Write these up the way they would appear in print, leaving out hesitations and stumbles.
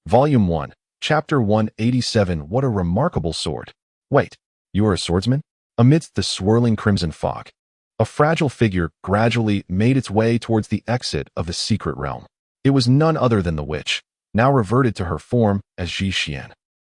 Volume 1, Chapter 187. What a remarkable sword. Wait, you are a swordsman? Amidst the swirling crimson fog, a fragile figure gradually made its way towards the exit of the secret realm. It was none other than the witch, now reverted to her form as Xiaoyun.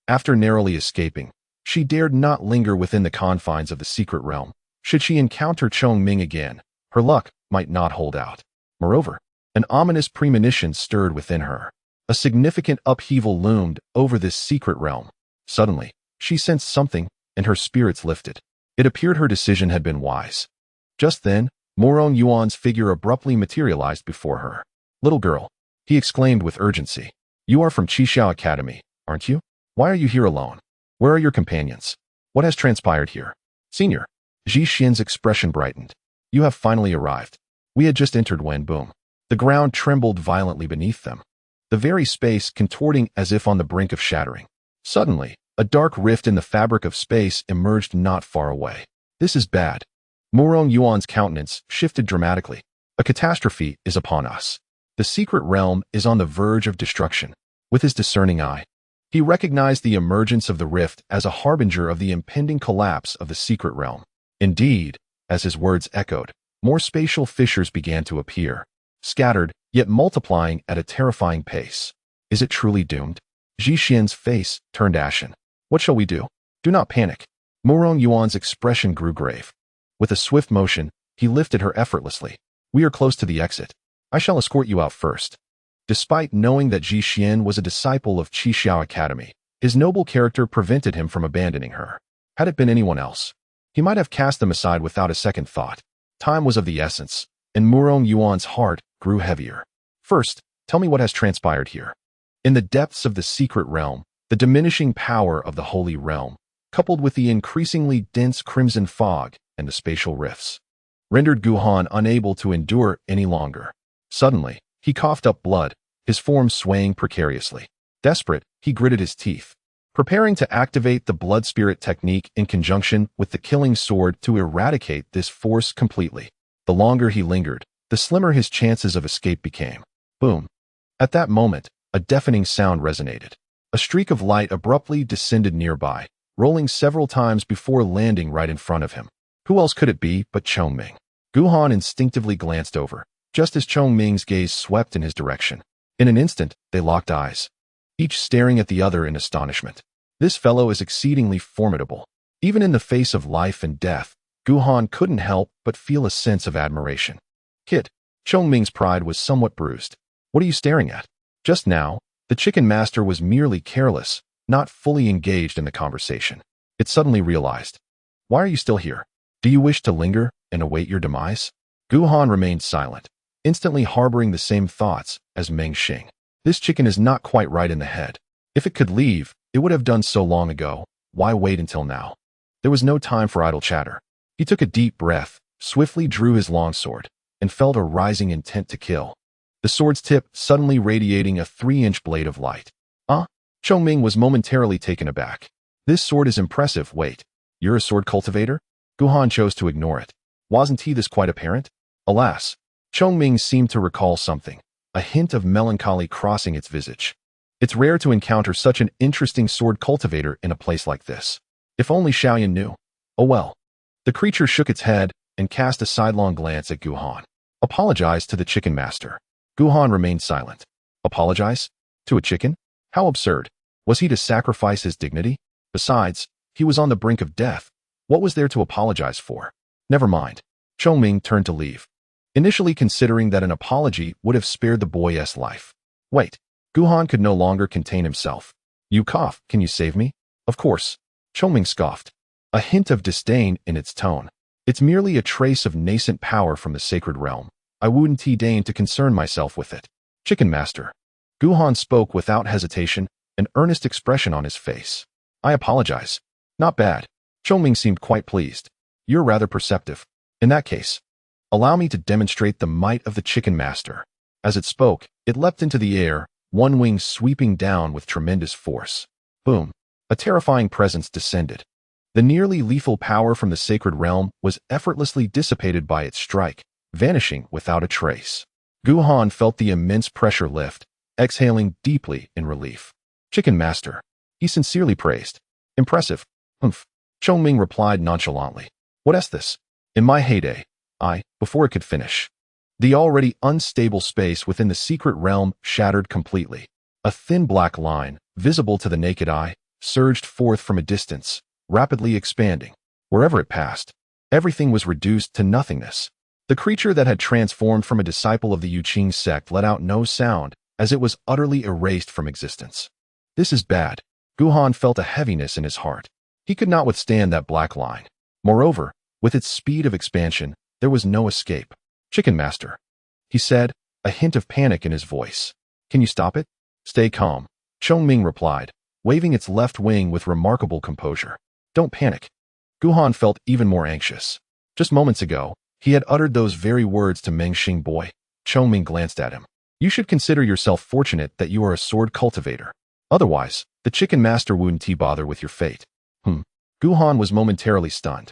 After narrowly escaping, she dared not linger within the confines of the secret realm. Should she encounter Chongming again, her luck might not hold out. Moreover, an ominous premonition stirred within her. A significant upheaval loomed over this secret realm. Suddenly, she sensed something, and her spirits lifted. It appeared her decision had been wise. Just then, Morong Yuan's figure abruptly materialized before her. "Little girl," he exclaimed with urgency. "You are from Chixiao Academy, aren't you? Why are you here alone? Where are your companions? What has transpired here?" "Senior." Xiaoyun's expression brightened. "You have finally arrived. We had just entered when, boom, the ground trembled violently beneath them, the very space contorting as if on the brink of shattering. Suddenly, a dark rift in the fabric of space emerged not far away. This is bad." Morong Yuan's countenance shifted dramatically. "A catastrophe is upon us. The secret realm is on the verge of destruction." With his discerning eye, he recognized the emergence of the rift as a harbinger of the impending collapse of the secret realm. Indeed, as his words echoed, more spatial fissures began to appear, scattered, yet multiplying at a terrifying pace. "Is it truly doomed?" Xiaoyun's face turned ashen. "What shall we do?" "Do not panic." Morong Yuan's expression grew grave. With a swift motion, he lifted her effortlessly. "We are close to the exit. I shall escort you out first." Despite knowing that Xiaoyun was a disciple of Chixiao Academy, his noble character prevented him from abandoning her. Had it been anyone else, he might have cast them aside without a second thought. Time was of the essence, and Morong Yuan's heart grew heavier. "First, tell me what has transpired here." In the depths of the secret realm, the diminishing power of the holy realm, coupled with the increasingly dense crimson fog and the spatial rifts, rendered Guhan unable to endure any longer. Suddenly, he coughed up blood, his form swaying precariously. Desperate, he gritted his teeth, preparing to activate the blood spirit technique in conjunction with the killing sword to eradicate this force completely. The longer he lingered, the slimmer his chances of escape became. Boom. At that moment, a deafening sound resonated. A streak of light abruptly descended nearby, rolling several times before landing right in front of him. Who else could it be but Chongming? Guhan instinctively glanced over, just as Chongming's gaze swept in his direction. In an instant, they locked eyes, each staring at the other in astonishment. This fellow is exceedingly formidable. Even in the face of life and death, Guhan couldn't help but feel a sense of admiration. "Kid," Chongming's pride was somewhat bruised. "What are you staring at?" Just now, the chicken master was merely careless, not fully engaged in the conversation. It suddenly realized. "Why are you still here? Do you wish to linger and await your demise?" Guhan remained silent, instantly harboring the same thoughts as Meng Xing. This chicken is not quite right in the head. If it could leave, it would have done so long ago. Why wait until now? There was no time for idle chatter. He took a deep breath, swiftly drew his longsword, and felt a rising intent to kill. The sword's tip suddenly radiating a 3-inch blade of light. Chongming was momentarily taken aback. "This sword is impressive. Wait, you're a sword cultivator?" Guhan chose to ignore it. Wasn't he this quite apparent? Alas, Chongming seemed to recall something, a hint of melancholy crossing its visage. "It's rare to encounter such an interesting sword cultivator in a place like this. If only Xiaoyun knew. Oh well." The creature shook its head and cast a sidelong glance at Guhan. "Apologize to the chicken master." Guhan remained silent. Apologize? To a chicken? How absurd. Was he to sacrifice his dignity? Besides, he was on the brink of death. What was there to apologize for? Never mind. Chongming turned to leave, initially considering that an apology would have spared the boy's life. Wait. Guhan could no longer contain himself. "You cough, can you save me?" "Of course." Chongming scoffed, a hint of disdain in its tone. "It's merely a trace of nascent power from the sacred realm. I wouldn't deign to concern myself with it." "Chicken master." Guhan spoke without hesitation, an earnest expression on his face. "I apologize." "Not bad." Chongming seemed quite pleased. "You're rather perceptive. In that case, allow me to demonstrate the might of the chicken master." As it spoke, it leapt into the air, one wing sweeping down with tremendous force. Boom. A terrifying presence descended. The nearly lethal power from the sacred realm was effortlessly dissipated by its strike, vanishing without a trace. Guhan felt the immense pressure lift, exhaling deeply in relief. Chicken master. He sincerely praised. Impressive. Humph. Chongming replied nonchalantly. What's this? In my heyday, before it could finish. The already unstable space within the secret realm shattered completely. A thin black line, visible to the naked eye, surged forth from a distance, rapidly expanding. Wherever it passed, everything was reduced to nothingness. The creature that had transformed from a disciple of the Yuqing sect let out no sound, as it was utterly erased from existence. This is bad. Guhan felt a heaviness in his heart. He could not withstand that black line. Moreover, with its speed of expansion, there was no escape. Chicken master, he said, a hint of panic in his voice. Can you stop it? Stay calm, Chongming replied, waving its left wing with remarkable composure. Don't panic. Guhan felt even more anxious. Just moments ago, he had uttered those very words to Meng Xing boy. Chongming glanced at him. You should consider yourself fortunate that you are a sword cultivator. Otherwise, the chicken master wouldn't bother with your fate. Guhan was momentarily stunned.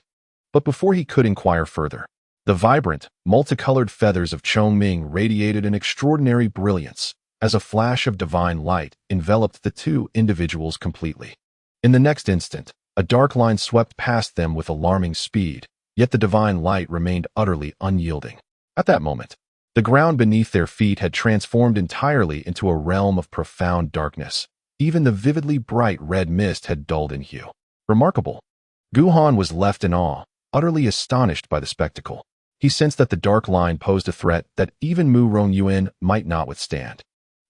But before he could inquire further, the vibrant, multicolored feathers of Chongming radiated an extraordinary brilliance, as a flash of divine light enveloped the two individuals completely. In the next instant, a dark line swept past them with alarming speed, yet the divine light remained utterly unyielding. At that moment, the ground beneath their feet had transformed entirely into a realm of profound darkness. Even the vividly bright red mist had dulled in hue. Remarkable. Guhan was left in awe, utterly astonished by the spectacle. He sensed that the dark line posed a threat that even Mu Rongyuan might not withstand.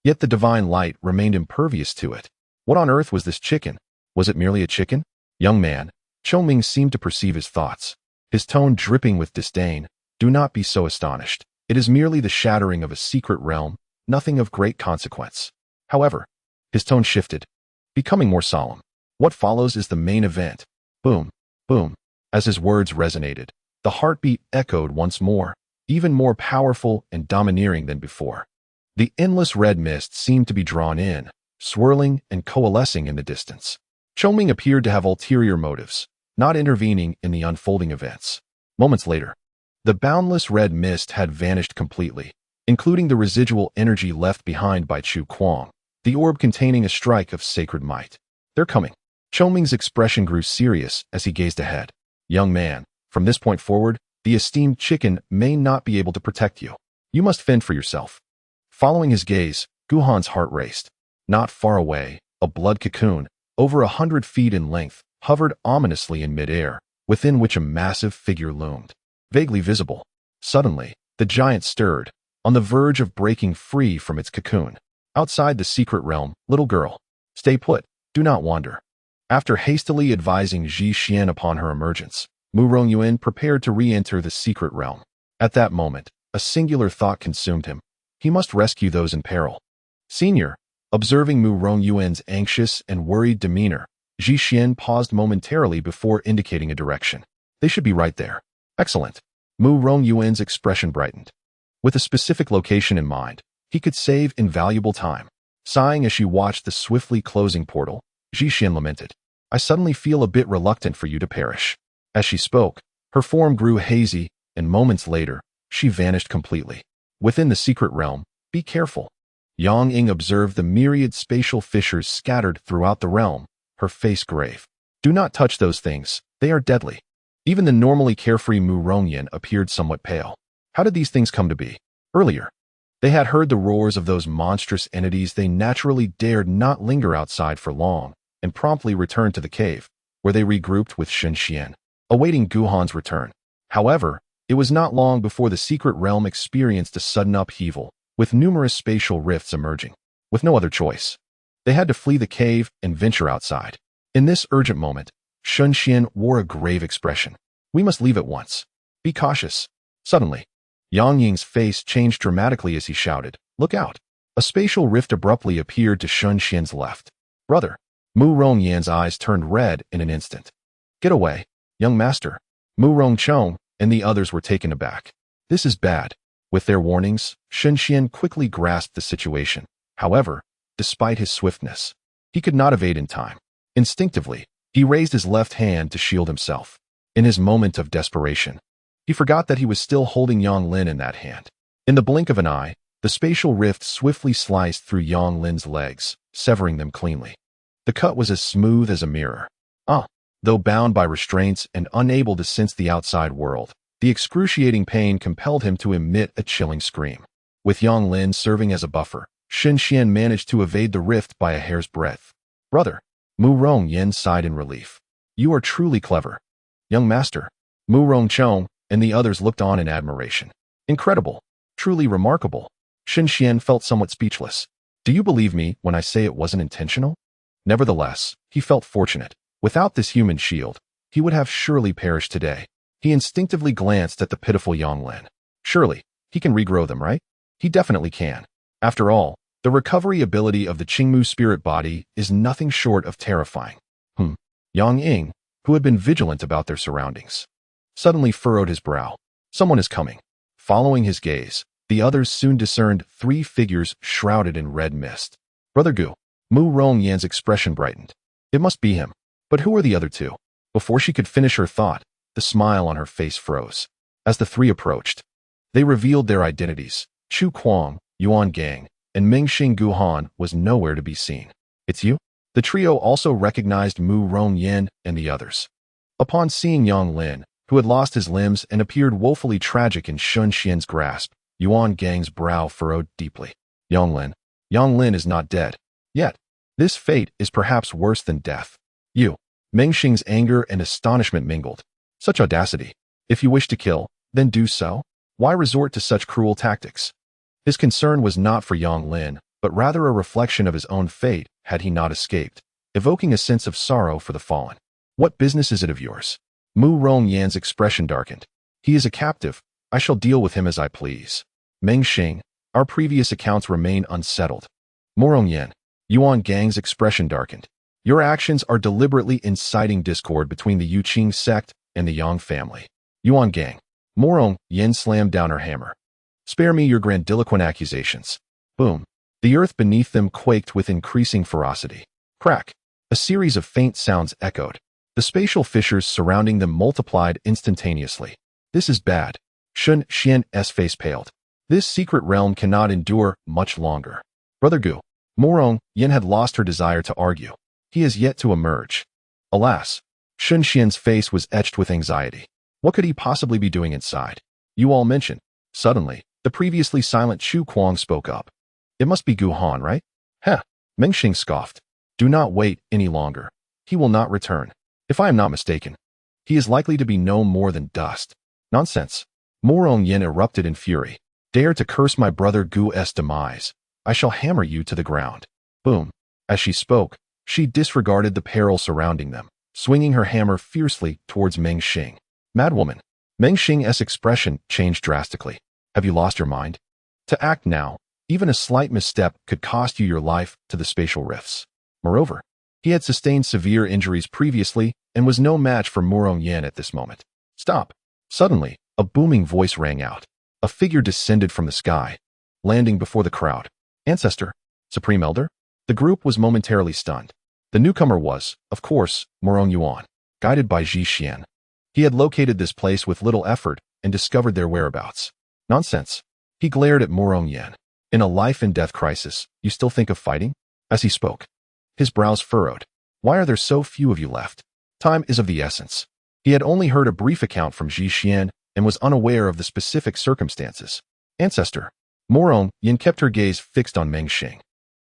Yet the divine light remained impervious to it. What on earth was this chicken? Was it merely a chicken? Young man, Chongming seemed to perceive his thoughts. His tone dripping with disdain. Do not be so astonished. It is merely the shattering of a secret realm, nothing of great consequence. However, his tone shifted, becoming more solemn. What follows is the main event. Boom, boom. As his words resonated, the heartbeat echoed once more, even more powerful and domineering than before. The endless red mist seemed to be drawn in, swirling and coalescing in the distance. Chongming appeared to have ulterior motives, not intervening in the unfolding events. Moments later, the boundless red mist had vanished completely, including the residual energy left behind by Chu Kuang, the orb containing a strike of sacred might. They're coming. Chongming's expression grew serious as he gazed ahead. Young man, from this point forward, the esteemed chicken may not be able to protect you. You must fend for yourself. Following his gaze, Guhan's heart raced. Not far away, a blood cocoon, over 100 feet in length, hovered ominously in midair, within which a massive figure loomed. Vaguely visible. Suddenly, the giant stirred, on the verge of breaking free from its cocoon. Outside the secret realm, little girl. Stay put, do not wander. After hastily advising Xiaoyun upon her emergence, Mu Rongyuan prepared to re-enter the secret realm. At that moment, a singular thought consumed him. He must rescue those in peril. Senior, observing Mu Rongyuan's anxious and worried demeanor, Xiaoyun paused momentarily before indicating a direction. They should be right there. Excellent. Mu Rongyuan's expression brightened. With a specific location in mind, he could save invaluable time. Sighing as she watched the swiftly closing portal, Xiaoyun lamented, I suddenly feel a bit reluctant for you to perish. As she spoke, her form grew hazy, and moments later, she vanished completely. Within the secret realm, be careful. Yang Ying observed the myriad spatial fissures scattered throughout the realm, her face grave. Do not touch those things, they are deadly. Even the normally carefree Mu Rongyuan appeared somewhat pale. How did these things come to be? Earlier, they had heard the roars of those monstrous entities. They naturally dared not linger outside for long, and promptly returned to the cave, where they regrouped with Xiaoyun, awaiting Guhan's return. However, it was not long before the secret realm experienced a sudden upheaval, with numerous spatial rifts emerging. With no other choice, they had to flee the cave and venture outside. In this urgent moment, Xiaoyun wore a grave expression. We must leave at once. Be cautious. Suddenly, Yang Ying's face changed dramatically as he shouted, Look out! A spatial rift abruptly appeared to Xiaoyun's left. Brother! Mu Rongyuan's eyes turned red in an instant. Get away, young master. Mu Rongchong and the others were taken aback. This is bad. With their warnings, Xiaoyun quickly grasped the situation. However, despite his swiftness, he could not evade in time. Instinctively, he raised his left hand to shield himself. In his moment of desperation, he forgot that he was still holding Yang Lin in that hand. In the blink of an eye, the spatial rift swiftly sliced through Yang Lin's legs, severing them cleanly. The cut was as smooth as a mirror. Though bound by restraints and unable to sense the outside world, the excruciating pain compelled him to emit a chilling scream. With Yang Lin serving as a buffer, Shen Xian managed to evade the rift by a hair's breadth. Brother, Mu Rongyan sighed in relief. You are truly clever. Young master, Mu Rongchong, and the others looked on in admiration. Incredible. Truly remarkable. Shen Xian felt somewhat speechless. Do you believe me when I say it wasn't intentional? Nevertheless, he felt fortunate. Without this human shield, he would have surely perished today. He instinctively glanced at the pitiful Yang Lin. Surely, he can regrow them, right? He definitely can. After all, the recovery ability of the Qingmu spirit body is nothing short of terrifying. Yang Ying, who had been vigilant about their surroundings, suddenly furrowed his brow. Someone is coming. Following his gaze, the others soon discerned 3 figures shrouded in red mist. Brother Gu, Mu Rongyan's expression brightened. It must be him. But who are the other 2? Before she could finish her thought, the smile on her face froze. As the 3 approached, they revealed their identities. Chu Kuang, Yuan Gang, and Meng Xing Guhan was nowhere to be seen. It's you? The trio also recognized Mu Rongyan and the others. Upon seeing Yang Lin, who had lost his limbs and appeared woefully tragic in Shen Xian's grasp, Yuan Gang's brow furrowed deeply. Yang Lin is not dead. Yet, this fate is perhaps worse than death. You. Meng Xing's anger and astonishment mingled. Such audacity. If you wish to kill, then do so. Why resort to such cruel tactics? His concern was not for Yang Lin, but rather a reflection of his own fate had he not escaped, evoking a sense of sorrow for the fallen. What business is it of yours? Mu Rongyan's expression darkened. He is a captive. I shall deal with him as I please. Meng Xing, our previous accounts remain unsettled. Mu Rongyan, Yuan Gang's expression darkened. Your actions are deliberately inciting discord between the Yuqing sect and the Yang family. Yuan Gang. Morong Yen slammed down her hammer. Spare me your grandiloquent accusations. Boom. The earth beneath them quaked with increasing ferocity. Crack. A series of faint sounds echoed. The spatial fissures surrounding them multiplied instantaneously. This is bad. Shen Xian's face paled. This secret realm cannot endure much longer. Brother Gu. Morong Yen had lost her desire to argue. He is yet to emerge. Alas, Shen Xian's face was etched with anxiety. What could he possibly be doing inside? You all mentioned. Suddenly, the previously silent Chu Kuang spoke up. It must be Gu Han, right? Heh. Meng Xing scoffed. Do not wait any longer. He will not return. If I am not mistaken, he is likely to be no more than dust. Nonsense. Morong Yen erupted in fury. Dare to curse my brother Gu's demise. I shall hammer you to the ground. Boom. As she spoke, she disregarded the peril surrounding them, swinging her hammer fiercely towards Meng Xing. Madwoman. Meng Xing's expression changed drastically. Have you lost your mind? To act now, even a slight misstep could cost you your life to the spatial rifts. Moreover, he had sustained severe injuries previously and was no match for Morong Yen at this moment. Stop. Suddenly, a booming voice rang out. A figure descended from the sky, landing before the crowd. Ancestor? Supreme Elder? The group was momentarily stunned. The newcomer was, of course, Morong Yuan, guided by Ji Xian. He had located this place with little effort and discovered their whereabouts. Nonsense. He glared at Morong Yen. In a life-and-death crisis, you still think of fighting? As he spoke, his brows furrowed. Why are there so few of you left? Time is of the essence. He had only heard a brief account from Ji Xian and was unaware of the specific circumstances. Ancestor. Morong Yen kept her gaze fixed on Meng Xing.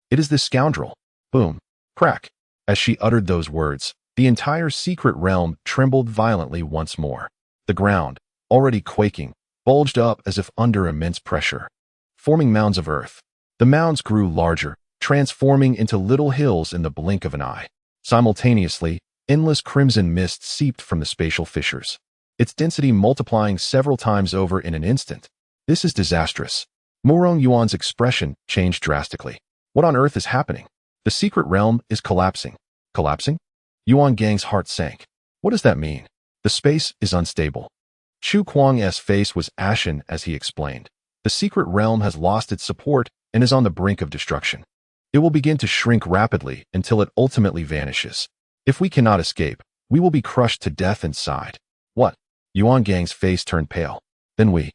It is this scoundrel. Boom. Crack. As she uttered those words, the entire secret realm trembled violently once more. The ground, already quaking, bulged up as if under immense pressure, forming mounds of earth. The mounds grew larger, transforming into little hills in the blink of an eye. Simultaneously, endless crimson mist seeped from the spatial fissures, its density multiplying several times over in an instant. This is disastrous. Morong Yuan's expression changed drastically. What on earth is happening? The secret realm is collapsing. Collapsing? Yuan Gang's heart sank. What does that mean? The space is unstable. Chu Kuang's face was ashen as he explained. The secret realm has lost its support and is on the brink of destruction. It will begin to shrink rapidly until it ultimately vanishes. If we cannot escape, we will be crushed to death inside. What? Yuan Gang's face turned pale. Then we.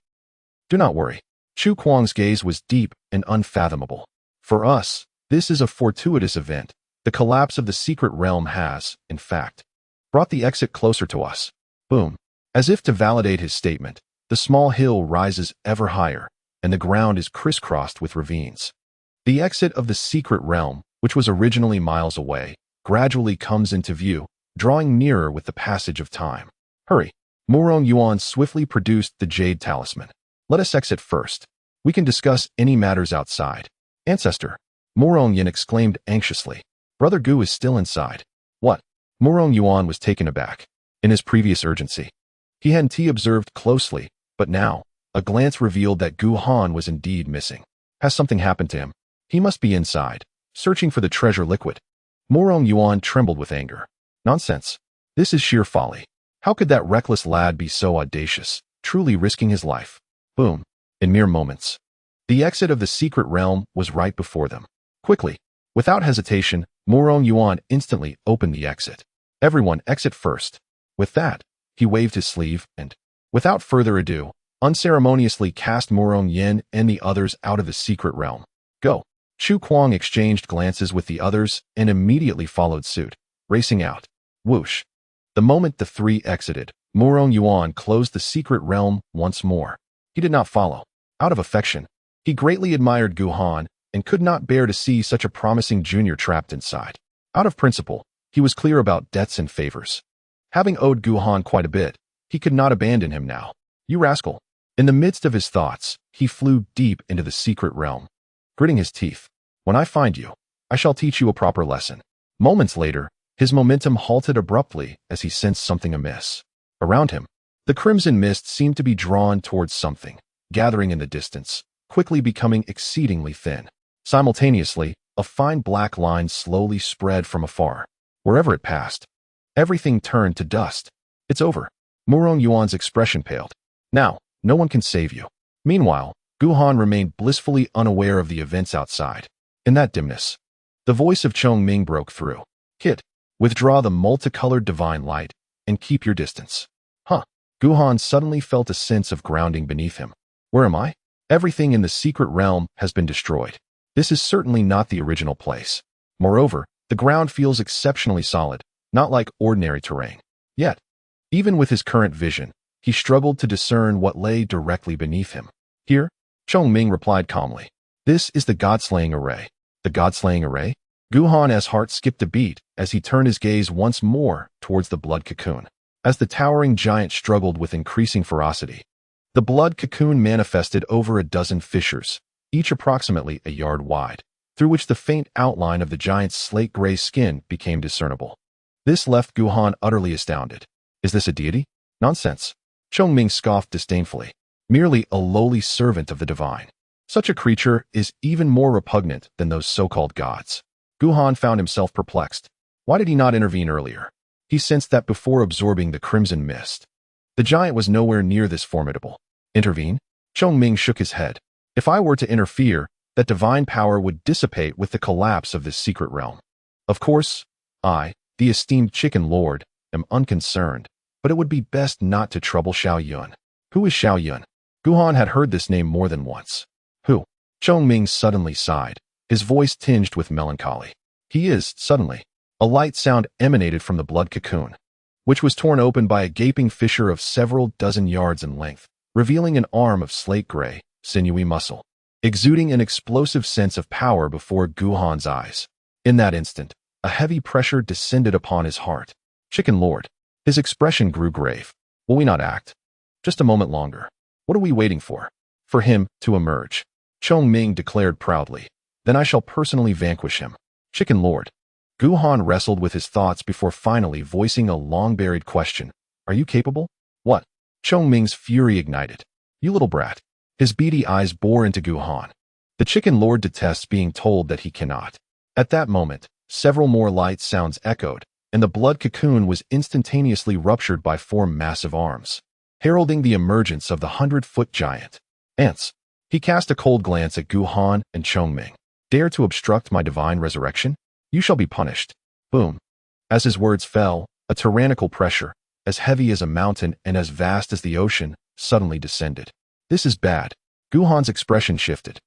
Do not worry. Chu Kuang's gaze was deep and unfathomable. For us, This is a fortuitous event. The collapse of the secret realm has, in fact, brought the exit closer to us. Boom. As if to validate his statement, the small hill rises ever higher, and the ground is crisscrossed with ravines. The exit of the secret realm, which was originally miles away, gradually comes into view, drawing nearer with the passage of time. Hurry. Murong Yuan swiftly produced the jade talisman. Let us exit first. We can discuss any matters outside. Ancestor. Murong Yin exclaimed anxiously. Brother Gu is still inside. What? Murong Yuan was taken aback. In his previous urgency, he hadn't observed closely, but now, a glance revealed that Gu Han was indeed missing. Has something happened to him? He must be inside, searching for the treasure liquid. Murong Yuan trembled with anger. Nonsense. This is sheer folly. How could that reckless lad be so audacious, truly risking his life? Boom. In mere moments, the exit of the secret realm was right before them. Quickly, without hesitation, Murong Yuan instantly opened the exit. Everyone exit first. With that, he waved his sleeve and, without further ado, unceremoniously cast Murong Yin and the others out of the secret realm. Go. Chu Kuang exchanged glances with the others and immediately followed suit, racing out. Whoosh. The moment the three exited, Murong Yuan closed the secret realm once more. He did not follow. Out of affection, he greatly admired Gu Han and could not bear to see such a promising junior trapped inside. Out of principle, he was clear about debts and favors. Having owed Gu Han quite a bit, he could not abandon him now. You rascal. In the midst of his thoughts, he flew deep into the secret realm. Gritting his teeth. When I find you, I shall teach you a proper lesson. Moments later, his momentum halted abruptly as he sensed something amiss. Around him, the crimson mist seemed to be drawn towards something, gathering in the distance, quickly becoming exceedingly thin. Simultaneously, a fine black line slowly spread from afar. Wherever it passed, everything turned to dust. It's over. Murong Yuan's expression paled. Now, no one can save you. Meanwhile, Gu Han remained blissfully unaware of the events outside. In that dimness, the voice of Chongming broke through. Kid, withdraw the multicolored divine light and keep your distance. Huh. Gu Han suddenly felt a sense of grounding beneath him. Where am I? Everything in the secret realm has been destroyed. This is certainly not the original place. Moreover, the ground feels exceptionally solid, not like ordinary terrain. Yet, even with his current vision, he struggled to discern what lay directly beneath him. Here, Chongming replied calmly. This is the God-slaying array. The God-slaying array? Gu Han's heart skipped a beat as he turned his gaze once more towards the blood cocoon. As the towering giant struggled with increasing ferocity, the blood cocoon manifested over a dozen fissures, each approximately a yard wide, through which the faint outline of the giant's slate-gray skin became discernible. This left Gu Han utterly astounded. Is this a deity? Nonsense. Chongming scoffed disdainfully. Merely a lowly servant of the divine. Such a creature is even more repugnant than those so-called gods. Gu Han found himself perplexed. Why did he not intervene earlier? He sensed that before absorbing the crimson mist, the giant was nowhere near this formidable. Intervene? Chongming shook his head. If I were to interfere, that divine power would dissipate with the collapse of this secret realm. Of course, I, the esteemed Chicken Lord, am unconcerned, but it would be best not to trouble Xiaoyun. Who is Xiaoyun? Gu Han had heard this name more than once. Who? Chongming suddenly sighed, his voice tinged with melancholy. He is, suddenly. A light sound emanated from the blood cocoon, which was torn open by a gaping fissure of several dozen yards in length, revealing an arm of slate-gray, sinewy muscle, exuding an explosive sense of power before Gu Han's eyes. In that instant, a heavy pressure descended upon his heart. Chicken Lord. His expression grew grave. Will we not act? Just a moment longer. What are we waiting for? For him to emerge. Chongming declared proudly. Then I shall personally vanquish him. Chicken Lord. Gu Han wrestled with his thoughts before finally voicing a long-buried question. Are you capable? What? Chongming's fury ignited. You little brat. His beady eyes bore into Gu Han. The Chicken Lord detests being told that he cannot. At that moment, several more light sounds echoed, and the blood cocoon was instantaneously ruptured by 4 massive arms, heralding the emergence of the 100-foot giant. Ants. He cast a cold glance at Gu Han and Chongming. Dare to obstruct my divine resurrection? You shall be punished. Boom. As his words fell, a tyrannical pressure, as heavy as a mountain and as vast as the ocean, suddenly descended. This is bad. Gu Han's expression shifted.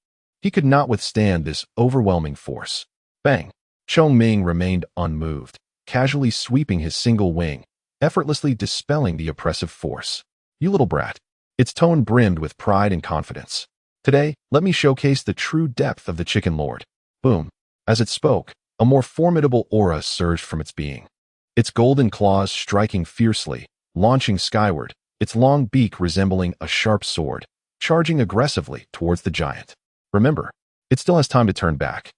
He could not withstand this overwhelming force. Bang! Chongming remained unmoved, casually sweeping his single wing, effortlessly dispelling the oppressive force. You little brat. Its tone brimmed with pride and confidence. Today, let me showcase the true depth of the Chicken Lord. Boom. As it spoke, a more formidable aura surged from its being. Its golden claws striking fiercely, launching skyward, its long beak resembling a sharp sword, charging aggressively towards the giant. Remember, it still has time to turn back.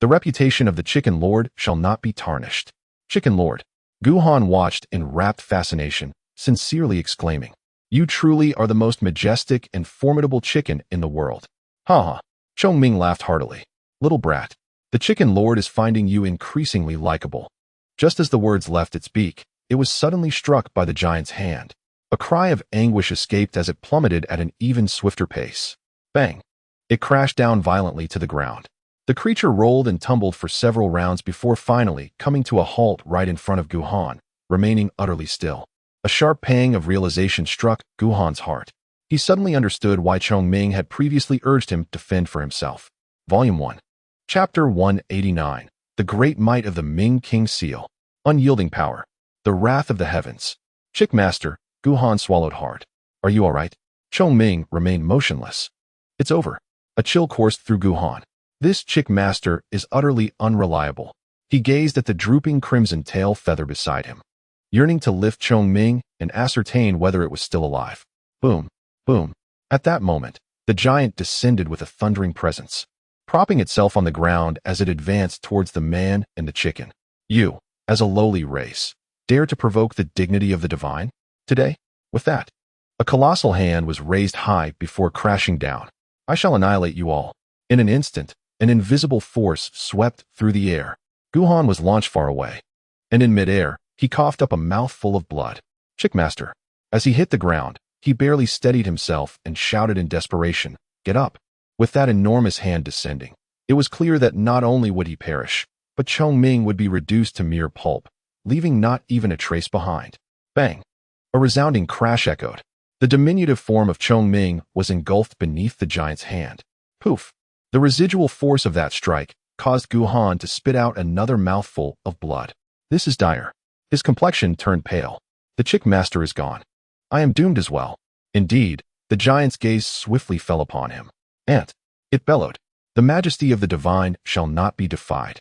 The reputation of the Chicken Lord shall not be tarnished. Chicken Lord. Guhan watched in rapt fascination, sincerely exclaiming, "You truly are the most majestic and formidable chicken in the world." Ha ha. Chongming laughed heartily. Little brat, the Chicken Lord is finding you increasingly likable. Just as the words left its beak, it was suddenly struck by the giant's hand. A cry of anguish escaped as it plummeted at an even swifter pace. Bang! It crashed down violently to the ground. The creature rolled and tumbled for several rounds before finally coming to a halt right in front of Guhan, remaining utterly still. A sharp pang of realization struck Guhan's heart. He suddenly understood why Chongming had previously urged him to fend for himself. Volume 1. Chapter 189. The Great Might of the Ming King Seal. Unyielding Power. The Wrath of the Heavens. Chick Master, Guhan swallowed hard. Are you all right? Chongming remained motionless. It's over. A chill coursed through Guhan. This Chick Master is utterly unreliable. He gazed at the drooping crimson tail feather beside him, yearning to lift Chongming and ascertain whether it was still alive. Boom, boom. At that moment, the giant descended with a thundering presence, propping itself on the ground as it advanced towards the man and the chicken. You, as a lowly race, dare to provoke the dignity of the divine? Today? With that, a colossal hand was raised high before crashing down. I shall annihilate you all. In an instant, an invisible force swept through the air. Guhan was launched far away, and in midair, he coughed up a mouthful of blood. Chickmaster. As he hit the ground, he barely steadied himself and shouted in desperation, "Get up!" With that enormous hand descending, it was clear that not only would he perish, but Chongming would be reduced to mere pulp, leaving not even a trace behind. Bang! A resounding crash echoed. The diminutive form of Chongming was engulfed beneath the giant's hand. Poof! The residual force of that strike caused Guhan to spit out another mouthful of blood. This is dire. His complexion turned pale. The Chick Master is gone. I am doomed as well. Indeed, the giant's gaze swiftly fell upon him. And it bellowed, "The majesty of the divine shall not be defied."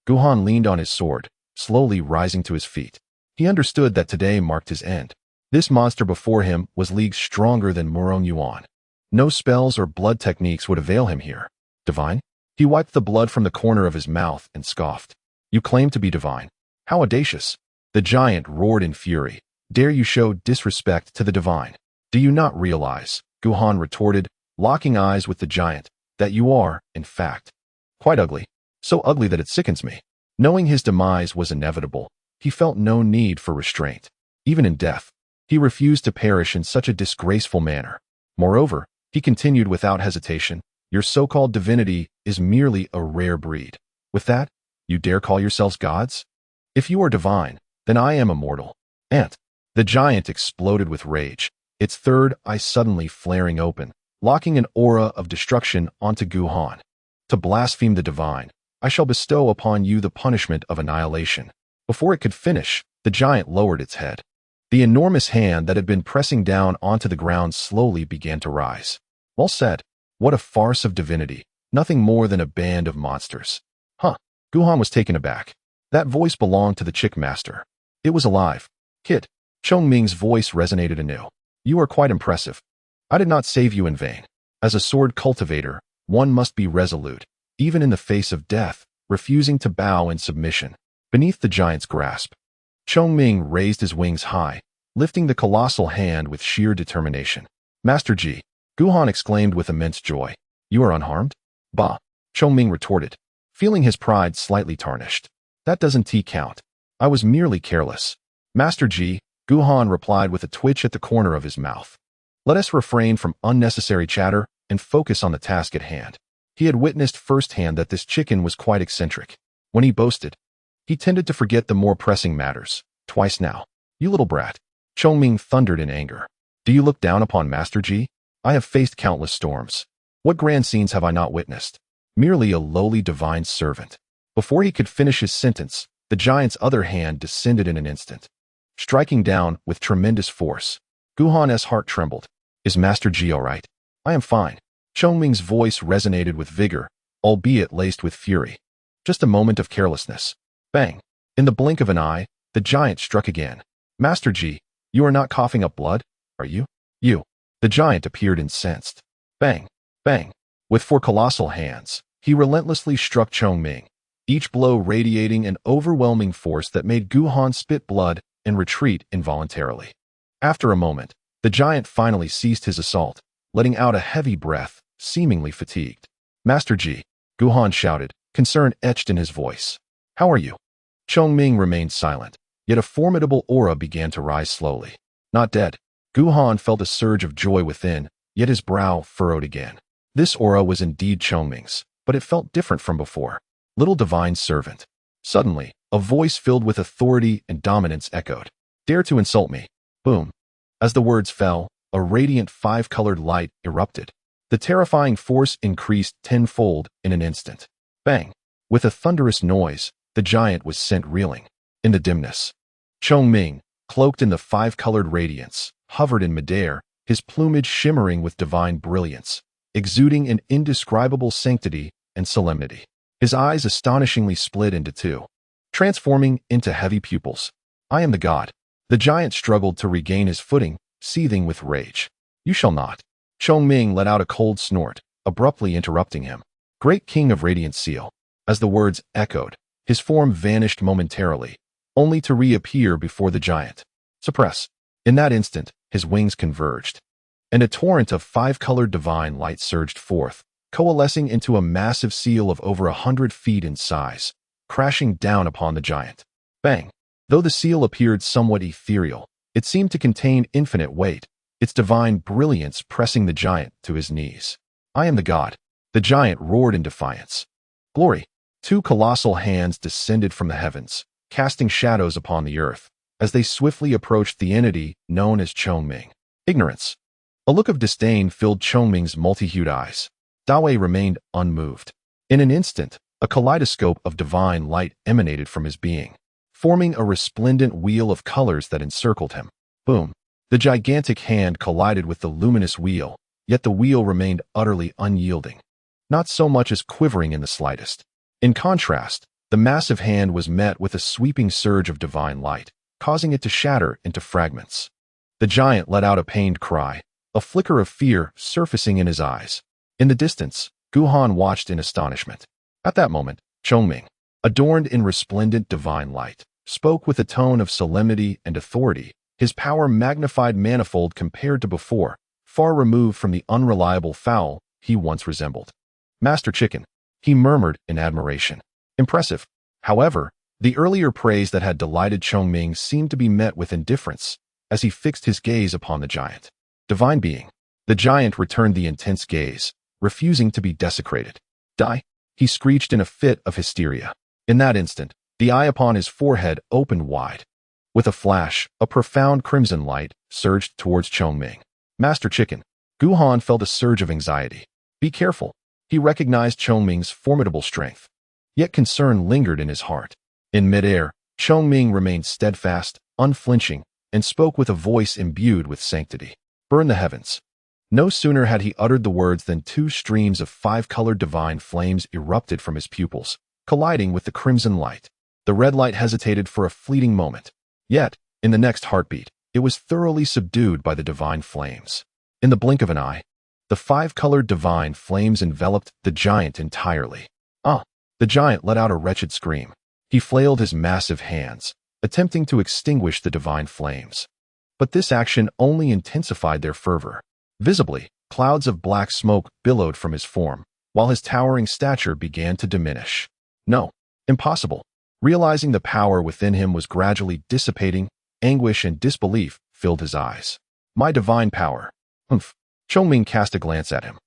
Guhan leaned on his sword, slowly rising to his feet. He understood that today marked his end. This monster before him was leagues stronger than Murong Yuan. No spells or blood techniques would avail him here. Divine? He wiped the blood from the corner of his mouth and scoffed. You claim to be divine. How audacious. The giant roared in fury. Dare you show disrespect to the divine? Do you not realize, Guhan retorted, locking eyes with the giant, that you are, in fact, quite ugly. So ugly that it sickens me. Knowing his demise was inevitable, he felt no need for restraint. Even in death, he refused to perish in such a disgraceful manner. Moreover, he continued without hesitation, your so-called divinity is merely a rare breed. With that, you dare call yourselves gods? If you are divine, then I am immortal. And the giant exploded with rage, its third eye suddenly flaring open, locking an aura of destruction onto Guhan. To blaspheme the divine, I shall bestow upon you the punishment of annihilation. Before it could finish, the giant lowered its head. The enormous hand that had been pressing down onto the ground slowly began to rise. Well said. What a farce of divinity. Nothing more than a band of monsters. Huh. Guhan was taken aback. That voice belonged to the Chick Master. It was alive. Kid. Chongming's voice resonated anew. You are quite impressive. I did not save you in vain. As a sword cultivator, one must be resolute, even in the face of death, refusing to bow in submission. Beneath the giant's grasp, Chongming raised his wings high, lifting the colossal hand with sheer determination. Master Ji, Guhan exclaimed with immense joy. You are unharmed? Bah, Chongming retorted, feeling his pride slightly tarnished. That doesn't count. I was merely careless. Master Ji, Guhan replied with a twitch at the corner of his mouth. Let us refrain from unnecessary chatter and focus on the task at hand. He had witnessed firsthand that this chicken was quite eccentric. When he boasted, he tended to forget the more pressing matters. Twice now. You little brat. Chongming thundered in anger. Do you look down upon Master Ji? I have faced countless storms. What grand scenes have I not witnessed? merely a lowly divine servant. Before he could finish his sentence, the giant's other hand descended in an instant, striking down with tremendous force. Guhan's heart trembled. Is Master Ji all right? I am fine. Chongming's voice resonated with vigor, albeit laced with fury. Just a moment of carelessness. Bang! In the blink of an eye, the giant struck again. Master Ji, you are not coughing up blood, are you? You. The giant appeared incensed. Bang! Bang! With four colossal hands, he relentlessly struck Chongming, each blow radiating an overwhelming force that made Guhan spit blood and retreat involuntarily. After a moment, the giant finally ceased his assault, letting out a heavy breath, seemingly fatigued. Master Ji, Guhan shouted, concern etched in his voice. How are you? Chongming remained silent, yet a formidable aura began to rise slowly. Not dead. Guhan felt a surge of joy within, yet his brow furrowed again. This aura was indeed Chongming's, but it felt different from before. Little divine servant. Suddenly, a voice filled with authority and dominance echoed. Dare to insult me. Boom. As the words fell, a radiant five-colored light erupted. The terrifying force increased tenfold in an instant. Bang! With a thunderous noise, the giant was sent reeling. In the dimness, Chongming, cloaked in the five-colored radiance, hovered in midair, his plumage shimmering with divine brilliance, exuding an indescribable sanctity and solemnity. His eyes astonishingly split into two, transforming into heavy pupils. I am the god. The giant struggled to regain his footing, seething with rage. You shall not. Chongming let out a cold snort, abruptly interrupting him. Great king of radiant seal. As the words echoed, his form vanished momentarily, only to reappear before the giant. Suppress. In that instant, his wings converged, and a torrent of five-colored divine light surged forth, coalescing into a massive seal of over 100 feet in size, crashing down upon the giant. Bang! Though the seal appeared somewhat ethereal, it seemed to contain infinite weight, its divine brilliance pressing the giant to his knees. I am the god. The giant roared in defiance. Glory! Two colossal hands descended from the heavens, casting shadows upon the earth, as they swiftly approached the entity known as Chongming. Ignorance. A look of disdain filled Chongming's multi-hued eyes. Dawei remained unmoved. In an instant, a kaleidoscope of divine light emanated from his being, forming a resplendent wheel of colors that encircled him. Boom! The gigantic hand collided with the luminous wheel, yet the wheel remained utterly unyielding, not so much as quivering in the slightest. In contrast, the massive hand was met with a sweeping surge of divine light, causing it to shatter into fragments. The giant let out a pained cry, a flicker of fear surfacing in his eyes. In the distance, Guhan watched in astonishment. At that moment, Chongming, adorned in resplendent divine light, spoke with a tone of solemnity and authority, his power magnified manifold compared to before, far removed from the unreliable fowl he once resembled. Master Chicken, he murmured in admiration. Impressive. However, the earlier praise that had delighted Chongming seemed to be met with indifference, as he fixed his gaze upon the giant. Divine being. The giant returned the intense gaze, refusing to be desecrated. Die! He screeched in a fit of hysteria. In that instant, the eye upon his forehead opened wide. With a flash, a profound crimson light surged towards Chongming. Master Chicken. Guhan felt a surge of anxiety. Be careful. He recognized Chongming's formidable strength. Yet concern lingered in his heart. In midair, Chongming remained steadfast, unflinching, and spoke with a voice imbued with sanctity. Burn the heavens. No sooner had he uttered the words than two streams of five-colored divine flames erupted from his pupils, colliding with the crimson light. The red light hesitated for a fleeting moment. Yet, in the next heartbeat, it was thoroughly subdued by the divine flames. In the blink of an eye, the five-colored divine flames enveloped the giant entirely. Ah! The giant let out a wretched scream. He flailed his massive hands, attempting to extinguish the divine flames. But this action only intensified their fervor. Visibly, clouds of black smoke billowed from his form, while his towering stature began to diminish. No, impossible. Realizing the power within him was gradually dissipating, anguish and disbelief filled his eyes. My divine power. Humph. Chongming cast a glance at him.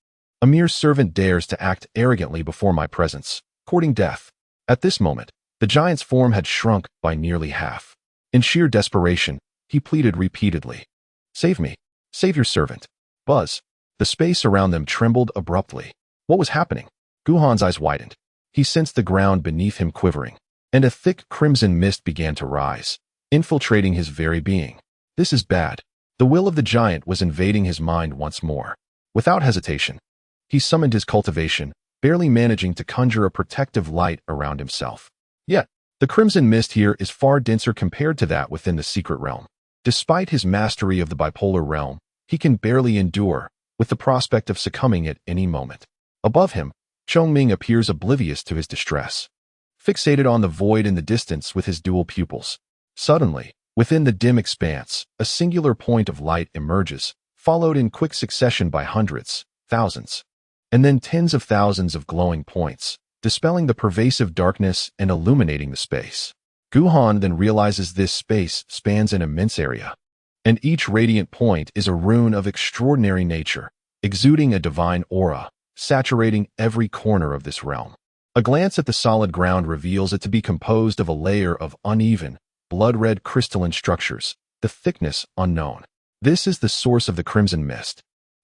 A mere servant dares to act arrogantly before my presence, courting death. At this moment, the giant's form had shrunk by nearly half. In sheer desperation, he pleaded repeatedly. Save me. Save your servant. Buzz. The space around them trembled abruptly. What was happening? Guhan's eyes widened. He sensed the ground beneath him quivering, and a thick crimson mist began to rise, infiltrating his very being. This is bad. The will of the giant was invading his mind once more. Without hesitation, he summoned his cultivation, barely managing to conjure a protective light around himself. Yet, the crimson mist here is far denser compared to that within the secret realm. Despite his mastery of the bipolar realm, he can barely endure, with the prospect of succumbing at any moment. Above him, Chongming appears oblivious to his distress, fixated on the void in the distance with his dual pupils. Suddenly, within the dim expanse, a singular point of light emerges, followed in quick succession by hundreds, thousands, and then tens of thousands of glowing points, dispelling the pervasive darkness and illuminating the space. Guhan then realizes this space spans an immense area, and each radiant point is a rune of extraordinary nature, exuding a divine aura, saturating every corner of this realm. A glance at the solid ground reveals it to be composed of a layer of uneven, blood-red crystalline structures, the thickness unknown. This is the source of the crimson mist.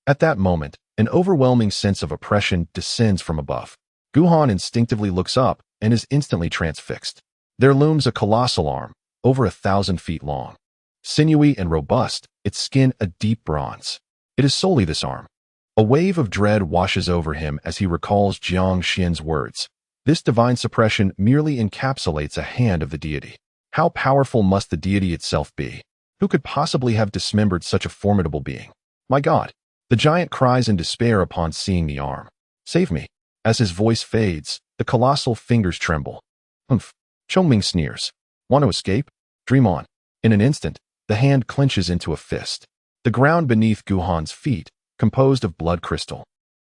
At that moment, an overwhelming sense of oppression descends from above. Guhan instinctively looks up and is instantly transfixed. There looms a colossal arm, over 1,000 feet long. Sinewy and robust, its skin a deep bronze. It is solely this arm. A wave of dread washes over him as he recalls Jiang Xian's words. This divine suppression merely encapsulates a hand of the deity. How powerful must the deity itself be? Who could possibly have dismembered such a formidable being? My God! The giant cries in despair upon seeing the arm. Save me! As his voice fades, the colossal fingers tremble. Humph! Chongming sneers. Want to escape? Dream on. In an instant, the hand clenches into a fist. The ground beneath Guhan's feet, composed of blood crystal,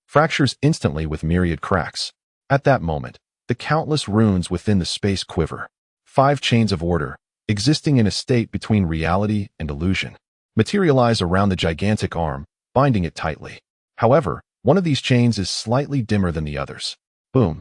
fractures instantly with myriad cracks. At that moment, the countless runes within the space quiver. 5 chains of order, existing in a state between reality and illusion, materialize around the gigantic arm, binding it tightly. However, one of these chains is slightly dimmer than the others. Boom.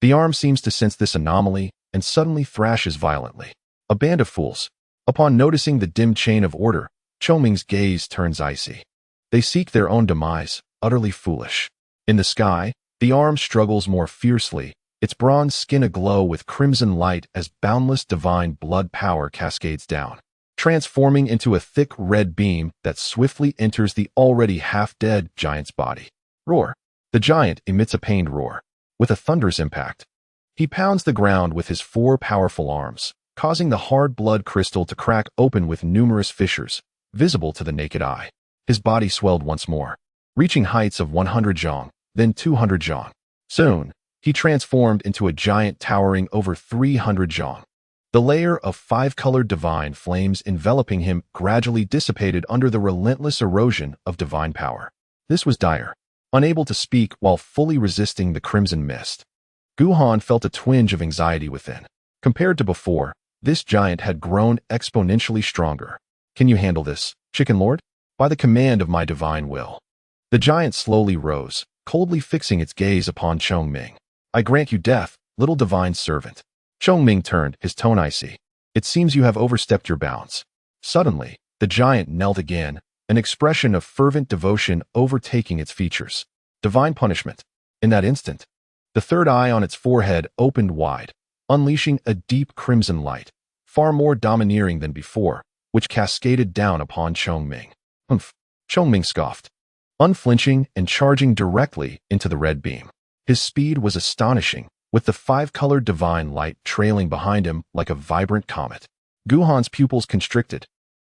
The arm seems to sense this anomaly and suddenly thrashes violently. A band of fools. Upon noticing the dim chain of order, Chongming's gaze turns icy. They seek their own demise, utterly foolish. In the sky, the arm struggles more fiercely, its bronze skin aglow with crimson light as boundless divine blood power cascades down, transforming into a thick red beam that swiftly enters the already half-dead giant's body. Roar. The giant emits a pained roar. With a thunderous impact, he pounds the ground with his 4 powerful arms, causing the hard blood crystal to crack open with numerous fissures, visible to the naked eye. His body swelled once more, reaching heights of 100 zhang, then 200 zhang. Soon, he transformed into a giant towering over 300 zhang. The layer of 5-colored divine flames enveloping him gradually dissipated under the relentless erosion of divine power. This was dire. Unable to speak while fully resisting the crimson mist, Guhan felt a twinge of anxiety within. Compared to before, this giant had grown exponentially stronger. Can you handle this, Chicken Lord? By the command of my divine will. The giant slowly rose, coldly fixing its gaze upon Chongming. I grant you death, little divine servant. Chongming turned, his tone icy. It seems you have overstepped your bounds. Suddenly, the giant knelt again, an expression of fervent devotion overtaking its features. Divine punishment. In that instant, the third eye on its forehead opened wide, unleashing a deep crimson light, far more domineering than before, which cascaded down upon Chongming. Humph! Chongming scoffed, unflinching and charging directly into the red beam. His speed was astonishing, with the 5-colored divine light trailing behind him like a vibrant comet. Guhan's pupils constricted.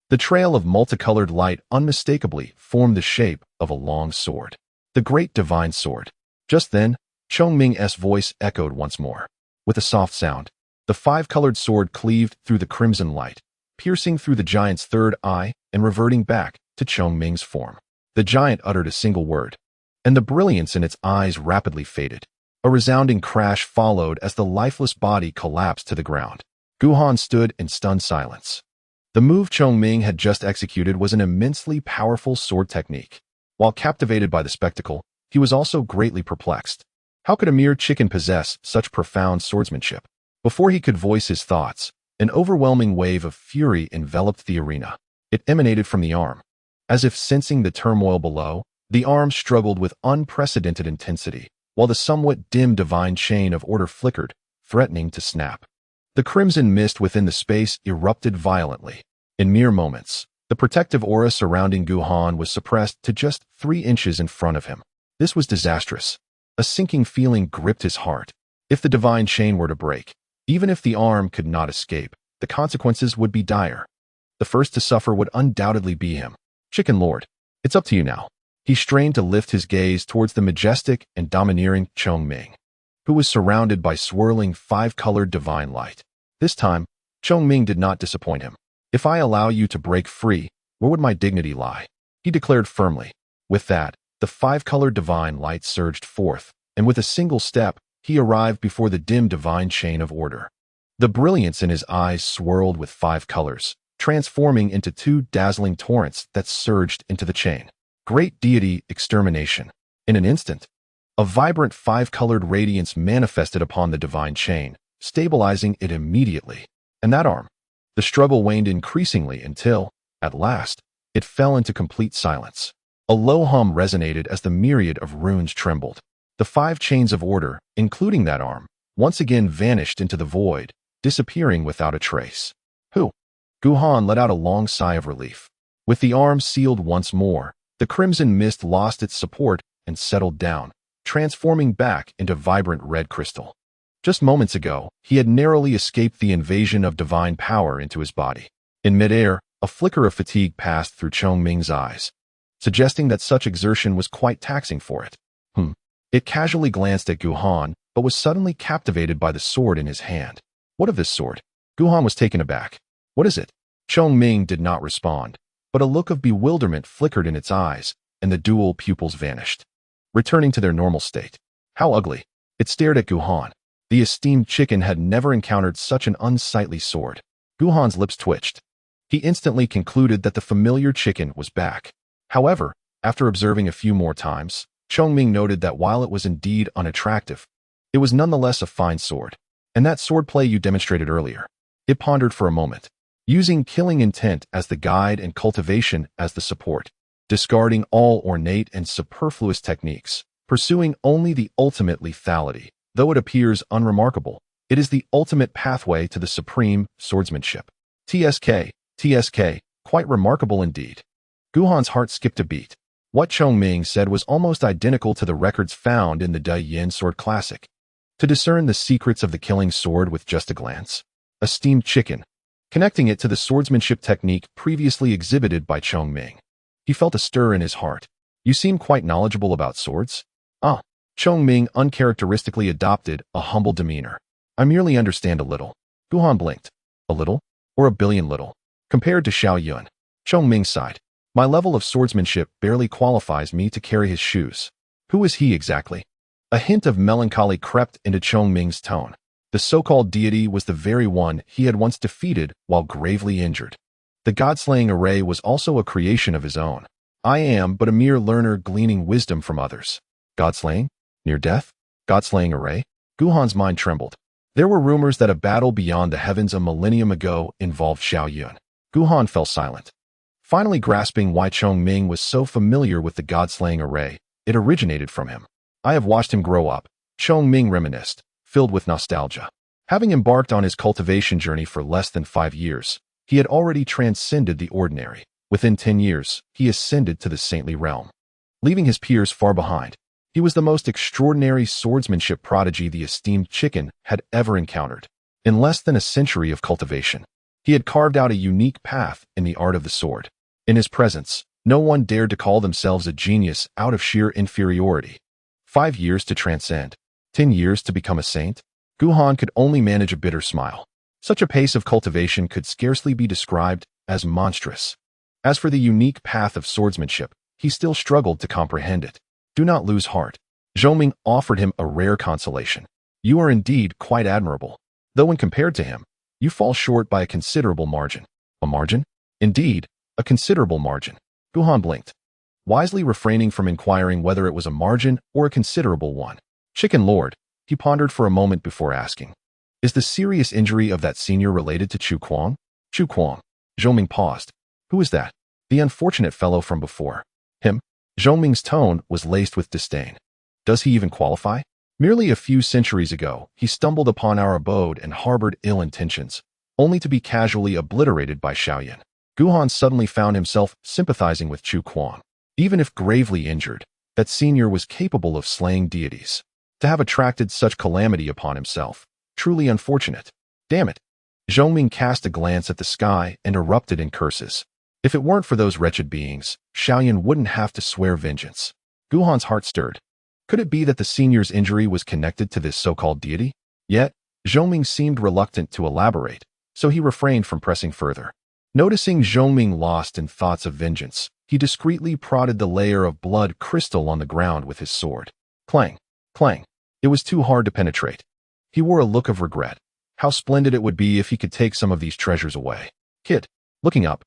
The trail of multicolored light unmistakably formed the shape of a long sword. The great divine sword. Just then, Chongming's voice echoed once more. With a soft sound, the 5-colored sword cleaved through the crimson light, piercing through the giant's third eye and reverting back to Chongming's form. The giant uttered a single word, and the brilliance in its eyes rapidly faded. A resounding crash followed as the lifeless body collapsed to the ground. Guhan stood in stunned silence. The move Chongming had just executed was an immensely powerful sword technique. While captivated by the spectacle, he was also greatly perplexed. How could a mere chicken possess such profound swordsmanship? Before he could voice his thoughts, an overwhelming wave of fury enveloped the arena. It emanated from the arm. As if sensing the turmoil below, the arm struggled with unprecedented intensity, while the somewhat dim divine chain of order flickered, threatening to snap. The crimson mist within the space erupted violently. In mere moments, the protective aura surrounding Guhan was suppressed to just 3 inches in front of him. This was disastrous. A sinking feeling gripped his heart. If the divine chain were to break, even if the arm could not escape, the consequences would be dire. The first to suffer would undoubtedly be him. Chicken Lord, it's up to you now. He strained to lift his gaze towards the majestic and domineering Chongming, who was surrounded by swirling 5-colored divine light. This time, Chongming did not disappoint him. If I allow you to break free, where would my dignity lie? He declared firmly. With that, the 5-colored divine light surged forth, and with a single step, he arrived before the dim divine chain of order. The brilliance in his eyes swirled with 5 colors, transforming into 2 dazzling torrents that surged into the chain. Great deity extermination. In an instant, a vibrant 5-colored radiance manifested upon the divine chain, stabilizing it immediately. And that arm. The struggle waned increasingly until, at last, it fell into complete silence. A low hum resonated as the myriad of runes trembled. The 5 chains of order, including that arm, once again vanished into the void, disappearing without a trace. Who? Guhan let out a long sigh of relief. With the arm sealed once more, the crimson mist lost its support and settled down, transforming back into vibrant red crystal. Just moments ago, he had narrowly escaped the invasion of divine power into his body. In midair, a flicker of fatigue passed through Chongming's eyes, suggesting that such exertion was quite taxing for it. It casually glanced at Guhan, but was suddenly captivated by the sword in his hand. What of this sword? Guhan was taken aback. What is it? Chongming did not respond, but a look of bewilderment flickered in its eyes, and the dual pupils vanished, returning to their normal state. How ugly! It stared at Guhan. The esteemed chicken had never encountered such an unsightly sword. Guhan's lips twitched. He instantly concluded that the familiar chicken was back. However, after observing a few more times, Chongming noted that while it was indeed unattractive, it was nonetheless a fine sword. And that swordplay you demonstrated earlier. It pondered for a moment, using killing intent as the guide and cultivation as the support, discarding all ornate and superfluous techniques, pursuing only the ultimate lethality. Though it appears unremarkable, it is the ultimate pathway to the supreme swordsmanship. TSK, quite remarkable indeed. Guhan's heart skipped a beat. What Chongming said was almost identical to the records found in the Da Yin Sword Classic. To discern the secrets of the killing sword with just a glance. A steamed chicken, connecting it to the swordsmanship technique previously exhibited by Chongming. He felt a stir in his heart. You seem quite knowledgeable about swords? Ah. Chongming uncharacteristically adopted a humble demeanor. I merely understand a little. Guhan blinked. A little? Or a billion little? Compared to Xiaoyun. Chongming sighed. My level of swordsmanship barely qualifies me to carry his shoes. Who is he exactly? A hint of melancholy crept into Chongming's tone. The so-called deity was the very one he had once defeated while gravely injured. The god-slaying array was also a creation of his own. I am but a mere learner gleaning wisdom from others. God-slaying? Near death? God-slaying array? Guhan's mind trembled. There were rumors that a battle beyond the heavens a millennium ago involved Xiaoyun. Guhan fell silent. Finally grasping why Chongming was so familiar with the god-slaying array, it originated from him. I have watched him grow up, Chongming reminisced, filled with nostalgia. Having embarked on his cultivation journey for less than 5 years, he had already transcended the ordinary. Within 10 years, he ascended to the saintly realm, leaving his peers far behind. He was the most extraordinary swordsmanship prodigy the esteemed chicken had ever encountered. In less than a century of cultivation, he had carved out a unique path in the art of the sword. In his presence, no one dared to call themselves a genius out of sheer inferiority. 5 years to transcend, 10 years to become a saint? Guhan could only manage a bitter smile. Such a pace of cultivation could scarcely be described as monstrous. As for the unique path of swordsmanship, he still struggled to comprehend it. Do not lose heart. Chongming offered him a rare consolation. You are indeed quite admirable, though when compared to him, you fall short by a considerable margin. A margin? Indeed, a considerable margin. Guhan blinked, wisely refraining from inquiring whether it was a margin or a considerable one. Chicken Lord, he pondered for a moment before asking. Is the serious injury of that senior related to Chu Kuang? Chu Kuang. Chongming paused. Who is that? The unfortunate fellow from before. Him? Chongming's tone was laced with disdain. Does he even qualify? Merely a few centuries ago, he stumbled upon our abode and harbored ill intentions, only to be casually obliterated by Xiaoyun. Guhan suddenly found himself sympathizing with Chu Quan. Even if gravely injured, that senior was capable of slaying deities. To have attracted such calamity upon himself, truly unfortunate. Damn it. Chongming cast a glance at the sky and erupted in curses. If it weren't for those wretched beings, Xiaoyun wouldn't have to swear vengeance. Guhan's heart stirred. Could it be that the senior's injury was connected to this so-called deity? Yet, Chongming seemed reluctant to elaborate, so he refrained from pressing further. Noticing Chongming lost in thoughts of vengeance, he discreetly prodded the layer of blood crystal on the ground with his sword. Clang, clang. It was too hard to penetrate. He wore a look of regret. How splendid it would be if he could take some of these treasures away. Kid, looking up,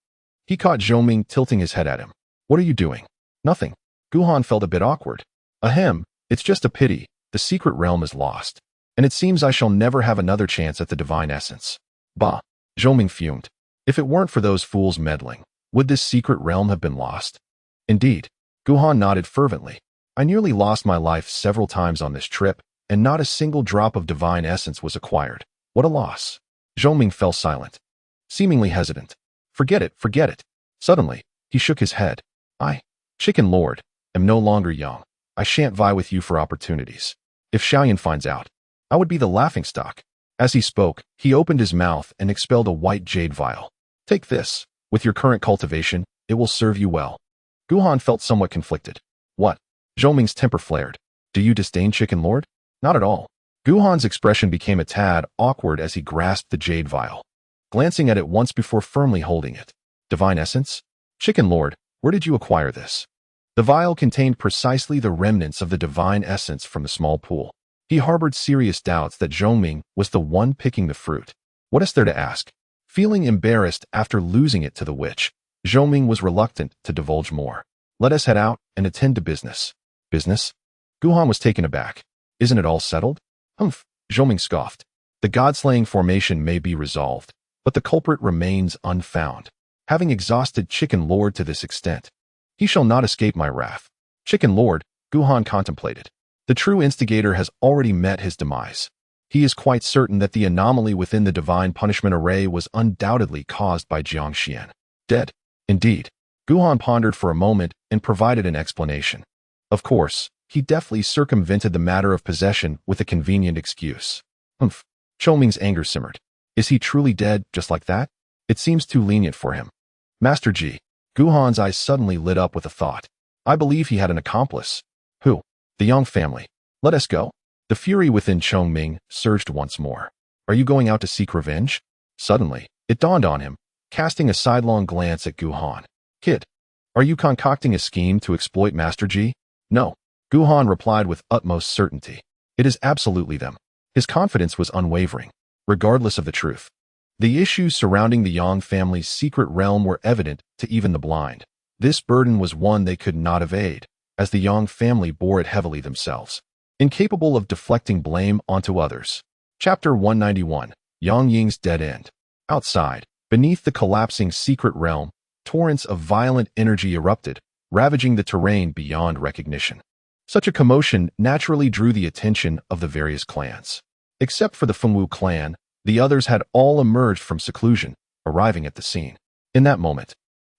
he caught Chongming tilting his head at him. What are you doing? Nothing. Guhan felt a bit awkward. Ahem, it's just a pity. The secret realm is lost, and it seems I shall never have another chance at the divine essence. Bah, Chongming fumed. If it weren't for those fools meddling, would this secret realm have been lost? Indeed. Guhan nodded fervently. I nearly lost my life several times on this trip, and not a single drop of divine essence was acquired. What a loss. Chongming fell silent, seemingly hesitant. Forget it, forget it. Suddenly, he shook his head. I, Chicken Lord, am no longer young. I shan't vie with you for opportunities. If Xiaoyun finds out, I would be the laughingstock. As he spoke, he opened his mouth and expelled a white jade vial. Take this. With your current cultivation, it will serve you well. Guhan felt somewhat conflicted. What? Chongming's temper flared. Do you disdain Chicken Lord? Not at all. Guhan's expression became a tad awkward as he grasped the jade vial, glancing at it once before firmly holding it. Divine essence? Chicken Lord, where did you acquire this? The vial contained precisely the remnants of the divine essence from the small pool. He harbored serious doubts that Chongming was the one picking the fruit. What is there to ask? Feeling embarrassed after losing it to the witch, Chongming was reluctant to divulge more. Let us head out and attend to business. Business? Guhan was taken aback. Isn't it all settled? Humph, Chongming scoffed. The god-slaying formation may be resolved, but the culprit remains unfound. Having exhausted Chicken Lord to this extent, he shall not escape my wrath. Chicken Lord, Guhan contemplated. The true instigator has already met his demise. He is quite certain that the anomaly within the divine punishment array was undoubtedly caused by Jiangxian. Dead. Indeed. Guhan pondered for a moment and provided an explanation. Of course, he deftly circumvented the matter of possession with a convenient excuse. Humph. Chongming's anger simmered. Is he truly dead just like that? It seems too lenient for him. Master Ji. Guhan's eyes suddenly lit up with a thought. I believe he had an accomplice. Who? The Yang family. Let us go. The fury within Chongming surged once more. Are you going out to seek revenge? Suddenly, it dawned on him, casting a sidelong glance at Guhan. Kid, are you concocting a scheme to exploit Master Ji? No. Guhan replied with utmost certainty. It is absolutely them. His confidence was unwavering, regardless of the truth. The issues surrounding the Yang family's secret realm were evident to even the blind. This burden was one they could not evade, as the Yang family bore it heavily themselves, incapable of deflecting blame onto others. Chapter 191, Yang Ying's Dead End. Outside, beneath the collapsing secret realm, torrents of violent energy erupted, ravaging the terrain beyond recognition. Such a commotion naturally drew the attention of the various clans. Except for the Fengwu clan, the others had all emerged from seclusion, arriving at the scene. In that moment,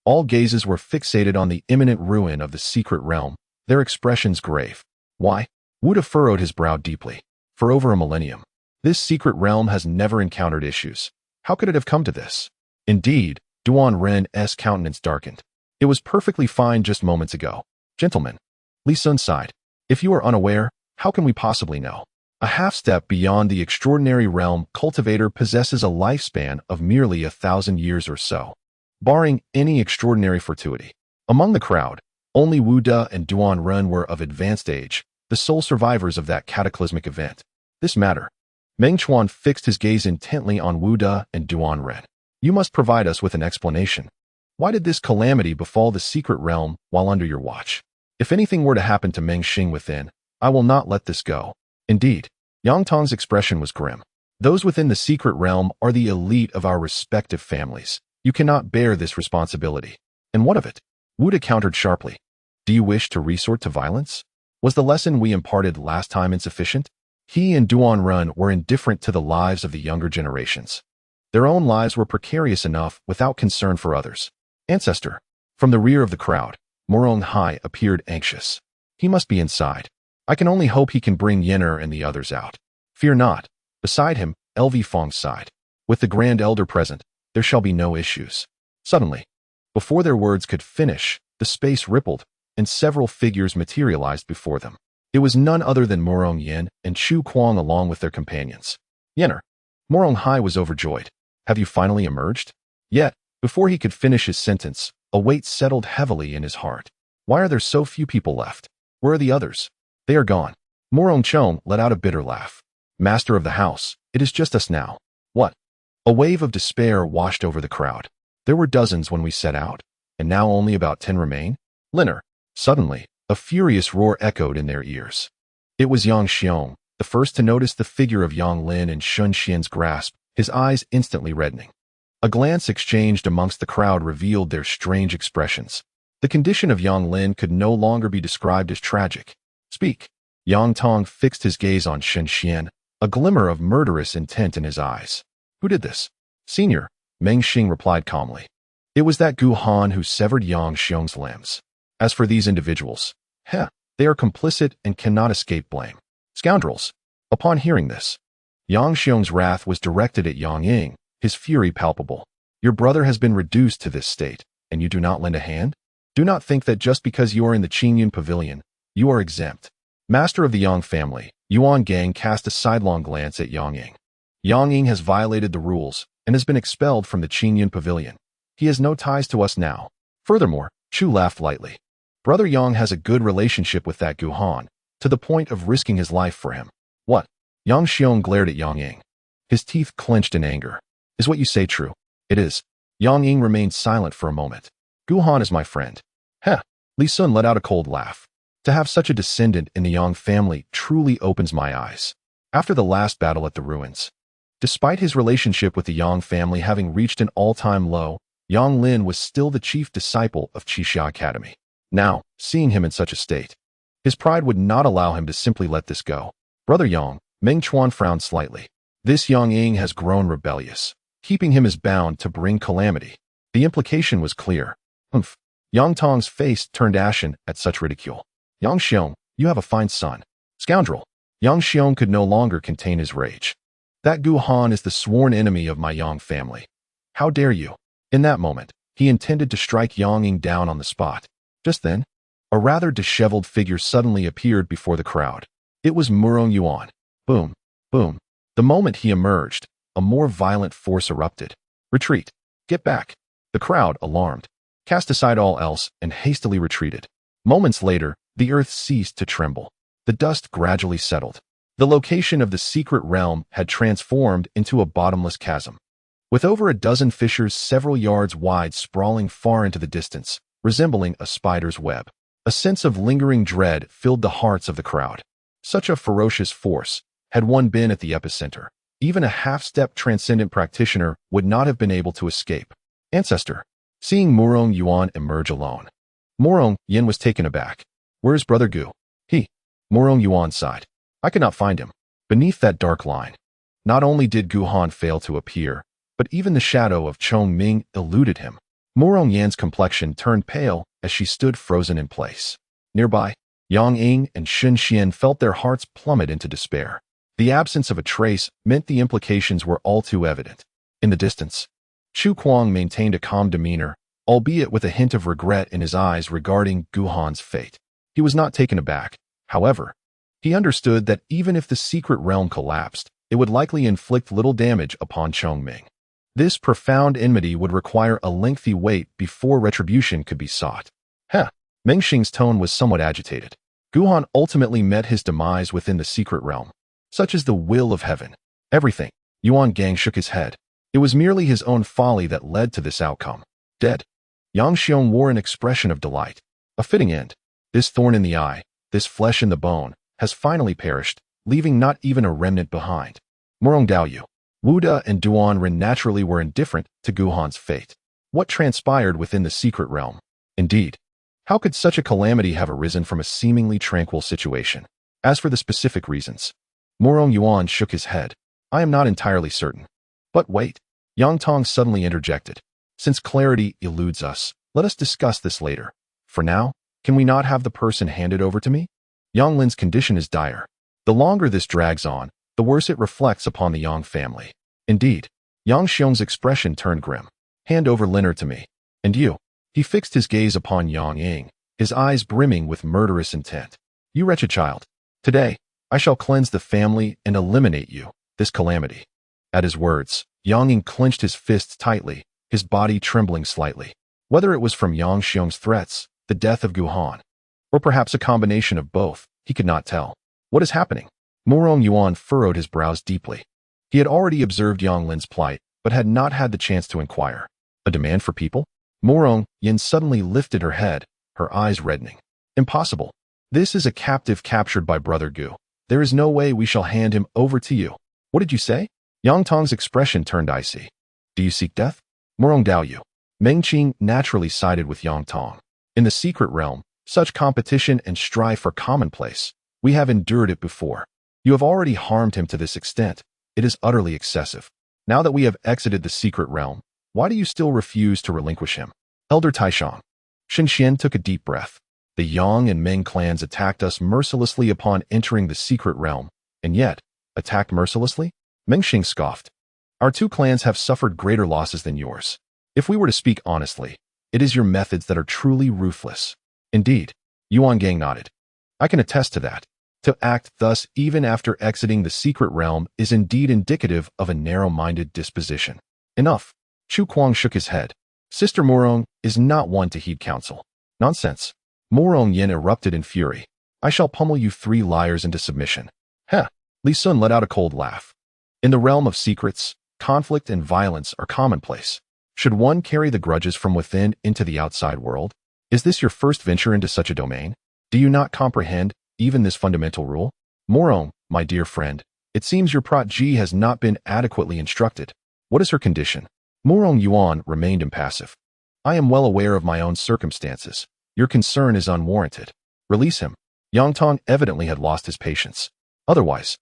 all gazes were fixated on the imminent ruin of the secret realm, their expressions grave. Why? Wuda furrowed his brow deeply. For over a millennium, this secret realm has never encountered issues. How could it have come to this? Indeed, Duan Ren's countenance darkened. It was perfectly fine just moments ago. Gentlemen, Li Sun sighed. If you are unaware, how can we possibly know? A half-step beyond the extraordinary realm, cultivator possesses a lifespan of merely 1,000 years or so, barring any extraordinary fortuity. Among the crowd, only Wu De and Duan Ren were of advanced age, the sole survivors of that cataclysmic event. This matter. Meng Chuan fixed his gaze intently on Wu De and Duan Ren. You must provide us with an explanation. Why did this calamity befall the secret realm while under your watch? If anything were to happen to Meng Xing within, I will not let this go. Indeed, Yang Tong's expression was grim. Those within the secret realm are the elite of our respective families. You cannot bear this responsibility. And what of it? Wu De countered sharply. Do you wish to resort to violence? Was the lesson we imparted last time insufficient? He and Duan Run were indifferent to the lives of the younger generations. Their own lives were precarious enough without concern for others. Ancestor. From the rear of the crowd, Morong Hai appeared anxious. He must be inside. I can only hope he can bring Yenner and the others out. Fear not. Beside him, LV Fong sighed. With the Grand Elder present, there shall be no issues. Suddenly, before their words could finish, the space rippled, and several figures materialized before them. It was none other than Morong Yen and Chu Kuang along with their companions. Yenner. Morong Hai was overjoyed. Have you finally emerged? Yet, before he could finish his sentence, a weight settled heavily in his heart. Why are there so few people left? Where are the others? They are gone. Morong Chong let out a bitter laugh. Master of the house, it is just us now. What? A wave of despair washed over the crowd. There were dozens when we set out, and now only about 10 remain? Linner. Suddenly, a furious roar echoed in their ears. It was Yang Xiong, the first to notice the figure of Yang Lin in Shun Xian's grasp, his eyes instantly reddening. A glance exchanged amongst the crowd revealed their strange expressions. The condition of Yang Lin could no longer be described as tragic. Speak. Yang Tong fixed his gaze on Shun Xian, a glimmer of murderous intent in his eyes. Who did this? Senior, Meng Xing replied calmly. It was that Gu Han who severed Yang Xiong's limbs. As for these individuals, they are complicit and cannot escape blame. Scoundrels! Upon hearing this, Yang Xiong's wrath was directed at Yang Ying, his fury palpable. Your brother has been reduced to this state, and you do not lend a hand? Do not think that just because you are in the Qingyun Pavilion, you are exempt. Master of the Yang family, Yuan Gang cast a sidelong glance at Yang Ying. Yang Ying has violated the rules and has been expelled from the Qingyun Pavilion. He has no ties to us now. Furthermore, Chu laughed lightly. Brother Yang has a good relationship with that Gu Han, to the point of risking his life for him. What? Yang Xiong glared at Yang Ying. His teeth clenched in anger. Is what you say true? It is. Yang Ying remained silent for a moment. Gu Han is my friend. Li Sun let out a cold laugh. To have such a descendant in the Yang family truly opens my eyes. After the last battle at the ruins, despite his relationship with the Yang family having reached an all-time low, Yang Lin was still the chief disciple of Qixia Academy. Now, seeing him in such a state, his pride would not allow him to simply let this go. Brother Yang, Meng Chuan frowned slightly. This Yang Ying has grown rebellious. Keeping him is bound to bring calamity. The implication was clear. Yang Tong's face turned ashen at such ridicule. Yang Xiong, you have a fine son. Scoundrel. Yang Xiong could no longer contain his rage. That Gu Han is the sworn enemy of my Yang family. How dare you? In that moment, he intended to strike Yang Ying down on the spot. Just then, a rather disheveled figure suddenly appeared before the crowd. It was Murong Yuan. Boom, boom. The moment he emerged, a more violent force erupted. Retreat. Get back. The crowd, alarmed, cast aside all else and hastily retreated. Moments later, the earth ceased to tremble. The dust gradually settled. The location of the secret realm had transformed into a bottomless chasm, with over a dozen fissures several yards wide sprawling far into the distance, resembling a spider's web. A sense of lingering dread filled the hearts of the crowd. Such a ferocious force, had one been at the epicenter, even a half-step transcendent practitioner would not have been able to escape. Ancestor. Seeing Murong Yuan emerge alone, Morong Yen was taken aback. Where's Brother Gu? Morong Yuan sighed. I could not find him. Beneath that dark line, not only did Gu Han fail to appear, but even the shadow of Chongming eluded him. Morong Yan's complexion turned pale as she stood frozen in place. Nearby, Yang Ying and Shun Xian felt their hearts plummet into despair. The absence of a trace meant the implications were all too evident. In the distance, Chu Kuang maintained a calm demeanor, albeit with a hint of regret in his eyes regarding Gu Han's fate. He was not taken aback, however. He understood that even if the secret realm collapsed, it would likely inflict little damage upon Chongming. This profound enmity would require a lengthy wait before retribution could be sought. Meng Xing's tone was somewhat agitated. Gu Han ultimately met his demise within the secret realm. Such is the will of heaven. Everything. Yuan Gang shook his head. It was merely his own folly that led to this outcome. Dead. Yang Xiong wore an expression of delight. A fitting end. This thorn in the eye, this flesh in the bone, has finally perished, leaving not even a remnant behind. Murong Daoyu. Wu De and Duan Ren naturally were indifferent to Gu Han's fate. What transpired within the secret realm? Indeed, how could such a calamity have arisen from a seemingly tranquil situation? As for the specific reasons, Morong Yuan shook his head. I am not entirely certain. But wait. Yang Tong suddenly interjected. Since clarity eludes us, let us discuss this later. For now, can we not have the person handed over to me? Yang Lin's condition is dire. The longer this drags on, the worse it reflects upon the Yang family. Indeed, Yang Xiong's expression turned grim. Hand over Liner to me. And you. He fixed his gaze upon Yang Ying, his eyes brimming with murderous intent. You wretched child. Today, I shall cleanse the family and eliminate you, this calamity. At his words, Yang Ying clenched his fists tightly, his body trembling slightly. Whether it was from Yang Xiong's threats, the death of Gu Han, or perhaps a combination of both, he could not tell. What is happening? Morong Yuan furrowed his brows deeply. He had already observed Yang Lin's plight, but had not had the chance to inquire. A demand for people? Morong Yin suddenly lifted her head, her eyes reddening. Impossible. This is a captive captured by Brother Gu. There is no way we shall hand him over to you. What did you say? Yang Tong's expression turned icy. Do you seek death? Morong Dao Yu. Meng Xing naturally sided with Yang Tong. In the secret realm, such competition and strife are commonplace. We have endured it before. You have already harmed him to this extent. It is utterly excessive. Now that we have exited the secret realm, why do you still refuse to relinquish him? Elder Taishang. Shen Xian took a deep breath. The Yang and Meng clans attacked us mercilessly upon entering the secret realm, and yet, attacked mercilessly? Meng Xing scoffed. Our two clans have suffered greater losses than yours. If we were to speak honestly, it is your methods that are truly ruthless. Indeed, Yuan Gang nodded. I can attest to that. To act thus even after exiting the secret realm is indeed indicative of a narrow-minded disposition. Enough. Chu Kuang shook his head. Sister Morong is not one to heed counsel. Nonsense. Morong Yin erupted in fury. I shall pummel you three liars into submission. Heh. Li Sun let out a cold laugh. In the realm of secrets, conflict and violence are commonplace. Should one carry the grudges from within into the outside world? Is this your first venture into such a domain? Do you not comprehend even this fundamental rule? Morong, my dear friend, it seems your protégée has not been adequately instructed. What is her condition? Morong Yuan remained impassive. I am well aware of my own circumstances. Your concern is unwarranted. Release him. Yang Tong evidently had lost his patience. Otherwise,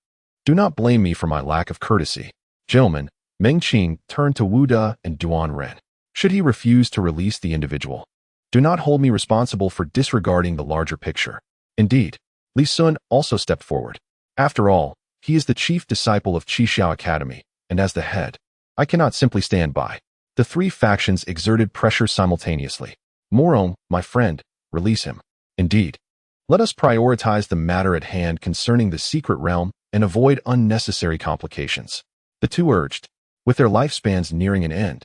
do not blame me for my lack of courtesy. Gentlemen, Meng Xing turned to Wu De and Duan Ren. Should he refuse to release the individual, do not hold me responsible for disregarding the larger picture. Indeed, Li Sun also stepped forward. After all, he is the chief disciple of Xiao Academy, and as the head, I cannot simply stand by. The three factions exerted pressure simultaneously. Morong, my friend, release him. Indeed, let us prioritize the matter at hand concerning the secret realm and avoid unnecessary complications. The two urged. With their lifespans nearing an end,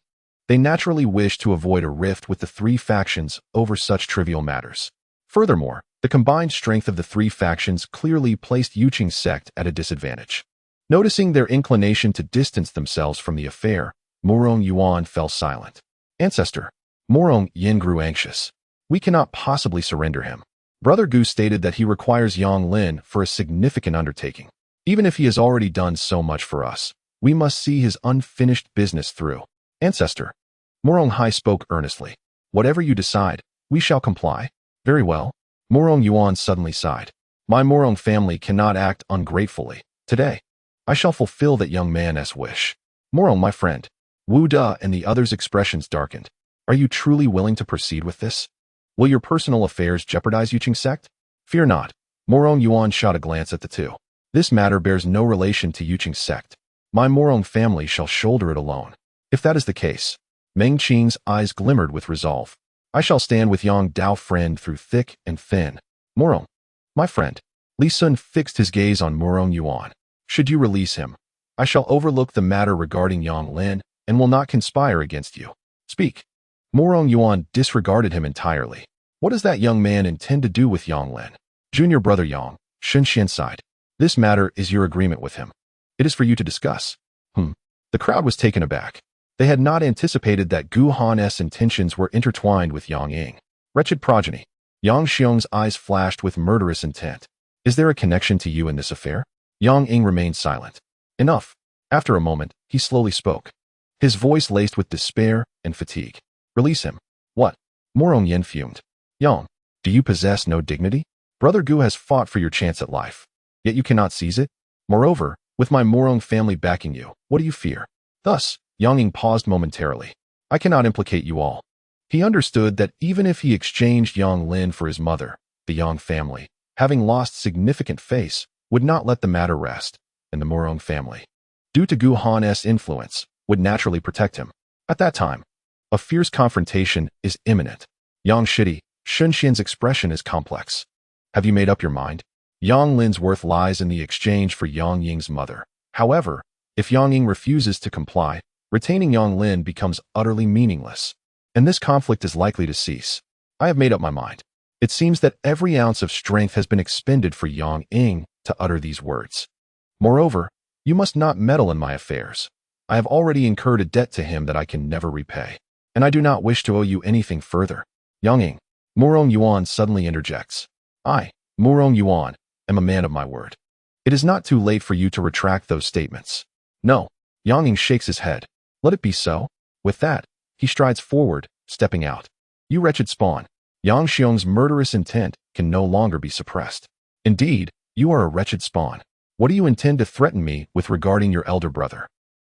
they naturally wished to avoid a rift with the three factions over such trivial matters. Furthermore, the combined strength of the three factions clearly placed Yuqing's sect at a disadvantage. Noticing their inclination to distance themselves from the affair, Morong Yuan fell silent. Ancestor. Morong Yin grew anxious. We cannot possibly surrender him. Brother Gu stated that he requires Yang Lin for a significant undertaking. Even if he has already done so much for us, we must see his unfinished business through. Ancestor. Morong Hai spoke earnestly. Whatever you decide, we shall comply. Very well. Morong Yuan suddenly sighed. My Morong family cannot act ungratefully. Today, I shall fulfill that young man's wish. Morong, my friend. Wu De and the others' expressions darkened. Are you truly willing to proceed with this? Will your personal affairs jeopardize Yuqing's sect? Fear not. Morong Yuan shot a glance at the two. This matter bears no relation to Yuqing's sect. My Morong family shall shoulder it alone. If that is the case, Meng Xing's eyes glimmered with resolve. I shall stand with Yang Dao friend through thick and thin. Morong, my friend. Li Sun fixed his gaze on Morong Yuan. Should you release him, I shall overlook the matter regarding Yang Lin and will not conspire against you. Speak. Morong Yuan disregarded him entirely. What does that young man intend to do with Yang Lin? Junior brother Yang, Shen Xian sighed. This matter is your agreement with him. It is for you to discuss. The crowd was taken aback. They had not anticipated that Gu Han's intentions were intertwined with Yang Ying. Wretched progeny. Yang Xiong's eyes flashed with murderous intent. Is there a connection to you in this affair? Yang Ying remained silent. Enough. After a moment, he slowly spoke. His voice laced with despair and fatigue. Release him. What? Morong Yin fumed. Yang, do you possess no dignity? Brother Gu has fought for your chance at life. Yet you cannot seize it? Moreover, with my Morong family backing you, what do you fear? Thus, Yang Ying paused momentarily. I cannot implicate you all. He understood that even if he exchanged Yang Lin for his mother, the Yang family, having lost significant face, would not let the matter rest, and the Morong family, due to Gu Han's influence, would naturally protect him. At that time, a fierce confrontation is imminent. Yang Shidi, Shun Xian's expression is complex. Have you made up your mind? Yang Lin's worth lies in the exchange for Yang Ying's mother. However, if Yang Ying refuses to comply, retaining Yang Lin becomes utterly meaningless, and this conflict is likely to cease. I have made up my mind. It seems that every ounce of strength has been expended for Yang Ying to utter these words. Moreover, you must not meddle in my affairs. I have already incurred a debt to him that I can never repay, and I do not wish to owe you anything further. Yang Ying. Murong Yuan suddenly interjects. I, Murong Yuan, am a man of my word. It is not too late for you to retract those statements. No. Yang Ying shakes his head. Let it be so. With that, he strides forward, stepping out. You wretched spawn. Yang Xiong's murderous intent can no longer be suppressed. Indeed, you are a wretched spawn. What do you intend to threaten me with regarding your elder brother?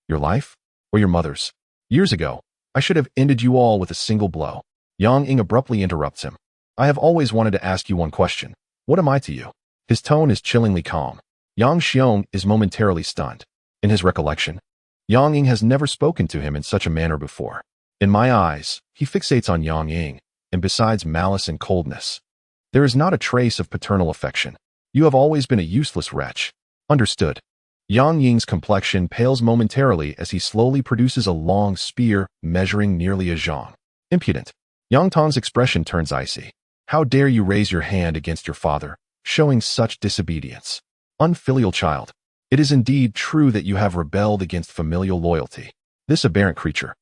Your life? Or your mother's? Years ago, I should have ended you all with a single blow. Yang Ying abruptly interrupts him. I have always wanted to ask you one question. What am I to you? His tone is chillingly calm. Yang Xiong is momentarily stunned. In his recollection, Yang Ying has never spoken to him in such a manner before. In my eyes, he fixates on Yang Ying, and besides malice and coldness, there is not a trace of paternal affection. You have always been a useless wretch. Understood. Yang Ying's complexion pales momentarily as he slowly produces a long spear measuring nearly a zhang. Impudent. Yang Tong's expression turns icy. How dare you raise your hand against your father, showing such disobedience? Unfilial child. It is indeed true that you have rebelled against familial loyalty. This aberrant creature,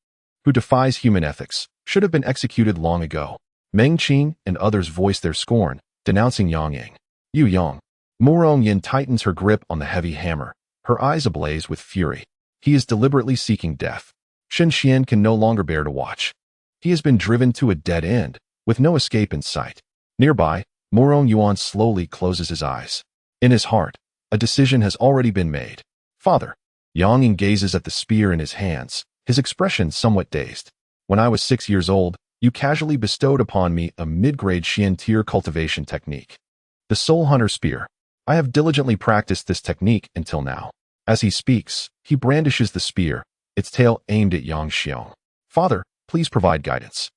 who defies human ethics, should have been executed long ago. Meng Xing and others voice their scorn, denouncing Yang Ying. Yu Yang. Murong Yin tightens her grip on the heavy hammer, her eyes ablaze with fury. He is deliberately seeking death. Shen Xian can no longer bear to watch. He has been driven to a dead end, with no escape in sight. Nearby, Murong Yuan slowly closes his eyes. In his heart, a decision has already been made. Father. Yang Ying gazes at the spear in his hands, his expression somewhat dazed. When I was 6 years old, you casually bestowed upon me a mid-grade Xian tier cultivation technique. The Soul Hunter Spear. I have diligently practiced this technique until now. As he speaks, he brandishes the spear, its tail aimed at Yang Xiong. Father, please provide guidance.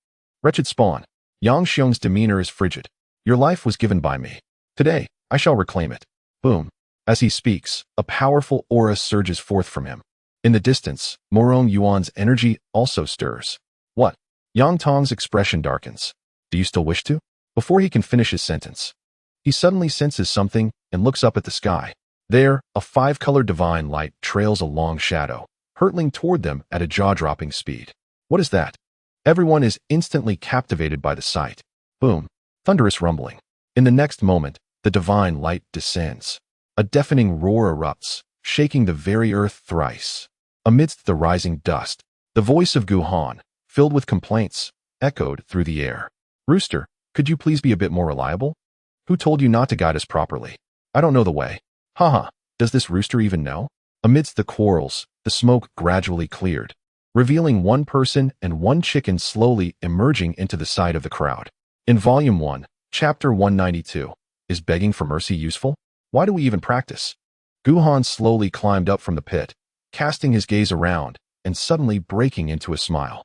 Wretched spawn. Yang Xiong's demeanor is frigid. Your life was given by me. Today, I shall reclaim it. Boom. As he speaks, a powerful aura surges forth from him. In the distance, Murong Yuan's energy also stirs. What? Yang Tong's expression darkens. Do you still wish to? Before he can finish his sentence, he suddenly senses something and looks up at the sky. There, a 5-colored divine light trails a long shadow, hurtling toward them at a jaw-dropping speed. What is that? Everyone is instantly captivated by the sight. Boom. Thunderous rumbling. In the next moment, the divine light descends. A deafening roar erupts, shaking the very earth thrice. Amidst the rising dust, the voice of Gu Han, filled with complaints, echoed through the air. Rooster, could you please be a bit more reliable? Who told you not to guide us properly? I don't know the way. Haha, does this rooster even know? Amidst the quarrels, the smoke gradually cleared, revealing one person and one chicken slowly emerging into the sight of the crowd. In Volume 1, Chapter 192, is begging for mercy useful? Why do we even practice? Gu Han slowly climbed up from the pit, casting his gaze around, and suddenly breaking into a smile.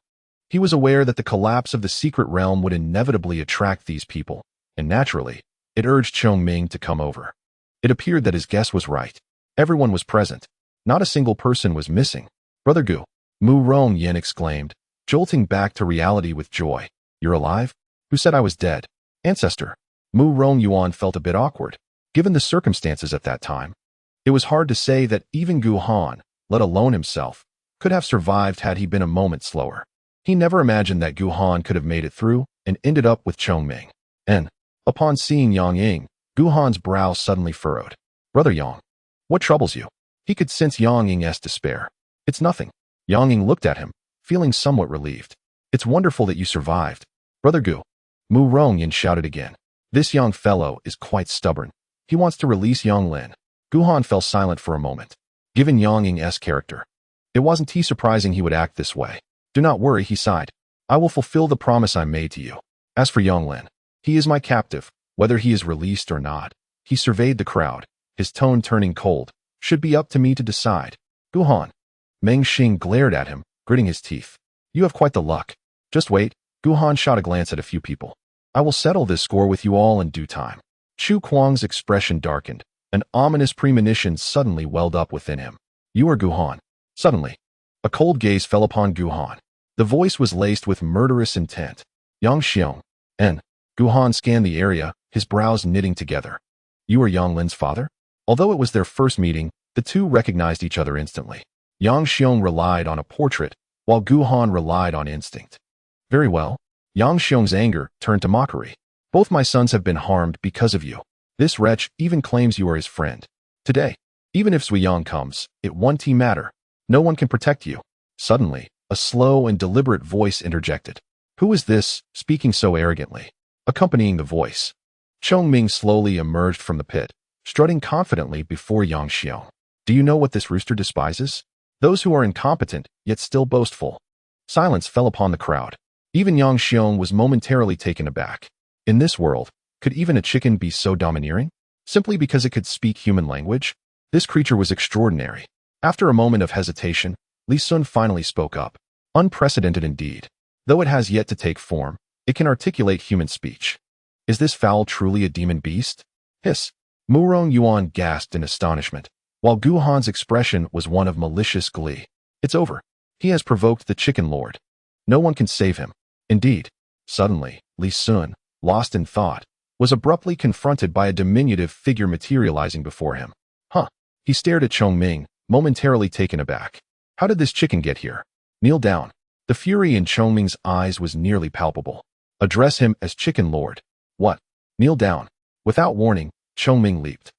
He was aware that the collapse of the secret realm would inevitably attract these people, and naturally, it urged Chongming to come over. It appeared that his guess was right. Everyone was present. Not a single person was missing. Brother Gu, Mu Rong Yin exclaimed, jolting back to reality with joy. You're alive? Who said I was dead? Ancestor. Mu Rong Yuan felt a bit awkward, given the circumstances at that time. It was hard to say that even Gu Han, let alone himself, could have survived had he been a moment slower. He never imagined that Gu Han could have made it through and ended up with Chongming. And, upon seeing Yang Ying, Gu Han's brow suddenly furrowed. Brother Yang, what troubles you? He could sense Yang Ying's despair. It's nothing. Yang Ying looked at him, feeling somewhat relieved. It's wonderful that you survived. Brother Gu. Mu Rong Yin shouted again. This young fellow is quite stubborn. He wants to release Yang Lin. Guhan fell silent for a moment. Given Yang Ying's character, it wasn't too surprising he would act this way. Do not worry, he sighed. I will fulfill the promise I made to you. As for Yonglin, he is my captive, whether he is released or not. He surveyed the crowd, his tone turning cold. Should be up to me to decide. Guhan. Meng Xing glared at him, gritting his teeth. You have quite the luck. Just wait. Guhan shot a glance at a few people. I will settle this score with you all in due time. Chu Kuang's expression darkened. An ominous premonition suddenly welled up within him. You are Guhan. Suddenly, a cold gaze fell upon Guhan. The voice was laced with murderous intent. Yang Xiong. Guhan scanned the area, his brows knitting together. You are Yonglin's father? Although it was their first meeting, the two recognized each other instantly. Yang Xiong relied on a portrait, while Guhan relied on instinct. Very well. Yang Xiong's anger turned to mockery. Both my sons have been harmed because of you. This wretch even claims you are his friend. Today, even if Zuyang comes, it won't matter. No one can protect you. Suddenly, a slow and deliberate voice interjected. Who is this, speaking so arrogantly? Accompanying the voice, Chongming slowly emerged from the pit, strutting confidently before Yang Xiong. Do you know what this rooster despises? Those who are incompetent, yet still boastful. Silence fell upon the crowd. Even Yang Xiong was momentarily taken aback. In this world, could even a chicken be so domineering? Simply because it could speak human language? This creature was extraordinary. After a moment of hesitation, Li Sun finally spoke up. Unprecedented indeed. Though it has yet to take form, it can articulate human speech. Is this fowl truly a demon beast? Hiss. Murong Yuan gasped in astonishment, while Guhan's expression was one of malicious glee. It's over. He has provoked the Chicken Lord. No one can save him. Indeed. Suddenly, Li Sun, lost in thought, was abruptly confronted by a diminutive figure materializing before him. Huh. He stared at Chongming, momentarily taken aback. How did this chicken get here? Kneel down. The fury in Chongming's eyes was nearly palpable. Address him as Chicken Lord. What? Kneel down. Without warning, Chongming leaped,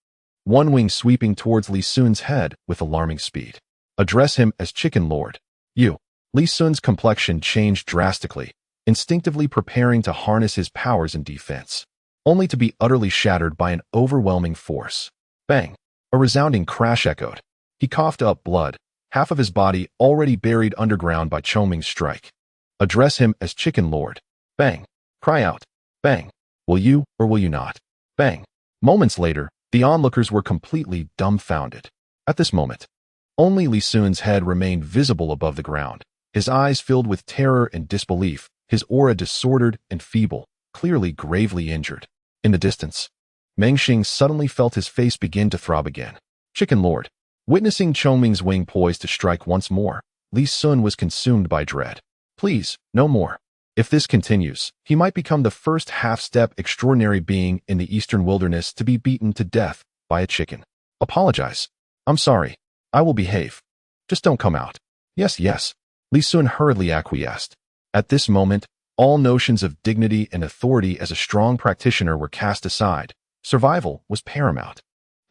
one wing sweeping towards Li Sun's head with alarming speed. Address him as Chicken Lord. You. Li Sun's complexion changed drastically, instinctively preparing to harness his powers in defense, only to be utterly shattered by an overwhelming force. Bang! A resounding crash echoed. He coughed up blood, half of his body already buried underground by Chongming's strike. Address him as Chicken Lord. Bang! Cry out. Bang! Will you or will you not? Bang! Moments later, the onlookers were completely dumbfounded. At this moment, only Li Sun's head remained visible above the ground, his eyes filled with terror and disbelief, his aura disordered and feeble, clearly gravely injured. In the distance, Meng Xing suddenly felt his face begin to throb again. Chicken Lord. Witnessing Chongming's wing poised to strike once more, Li Sun was consumed by dread. Please, no more. If this continues, he might become the first half-step extraordinary being in the eastern wilderness to be beaten to death by a chicken. Apologize. I'm sorry. I will behave. Just don't come out. Yes, yes. Li Sun hurriedly acquiesced. At this moment, all notions of dignity and authority as a strong practitioner were cast aside. Survival was paramount.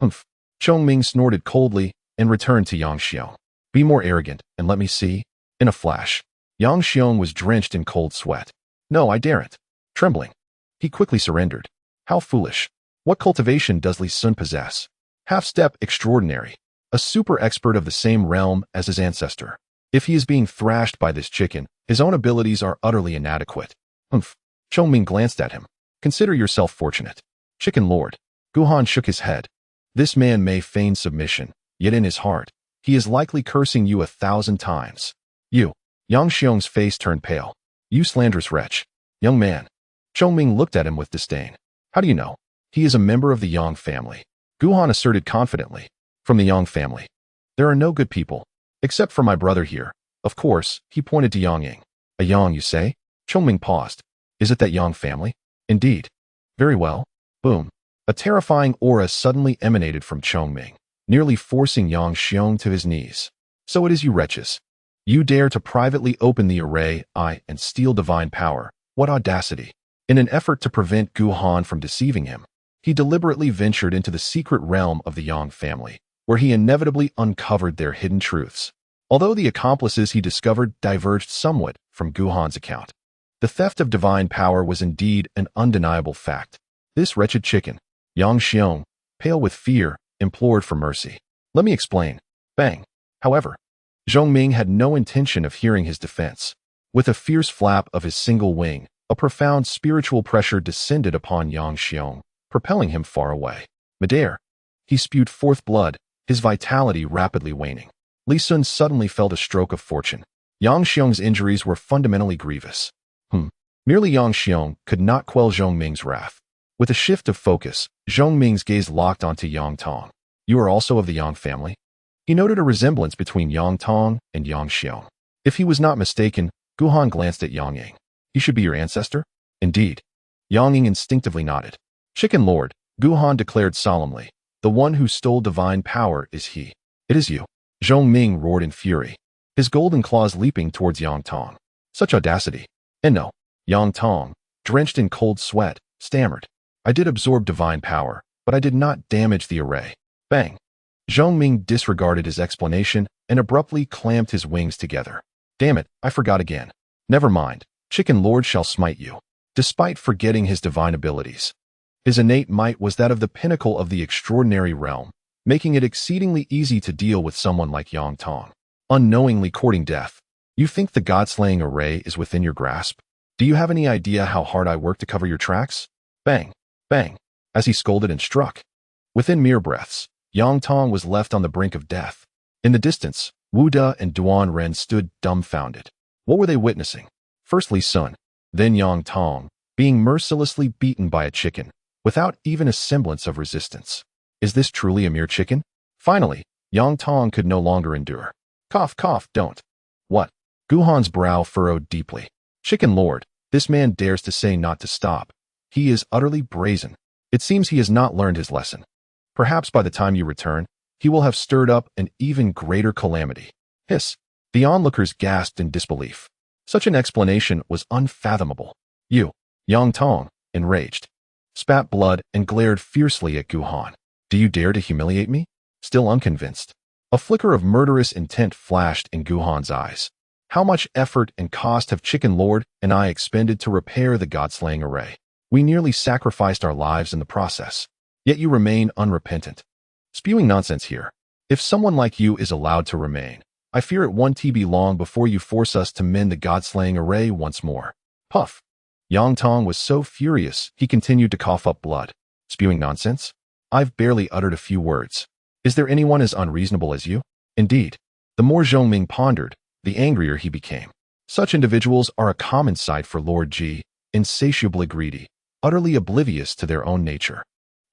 Humph. Chongming snorted coldly and returned to Yang Xiong. Be more arrogant and let me see. In a flash, Yang Xiong was drenched in cold sweat. No, I daren't. Trembling, he quickly surrendered. How foolish. What cultivation does Li Sun possess? Half-step extraordinary. A super expert of the same realm as his ancestor. If he is being thrashed by this chicken, his own abilities are utterly inadequate. Humph. Chongming glanced at him. Consider yourself fortunate. Chicken Lord. Guhan shook his head. This man may feign submission, yet in his heart, he is likely cursing you 1,000 times. You. Yang Xiong's face turned pale. You slanderous wretch. Young man. Chongming looked at him with disdain. How do you know? He is a member of the Yang family. Guhan asserted confidently. From the Yang family. There are no good people. Except for my brother here. Of course, he pointed to Yang Ying. A Yang, you say? Chongming paused. Is it that Yang family? Indeed. Very well. Boom. A terrifying aura suddenly emanated from Chongming, nearly forcing Yang Xiong to his knees. So it is you wretches. You dare to privately open the array, and steal divine power. What audacity. In an effort to prevent Guhan from deceiving him, he deliberately ventured into the secret realm of the Yang family, where he inevitably uncovered their hidden truths. Although the accomplices he discovered diverged somewhat from Guhan's account, the theft of divine power was indeed an undeniable fact. This wretched chicken, Yang Xiong, pale with fear implored for mercy. Let me explain. Bang. However, Chongming had no intention of hearing his defense. With a fierce flap of his single wing, a profound spiritual pressure descended upon Yang Xiong, propelling him far away. Midair. He spewed forth blood, his vitality rapidly waning. Li Sun suddenly felt a stroke of fortune. Yang Xiong's injuries were fundamentally grievous. Merely Yang Xiong could not quell Chongming's wrath. With a shift of focus, Chongming's gaze locked onto Yang Tong. You are also of the Yang family? He noted a resemblance between Yang Tong and Yang Xiong. If he was not mistaken, Guhan glanced at Yang Ying. He should be your ancestor? Indeed. Yang Ying instinctively nodded. Chicken Lord, Guhan declared solemnly. The one who stole divine power is he. It is you. Chongming roared in fury, his golden claws leaping towards Yang Tong. Such audacity. And no. Yang Tong, drenched in cold sweat, stammered. I did absorb divine power, but I did not damage the array. Bang. Chongming disregarded his explanation and abruptly clamped his wings together. Damn it, I forgot again. Never mind. Chicken Lord shall smite you. Despite forgetting his divine abilities, his innate might was that of the pinnacle of the extraordinary realm, making it exceedingly easy to deal with someone like Yang Tong. Unknowingly courting death. You think the god-slaying array is within your grasp? Do you have any idea how hard I work to cover your tracks? Bang, bang, as he scolded and struck. Within mere breaths, Yang Tong was left on the brink of death. In the distance, Wu De and Duan Ren stood dumbfounded. What were they witnessing? First Li Sun, then Yang Tong, being mercilessly beaten by a chicken, without even a semblance of resistance. Is this truly a mere chicken? Finally, Yang Tong could no longer endure. Cough, cough, don't. What? Guhan's brow furrowed deeply. Chicken Lord, this man dares to say not to stop. He is utterly brazen. It seems he has not learned his lesson. Perhaps by the time you return, he will have stirred up an even greater calamity. Hiss. The onlookers gasped in disbelief. Such an explanation was unfathomable. You, Yang Tong, enraged, spat blood and glared fiercely at Guhan. Do you dare to humiliate me? Still unconvinced. A flicker of murderous intent flashed in Guhan's eyes. How much effort and cost have Chicken Lord and I expended to repair the god-slaying array? We nearly sacrificed our lives in the process. Yet you remain unrepentant. Spewing nonsense here. If someone like you is allowed to remain, I fear it won't be long before you force us to mend the god-slaying array once more. Puff. Yang Tong was so furious he continued to cough up blood. Spewing nonsense? I've barely uttered a few words. Is there anyone as unreasonable as you? Indeed. The more Chongming pondered, the angrier he became. Such individuals are a common sight for Lord Ji, insatiably greedy, utterly oblivious to their own nature.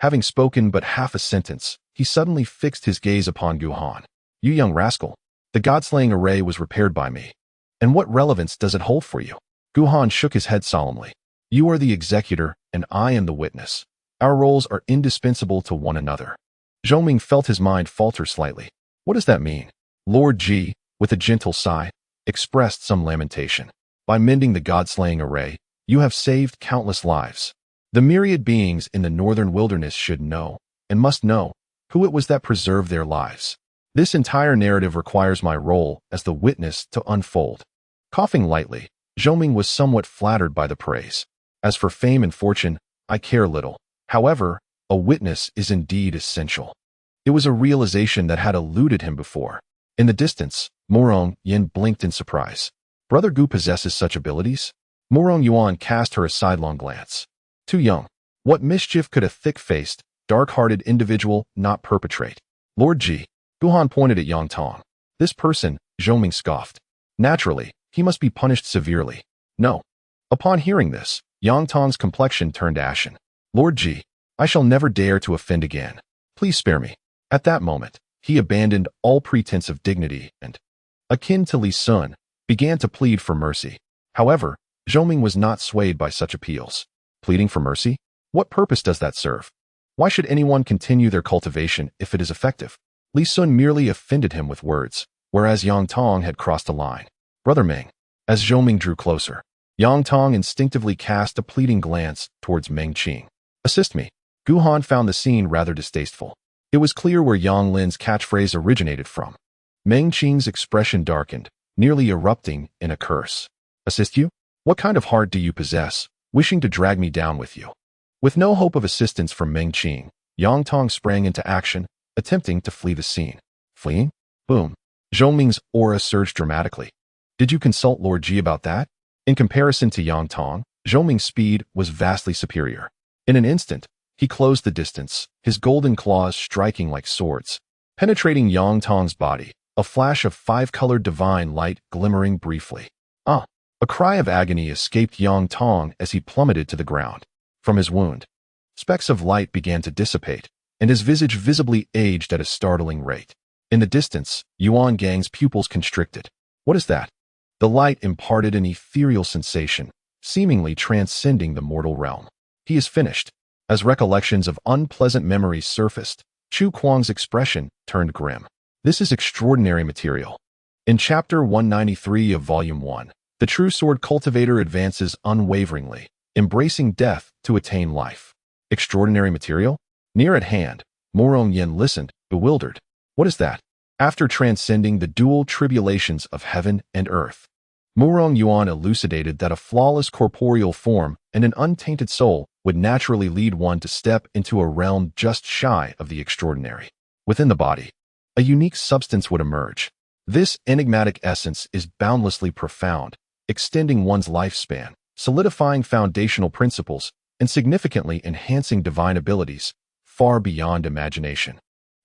Having spoken but half a sentence, he suddenly fixed his gaze upon Guhan. You young rascal, the god-slaying array was repaired by me. And what relevance does it hold for you? Guhan shook his head solemnly. You are the executor, and I am the witness. Our roles are indispensable to one another. Chongming felt his mind falter slightly. What does that mean? Lord Ji, with a gentle sigh, expressed some lamentation. By mending the god-slaying array, you have saved countless lives. The myriad beings in the northern wilderness should know, and must know, who it was that preserved their lives. This entire narrative requires my role as the witness to unfold. Coughing lightly, Chongming was somewhat flattered by the praise. As for fame and fortune, I care little. However, a witness is indeed essential. It was a realization that had eluded him before. In the distance, Morong Yin blinked in surprise. Brother Gu possesses such abilities? Morong Yuan cast her a sidelong glance. Too young. What mischief could a thick-faced, dark-hearted individual not perpetrate? Lord Ji. Guhan pointed at Yang Tong. This person, Chongming scoffed. Naturally, he must be punished severely. No. Upon hearing this, Yang Tong's complexion turned ashen. Lord Ji, I shall never dare to offend again. Please spare me. At that moment, he abandoned all pretense of dignity and, akin to Li Sun, began to plead for mercy. However, Chongming was not swayed by such appeals. Pleading for mercy? What purpose does that serve? Why should anyone continue their cultivation if it is effective? Li Sun merely offended him with words, whereas Yang Tong had crossed a line. Brother Meng. As Chongming drew closer, Yang Tong instinctively cast a pleading glance towards Meng Xing. Assist me. Guhan found the scene rather distasteful. It was clear where Yang Lin's catchphrase originated from. Meng Xing's expression darkened, nearly erupting in a curse. Assist you? What kind of heart do you possess, wishing to drag me down with you? With no hope of assistance from Meng Xing, Yang Tong sprang into action, attempting to flee the scene. Fleeing? Boom. Chongming's aura surged dramatically. Did you consult Lord Ji about that? In comparison to Yang Tong, Chongming's speed was vastly superior. In an instant, he closed the distance, his golden claws striking like swords, penetrating Yang Tong's body, a flash of five-colored divine light glimmering briefly. Ah! A cry of agony escaped Yang Tong as he plummeted to the ground. From his wound, specks of light began to dissipate, and his visage visibly aged at a startling rate. In the distance, Yuan Gang's pupils constricted. What is that? The light imparted an ethereal sensation, seemingly transcending the mortal realm. He is finished. As recollections of unpleasant memories surfaced, Chu Kuang's expression turned grim. This is extraordinary material. In Chapter 193 of Volume 1, the true sword cultivator advances unwaveringly, embracing death to attain life. Extraordinary material? Near at hand, Morong Yen listened, bewildered. What is that? After transcending the dual tribulations of heaven and earth, Morong Yuan elucidated that a flawless corporeal form and an untainted soul would naturally lead one to step into a realm just shy of the extraordinary. Within the body, a unique substance would emerge. This enigmatic essence is boundlessly profound, extending one's lifespan, solidifying foundational principles, and significantly enhancing divine abilities, far beyond imagination.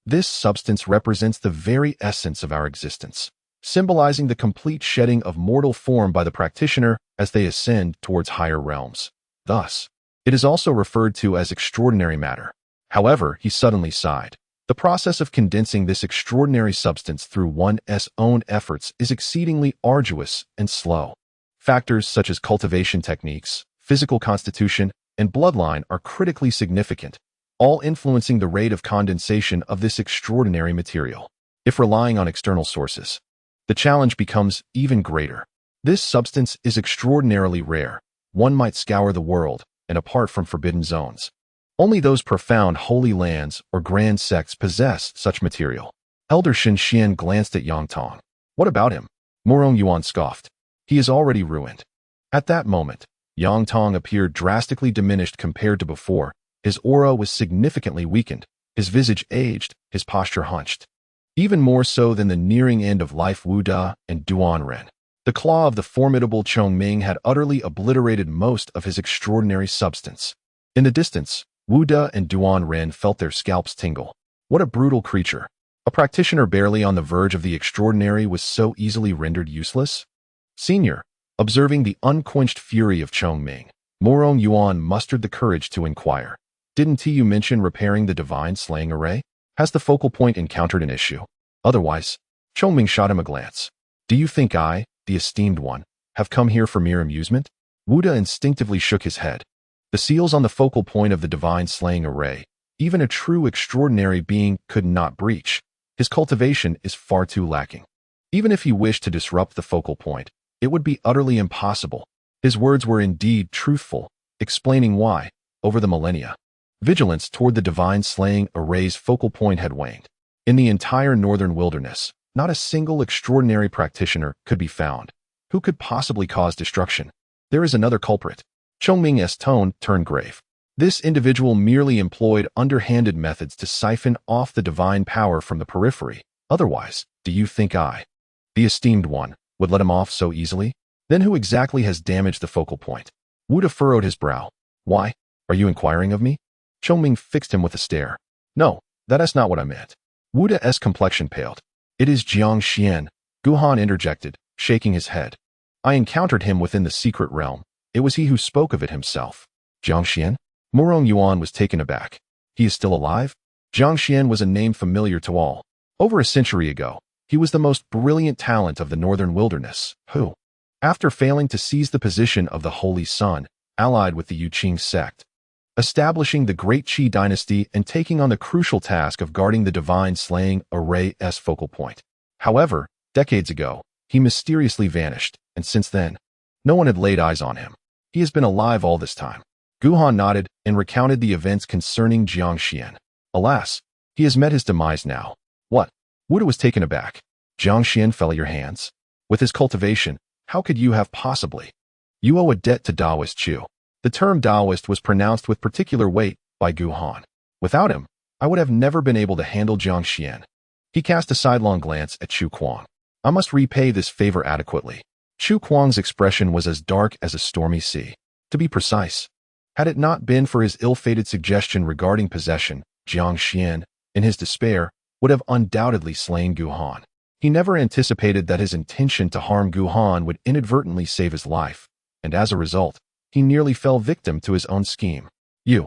This substance represents the very essence of our existence, symbolizing the complete shedding of mortal form by the practitioner as they ascend towards higher realms. Thus, it is also referred to as extraordinary matter. However, he suddenly sighed. The process of condensing this extraordinary substance through one's own efforts is exceedingly arduous and slow. Factors such as cultivation techniques, physical constitution, and bloodline are critically significant, all influencing the rate of condensation of this extraordinary material. If relying on external sources, the challenge becomes even greater. This substance is extraordinarily rare. One might scour the world, and apart from forbidden zones, only those profound holy lands or grand sects possess such material. Elder Shen Xian glanced at Yang Tong. What about him? Morong Yuan scoffed. He is already ruined. At that moment, Yang Tong appeared drastically diminished compared to before. His aura was significantly weakened, his visage aged, his posture hunched. Even more so than the nearing end of life Wu Da and Duan Ren. The claw of the formidable Chongming had utterly obliterated most of his extraordinary substance. In the distance, Wu Da and Duan Ren felt their scalps tingle. What a brutal creature. A practitioner barely on the verge of the extraordinary was so easily rendered useless? Senior, observing the unquenched fury of Chongming, Morong Yuan mustered the courage to inquire. Didn't you mention repairing the divine slaying array? Has the focal point encountered an issue? Otherwise, Chongming shot him a glance. Do you think I, the esteemed one, have come here for mere amusement? Wu Da instinctively shook his head. The seals on the focal point of the divine slaying array, even a true extraordinary being could not breach. His cultivation is far too lacking. Even if he wished to disrupt the focal point, it would be utterly impossible. His words were indeed truthful, explaining why, over the millennia, vigilance toward the divine slaying array's focal point had waned. In the entire northern wilderness, not a single extraordinary practitioner could be found. Who could possibly cause destruction? There is another culprit. Chongming's tone turned grave. This individual merely employed underhanded methods to siphon off the divine power from the periphery. Otherwise, do you think I, the esteemed one, would let him off so easily? Then who exactly has damaged the focal point? Wu Da furrowed his brow. Why? Are you inquiring of me? Chongming fixed him with a stare. No, that is not what I meant. Wu Da's complexion paled. It is Jiang Xian, Guhan interjected, shaking his head. I encountered him within the secret realm. It was he who spoke of it himself. Jiang Xian? Morong Yuan was taken aback. He is still alive? Jiang Xian was a name familiar to all. Over a century ago, he was the most brilliant talent of the northern wilderness, who, after failing to seize the position of the Holy Sun, allied with the Yuqing sect, establishing the Great Qi dynasty and taking on the crucial task of guarding the divine slaying array's focal point. However, decades ago, he mysteriously vanished, and since then, no one had laid eyes on him. He has been alive all this time. Guhan nodded and recounted the events concerning Jiang Xian. Alas, he has met his demise now. What? Wu Da was taken aback. Jiang Xian fell at your hands? With his cultivation, how could you have possibly? You owe a debt to Taoist Chu. The term Taoist was pronounced with particular weight by Guhan. Without him, I would have never been able to handle Jiang Xian. He cast a sidelong glance at Chu Kuang. I must repay this favor adequately. Chu Kuang's expression was as dark as a stormy sea. To be precise, had it not been for his ill-fated suggestion regarding possession, Jiang Xian, in his despair, would have undoubtedly slain Gu Han. He never anticipated that his intention to harm Gu Han would inadvertently save his life, and as a result, he nearly fell victim to his own scheme. You.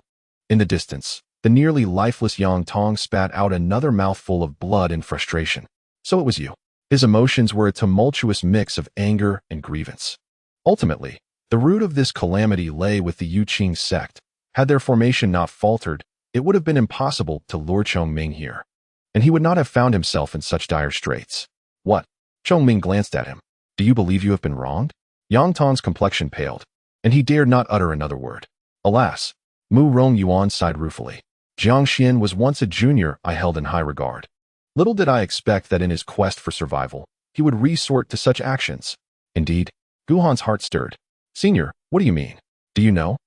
In the distance, the nearly lifeless Yang Tong spat out another mouthful of blood in frustration. So it was you. His emotions were a tumultuous mix of anger and grievance. Ultimately, the root of this calamity lay with the Yuqing sect. Had their formation not faltered, it would have been impossible to lure Chongming here, and he would not have found himself in such dire straits. What? Chongming glanced at him. Do you believe you have been wronged? Yang Tong's complexion paled, and he dared not utter another word. Alas, Mu Rongyuan sighed ruefully. Jiang Xian was once a junior I held in high regard. Little did I expect that in his quest for survival, he would resort to such actions. Indeed, Gu Han's heart stirred. Senior, what do you mean? Do you know?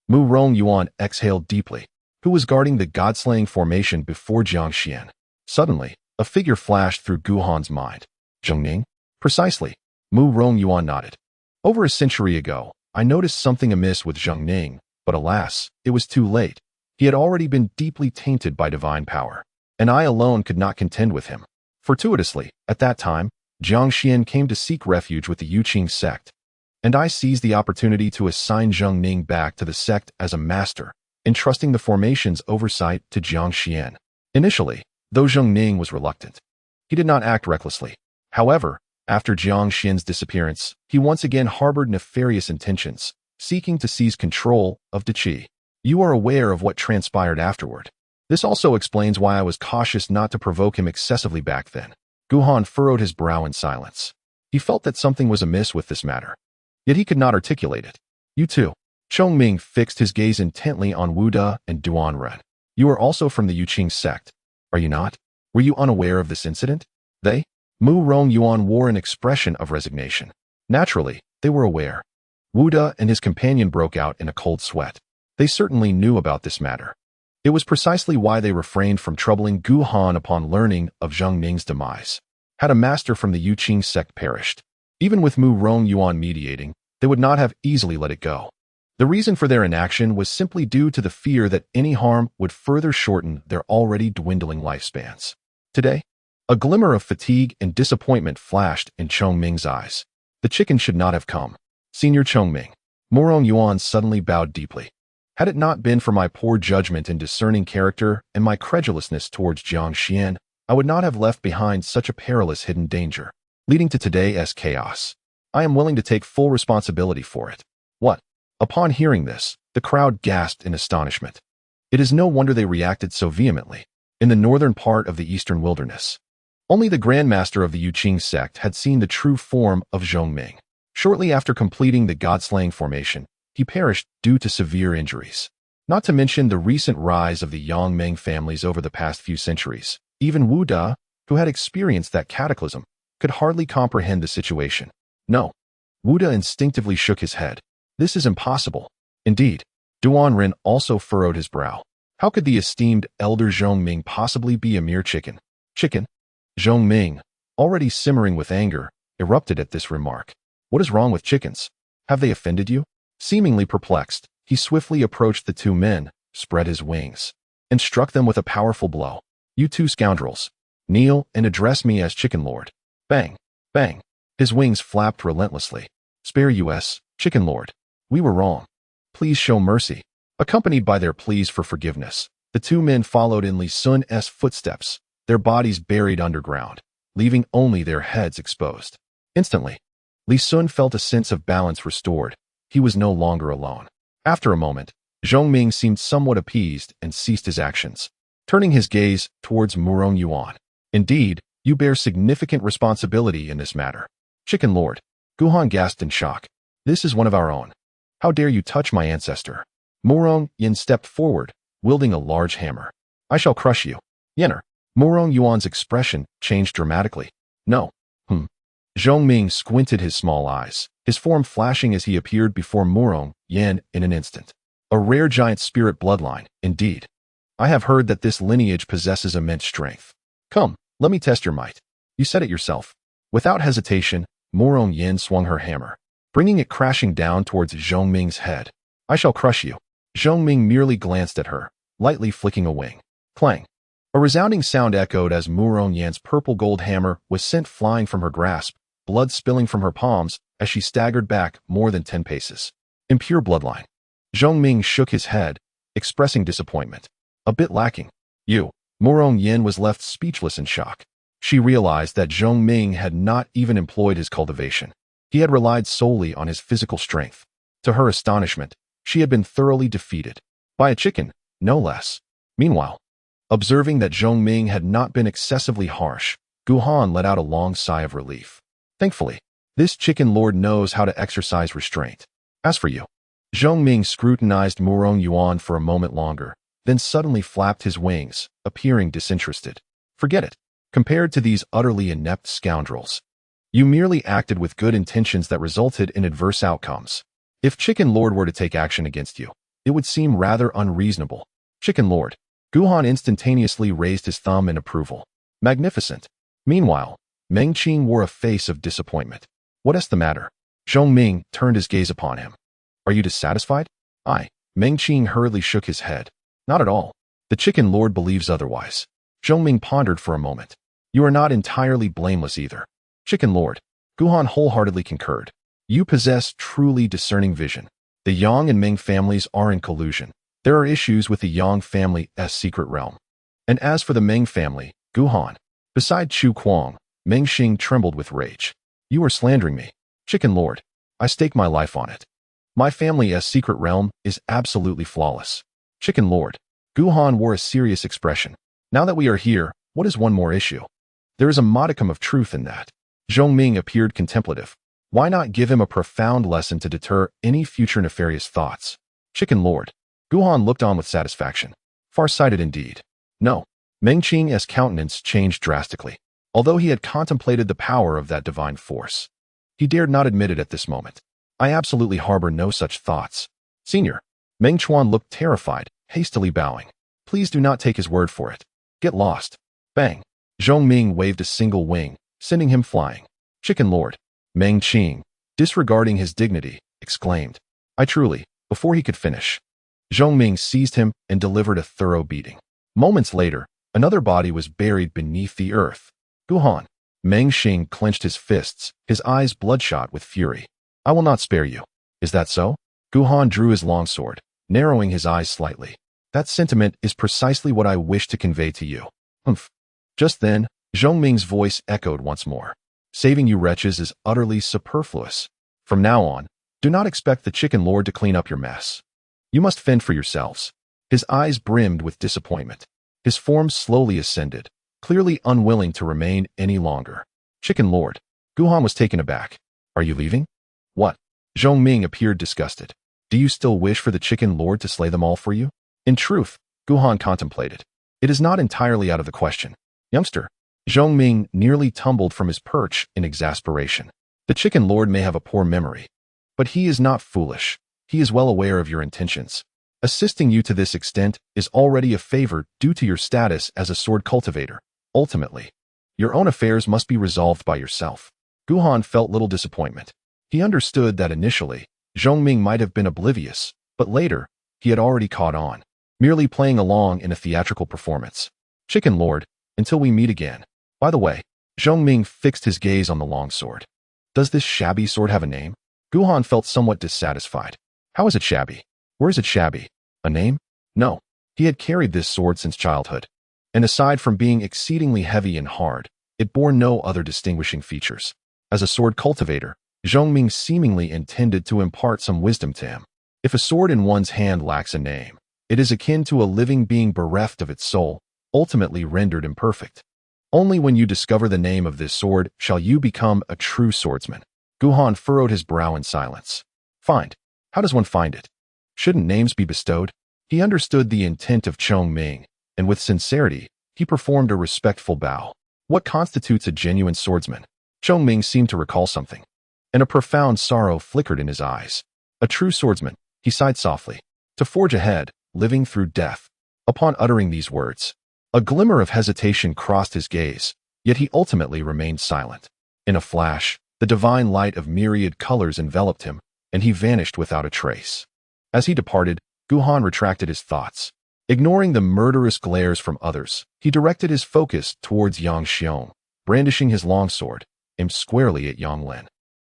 Mu Rongyuan exhaled deeply. Who was guarding the god-slaying formation before Jiang Xian? Suddenly, a figure flashed through Gu Han's mind. Chongming? Precisely. Mu Rongyuan nodded. Over a century ago, I noticed something amiss with Chongming, but alas, it was too late. He had already been deeply tainted by divine power, and I alone could not contend with him. Fortuitously, at that time, Jiang Xian came to seek refuge with the Yuqing sect, and I seized the opportunity to assign Chongming back to the sect as a master, entrusting the formation's oversight to Jiang Xian. Initially, though Chongming was reluctant, he did not act recklessly. However, after Jiang Xian's disappearance, he once again harbored nefarious intentions, seeking to seize control of Deqi. You are aware of what transpired afterward. This also explains why I was cautious not to provoke him excessively back then. Gu Han furrowed his brow in silence. He felt that something was amiss with this matter, yet he could not articulate it. You too. Chongming fixed his gaze intently on Wu De and Duan Ren. You are also from the Yuqing sect, are you not? Were you unaware of this incident? They? Mu Rongyuan wore an expression of resignation. Naturally, they were aware. Wu De and his companion broke out in a cold sweat. They certainly knew about this matter. It was precisely why they refrained from troubling Gu Han upon learning of Chongming's demise. Had a master from the Yuqing sect perished, even with Mu Rongyuan mediating, they would not have easily let it go. The reason for their inaction was simply due to the fear that any harm would further shorten their already dwindling lifespans. Today, a glimmer of fatigue and disappointment flashed in Chongming's eyes. The chicken should not have come. Senior Chongming. Mu Rongyuan suddenly bowed deeply. Had it not been for my poor judgment and discerning character and my credulousness towards Jiang Xian, I would not have left behind such a perilous hidden danger, leading to today's chaos. I am willing to take full responsibility for it. What? Upon hearing this, the crowd gasped in astonishment. It is no wonder they reacted so vehemently. In the northern part of the eastern wilderness, only the grandmaster of the Yuqing sect had seen the true form of Chongming. Shortly after completing the god-slaying formation, he perished due to severe injuries. Not to mention the recent rise of the Yang Meng families over the past few centuries. Even Wu De, who had experienced that cataclysm, could hardly comprehend the situation. No. Wu De instinctively shook his head. This is impossible. Indeed, Duan Ren also furrowed his brow. How could the esteemed elder Chongming possibly be a mere chicken? Chicken? Chongming, already simmering with anger, erupted at this remark. What is wrong with chickens? Have they offended you? Seemingly perplexed, he swiftly approached the two men, spread his wings, and struck them with a powerful blow. You two scoundrels, kneel and address me as Chicken Lord. Bang, bang. His wings flapped relentlessly. Spare us, Chicken Lord. We were wrong. Please show mercy. Accompanied by their pleas for forgiveness, the two men followed in Li Sun's footsteps, their bodies buried underground, leaving only their heads exposed. Instantly, Li Sun felt a sense of balance restored. He was no longer alone. After a moment, Chongming seemed somewhat appeased and ceased his actions, turning his gaze towards Mu Rongyuan. Indeed, you bear significant responsibility in this matter. Chicken Lord. Gu Han gasped in shock. This is one of our own. How dare you touch my ancestor? Mu Rongyuan stepped forward, wielding a large hammer. I shall crush you. Yenner. Mu Rongyuan's expression changed dramatically. No. Chongming squinted his small eyes, his form flashing as he appeared before Mu Rongyuan in an instant. A rare giant spirit bloodline, indeed. I have heard that this lineage possesses immense strength. Come, let me test your might. You said it yourself. Without hesitation, Murong Yin swung her hammer, bringing it crashing down towards Chongming's head. I shall crush you. Chongming merely glanced at her, lightly flicking a wing. Clang. A resounding sound echoed as Murong Yin's purple gold hammer was sent flying from her grasp, blood spilling from her palms as she staggered back more than 10 paces. Impure bloodline. Chongming shook his head, expressing disappointment. A bit lacking. You. Murong Yin was left speechless in shock. She realized that Chongming had not even employed his cultivation. He had relied solely on his physical strength. To her astonishment, she had been thoroughly defeated. By a chicken, no less. Meanwhile, observing that Chongming had not been excessively harsh, Guhan let out a long sigh of relief. Thankfully, this chicken lord knows how to exercise restraint. As for you, Chongming scrutinized Murong Yuan for a moment longer, then suddenly flapped his wings, appearing disinterested. Forget it. Compared to these utterly inept scoundrels, you merely acted with good intentions that resulted in adverse outcomes. If Chicken Lord were to take action against you, it would seem rather unreasonable. Chicken Lord. Guhan instantaneously raised his thumb in approval. Magnificent. Meanwhile, Meng Xing wore a face of disappointment. What is the matter? Chongming turned his gaze upon him. Are you dissatisfied? Meng Xing hurriedly shook his head. Not at all. The Chicken Lord believes otherwise. Chongming pondered for a moment. You are not entirely blameless either. Chicken Lord. Guhan wholeheartedly concurred. You possess truly discerning vision. The Yang and Ming families are in collusion. There are issues with the Yang family's secret realm. And as for the Meng family, Guhan. Beside Chu Kuang, Meng Xing trembled with rage. You are slandering me. Chicken Lord. I stake my life on it. My family's secret realm is absolutely flawless. Chicken Lord. Guhan wore a serious expression. Now that we are here, what is one more issue? There is a modicum of truth in that. Chongming appeared contemplative. Why not give him a profound lesson to deter any future nefarious thoughts? Chicken Lord. Guhan looked on with satisfaction. Far-sighted indeed. No. Meng Xing's countenance changed drastically. Although he had contemplated the power of that divine force, he dared not admit it at this moment. I absolutely harbor no such thoughts. Senior. Meng Chuan looked terrified, hastily bowing. Please do not take his word for it. Get lost. Bang. Chongming waved a single wing, sending him flying. Chicken Lord. Meng Xing, disregarding his dignity, exclaimed. I truly, before he could finish. Chongming seized him and delivered a thorough beating. Moments later, another body was buried beneath the earth. Guhan. Meng Xing clenched his fists, his eyes bloodshot with fury. I will not spare you. Is that so? Guhan drew his longsword, narrowing his eyes slightly. That sentiment is precisely what I wish to convey to you. Humph. Just then, Chongming's voice echoed once more. Saving you wretches is utterly superfluous. From now on, do not expect the Chicken Lord to clean up your mess. You must fend for yourselves. His eyes brimmed with disappointment. His form slowly ascended, clearly unwilling to remain any longer. Chicken Lord. Guhan was taken aback. Are you leaving? What? Chongming appeared disgusted. Do you still wish for the Chicken Lord to slay them all for you? In truth, Guhan contemplated. It is not entirely out of the question. Youngster. Chongming nearly tumbled from his perch in exasperation. The Chicken Lord may have a poor memory, but he is not foolish. He is well aware of your intentions. Assisting you to this extent is already a favor due to your status as a sword cultivator. Ultimately, your own affairs must be resolved by yourself. Guhan felt little disappointment. He understood that initially, Chongming might have been oblivious, but later, he had already caught on, merely playing along in a theatrical performance. Chicken Lord, until we meet again. By the way, Chongming fixed his gaze on the longsword. Does this shabby sword have a name? Guhan felt somewhat dissatisfied. How is it shabby? Where is it shabby? A name? No. He had carried this sword since childhood. And aside from being exceedingly heavy and hard, it bore no other distinguishing features. As a sword cultivator, Chongming seemingly intended to impart some wisdom to him. If a sword in one's hand lacks a name, it is akin to a living being bereft of its soul, ultimately rendered imperfect. Only when you discover the name of this sword shall you become a true swordsman. Guhan furrowed his brow in silence. Find. How does one find it? Shouldn't names be bestowed? He understood the intent of Chongming, and with sincerity, he performed a respectful bow. What constitutes a genuine swordsman? Chongming seemed to recall something, and a profound sorrow flickered in his eyes. A true swordsman, he sighed softly. To forge ahead, living through death. Upon uttering these words, a glimmer of hesitation crossed his gaze, yet he ultimately remained silent. In a flash, the divine light of myriad colors enveloped him, and he vanished without a trace. As he departed, Guhan retracted his thoughts. Ignoring the murderous glares from others, he directed his focus towards Yang Xiong, brandishing his longsword, aimed squarely at Yang Lin.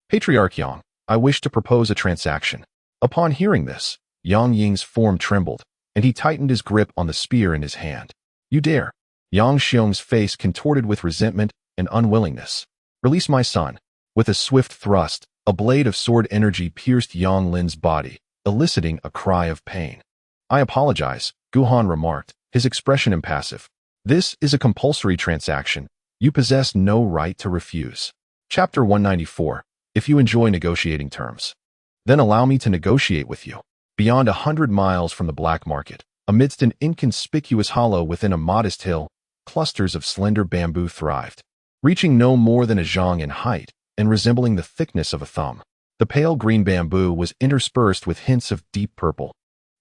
Patriarch Yang, I wish to propose a transaction. Upon hearing this, Yang Ying's form trembled, and he tightened his grip on the spear in his hand. You dare? Yang Xiong's face contorted with resentment and unwillingness. Release my son. With a swift thrust, a blade of sword energy pierced Yang Lin's body, eliciting a cry of pain. I apologize, Guhan remarked, his expression impassive. This is a compulsory transaction. You possess no right to refuse. Chapter 194. If you enjoy negotiating terms, then allow me to negotiate with you. Beyond 100 miles from the black market, amidst an inconspicuous hollow within a modest hill, clusters of slender bamboo thrived. Reaching no more than a zhang in height and resembling the thickness of a thumb, the pale green bamboo was interspersed with hints of deep purple,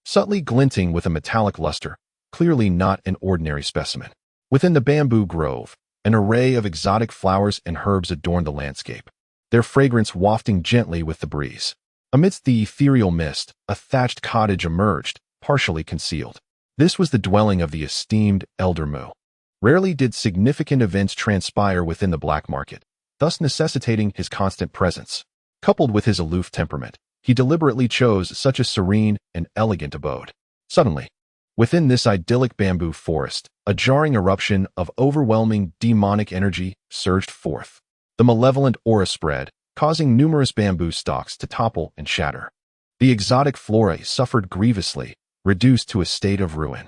subtly glinting with a metallic luster, clearly not an ordinary specimen. Within the bamboo grove, an array of exotic flowers and herbs adorned the landscape, their fragrance wafting gently with the breeze. Amidst the ethereal mist, a thatched cottage emerged, partially concealed. This was the dwelling of the esteemed Elder Mu. Rarely did significant events transpire within the black market, thus necessitating his constant presence. Coupled with his aloof temperament, he deliberately chose such a serene and elegant abode. Suddenly, within this idyllic bamboo forest, a jarring eruption of overwhelming demonic energy surged forth. The malevolent aura spread, causing numerous bamboo stalks to topple and shatter. The exotic flora suffered grievously, reduced to a state of ruin.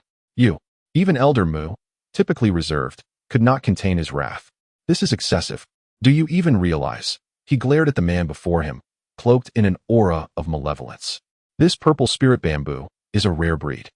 Even Elder Mu, typically reserved, could not contain his wrath. This is excessive. Do you even realize? He glared at the man before him, cloaked in an aura of malevolence. This purple spirit bamboo is a rare breed,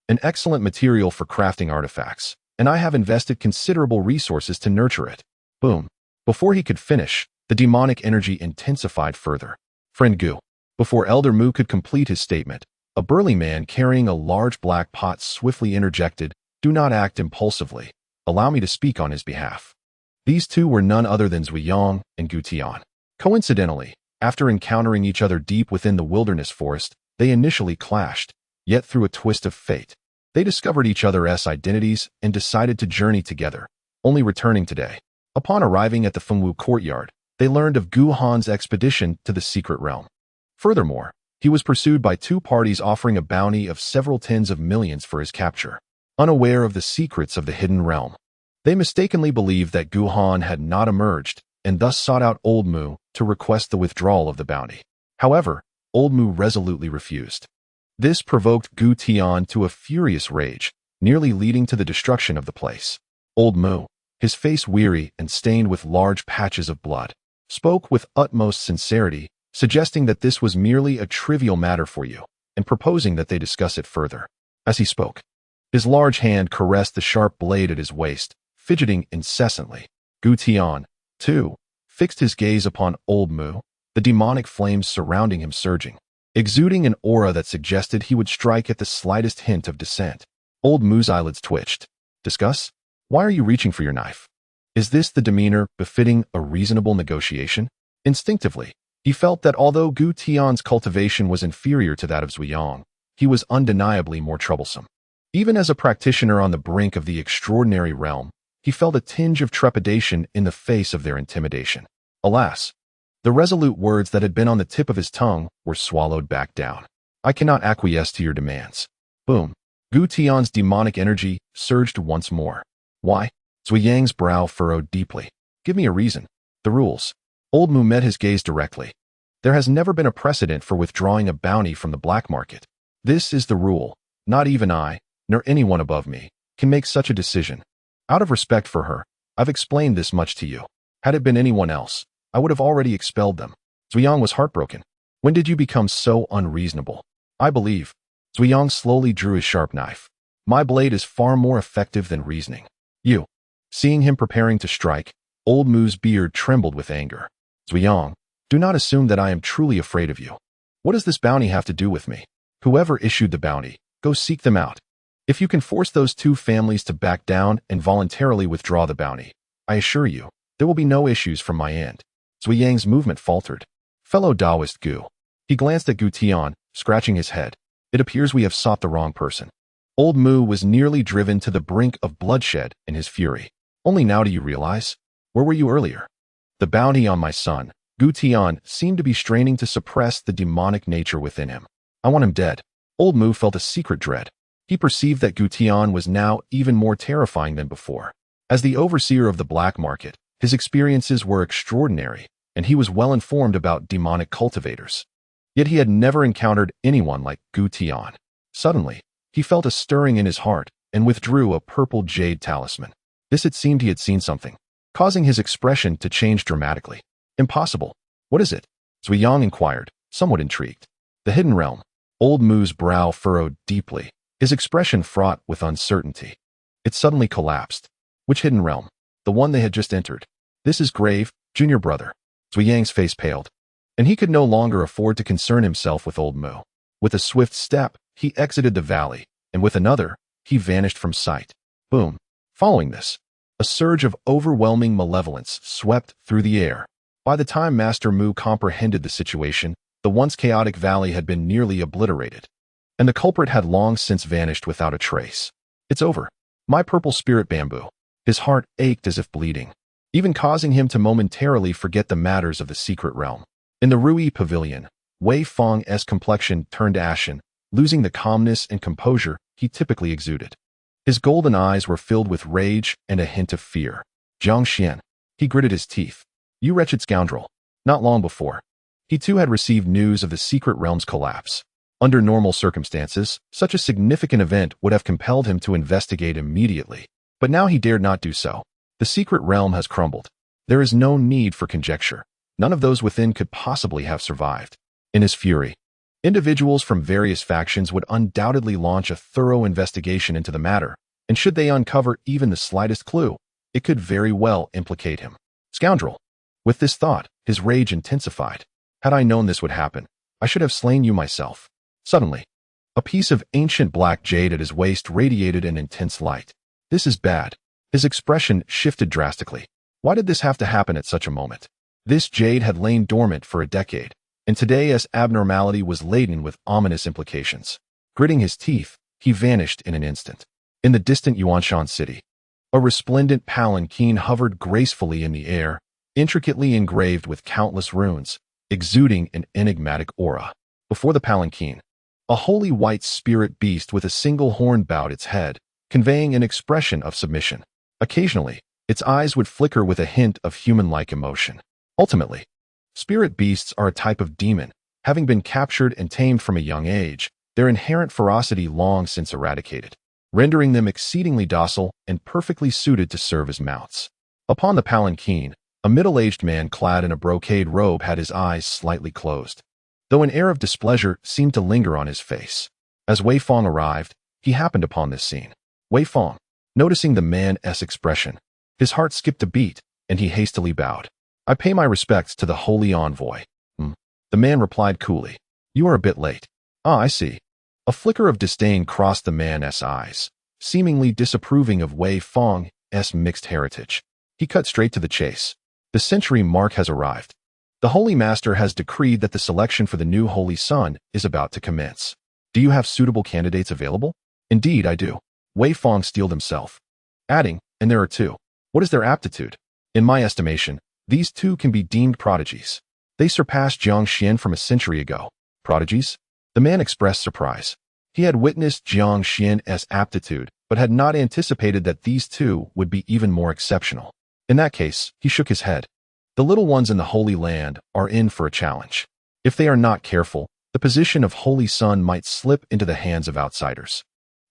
an excellent material for crafting artifacts, and I have invested considerable resources to nurture it. Boom. Before he could finish, the demonic energy intensified further. Friend Gu. Before Elder Mu could complete his statement, a burly man carrying a large black pot swiftly interjected, Do not act impulsively. Allow me to speak on his behalf. These two were none other than Xiaoyun and Gu Tian. Coincidentally, after encountering each other deep within the wilderness forest, they initially clashed, yet through a twist of fate, they discovered each other's identities and decided to journey together, only returning today. Upon arriving at the Fengwu courtyard, they learned of Gu Han's expedition to the secret realm. Furthermore, he was pursued by two parties offering a bounty of several tens of millions for his capture. Unaware of the secrets of the hidden realm, they mistakenly believed that Gu Han had not emerged and thus sought out Old Mu to request the withdrawal of the bounty. However, Old Mu resolutely refused. This provoked Gu Tian to a furious rage, nearly leading to the destruction of the place. Old Mu, his face weary and stained with large patches of blood, spoke with utmost sincerity, suggesting that this was merely a trivial matter for you, and proposing that they discuss it further. As he spoke, his large hand caressed the sharp blade at his waist, fidgeting incessantly. Gu Tian, too, fixed his gaze upon Old Mu, the demonic flames surrounding him surging, exuding an aura that suggested he would strike at the slightest hint of dissent. Old Mu's eyelids twitched. Discuss? Why are you reaching for your knife? Is this the demeanor befitting a reasonable negotiation? Instinctively, he felt that although Gu Tian's cultivation was inferior to that of Xiaoyun, he was undeniably more troublesome. Even as a practitioner on the brink of the extraordinary realm, he felt a tinge of trepidation in the face of their intimidation. Alas, the resolute words that had been on the tip of his tongue were swallowed back down. I cannot acquiesce to your demands. Boom. Gu Tian's demonic energy surged once more. Why? Zui Yang's brow furrowed deeply. Give me a reason. The rules. Old Mu met his gaze directly. There has never been a precedent for withdrawing a bounty from the black market. This is the rule. Not even I, nor anyone above me, can make such a decision. Out of respect for her, I've explained this much to you. Had it been anyone else, I would have already expelled them. Zuyang was heartbroken. When did you become so unreasonable? I believe. Zuyang slowly drew his sharp knife. My blade is far more effective than reasoning. You. Seeing him preparing to strike, Old Mu's beard trembled with anger. Zuyang, do not assume that I am truly afraid of you. What does this bounty have to do with me? Whoever issued the bounty, go seek them out. If you can force those two families to back down and voluntarily withdraw the bounty, I assure you, there will be no issues from my end. Zui Yang's movement faltered. Fellow Taoist Gu. He glanced at Gu Tian, scratching his head. It appears we have sought the wrong person. Old Mu was nearly driven to the brink of bloodshed in his fury. Only now do you realize? Where were you earlier? The bounty on my son, Gu Tian, seemed to be straining to suppress the demonic nature within him. I want him dead. Old Mu felt a secret dread. He perceived that Gu Tian was now even more terrifying than before. As the overseer of the black market, his experiences were extraordinary, and he was well informed about demonic cultivators. Yet he had never encountered anyone like Gu Tian. Suddenly, he felt a stirring in his heart and withdrew a purple jade talisman. It seemed he had seen something, causing his expression to change dramatically. Impossible. What is it? Zui Yang inquired, somewhat intrigued. The hidden realm. Old Mu's brow furrowed deeply, his expression fraught with uncertainty. It suddenly collapsed. Which hidden realm? The one they had just entered. This is grave, junior brother. Zui Yang's face paled, and he could no longer afford to concern himself with Old Mu. With a swift step, he exited the valley, and with another, he vanished from sight. Boom. Following this, a surge of overwhelming malevolence swept through the air. By the time Master Mu comprehended the situation, the once chaotic valley had been nearly obliterated, and the culprit had long since vanished without a trace. It's over. My purple spirit bamboo. His heart ached as if bleeding, even causing him to momentarily forget the matters of the secret realm. In the Rui Pavilion, Wei Fang's complexion turned ashen, losing the calmness and composure he typically exuded. His golden eyes were filled with rage and a hint of fear. Jiang Xian. He gritted his teeth. You wretched scoundrel. Not long before, he too had received news of the secret realm's collapse. Under normal circumstances, such a significant event would have compelled him to investigate immediately. But now he dared not do so. The secret realm has crumbled. There is no need for conjecture. None of those within could possibly have survived. In his fury, individuals from various factions would undoubtedly launch a thorough investigation into the matter, and should they uncover even the slightest clue, it could very well implicate him. Scoundrel! With this thought, his rage intensified. Had I known this would happen, I should have slain you myself. Suddenly, a piece of ancient black jade at his waist radiated an intense light. This is bad. His expression shifted drastically. Why did this have to happen at such a moment? This jade had lain dormant for a decade, and today's abnormality was laden with ominous implications. Gritting his teeth, he vanished in an instant. In the distant Yuanshan city, a resplendent palanquin hovered gracefully in the air, intricately engraved with countless runes, exuding an enigmatic aura. Before the palanquin, a holy white spirit beast with a single horn bowed its head, conveying an expression of submission. Occasionally, its eyes would flicker with a hint of human-like emotion. Ultimately, spirit beasts are a type of demon. Having been captured and tamed from a young age, their inherent ferocity long since eradicated, rendering them exceedingly docile and perfectly suited to serve as mounts. Upon the palanquin, a middle-aged man clad in a brocade robe had his eyes slightly closed, though an air of displeasure seemed to linger on his face. As Wei Fang arrived, he happened upon this scene. Wei Fang, noticing the man's expression, his heart skipped a beat, and he hastily bowed. I pay my respects to the holy envoy. The man replied coolly. You are a bit late. Ah, I see. A flicker of disdain crossed the man's eyes, seemingly disapproving of Wei Fang's mixed heritage. He cut straight to the chase. The century mark has arrived. The Holy Master has decreed that the selection for the new Holy Son is about to commence. Do you have suitable candidates available? Indeed, I do. Wei Fang steeled himself, adding, and there are two. What is their aptitude? In my estimation, these two can be deemed prodigies. They surpassed Jiang Xian from a century ago. Prodigies? The man expressed surprise. He had witnessed Jiang Xian's aptitude, but had not anticipated that these two would be even more exceptional. In that case, he shook his head. The little ones in the Holy Land are in for a challenge. If they are not careful, the position of Holy Son might slip into the hands of outsiders.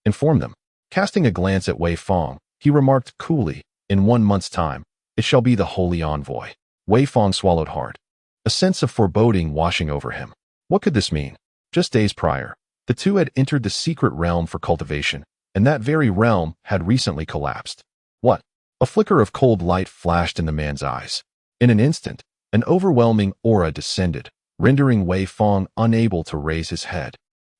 Inform them. Casting a glance at Wei Fang, he remarked coolly, in 1 month's time, it shall be the Holy Envoy. Wei Fang swallowed hard, a sense of foreboding washing over him. What could this mean? Just days prior, the two had entered the secret realm for cultivation, and that very realm had recently collapsed. What? A flicker of cold light flashed in the man's eyes. In an instant, an overwhelming aura descended, rendering Wei Fang unable to raise his head.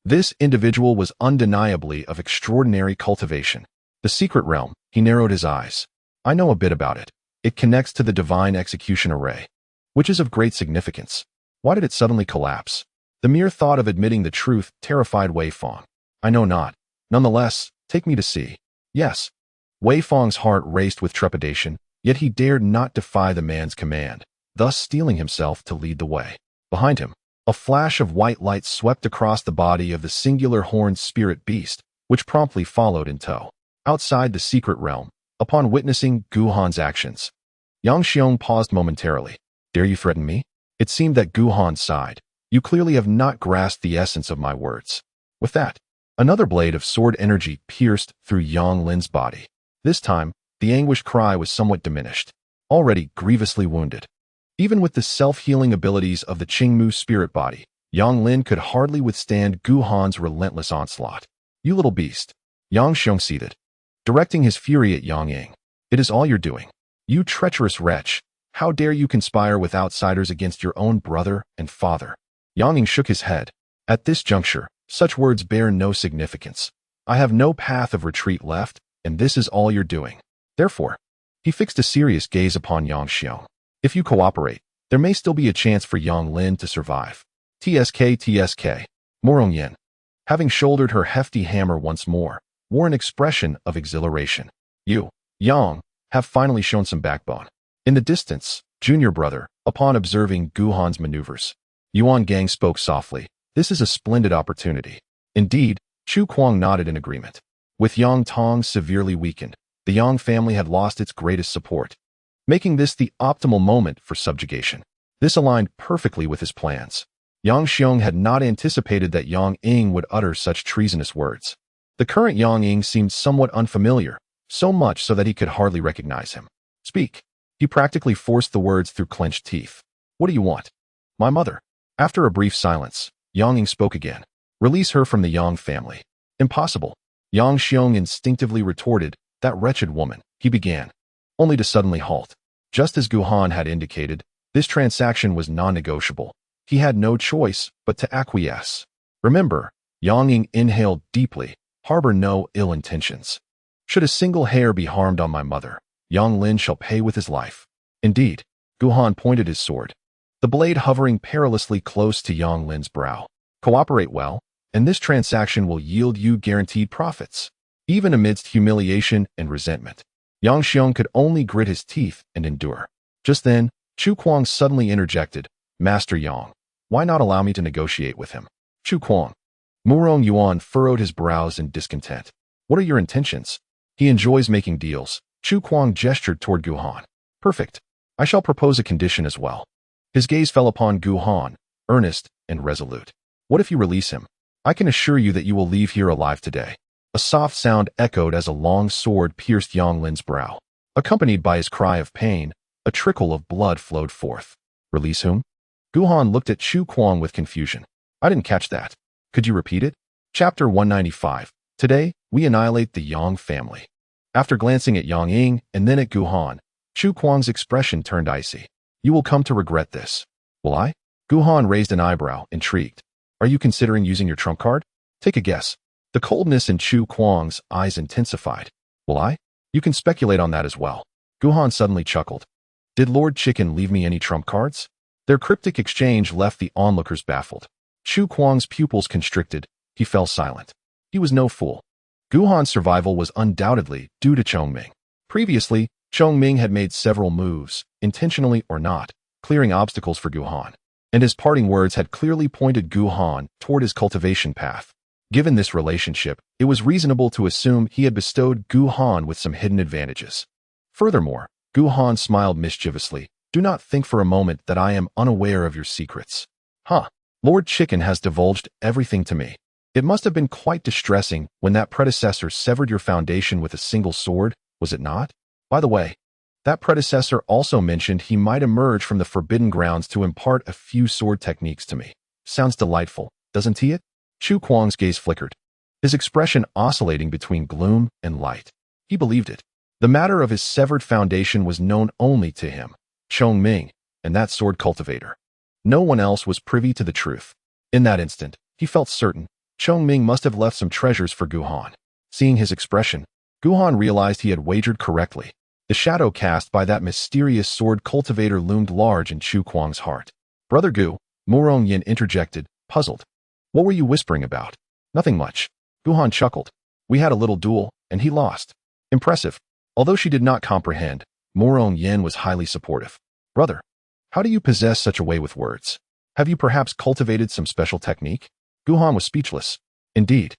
This individual was undeniably of extraordinary cultivation. The secret realm, he narrowed his eyes. I know a bit about it. It connects to the divine execution array, which is of great significance. Why did it suddenly collapse? The mere thought of admitting the truth terrified Wei Fang. I know not. Nonetheless, take me to see. Yes. Wei Fang's heart raced with trepidation, yet he dared not defy the man's command, thus steeling himself to lead the way. Behind him, a flash of white light swept across the body of the singular horned spirit beast, which promptly followed in tow. Outside the secret realm, upon witnessing Gu Han's actions, Yang Xiong paused momentarily. Dare you threaten me? It seemed that Gu Han sighed. You clearly have not grasped the essence of my words. With that, another blade of sword energy pierced through Yang Lin's body. This time, the anguished cry was somewhat diminished, already grievously wounded. Even with the self-healing abilities of the Qingmu spirit body, Yang Lin could hardly withstand Gu Han's relentless onslaught. You little beast. Yang Xiong seethed, directing his fury at Yang Ying. It is all you're doing. You treacherous wretch. How dare you conspire with outsiders against your own brother and father? Yang Ying shook his head. At this juncture, such words bear no significance. I have no path of retreat left, and this is all you're doing. Therefore, he fixed a serious gaze upon Yang Xiong. If you cooperate, there may still be a chance for Yang Lin to survive. TSK. Morong Yin, having shouldered her hefty hammer once more, wore an expression of exhilaration. You, Yang, have finally shown some backbone. In the distance, junior brother, upon observing Gu Han's maneuvers, Yuan Gang spoke softly. This is a splendid opportunity. Indeed, Chu Kuang nodded in agreement. With Yang Tong severely weakened, the Yang family had lost its greatest support, making this the optimal moment for subjugation. This aligned perfectly with his plans. Yang Xiong had not anticipated that Yang Ying would utter such treasonous words. The current Yang Ying seemed somewhat unfamiliar, so much so that he could hardly recognize him. Speak. He practically forced the words through clenched teeth. What do you want? My mother. After a brief silence, Yang Ying spoke again. Release her from the Yang family. Impossible. Yang Xiong instinctively retorted. That wretched woman, he began, only to suddenly halt. Just as Gu Han had indicated, this transaction was non-negotiable. He had no choice but to acquiesce. Remember, Yang Ying inhaled deeply, harbor no ill intentions. Should a single hair be harmed on my mother, Yang Lin shall pay with his life. Indeed, Gu Han pointed his sword, the blade hovering perilously close to Yang Lin's brow. Cooperate well, and this transaction will yield you guaranteed profits. Even amidst humiliation and resentment, Yang Xiong could only grit his teeth and endure. Just then, Chu Kuang suddenly interjected, Master Yang, why not allow me to negotiate with him? Chu Kuang. Murong Yuan furrowed his brows in discontent. What are your intentions? He enjoys making deals. Chu Kuang gestured toward Gu Han. Perfect. I shall propose a condition as well. His gaze fell upon Gu Han, earnest and resolute. What if you release him? I can assure you that you will leave here alive today. A soft sound echoed as a long sword pierced Yang Lin's brow. Accompanied by his cry of pain, a trickle of blood flowed forth. Release whom? Gu Han looked at Chu Kuang with confusion. I didn't catch that. Could you repeat it? Chapter 195. Today, we annihilate the Yang family. After glancing at Yang Ying and then at Gu Han, Chu Kuang's expression turned icy. You will come to regret this. Will I? Gu Han raised an eyebrow, intrigued. Are you considering using your trump card? Take a guess. The coldness in Chu Kuang's eyes intensified. Will I? You can speculate on that as well. Gu Han suddenly chuckled. Did Lord Chicken leave me any trump cards? Their cryptic exchange left the onlookers baffled. Chu Kuang's pupils constricted. He fell silent. He was no fool. Gu Han's survival was undoubtedly due to Chongming. Previously, Chongming had made several moves, intentionally or not, clearing obstacles for Gu Han, and his parting words had clearly pointed Gu Han toward his cultivation path. Given this relationship, it was reasonable to assume he had bestowed Gu Han with some hidden advantages. Furthermore, Gu Han smiled mischievously. Do not think for a moment that I am unaware of your secrets. Huh. Lord Chicken has divulged everything to me. It must have been quite distressing when that predecessor severed your foundation with a single sword, was it not? By the way, that predecessor also mentioned he might emerge from the forbidden grounds to impart a few sword techniques to me. Sounds delightful, doesn't he? Chu Kuang's gaze flickered, his expression oscillating between gloom and light. He believed it. The matter of his severed foundation was known only to him, Chongming, and that sword cultivator. No one else was privy to the truth. In that instant, he felt certain Chongming must have left some treasures for Guhan. Seeing his expression, Guhan realized he had wagered correctly. The shadow cast by that mysterious sword cultivator loomed large in Chu Kuang's heart. Brother Gu, Murong Yin interjected, puzzled. What were you whispering about? Nothing much. Guhan chuckled. We had a little duel, and he lost. Impressive. Although she did not comprehend, Murong Yin was highly supportive. Brother, how do you possess such a way with words? Have you perhaps cultivated some special technique? Guhan was speechless. Indeed.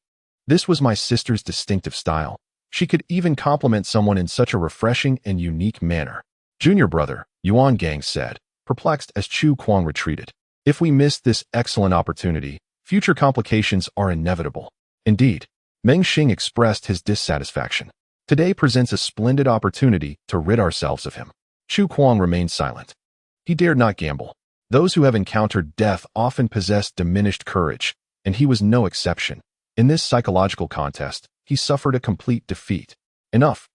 This was my sister's distinctive style. She could even compliment someone in such a refreshing and unique manner. Junior brother, Yuan Gang said, perplexed as Chu Kuang retreated. If we miss this excellent opportunity, future complications are inevitable. Indeed, Meng Xing expressed his dissatisfaction. Today presents a splendid opportunity to rid ourselves of him. Chu Kuang remained silent. He dared not gamble. Those who have encountered death often possess diminished courage, and he was no exception. In this psychological contest, he suffered a complete defeat. Enough.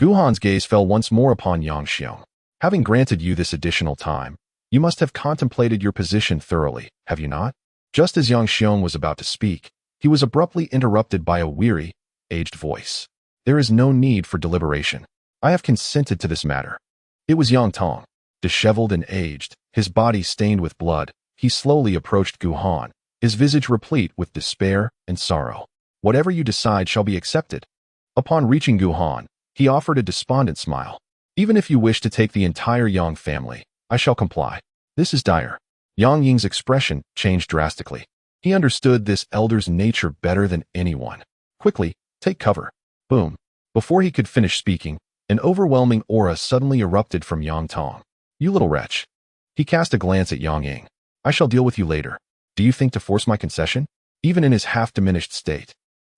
Guhan's gaze fell once more upon Yang Xiong. Having granted you this additional time, you must have contemplated your position thoroughly, have you not? Just as Yang Xiong was about to speak, he was abruptly interrupted by a weary, aged voice. There is no need for deliberation. I have consented to this matter. It was Yang Tong. Disheveled and aged, his body stained with blood, he slowly approached Guhan, his visage replete with despair and sorrow. Whatever you decide shall be accepted. Upon reaching Guhan, he offered a despondent smile. Even if you wish to take the entire Yang family, I shall comply. This is dire. Yang Ying's expression changed drastically. He understood this elder's nature better than anyone. Quickly, take cover. Boom. Before he could finish speaking, an overwhelming aura suddenly erupted from Yang Tong. You little wretch. He cast a glance at Yang Ying. I shall deal with you later. Do you think to force my concession? Even in his half-diminished state,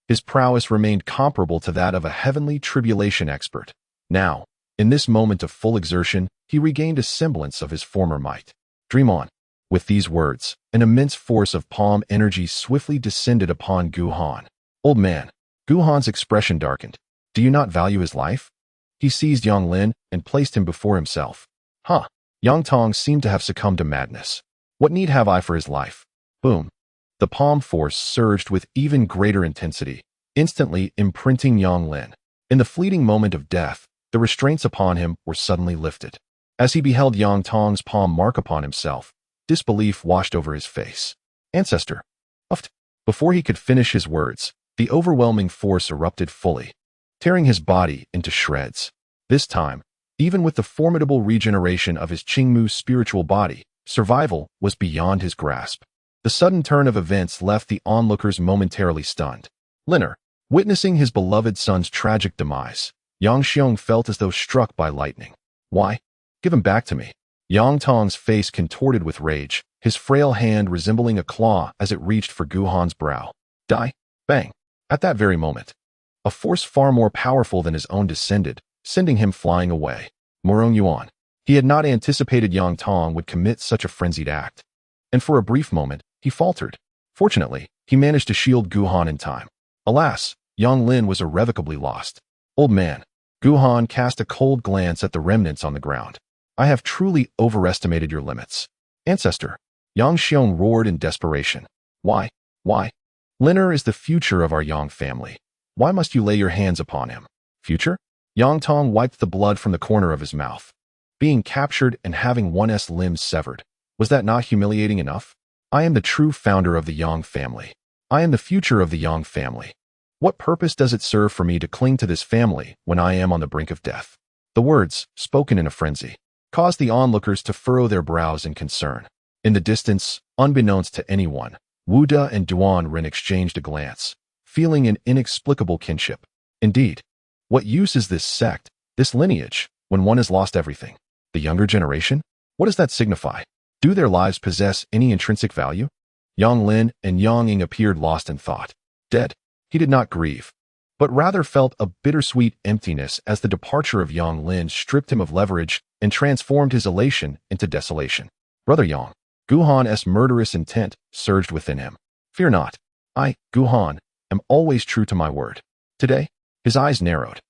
his prowess remained comparable to that of a heavenly tribulation expert. Now, in this moment of full exertion, he regained a semblance of his former might. Dream on. With these words, an immense force of palm energy swiftly descended upon Guhan. Old man. Guhan's expression darkened. Do you not value his life? He seized Yang Lin and placed him before himself. Huh. Yang Tong seemed to have succumbed to madness. What need have I for his life? Boom. The palm force surged with even greater intensity, instantly imprinting Yang Lin. In the fleeting moment of death, the restraints upon him were suddenly lifted. As he beheld Yang Tong's palm mark upon himself, disbelief washed over his face. Ancestor. Uft. Before he could finish his words, the overwhelming force erupted fully, tearing his body into shreds. This time, even with the formidable regeneration of his Qingmu spiritual body, survival was beyond his grasp. The sudden turn of events left the onlookers momentarily stunned. Linger, witnessing his beloved son's tragic demise, Yang Xiong felt as though struck by lightning. Why? Give him back to me. Yang Tong's face contorted with rage, his frail hand resembling a claw as it reached for Guhan's brow. Die. Bang. At that very moment, a force far more powerful than his own descended, sending him flying away. Murong Yuan. He had not anticipated Yang Tong would commit such a frenzied act. And for a brief moment, he faltered. Fortunately, he managed to shield Guhan in time. Alas, Yang Lin was irrevocably lost. Old man. Guhan cast a cold glance at the remnants on the ground. I have truly overestimated your limits. Ancestor. Yang Xiong roared in desperation. Why? Why? Linger is the future of our Yang family. Why must you lay your hands upon him? Future? Yang Tong wiped the blood from the corner of his mouth. Being captured and having one's limbs severed. Was that not humiliating enough? I am the true founder of the Yang family. I am the future of the Yang family. What purpose does it serve for me to cling to this family when I am on the brink of death? The words, spoken in a frenzy, caused the onlookers to furrow their brows in concern. In the distance, unbeknownst to anyone, Wu De and Duan Ren exchanged a glance, feeling an inexplicable kinship. Indeed, what use is this sect, this lineage, when one has lost everything? The younger generation? What does that signify? Do their lives possess any intrinsic value? Yang Lin and Yang Ying appeared lost in thought. Dead. He did not grieve, but rather felt a bittersweet emptiness as the departure of Yang Lin stripped him of leverage and transformed his elation into desolation. Brother Yang. Guhan's murderous intent surged within him. Fear not. I, Guhan, am always true to my word. Today, his eyes narrowed.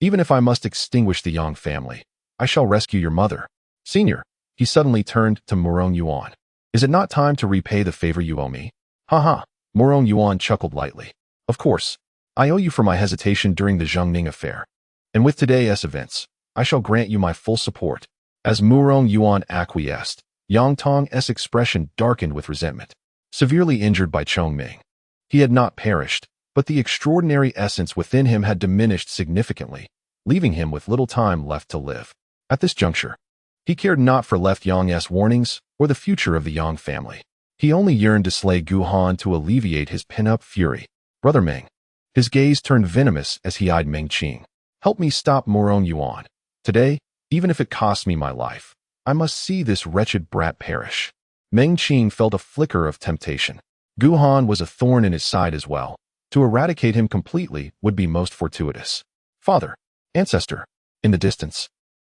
Even if I must extinguish the Yang family, I shall rescue your mother. Senior. He suddenly turned to Murong Yuan. Is it not time to repay the favor you owe me? Ha ha. Morong Yuan chuckled lightly. Of course, I owe you for my hesitation during the Chongming affair. And with today's events, I shall grant you my full support. As Morong Yuan acquiesced, Yang Tong's expression darkened with resentment. Severely injured by Chongming, he had not perished, but the extraordinary essence within him had diminished significantly, leaving him with little time left to live. At this juncture, he cared not for left Yang's warnings or the future of the Yang family. He only yearned to slay Gu Han to alleviate his pin-up fury. Brother Meng. His gaze turned venomous as he eyed Meng Xing. Help me stop Morong Yuan. Today, even if it costs me my life, I must see this wretched brat perish. Meng Xing felt a flicker of temptation. Gu Han was a thorn in his side as well. To eradicate him completely would be most fortuitous. Father, ancestor, in the distance,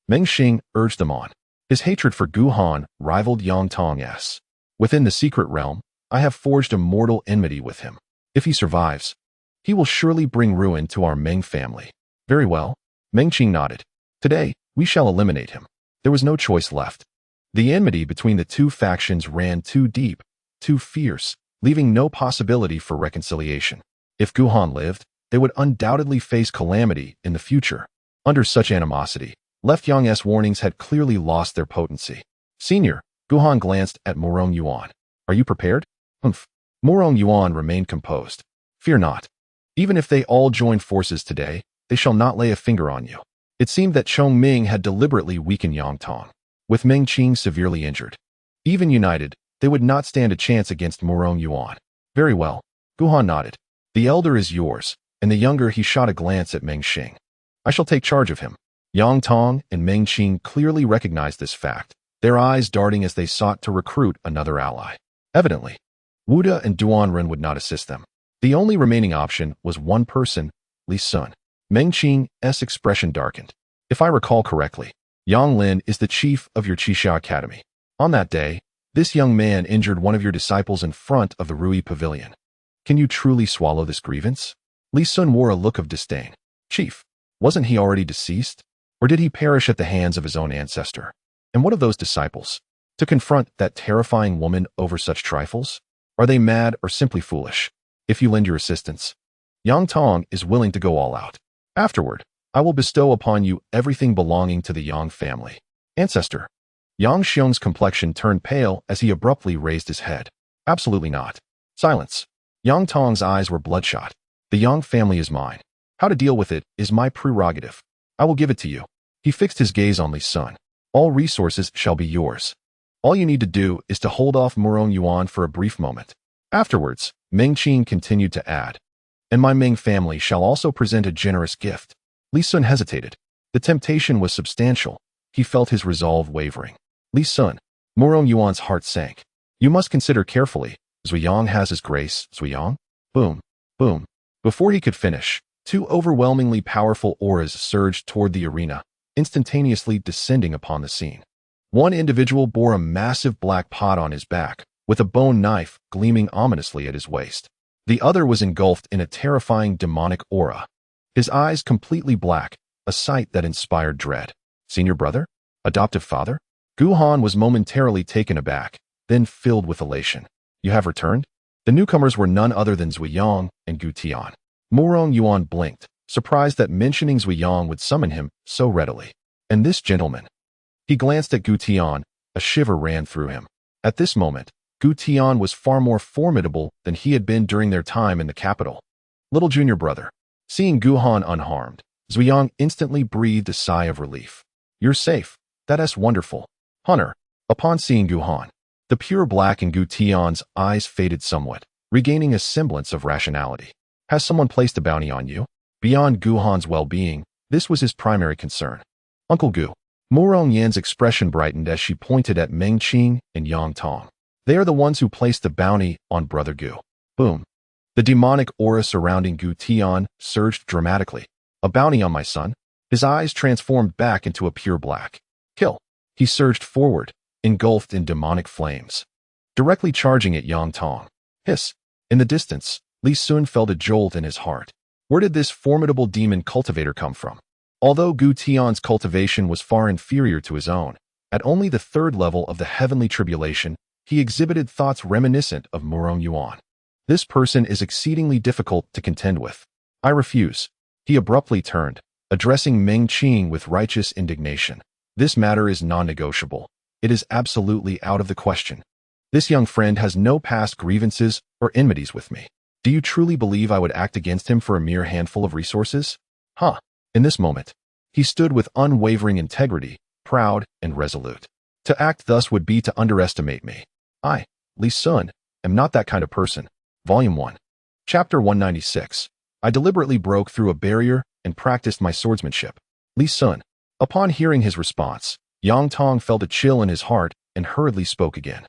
Meng Xing urged them on. His hatred for Gu Han rivaled Yang Tong's. Within the secret realm, I have forged a mortal enmity with him. If he survives, he will surely bring ruin to our Meng family. Very well. Meng Xing nodded. Today, we shall eliminate him. There was no choice left. The enmity between the two factions ran too deep, too fierce, leaving no possibility for reconciliation. If Gu Han lived, they would undoubtedly face calamity in the future. Under such animosity, left Yang's warnings had clearly lost their potency. Senior, Gu Han glanced at Morong Yuan. Are you prepared? Humph. Morong Yuan remained composed. Fear not. Even if they all join forces today, they shall not lay a finger on you. It seemed that Chongming had deliberately weakened Yang Tong, with Meng Xing severely injured. Even united, they would not stand a chance against Morong Yuan. Very well. Gu Han nodded. The elder is yours, and the younger he shot a glance at Meng Xing. I shall take charge of him. Yang Tong and Meng Xing clearly recognized this fact, their eyes darting as they sought to recruit another ally. Evidently, Wuda and Duanren would not assist them. The only remaining option was one person, Li Sun. Meng Xing's expression darkened. If I recall correctly, Yang Lin is the chief of your Qixia Academy. On that day, this young man injured one of your disciples in front of the Rui Pavilion. Can you truly swallow this grievance? Li Sun wore a look of disdain. Chief, wasn't he already deceased? Or did he perish at the hands of his own ancestor? And what of those disciples? To confront that terrifying woman over such trifles? Are they mad or simply foolish? If you lend your assistance, Yang Tong is willing to go all out. Afterward, I will bestow upon you everything belonging to the Yang family. Ancestor. Yang Xiong's complexion turned pale as he abruptly raised his head. Absolutely not. Silence. Yang Tong's eyes were bloodshot. The Yang family is mine. How to deal with it is my prerogative. I will give it to you. He fixed his gaze on Li Sun. All resources shall be yours. All you need to do is to hold off Morong Yuan for a brief moment. Afterwards, Meng Xing continued to add, and my Meng family shall also present a generous gift. Li Sun hesitated. The temptation was substantial. He felt his resolve wavering. Li Sun. Morong Yuan's heart sank. You must consider carefully. Zuyang has his grace. Zuyang? Boom. Boom. Before he could finish, two overwhelmingly powerful auras surged toward the arena, instantaneously descending upon the scene. One individual bore a massive black pot on his back, with a bone knife gleaming ominously at his waist. The other was engulfed in a terrifying demonic aura. His eyes completely black, a sight that inspired dread. Senior brother? Adoptive father? Gu Han was momentarily taken aback, then filled with elation. You have returned? The newcomers were none other than Zuyang and Gu Tian. Morong Yuan blinked, surprised that mentioning Zuyang would summon him so readily. And this gentleman? He glanced at Gu Tian, a shiver ran through him. At this moment, Gu Tian was far more formidable than he had been during their time in the capital. Little junior brother. Seeing Gu Han unharmed, Zuyang instantly breathed a sigh of relief. You're safe. That's wonderful. Hunter. Upon seeing Gu Han, the pure black in Gu Tian's eyes faded somewhat, regaining a semblance of rationality. Has someone placed a bounty on you? Beyond Gu Han's well-being, this was his primary concern. Uncle Gu. Morong Yan's expression brightened as she pointed at Meng Xing and Yang Tong. They are the ones who placed the bounty on Brother Gu. Boom. The demonic aura surrounding Gu Tian surged dramatically. A bounty on my son? His eyes transformed back into a pure black. Kill. He surged forward, engulfed in demonic flames, directly charging at Yang Tong. Hiss. In the distance, Li Sun felt a jolt in his heart. Where did this formidable demon cultivator come from? Although Gu Tian's cultivation was far inferior to his own, at only the third level of the heavenly tribulation, he exhibited thoughts reminiscent of Morong Yuan. This person is exceedingly difficult to contend with. I refuse. He abruptly turned, addressing Meng Xing with righteous indignation. This matter is non-negotiable. It is absolutely out of the question. This young friend has no past grievances or enmities with me. Do you truly believe I would act against him for a mere handful of resources? Huh. In this moment, he stood with unwavering integrity, proud and resolute. To act thus would be to underestimate me. I, Li Sun, am not that kind of person. Volume 1. Chapter 196. I deliberately broke through a barrier and practiced my swordsmanship. Li Sun. Upon hearing his response, Yang Tong felt a chill in his heart and hurriedly spoke again.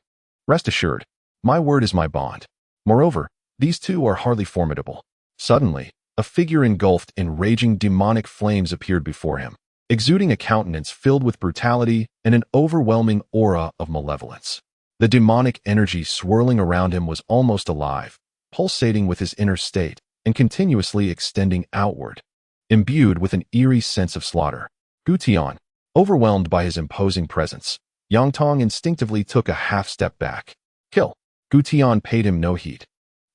Rest assured, my word is my bond. Moreover, these two are hardly formidable. Suddenly, a figure engulfed in raging demonic flames appeared before him, exuding a countenance filled with brutality and an overwhelming aura of malevolence. The demonic energy swirling around him was almost alive, pulsating with his inner state and continuously extending outward. Imbued with an eerie sense of slaughter, Gu Tian, overwhelmed by his imposing presence, Yang Tong instinctively took a half-step back. Kill. Gu Tian paid him no heed.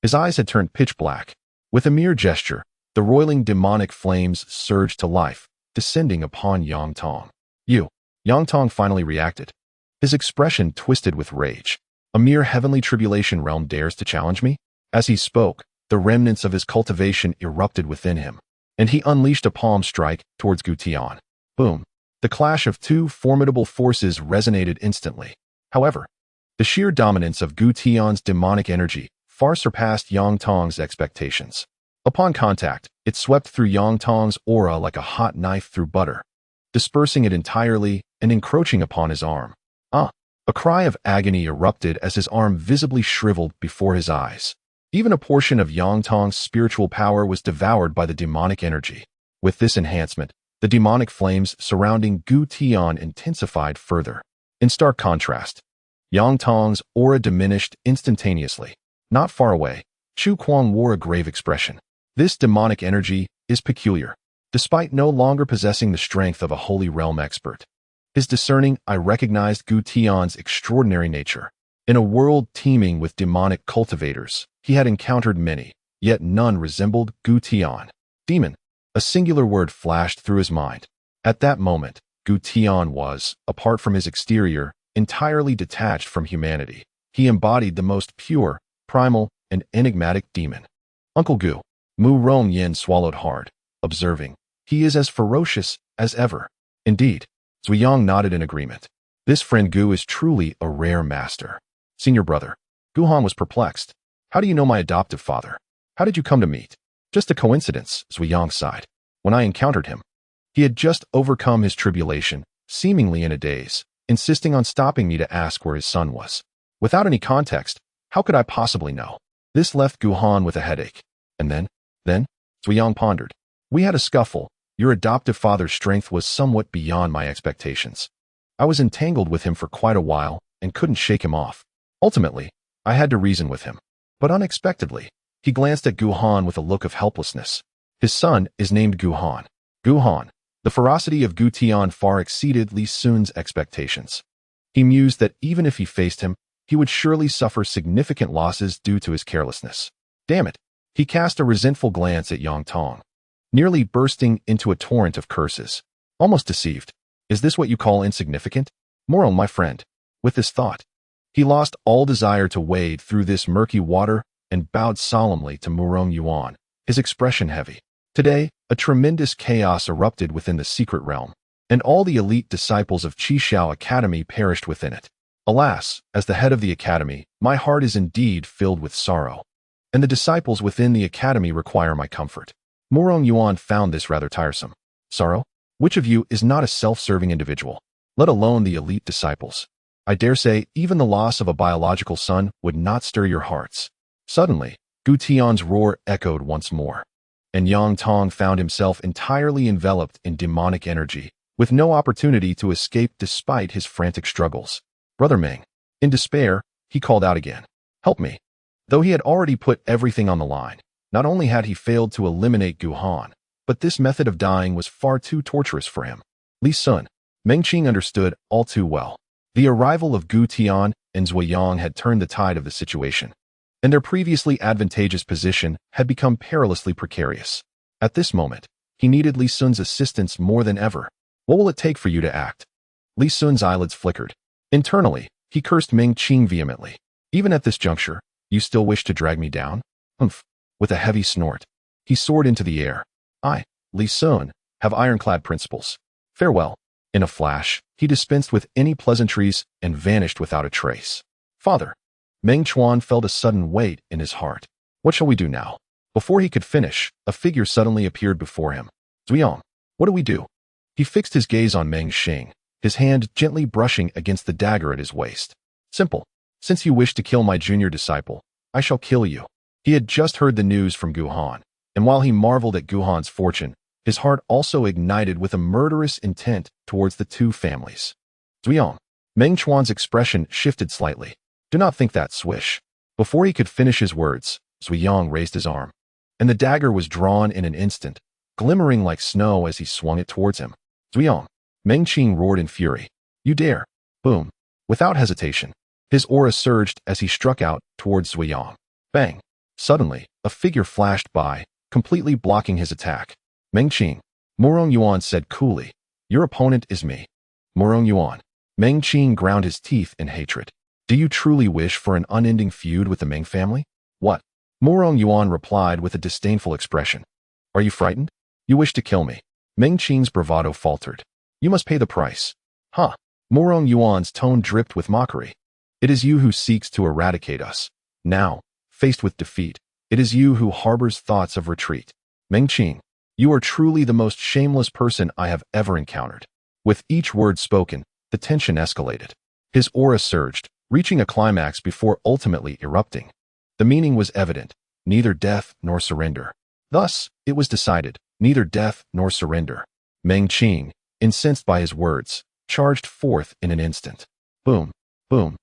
His eyes had turned pitch black. With a mere gesture, the roiling demonic flames surged to life, descending upon Yang Tong. You. Yang Tong finally reacted. His expression twisted with rage. A mere heavenly tribulation realm dares to challenge me? As he spoke, the remnants of his cultivation erupted within him, and he unleashed a palm strike towards Gu Tian. Boom. The clash of two formidable forces resonated instantly. However, the sheer dominance of Gu Tian's demonic energy far surpassed Yang Tong's expectations. Upon contact, it swept through Yang Tong's aura like a hot knife through butter, dispersing it entirely and encroaching upon his arm. A cry of agony erupted as his arm visibly shriveled before his eyes. Even a portion of Yang Tong's spiritual power was devoured by the demonic energy. With this enhancement, the demonic flames surrounding Gu Tian intensified further. In stark contrast, Yang Tong's aura diminished instantaneously. Not far away, Chu Kuang wore a grave expression. This demonic energy is peculiar, despite no longer possessing the strength of a holy realm expert. His discerning eye recognized Gu Tian's extraordinary nature. In a world teeming with demonic cultivators, he had encountered many, yet none resembled Gu Tian. Demon. A singular word flashed through his mind. At that moment, Gu Tian was, apart from his exterior, entirely detached from humanity. He embodied the most pure, primal, and enigmatic demon. Uncle Gu. Mu Rongyan swallowed hard, observing, he is as ferocious as ever. Indeed. Zuyang nodded in agreement. This friend Gu is truly a rare master. Senior brother. Guhan was perplexed. How do you know my adoptive father? How did you come to meet? Just a coincidence, Zuyang sighed. When I encountered him, he had just overcome his tribulation, seemingly in a daze, insisting on stopping me to ask where his son was. Without any context, how could I possibly know? This left Guhan with a headache. And then, Zuyang pondered. We had a scuffle. Your adoptive father's strength was somewhat beyond my expectations. I was entangled with him for quite a while and couldn't shake him off. Ultimately, I had to reason with him. But unexpectedly, he glanced at Guhan with a look of helplessness. His son is named Guhan. Guhan. The ferocity of Gu Tian far exceeded Li Sun's expectations. He mused that even if he faced him, he would surely suffer significant losses due to his carelessness. Damn it. He cast a resentful glance at Yang Tong, nearly bursting into a torrent of curses. Almost deceived. Is this what you call insignificant? Moral, my friend. With this thought, he lost all desire to wade through this murky water and bowed solemnly to Murong Yuan, his expression heavy. Today, a tremendous chaos erupted within the secret realm, and all the elite disciples of Qishao Academy perished within it. Alas, as the head of the academy, my heart is indeed filled with sorrow, and the disciples within the academy require my comfort. Murong Yuan found this rather tiresome. Sorrow? Which of you is not a self-serving individual, let alone the elite disciples? I dare say even the loss of a biological son would not stir your hearts. Suddenly, Gu Tian's roar echoed once more, and Yang Tong found himself entirely enveloped in demonic energy, with no opportunity to escape despite his frantic struggles. Brother Meng. In despair, he called out again. Help me. Though he had already put everything on the line, not only had he failed to eliminate Guhan, but this method of dying was far too torturous for him. Li Sun. Meng Xing understood all too well. The arrival of Gu Tian and Zuyang had turned the tide of the situation. and their previously advantageous position had become perilously precarious. At this moment, he needed Li Sun's assistance more than ever. What will it take for you to act? Li Sun's eyelids flickered. Internally, he cursed Meng Xing vehemently. Even at this juncture, you still wish to drag me down? Humph. With a heavy snort, he soared into the air. I, Li Sun, have ironclad principles. Farewell. In a flash, he dispensed with any pleasantries and vanished without a trace. Father. Meng Chuan felt a sudden weight in his heart. What shall we do now? Before he could finish, a figure suddenly appeared before him. Zuyang, what do we do? He fixed his gaze on Meng Xing, his hand gently brushing against the dagger at his waist. Simple. Since you wish to kill my junior disciple, I shall kill you. He had just heard the news from Guhan, and while he marveled at Guhan's fortune, his heart also ignited with a murderous intent towards the two families. Zuyang. Meng Chuan's expression shifted slightly. Do not think that, swish. Before he could finish his words, Zuyang raised his arm, and the dagger was drawn in an instant, glimmering like snow as he swung it towards him. Zuyang. Meng Xing roared in fury. You dare. Boom. Without hesitation, his aura surged as he struck out towards Zuyang. Bang. Suddenly, a figure flashed by, completely blocking his attack. Meng Xing. Morong Yuan said coolly. Your opponent is me. Morong Yuan. Meng Xing ground his teeth in hatred. Do you truly wish for an unending feud with the Meng family? What? Morong Yuan replied with a disdainful expression. Are you frightened? You wish to kill me. Meng Xing's bravado faltered. You must pay the price. Huh. Morong Yuan's tone dripped with mockery. It is you who seeks to eradicate us. Now, faced with defeat, it is you who harbors thoughts of retreat. Meng Xing, you are truly the most shameless person I have ever encountered. With each word spoken, the tension escalated. His aura surged, reaching a climax before ultimately erupting. The meaning was evident, neither death nor surrender. Thus, it was decided, neither death nor surrender. Meng Xing, incensed by his words, charged forth in an instant. Boom, boom.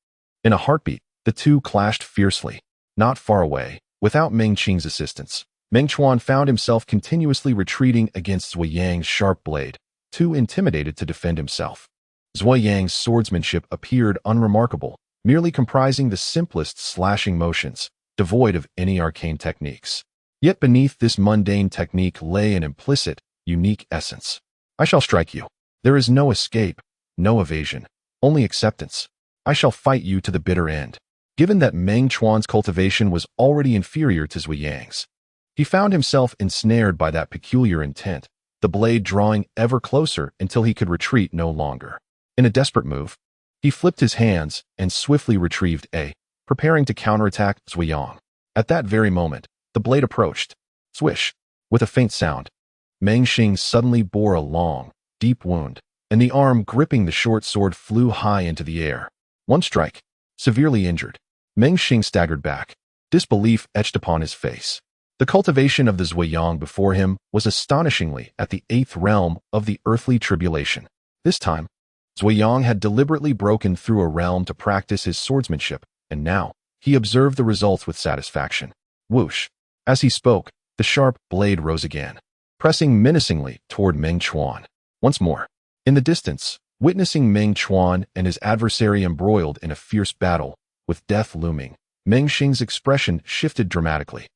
In a heartbeat, the two clashed fiercely. Not far away, without Meng Xing's assistance, Meng Chuan found himself continuously retreating against Zui Yang's sharp blade, too intimidated to defend himself. Zui Yang's swordsmanship appeared unremarkable, merely comprising the simplest slashing motions, devoid of any arcane techniques. Yet beneath this mundane technique lay an implicit, unique essence. I shall strike you. There is no escape, no evasion, only acceptance. I shall fight you to the bitter end. Given that Meng Chuan's cultivation was already inferior to Zui Yang's, he found himself ensnared by that peculiar intent, the blade drawing ever closer until he could retreat no longer. In a desperate move, he flipped his hands and swiftly retrieved preparing to counterattack Zui Yang. At that very moment, the blade approached. Swish. With a faint sound, Meng Xing suddenly bore a long, deep wound, and the arm gripping the short sword flew high into the air. One strike. Severely injured, Meng Xing staggered back, disbelief etched upon his face. The cultivation of the Zhuiyang before him was astonishingly at the 8th realm of the earthly tribulation. This time, Zhuiyang had deliberately broken through a realm to practice his swordsmanship, and now, he observed the results with satisfaction. Whoosh. As he spoke, the sharp blade rose again, pressing menacingly toward Meng Chuan. Once more, in the distance, witnessing Meng Chuan and his adversary embroiled in a fierce battle, with death looming, Meng Xing's expression shifted dramatically.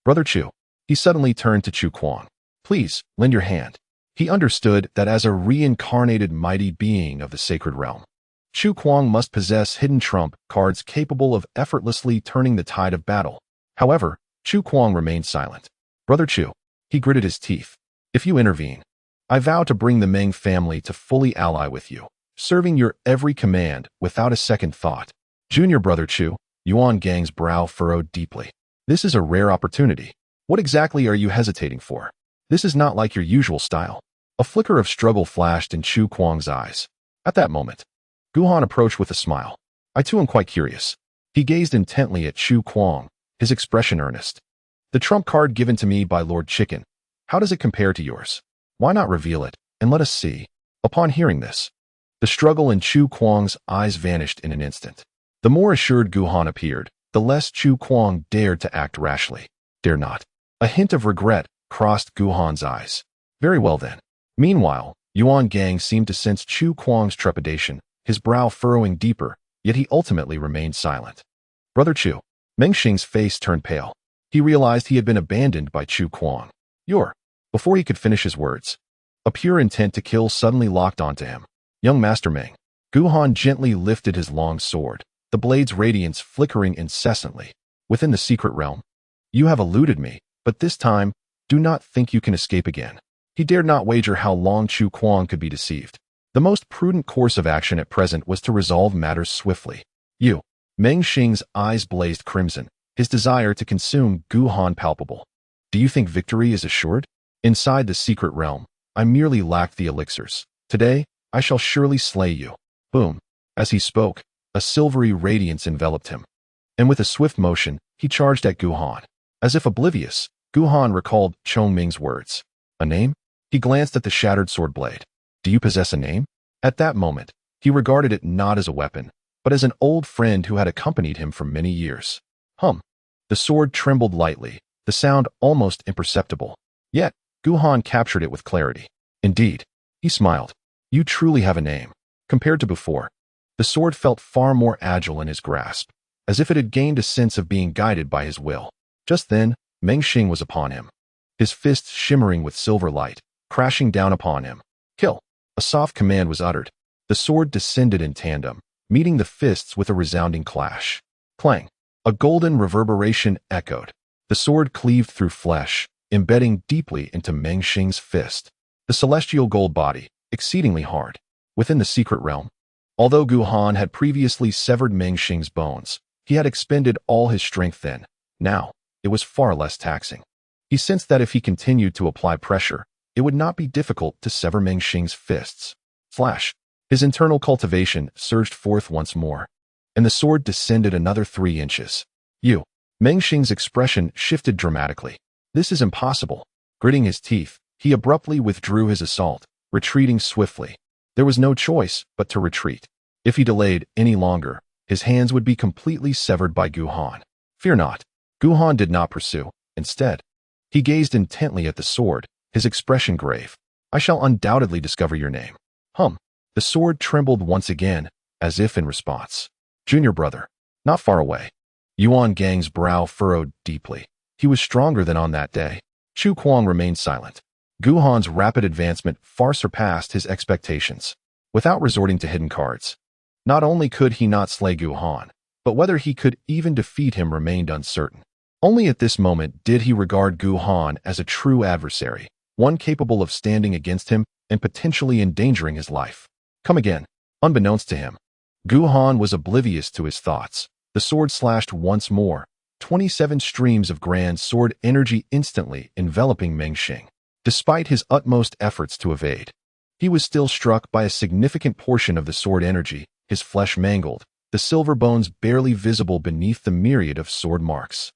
Brother Chu. He suddenly turned to Chu Kuang. Please, lend your hand. He understood that as a reincarnated mighty being of the sacred realm, Chu Kuang must possess hidden trump cards capable of effortlessly turning the tide of battle. However, Chu Kuang remained silent. Brother Chu. He gritted his teeth. If you intervene, I vow to bring the Meng family to fully ally with you, serving your every command without a second thought. Junior Brother Chu. Yuan Gang's brow furrowed deeply. This is a rare opportunity. What exactly are you hesitating for? This is not like your usual style. A flicker of struggle flashed in Chu Kuang's eyes. At that moment, Guhan approached with a smile. I too am quite curious. He gazed intently at Chu Kuang, his expression earnest. The trump card given to me by Lord Chicken. How does it compare to yours? Why not reveal it, and let us see? Upon hearing this, the struggle in Chu Kuang's eyes vanished in an instant. The more assured Guhan appeared, the less Chu Kuang dared to act rashly. Dare not. A hint of regret crossed Guhan's eyes. Very well then. Meanwhile, Yuan Gang seemed to sense Chu Kuang's trepidation, his brow furrowing deeper, yet he ultimately remained silent. Brother Chu. Meng Xing's face turned pale. He realized he had been abandoned by Chu Kuang. Before he could finish his words, a pure intent to kill suddenly locked onto him. Young Master Meng. Gu Han gently lifted his long sword, the blade's radiance flickering incessantly. Within the secret realm, you have eluded me, but this time, do not think you can escape again. He dared not wager how long Chu Kuang could be deceived. The most prudent course of action at present was to resolve matters swiftly. Meng Xing's eyes blazed crimson, his desire to consume Gu Han palpable. Do you think victory is assured? Inside the secret realm, I merely lacked the elixirs. Today, I shall surely slay you. Boom. As he spoke, a silvery radiance enveloped him. And with a swift motion, he charged at Gu Han. As if oblivious, Gu Han recalled Chongming's words. A name? He glanced at the shattered sword blade. Do you possess a name? At that moment, he regarded it not as a weapon, but as an old friend who had accompanied him for many years. The sword trembled lightly, the sound almost imperceptible. Yet, Gu Han captured it with clarity. Indeed, he smiled. You truly have a name. Compared to before, the sword felt far more agile in his grasp, as if it had gained a sense of being guided by his will. Just then, Meng Xing was upon him, his fists shimmering with silver light, crashing down upon him. Kill! A soft command was uttered. The sword descended in tandem, meeting the fists with a resounding clash. Clang! A golden reverberation echoed. The sword cleaved through flesh, embedding deeply into Meng Xing's fist. The celestial gold body, exceedingly hard. Within the secret realm, although Gu Han had previously severed Meng Xing's bones, he had expended all his strength then. Now, it was far less taxing. He sensed that if he continued to apply pressure, it would not be difficult to sever Meng Xing's fists. Flash! His internal cultivation surged forth once more, and the sword descended another 3 inches. Meng Xing's expression shifted dramatically. This is impossible. Gritting his teeth, he abruptly withdrew his assault, retreating swiftly. There was no choice but to retreat. If he delayed any longer, his hands would be completely severed by Gu Han. Fear not. Gu Han did not pursue. Instead, he gazed intently at the sword, his expression grave. I shall undoubtedly discover your name. The sword trembled once again, as if in response. Junior brother. Not far away. Yuan Gang's brow furrowed deeply. He was stronger than on that day. Chu Kuang remained silent. Gu Han's rapid advancement far surpassed his expectations. Without resorting to hidden cards, not only could he not slay Gu Han, but whether he could even defeat him remained uncertain. Only at this moment did he regard Gu Han as a true adversary, one capable of standing against him and potentially endangering his life. Come again. Unbeknownst to him, Gu Han was oblivious to his thoughts. The sword slashed once more, 27 streams of grand sword energy instantly enveloping Meng Xing. Despite his utmost efforts to evade, he was still struck by a significant portion of the sword energy, his flesh mangled, the silver bones barely visible beneath the myriad of sword marks.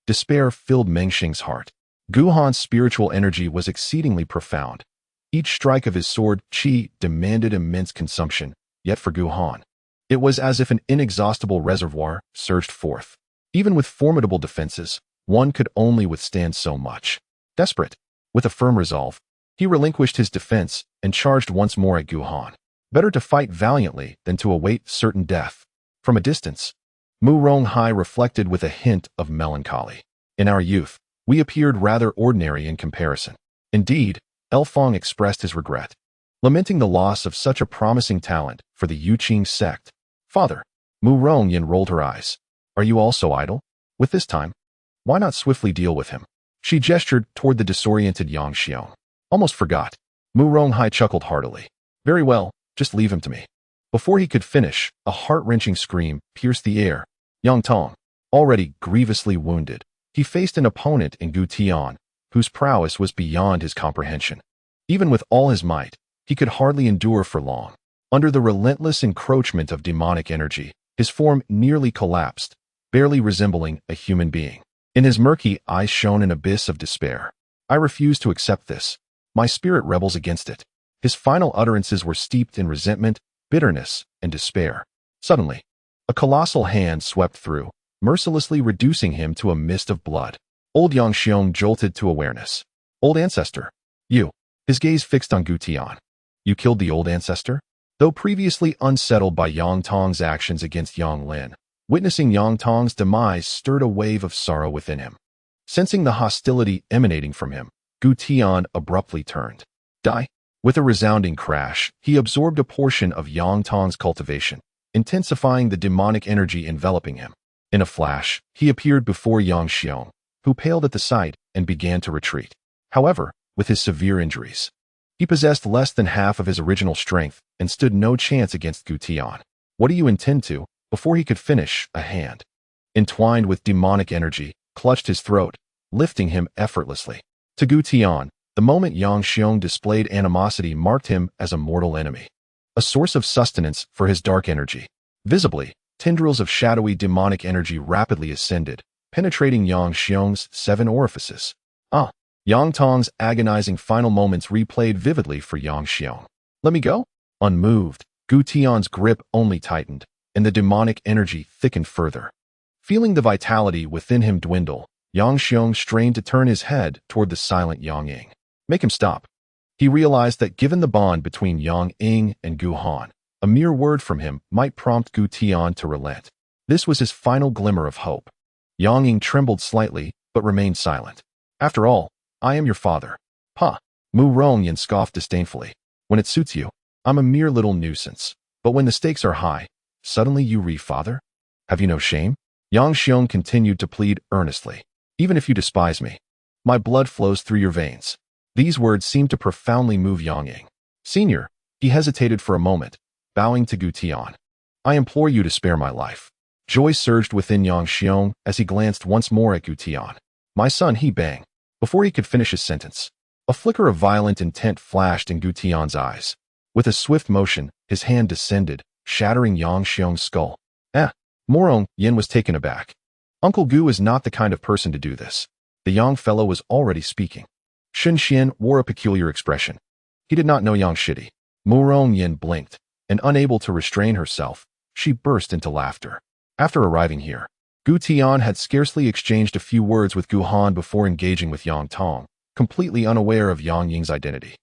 Despair filled Meng Xing's heart. Gu Han's spiritual energy was exceedingly profound. Each strike of his sword qi demanded immense consumption, yet for Gu Han, it was as if an inexhaustible reservoir surged forth. Even with formidable defenses, one could only withstand so much. Desperate, with a firm resolve, he relinquished his defense and charged once more at Gu Han. Better to fight valiantly than to await certain death. From a distance, Mu Ronghai reflected with a hint of melancholy. In our youth, we appeared rather ordinary in comparison. Indeed, Elfong expressed his regret, lamenting the loss of such a promising talent for the Yuqing sect. Father, Mu Rongyan rolled her eyes. Are you also idle? With this time, why not swiftly deal with him? She gestured toward the disoriented Yang Xiong. Almost forgot. Mu Ronghai chuckled heartily. Very well, just leave him to me. Before he could finish, a heart-wrenching scream pierced the air. Yang Tong, already grievously wounded, he faced an opponent in Gu Tian, whose prowess was beyond his comprehension. Even with all his might, he could hardly endure for long. Under the relentless encroachment of demonic energy, his form nearly collapsed, barely resembling a human being. In his murky eyes shone an abyss of despair. I refuse to accept this. My spirit rebels against it. His final utterances were steeped in resentment, bitterness, and despair. Suddenly, a colossal hand swept through, mercilessly reducing him to a mist of blood. Old Yang Xiong jolted to awareness. Old ancestor. You. His gaze fixed on Gu Tian. You killed the old ancestor? Though previously unsettled by Yang Tong's actions against Yang Lin, Witnessing Yang Tong's demise stirred a wave of sorrow within him. Sensing the hostility emanating from him, Gu Tian abruptly turned. Die. With a resounding crash, he absorbed a portion of Yang Tong's cultivation, intensifying the demonic energy enveloping him. In a flash, he appeared before Yang Xiong, who paled at the sight and began to retreat. However, with his severe injuries, he possessed less than half of his original strength and stood no chance against Gu Tian. What do you intend to? Before he could finish, a hand, entwined with demonic energy, clutched his throat, lifting him effortlessly. To Gu Tian, the moment Yang Xiong displayed animosity marked him as a mortal enemy, a source of sustenance for his dark energy. Visibly, tendrils of shadowy demonic energy rapidly ascended, penetrating Yang Xiong's 7 orifices. Yang Tong's agonizing final moments replayed vividly for Yang Xiong. Let me go? Unmoved, Gu Tian's grip only tightened, and the demonic energy thickened further. Feeling the vitality within him dwindle, Yang Xiong strained to turn his head toward the silent Yang Ying. Make him stop. He realized that given the bond between Yang Ying and Gu Han, a mere word from him might prompt Gu Tian to relent. This was his final glimmer of hope. Yang Ying trembled slightly, but remained silent. After all, I am your father. Mu Rongyan scoffed disdainfully. When it suits you, I'm a mere little nuisance. But when the stakes are high, suddenly you re-father? Have you no shame? Yang Xiong continued to plead earnestly. Even if you despise me, my blood flows through your veins. These words seemed to profoundly move Yang Ying. Senior, he hesitated for a moment, bowing to Gu Tian. I implore you to spare my life. Joy surged within Yang Xiong as he glanced once more at Gu Tian. My son, he bang. Before he could finish his sentence, a flicker of violent intent flashed in Gu Tian's eyes. With a swift motion, his hand descended, shattering Yang Xiong's skull. Morong Yin was taken aback. Uncle Gu is not the kind of person to do this. The young fellow was already speaking. Shun Xian wore a peculiar expression. He did not know Yang Shidi. Morong Yin blinked, and unable to restrain herself, she burst into laughter. After arriving here, Gu Tian had scarcely exchanged a few words with Gu Han before engaging with Yang Tong, completely unaware of Yang Ying's identity.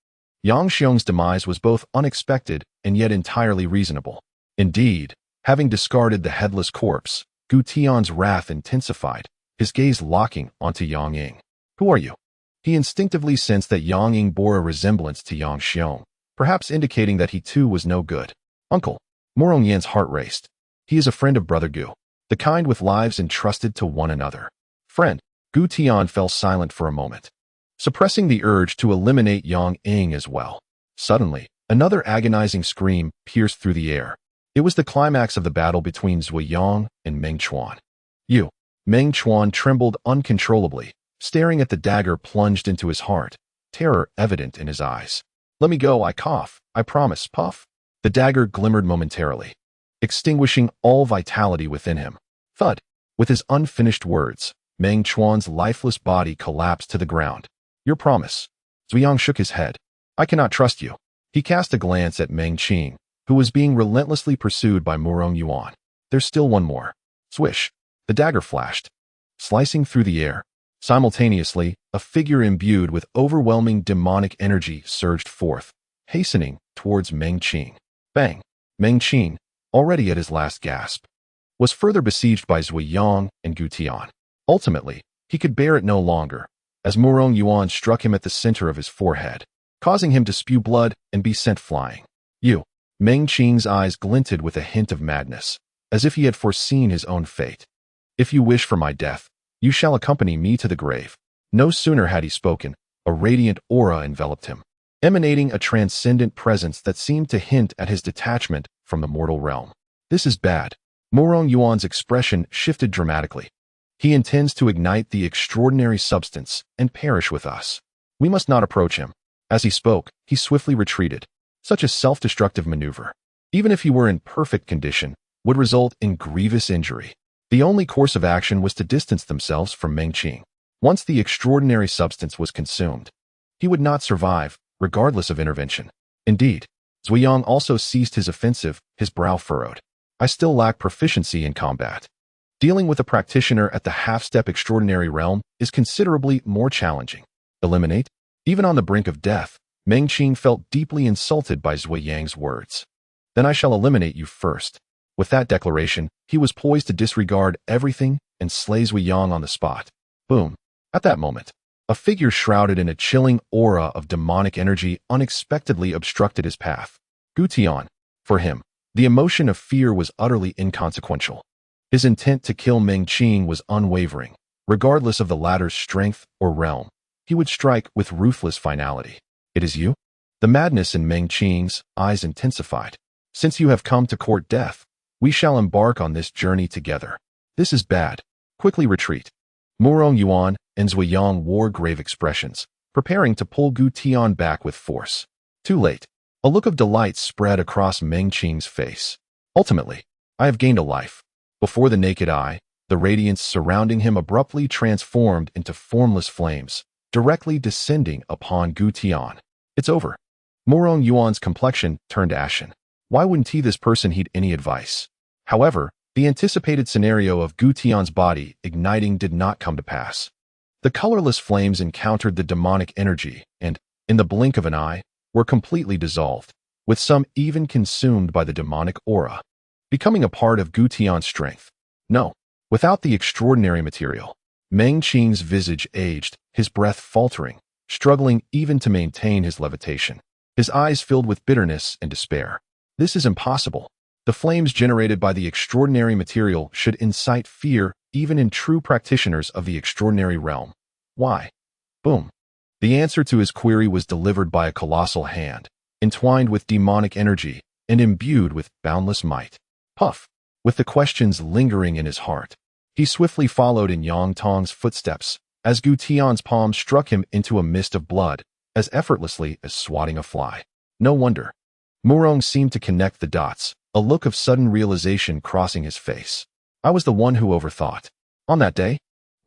Yang Xiong's demise was both unexpected and yet entirely reasonable. Indeed, having discarded the headless corpse, Gu Tian's wrath intensified, his gaze locking onto Yang Ying. Who are you? He instinctively sensed that Yang Ying bore a resemblance to Yang Xiong, perhaps indicating that he too was no good. Uncle. Morong Yan's heart raced. He is a friend of Brother Gu, the kind with lives entrusted to one another. Friend. Gu Tian fell silent for a moment, suppressing the urge to eliminate Yang Ying as well. Suddenly, another agonizing scream pierced through the air. It was the climax of the battle between Zui Yang and Meng Chuan. Meng Chuan trembled uncontrollably, staring at the dagger plunged into his heart, terror evident in his eyes. Let me go, I cough. I promise, puff. The dagger glimmered momentarily, extinguishing all vitality within him. Thud. With his unfinished words, Meng Chuan's lifeless body collapsed to the ground. Your promise. Zui Yang shook his head. I cannot trust you. He cast a glance at Meng Xing, who was being relentlessly pursued by Murong Yuan. There's still one more. Swish. The dagger flashed, slicing through the air. Simultaneously, a figure imbued with overwhelming demonic energy surged forth, hastening towards Meng Xing. Bang! Meng Xing, already at his last gasp, was further besieged by Zui Yang and Gu Tian. Ultimately, he could bear it no longer, as Murong Yuan struck him at the center of his forehead, causing him to spew blood and be sent flying. Meng Xing's eyes glinted with a hint of madness, as if he had foreseen his own fate. If you wish for my death, you shall accompany me to the grave. No sooner had he spoken, a radiant aura enveloped him, emanating a transcendent presence that seemed to hint at his detachment from the mortal realm. This is bad. Murong Yuan's expression shifted dramatically. He intends to ignite the extraordinary substance and perish with us. We must not approach him. As he spoke, he swiftly retreated. Such a self-destructive maneuver, even if he were in perfect condition, would result in grievous injury. The only course of action was to distance themselves from Meng Xing. Once the extraordinary substance was consumed, he would not survive, regardless of intervention. Indeed, Zui Yang also ceased his offensive, his brow furrowed. I still lack proficiency in combat. Dealing with a practitioner at the half-step extraordinary realm is considerably more challenging. Eliminate? Even on the brink of death, Meng Xing felt deeply insulted by Zui Yang's words. Then I shall eliminate you first. With that declaration, he was poised to disregard everything and slay Xiaoyun on the spot. Boom. At that moment, a figure shrouded in a chilling aura of demonic energy unexpectedly obstructed his path. Gu Tian. For him, the emotion of fear was utterly inconsequential. His intent to kill Meng Xing was unwavering. Regardless of the latter's strength or realm, he would strike with ruthless finality. It is you? The madness in Meng Xing's eyes intensified. Since you have come to court death, we shall embark on this journey together. This is bad. Quickly retreat. Murong Yuan and Xiaoyun wore grave expressions, preparing to pull Gu Tian back with force. Too late. A look of delight spread across Meng Xing's face. Ultimately, I have gained a life. Before the naked eye, the radiance surrounding him abruptly transformed into formless flames, directly descending upon Gu Tian. It's over. Murong Yuan's complexion turned ashen. Why wouldn't this person heed any advice? However, the anticipated scenario of Gu Tian's body igniting did not come to pass. The colorless flames encountered the demonic energy and, in the blink of an eye, were completely dissolved, with some even consumed by the demonic aura, becoming a part of Gu Tian's strength. No, without the extraordinary material, Meng Xing's visage aged, his breath faltering, struggling even to maintain his levitation. His eyes filled with bitterness and despair. This is impossible. The flames generated by the extraordinary material should incite fear even in true practitioners of the extraordinary realm. Why? Boom. The answer to his query was delivered by a colossal hand, entwined with demonic energy and imbued with boundless might. Puff. With the questions lingering in his heart, he swiftly followed in Yang Tong's footsteps as Gu Tian's palm struck him into a mist of blood, as effortlessly as swatting a fly. No wonder. Murong seemed to connect the dots, a look of sudden realization crossing his face. I was the one who overthought. On that day,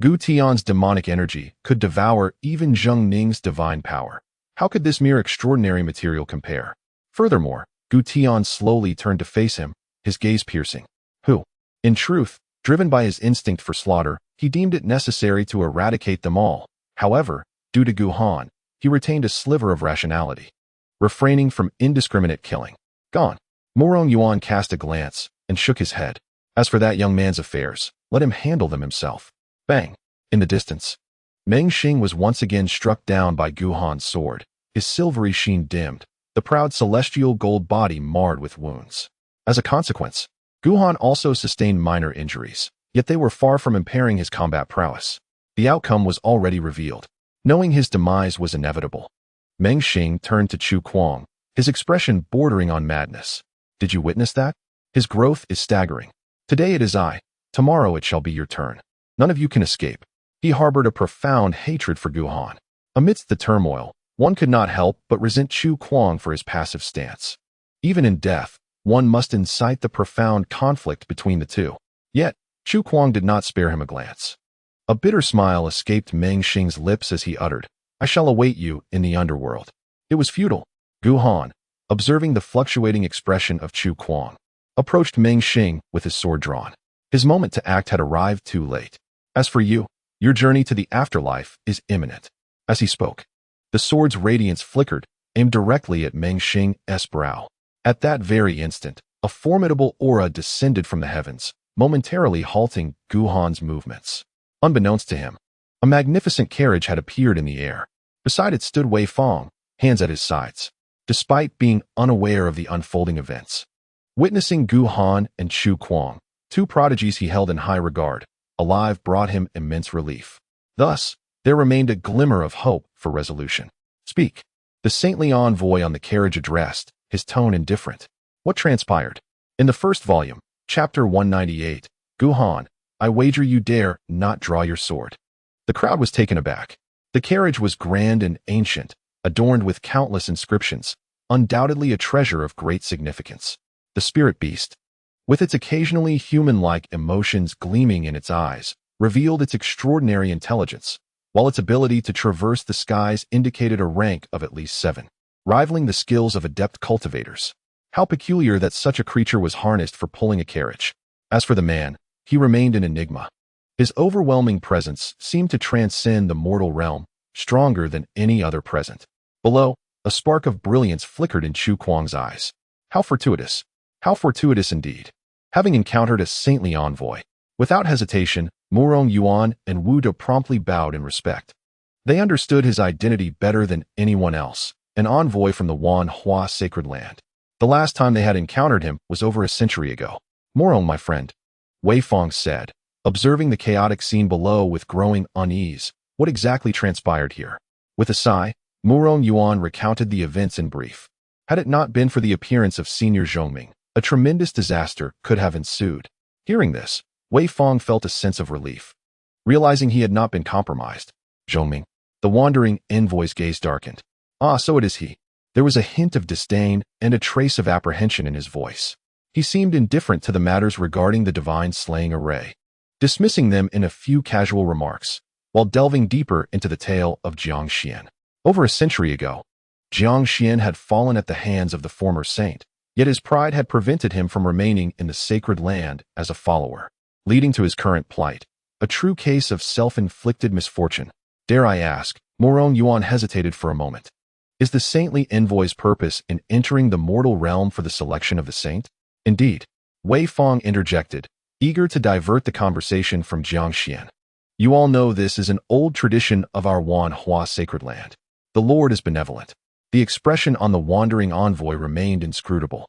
Gu Tian's demonic energy could devour even Zheng Ning's divine power. How could this mere extraordinary material compare? Furthermore, Gu Tian slowly turned to face him, his gaze piercing. Who? In truth, driven by his instinct for slaughter, he deemed it necessary to eradicate them all. However, due to Gu Han, he retained a sliver of rationality, refraining from indiscriminate killing. Gone. Murong Yuan cast a glance and shook his head. As for that young man's affairs, let him handle them himself. Bang. In the distance, Meng Xing was once again struck down by Gu Han's sword, his silvery sheen dimmed, the proud celestial gold body marred with wounds. As a consequence, Gu Han also sustained minor injuries, yet they were far from impairing his combat prowess. The outcome was already revealed. Knowing his demise was inevitable, Meng Xing turned to Chu Kuang, his expression bordering on madness. Did you witness that? His growth is staggering. Today it is I. Tomorrow it shall be your turn. None of you can escape. He harbored a profound hatred for Gu Han. Amidst the turmoil, one could not help but resent Chu Kuang for his passive stance. Even in death, one must incite the profound conflict between the two. Yet, Chu Kuang did not spare him a glance. A bitter smile escaped Meng Xing's lips as he uttered, I shall await you in the underworld. It was futile. Gu Han, observing the fluctuating expression of Chu Kuang, approached Meng Xing with his sword drawn. His moment to act had arrived too late. As for you, your journey to the afterlife is imminent. As he spoke, the sword's radiance flickered, aimed directly at Meng Xing's brow. At that very instant, a formidable aura descended from the heavens, momentarily halting Gu Han's movements. Unbeknownst to him, a magnificent carriage had appeared in the air. Beside it stood Wei Fong, hands at his sides, despite being unaware of the unfolding events. Witnessing Gu Han and Chu Kuang, two prodigies he held in high regard, alive brought him immense relief. Thus, there remained a glimmer of hope for resolution. Speak. The saintly envoy on the carriage addressed, his tone indifferent. What transpired? In the first volume, chapter 198, Gu Han, I wager you dare not draw your sword. The crowd was taken aback. The carriage was grand and ancient, adorned with countless inscriptions, undoubtedly a treasure of great significance. The spirit beast, with its occasionally human-like emotions gleaming in its eyes, revealed its extraordinary intelligence, while its ability to traverse the skies indicated a rank of at least 7, rivaling the skills of adept cultivators. How peculiar that such a creature was harnessed for pulling a carriage. As for the man, he remained an enigma. His overwhelming presence seemed to transcend the mortal realm, stronger than any other present. Below, a spark of brilliance flickered in Chu Kuang's eyes. How fortuitous indeed. having encountered a saintly envoy. Without hesitation, Murong Yuan and Wu De promptly bowed in respect. They understood his identity better than anyone else, an envoy from the Wan Hua sacred land. The last time they had encountered him was over a century ago. Murong, my friend, Wei Fong said, observing the chaotic scene below with growing unease. What exactly transpired here? With a sigh, Murong Yuan recounted the events in brief. Had it not been for the appearance of Senior Chongming, a tremendous disaster could have ensued. Hearing this, Wei Fong felt a sense of relief. Realizing he had not been compromised, Chongming, the wandering envoy's gaze darkened. Ah, so it is he. There was a hint of disdain and a trace of apprehension in his voice. He seemed indifferent to the matters regarding the divine slaying array, dismissing them in a few casual remarks, while delving deeper into the tale of Jiang Xian. Over a century ago, Jiang Xian had fallen at the hands of the former saint, yet his pride had prevented him from remaining in the sacred land as a follower, leading to his current plight, a true case of self-inflicted misfortune. Dare I ask, Murong Yuan hesitated for a moment. Is the saintly envoy's purpose in entering the mortal realm for the selection of the saint? Indeed, Wei Fong interjected, eager to divert the conversation from Jiang Xian. You all know this is an old tradition of our Wan Hua sacred land. The Lord is benevolent. The expression on the wandering envoy remained inscrutable.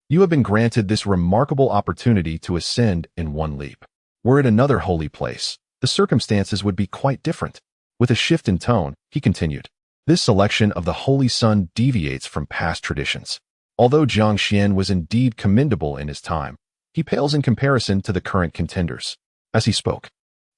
You have been granted this remarkable opportunity to ascend in one leap. Were it another holy place, the circumstances would be quite different. With a shift in tone, he continued, this selection of the Holy Sun deviates from past traditions. Although Jiang Xian was indeed commendable in his time, he pales in comparison to the current contenders. As he spoke,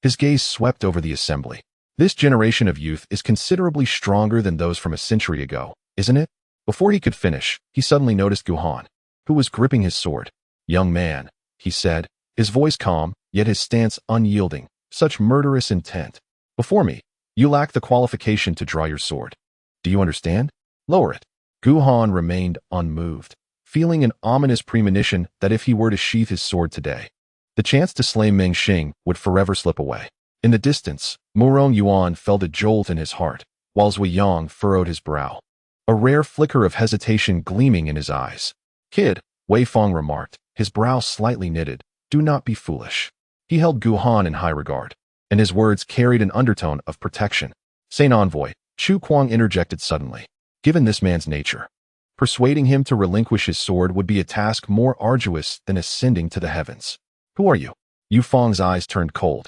his gaze swept over the assembly. This generation of youth is considerably stronger than those from a century ago, isn't it? Before he could finish, he suddenly noticed Guhan, who was gripping his sword. Young man, he said, his voice calm, yet his stance unyielding, such murderous intent. Before me, you lack the qualification to draw your sword. Do you understand? Lower it. Guhan remained unmoved, feeling an ominous premonition that if he were to sheath his sword today, the chance to slay Meng Xing would forever slip away. In the distance, Murong Yuan felt a jolt in his heart, while Zui Yang furrowed his brow, a rare flicker of hesitation gleaming in his eyes. Kid, Wei Fong remarked, his brow slightly knitted, do not be foolish. He held Guhan in high regard, and his words carried an undertone of protection. Saint Envoy, Chu Kuang interjected suddenly. Given this man's nature, persuading him to relinquish his sword would be a task more arduous than ascending to the heavens. Who are you? Yu Fang's eyes turned cold,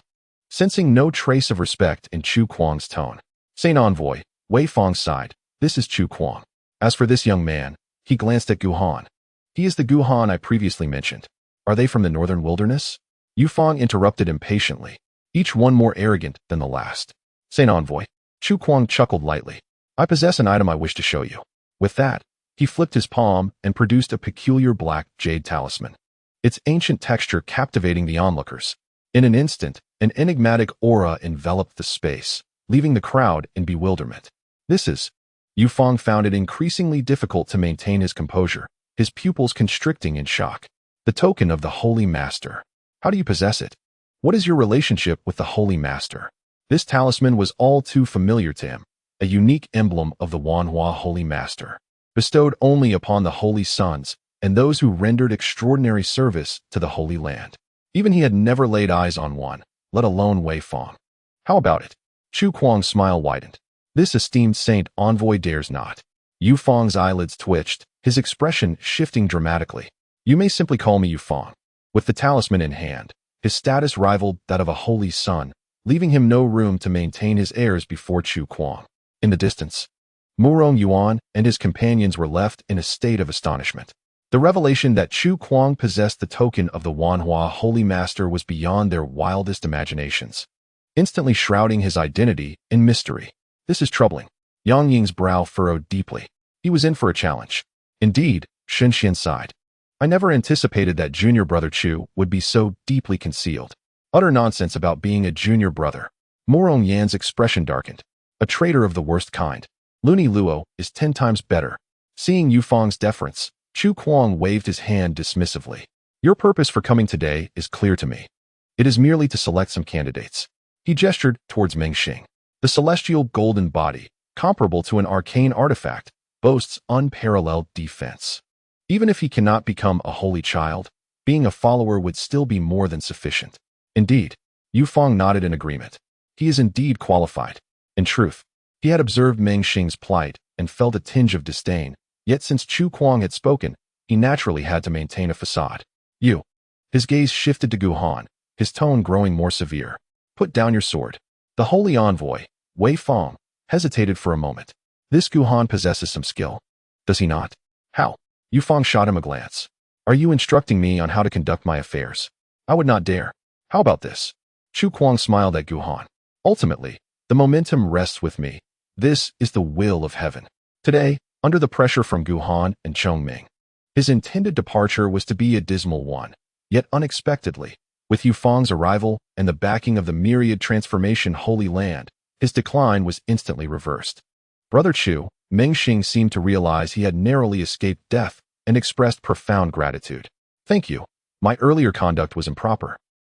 sensing no trace of respect in Chu Kuang's tone. Saint Envoy, Wei Fong sighed. This is Chu Kuang. As for this young man, he glanced at Guhan. He is the Guhan I previously mentioned. Are they from the northern wilderness? Yu Fang interrupted impatiently, each one more arrogant than the last. Saint Envoy, Chu Kuang chuckled lightly. I possess an item I wish to show you. With that, he flipped his palm and produced a peculiar black jade talisman, its ancient texture captivating the onlookers. In an instant, an enigmatic aura enveloped the space, leaving the crowd in bewilderment. This is... Yu Fang found it increasingly difficult to maintain his composure, his pupils constricting in shock. The token of the Holy Master. How do you possess it? What is your relationship with the Holy Master? This talisman was all too familiar to him, a unique emblem of the Wanhua Holy Master, bestowed only upon the Holy Sons and those who rendered extraordinary service to the Holy Land. Even he had never laid eyes on one, let alone Wei Fong. How about it? Chu Kuang's smile widened. This esteemed saint envoy dares not. Yu Fang's eyelids twitched, his expression shifting dramatically. You may simply call me Yu Fang. With the talisman in hand, his status rivaled that of a holy son, leaving him no room to maintain his airs before Chu Kuang. In the distance, Murong Yuan and his companions were left in a state of astonishment. The revelation that Chu Kuang possessed the token of the Wanhua Holy Master was beyond their wildest imaginations, instantly shrouding his identity in mystery. This is troubling. Yang Ying's brow furrowed deeply. He was in for a challenge. Indeed, Shen Xian sighed. I never anticipated that junior brother Chu would be so deeply concealed. Utter nonsense about being a junior brother. Murong Yan's expression darkened. A traitor of the worst kind. Luni Luo is 10 times better. Seeing Yu Fang's deference, Chu Kuang waved his hand dismissively. Your purpose for coming today is clear to me. It is merely to select some candidates. He gestured towards Meng Xing. The celestial golden body, comparable to an arcane artifact, boasts unparalleled defense. Even if he cannot become a holy child, being a follower would still be more than sufficient. Indeed, Yu Fang nodded in agreement. He is indeed qualified. In truth, he had observed Meng Xing's plight and felt a tinge of disdain, yet since Chu Kuang had spoken, he naturally had to maintain a facade. You. His gaze shifted to Gu Han, his tone growing more severe. Put down your sword. The holy envoy, Wei Fang, hesitated for a moment. This Gu Han possesses some skill. Does he not? How? Yu Fang shot him a glance. Are you instructing me on how to conduct my affairs? I would not dare. How about this? Chu Kuang smiled at Gu Han. Ultimately, the momentum rests with me. This is the will of heaven. Today, under the pressure from Gu Han and Chongming, his intended departure was to be a dismal one. Yet unexpectedly, with Yu Fang's arrival and the backing of the myriad transformation Holy Land, his decline was instantly reversed. Brother Chu, Meng Xing seemed to realize he had narrowly escaped death and expressed profound gratitude. Thank you. My earlier conduct was improper,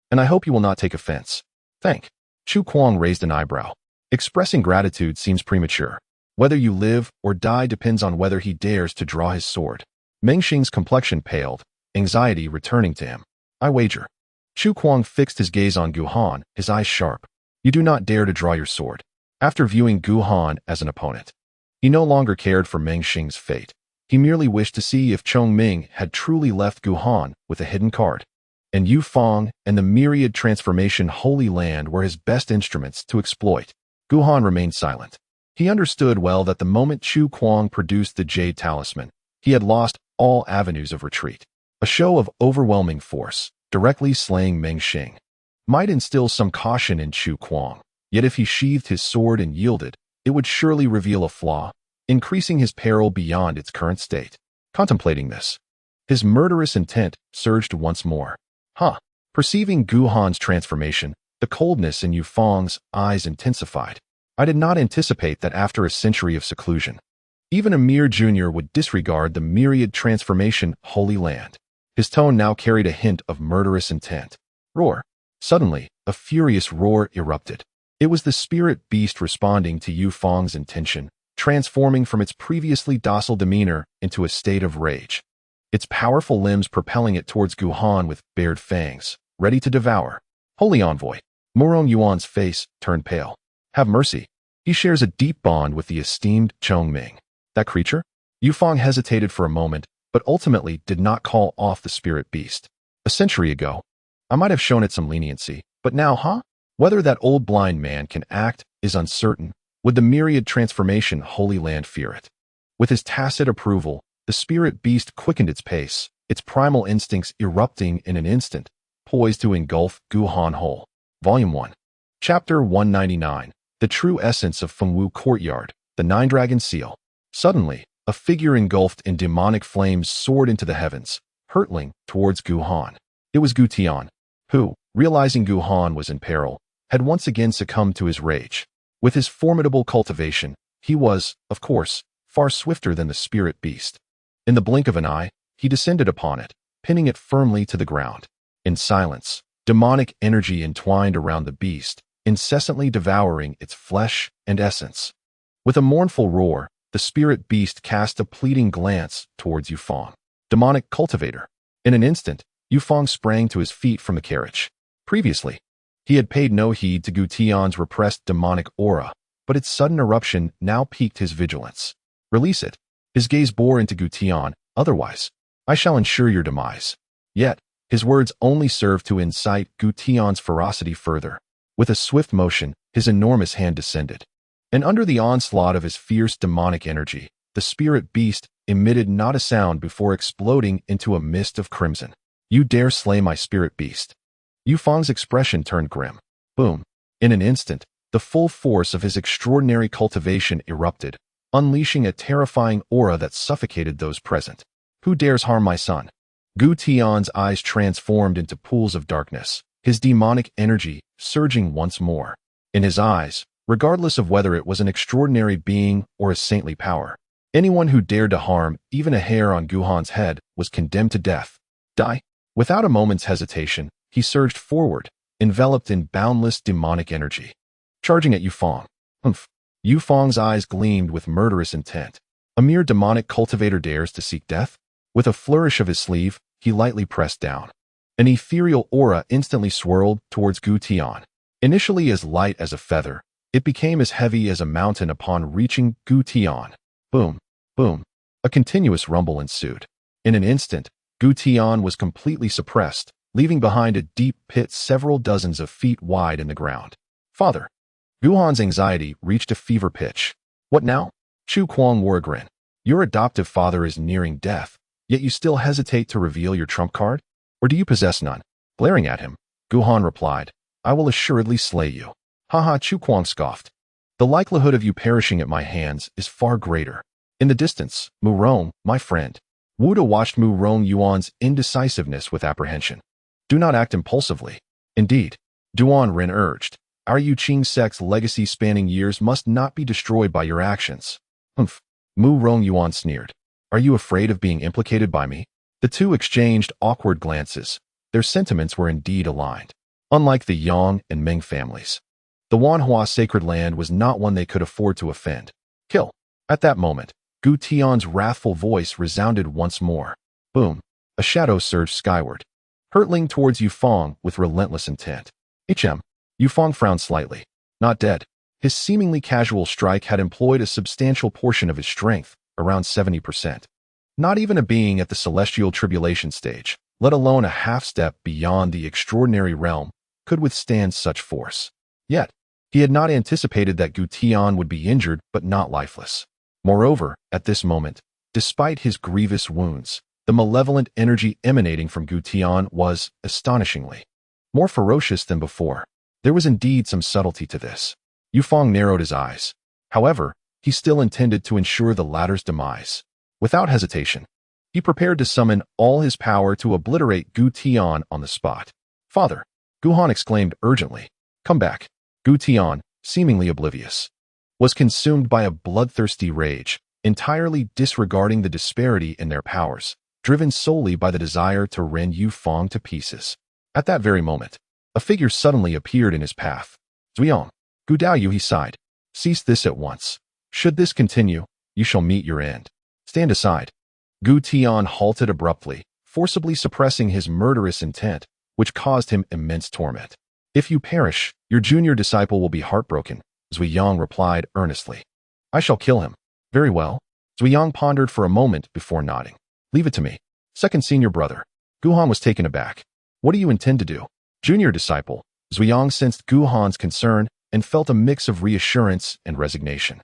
and I hope you will not take offense. Thank. Chu Kuang raised an eyebrow. Expressing gratitude seems premature. Whether you live or die depends on whether he dares to draw his sword. Meng Xing's complexion paled, anxiety returning to him. I wager. Chu Kuang fixed his gaze on Gu Han, his eyes sharp. You do not dare to draw your sword. After viewing Gu Han as an opponent, he no longer cared for Meng Xing's fate. He merely wished to see if Chongming had truly left Gu Han with a hidden card. And Yu Fang and the myriad transformation Holy Land were his best instruments to exploit. Gu Han remained silent. He understood well that the moment Chu Kuang produced the Jade Talisman, he had lost all avenues of retreat. A show of overwhelming force, directly slaying Meng Xing, might instill some caution in Chu Kuang, yet if he sheathed his sword and yielded, it would surely reveal a flaw, increasing his peril beyond its current state. Contemplating this, his murderous intent surged once more. Perceiving Gu Han's transformation, the coldness in Yu Fang's eyes intensified. I did not anticipate that after a century of seclusion, even a mere junior would disregard the myriad transformation Holy Land. His tone now carried a hint of murderous intent. Roar. Suddenly, a furious roar erupted. It was the spirit beast responding to Yu Fang's intention, transforming from its previously docile demeanor into a state of rage. Its powerful limbs propelling it towards Gu Han with bared fangs, ready to devour. Holy envoy. Murong Yuan's face turned pale. Have mercy. He shares a deep bond with the esteemed Chongming. That creature? Yu Fang hesitated for a moment, but ultimately did not call off the spirit beast. A century ago, I might have shown it some leniency, but now, Whether that old blind man can act is uncertain. Would the myriad transformation Holy Land fear it? With his tacit approval, the spirit beast quickened its pace, its primal instincts erupting in an instant, poised to engulf Gu Han whole. Volume 1. Chapter 199. The True Essence of Fengwu Courtyard, the Nine-Dragon Seal. Suddenly, a figure engulfed in demonic flames soared into the heavens, hurtling towards Gu Han. It was Gu Tian, who, realizing Gu Han was in peril, had once again succumbed to his rage. With his formidable cultivation, he was, of course, far swifter than the spirit beast. In the blink of an eye, he descended upon it, pinning it firmly to the ground. In silence, demonic energy entwined around the beast, incessantly devouring its flesh and essence. With a mournful roar, the spirit beast cast a pleading glance towards Yu Fang. Demonic cultivator. In an instant, Yu Fang sprang to his feet from the carriage. Previously, he had paid no heed to Gu Tian's repressed demonic aura, but its sudden eruption now piqued his vigilance. Release it. His gaze bore into Gu Tian, otherwise, I shall ensure your demise. Yet, his words only served to incite Gu Tian's ferocity further. With a swift motion, his enormous hand descended. And under the onslaught of his fierce demonic energy, the spirit beast emitted not a sound before exploding into a mist of crimson. You dare slay my spirit beast? Yu Fang's expression turned grim. Boom. In an instant, the full force of his extraordinary cultivation erupted, unleashing a terrifying aura that suffocated those present. Who dares harm my son? Gu Tian's eyes transformed into pools of darkness, his demonic energy surging once more. In his eyes, regardless of whether it was an extraordinary being or a saintly power, anyone who dared to harm even a hair on Gu Han's head was condemned to death. Die. Without a moment's hesitation, he surged forward, enveloped in boundless demonic energy. Charging at Yu Fang. Humph. Yu Fang's eyes gleamed with murderous intent. A mere demonic cultivator dares to seek death? With a flourish of his sleeve, he lightly pressed down. An ethereal aura instantly swirled towards Gu Tian. Initially as light as a feather, it became as heavy as a mountain upon reaching Gu Tian. Boom, boom. A continuous rumble ensued. In an instant, Gu Tian was completely suppressed, leaving behind a deep pit several dozens of feet wide in the ground. Father. Guhan's anxiety reached a fever pitch. What now? Chu Kuang wore a grin. Your adoptive father is nearing death, yet you still hesitate to reveal your trump card? Or do you possess none? Glaring at him, Guhan replied, I will assuredly slay you. Haha, Chu Kuang scoffed. The likelihood of you perishing at my hands is far greater. In the distance, Mu Rong, my friend. Wuda watched Mu Rong Yuan's indecisiveness with apprehension. Do not act impulsively. Indeed, Duan Ren urged. Our Yuqing sect's legacy spanning years must not be destroyed by your actions. Humph. Mu Rong Yuan sneered. Are you afraid of being implicated by me? The two exchanged awkward glances. Their sentiments were indeed aligned. Unlike the Yang and Meng families, the Wanhua sacred land was not one they could afford to offend. Kill. At that moment, Gu Tian's wrathful voice resounded once more. Boom. A shadow surged skyward, hurtling towards Yufeng with relentless intent. Yufeng frowned slightly. Not dead. His seemingly casual strike had employed a substantial portion of his strength, around 70%. Not even a being at the celestial tribulation stage, let alone a half-step beyond the extraordinary realm, could withstand such force. Yet, he had not anticipated that Gu Tian would be injured but not lifeless. Moreover, at this moment, despite his grievous wounds, the malevolent energy emanating from Gu Tian was, astonishingly, more ferocious than before. There was indeed some subtlety to this. Yufeng narrowed his eyes. However, he still intended to ensure the latter's demise. Without hesitation, he prepared to summon all his power to obliterate Gu Tian on the spot. Father, Guhan exclaimed urgently. Come back. Gu Tian, seemingly oblivious, was consumed by a bloodthirsty rage, entirely disregarding the disparity in their powers, driven solely by the desire to rend Yufeng to pieces. At that very moment, a figure suddenly appeared in his path. Zuyang, Gu Daoyu, he sighed. Cease this at once. Should this continue, you shall meet your end. Stand aside. Gu Tian halted abruptly, forcibly suppressing his murderous intent, which caused him immense torment. If you perish, your junior disciple will be heartbroken, Zuyang replied earnestly. I shall kill him. Very well. Zuyang pondered for a moment before nodding. Leave it to me. Second senior brother. Guhan was taken aback. What do you intend to do? Junior disciple. Zuyang sensed Guhan's concern and felt a mix of reassurance and resignation.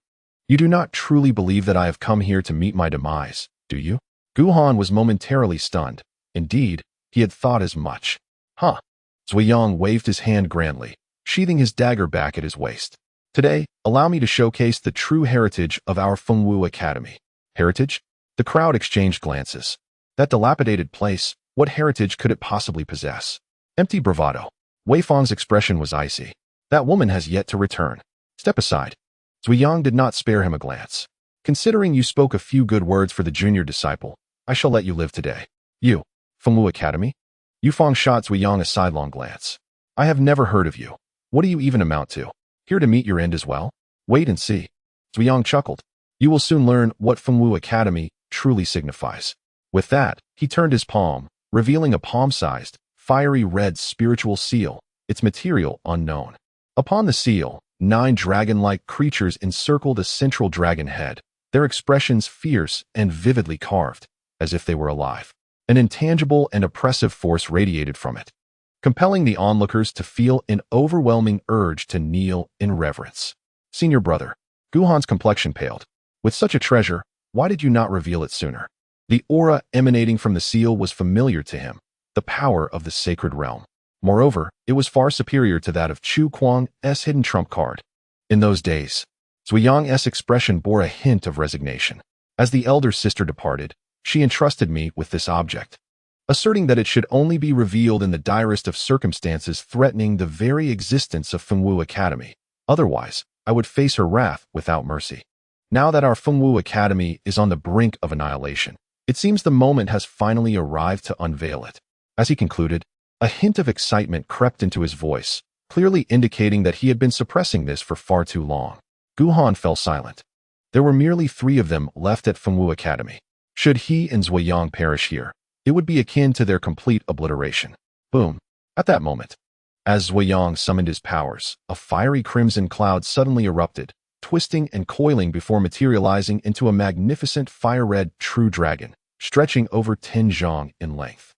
You do not truly believe that I have come here to meet my demise, do you? Guhan was momentarily stunned. Indeed, he had thought as much. Huh. Zuyang waved his hand grandly, sheathing his dagger back at his waist. Today, allow me to showcase the true heritage of our Fengwu Academy. Heritage? The crowd exchanged glances. That dilapidated place, what heritage could it possibly possess? Empty bravado. Wei Fang's expression was icy. That woman has yet to return. Step aside. Zuyang did not spare him a glance. Considering you spoke a few good words for the junior disciple, I shall let you live today. You, Fengwu Academy? Yufeng shot Zuyang a sidelong glance. I have never heard of you. What do you even amount to? Here to meet your end as well? Wait and see. Zuyang chuckled. You will soon learn what Fengwu Academy truly signifies. With that, he turned his palm, revealing a palm-sized, fiery red spiritual seal, its material unknown. Upon the seal, 9 dragon-like creatures encircled a central dragon head, their expressions fierce and vividly carved, as if they were alive. An intangible and oppressive force radiated from it, compelling the onlookers to feel an overwhelming urge to kneel in reverence. Senior brother, Guhan's complexion paled. With such a treasure, why did you not reveal it sooner? The aura emanating from the seal was familiar to him, the power of the sacred realm. Moreover, it was far superior to that of Chu Kuang's hidden trump card. In those days, Zuyang's expression bore a hint of resignation. As the elder sister departed, she entrusted me with this object, asserting that it should only be revealed in the direst of circumstances threatening the very existence of Fengwu Academy. Otherwise, I would face her wrath without mercy. Now that our Fengwu Academy is on the brink of annihilation, it seems the moment has finally arrived to unveil it. As he concluded, a hint of excitement crept into his voice, clearly indicating that he had been suppressing this for far too long. Guhan fell silent. There were merely 3 of them left at Fengwu Academy. Should he and Zuyang perish here, it would be akin to their complete obliteration. Boom. At that moment, as Zhuiyang summoned his powers, a fiery crimson cloud suddenly erupted, twisting and coiling before materializing into a magnificent fire-red true dragon, stretching over 10 zhang in length.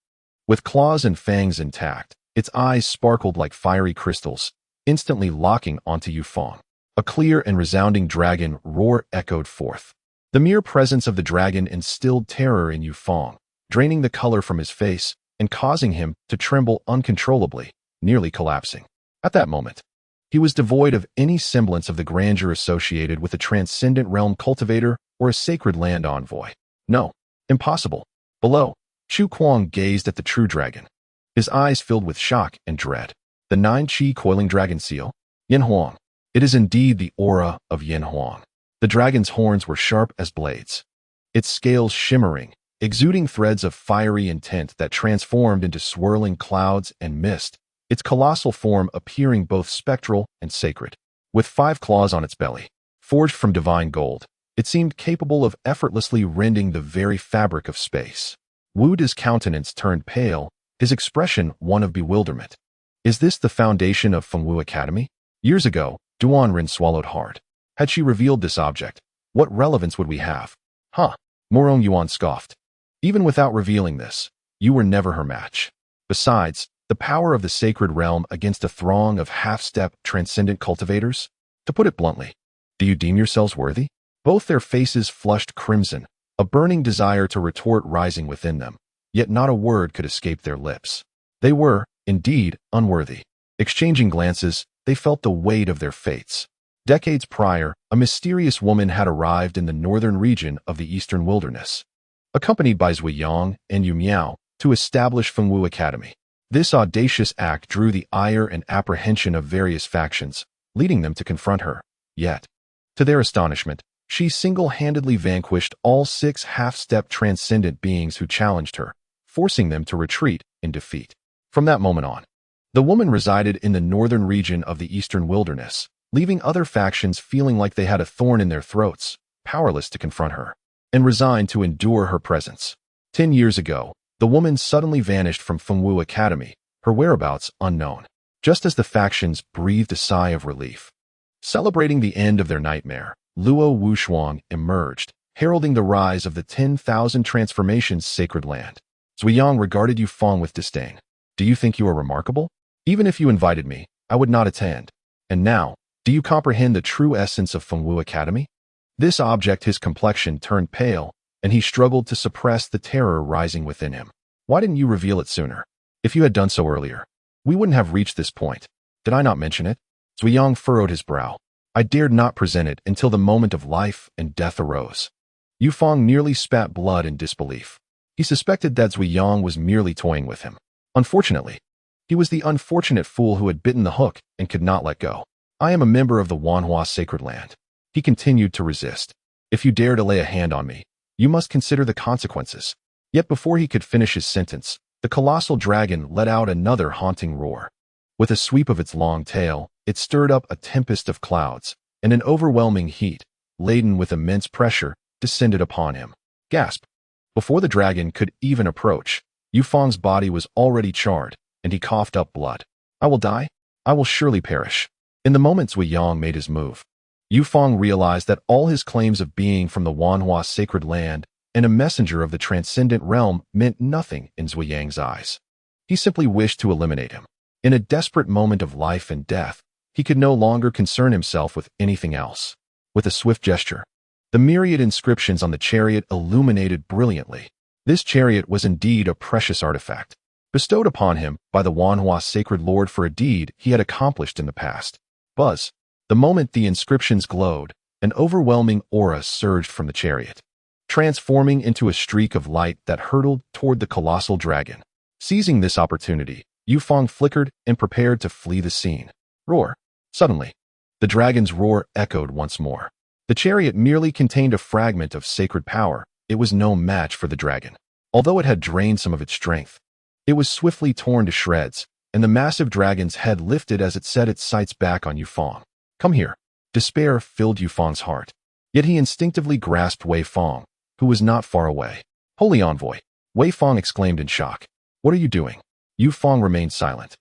With claws and fangs intact, its eyes sparkled like fiery crystals, instantly locking onto Yufeng. A clear and resounding dragon roar echoed forth. The mere presence of the dragon instilled terror in Yufeng, draining the color from his face and causing him to tremble uncontrollably, nearly collapsing. At that moment, he was devoid of any semblance of the grandeur associated with a transcendent realm cultivator or a sacred land envoy. No, impossible. Below, Chu Kuang gazed at the true dragon, his eyes filled with shock and dread. The 9-chi coiling dragon seal? Yin Huang. It is indeed the aura of Yin Huang. The dragon's horns were sharp as blades, its scales shimmering, exuding threads of fiery intent that transformed into swirling clouds and mist, its colossal form appearing both spectral and sacred. With 5 claws on its belly, forged from divine gold, it seemed capable of effortlessly rending the very fabric of space. Wu De's countenance turned pale, his expression one of bewilderment. Is this the foundation of Fengwu Academy? Years ago, Duan Rin swallowed hard. Had she revealed this object, what relevance would we have? Huh, Morong Yuan scoffed. Even without revealing this, you were never her match. Besides, the power of the sacred realm against a throng of half-step, transcendent cultivators? To put it bluntly, do you deem yourselves worthy? Both their faces flushed crimson, a burning desire to retort rising within them, yet not a word could escape their lips. They were, indeed, unworthy. Exchanging glances, they felt the weight of their fates. Decades prior, a mysterious woman had arrived in the northern region of the eastern wilderness, accompanied by Zhuiyang and Yu Miao, to establish Fengwu Academy. This audacious act drew the ire and apprehension of various factions, leading them to confront her. Yet, to their astonishment, she single-handedly vanquished all 6 half-step transcendent beings who challenged her, forcing them to retreat in defeat. From that moment on, the woman resided in the northern region of the eastern wilderness, leaving other factions feeling like they had a thorn in their throats, powerless to confront her, and resigned to endure her presence. 10 years ago, the woman suddenly vanished from Fengwu Academy, her whereabouts unknown, just as the factions breathed a sigh of relief. Celebrating the end of their nightmare, Luo Wushuang emerged, heralding the rise of the 10,000 transformations sacred land. Zhuiyang regarded Yufeng with disdain. Do you think you are remarkable? Even if you invited me, I would not attend. And now, do you comprehend the true essence of Fengwu Academy? This object, his complexion turned pale, and he struggled to suppress the terror rising within him. Why didn't you reveal it sooner? If you had done so earlier, we wouldn't have reached this point. Did I not mention it? Zhuiyang furrowed his brow. I dared not present it until the moment of life and death arose. Yufeng nearly spat blood in disbelief. He suspected that Zhuiyang was merely toying with him. Unfortunately, he was the unfortunate fool who had bitten the hook and could not let go. I am a member of the Wanhua Sacred Land. He continued to resist. If you dare to lay a hand on me, you must consider the consequences. Yet before he could finish his sentence, the colossal dragon let out another haunting roar. With a sweep of its long tail, it stirred up a tempest of clouds, and an overwhelming heat, laden with immense pressure, descended upon him. Gasp! Before the dragon could even approach, Yufeng's body was already charred, and he coughed up blood. I will die? I will surely perish. In the moment Zhuiyang made his move, Yufeng realized that all his claims of being from the Wanhua sacred land and a messenger of the transcendent realm meant nothing in Zhuiyang's eyes. He simply wished to eliminate him. In a desperate moment of life and death, he could no longer concern himself with anything else. With a swift gesture, the myriad inscriptions on the chariot illuminated brilliantly. This chariot was indeed a precious artifact, bestowed upon him by the Wanhua sacred lord for a deed he had accomplished in the past. Buzz! The moment the inscriptions glowed, an overwhelming aura surged from the chariot, transforming into a streak of light that hurtled toward the colossal dragon. Seizing this opportunity, Yufeng flickered and prepared to flee the scene. Roar! Suddenly, the dragon's roar echoed once more. The chariot merely contained a fragment of sacred power. It was no match for the dragon. Although it had drained some of its strength, it was swiftly torn to shreds, and the massive dragon's head lifted as it set its sights back on Yufeng. Come here. Despair filled Yufeng's heart. Yet he instinctively grasped Wei Feng, who was not far away. Holy envoy! Wei Feng exclaimed in shock. What are you doing? Yu Fong remained silent,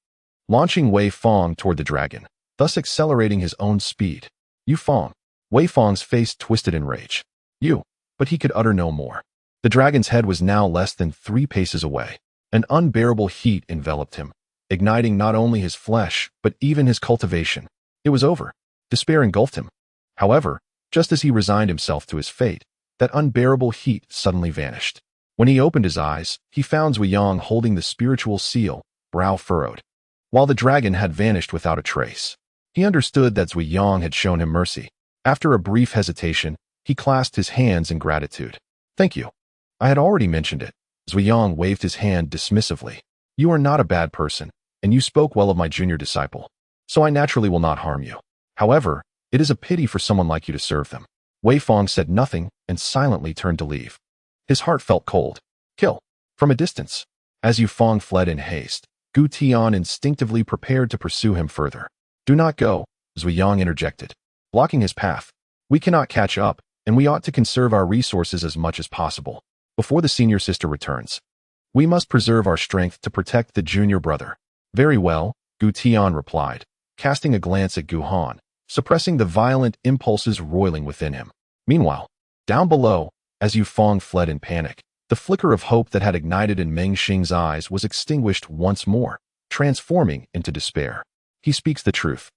launching Wei Fong toward the dragon, thus accelerating his own speed. Yu Fong. Wei Fong's face twisted in rage. But he could utter no more. The dragon's head was now less than 3 paces away. An unbearable heat enveloped him, igniting not only his flesh, but even his cultivation. It was over. Despair engulfed him. However, just as he resigned himself to his fate, that unbearable heat suddenly vanished. When he opened his eyes, he found Zhuiyang holding the spiritual seal, brow furrowed, while the dragon had vanished without a trace. He understood that Zhuiyang had shown him mercy. After a brief hesitation, he clasped his hands in gratitude. Thank you. I had already mentioned it. Zhuiyang waved his hand dismissively. You are not a bad person, and you spoke well of my junior disciple, so I naturally will not harm you. However, it is a pity for someone like you to serve them. Wei Fong said nothing and silently turned to leave. His heart felt cold. Kill. From a distance. As Yu Fong fled in haste, Gu Tian instinctively prepared to pursue him further. Do not go, Zhuiyang interjected, blocking his path. We cannot catch up, and we ought to conserve our resources as much as possible before the senior sister returns. We must preserve our strength to protect the junior brother. Very well, Gu Tian replied, casting a glance at Gu Han, suppressing the violent impulses roiling within him. Meanwhile, down below, as Yu Fong fled in panic, the flicker of hope that had ignited in Meng Xing's eyes was extinguished once more, transforming into despair. He speaks the truth.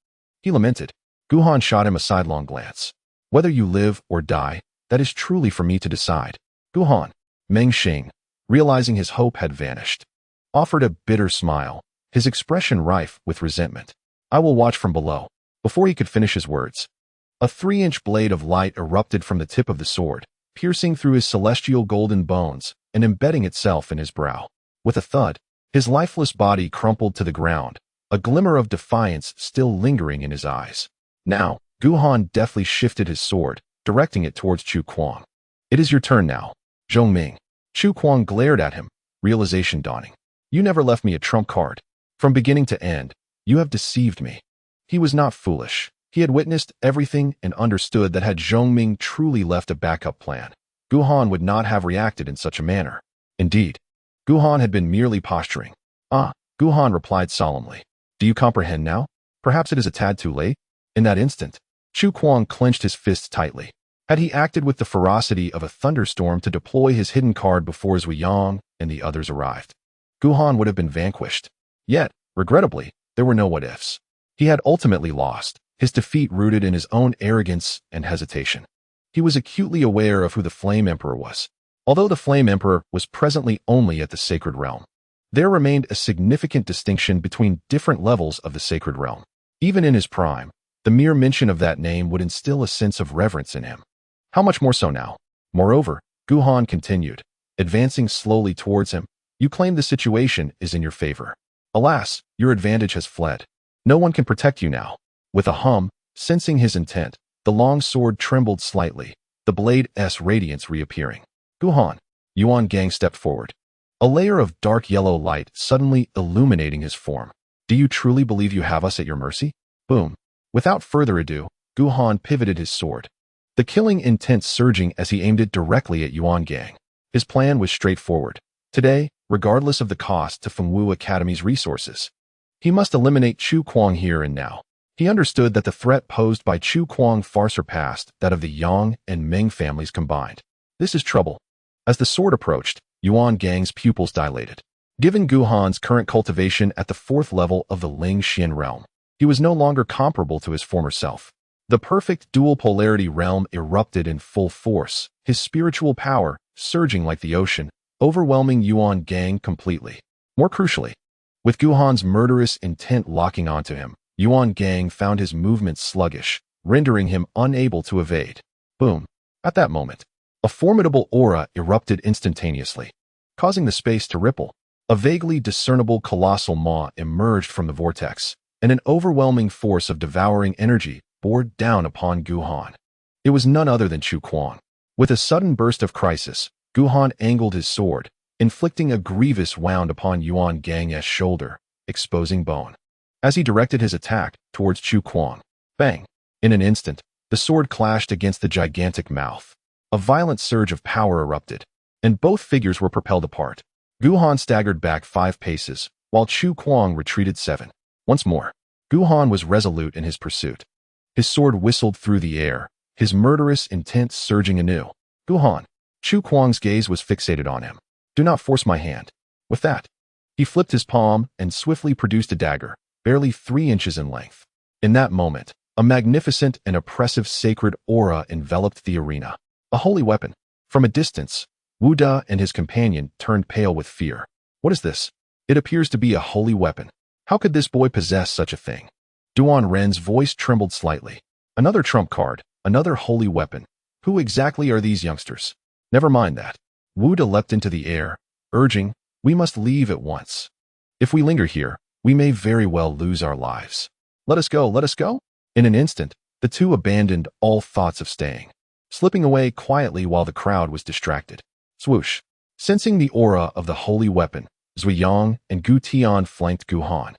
He lamented. Gu Han shot him a sidelong glance. Whether you live or die, that is truly for me to decide. Gu Han. Meng Xing, realizing his hope had vanished, offered a bitter smile, his expression rife with resentment. I will watch from below. Before he could finish his words, a 3-inch blade of light erupted from the tip of the sword, piercing through his celestial golden bones and embedding itself in his brow. With a thud, his lifeless body crumpled to the ground, a glimmer of defiance still lingering in his eyes. Now, Gu Han deftly shifted his sword, directing it towards Chu Kuang. It is your turn now, Chongming. Chu Kuang glared at him, realization dawning. You never left me a trump card. From beginning to end, you have deceived me. He was not foolish. He had witnessed everything and understood that had Chongming truly left a backup plan, Gu Han would not have reacted in such a manner. Indeed, Gu Han had been merely posturing. Gu Han replied solemnly. Do you comprehend now? Perhaps it is a tad too late? In that instant, Chu Kuang clenched his fists tightly. Had he acted with the ferocity of a thunderstorm to deploy his hidden card before Zhuiyang and the others arrived, Gu Han would have been vanquished. Yet, regrettably, there were no what-ifs. He had ultimately lost, his defeat rooted in his own arrogance and hesitation. He was acutely aware of who the Flame Emperor was. Although the Flame Emperor was presently only at the Sacred Realm, there remained a significant distinction between different levels of the Sacred Realm. Even in his prime, the mere mention of that name would instill a sense of reverence in him. How much more so now? Moreover, Gu Han continued, advancing slowly towards him. You claim the situation is in your favor. Alas, your advantage has fled. No one can protect you now. With a hum, sensing his intent, the long sword trembled slightly, the blade's radiance reappearing. Gu Han. Yuan Gang stepped forward, a layer of dark yellow light suddenly illuminating his form. Do you truly believe you have us at your mercy? Boom. Without further adu, Gu Han pivoted his sword, the killing intent surging as he aimed it directly at Yuan Gang. His plan was straightforward. Today, regardless of the cost to Fengwu Academy's resources, he must eliminate Chu Kuang here and now. He understood that the threat posed by Chu Kuang far surpassed that of the Yang and Meng families combined. This is trouble. As the sword approached, Yuan Gang's pupils dilated. Given Gu Han's current cultivation at the 4th level of the Ling Xian realm, he was no longer comparable to his former self. The perfect dual polarity realm erupted in full force, his spiritual power surging like the ocean, overwhelming Yuan Gang completely. More crucially, with Gu Han's murderous intent locking onto him, Yuan Gang found his movements sluggish, rendering him unable to evade. Boom. At that moment, a formidable aura erupted instantaneously, causing the space to ripple. A vaguely discernible colossal maw emerged from the vortex, and an overwhelming force of devouring energy bore down upon Gu Han. It was none other than Chu Kuang. With a sudden burst of crisis, Gu Han angled his sword, inflicting a grievous wound upon Yuan Gang's shoulder, exposing bone. As he directed his attack towards Chu Kuang, bang! In an instant, the sword clashed against the gigantic mouth. A violent surge of power erupted, and both figures were propelled apart. Gu Han staggered back 5 paces, while Chu Kuang retreated 7. Once more, Gu Han was resolute in his pursuit. His sword whistled through the air, his murderous intent surging anew. Gu Han. Chu Kuang's gaze was fixated on him. Do not force my hand. With that, he flipped his palm and swiftly produced a dagger, barely 3 inches in length. In that moment, a magnificent and oppressive sacred aura enveloped the arena. A holy weapon. From a distance, Wu De and his companion turned pale with fear. What is this? It appears to be a holy weapon. How could this boy possess such a thing? Duan Ren's voice trembled slightly. Another trump card, another holy weapon. Who exactly are these youngsters? Never mind that. Wu De leapt into the air, urging, we must leave at once. If we linger here, we may very well lose our lives. Let us go, let us go. In an instant, the two abandoned all thoughts of staying, slipping away quietly while the crowd was distracted. Swoosh. Sensing the aura of the holy weapon, Zhuiyang and Gu Tian flanked Gu Han,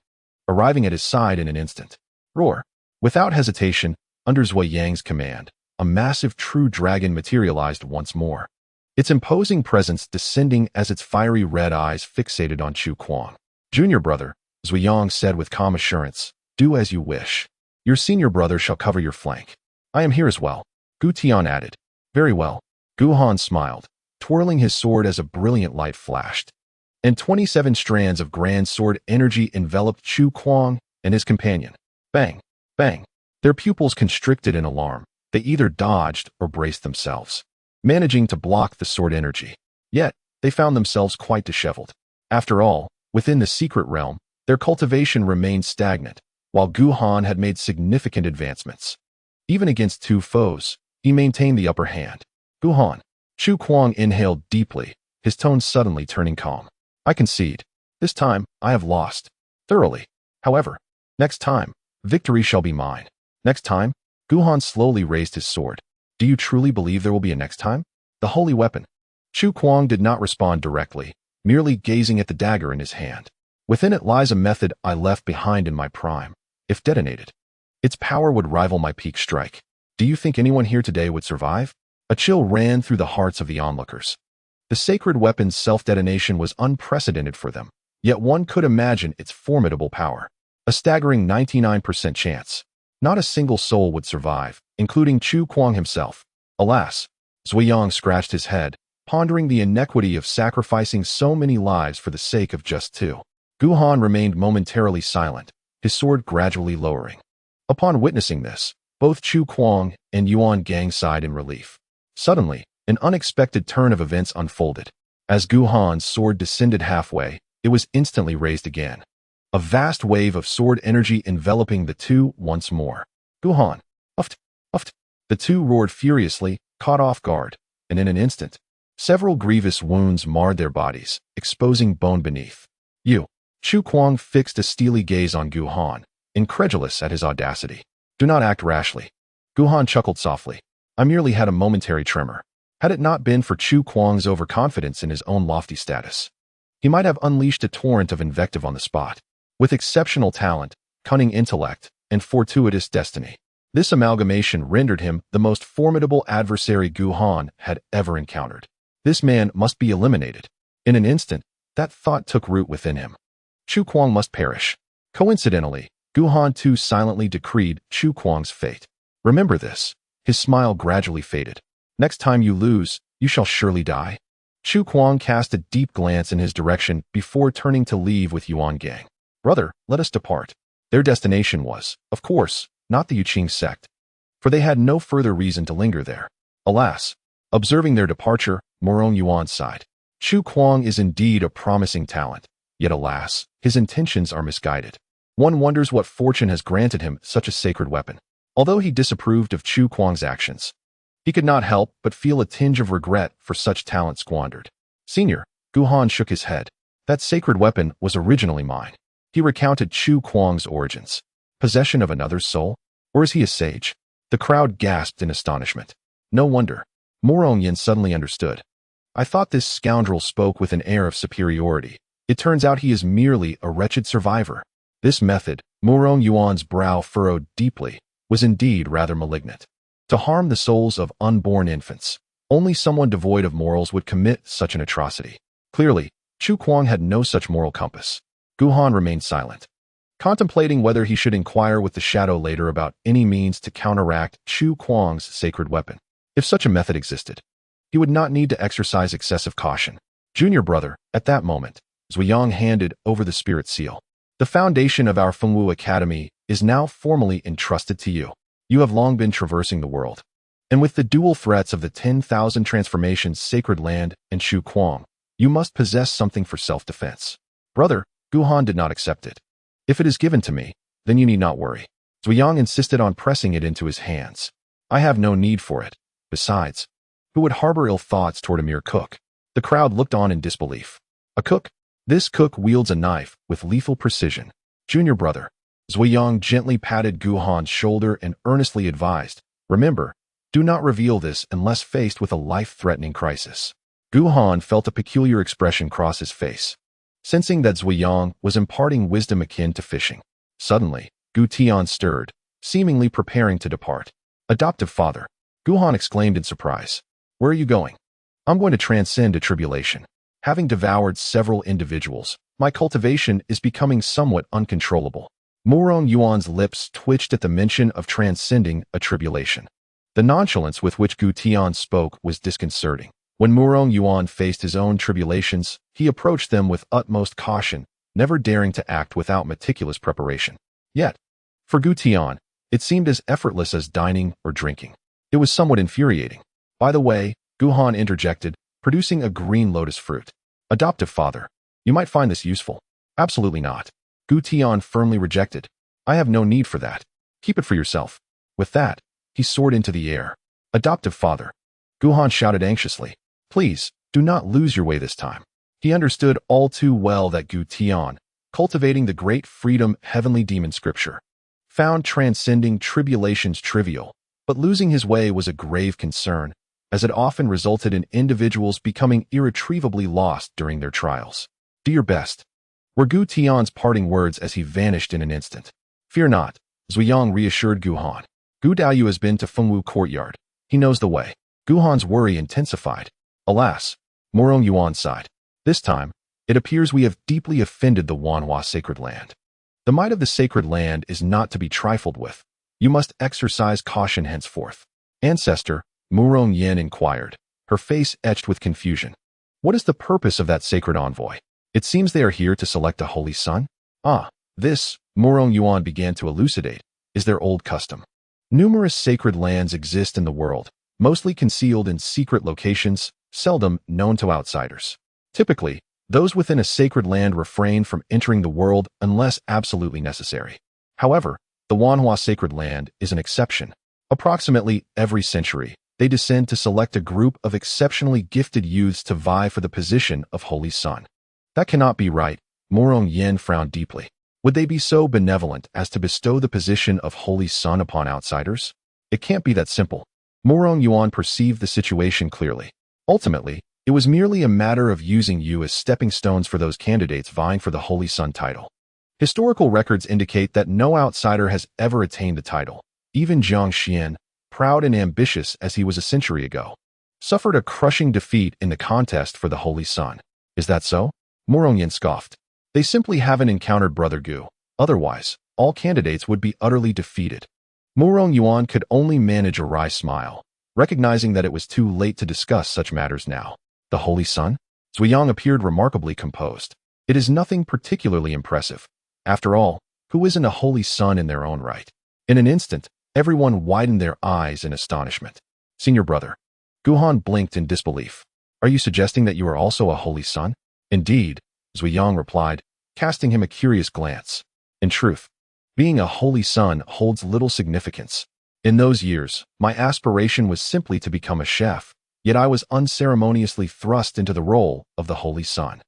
arriving at his side in an instant. Roar. Without hesitation, under Zhuiyang's command, a massive true dragon materialized once more, its imposing presence descending as its fiery red eyes fixated on Chu Kuang. Junior brother, Zhuiyang said with calm assurance, do as you wish. Your senior brother shall cover your flank. I am here as well, Gu Tian added. Very well. Gu Han smiled, twirling his sword as a brilliant light flashed, and 27 strands of grand sword energy enveloped Chu Kuang and his companion. Bang! Bang! Their pupils constricted in alarm. They either dodged or braced themselves, managing to block the sword energy. Yet, they found themselves quite disheveled. After all, within the secret realm, their cultivation remained stagnant, while Gu Han had made significant advancements. Even against two foes, he maintained the upper hand. Gu Han. Chu Kuang inhaled deeply, his tone suddenly turning calm. I concede. This time, I have lost. Thoroughly. However, next time, victory shall be mine. Next time? Gu Han slowly raised his sword. Do you truly believe there will be a next time? The holy weapon. Chu Kuang did not respond directly, merely gazing at the dagger in his hand. Within it lies a method I left behind in my prime. If detonated, its power would rival my peak strike. Do you think anyone here today would survive? A chill ran through the hearts of the onlookers. The sacred weapon's self-detonation was unprecedented for them, yet one could imagine its formidable power. A staggering 99% chance. Not a single soul would survive, including Chu Kuang himself. Alas, Zhuiyang scratched his head, pondering the inequity of sacrificing so many lives for the sake of just 2. Gu Han remained momentarily silent, his sword gradually lowering. Upon witnessing this, both Chu Kuang and Yuan Gang sighed in relief. Suddenly, an unexpected turn of events unfolded. As Gu Han's sword descended halfway, it was instantly raised again. A vast wave of sword energy enveloping the two once more. Gu Han. Uft. Uft. The two roared furiously, caught off guard, and in an instant, several grievous wounds marred their bodies, exposing bone beneath. You. Chu Kuang fixed a steely gaze on Gu Han, incredulous at his audacity. Do not act rashly. Gu Han chuckled softly. I merely had a momentary tremor. Had it not been for Chu Kuang's overconfidence in his own lofty status, he might have unleashed a torrent of invective on the spot. With exceptional talent, cunning intellect, and fortuitous destiny, this amalgamation rendered him the most formidable adversary Gu Han had ever encountered. This man must be eliminated. In an instant, that thought took root within him. Chu Kuang must perish. Coincidentally, Gu Han too silently decreed Chu Kuang's fate. Remember this. His smile gradually faded. Next time you lose, you shall surely die. Chu Kuang cast a deep glance in his direction before turning to leave with Yuan Gang. Brother, let us depart. Their destination was, of course, not the Yuqing sect, for they had no further reason to linger there. Alas, observing their departure, Morong Yuan sighed. Chu Kuang is indeed a promising talent, yet alas, his intentions are misguided. One wonders what fortune has granted him such a sacred weapon. Although he disapproved of Chu Kuang's actions, he could not help but feel a tinge of regret for such talent squandered. Senior, Gu Han shook his head. That sacred weapon was originally mine. He recounted Chu Kuang's origins. Possession of another's soul? Or is he a sage? The crowd gasped in astonishment. No wonder. Morong Yin suddenly understood. I thought this scoundrel spoke with an air of superiority. It turns out he is merely a wretched survivor. This method, Morong Yuan's brow furrowed deeply, was indeed rather malignant. To harm the souls of unborn infants, only someone devoid of morals would commit such an atrocity. Clearly, Chu Kuang had no such moral compass. Guhan remained silent, contemplating whether he should inquire with the shadow later about any means to counteract Chu Kuang's sacred weapon. If such a method existed, he would not need to exercise excessive caution. Junior brother, at that moment, Zhuiyang handed over the spirit seal. The foundation of our Fengwu Academy is now formally entrusted to you. You have long been traversing the world, and with the dual threats of the 10,000 transformations sacred land and Chu Kuang, you must possess something for self-defense. Brother, Guhan did not accept it. If it is given to me, then you need not worry. Zhuiyang insisted on pressing it into his hands. I have no need for it. Besides, who would harbor ill thoughts toward a mere cook? The crowd looked on in disbelief. A cook? This cook wields a knife with lethal precision. Junior brother. Zhuiyang gently patted Guhan's shoulder and earnestly advised, remember, do not reveal this unless faced with a life-threatening crisis. Guhan felt a peculiar expression cross his face, sensing that Zhuiyang was imparting wisdom akin to fishing. Suddenly, Gu Tian stirred, seemingly preparing to depart. Adoptive father. Guhan exclaimed in surprise. Where are you going? I'm going to transcend a tribulation. Having devoured several individuals, my cultivation is becoming somewhat uncontrollable. Murong Yuan's lips twitched at the mention of transcending a tribulation. The nonchalance with which Gu Tian spoke was disconcerting. When Murong Yuan faced his own tribulations, he approached them with utmost caution, never daring to act without meticulous preparation. Yet, for Gu Tian, it seemed as effortless as dining or drinking. It was somewhat infuriating. By the way, Guhan interjected, producing a green lotus fruit. Adoptive father, you might find this useful. Absolutely not. Gu Tian firmly rejected. I have no need for that. Keep it for yourself. With that, he soared into the air. Adoptive father. Guhan shouted anxiously. Please, do not lose your way this time. He understood all too well that Gu Tian, cultivating the great freedom heavenly demon scripture, found transcending tribulations trivial, but losing his way was a grave concern, as it often resulted in individuals becoming irretrievably lost during their trials. Do your best, were Gu Tian's parting words as he vanished in an instant. Fear not, Zhuiyang reassured Guhan. Gu Daoyu has been to Fengwu Courtyard. He knows the way. Guhan's worry intensified. Alas, Murong Yuan sighed. This time, it appears we have deeply offended the Wanhua sacred land. The might of the sacred land is not to be trifled with. You must exercise caution henceforth. Ancestor, Murong Yin inquired, her face etched with confusion. What is the purpose of that sacred envoy? It seems they are here to select a holy son? This, Murong Yuan began to elucidate, is their old custom. Numerous sacred lands exist in the world, mostly concealed in secret locations, seldom known to outsiders. Typically, those within a sacred land refrain from entering the world unless absolutely necessary. However, the Wanhua sacred land is an exception. Approximately every century, they descend to select a group of exceptionally gifted youths to vie for the position of holy son. That cannot be right. Murong Yin frowned deeply. Would they be so benevolent as to bestow the position of holy son upon outsiders? It can't be that simple. Murong Yuan perceived the situation clearly. Ultimately, it was merely a matter of using you as stepping stones for those candidates vying for the holy son title. Historical records indicate that no outsider has ever attained the title. Even Jiang Xian, proud and ambitious as he was a century ago, suffered a crushing defeat in the contest for the holy son. Is that so? Murong Yin scoffed. They simply haven't encountered Brother Gu. Otherwise, all candidates would be utterly defeated. Murong Yuan could only manage a wry smile, recognizing that it was too late to discuss such matters now. The holy son? Zhuiyang appeared remarkably composed. It is nothing particularly impressive. After all, who isn't a holy son in their own right? In an instant, everyone widened their eyes in astonishment. Senior brother. Guhan blinked in disbelief. Are you suggesting that you are also a holy son? Indeed, Zhuiyang replied, casting him a curious glance. In truth, being a holy son holds little significance. In those years, my aspiration was simply to become a chef, yet I was unceremoniously thrust into the role of the holy son.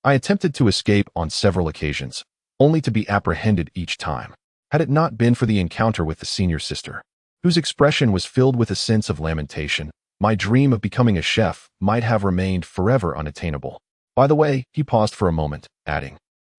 I attempted to escape on several occasions, only to be apprehended each time. Had it not been for the encounter with the senior sister, whose expression was filled with a sense of lamentation, my dream of becoming a chef might have remained forever unattainable. By the way, he paused for a moment, adding,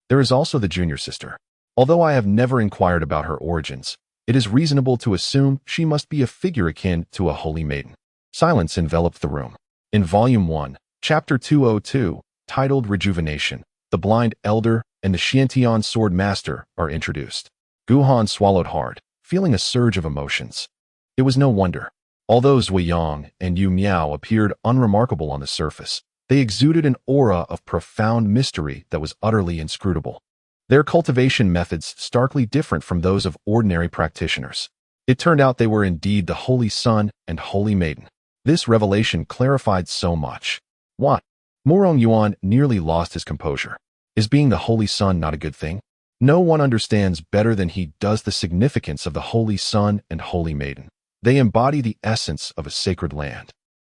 there is also the junior sister. Although I have never inquired about her origins, it is reasonable to assume she must be a figure akin to a holy maiden. Silence enveloped the room. In Volume 1, Chapter 202, titled Rejuvenation, the blind elder and the Xiantian sword master are introduced. Guhan swallowed hard, feeling a surge of emotions. It was no wonder. Although Zhuiyang and Yu Miao appeared unremarkable on the surface, they exuded an aura of profound mystery that was utterly inscrutable. Their cultivation methods starkly different from those of ordinary practitioners. It turned out they were indeed the Holy Son and Holy Maiden. This revelation clarified so much. What? Morong Yuan nearly lost his composure. Is being the Holy Son not a good thing? No one understands better than he does the significance of the Holy Son and Holy Maiden. They embody the essence of a sacred land,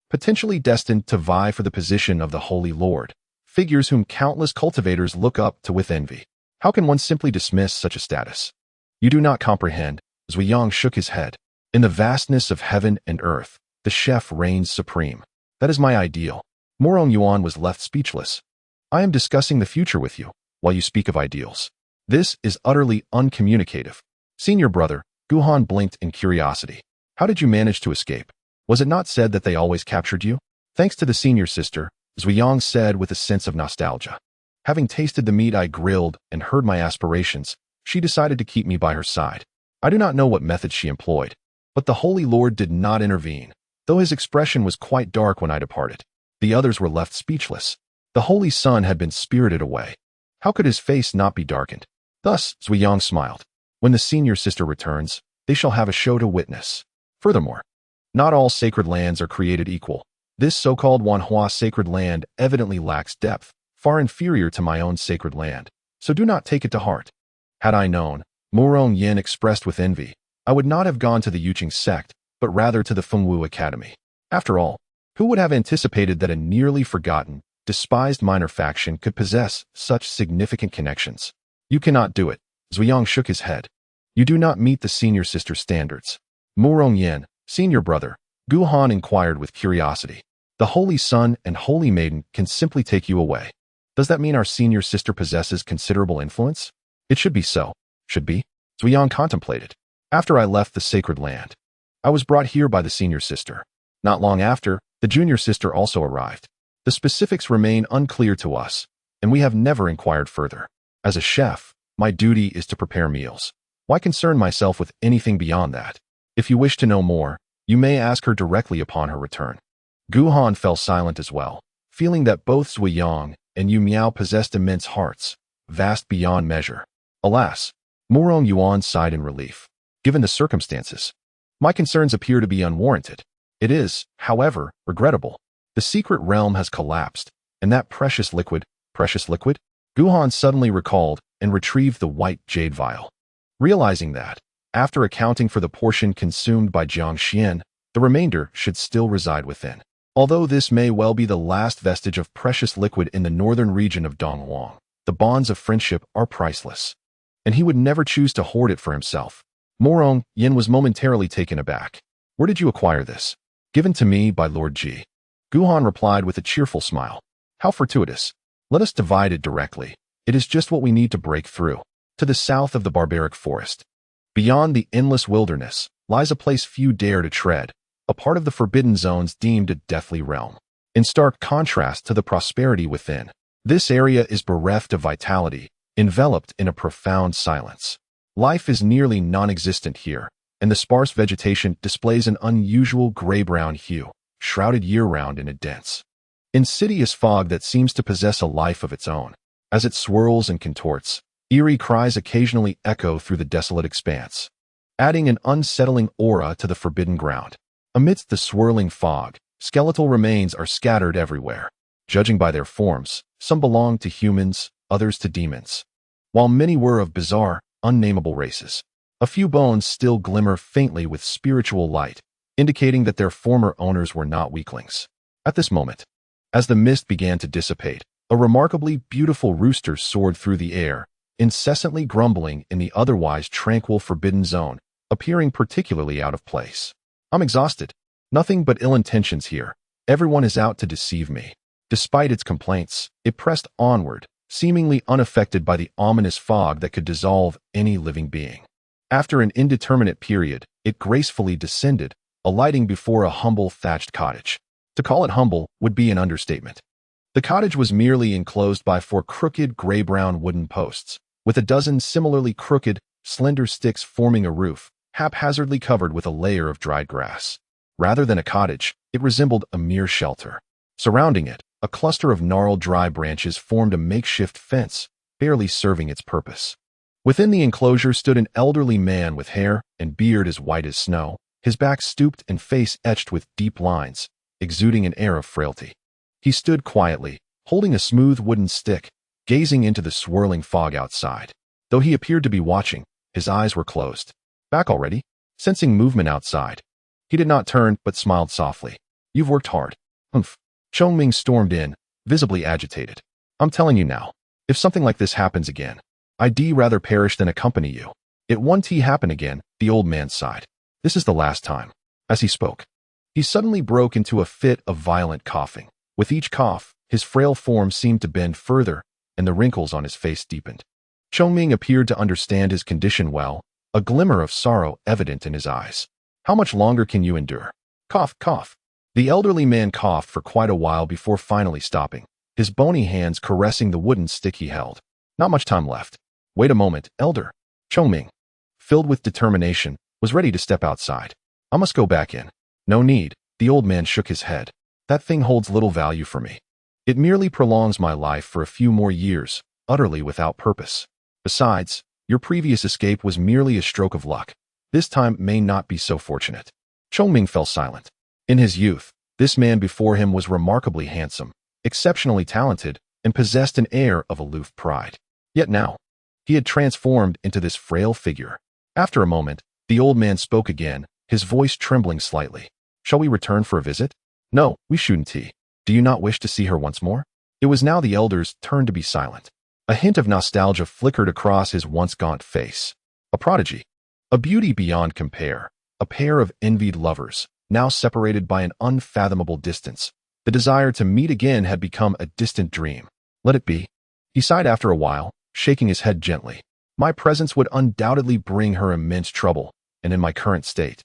potentially destined to vie for the position of the Holy Lord, figures whom countless cultivators look up to with envy. How can one simply dismiss such a status? You do not comprehend. Zhuiyang shook his head. In the vastness of heaven and earth, the chef reigns supreme. That is my ideal. Morong Yuan was left speechless. I am discussing the future with you, while you speak of ideals. This is utterly uncommunicative. Senior brother, Guhan blinked in curiosity. How did you manage to escape? Was it not said that they always captured you? Thanks to the senior sister, Zhuiyang said with a sense of nostalgia. Having tasted the meat I grilled and heard my aspirations, she decided to keep me by her side. I do not know what method she employed, but the Holy Lord did not intervene, though his expression was quite dark when I departed. The others were left speechless. The Holy Son had been spirited away. How could his face not be darkened? Thus, Zhuiyang smiled. When the senior sister returns, they shall have a show to witness. Furthermore, not all sacred lands are created equal. This so-called Wanhua sacred land evidently lacks depth, far inferior to my own sacred land, so do not take it to heart. Had I known, Morong Yin expressed with envy, I would not have gone to the Yuqing sect, but rather to the Fengwu Academy. After all, who would have anticipated that a nearly forgotten, despised minor faction could possess such significant connections? You cannot do it. Zhuiyang shook his head. You do not meet the senior sister standards. Morong Yin, senior brother, Guhan inquired with curiosity. The Holy Son and Holy Maiden can simply take you away. Does that mean our senior sister possesses considerable influence? It should be so. Should be? Zhuiyang contemplated. After I left the sacred land, I was brought here by the senior sister. Not long after, the junior sister also arrived. The specifics remain unclear to us, and we have never inquired further. As a chef, my duty is to prepare meals. Why concern myself with anything beyond that? If you wish to know more, you may ask her directly upon her return. Guhan fell silent as well, feeling that both Zhuiyang and Yu Miao possessed immense hearts, vast beyond measure. Alas, Morong Yuan sighed in relief. Given the circumstances, my concerns appear to be unwarranted. It is, however, regrettable. The secret realm has collapsed, and that precious liquid, Guhan suddenly recalled and retrieved the white jade vial. Realizing that, after accounting for the portion consumed by Jiang Xian, the remainder should still reside within. Although this may well be the last vestige of precious liquid in the northern region of Donghuang, the bonds of friendship are priceless, and he would never choose to hoard it for himself. Morong Yin was momentarily taken aback. Where did you acquire this? Given to me by Lord Ji. Guhan replied with a cheerful smile. How fortuitous. Let us divide it directly. It is just what we need to break through. To the south of the barbaric forest, beyond the endless wilderness, lies a place few dare to tread, a part of the forbidden zones deemed a deathly realm. In stark contrast to the prosperity within, this area is bereft of vitality, enveloped in a profound silence. Life is nearly non-existent here, and the sparse vegetation displays an unusual gray-brown hue, shrouded year-round in a dense, insidious fog that seems to possess a life of its own. As it swirls and contorts, eerie cries occasionally echo through the desolate expanse, adding an unsettling aura to the forbidden ground. Amidst the swirling fog, skeletal remains are scattered everywhere. Judging by their forms, some belong to humans, others to demons, while many were of bizarre, unnameable races. A few bones still glimmer faintly with spiritual light, indicating that their former owners were not weaklings. At this moment, as the mist began to dissipate, a remarkably beautiful rooster soared through the air, incessantly grumbling in the otherwise tranquil forbidden zone, appearing particularly out of place. I'm exhausted. Nothing but ill intentions here. Everyone is out to deceive me. Despite its complaints, it pressed onward, seemingly unaffected by the ominous fog that could dissolve any living being. After an indeterminate period, it gracefully descended, alighting before a humble thatched cottage. To call it humble would be an understatement. The cottage was merely enclosed by 4 crooked gray-brown wooden posts, with a dozen similarly crooked, slender sticks forming a roof, haphazardly covered with a layer of dried grass. Rather than a cottage, it resembled a mere shelter. Surrounding it, a cluster of gnarled dry branches formed a makeshift fence, barely serving its purpose. Within the enclosure stood an elderly man with hair and beard as white as snow, his back stooped and face etched with deep lines, exuding an air of frailty. He stood quietly, holding a smooth wooden stick, gazing into the swirling fog outside. Though he appeared to be watching, his eyes were closed. Back already? Sensing movement outside, he did not turn but smiled softly. You've worked hard. Humph. Chongming stormed in, visibly agitated. I'm telling you now, if something like this happens again, I'd rather perish than accompany you. It won't happen again, the old man sighed. This is the last time. As he spoke, he suddenly broke into a fit of violent coughing. With each cough, his frail form seemed to bend further, and the wrinkles on his face deepened. Chongming appeared to understand his condition well, a glimmer of sorrow evident in his eyes. How much longer can you endure? Cough, cough. The elderly man coughed for quite a while before finally stopping, his bony hands caressing the wooden stick he held. Not much time left. Wait a moment, elder. Chongming, filled with determination, was ready to step outside. I must go back in. No need, the old man shook his head. That thing holds little value for me. It merely prolongs my life for a few more years, utterly without purpose. Besides, your previous escape was merely a stroke of luck. This time may not be so fortunate. Chongming fell silent. In his youth, this man before him was remarkably handsome, exceptionally talented, and possessed an air of aloof pride. Yet now, he had transformed into this frail figure. After a moment, the old man spoke again, his voice trembling slightly. Shall we return for a visit? No, we shouldn't. Do you not wish to see her once more? It was now the elder's turn to be silent. A hint of nostalgia flickered across his once gaunt face. A prodigy, a beauty beyond compare, a pair of envied lovers, now separated by an unfathomable distance. The desire to meet again had become a distant dream. Let it be. He sighed after a while, shaking his head gently. My presence would undoubtedly bring her immense trouble, and in my current state,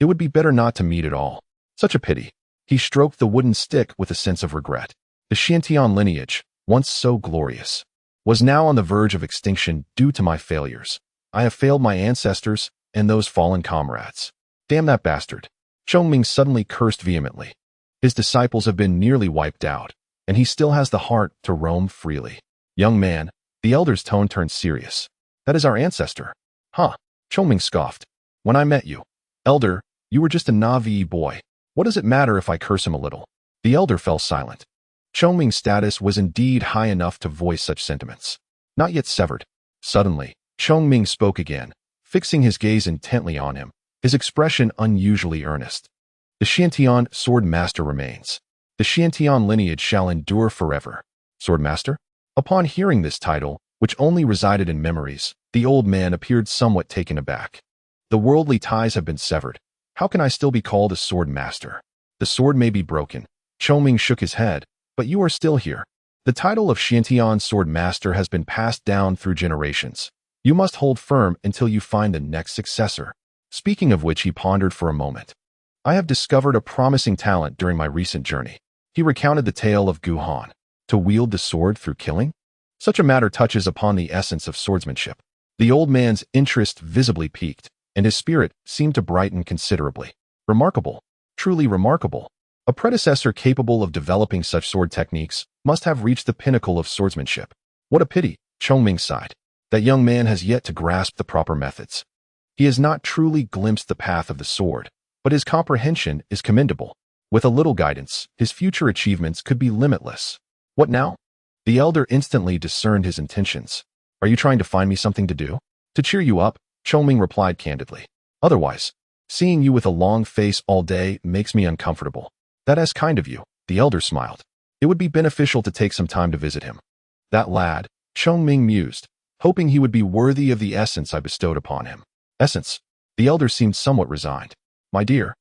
it would be better not to meet at all. Such a pity. He stroked the wooden stick with a sense of regret. The Xiantian lineage, once so glorious, was now on the verge of extinction due to my failures. I have failed my ancestors and those fallen comrades. Damn that bastard. Chongming suddenly cursed vehemently. His disciples have been nearly wiped out, and he still has the heart to roam freely. Young man, the elder's tone turned serious. That is our ancestor. Huh? Chongming scoffed. When I met you, elder, you were just a naive boy. What does it matter if I curse him a little? The elder fell silent. Chongming's status was indeed high enough to voice such sentiments. Not yet severed. Suddenly, Chongming spoke again, fixing his gaze intently on him, his expression unusually earnest. The Xiantian sword master remains. The Xiantian lineage shall endure forever. Sword master? Upon hearing this title, which only resided in memories, the old man appeared somewhat taken aback. The worldly ties have been severed. How can I still be called a sword master? The sword may be broken. Chongming shook his head, but you are still here. The title of Xiantian sword master has been passed down through generations. You must hold firm until you find the next successor. Speaking of which, he pondered for a moment. I have discovered a promising talent during my recent journey. He recounted the tale of Gu Han. To wield the sword through killing? Such a matter touches upon the essence of swordsmanship. The old man's interest visibly piqued, and his spirit seemed to brighten considerably. Remarkable. Truly remarkable. A predecessor capable of developing such sword techniques must have reached the pinnacle of swordsmanship. What a pity, Chongming sighed. That young man has yet to grasp the proper methods. He has not truly glimpsed the path of the sword, but his comprehension is commendable. With a little guidance, his future achievements could be limitless. What now? The elder instantly discerned his intentions. Are you trying to find me something to do? To cheer you up, Chongming replied candidly. Otherwise, seeing you with a long face all day makes me uncomfortable. That is kind of you, the elder smiled. It would be beneficial to take some time to visit him. That lad, Chongming mused, hoping he would be worthy of the essence I bestowed upon him. Essence? The elder seemed somewhat resigned. My dear,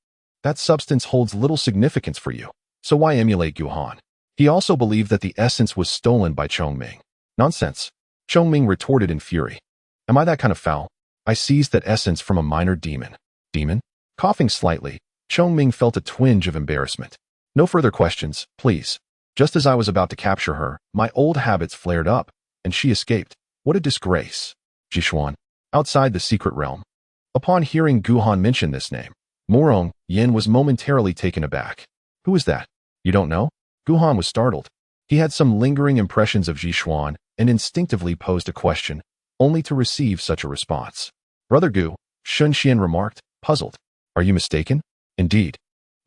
that substance holds little significance for you, so why emulate Gu Han? He also believed that the essence was stolen by Chongming. Nonsense. Chongming retorted in fury. Am I that kind of foul? I seized that essence from a minor demon. Demon? Coughing slightly, Chongming felt a twinge of embarrassment. No further questions, please. Just as I was about to capture her, my old habits flared up, and she escaped. What a disgrace. Jishuan. Outside the secret realm. Upon hearing Guhan mention this name, Morong Yin was momentarily taken aback. Who is that? You don't know? Guhan was startled. He had some lingering impressions of Jishuan and instinctively posed a question, only to receive such a response. Brother Gu, Shun Xian remarked, puzzled. Are you mistaken? Indeed.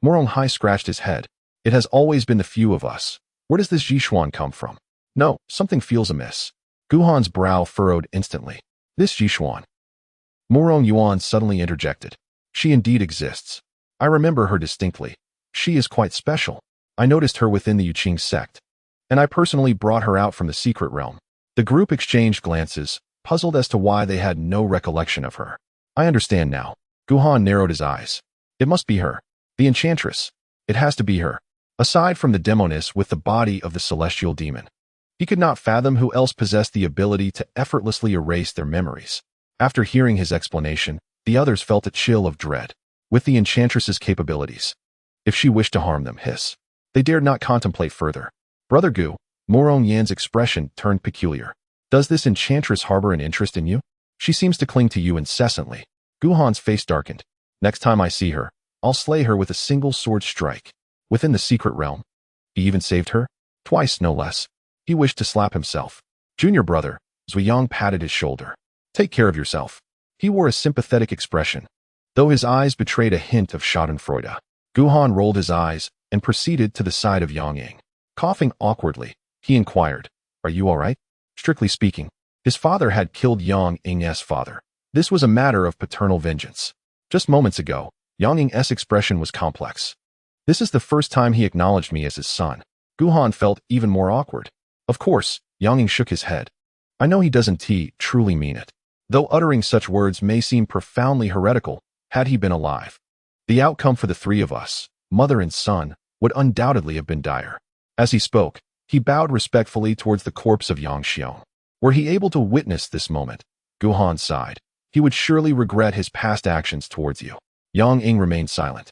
Morong Hai scratched his head. It has always been the few of us. Where does this Jishuan come from? No, something feels amiss. Guhan's brow furrowed instantly. This Jishuan. Morong Yuan suddenly interjected. She indeed exists. I remember her distinctly. She is quite special. I noticed her within the Yuqing sect, and I personally brought her out from the secret realm. The group exchanged glances, puzzled as to why they had no recollection of her. I understand now. Guhan narrowed his eyes. It must be her. The enchantress. It has to be her. Aside from the demoness with the body of the celestial demon. He could not fathom who else possessed the ability to effortlessly erase their memories. After hearing his explanation, the others felt a chill of dread. With the enchantress's capabilities. If she wished to harm them, hiss. They dared not contemplate further. Brother Gu, Morong Yan's expression turned peculiar. Does this enchantress harbor an interest in you? She seems to cling to you incessantly. Guhan's face darkened. Next time I see her, I'll slay her with a single sword strike. Within the secret realm. He even saved her? Twice, no less. He wished to slap himself. Junior brother, Zuyang patted his shoulder. Take care of yourself. He wore a sympathetic expression, though his eyes betrayed a hint of schadenfreude. Guhan rolled his eyes and proceeded to the side of Yang Ying. Coughing awkwardly, he inquired, Are you all right? Strictly speaking, his father had killed Yang Ying's father. This was a matter of paternal vengeance. Just moments ago, Yang Ying's expression was complex. This is the first time he acknowledged me as his son. Guhan felt even more awkward. Of course, Yang Ying shook his head. I know he doesn't truly mean it. Though uttering such words may seem profoundly heretical, had he been alive. The outcome for the three of us, mother and son, would undoubtedly have been dire. As he spoke, he bowed respectfully towards the corpse of Yang Xiong. Were he able to witness this moment, Guhan sighed. He would surely regret his past actions towards you. Yang Ying remained silent,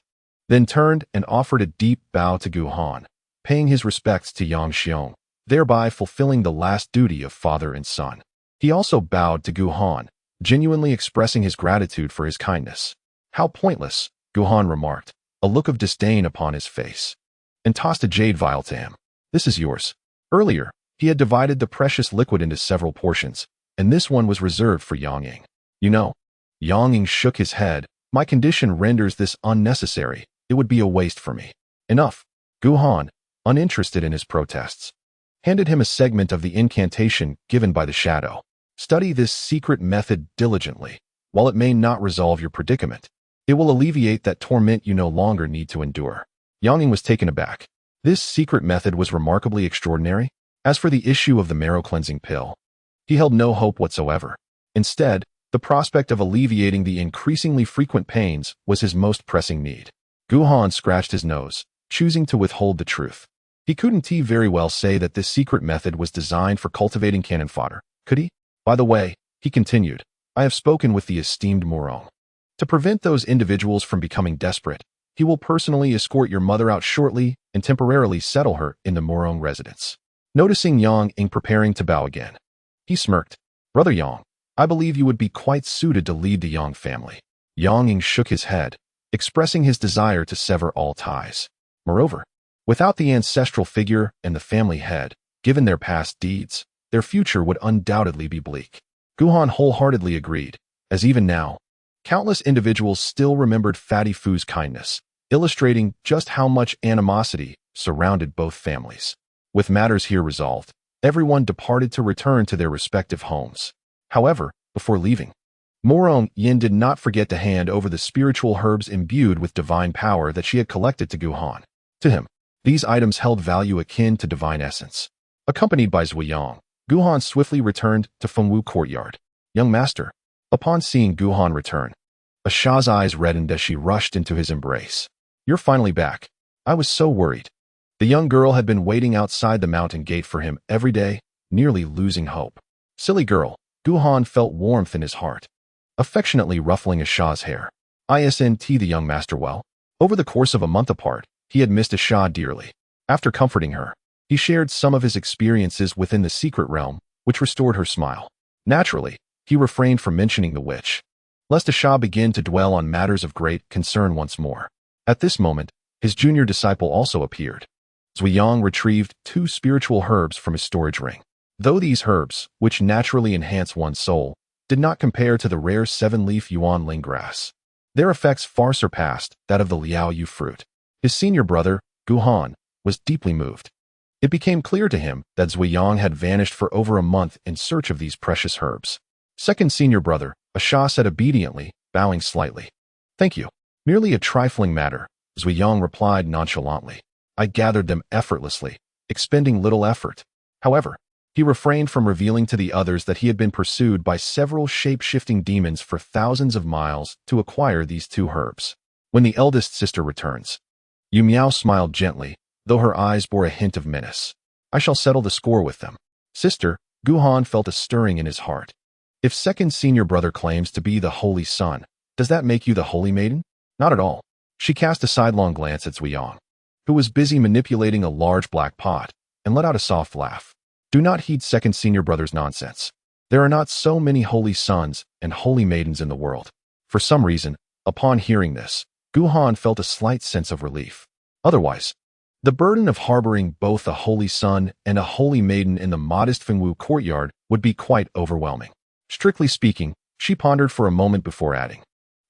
then turned and offered a deep bow to Guhan, paying his respects to Yang Xiong, thereby fulfilling the last duty of father and son. He also bowed to Guhan, genuinely expressing his gratitude for his kindness. How pointless, Guhan remarked, a look of disdain upon his face, and tossed a jade vial to him. This is yours. Earlier, he had divided the precious liquid into several portions, and this one was reserved for Yang Ying. You know, Yang Ying shook his head. My condition renders this unnecessary. It would be a waste for me. Enough. Guhan, uninterested in his protests, handed him a segment of the incantation given by the shadow. Study this secret method diligently. While it may not resolve your predicament, it will alleviate that torment you no longer need to endure. Yang Ying was taken aback. This secret method was remarkably extraordinary. As for the issue of the marrow-cleansing pill, he held no hope whatsoever. Instead, the prospect of alleviating the increasingly frequent pains was his most pressing need. Guhan scratched his nose, choosing to withhold the truth. He couldn't very well say that this secret method was designed for cultivating cannon fodder, could he? By the way, he continued, I have spoken with the esteemed Morong. To prevent those individuals from becoming desperate, he will personally escort your mother out shortly and temporarily settle her in the Morong residence. Noticing Yang Ying preparing to bow again, he smirked. Brother Yang, I believe you would be quite suited to lead the Yang family. Yang Ying shook his head, expressing his desire to sever all ties. Moreover, without the ancestral figure and the family head, given their past deeds, their future would undoubtedly be bleak. Guhan wholeheartedly agreed, as even now, countless individuals still remembered Fatty Fu's kindness, illustrating just how much animosity surrounded both families. With matters here resolved, everyone departed to return to their respective homes. However, before leaving, Morong Yin did not forget to hand over the spiritual herbs imbued with divine power that she had collected to Guhan. To him, these items held value akin to divine essence. Accompanied by Zuyang, Guhan swiftly returned to Fengwu courtyard. Young master. Upon seeing Guhan return, Asha's eyes reddened as she rushed into his embrace. You're finally back. I was so worried. The young girl had been waiting outside the mountain gate for him every day, nearly losing hope. Silly girl, Guhan felt warmth in his heart, affectionately ruffling Asha's hair. Isn't the young master well? Over the course of a month apart, he had missed Asha dearly. After comforting her, He shared some of his experiences within the secret realm, which restored her smile. Naturally, he refrained from mentioning the witch, lest Asha begin to dwell on matters of great concern once more. At this moment, his junior disciple also appeared. Zhuiyang retrieved 2 spiritual herbs from his storage ring. Though these herbs, which naturally enhance one's soul, did not compare to the rare 7-leaf yuan ling grass, their effects far surpassed that of the Liao Yu fruit. His senior brother, Gu Han, was deeply moved. It became clear to him that Zhuiyang had vanished for over a month in search of these precious herbs. Second senior brother, Asha said obediently, bowing slightly. "Thank you. Merely a trifling matter," Zhuiyang replied nonchalantly. "I gathered them effortlessly, expending little effort." However, he refrained from revealing to the others that he had been pursued by several shape-shifting demons for thousands of miles to acquire these 2 herbs. When the eldest sister returns, Yu Miao smiled gently, though her eyes bore a hint of menace. "I shall settle the score with them." "Sister," Gu Han felt a stirring in his heart. "If second senior brother claims to be the Holy Son, does that make you the Holy Maiden?" "Not at all." She cast a sidelong glance at Zhuiyang, who was busy manipulating a large black pot, and let out a soft laugh. "Do not heed second senior brother's nonsense. There are not so many holy sons and holy maidens in the world." For some reason, upon hearing this, Gu Han felt a slight sense of relief. Otherwise, the burden of harboring both a holy son and a holy maiden in the modest Fengwu courtyard would be quite overwhelming. Strictly speaking, she pondered for a moment before adding,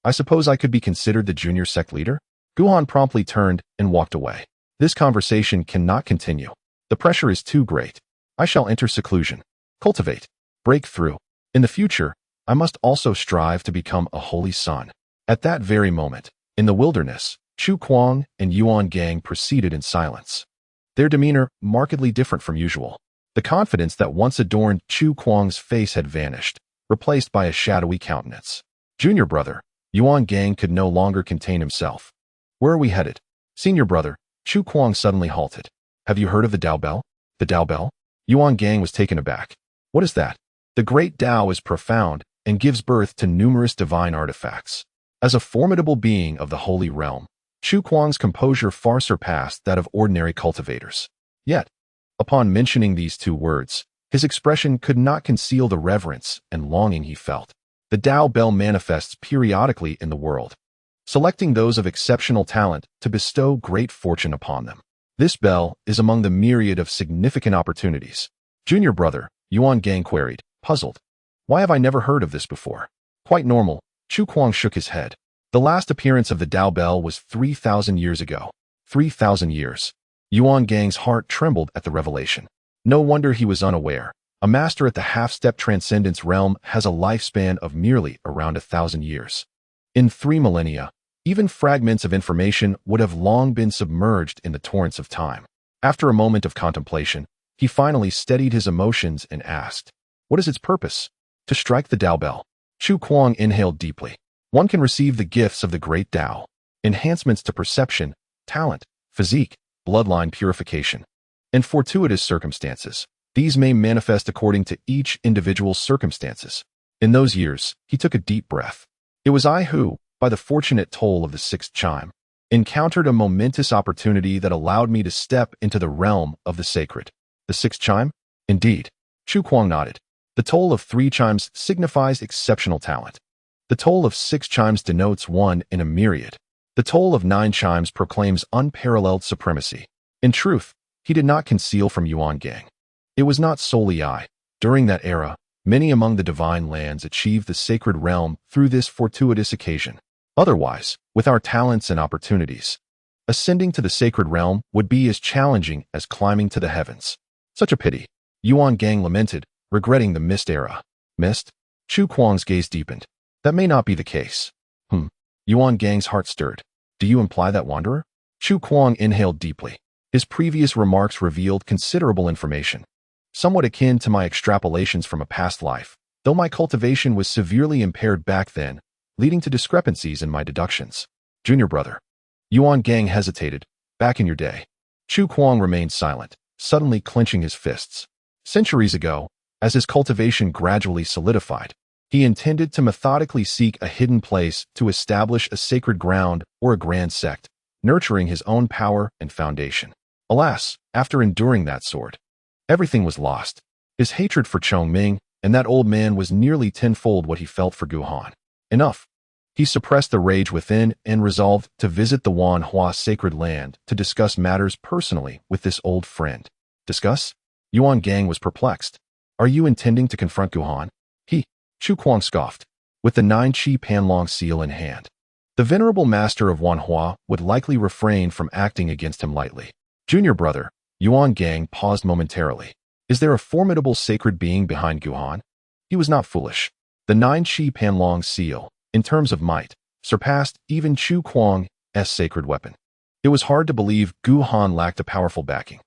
"I suppose I could be considered the junior sect leader?" Gu Han promptly turned and walked away. "This conversation cannot continue. The pressure is too great. I shall enter seclusion, cultivate, break through. In the future, I must also strive to become a holy son." At that very moment, in the wilderness, Chu Kuang and Yuan Gang proceeded in silence, their demeanor markedly different from usual. The confidence that once adorned Chu Kuang's face had vanished, replaced by a shadowy countenance. Junior brother, Yuan Gang could no longer contain himself. "Where are we headed?" "Senior brother," Chu Kuang suddenly halted. "Have you heard of the Dao Bell?" "The Dao Bell?" Yuan Gang was taken aback. "What is that?" "The great Dao is profound and gives birth to numerous divine artifacts. As a formidable being of the Holy Realm, Chu Kuang's composure far surpassed that of ordinary cultivators. Yet, upon mentioning these 2 words, his expression could not conceal the reverence and longing he felt. The Dao Bell manifests periodically in the world, selecting those of exceptional talent to bestow great fortune upon them. This bell is among the myriad of significant opportunities. Junior brother, Yuan Gang queried, puzzled. "Why have I never heard of this before?" "Quite normal." Chu Kuang shook his head. "The last appearance of the Dao Bell was 3,000 years ago." 3,000 years. Yuan Gang's heart trembled at the revelation. No wonder he was unaware. A master at the half-step transcendence realm has a lifespan of merely around 1,000 years. In 3 millennia, even fragments of information would have long been submerged in the torrents of time. After a moment of contemplation, he finally steadied his emotions and asked, "What is its purpose?" "To strike the Dao Bell." Chu Kuang inhaled deeply. "One can receive the gifts of the great Dao, enhancements to perception, talent, physique, bloodline purification, and fortuitous circumstances. These may manifest according to each individual's circumstances." In those years, he took a deep breath. "It was I who, by the fortunate toll of the 6th chime, encountered a momentous opportunity that allowed me to step into the realm of the sacred." "The 6th chime?" "Indeed." Chu Kuang nodded. "The toll of 3 chimes signifies exceptional talent. The toll of 6 chimes denotes one in a myriad. The toll of 9 chimes proclaims unparalleled supremacy." In truth, he did not conceal from Yuan Gang. It was not solely I. During that era, many among the divine lands achieved the sacred realm through this fortuitous occasion. Otherwise, with our talents and opportunities, ascending to the sacred realm would be as challenging as climbing to the heavens. Such a pity. Yuan Gang lamented, regretting the missed era. "Missed?" Chu Kuang's gaze deepened. "That may not be the case." Yuan Gang's heart stirred. "Do you imply that wanderer?" Chu Kuang inhaled deeply. His previous remarks revealed considerable information, somewhat akin to my extrapolations from a past life, though my cultivation was severely impaired back then, leading to discrepancies in my deductions. "Junior brother." Yuan Gang hesitated. "Back in your day." Chu Kuang remained silent, suddenly clenching his fists. Centuries ago, as his cultivation gradually solidified, he intended to methodically seek a hidden place to establish a sacred ground or a grand sect, nurturing his own power and foundation. Alas, after enduring that sword, everything was lost. His hatred for Chongming and that old man was nearly tenfold what he felt for Gu Han. Enough. He suppressed the rage within and resolved to visit the Wanhua sacred land to discuss matters personally with this old friend. Discuss? Yuan Gang was perplexed. Are you intending to confront Gu Han? Chu Kuang scoffed, with the 9-chi Panlong seal in hand. The venerable master of Wanhua would likely refrain from acting against him lightly. Junior brother, Yuan Gang paused momentarily. Is there a formidable sacred being behind Gu Han? He was not foolish. The 9-chi Panlong seal, in terms of might, surpassed even Chu Kuang's sacred weapon. It was hard to believe Gu Han lacked a powerful backing.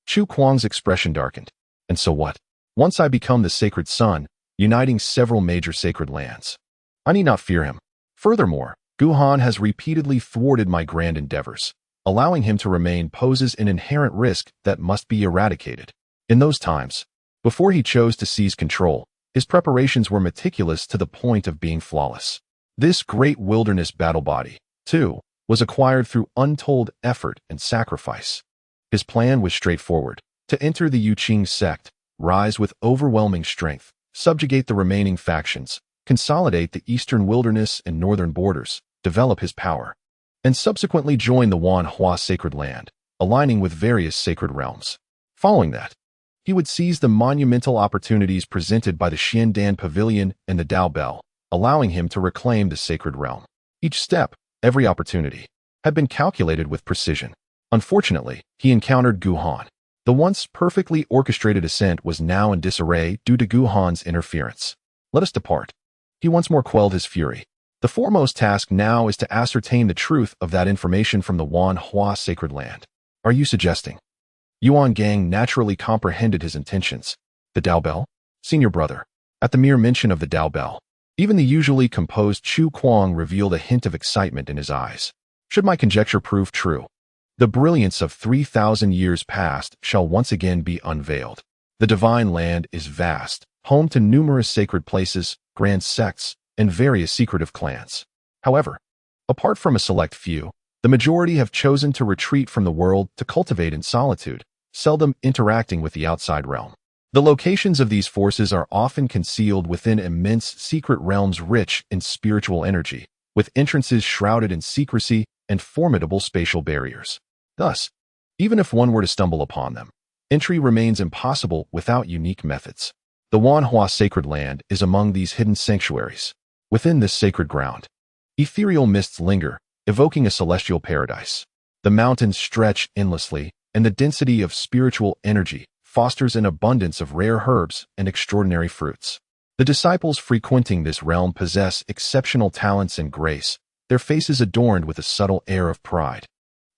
Chu Kuang's expression darkened. And so what? Once I become the sacred son, uniting several major sacred lands, I need not fear him. Furthermore, Gu Han has repeatedly thwarted my grand endeavors. Allowing him to remain poses an inherent risk that must be eradicated. In those times, before he chose to seize control, his preparations were meticulous to the point of being flawless. This great wilderness battle body, too, was acquired through untold effort and sacrifice. His plan was straightforward: to enter the Yuqing sect, rise with overwhelming strength, subjugate the remaining factions, consolidate the eastern wilderness and northern borders, develop his power, and subsequently join the Wanhua sacred land, aligning with various sacred realms. Following that, he would seize the monumental opportunities presented by the Xiandan Pavilion and the Dao Bell, allowing him to reclaim the sacred realm. Each step, every opportunity, had been calculated with precision. Unfortunately, he encountered Gu Han. The once perfectly orchestrated ascent was now in disarray due to Gu Han's interference. Let us depart. He once more quelled his fury. The foremost task now is to ascertain the truth of that information from the Wanhua sacred land. Are you suggesting? Yuan Gang naturally comprehended his intentions. The Dao Bell? Senior brother. At the mere mention of the Dao Bell, even the usually composed Chu Kuang revealed a hint of excitement in his eyes. Should my conjecture prove true, the brilliance of 3,000 years past shall once again be unveiled. The divine land is vast, home to numerous sacred places, grand sects, and various secretive clans. However, apart from a select few, the majority have chosen to retreat from the world to cultivate in solitude, seldom interacting with the outside realm. The locations of these forces are often concealed within immense secret realms rich in spiritual energy, with entrances shrouded in secrecy and formidable spatial barriers. Thus, even if one were to stumble upon them, entry remains impossible without unique methods. The Wanhua sacred land is among these hidden sanctuaries. Within this sacred ground, ethereal mists linger, evoking a celestial paradise. The mountains stretch endlessly, and the density of spiritual energy fosters an abundance of rare herbs and extraordinary fruits. The disciples frequenting this realm possess exceptional talents and grace, their faces adorned with a subtle air of pride,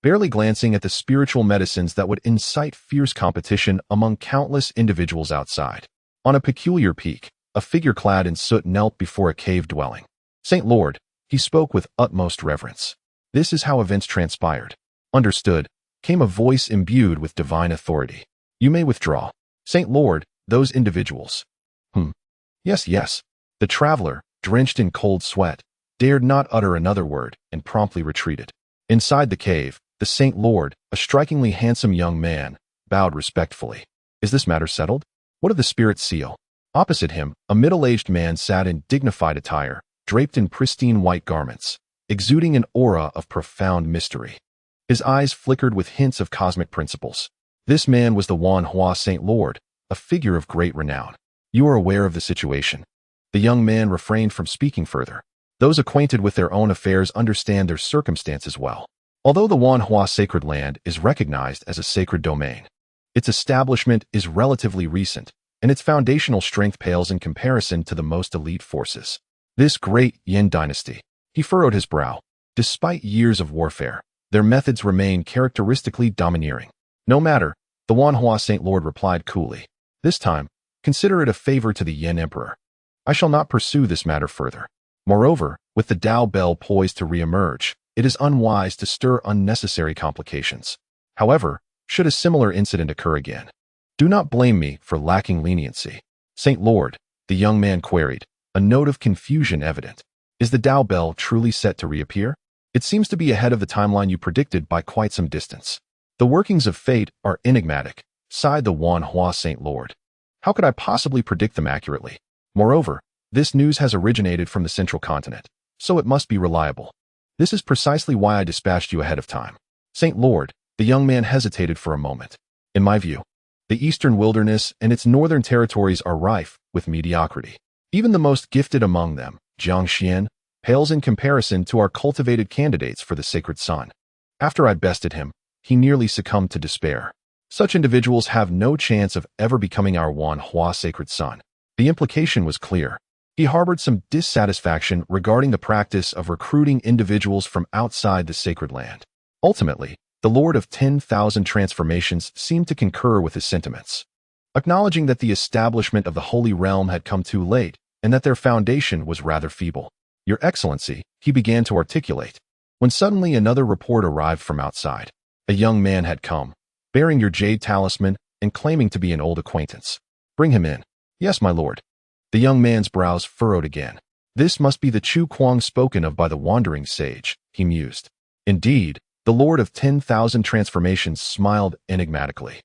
barely glancing at the spiritual medicines that would incite fierce competition among countless individuals outside. On a peculiar peak, a figure clad in soot knelt before a cave dwelling. Saint Lord, he spoke with utmost reverence. This is how events transpired. Understood, came a voice imbued with divine authority. You may withdraw. Saint Lord, those individuals. Yes. The traveler, drenched in cold sweat, dared not utter another word and promptly retreated. Inside the cave, the Saint Lord, a strikingly handsome young man, bowed respectfully. Is this matter settled? What of the spirit seal? Opposite him, a middle-aged man sat in dignified attire, draped in pristine white garments, exuding an aura of profound mystery. His eyes flickered with hints of cosmic principles. This man was the Wanhua Saint Lord, a figure of great renown. You are aware of the situation. The young man refrained from speaking further. Those acquainted with their own affairs understand their circumstances well. Although the Wanhua sacred land is recognized as a sacred domain, its establishment is relatively recent, and its foundational strength pales in comparison to the most elite forces. This great Yin dynasty, he furrowed his brow. Despite years of warfare, their methods remain characteristically domineering. No matter, the Wanhua Saint Lord replied coolly. This time, consider it a favor to the Yin Emperor. I shall not pursue this matter further. Moreover, with the Dao Bell poised to re-emerge, it is unwise to stir unnecessary complications. However, should a similar incident occur again, do not blame me for lacking leniency. Saint Lord, the young man queried, a note of confusion evident. Is the Dao Bell truly set to reappear? It seems to be ahead of the timeline you predicted by quite some distance. The workings of fate are enigmatic, sighed the Wanhua Saint Lord. How could I possibly predict them accurately? Moreover, this news has originated from the central continent, so it must be reliable. This is precisely why I dispatched you ahead of time. Saint Lord, the young man hesitated for a moment. In my view, the eastern wilderness and its northern territories are rife with mediocrity. Even the most gifted among them, Jiang Xian, pales in comparison to our cultivated candidates for the sacred son. After I bested him, he nearly succumbed to despair. Such individuals have no chance of ever becoming our Wanhua sacred son. The implication was clear. He harbored some dissatisfaction regarding the practice of recruiting individuals from outside the sacred land. Ultimately, the Lord of 10,000 transformations seemed to concur with his sentiments. Acknowledging that the establishment of the Holy Realm had come too late and that their foundation was rather feeble. Your Excellency, he began to articulate, when suddenly another report arrived from outside. A young man had come, bearing your jade talisman and claiming to be an old acquaintance. Bring him in. Yes, my lord. The young man's brows furrowed again. This must be the Chu Kuang spoken of by the wandering sage, he mused. Indeed, the Lord of 10,000 transformations smiled enigmatically.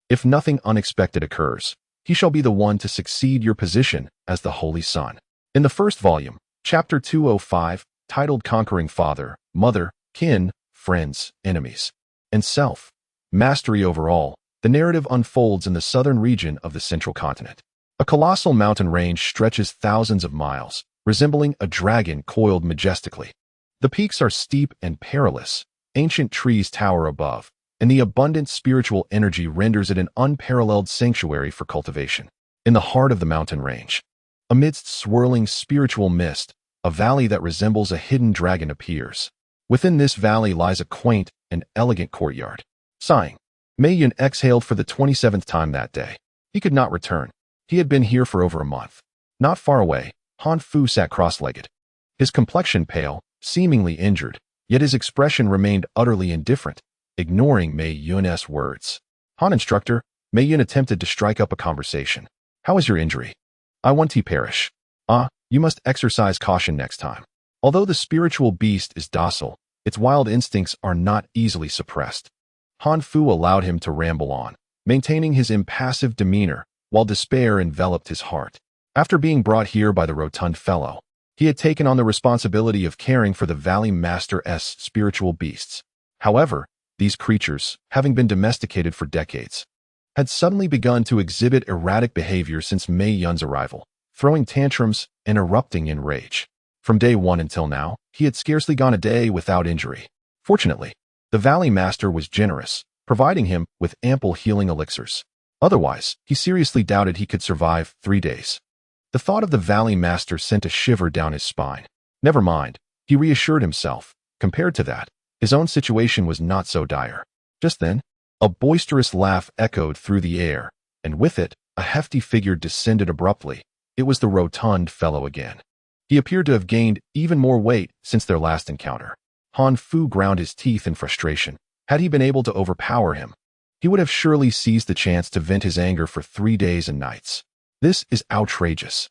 If nothing unexpected occurs, he shall be the one to succeed your position as the Holy Son. In the first volume, Chapter 205, titled Conquering Father, Mother, Kin, Friends, Enemies, and Self, Mastery Over All, the narrative unfolds in the southern region of the central continent. A colossal mountain range stretches thousands of miles, resembling a dragon coiled majestically. The peaks are steep and perilous, ancient trees tower above, and the abundant spiritual energy renders it an unparalleled sanctuary for cultivation. In the heart of the mountain range, amidst swirling spiritual mist, a valley that resembles a hidden dragon appears. Within this valley lies a quaint and elegant courtyard. Sighing, Mei Yun exhaled for the 27th time that day. He could not return. He had been here for over a month. Not far away, Han Fu sat cross-legged. His complexion pale, seemingly injured, yet his expression remained utterly indifferent, ignoring Mei Yun's words. Han instructor, Mei Yun attempted to strike up a conversation. How is your injury? I want to perish. You must exercise caution next time. Although the spiritual beast is docile, its wild instincts are not easily suppressed. Han Fu allowed him to ramble on, maintaining his impassive demeanor, while despair enveloped his heart. After being brought here by the rotund fellow, he had taken on the responsibility of caring for the Valley Master's spiritual beasts. However, these creatures, having been domesticated for decades, had suddenly begun to exhibit erratic behavior since Mei Yun's arrival, throwing tantrums and erupting in rage. From day one until now, he had scarcely gone a day without injury. Fortunately, the Valley Master was generous, providing him with ample healing elixirs. Otherwise, he seriously doubted he could survive 3 days. The thought of the Valley Master sent a shiver down his spine. Never mind, he reassured himself. Compared to that, his own situation was not so dire. Just then, a boisterous laugh echoed through the air, and with it, a hefty figure descended abruptly. It was the rotund fellow again. He appeared to have gained even more weight since their last encounter. Han Fu ground his teeth in frustration. Had he been able to overpower him, he would have surely seized the chance to vent his anger for 3 days and nights. This is outrageous.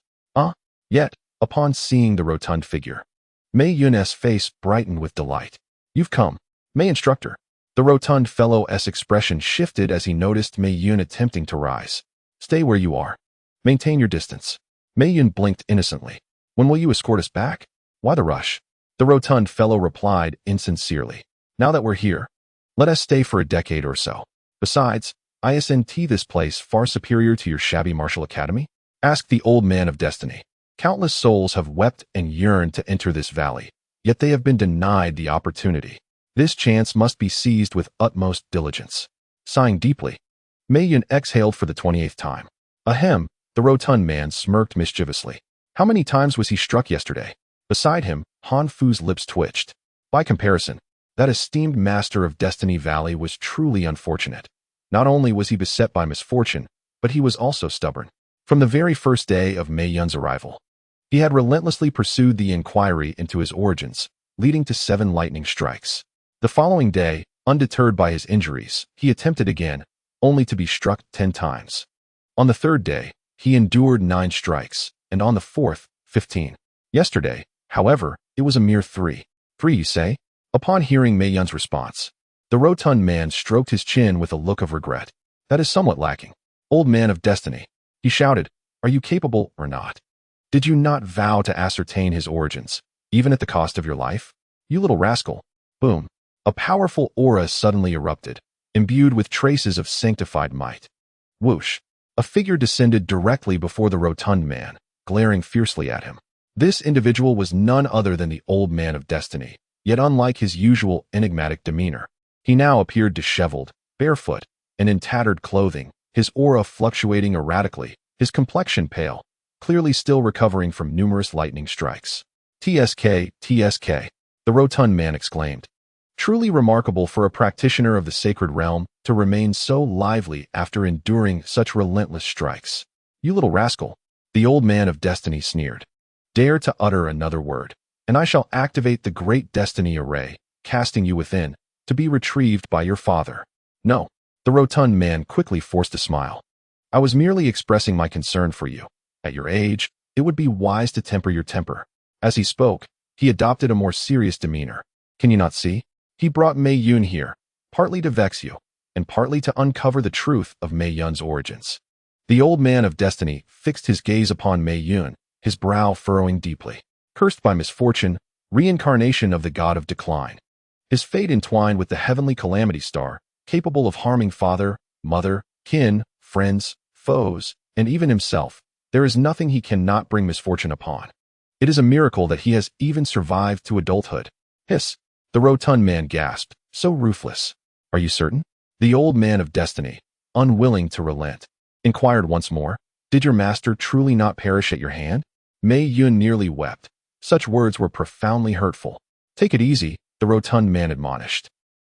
Yet, upon seeing the rotund figure, Mei Yun's face brightened with delight. You've come, Mei instructor. The rotund fellow's expression shifted as he noticed Mei Yun attempting to rise. Stay where you are. Maintain your distance. Mei Yun blinked innocently. When will you escort us back? Why the rush? The rotund fellow replied insincerely. Now that we're here, let us stay for a decade or so. Besides, isn't this place far superior to your shabby martial academy? Asked the old man of destiny. Countless souls have wept and yearned to enter this valley, yet they have been denied the opportunity. This chance must be seized with utmost diligence. Sighing deeply, Mei Yun exhaled for the 28th time. Ahem, the rotund man smirked mischievously. How many times was he struck yesterday? Beside him, Han Fu's lips twitched. By comparison, that esteemed master of Destiny Valley was truly unfortunate. Not only was he beset by misfortune, but he was also stubborn. From the very first day of Mei Yun's arrival, he had relentlessly pursued the inquiry into his origins, leading to 7 lightning strikes. The following day, undeterred by his injuries, he attempted again, only to be struck 10 times. On the 3rd day, he endured 9 strikes, and on the 4th, 15. Yesterday, however, it was a mere 3. 3, you say? Upon hearing Mei Yun's response, The rotund man stroked his chin with a look of regret. That is somewhat lacking. Old man of destiny. He shouted, are you capable or not? Did you not vow to ascertain his origins, even at the cost of your life? You little rascal. Boom. A powerful aura suddenly erupted, imbued with traces of sanctified might. Whoosh. A figure descended directly before the rotund man, glaring fiercely at him. This individual was none other than the old man of destiny, yet unlike his usual enigmatic demeanor, he now appeared disheveled, barefoot, and in tattered clothing, his aura fluctuating erratically, his complexion pale, clearly still recovering from numerous lightning strikes. TSK, TSK, the rotund man exclaimed. Truly remarkable for a practitioner of the sacred realm to remain so lively after enduring such relentless strikes. You little rascal, the old man of destiny sneered. Dare to utter another word, and I shall activate the great destiny array, casting you within, to be retrieved by your father. No, the rotund man quickly forced a smile. I was merely expressing my concern for you. At your age, it would be wise to temper your temper. As he spoke, he adopted a more serious demeanor. Can you not see? He brought Mei Yun here, partly to vex you, and partly to uncover the truth of Mei Yun's origins. The old man of destiny fixed his gaze upon Mei Yun, his brow furrowing deeply. Cursed by misfortune, reincarnation of the god of decline. His fate entwined with the heavenly calamity star, capable of harming father, mother, kin, friends, foes, and even himself. There is nothing he cannot bring misfortune upon. It is a miracle that he has even survived to adulthood. Hiss. The rotund man gasped, so ruthless. Are you certain? The old man of destiny, unwilling to relent, inquired once more, did your master truly not perish at your hand? Mei Yun nearly wept. Such words were profoundly hurtful. Take it easy, the rotund man admonished,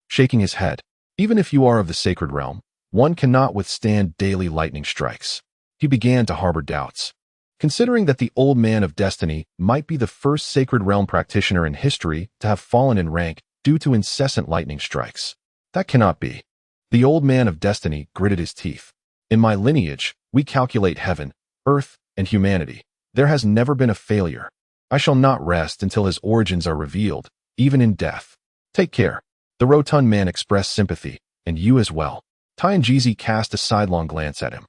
shaking his head. Even if you are of the sacred realm, one cannot withstand daily lightning strikes. He began to harbor doubts. Considering that the old man of destiny might be the first sacred realm practitioner in history to have fallen in rank due to incessant lightning strikes. That cannot be. The old man of destiny gritted his teeth. In my lineage, we calculate heaven, earth, and humanity. There has never been a failure. I shall not rest until his origins are revealed, even in death. Take care. The rotund man expressed sympathy, and you as well. Tianjizi cast a sidelong glance at him.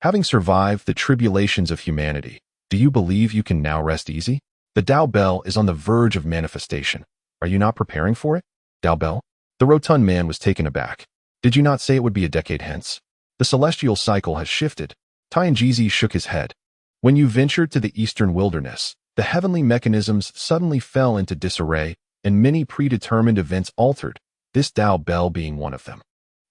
Having survived the tribulations of humanity, do you believe you can now rest easy? The Dao Bell is on the verge of manifestation. Are you not preparing for it? Dao Bell? The rotund man was taken aback. Did you not say it would be a decade hence? The celestial cycle has shifted. Tianjizi shook his head. When you ventured to the eastern wilderness, the heavenly mechanisms suddenly fell into disarray, and many predetermined events altered, this Dao Bell being one of them.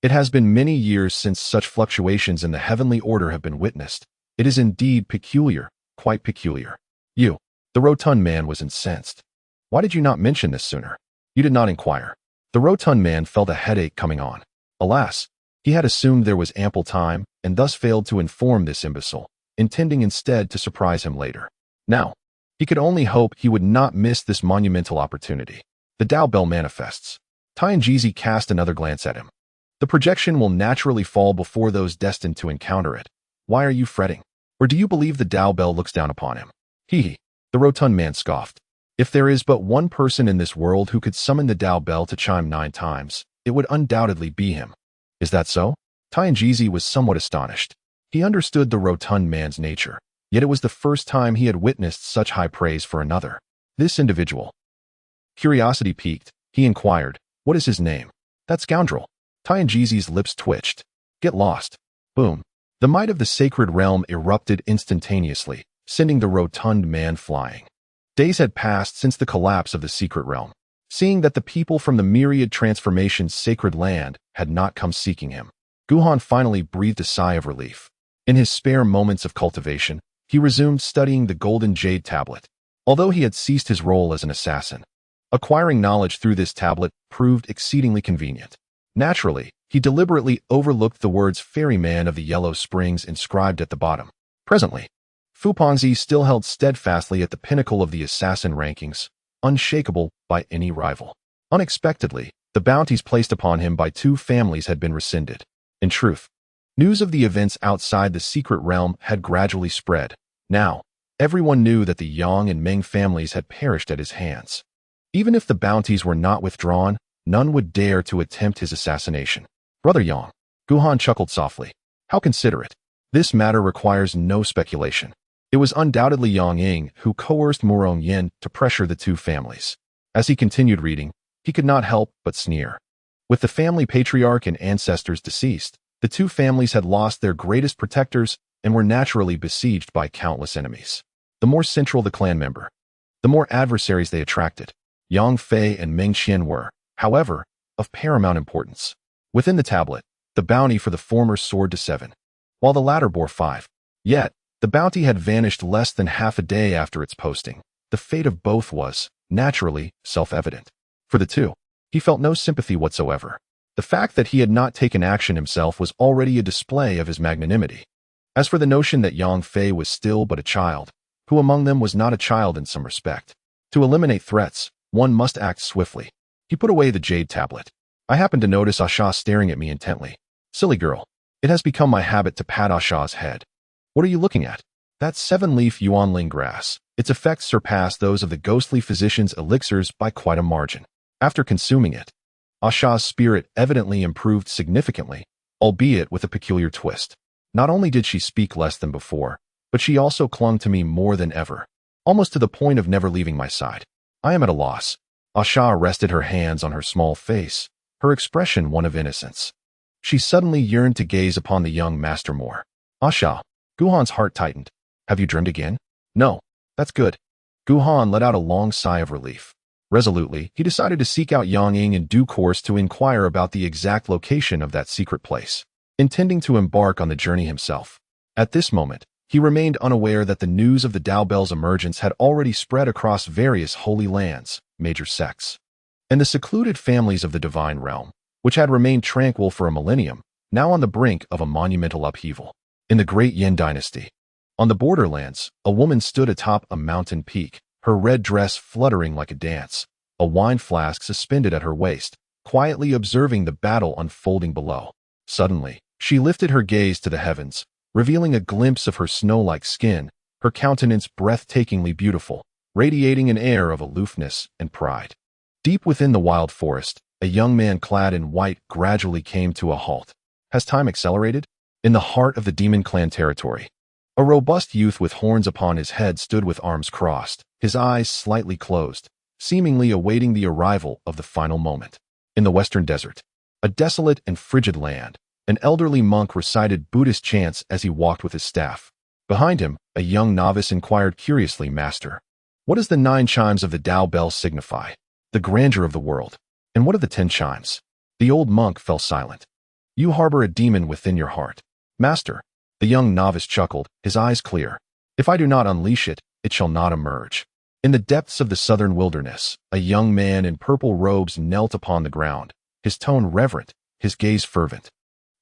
It has been many years since such fluctuations in the heavenly order have been witnessed. It is indeed peculiar, quite peculiar. You, the rotund man, was incensed. Why did you not mention this sooner? You did not inquire. The rotund man felt a headache coming on. Alas, he had assumed there was ample time, and thus failed to inform this imbecile, intending instead to surprise him later. Now, he could only hope he would not miss this monumental opportunity. The Dao Bell manifests. Tianjizi cast another glance at him. The projection will naturally fall before those destined to encounter it. Why are you fretting? Or do you believe the Dao Bell looks down upon him? He, the rotund man scoffed. If there is but one person in this world who could summon the Dao Bell to chime 9 times, it would undoubtedly be him. Is that so? Tianjizi was somewhat astonished. He understood the rotund man's nature, yet it was the first time he had witnessed such high praise for another. This individual. Curiosity piqued, he inquired, what is his name? That scoundrel. Tianjizi's lips twitched. Get lost. Boom. The might of the sacred realm erupted instantaneously, sending the rotund man flying. Days had passed since the collapse of the secret realm. Seeing that the people from the myriad transformations sacred land had not come seeking him, Guhan finally breathed a sigh of relief. In his spare moments of cultivation, he resumed studying the golden jade tablet. Although he had ceased his role as an assassin, acquiring knowledge through this tablet proved exceedingly convenient. Naturally, he deliberately overlooked the words Ferryman of the Yellow Springs inscribed at the bottom. Presently, Fu Pengzi still held steadfastly at the pinnacle of the assassin rankings, unshakable by any rival. Unexpectedly, the bounties placed upon him by 2 families had been rescinded. In truth, news of the events outside the secret realm had gradually spread. Now, everyone knew that the Yang and Meng families had perished at his hands. Even if the bounties were not withdrawn, none would dare to attempt his assassination. Brother Yang, Guhan chuckled softly. How considerate. This matter requires no speculation. It was undoubtedly Yang Ying who coerced Murong Yin to pressure the two families. As he continued reading, he could not help but sneer. With the family patriarch and ancestors deceased, the two families had lost their greatest protectors and were naturally besieged by countless enemies. The more central the clan member, the more adversaries they attracted. Yang Fei and Meng Xing were, however, of paramount importance. Within the tablet, the bounty for the former soared to 7, while the latter bore 5. Yet, the bounty had vanished less than half a day after its posting. The fate of both was, naturally, self-evident. For the two, he felt no sympathy whatsoever. The fact that he had not taken action himself was already a display of his magnanimity. As for the notion that Yang Fei was still but a child, who among them was not a child in some respect? To eliminate threats, one must act swiftly. He put away the jade tablet. I happened to notice Asha staring at me intently. Silly girl. It has become my habit to pat Asha's head. What are you looking at? That 7-leaf yuanling grass. Its effects surpass those of the ghostly physician's elixirs by quite a margin. After consuming it, Asha's spirit evidently improved significantly, albeit with a peculiar twist. Not only did she speak less than before, but she also clung to me more than ever, almost to the point of never leaving my side. I am at a loss. Asha rested her hands on her small face, her expression one of innocence. She suddenly yearned to gaze upon the young master more. Asha, Guhan's heart tightened. Have you dreamed again? No. That's good. Guhan let out a long sigh of relief. Resolutely, he decided to seek out Yang Ying in due course to inquire about the exact location of that secret place, intending to embark on the journey himself. At this moment, he remained unaware that the news of the Dao Bell's emergence had already spread across various holy lands, major sects, and the secluded families of the divine realm, which had remained tranquil for a millennium, now on the brink of a monumental upheaval. In the great Yin dynasty, on the borderlands, a woman stood atop a mountain peak, her red dress fluttering like a dance, a wine flask suspended at her waist, quietly observing the battle unfolding below. Suddenly, she lifted her gaze to the heavens, revealing a glimpse of her snow-like skin, her countenance breathtakingly beautiful, radiating an air of aloofness and pride. Deep within the wild forest, a young man clad in white gradually came to a halt. Has time accelerated? In the heart of the demon clan territory, a robust youth with horns upon his head stood with arms crossed, his eyes slightly closed, seemingly awaiting the arrival of the final moment. In the western desert, a desolate and frigid land, an elderly monk recited Buddhist chants as he walked with his staff. Behind him, a young novice inquired curiously, Master, what does the 9 chimes of the Dao Bell signify? The grandeur of the world. And what of the 10 chimes? The old monk fell silent. You harbor a demon within your heart. Master, the young novice chuckled, his eyes clear. If I do not unleash it, it shall not emerge. In the depths of the southern wilderness, a young man in purple robes knelt upon the ground, his tone reverent, his gaze fervent.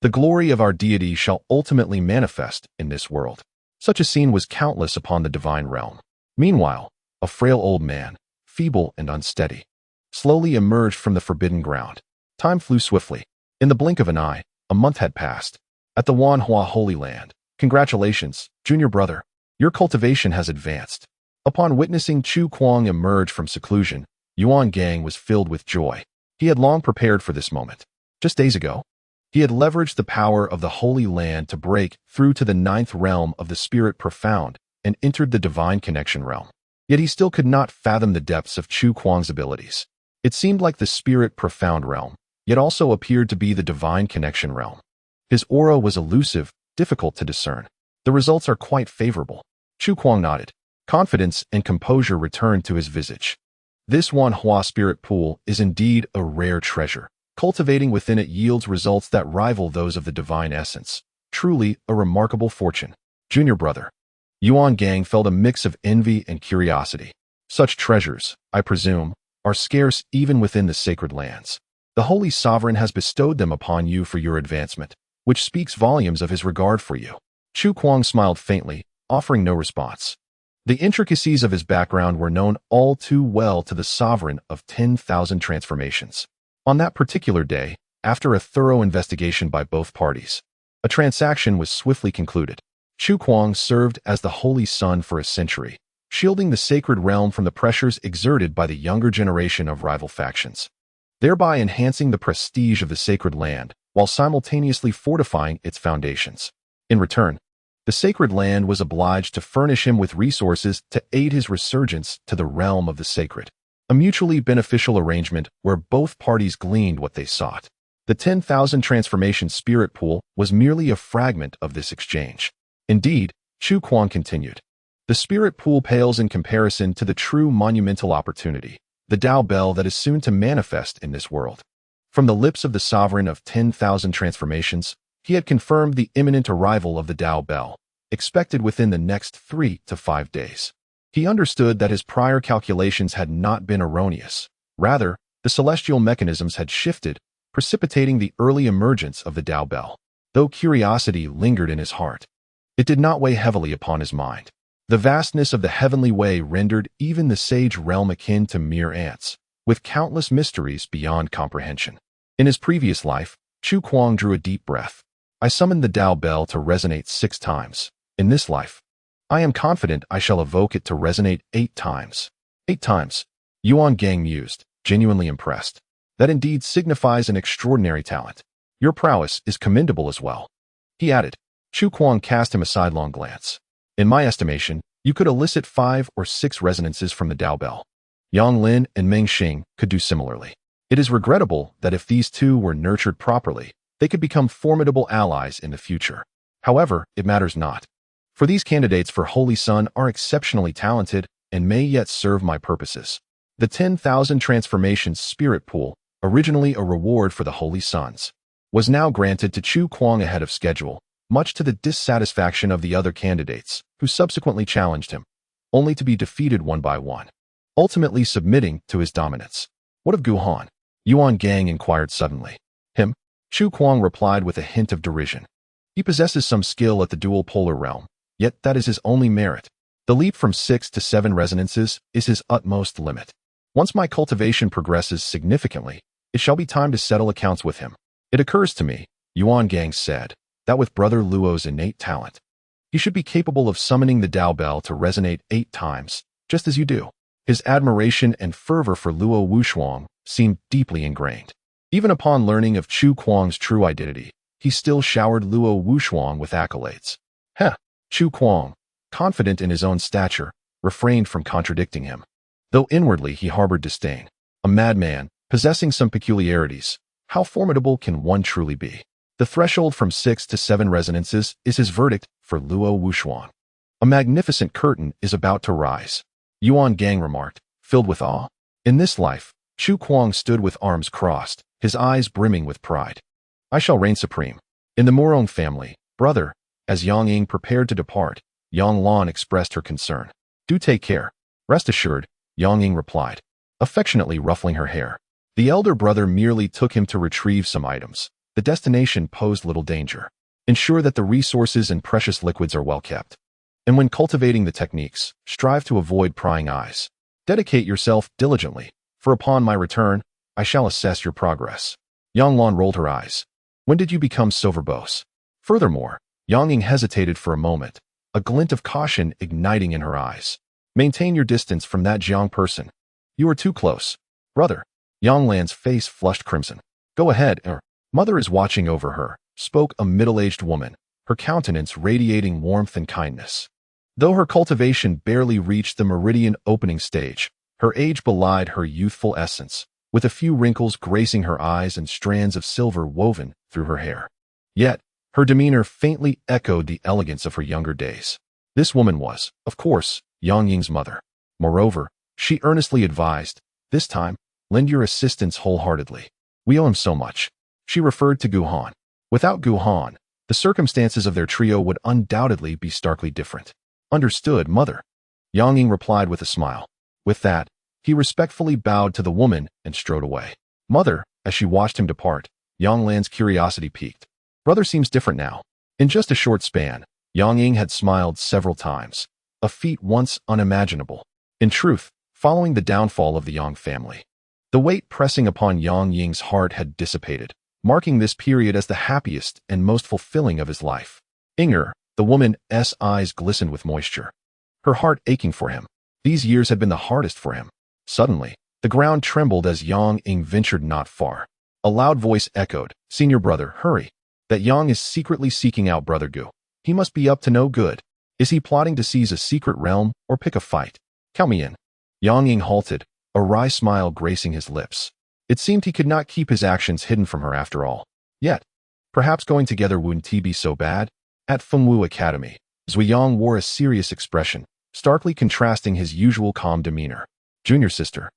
The glory of our deity shall ultimately manifest in this world. Such a scene was countless upon the divine realm. Meanwhile, a frail old man, feeble and unsteady, slowly emerged from the forbidden ground. Time flew swiftly. In the blink of an eye, a month had passed. At the Wanhua Holy Land, congratulations, junior brother. Your cultivation has advanced. Upon witnessing Chu Kuang emerge from seclusion, Yuan Gang was filled with joy. He had long prepared for this moment. Just days ago, he had leveraged the power of the Holy Land to break through to the 9th realm of the Spirit Profound and entered the Divine Connection realm. Yet he still could not fathom the depths of Chu Kuang's abilities. It seemed like the Spirit Profound realm, yet also appeared to be the Divine Connection realm. His aura was elusive, difficult to discern. The results are quite favorable. Chu Kuang nodded. Confidence and composure returned to his visage. This Wanhua spirit pool is indeed a rare treasure. Cultivating within it yields results that rival those of the divine essence. Truly a remarkable fortune. Junior brother. Yuan Gang felt a mix of envy and curiosity. Such treasures, I presume, are scarce even within the sacred lands. The Holy Sovereign has bestowed them upon you for your advancement, which speaks volumes of his regard for you. Chu Kuang smiled faintly, offering no response. The intricacies of his background were known all too well to the sovereign of 10,000 transformations. On that particular day, after a thorough investigation by both parties, a transaction was swiftly concluded. Chu Kuang served as the Holy Sun for a century, shielding the sacred realm from the pressures exerted by the younger generation of rival factions. thereby enhancing the prestige of the sacred land while simultaneously fortifying its foundations. In return, the sacred land was obliged to furnish him with resources to aid his resurgence to the realm of the sacred, a mutually beneficial arrangement where both parties gleaned what they sought. The 10,000 transformation spirit pool was merely a fragment of this exchange. Indeed, Chu Kuang continued, the spirit pool pales in comparison to the true monumental opportunity, the Dao Bell that is soon to manifest in this world. From the lips of the sovereign of 10,000 transformations, he had confirmed the imminent arrival of the Dao Bell, expected within the next 3 to 5 days. He understood that his prior calculations had not been erroneous. Rather, the celestial mechanisms had shifted, precipitating the early emergence of the Dao Bell. Though curiosity lingered in his heart, it did not weigh heavily upon his mind. The vastness of the heavenly way rendered even the sage realm akin to mere ants, with countless mysteries beyond comprehension. In his previous life, Chu Kuang drew a deep breath. I summoned the Dao Bell to resonate 6 times. In this life, I am confident I shall evoke it to resonate 8 times. 8 times. Yuan Gang mused, genuinely impressed. That indeed signifies an extraordinary talent. Your prowess is commendable as well. He added. Chu Kuang cast him a sidelong glance. In my estimation, you could elicit 5 or 6 resonances from the Dao Bell. Yang Lin and Meng Xing could do similarly. It is regrettable that if these two were nurtured properly, they could become formidable allies in the future. However, it matters not. For these candidates for Holy Sun are exceptionally talented and may yet serve my purposes. The 10,000 transformations spirit pool, originally a reward for the Holy Sons, was now granted to Chu Kuang ahead of schedule, much to the dissatisfaction of the other candidates, who subsequently challenged him, only to be defeated one by one, ultimately submitting to his dominance. What of Gu Han? Yuan Gang inquired suddenly. Him? Chu Kuang replied with a hint of derision. He possesses some skill at the dual polar realm, yet that is his only merit. The leap from 6 to 7 resonances is his utmost limit. Once my cultivation progresses significantly, it shall be time to settle accounts with him. It occurs to me, Yuan Gang said, that with Brother Luo's innate talent, he should be capable of summoning the Dao Bell to resonate 8 times, just as you do. His admiration and fervor for Luo Wushuang seemed deeply ingrained. Even upon learning of Chu Kuang's true identity, he still showered Luo Wushuang with accolades. Chu Kuang, confident in his own stature, refrained from contradicting him. Though inwardly he harbored disdain. A madman, possessing some peculiarities, how formidable can one truly be? The threshold from 6 to 7 resonances is his verdict for Luo Wushuang. A magnificent curtain is about to rise, Yuan Gang remarked, filled with awe. In this life, Chu Kuang stood with arms crossed, his eyes brimming with pride. I shall reign supreme. In the Morong family, brother. As Yang Ying prepared to depart, Yang Lan expressed her concern. Do take care. Rest assured, Yang Ying replied, affectionately ruffling her hair. The elder brother merely took him to retrieve some items. The destination posed little danger. Ensure that the resources and precious liquids are well kept. And when cultivating the techniques, strive to avoid prying eyes. Dedicate yourself diligently, for upon my return, I shall assess your progress. Yang Lan rolled her eyes. When did you become so verbose? Furthermore, Yang Ying hesitated for a moment, a glint of caution igniting in her eyes. Maintain your distance from that Jiang person. You are too close. Brother. Yang Lan's face flushed crimson. Go ahead, Mother is watching over her, spoke a middle-aged woman, her countenance radiating warmth and kindness. Though her cultivation barely reached the meridian opening stage, her age belied her youthful essence, with a few wrinkles gracing her eyes and strands of silver woven through her hair. Yet, her demeanor faintly echoed the elegance of her younger days. This woman was, of course, Yang Ying's mother. Moreover, she earnestly advised, this time, lend your assistance wholeheartedly. We owe him so much. She referred to Gu Han. Without Gu Han, the circumstances of their trio would undoubtedly be starkly different. Understood, mother. Yang Ying replied with a smile. With that, he respectfully bowed to the woman and strode away. Mother, as she watched him depart, Yang Lan's curiosity piqued. Brother seems different now. In just a short span, Yang Ying had smiled several times, a feat once unimaginable. In truth, following the downfall of the Yang family, the weight pressing upon Yang Ying's heart had dissipated, marking this period as the happiest and most fulfilling of his life. Inger, the woman's eyes glistened with moisture, her heart aching for him. These years had been the hardest for him. Suddenly, The ground trembled as Yang Ying ventured not far. A loud voice echoed, "Senior brother, hurry. That Yang is secretly seeking out Brother Gu. He must be up to no good. Is he plotting to seize a secret realm or pick a fight? Count me in." Yang Ying halted, a wry smile gracing his lips. It seemed he could not keep his actions hidden from her after all. Yet, perhaps going together wouldn't be so bad. At Fengwu Academy, Zuyang wore a serious expression, starkly contrasting his usual calm demeanor. "Junior sister."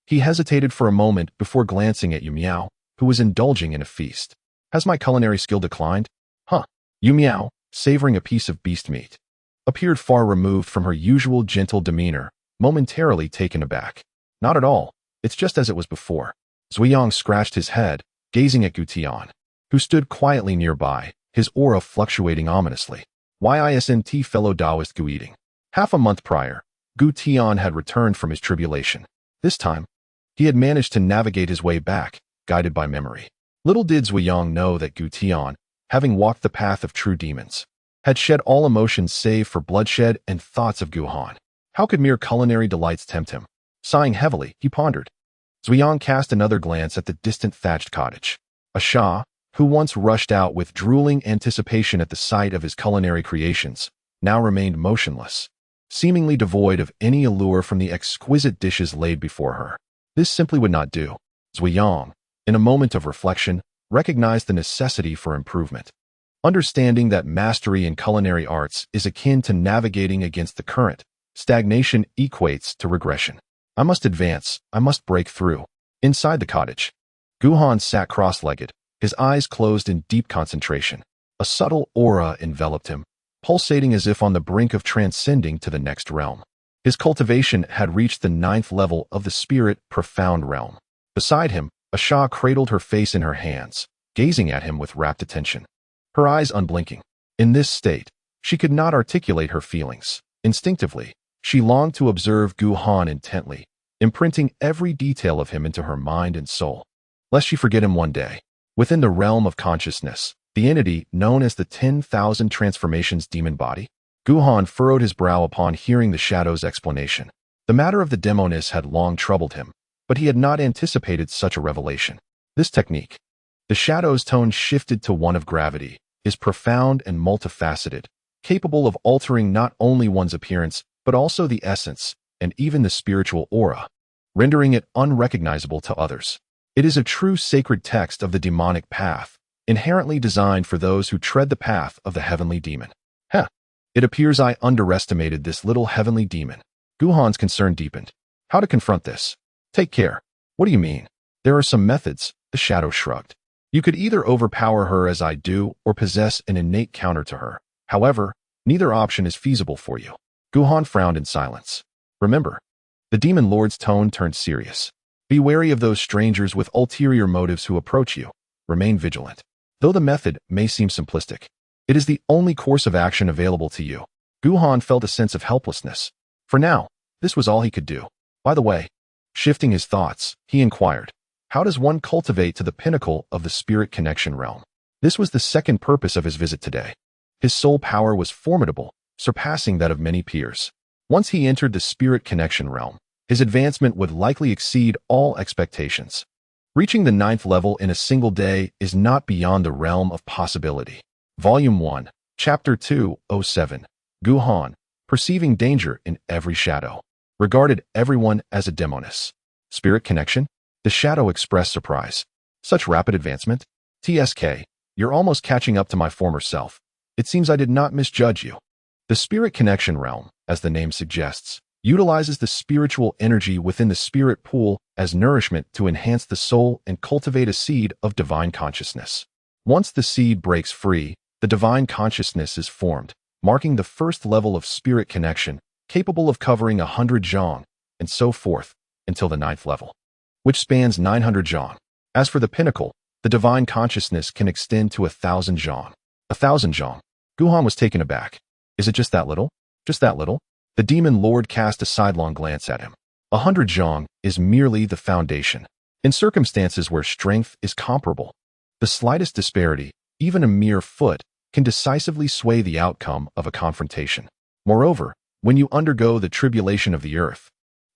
He hesitated for a moment before glancing at Yu Miao, who was indulging in a feast. "Has my culinary skill declined?" "Huh." Yu Miao, savoring a piece of beast meat, appeared far removed from her usual gentle demeanor, momentarily taken aback. "Not at all. It's just as it was before." Zuyang scratched his head, gazing at Gu Tian, who stood quietly nearby, his aura fluctuating ominously. Ysnt fellow Taoist Gu eating. Half a month prior, Gu Tian had returned from his tribulation. This time, he had managed to navigate his way back, guided by memory. Little did Zuyang know that Gu Tian, having walked the path of true demons, had shed all emotions save for bloodshed and thoughts of Gu Han. How could mere culinary delights tempt him? Sighing heavily, he pondered. Zuyang cast another glance at the distant thatched cottage. A Shah, who once rushed out with drooling anticipation at the sight of his culinary creations, now remained motionless, seemingly devoid of any allure from the exquisite dishes laid before her. This simply would not do. Zuyang, in a moment of reflection, recognized the necessity for improvement. Understanding that mastery in culinary arts is akin to navigating against the current, stagnation equates to regression. "I must advance, I must break through." Inside the cottage, Gu Han sat cross-legged, his eyes closed in deep concentration. A subtle aura enveloped him, pulsating as if on the brink of transcending to the next realm. His cultivation had reached the 9th level of the spirit profound realm. Beside him, a Shah cradled her face in her hands, gazing at him with rapt attention, her eyes unblinking. In this state, she could not articulate her feelings. Instinctively, she longed to observe Gu Han intently, imprinting every detail of him into her mind and soul, lest she forget him one day. Within the realm of consciousness, the entity known as the 10,000 Transformations Demon Body, Gu Han furrowed his brow upon hearing the Shadow's explanation. The matter of the demoness had long troubled him, but he had not anticipated such a revelation. This technique, the Shadow's tone shifted to one of gravity, is profound and multifaceted, capable of altering not only one's appearance, but also the essence, and even the spiritual aura, rendering it unrecognizable to others. It is a true sacred text of the demonic path, inherently designed for those who tread the path of the heavenly demon. It appears I underestimated this little heavenly demon. Gu Han's concern deepened. How to confront this? Take care. What do you mean? There are some methods, the Shadow shrugged. You could either overpower her as I do, or possess an innate counter to her. However, neither option is feasible for you. Gu Han frowned in silence. Remember, the demon lord's tone turned serious. Be wary of those strangers with ulterior motives who approach you. Remain vigilant. Though the method may seem simplistic, it is the only course of action available to you. Gu Han felt a sense of helplessness. For now, this was all he could do. By the way, shifting his thoughts, he inquired, how does one cultivate to the pinnacle of the spirit connection realm? This was the second purpose of his visit today. His soul power was formidable, surpassing that of many peers. Once he entered the spirit connection realm, his advancement would likely exceed all expectations. Reaching the 9th level in a single day is not beyond the realm of possibility. Volume 1, Chapter 207. Gu Han, perceiving danger in every shadow, regarded everyone as a demoness. Spirit connection? The Shadow expressed surprise. Such rapid advancement? TSK, you're almost catching up to my former self. It seems I did not misjudge you. The spirit connection realm, as the name suggests, utilizes the spiritual energy within the spirit pool as nourishment to enhance the soul and cultivate a seed of divine consciousness. Once the seed breaks free, the divine consciousness is formed, marking the first level of spirit connection, capable of covering 100 zhang, and so forth, until the 9th level, which spans 900 zhang. As for the pinnacle, the divine consciousness can extend to 1,000 zhang. 1,000 zhang. Gu Han was taken aback. Is it just that little? Just that little? The demon lord cast a sidelong glance at him. 100 zhang is merely the foundation. In circumstances where strength is comparable, the slightest disparity, even a mere foot, can decisively sway the outcome of a confrontation. Moreover, when you undergo the tribulation of the earth,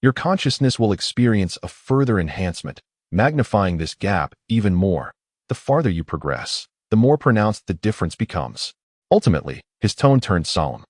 your consciousness will experience a further enhancement, magnifying this gap even more. The farther you progress, the more pronounced the difference becomes. Ultimately, his tone turned solemn.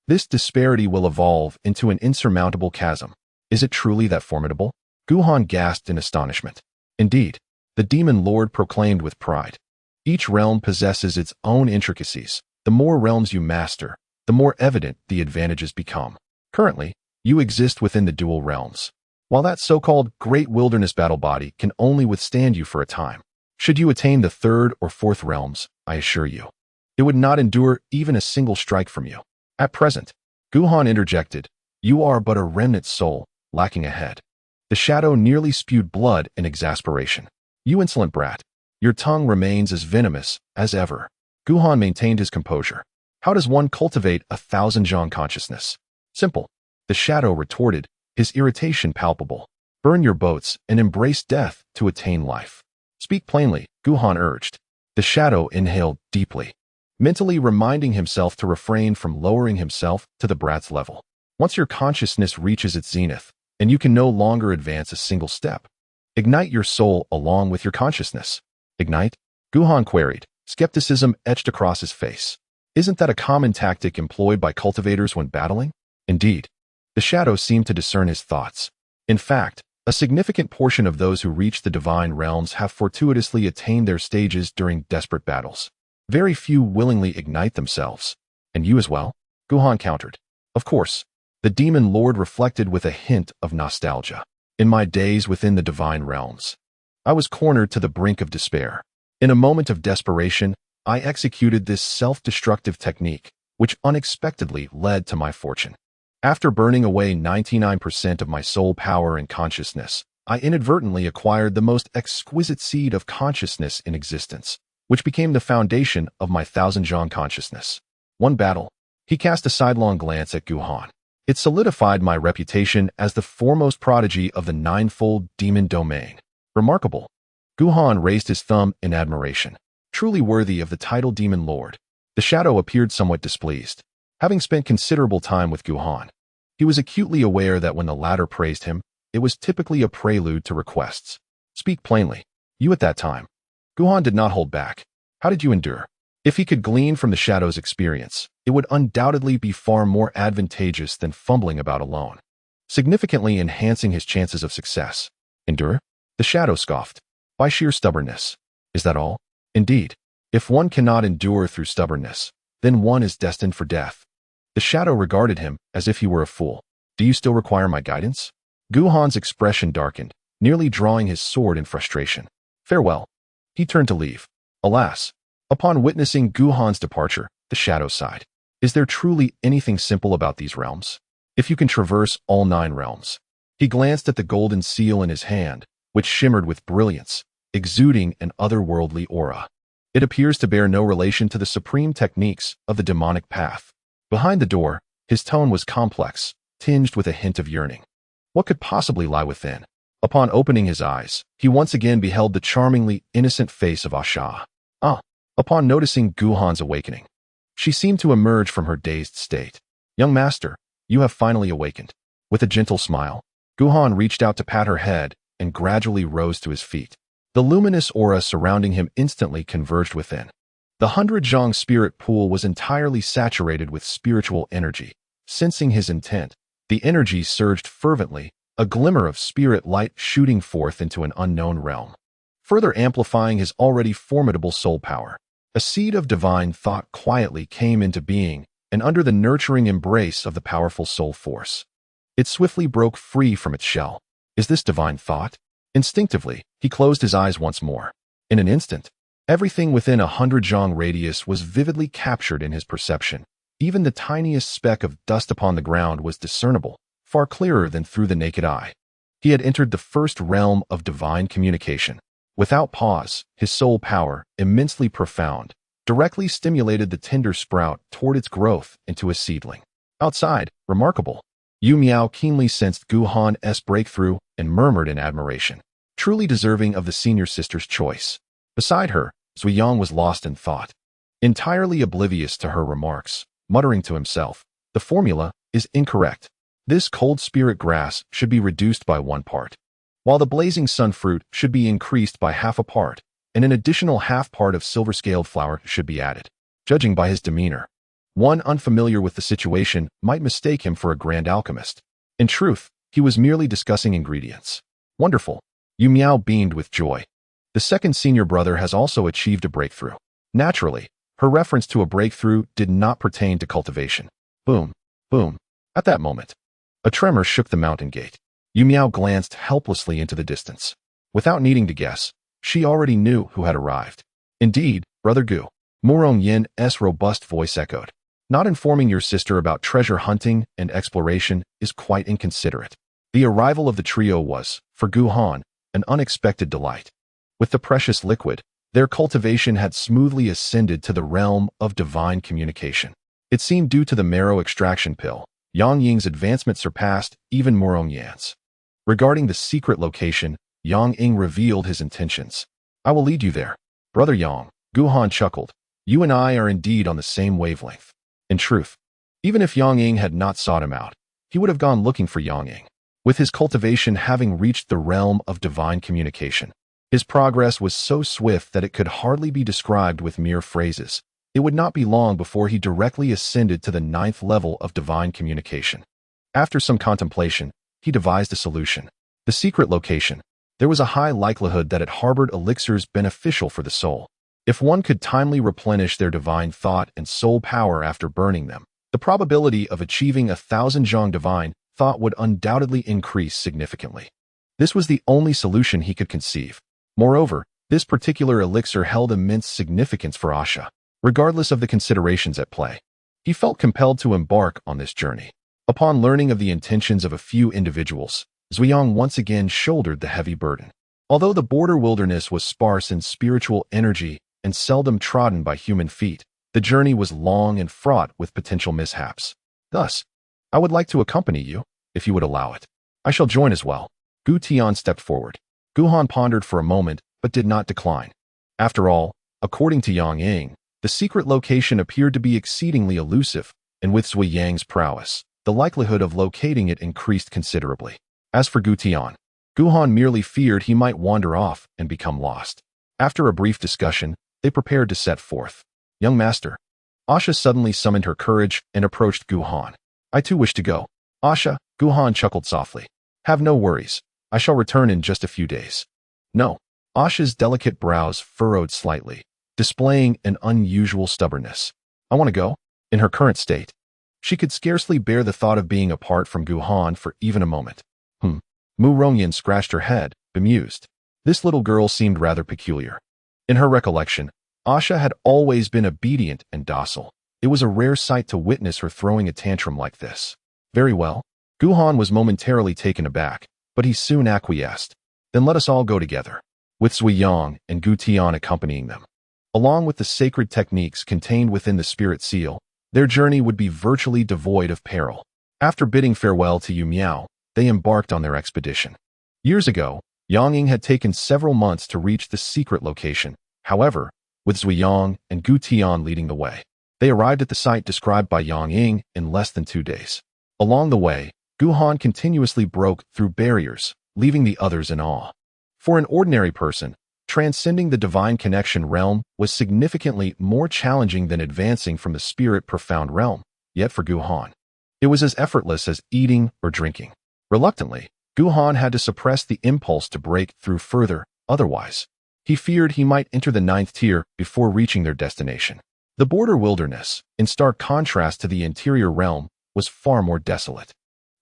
This disparity will evolve into an insurmountable chasm. Is it truly that formidable? Guhan gasped in astonishment. Indeed, the demon lord proclaimed with pride. Each realm possesses its own intricacies. The more realms you master, the more evident the advantages become. Currently, you exist within the dual realms, while that so-called great wilderness battle body can only withstand you for a time. Should you attain the third or fourth realms, I assure you, it would not endure even a single strike from you. At present, Guhan interjected, you are but a remnant soul, lacking a head. The shadow nearly spewed blood in exasperation. You insolent brat. Your tongue remains as venomous as ever. Guhan maintained his composure. How does one cultivate 1,000 zhang consciousness? Simple. The shadow retorted, his irritation palpable. Burn your boats and embrace death to attain life. Speak plainly, Guhan urged. The shadow inhaled deeply, mentally reminding himself to refrain from lowering himself to the brat's level. Once your consciousness reaches its zenith, and you can no longer advance a single step, ignite your soul along with your consciousness. Ignite? Guhan queried, skepticism etched across his face. Isn't that a common tactic employed by cultivators when battling? Indeed. The shadow seemed to discern his thoughts. In fact, a significant portion of those who reach the divine realms have fortuitously attained their stages during desperate battles. Very few willingly ignite themselves. And you as well? Guhan countered. Of course. The demon lord reflected with a hint of nostalgia. In my days within the divine realms, I was cornered to the brink of despair. In a moment of desperation, I executed this self-destructive technique, which unexpectedly led to my fortune. After burning away 99% of my soul power and consciousness, I inadvertently acquired the most exquisite seed of consciousness in existence, which became the foundation of my 1,000 zhang consciousness. One battle. He cast a sidelong glance at Guhan. It solidified my reputation as the foremost prodigy of the ninefold demon domain. Remarkable. Guhan raised his thumb in admiration. Truly worthy of the title Demon Lord. The shadow appeared somewhat displeased. Having spent considerable time with Guhan, he was acutely aware that when the latter praised him, it was typically a prelude to requests. Speak plainly. You at that time. Guhan did not hold back. How did you endure? If he could glean from the shadow's experience, it would undoubtedly be far more advantageous than fumbling about alone, significantly enhancing his chances of success. Endure? The shadow scoffed. By sheer stubbornness. Is that all? Indeed. If one cannot endure through stubbornness, then one is destined for death. The shadow regarded him as if he were a fool. Do you still require my guidance? Guhan's expression darkened, nearly drawing his sword in frustration. Farewell. He turned to leave. Alas. Upon witnessing Guhan's departure, the shadow sighed. Is there truly anything simple about these realms? If you can traverse all 9 realms. He glanced at the golden seal in his hand, which shimmered with brilliance, exuding an otherworldly aura. It appears to bear no relation to the supreme techniques of the demonic path. Behind the door, his tone was complex, tinged with a hint of yearning. What could possibly lie within? Upon opening his eyes, he once again beheld the charmingly innocent face of Asha. Upon noticing Guhan's awakening, she seemed to emerge from her dazed state. Young master, you have finally awakened. With a gentle smile, Guhan reached out to pat her head and gradually rose to his feet. The luminous aura surrounding him instantly converged within. The 100 zhang spirit pool was entirely saturated with spiritual energy. Sensing his intent, the energy surged fervently, a glimmer of spirit light shooting forth into an unknown realm, further amplifying his already formidable soul power. A seed of divine thought quietly came into being, and under the nurturing embrace of the powerful soul force, it swiftly broke free from its shell. Is this divine thought? Instinctively, he closed his eyes once more. In an instant, everything within 100 zhang radius was vividly captured in his perception. Even the tiniest speck of dust upon the ground was discernible, far clearer than through the naked eye. He had entered the first realm of divine communication. Without pause, his soul power, immensely profound, directly stimulated the tender sprout toward its growth into a seedling. Outside, remarkable. Yu Miao keenly sensed Guhan's breakthrough and murmured in admiration. Truly deserving of the senior sister's choice. Beside her, Zuyang was lost in thought, entirely oblivious to her remarks, muttering to himself, the formula is incorrect. This cold spirit grass should be reduced by 1 part, while the blazing sun fruit should be increased by half a part, and an additional half part of silver-scaled flower should be added. Judging by his demeanor, one unfamiliar with the situation might mistake him for a grand alchemist. In truth, he was merely discussing ingredients. Wonderful. Yu Miao beamed with joy. The second senior brother has also achieved a breakthrough. Naturally, her reference to a breakthrough did not pertain to cultivation. Boom, boom. At that moment, a tremor shook the mountain gate. Yu Miao glanced helplessly into the distance. Without needing to guess, she already knew who had arrived. Indeed, Brother Gu. Murong Yin's robust voice echoed. Not informing your sister about treasure hunting and exploration is quite inconsiderate. The arrival of the trio was, for Gu Han, an unexpected delight. With the precious liquid, their cultivation had smoothly ascended to the realm of divine communication. It seemed due to the marrow extraction pill. Yang Ying's advancement surpassed even Murong Yan's. Regarding the secret location, Yang Ying revealed his intentions. I will lead you there. Brother Yang, Gu Han chuckled. You and I are indeed on the same wavelength. In truth, even if Yang Ying had not sought him out, he would have gone looking for Yang Ying. With his cultivation having reached the realm of divine communication, his progress was so swift that it could hardly be described with mere phrases. It would not be long before he directly ascended to the 9th level of divine communication. After some contemplation, he devised a solution. The secret location. There was a high likelihood that it harbored elixirs beneficial for the soul. If one could timely replenish their divine thought and soul power after burning them, the probability of achieving 1,000 zhang divine thought would undoubtedly increase significantly. This was the only solution he could conceive. Moreover, this particular elixir held immense significance for Asha. Regardless of the considerations at play, he felt compelled to embark on this journey. Upon learning of the intentions of a few individuals, Zuyang once again shouldered the heavy burden. Although the border wilderness was sparse in spiritual energy and seldom trodden by human feet, the journey was long and fraught with potential mishaps. Thus, I would like to accompany you, if you would allow it. I shall join as well. Gu Tian stepped forward. Gu Han pondered for a moment, but did not decline. After all, according to Yang Ying, the secret location appeared to be exceedingly elusive, and with Zui Yang's prowess, the likelihood of locating it increased considerably. As for Gu Tian, Gu Han merely feared he might wander off and become lost. After a brief discussion, they prepared to set forth. Young master. Asha suddenly summoned her courage and approached Gu Han. I too wish to go. Asha, Gu Han chuckled softly. Have no worries. I shall return in just a few days. No. Asha's delicate brows furrowed slightly, displaying an unusual stubbornness. I want to go. In her current state, she could scarcely bear the thought of being apart from Gu Han for even a moment. Mu Rongyan scratched her head, bemused. This little girl seemed rather peculiar. In her recollection, Asha had always been obedient and docile. It was a rare sight to witness her throwing a tantrum like this. Very well. Gu Han was momentarily taken aback, but he soon acquiesced. Then let us all go together, with Zui Yang and Gu Tian accompanying them. Along with the sacred techniques contained within the spirit seal, their journey would be virtually devoid of peril. After bidding farewell to Yu Miao, they embarked on their expedition. Years ago, Yang Ying had taken several months to reach the secret location. However, with Zui Yang and Gu Tian leading the way, they arrived at the site described by Yang Ying in less than 2 days. Along the way, Gu Han continuously broke through barriers, leaving the others in awe. For an ordinary person, transcending the divine connection realm was significantly more challenging than advancing from the spirit profound realm, yet for Gu Han, it was as effortless as eating or drinking. Reluctantly, Gu Han had to suppress the impulse to break through further, otherwise, he feared he might enter the 9th tier before reaching their destination. The border wilderness, in stark contrast to the interior realm, was far more desolate.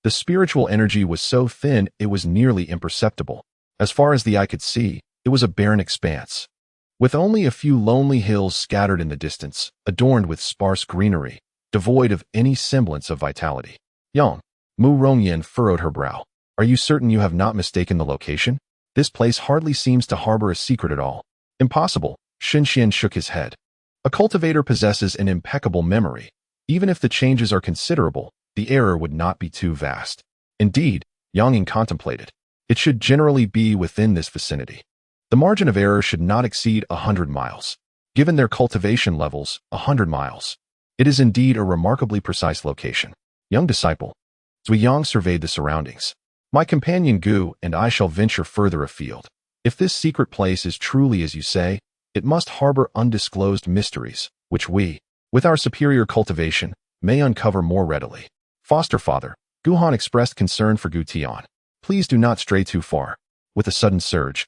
The spiritual energy was so thin it was nearly imperceptible. As far as the eye could see, it was a barren expanse, with only a few lonely hills scattered in the distance, adorned with sparse greenery, devoid of any semblance of vitality. Yang, Mu Rongyan furrowed her brow. Are you certain you have not mistaken the location? This place hardly seems to harbor a secret at all. Impossible. Xinxian shook his head. A cultivator possesses an impeccable memory. Even if the changes are considerable, the error would not be too vast. Indeed, Yang Ying contemplated. It should generally be within this vicinity. The margin of error should not exceed 100 miles. Given their cultivation levels, 100 miles. It is indeed a remarkably precise location. Young disciple, Zuyang surveyed the surroundings. My companion Gu and I shall venture further afield. If this secret place is truly as you say, it must harbor undisclosed mysteries, which we, with our superior cultivation, may uncover more readily. Foster father, Guhan expressed concern for Gu Tian. Please do not stray too far. With a sudden surge,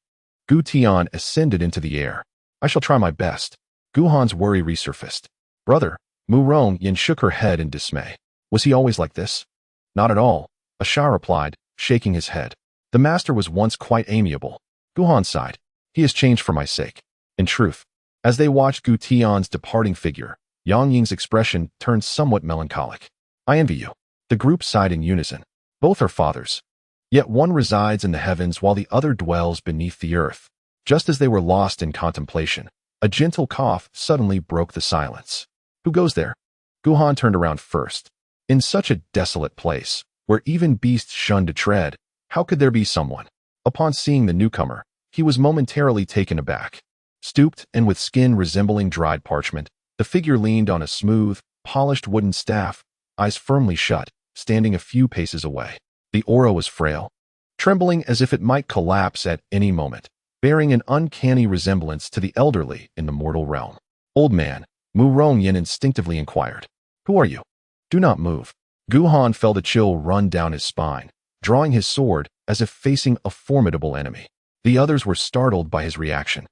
Gu Tian ascended into the air. I shall try my best. Guhan's worry resurfaced. Brother, Mu Rongyin shook her head in dismay. Was he always like this? Not at all, Asha replied, shaking his head. The master was once quite amiable. Guhan sighed. He has changed for my sake. In truth, as they watched Gu Tian's departing figure, Yang Ying's expression turned somewhat melancholic. I envy you. The group sighed in unison. Both are fathers. Yet one resides in the heavens while the other dwells beneath the earth. Just as they were lost in contemplation, a gentle cough suddenly broke the silence. Who goes there? Guhan turned around first. In such a desolate place, where even beasts shunned to tread, how could there be someone? Upon seeing the newcomer, he was momentarily taken aback. Stooped and with skin resembling dried parchment, the figure leaned on a smooth, polished wooden staff, eyes firmly shut, standing a few paces away. The aura was frail, trembling as if it might collapse at any moment, bearing an uncanny resemblance to the elderly in the mortal realm. Old man, Mu Rongyin instinctively inquired. Who are you? Do not move. Guhan felt a chill run down his spine, drawing his sword as if facing a formidable enemy. The others were startled by his reaction.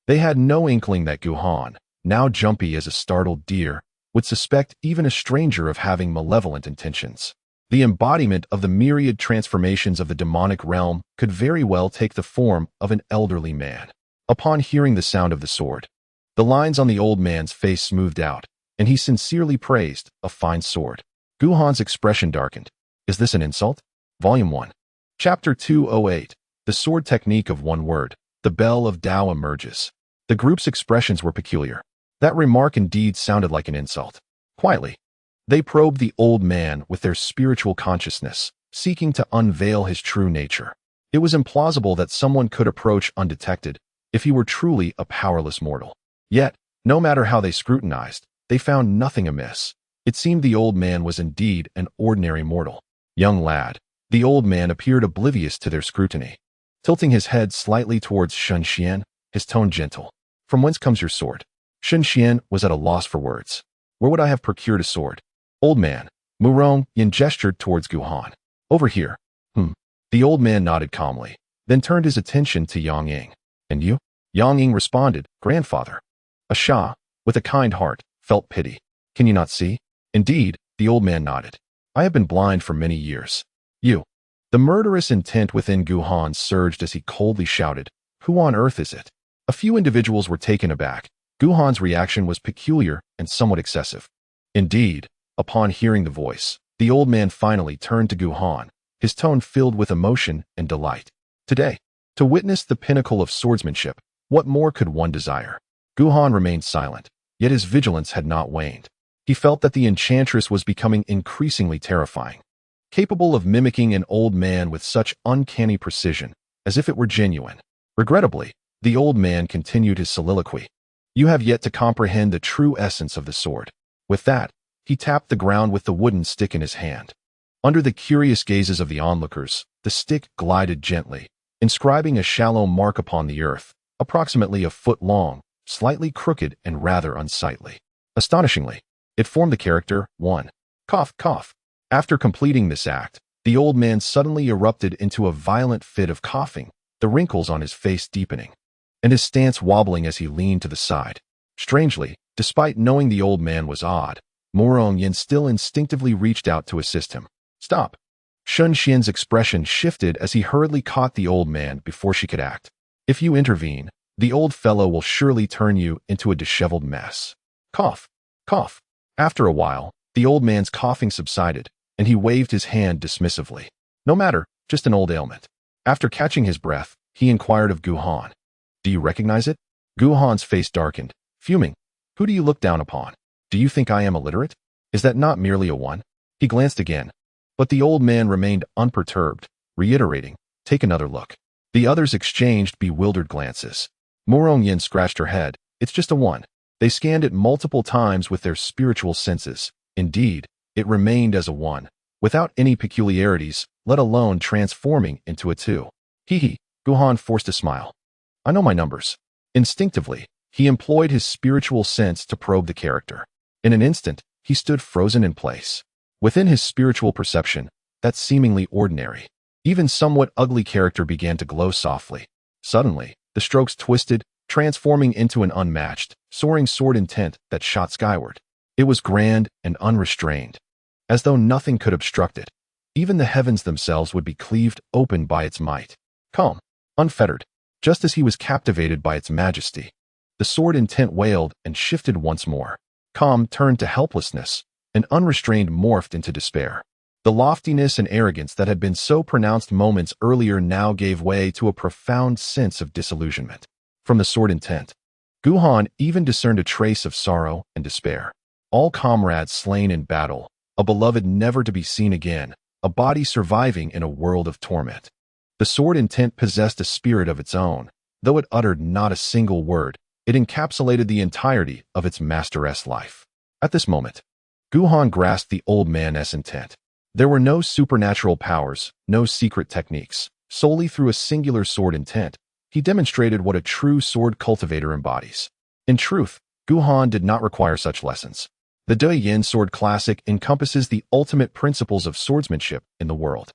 They had no inkling that Guhan, now jumpy as a startled deer, would suspect even a stranger of having malevolent intentions. The embodiment of the myriad transformations of the demonic realm could very well take the form of an elderly man. Upon hearing the sound of the sword, the lines on the old man's face smoothed out, and he sincerely praised a fine sword. Guhan's expression darkened. Is this an insult? Volume 1. Chapter 208. The sword technique of one word. The bell of Tao emerges. The group's expressions were peculiar. That remark indeed sounded like an insult. Quietly, they probed the old man with their spiritual consciousness, seeking to unveil his true nature. It was implausible that someone could approach undetected if he were truly a powerless mortal. Yet, no matter how they scrutinized, they found nothing amiss. It seemed the old man was indeed an ordinary mortal. Young lad, the old man appeared oblivious to their scrutiny. Tilting his head slightly towards Shen Xian, his tone gentle. From whence comes your sword? Shen Xian was at a loss for words. Where would I have procured a sword? Old man, Mu Rongyin gestured towards Guhan. Over here. The old man nodded calmly, then turned his attention to Yang Ying. And you? Yang Ying responded, Grandfather. Asha, with a kind heart, felt pity. Can you not see? Indeed, the old man nodded. I have been blind for many years. You. The murderous intent within Guhan surged as he coldly shouted, Who on earth is it? A few individuals were taken aback. Guhan's reaction was peculiar and somewhat excessive. Indeed, upon hearing the voice, the old man finally turned to Guhan, his tone filled with emotion and delight. Today, to witness the pinnacle of swordsmanship, what more could one desire? Guhan remained silent, yet his vigilance had not waned. He felt that the enchantress was becoming increasingly terrifying. Capable of mimicking an old man with such uncanny precision, as if it were genuine. Regrettably, the old man continued his soliloquy. You have yet to comprehend the true essence of the sword. With that, he tapped the ground with the wooden stick in his hand. Under the curious gazes of the onlookers, the stick glided gently, inscribing a shallow mark upon the earth, approximately a foot long, slightly crooked and rather unsightly. Astonishingly, it formed the character 1. Cough, cough. After completing this act, the old man suddenly erupted into a violent fit of coughing, the wrinkles on his face deepening, and his stance wobbling as he leaned to the side. Strangely, despite knowing the old man was odd, Mu Rongyin still instinctively reached out to assist him. Stop. Shen Xian's expression shifted as he hurriedly caught the old man before she could act. If you intervene, the old fellow will surely turn you into a disheveled mess. Cough, cough. After a while, the old man's coughing subsided, and he waved his hand dismissively. No matter, just an old ailment. After catching his breath, he inquired of Guhan. Do you recognize it? Guhan's face darkened, fuming. Who do you look down upon? Do you think I am illiterate? Is that not merely a one? He glanced again, but the old man remained unperturbed, reiterating, take another look. The others exchanged bewildered glances. Mu Rongyin scratched her head. It's just a one. They scanned it multiple times with their spiritual senses. Indeed, it remained as a one, without any peculiarities, let alone transforming into a two. Hee. Guhan forced a smile. I know my numbers. Instinctively, he employed his spiritual sense to probe the character. In an instant, he stood frozen in place. Within his spiritual perception, that seemingly ordinary, even somewhat ugly character began to glow softly. Suddenly, the strokes twisted, transforming into an unmatched, soaring sword intent that shot skyward. It was grand and unrestrained, as though nothing could obstruct it. Even the heavens themselves would be cleaved open by its might. Calm, unfettered, just as he was captivated by its majesty. The sword intent wailed and shifted once more. Calm turned to helplessness, and unrestrained morphed into despair. The loftiness and arrogance that had been so pronounced moments earlier now gave way to a profound sense of disillusionment. From the sword intent, Guhan even discerned a trace of sorrow and despair. All comrades slain in battle, a beloved never to be seen again, a body surviving in a world of torment. The sword intent possessed a spirit of its own. Though it uttered not a single word, it encapsulated the entirety of its masteress life. At this moment, Guhan grasped the old man's intent. There were no supernatural powers, no secret techniques. Solely through a singular sword intent, he demonstrated what a true sword cultivator embodies. In truth, Guhan did not require such lessons. The Douyin sword classic encompasses the ultimate principles of swordsmanship in the world.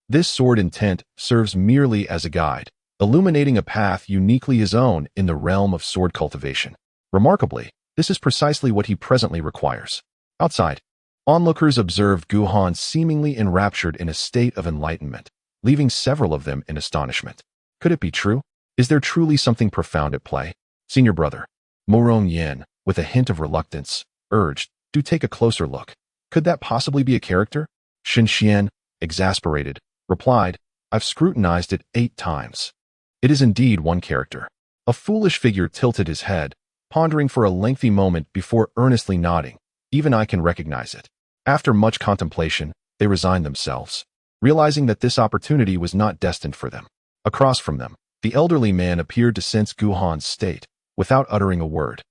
This sword intent serves merely as a guide, illuminating a path uniquely his own in the realm of sword cultivation. Remarkably, this is precisely what he presently requires. Outside, onlookers observed Guhan seemingly enraptured in a state of enlightenment, leaving several of them in astonishment. Could it be true? Is there truly something profound at play? Senior brother, Morong Yin, with a hint of reluctance, urged, do take a closer look. Could that possibly be a character? Shen Xian, exasperated, replied, I've scrutinized it 8 times. It is indeed one character. A foolish figure tilted his head, pondering for a lengthy moment before earnestly nodding. Even I can recognize it. After much contemplation, they resigned themselves, realizing that this opportunity was not destined for them. Across from them, the elderly man appeared to sense Guhan's state, without uttering a word.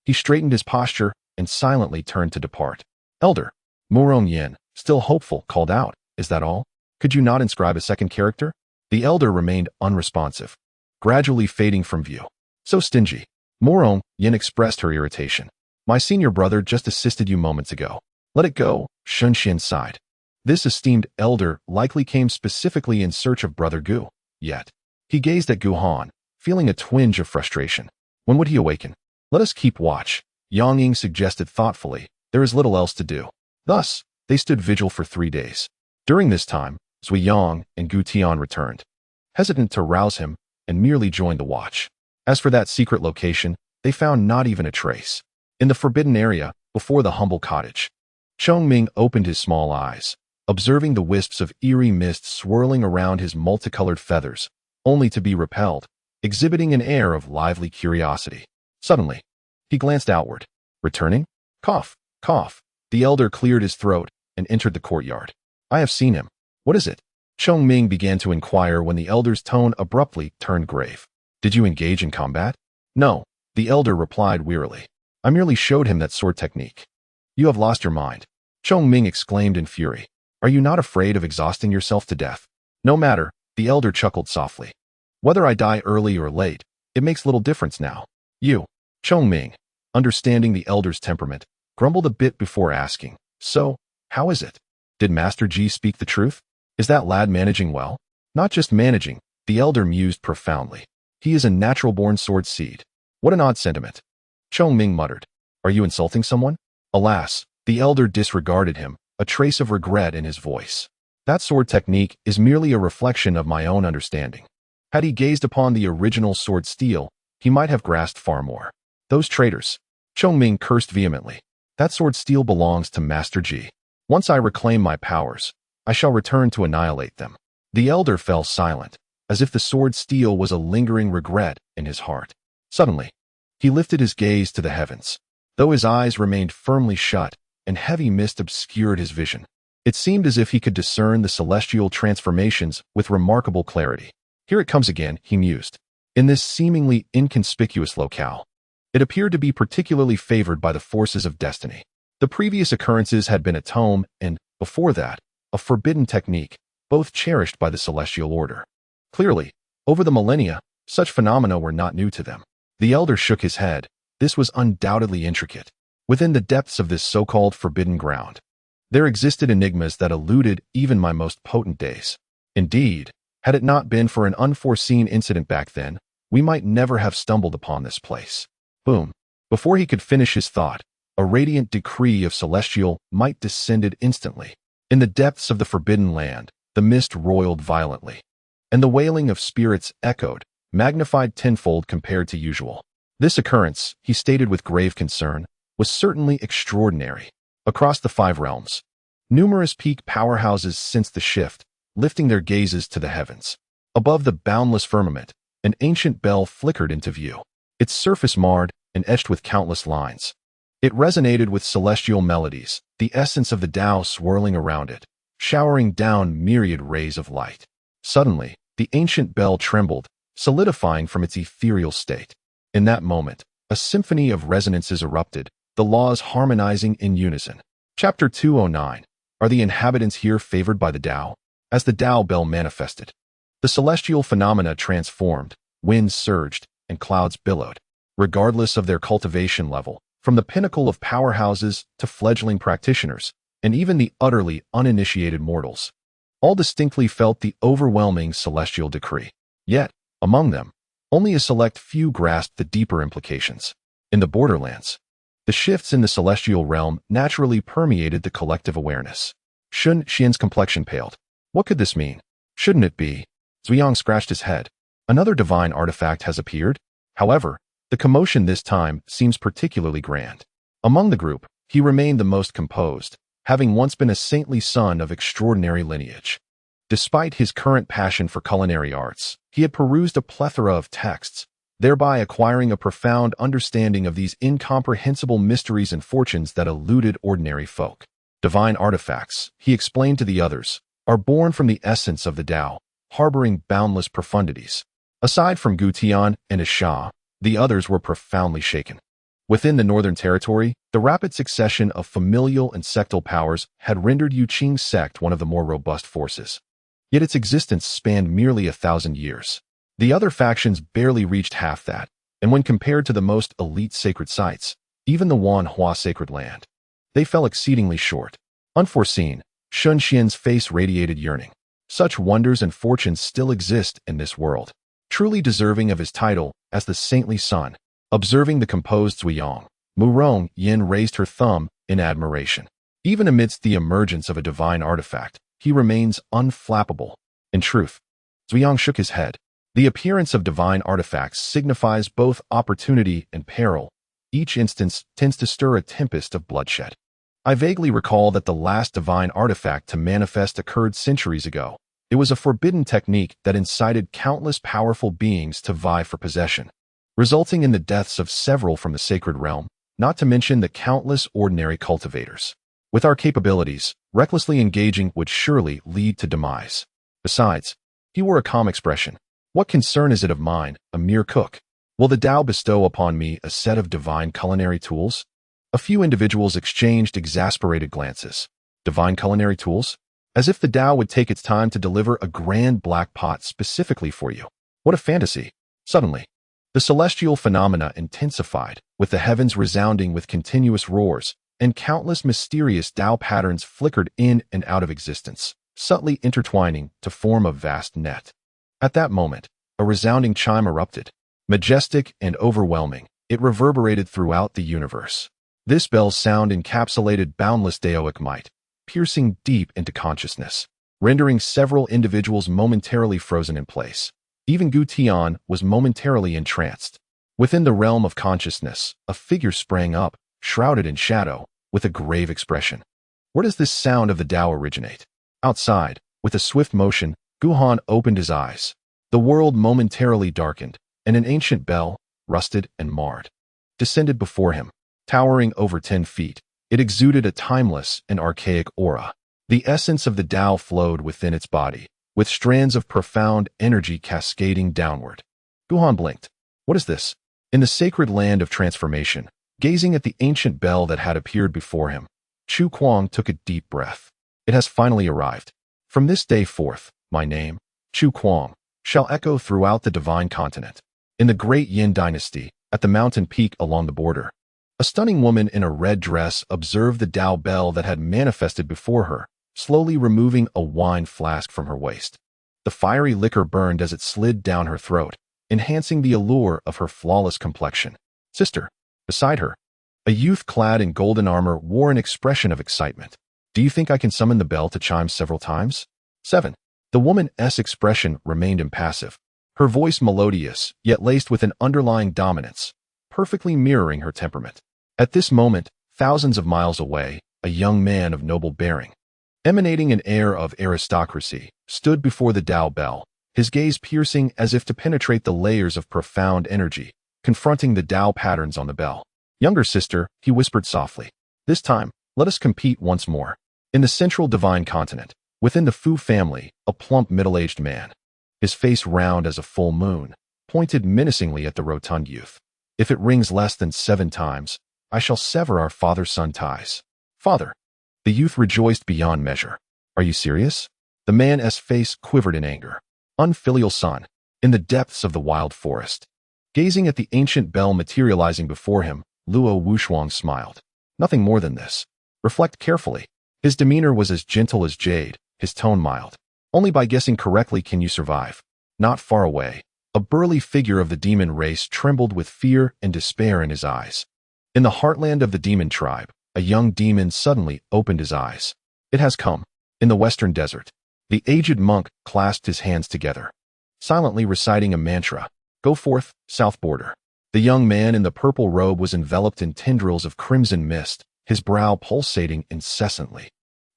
He straightened his posture and silently turned to depart. Elder, Morong Yin, still hopeful, called out, Is that all? Could you not inscribe a second character? The elder remained unresponsive, gradually fading from view. So stingy. Morong Yin expressed her irritation. My senior brother just assisted you moments ago. Let it go, Shen Xian sighed. This esteemed elder likely came specifically in search of Brother Gu. Yet, he gazed at Guhan, feeling a twinge of frustration. When would he awaken? Let us keep watch, Yang Ying suggested thoughtfully. There is little else to do. Thus, they stood vigil for 3 days. During this time, Zui Yang and Gu Tian returned, hesitant to rouse him, and merely joined the watch. As for that secret location, they found not even a trace. In the forbidden area, before the humble cottage, Chongming opened his small eyes, observing the wisps of eerie mist swirling around his multicolored feathers, only to be repelled, exhibiting an air of lively curiosity. Suddenly, he glanced outward. Returning? Cough, cough. The elder cleared his throat and entered the courtyard. I have seen him. What is it? Chongming began to inquire when the elder's tone abruptly turned grave. Did you engage in combat? No, the elder replied wearily. I merely showed him that sword technique. You have lost your mind. Chongming exclaimed in fury. Are you not afraid of exhausting yourself to death? No matter, the elder chuckled softly. Whether I die early or late, it makes little difference now. You, Chongming, understanding the elder's temperament, grumbled a bit before asking, So, how is it? Did Master Ji speak the truth? Is that lad managing well? Not just managing, the elder mused profoundly. He is a natural-born sword seed. What an odd sentiment. Chongming muttered. Are you insulting someone? Alas, the elder disregarded him, a trace of regret in his voice. That sword technique is merely a reflection of my own understanding. Had he gazed upon the original sword steel, he might have grasped far more. Those traitors. Chongming cursed vehemently. That sword steel belongs to Master Ji. Once I reclaim my powers, I shall return to annihilate them. The elder fell silent, as if the sword steel was a lingering regret in his heart. Suddenly, he lifted his gaze to the heavens. Though his eyes remained firmly shut, and heavy mist obscured his vision, it seemed as if he could discern the celestial transformations with remarkable clarity. Here it comes again, he mused. In this seemingly inconspicuous locale, it appeared to be particularly favored by the forces of destiny. The previous occurrences had been a tome, and, before that, a forbidden technique, both cherished by the celestial order. Clearly, over the millennia, such phenomena were not new to them. The elder shook his head. This was undoubtedly intricate. Within the depths of this so-called forbidden ground, there existed enigmas that eluded even my most potent days. Indeed, had it not been for an unforeseen incident back then, we might never have stumbled upon this place. Boom. Before he could finish his thought, a radiant decree of celestial might descended instantly. In the depths of the forbidden land, the mist roiled violently, and the wailing of spirits echoed, magnified tenfold compared to usual. This occurrence, he stated with grave concern, was certainly extraordinary. Across the 5 realms, numerous peak powerhouses sensed the shift, lifting their gazes to the heavens. Above the boundless firmament, an ancient bell flickered into view, its surface marred and etched with countless lines. It resonated with celestial melodies, the essence of the Tao swirling around it, showering down myriad rays of light. Suddenly, the ancient bell trembled, solidifying from its ethereal state. In that moment, a symphony of resonances erupted, the laws harmonizing in unison. Chapter 209. Are the inhabitants here favored by the Tao? As the Tao bell manifested, the celestial phenomena transformed, winds surged, and clouds billowed. Regardless of their cultivation level, from the pinnacle of powerhouses to fledgling practitioners, and even the utterly uninitiated mortals, all distinctly felt the overwhelming celestial decree. Yet, among them, only a select few grasped the deeper implications. In the borderlands, the shifts in the celestial realm naturally permeated the collective awareness. Shun Xian's complexion paled. What could this mean? Shouldn't it be? Zuyang scratched his head. Another divine artifact has appeared. However, the commotion this time seems particularly grand. Among the group, he remained the most composed, having once been a saintly son of extraordinary lineage. Despite his current passion for culinary arts, he had perused a plethora of texts, thereby acquiring a profound understanding of these incomprehensible mysteries and fortunes that eluded ordinary folk. Divine artifacts, he explained to the others, are born from the essence of the Tao, harboring boundless profundities. Aside from Gu Tian and Isha, the others were profoundly shaken. Within the Northern Territory, the rapid succession of familial and sectal powers had rendered Yuqing's sect one of the more robust forces. Yet its existence spanned merely 1,000 years. The other factions barely reached half that, and when compared to the most elite sacred sites, even the Wanhua sacred land, they fell exceedingly short. Unforeseen, Shun Xian's face radiated yearning. Such wonders and fortunes still exist in this world. Truly deserving of his title as the saintly son. Observing the composed Zuyang, Murong Yin raised her thumb in admiration. Even amidst the emergence of a divine artifact, he remains unflappable. In truth, Zuyang shook his head. The appearance of divine artifacts signifies both opportunity and peril. Each instance tends to stir a tempest of bloodshed. I vaguely recall that the last divine artifact to manifest occurred centuries ago. It was a forbidden technique that incited countless powerful beings to vie for possession, resulting in the deaths of several from the sacred realm, not to mention the countless ordinary cultivators. With our capabilities, recklessly engaging would surely lead to demise. Besides, he wore a calm expression. What concern is it of mine, a mere cook? Will the Tao bestow upon me a set of divine culinary tools? A few individuals exchanged exasperated glances. Divine culinary tools? As if the Tao would take its time to deliver a grand black pot specifically for you. What a fantasy. Suddenly, the celestial phenomena intensified, with the heavens resounding with continuous roars, and countless mysterious Tao patterns flickered in and out of existence, subtly intertwining to form a vast net. At that moment, a resounding chime erupted. Majestic and overwhelming, it reverberated throughout the universe. This bell's sound encapsulated boundless Daoic might, piercing deep into consciousness, rendering several individuals momentarily frozen in place. Even Gu Tian was momentarily entranced. Within the realm of consciousness, a figure sprang up, shrouded in shadow, with a grave expression. Where does this sound of the Tao originate? Outside, with a swift motion, Guhan opened his eyes. The world momentarily darkened, and an ancient bell, rusted and marred, descended before him. Towering over 10 feet, it exuded a timeless and archaic aura. The essence of the Tao flowed within its body, with strands of profound energy cascading downward. Guhan blinked. What is this? In the sacred land of transformation, gazing at the ancient bell that had appeared before him, Chu Kuang took a deep breath. It has finally arrived. From this day forth, my name, Chu Kuang, shall echo throughout the divine continent. In the great Yin dynasty, at the mountain peak along the border, a stunning woman in a red dress observed the Tao bell that had manifested before her, slowly removing a wine flask from her waist. The fiery liquor burned as it slid down her throat, enhancing the allure of her flawless complexion. Sister, beside her, a youth clad in golden armor wore an expression of excitement. Do you think I can summon the bell to chime several times? 7. The woman's expression remained impassive, her voice melodious, yet laced with an underlying dominance, perfectly mirroring her temperament. At this moment, thousands of miles away, a young man of noble bearing, emanating an air of aristocracy, stood before the Tao bell, his gaze piercing as if to penetrate the layers of profound energy, confronting the Tao patterns on the bell. Younger sister, he whispered softly, this time, let us compete once more. In the central divine continent, within the Fu family, a plump middle-aged man, his face round as a full moon, pointed menacingly at the rotund youth. If it rings less than 7 times, I shall sever our father-son ties. Father. The youth rejoiced beyond measure. Are you serious? The man's face quivered in anger. Unfilial son, in the depths of the wild forest. Gazing at the ancient bell materializing before him, Luo Wushuang smiled. Nothing more than this. Reflect carefully. His demeanor was as gentle as jade, his tone mild. Only by guessing correctly can you survive. Not far away, a burly figure of the demon race trembled with fear and despair in his eyes. In the heartland of the demon tribe, a young demon suddenly opened his eyes. It has come. In the western desert, the aged monk clasped his hands together, silently reciting a mantra. Go forth, south border. The young man in the purple robe was enveloped in tendrils of crimson mist, his brow pulsating incessantly,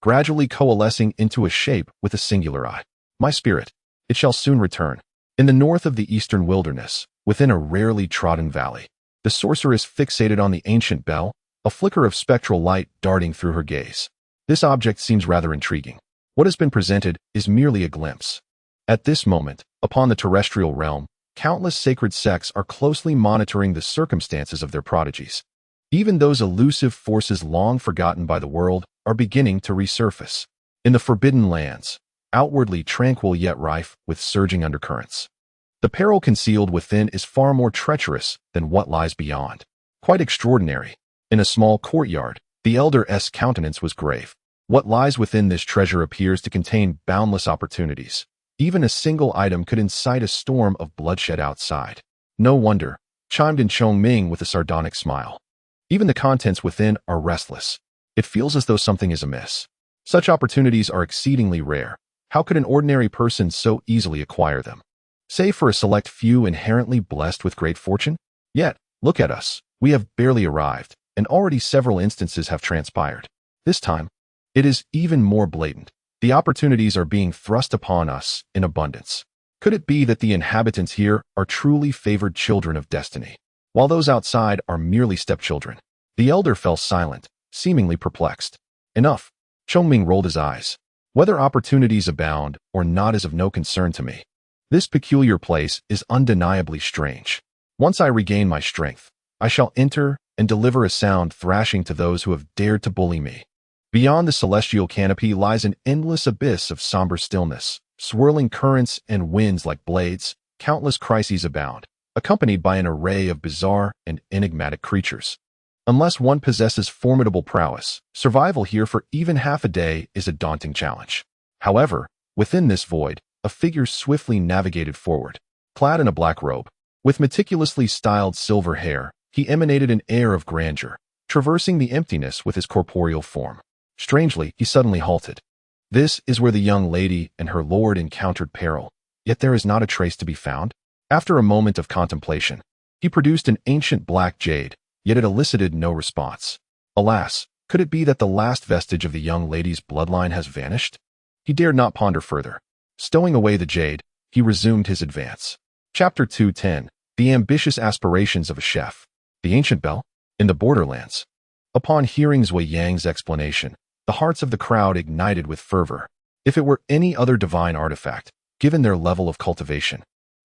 gradually coalescing into a shape with a singular eye. My spirit, it shall soon return. In the north of the eastern wilderness, within a rarely trodden valley, the sorceress fixated on the ancient bell, a flicker of spectral light darting through her gaze. This object seems rather intriguing. What has been presented is merely a glimpse. At this moment, upon the terrestrial realm, countless sacred sects are closely monitoring the circumstances of their prodigies. Even those elusive forces long forgotten by the world are beginning to resurface. In the forbidden lands, outwardly tranquil yet rife with surging undercurrents, the peril concealed within is far more treacherous than what lies beyond. Quite extraordinary. In a small courtyard, the elder's countenance was grave. What lies within this treasure appears to contain boundless opportunities. Even a single item could incite a storm of bloodshed outside. No wonder, chimed in Chongming with a sardonic smile. Even the contents within are restless. It feels as though something is amiss. Such opportunities are exceedingly rare. How could an ordinary person so easily acquire them? Save for a select few inherently blessed with great fortune? Yet, look at us. We have barely arrived, and already several instances have transpired. This time, it is even more blatant. The opportunities are being thrust upon us in abundance. Could it be that the inhabitants here are truly favored children of destiny, while those outside are merely stepchildren? The elder fell silent, seemingly perplexed. Enough. Chongming rolled his eyes. Whether opportunities abound or not is of no concern to me. This peculiar place is undeniably strange. Once I regain my strength, I shall enter and deliver a sound thrashing to those who have dared to bully me. Beyond the celestial canopy lies an endless abyss of somber stillness, swirling currents and winds like blades. Countless crises abound, accompanied by an array of bizarre and enigmatic creatures. Unless one possesses formidable prowess, survival here for even half a day is a daunting challenge. However, within this void, a figure swiftly navigated forward. Clad in a black robe, with meticulously styled silver hair, he emanated an air of grandeur, traversing the emptiness with his corporeal form. Strangely, he suddenly halted. This is where the young lady and her lord encountered peril, yet there is not a trace to be found. After a moment of contemplation, he produced an ancient black jade, yet it elicited no response. Alas, could it be that the last vestige of the young lady's bloodline has vanished? He dared not ponder further. Stowing away the jade, he resumed his advance. Chapter 210. The Ambitious Aspirations of a Chef. The Ancient Bell? In the Borderlands. Upon hearing Zui Yang's explanation, the hearts of the crowd ignited with fervor. If it were any other divine artifact, given their level of cultivation,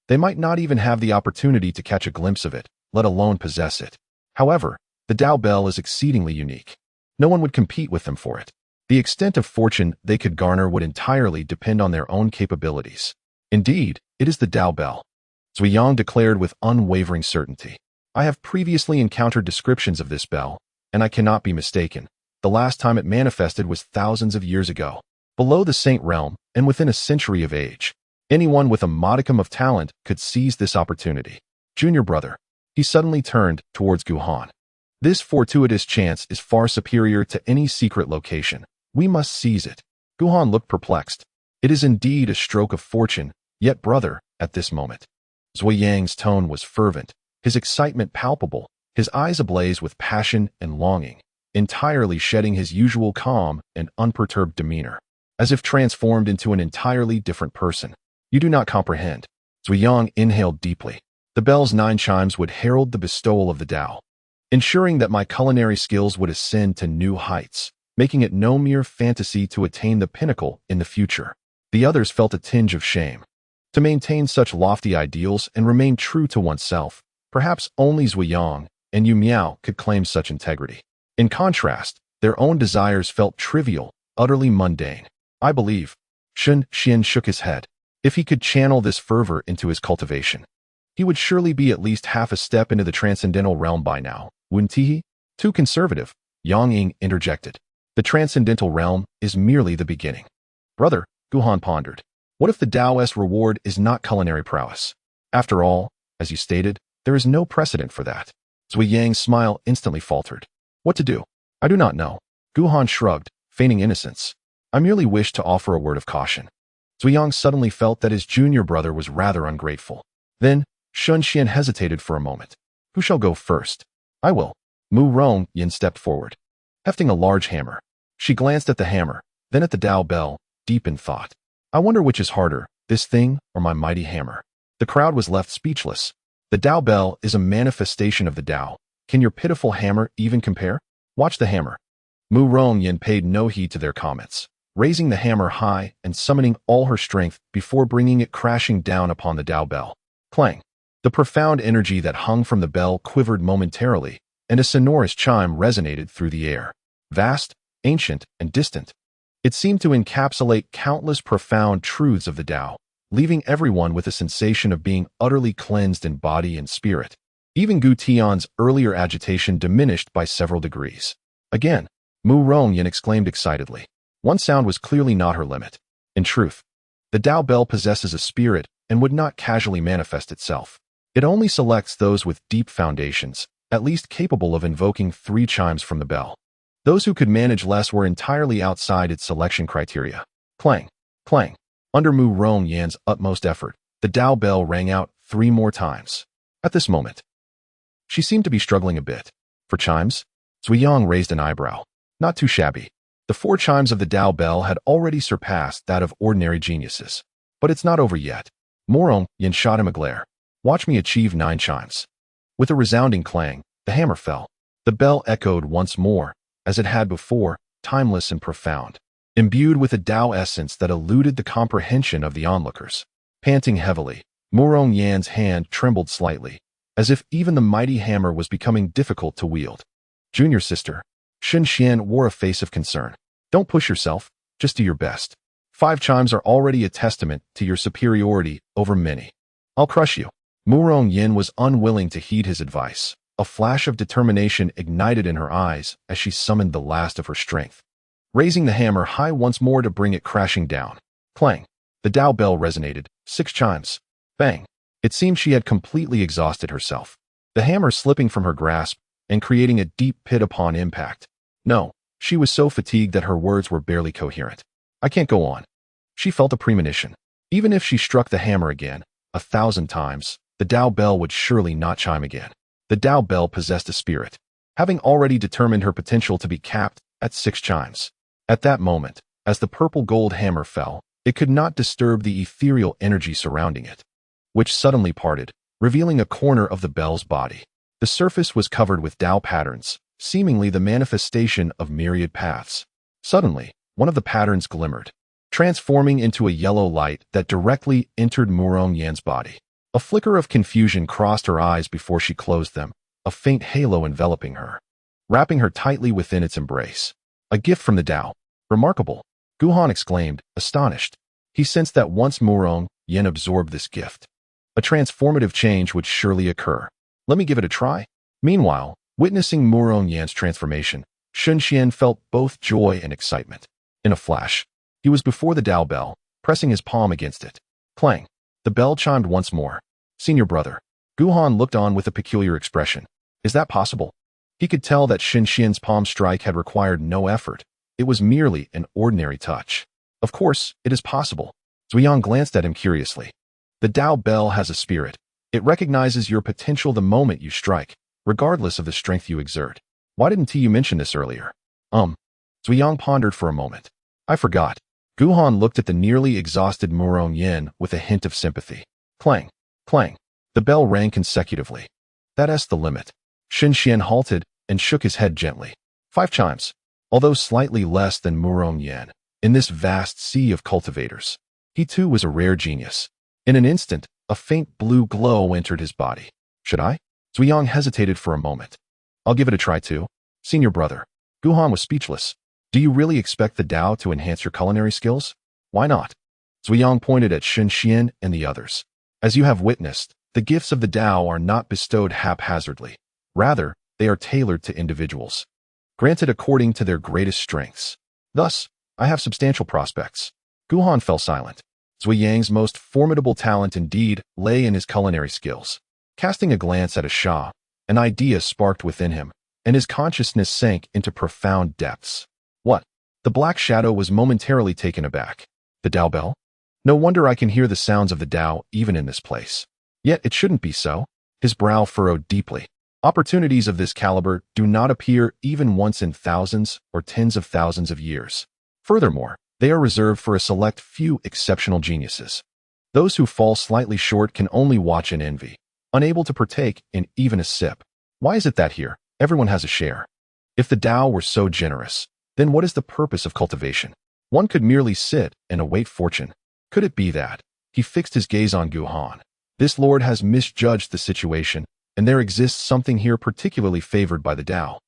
they might not even have the opportunity to catch a glimpse of it, let alone possess it. However, the Tao Bell is exceedingly unique. No one would compete with them for it. The extent of fortune they could garner would entirely depend on their own capabilities. Indeed, it is the Dao Bell, Xiaoyun declared with unwavering certainty. I have previously encountered descriptions of this bell, and I cannot be mistaken. The last time it manifested was thousands of years ago, below the Saint Realm and within a century of age. Anyone with a modicum of talent could seize this opportunity. Junior brother. He suddenly turned towards Guhan. This fortuitous chance is far superior to any secret location. We must seize it. Guhan looked perplexed. It is indeed a stroke of fortune, yet brother, at this moment. Xiaoyun's tone was fervent, his excitement palpable, his eyes ablaze with passion and longing, entirely shedding his usual calm and unperturbed demeanor, as if transformed into an entirely different person. You do not comprehend. Xiaoyun inhaled deeply. The bell's 9 chimes would herald the bestowal of the Tao, ensuring that my culinary skills would ascend to new heights, making it no mere fantasy to attain the pinnacle in the future. The others felt a tinge of shame. To maintain such lofty ideals and remain true to oneself, perhaps only Xiaoyun and Yu Miao could claim such integrity. In contrast, their own desires felt trivial, utterly mundane. I believe. Sun Xian shook his head. If he could channel this fervor into his cultivation, he would surely be at least half a step into the transcendental realm by now, wouldn't he? Too conservative, Yang Ying interjected. The transcendental realm is merely the beginning. Brother, Guhan pondered. What if the Taoist reward is not culinary prowess? After all, as you stated, there is no precedent for that. Xiaoyun's smile instantly faltered. What to do? I do not know. Guhan shrugged, feigning innocence. I merely wished to offer a word of caution. Xiaoyun suddenly felt that his junior brother was rather ungrateful. Then, Sun Xian hesitated for a moment. Who shall go first? I will. Mu Rongyan stepped forward, hefting a large hammer. She glanced at the hammer, then at the Dao Bell, deep in thought. I wonder which is harder, this thing or my mighty hammer. The crowd was left speechless. The Dao Bell is a manifestation of the Dao. Can your pitiful hammer even compare? Watch the hammer. Mu Rongyan paid no heed to their comments, raising the hammer high and summoning all her strength before bringing it crashing down upon the Dao Bell. Clang. The profound energy that hung from the bell quivered momentarily, and a sonorous chime resonated through the air. Vast, ancient, and distant. It seemed to encapsulate countless profound truths of the Tao, leaving everyone with a sensation of being utterly cleansed in body and spirit. Even Gu Tian's earlier agitation diminished by several degrees. Again, Mu Rongyan exclaimed excitedly. One sound was clearly not her limit. In truth, the Dao Bell possesses a spirit and would not casually manifest itself. It only selects those with deep foundations, at least capable of invoking 3 chimes from the bell. Those who could manage less were entirely outside its selection criteria. Clang, clang. Under Mu Rongyan's utmost effort, the Dao Bell rang out 3 more times. At this moment, she seemed to be struggling a bit. For chimes? Xiaoyun raised an eyebrow. Not too shabby. The 4 chimes of the Dao Bell had already surpassed that of ordinary geniuses. But it's not over yet. Mu Rongyan shot him a glare. Watch me achieve 9 chimes. With a resounding clang, the hammer fell. The bell echoed once more, as it had before, timeless and profound, imbued with a Tao essence that eluded the comprehension of the onlookers. Panting heavily, Mu Rongyan's hand trembled slightly, as if even the mighty hammer was becoming difficult to wield. Junior sister, Sun Xian wore a face of concern. Don't push yourself, just do your best. 5 chimes are already a testament to your superiority over many. I'll crush you. Mu Rongyan was unwilling to heed his advice. A flash of determination ignited in her eyes as she summoned the last of her strength, raising the hammer high once more to bring it crashing down. Clang. The Dao Bell resonated. 6 chimes. Bang. It seemed she had completely exhausted herself, the hammer slipping from her grasp and creating a deep pit upon impact. No, she was so fatigued that her words were barely coherent. I can't go on. She felt a premonition. Even if she struck the hammer again, 1,000 times, the Dao Bell would surely not chime again. The Dao Bell possessed a spirit, having already determined her potential to be capped at 6 chimes. At that moment, as the purple gold hammer fell, it could not disturb the ethereal energy surrounding it, which suddenly parted, revealing a corner of the bell's body. The surface was covered with Dao patterns, seemingly the manifestation of myriad paths. Suddenly, one of the patterns glimmered, transforming into a yellow light that directly entered Mu Rongyan's body. A flicker of confusion crossed her eyes before she closed them, a faint halo enveloping her, wrapping her tightly within its embrace. A gift from the Tao. Remarkable, Guhan exclaimed, astonished. He sensed that once Murong Yen absorbed this gift, a transformative change would surely occur. Let me give it a try. Meanwhile, witnessing Murong Yan's transformation, Shun Xian felt both joy and excitement. In a flash, he was before the Dao bell, pressing his palm against it. Clang! The bell chimed once more. Senior brother. Guhan looked on with a peculiar expression. Is that possible? He could tell that Shun Xian's palm strike had required no effort. It was merely an ordinary touch. Of course, it is possible. Zuyang glanced at him curiously. The Dao bell has a spirit. It recognizes your potential the moment you strike, regardless of the strength you exert. Why didn't you mention this earlier? Zuyang pondered for a moment. I forgot. Guhan looked at the nearly exhausted Murong Yen with a hint of sympathy. Clang! Clang! The bell rang consecutively. That's the limit. Shun Xian halted and shook his head gently. 5 chimes. Although slightly less than Murong Yen, in this vast sea of cultivators, he too was a rare genius. In an instant, a faint blue glow entered his body. Should I? Zuyang hesitated for a moment. I'll give it a try too. Senior brother. Guhan was speechless. Do you really expect the Dao to enhance your culinary skills? Why not? Zuyang pointed at Shun Xian and the others. As you have witnessed, the gifts of the Dao are not bestowed haphazardly. Rather, they are tailored to individuals, granted according to their greatest strengths. Thus, I have substantial prospects. Guhan fell silent. Zuyang's most formidable talent indeed lay in his culinary skills. Casting a glance at Asha, an idea sparked within him, and his consciousness sank into profound depths. What? The black shadow was momentarily taken aback. The Dao bell? No wonder I can hear the sounds of the Dao even in this place. Yet it shouldn't be so. His brow furrowed deeply. Opportunities of this caliber do not appear even once in thousands or tens of thousands of years. Furthermore, they are reserved for a select few exceptional geniuses. Those who fall slightly short can only watch and envy, unable to partake in even a sip. Why is it that here, everyone has a share? If the Dao were so generous, then what is the purpose of cultivation? One could merely sit and await fortune. Could it be that? He fixed his gaze on Guhan. This lord has misjudged the situation, and there exists something here particularly favored by the Dao,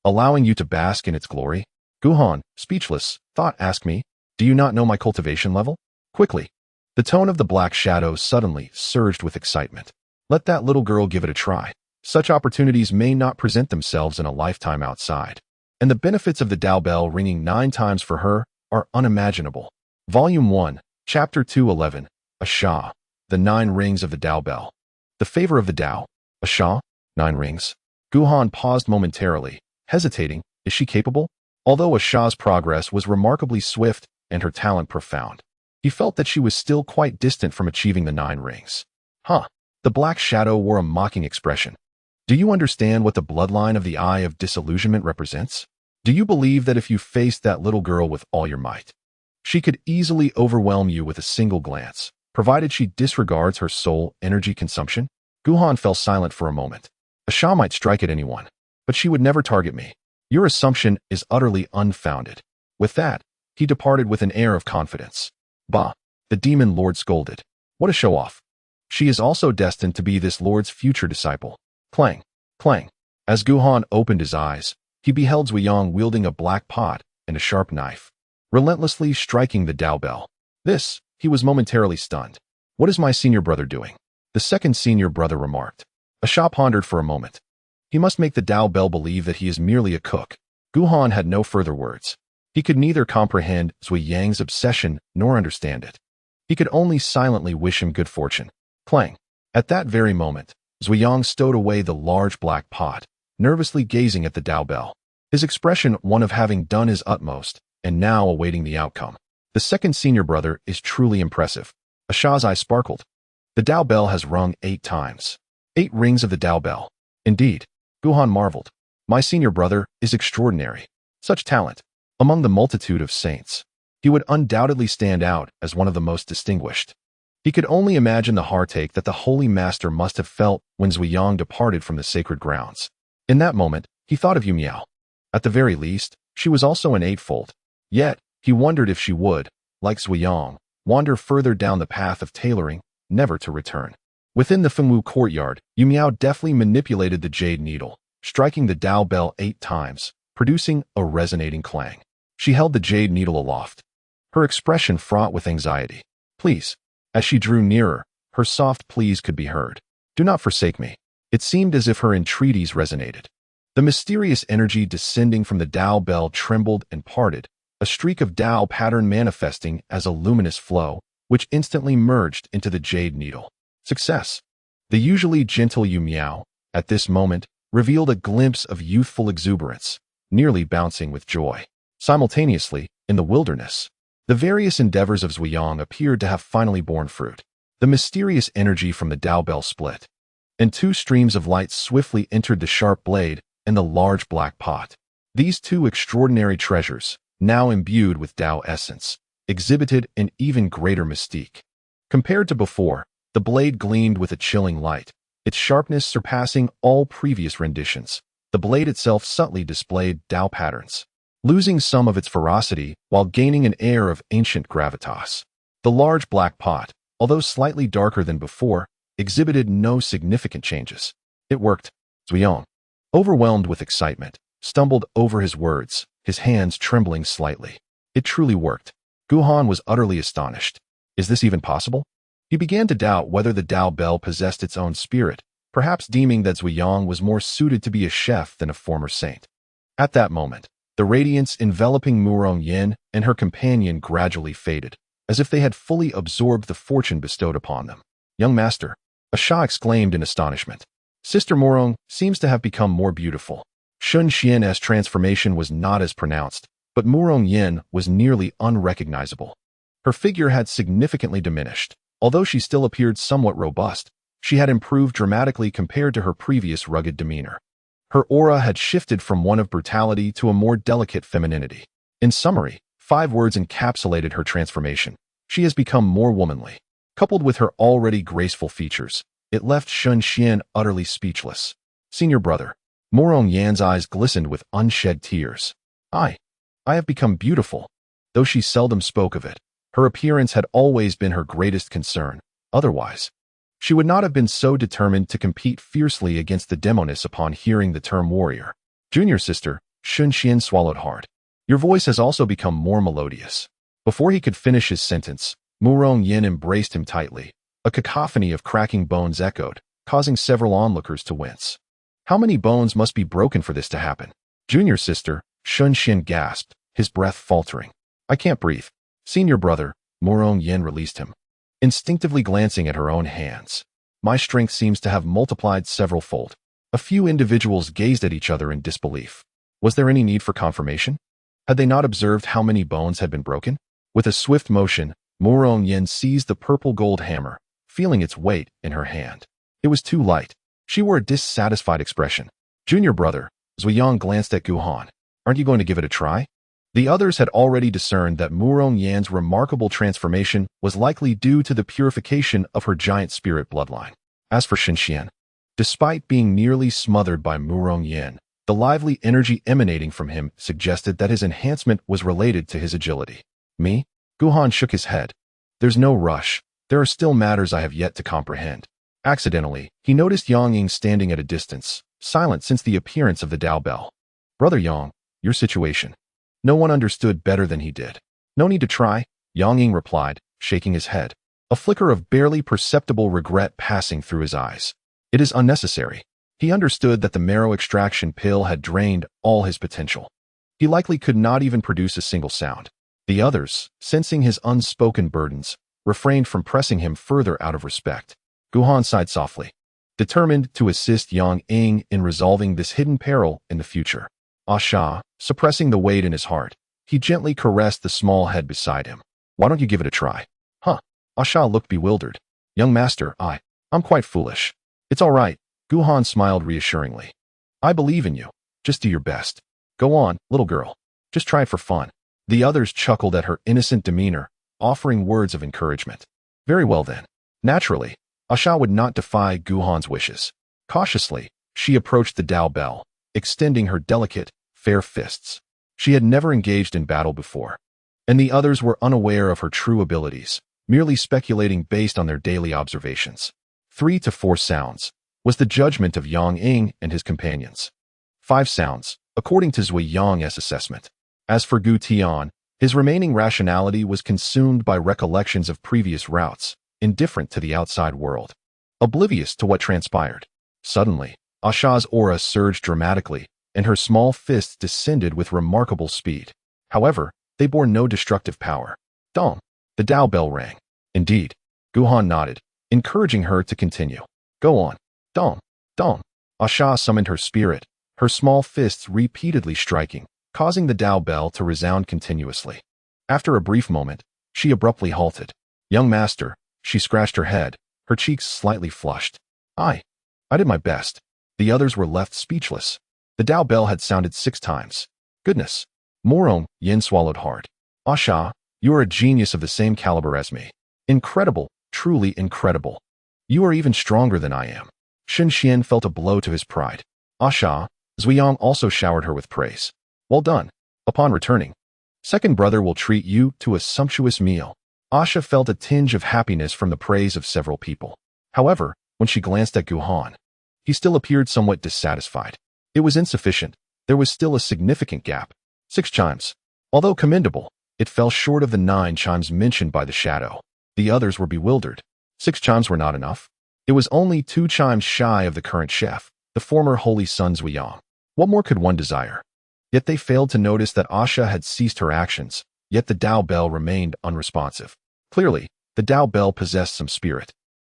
allowing you to bask in its glory? Guhan, speechless, thought ask me, do you not know my cultivation level? Quickly. The tone of the black shadow suddenly surged with excitement. Let that little girl give it a try. Such opportunities may not present themselves in a lifetime outside, and the benefits of the Dao bell ringing 9 times for her are unimaginable. Volume 1, Chapter 211, Asha, the 9 rings of the Dao bell. The favor of the Dao. Asha, 9 rings. Guhan paused momentarily, hesitating. Is she capable? Although Asha's progress was remarkably swift and her talent profound, he felt that she was still quite distant from achieving the 9 rings. Huh. The black shadow wore a mocking expression. Do you understand what the bloodline of the Eye of Disillusionment represents? Do you believe that if you faced that little girl with all your might, she could easily overwhelm you with a single glance, provided she disregards her soul energy consumption? Guhan fell silent for a moment. Asha might strike at anyone, but she would never target me. Your assumption is utterly unfounded. With that, he departed with an air of confidence. Bah! The demon lord scolded. What a show-off. She is also destined to be this lord's future disciple. Clang! Clang! As Guhan opened his eyes, he beheld Zuyang wielding a black pot and a sharp knife, relentlessly striking the Dao bell. This, he was momentarily stunned. What is my senior brother doing? The second senior brother remarked. Asha pondered for a moment. He must make the Dao bell believe that he is merely a cook. Guhan had no further words. He could neither comprehend Zuyang's obsession nor understand it. He could only silently wish him good fortune. Clang! At that very moment, Zuyang stowed away the large black pot, nervously gazing at the Dao bell. His expression one of having done his utmost, and now awaiting the outcome. The second senior brother is truly impressive. Asha's eye sparkled. The Dao bell has rung 8 times. 8 rings of the Dao bell. Indeed. Guhan marveled. My senior brother is extraordinary. Such talent. Among the multitude of saints, he would undoubtedly stand out as one of the most distinguished. He could only imagine the heartache that the holy master must have felt when Zuyang departed from the sacred grounds. In that moment, he thought of Yu Miao. At the very least, she was also an eightfold. Yet, he wondered if she would, like Zuyang, wander further down the path of tailoring, never to return. Within the Fengwu courtyard, Yu Miao deftly manipulated the jade needle, striking the Dao bell 8 times, producing a resonating clang. She held the jade needle aloft, her expression fraught with anxiety. Please. As she drew nearer, her soft pleas could be heard. Do not forsake me. It seemed as if her entreaties resonated. The mysterious energy descending from the Tao bell trembled and parted, a streak of Tao pattern manifesting as a luminous flow, which instantly merged into the jade needle. Success. The usually gentle Yu Miao, at this moment, revealed a glimpse of youthful exuberance, nearly bouncing with joy. Simultaneously, in the wilderness, the various endeavors of Zhuiyang appeared to have finally borne fruit. The mysterious energy from the Tao bell split, and two streams of light swiftly entered the sharp blade and the large black pot. These two extraordinary treasures, now imbued with Tao essence, exhibited an even greater mystique. Compared to before, the blade gleamed with a chilling light, its sharpness surpassing all previous renditions. The blade itself subtly displayed Tao patterns, losing some of its ferocity while gaining an air of ancient gravitas. The large black pot, although slightly darker than before, exhibited no significant changes. It worked. Zhuiyang, overwhelmed with excitement, stumbled over his words, his hands trembling slightly. It truly worked. Guhan was utterly astonished. Is this even possible? He began to doubt whether the Tao bell possessed its own spirit, perhaps deeming that Zhuiyang was more suited to be a chef than a former saint. At that moment, the radiance enveloping Murong Yin and her companion gradually faded, as if they had fully absorbed the fortune bestowed upon them. Young master, Asha exclaimed in astonishment. Sister Murong seems to have become more beautiful. Shun Xian's transformation was not as pronounced, but Murong Yin was nearly unrecognizable. Her figure had significantly diminished. Although she still appeared somewhat robust, she had improved dramatically compared to her previous rugged demeanor. Her aura had shifted from one of brutality to a more delicate femininity. In summary, 5 words encapsulated her transformation. She has become more womanly. Coupled with her already graceful features, it left Shun Xian utterly speechless. Senior brother, Murong Yan's eyes glistened with unshed tears. I have become beautiful. Though she seldom spoke of it, her appearance had always been her greatest concern. Otherwise, she would not have been so determined to compete fiercely against the demoness upon hearing the term warrior. Junior sister, Shun Xian swallowed hard. Your voice has also become more melodious. Before he could finish his sentence, Murong Yin embraced him tightly. A cacophony of cracking bones echoed, causing several onlookers to wince. How many bones must be broken for this to happen? Junior sister, Shun Xian gasped, his breath faltering. I can't breathe. Senior brother, Murong Yin released him, instinctively glancing at her own hands. My strength seems to have multiplied several-fold. A few individuals gazed at each other in disbelief. Was there any need for confirmation? Had they not observed how many bones had been broken? With a swift motion, Murong Yin seized the purple gold hammer, feeling its weight in her hand. It was too light. She wore a dissatisfied expression. Junior brother, Zhuiyang glanced at Guhan. Aren't you going to give it a try? The others had already discerned that Murong Yan's remarkable transformation was likely due to the purification of her giant spirit bloodline. As for Shen Xian, despite being nearly smothered by Murong Yan, the lively energy emanating from him suggested that his enhancement was related to his agility. Me? Guhan shook his head. There's no rush. There are still matters I have yet to comprehend. Accidentally, he noticed Yang Ying standing at a distance, silent since the appearance of the Tao bell. Brother Yang, your situation. No one understood better than he did. No need to try, Yang Ying replied, shaking his head, a flicker of barely perceptible regret passing through his eyes. It is unnecessary. He understood that the marrow extraction pill had drained all his potential. He likely could not even produce a single sound. The others, sensing his unspoken burdens, refrained from pressing him further out of respect. Guhan sighed softly, determined to assist Yang Ying in resolving this hidden peril in the future. Asha, suppressing the weight in his heart, he gently caressed the small head beside him. Why don't you give it a try? Huh? Asha looked bewildered. Young master, I'm quite foolish. It's all right. Guhan smiled reassuringly. I believe in you. Just do your best. Go on, little girl. Just try it for fun. The others chuckled at her innocent demeanor, offering words of encouragement. Very well then. Naturally, Asha would not defy Guhan's wishes. Cautiously, she approached the Tao bell, extending her delicate, fair fists. She had never engaged in battle before, and the others were unaware of her true abilities, merely speculating based on their daily observations. 3 to 4 sounds was the judgment of Yang Ying and his companions. 5 sounds, according to Zhuiyang's assessment. As for Gu Tian, his remaining rationality was consumed by recollections of previous routes, indifferent to the outside world, oblivious to what transpired. Suddenly, Asha's aura surged dramatically, and her small fists descended with remarkable speed. However, they bore no destructive power. Dong! The Dao bell rang. Indeed. Guhan nodded, encouraging her to continue. Go on. Dong! Dong! Asha summoned her spirit, her small fists repeatedly striking, causing the Dao bell to resound continuously. After a brief moment, she abruptly halted. Young master, she scratched her head, her cheeks slightly flushed. I did my best. The others were left speechless. The Dao bell had sounded 6 times. Goodness. Morong, Yin swallowed hard. Asha, you are a genius of the same caliber as me. Incredible, truly incredible. You are even stronger than I am. Shen Xian felt a blow to his pride. Asha, Zuyang also showered her with praise. Well done. Upon returning, second brother will treat you to a sumptuous meal. Asha felt a tinge of happiness from the praise of several people. However, when she glanced at Guhan, he still appeared somewhat dissatisfied. It was insufficient. There was still a significant gap. 6 chimes. Although commendable, it fell short of the 9 chimes mentioned by the shadow. The others were bewildered. 6 chimes were not enough. It was only 2 chimes shy of the current chef, the former holy son Zuyang. What more could one desire? Yet they failed to notice that Asha had ceased her actions, yet the Dao bell remained unresponsive. Clearly, the Dao bell possessed some spirit.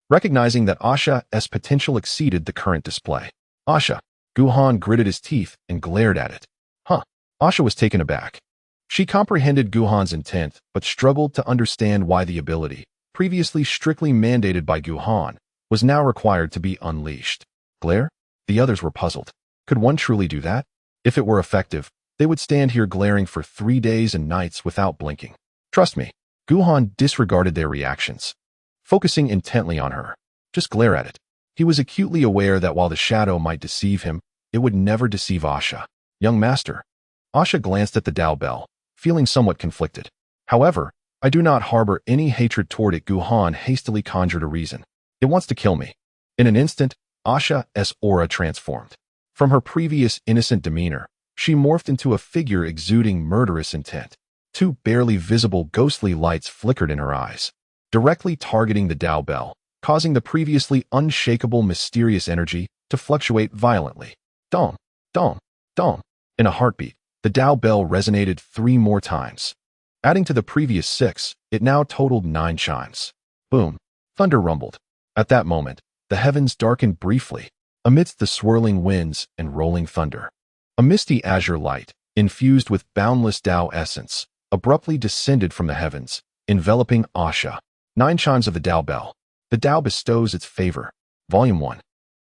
Recognizing that Asha's potential exceeded the current display, Guhan gritted his teeth and glared at it. Asha was taken aback. She comprehended Guhan's intent, but struggled to understand why the ability, previously strictly mandated by Guhan, was now required to be unleashed. Glare? The others were puzzled. Could one truly do that? If it were effective, they would stand here glaring for 3 days and nights without blinking. Trust me. Guhan disregarded their reactions, focusing intently on her. Just glare at it. He was acutely aware that while the shadow might deceive him, it would never deceive Asha. Young master. Asha glanced at the Dao bell, feeling somewhat conflicted. However, I do not harbor any hatred toward it. Guhan hastily conjured a reason. It wants to kill me. In an instant, Asha's aura transformed. From her previous innocent demeanor, she morphed into a figure exuding murderous intent. 2 barely visible ghostly lights flickered in her eyes, directly targeting the Dao bell, causing the previously unshakable mysterious energy to fluctuate violently. Dong, dong, dong. In a heartbeat, the Dao bell resonated 3 more times. Adding to the previous 6, it now totaled 9 chimes. Boom. Thunder rumbled. At that moment, the heavens darkened briefly, amidst the swirling winds and rolling thunder. A misty azure light, infused with boundless Dao essence, abruptly descended from the heavens, enveloping Asha. 9 chimes of the Dao bell. The Dao bestows its favor. Volume 1.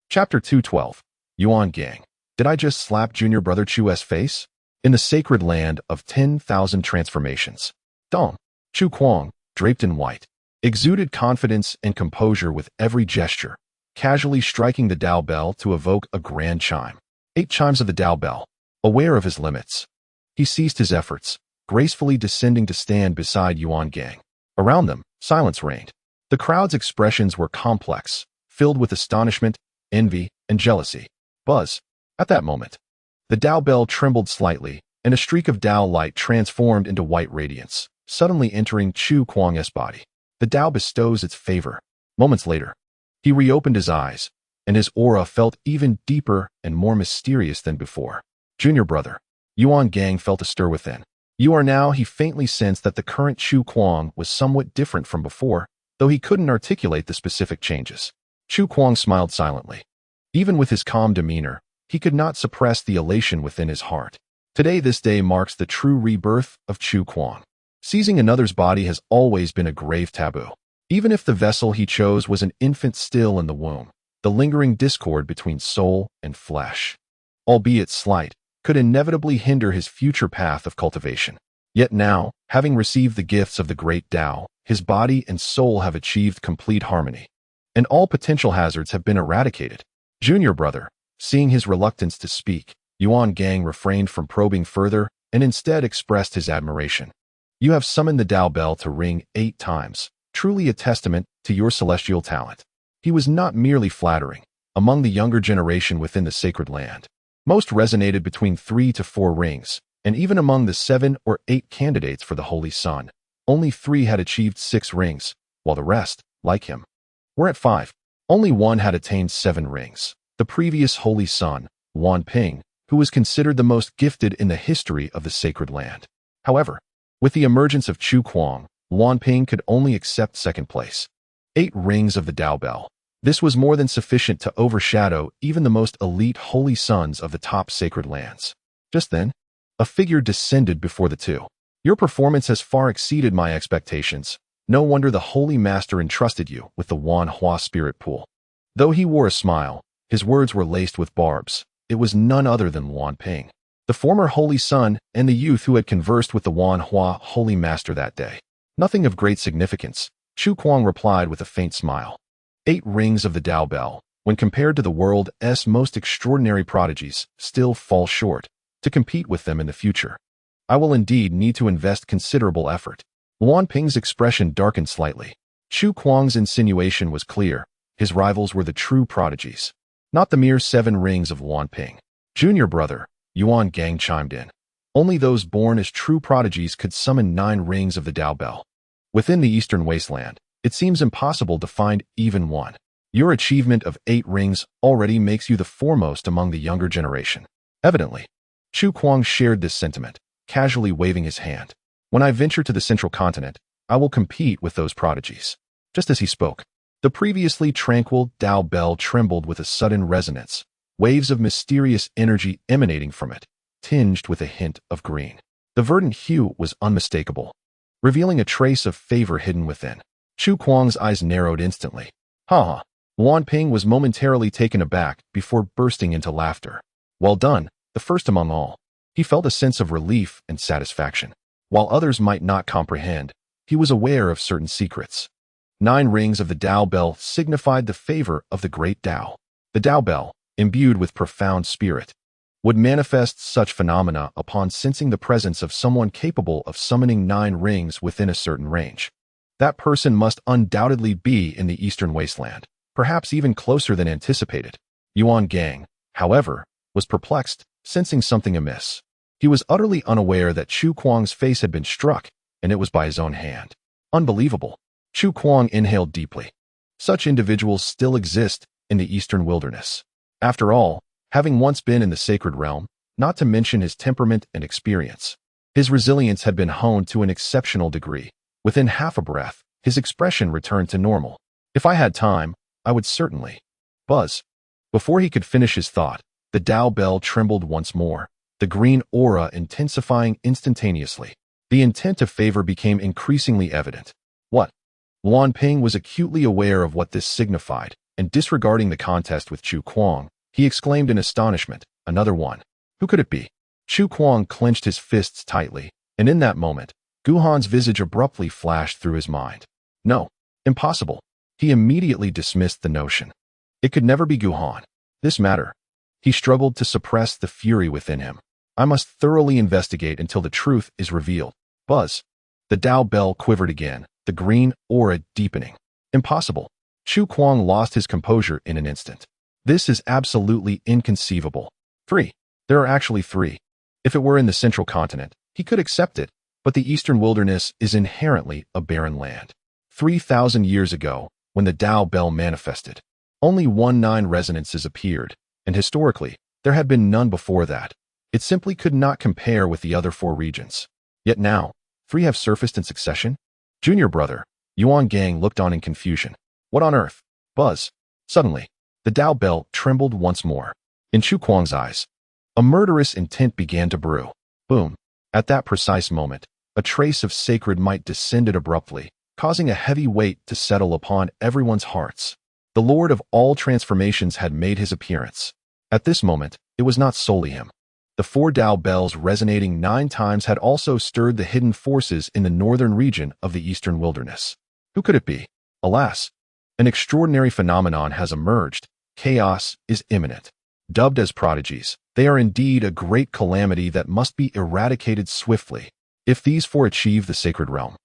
Chapter 212. Yuan Gang. Did I just slap junior brother Chu's face? In the sacred land of 10,000 transformations. Dong. Chu Kuang, draped in white, exuded confidence and composure with every gesture, casually striking the Dao bell to evoke a grand chime. 8 chimes of the Dao bell. Aware of his limits, he ceased his efforts, gracefully descending to stand beside Yuan Gang. Around them, silence reigned. The crowd's expressions were complex, filled with astonishment, envy, and jealousy. Buzz. At that moment, the Dao bell trembled slightly, and a streak of Dao light transformed into white radiance, suddenly entering Chu Kuang's body. The Dao bestows its favor. Moments later, he reopened his eyes, and his aura felt even deeper and more mysterious than before. Junior brother. Yuan Gang felt a stir within. You are now. He faintly sensed that the current Chu Kuang was somewhat different from before, though he couldn't articulate the specific changes. Chu Kuang smiled silently. Even with his calm demeanor, he could not suppress the elation within his heart. Today, this day marks the true rebirth of Chu Kuang. Seizing another's body has always been a grave taboo. Even if the vessel he chose was an infant still in the womb, the lingering discord between soul and flesh, albeit slight, could inevitably hinder his future path of cultivation. Yet now, having received the gifts of the great Tao, his body and soul have achieved complete harmony, and all potential hazards have been eradicated. Junior brother. Seeing his reluctance to speak, Yuan Gang refrained from probing further and instead expressed his admiration. You have summoned the Dao bell to ring 8 times, truly a testament to your celestial talent. He was not merely flattering. Among the younger generation within the sacred land, most resonated between 3 to 4 rings, And even among the 7 or 8 candidates for the Holy Sun, only 3 had achieved 6 rings, while the rest, like him, were at 5. Only one had attained 7 rings. The previous Holy Sun, Wan Ping, who was considered the most gifted in the history of the sacred land. However, with the emergence of Chu Kuang, Wan Ping could only accept second place. 8 rings of the Tao Bell. This was more than sufficient to overshadow even the most elite holy sons of the top sacred lands. Just then, a figure descended before the two. Your performance has far exceeded my expectations. No wonder the Holy Master entrusted you with the Wan Hua spirit pool. Though he wore a smile, his words were laced with barbs. It was none other than Wan Ping, the former Holy Son and the youth who had conversed with the Wan Hua Holy Master that day. Nothing of great significance, Chu Kuang replied with a faint smile. 8 rings of the Tao Bell, when compared to the world's most extraordinary prodigies, still fall short. To compete with them in the future, I will indeed need to invest considerable effort. Wan Ping's expression darkened slightly. Chu Kuang's insinuation was clear. His rivals were the true prodigies, not the mere 7 rings of Wan Ping. Junior brother, Yuan Gang chimed in. Only those born as true prodigies could summon 9 rings of the Tao Bell. Within the Eastern Wasteland, it seems impossible to find even one. Your achievement of 8 rings already makes you the foremost among the younger generation. Evidently, Chu Kuang shared this sentiment, casually waving his hand. When I venture to the central continent, I will compete with those prodigies. Just as he spoke, the previously tranquil Tao Bell trembled with a sudden resonance, waves of mysterious energy emanating from it, tinged with a hint of green. The verdant hue was unmistakable, revealing a trace of favor hidden within. Chu Kuang's eyes narrowed instantly. Ha! Wan Ping was momentarily taken aback before bursting into laughter. Well done, the first among all. He felt a sense of relief and satisfaction. While others might not comprehend, he was aware of certain secrets. 9 rings of the Tao Bell signified the favor of the great Tao. The Tao Bell, imbued with profound spirit, would manifest such phenomena upon sensing the presence of someone capable of summoning 9 rings within a certain range. That person must undoubtedly be in the Eastern Wasteland, perhaps even closer than anticipated. Yuan Gang, however, was perplexed, sensing something amiss. He was utterly unaware that Chu Kuang's face had been struck, and it was by his own hand. Unbelievable. Chu Kuang inhaled deeply. Such individuals still exist in the Eastern wilderness. After all, having once been in the sacred realm, not to mention his temperament and experience, his resilience had been honed to an exceptional degree. Within half a breath, his expression returned to normal. If I had time, I would certainly buzz. Before he could finish his thought, the Tao Bell trembled once more, the green aura intensifying instantaneously. The intent to favor became increasingly evident. What? Wan Ping was acutely aware of what this signified, and disregarding the contest with Chu Kuang, he exclaimed in astonishment, another one. Who could it be? Chu Kuang clenched his fists tightly, and in that moment, Guhan's visage abruptly flashed through his mind. No, impossible. He immediately dismissed the notion. It could never be Guhan. This matter. He struggled to suppress the fury within him. I must thoroughly investigate until the truth is revealed. Buzz. The Tao Bell quivered again, the green aura deepening. Impossible. Chu Kuang lost his composure in an instant. This is absolutely inconceivable. 3. There are actually 3. If it were in the central continent, he could accept it, but the eastern wilderness is inherently a barren land. 3,000 years ago, when the Tao Bell manifested, only 9 resonances appeared, and historically, there had been none before that. It simply could not compare with the other 4 regions. Yet now, 3 have surfaced in succession? Junior brother, Yuan Gang looked on in confusion. What on earth? Buzz. Suddenly, the Tao Bell trembled once more. In Chu Kuang's eyes, a murderous intent began to brew. Boom. At that precise moment, a trace of sacred might descended abruptly, causing a heavy weight to settle upon everyone's hearts. The Lord of all transformations had made his appearance. At this moment, it was not solely him. The 4 Tao Bells resonating 9 times had also stirred the hidden forces in the northern region of the eastern wilderness. Who could it be? Alas, an extraordinary phenomenon has emerged. Chaos is imminent. Dubbed as prodigies, they are indeed a great calamity that must be eradicated swiftly. If these 4 achieve the sacred realm,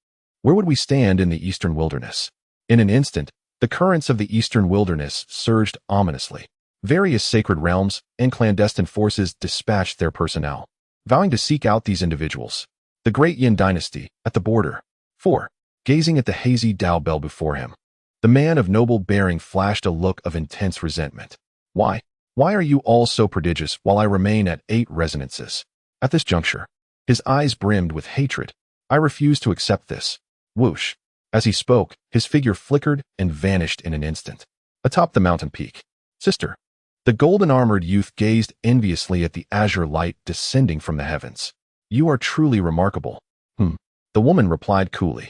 where would we stand in the eastern wilderness? In an instant, the currents of the eastern wilderness surged ominously. Various sacred realms and clandestine forces dispatched their personnel. vowing to seek out these individuals. The Great Yin Dynasty, at the border. 4. Gazing at the hazy Dao bell before him. The man of noble bearing flashed a look of intense resentment. Why? Why are you all so prodigious while I remain at 8 resonances? At this juncture, his eyes brimmed with hatred. I refuse to accept this. Whoosh. As he spoke, his figure flickered and vanished in an instant. Atop the mountain peak. Sister. The golden-armored youth gazed enviously at the azure light descending from the heavens. You are truly remarkable. The woman replied coolly.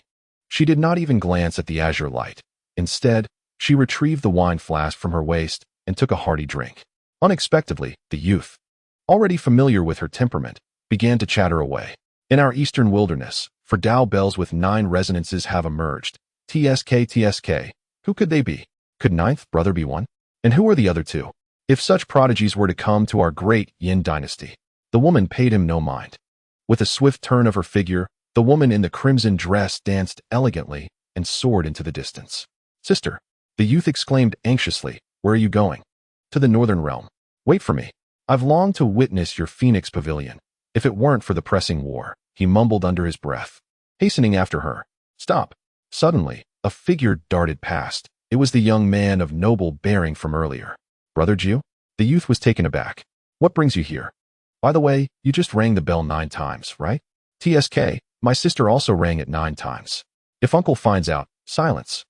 She did not even glance at the azure light. Instead, she retrieved the wine flask from her waist and took a hearty drink. Unexpectedly, the youth, already familiar with her temperament, began to chatter away. In our eastern wilderness, for Dao bells with 9 resonances have emerged. TSK. Who could they be? Could 9th brother be one? And who are the other 2? If such prodigies were to come to our great Yin dynasty, the woman paid him no mind. With a swift turn of her figure, the woman in the crimson dress danced elegantly and soared into the distance. Sister, the youth exclaimed anxiously, where are you going? To the northern realm. Wait for me. I've longed to witness your phoenix pavilion. If it weren't for the pressing war, he mumbled under his breath. Hastening after her. Stop. Suddenly, a figure darted past. It was the young man of noble bearing from earlier. Brother Jiu? The youth was taken aback. What brings you here? By the way, you just rang the bell 9 times, right? TSK, my sister also rang it 9 times. If uncle finds out, silence.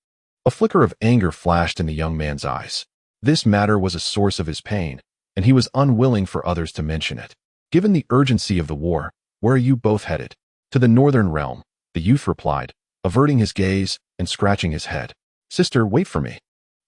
A flicker of anger flashed in the young man's eyes. This matter was a source of his pain, and he was unwilling for others to mention it. Given the urgency of the war, where are you both headed? To the northern realm, the youth replied, averting his gaze and scratching his head. Sister, wait for me.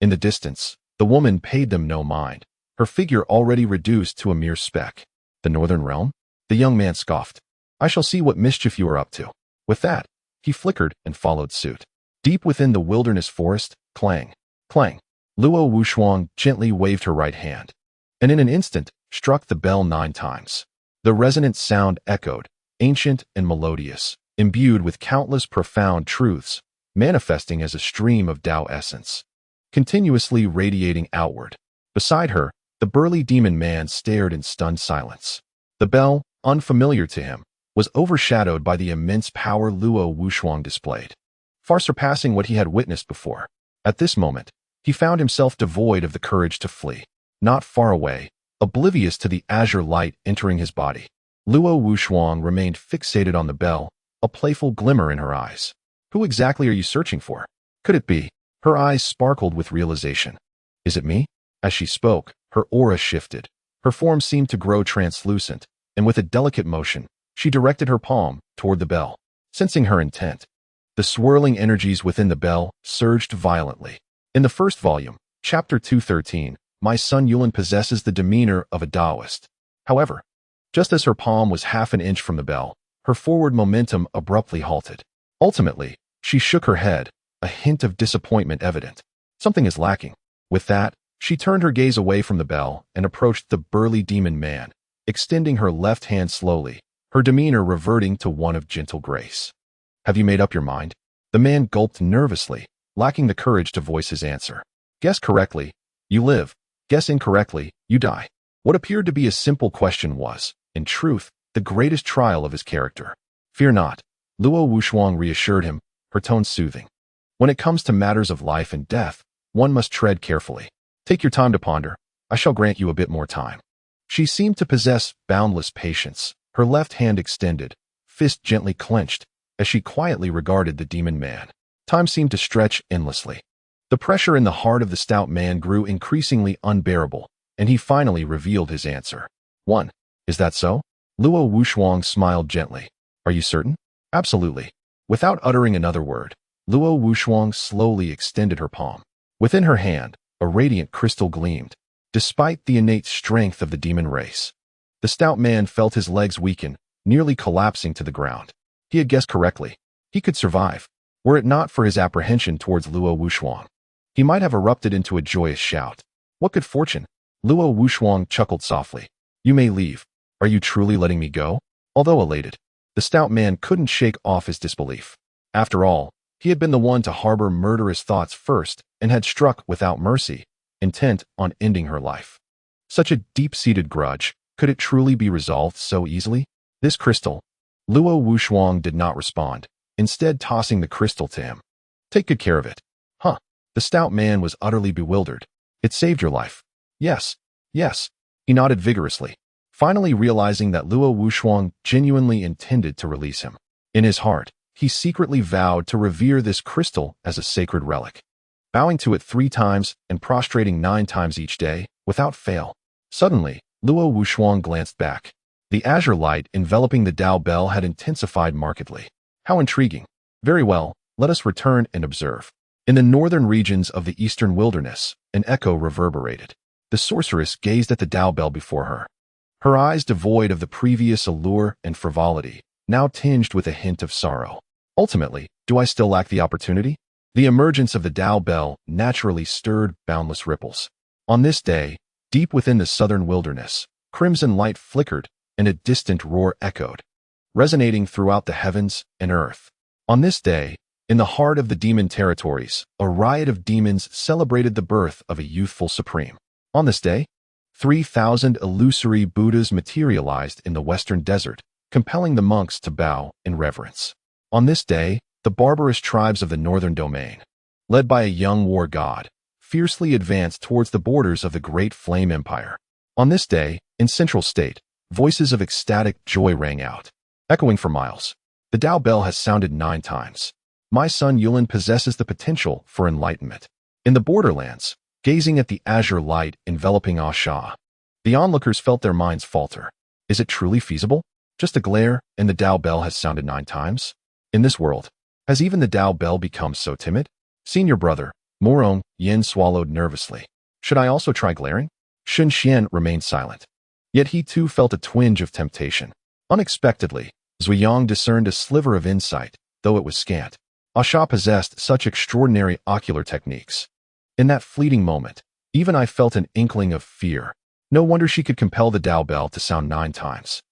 In the distance, the woman paid them no mind, her figure already reduced to a mere speck. The northern realm? The young man scoffed. I shall see what mischief you are up to. With that, he flickered and followed suit. Deep within the wilderness forest, clang, clang. Luo Wushuang gently waved her right hand, and in an instant, struck the bell 9 times. The resonant sound echoed, ancient and melodious, imbued with countless profound truths, manifesting as a stream of Tao essence, continuously radiating outward. Beside her, the burly demon man stared in stunned silence. The bell, unfamiliar to him, was overshadowed by the immense power Luo Wushuang displayed, far surpassing what he had witnessed before. At this moment, he found himself devoid of the courage to flee. Not far away, oblivious to the azure light entering his body, Luo Wushuang remained fixated on the bell, a playful glimmer in her eyes. Who exactly are you searching for? Could it be? Her eyes sparkled with realization. Is it me? As she spoke, her aura shifted. Her form seemed to grow translucent, and with a delicate motion, she directed her palm toward the bell. Sensing her intent, the swirling energies within the bell surged violently. In the first volume, chapter 213, my son Yulin possesses the demeanor of a Taoist. However, just as her palm was half an inch from the bell, her forward momentum abruptly halted. Ultimately, she shook her head, a hint of disappointment evident. Something is lacking. With that, she turned her gaze away from the bell and approached the burly demon man, extending her left hand slowly, her demeanor reverting to one of gentle grace. Have you made up your mind? The man gulped nervously, lacking the courage to voice his answer. Guess correctly, you live. Guess incorrectly, you die. What appeared to be a simple question was, in truth, the greatest trial of his character. Fear not, Luo Wushuang reassured him, her tone soothing. When it comes to matters of life and death, one must tread carefully. Take your time to ponder. I shall grant you a bit more time. She seemed to possess boundless patience, her left hand extended, fist gently clenched, as she quietly regarded the demon man. Time seemed to stretch endlessly. The pressure in the heart of the stout man grew increasingly unbearable, and he finally revealed his answer. 1. Is that so? Luo Wushuang smiled gently. Are you certain? Absolutely. Without uttering another word, Luo Wushuang slowly extended her palm. Within her hand, a radiant crystal gleamed. Despite the innate strength of the demon race, the stout man felt his legs weaken, nearly collapsing to the ground. He had guessed correctly. He could survive. Were it not for his apprehension towards Luo Wushuang, he might have erupted into a joyous shout. What good fortune! Luo Wushuang chuckled softly. You may leave. Are you truly letting me go? Although elated, the stout man couldn't shake off his disbelief. After all, he had been the one to harbor murderous thoughts first and had struck without mercy, intent on ending her life. Such a deep-seated grudge, could it truly be resolved so easily? This crystal. Luo Wushuang did not respond, instead tossing the crystal to him. Take good care of it. Huh. The stout man was utterly bewildered. It saved your life. Yes. Yes. He nodded vigorously, finally realizing that Luo Wushuang genuinely intended to release him. In his heart, he secretly vowed to revere this crystal as a sacred relic, bowing to it 3 times and prostrating 9 times each day, without fail. Suddenly, Luo Wushuang glanced back. The azure light enveloping the Dao bell had intensified markedly. How intriguing. Very well, let us return and observe. In the northern regions of the eastern wilderness, an echo reverberated. The sorceress gazed at the Dao bell before her. Her eyes devoid of the previous allure and frivolity, now tinged with a hint of sorrow. Ultimately, do I still lack the opportunity? The emergence of the Dao bell naturally stirred boundless ripples. On this day, deep within the southern wilderness, crimson light flickered and a distant roar echoed, resonating throughout the heavens and earth. On this day, in the heart of the demon territories, a riot of demons celebrated the birth of a youthful supreme. On this day, 3,000 illusory Buddhas materialized in the western desert, compelling the monks to bow in reverence. On this day, the barbarous tribes of the northern domain, led by a young war god, fiercely advanced towards the borders of the great flame empire. On this day, in Central State, voices of ecstatic joy rang out, echoing for miles. The Dao bell has sounded 9 times. My son Yulin possesses the potential for enlightenment. In the borderlands, gazing at the azure light enveloping Asha, the onlookers felt their minds falter. Is it truly feasible? Just a glare, and the Dao bell has sounded 9 times? In this world, has even the Dao bell become so timid? Senior brother, Morong, Yin swallowed nervously. Should I also try glaring? Shun Xian remained silent. Yet he too felt a twinge of temptation. Unexpectedly, Zuyang discerned a sliver of insight, though it was scant. Asha possessed such extraordinary ocular techniques. In that fleeting moment, even I felt an inkling of fear. No wonder she could compel the Dao bell to sound 9 times.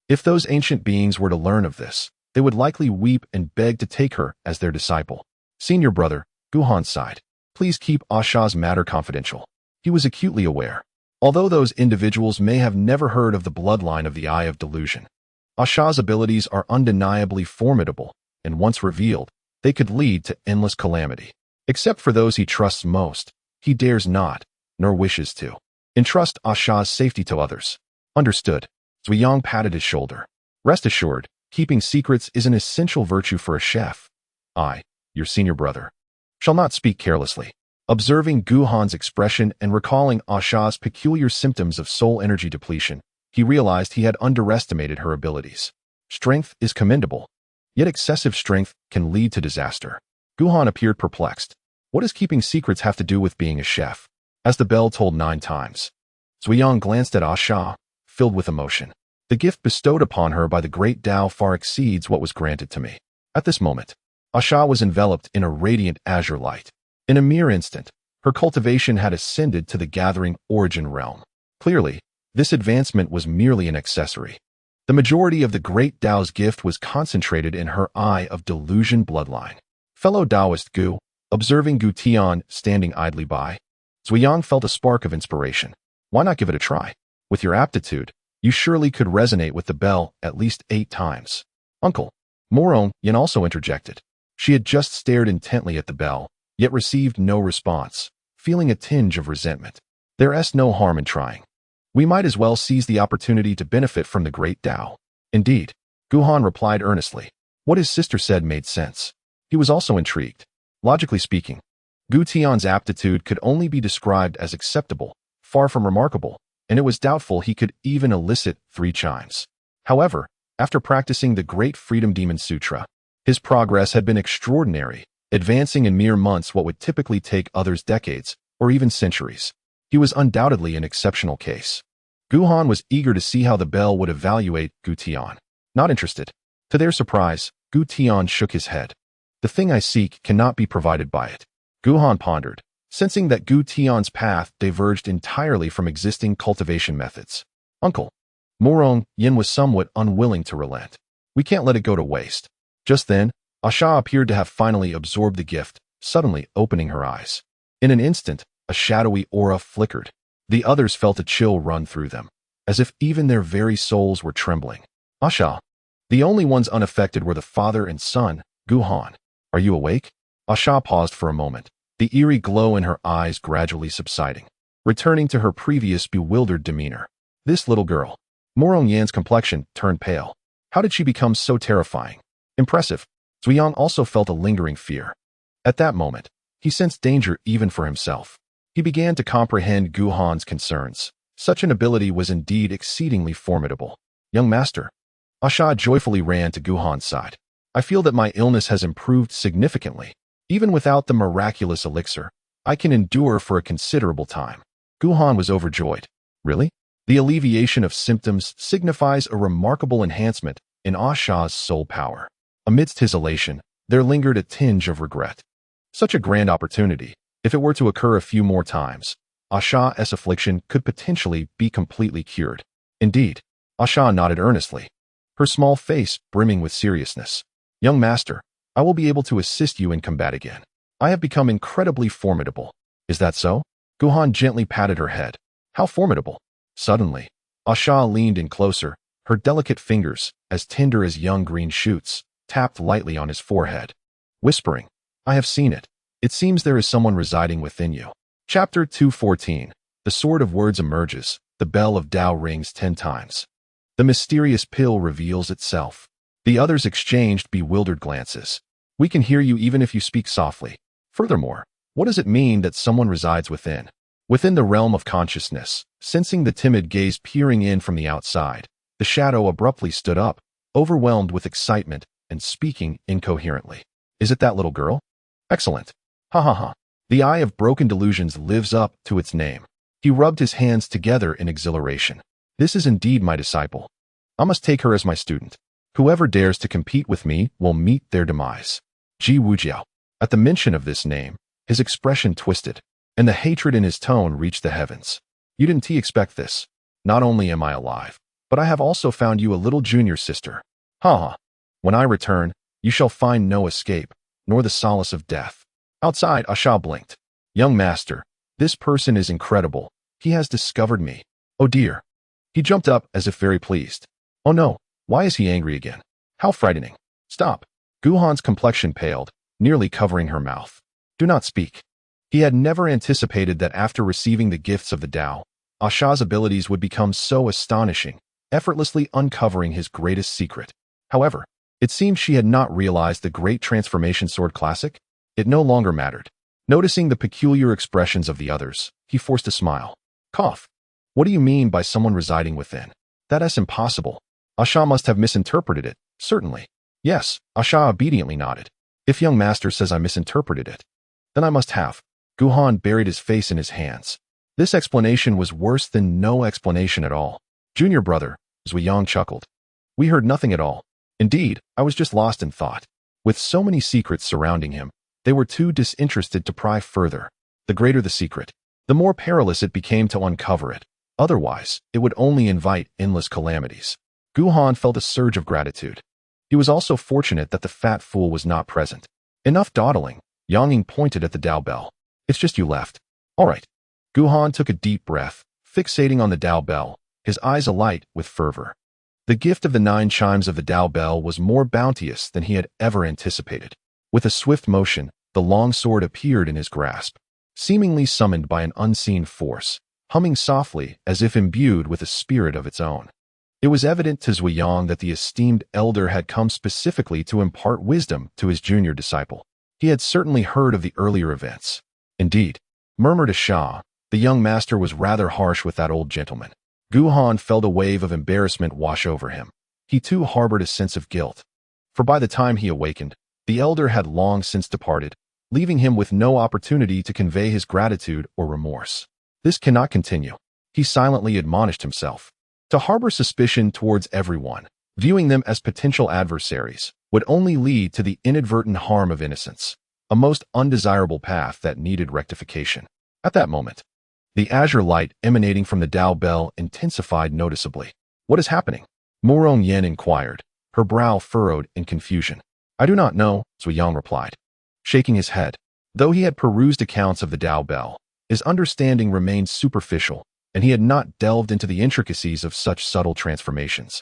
If those ancient beings were to learn of this, they would likely weep and beg to take her as their disciple. Senior brother, Guhan sighed. Please keep Asha's matter confidential. He was acutely aware. Although those individuals may have never heard of the bloodline of the Eye of Delusion, Asha's abilities are undeniably formidable, and once revealed, they could lead to endless calamity. Except for those he trusts most, he dares not, nor wishes to, entrust Asha's safety to others. Understood. Zuyang patted his shoulder. Rest assured, keeping secrets is an essential virtue for a chef. I, your senior brother, shall not speak carelessly. Observing Guhan's expression and recalling Asha's peculiar symptoms of soul energy depletion, he realized he had underestimated her abilities. Strength is commendable, yet excessive strength can lead to disaster. Guhan appeared perplexed. What does keeping secrets have to do with being a chef? As the bell tolled 9 times, Zuyang glanced at Asha, filled with emotion. The gift bestowed upon her by the great Tao far exceeds what was granted to me. At this moment, Asha was enveloped in a radiant azure light. In a mere instant, her cultivation had ascended to the gathering origin realm. Clearly, this advancement was merely an accessory. The majority of the great Tao's gift was concentrated in her Eye of Delusion bloodline. Fellow Taoist Gu, observing Gu Tian standing idly by, Zuyang felt a spark of inspiration. Why not give it a try? With your aptitude, you surely could resonate with the bell at least 8 times. Uncle, Morong Yin also interjected. She had just stared intently at the bell, yet received no response, feeling a tinge of resentment. There's no harm in trying. We might as well seize the opportunity to benefit from the great Tao. Indeed, Guhan replied earnestly. What his sister said made sense. He was also intrigued. Logically speaking, Gu Tian's aptitude could only be described as acceptable, far from remarkable, and it was doubtful he could even elicit 3 chimes. However, after practicing the Great Freedom Demon Sutra, his progress had been extraordinary, advancing in mere months what would typically take others decades, or even centuries. He was undoubtedly an exceptional case. Guhan was eager to see how the bell would evaluate Gu Tian. Not interested. To their surprise, Gu Tian shook his head. The thing I seek cannot be provided by it. Guhan pondered, sensing that Gu Tian's path diverged entirely from existing cultivation methods. Uncle, Morong Yin was somewhat unwilling to relent. We can't let it go to waste. Just then, Asha appeared to have finally absorbed the gift, suddenly opening her eyes. In an instant, a shadowy aura flickered. The others felt a chill run through them, as if even their very souls were trembling. Asha. The only ones unaffected were the father and son, Guhan. Are you awake? Asha paused for a moment, the eerie glow in her eyes gradually subsiding, returning to her previous bewildered demeanor. This little girl. Morong Yan's complexion turned pale. How did she become so terrifying? Impressive. Zuyang also felt a lingering fear. At that moment, he sensed danger even for himself. He began to comprehend Guhan's concerns. Such an ability was indeed exceedingly formidable. Young master. Asha joyfully ran to Guhan's side. I feel that my illness has improved significantly. Even without the miraculous elixir, I can endure for a considerable time. Guhan was overjoyed. Really? The alleviation of symptoms signifies a remarkable enhancement in Asha's soul power. Amidst his elation, there lingered a tinge of regret. Such a grand opportunity. If it were to occur a few more times, Asha's affliction could potentially be completely cured. Indeed, Asha nodded earnestly, her small face brimming with seriousness. Young master, I will be able to assist you in combat again. I have become incredibly formidable. Is that so? Guhan gently patted her head. How formidable? Suddenly, Asha leaned in closer, her delicate fingers, as tender as young green shoots, tapped lightly on his forehead, whispering, I have seen it. It seems there is someone residing within you. Chapter 214. The sword of words emerges. The bell of Tao rings 10 times. The mysterious pill reveals itself. The others exchanged bewildered glances. We can hear you even if you speak softly. Furthermore, what does it mean that someone resides within? Within the realm of consciousness, sensing the timid gaze peering in from the outside, the shadow abruptly stood up, overwhelmed with excitement and speaking incoherently. Is it that little girl? Excellent. Ha ha ha. The eye of broken delusions lives up to its name. He rubbed his hands together in exhilaration. This is indeed my disciple. I must take her as my student. Whoever dares to compete with me will meet their demise. Ji Wujiao. At the mention of this name, his expression twisted, and the hatred in his tone reached the heavens. You didn't expect this. Not only am I alive, but I have also found you a little junior sister. Ha ha. When I return, you shall find no escape, nor the solace of death. Outside, Asha blinked. Young master, this person is incredible. He has discovered me. Oh dear. He jumped up as if very pleased. Oh no, why is he angry again? How frightening. Stop. Guhan's complexion paled, nearly covering her mouth. Do not speak. He had never anticipated that after receiving the gifts of the Tao, Asha's abilities would become so astonishing, effortlessly uncovering his greatest secret. However, it seemed she had not realized the great transformation sword classic. It no longer mattered. Noticing the peculiar expressions of the others, he forced a smile. Cough. What do you mean by someone residing within? That is impossible. Asha must have misinterpreted it, certainly. Yes, Asha obediently nodded. If young master says I misinterpreted it, then I must have. Guhan buried his face in his hands. This explanation was worse than no explanation at all. Junior brother, Zuyang chuckled. We heard nothing at all. Indeed, I was just lost in thought. With so many secrets surrounding him, they were too disinterested to pry further. The greater the secret, the more perilous it became to uncover it. Otherwise, it would only invite endless calamities. Guhan felt a surge of gratitude. He was also fortunate that the fat fool was not present. Enough dawdling. Yanging pointed at the Tao bell. It's just you left. All right. Guhan took a deep breath, fixating on the Tao bell, his eyes alight with fervor. The gift of the 9 chimes of the Tao bell was more bounteous than he had ever anticipated. With a swift motion, the longsword appeared in his grasp, seemingly summoned by an unseen force, humming softly as if imbued with a spirit of its own. It was evident to Zuyang that the esteemed elder had come specifically to impart wisdom to his junior disciple. He had certainly heard of the earlier events. Indeed, murmured Asha, the young master was rather harsh with that old gentleman. Guhan felt a wave of embarrassment wash over him. He too harbored a sense of guilt. For by the time he awakened, the elder had long since departed, leaving him with no opportunity to convey his gratitude or remorse. This cannot continue. He silently admonished himself. To harbor suspicion towards everyone, viewing them as potential adversaries, would only lead to the inadvertent harm of innocence, a most undesirable path that needed rectification. At that moment, the azure light emanating from the Tao bell intensified noticeably. What is happening? Morong Yen inquired, her brow furrowed in confusion. I do not know, Zuyang replied, shaking his head. Though he had perused accounts of the Tao bell, his understanding remained superficial, and he had not delved into the intricacies of such subtle transformations.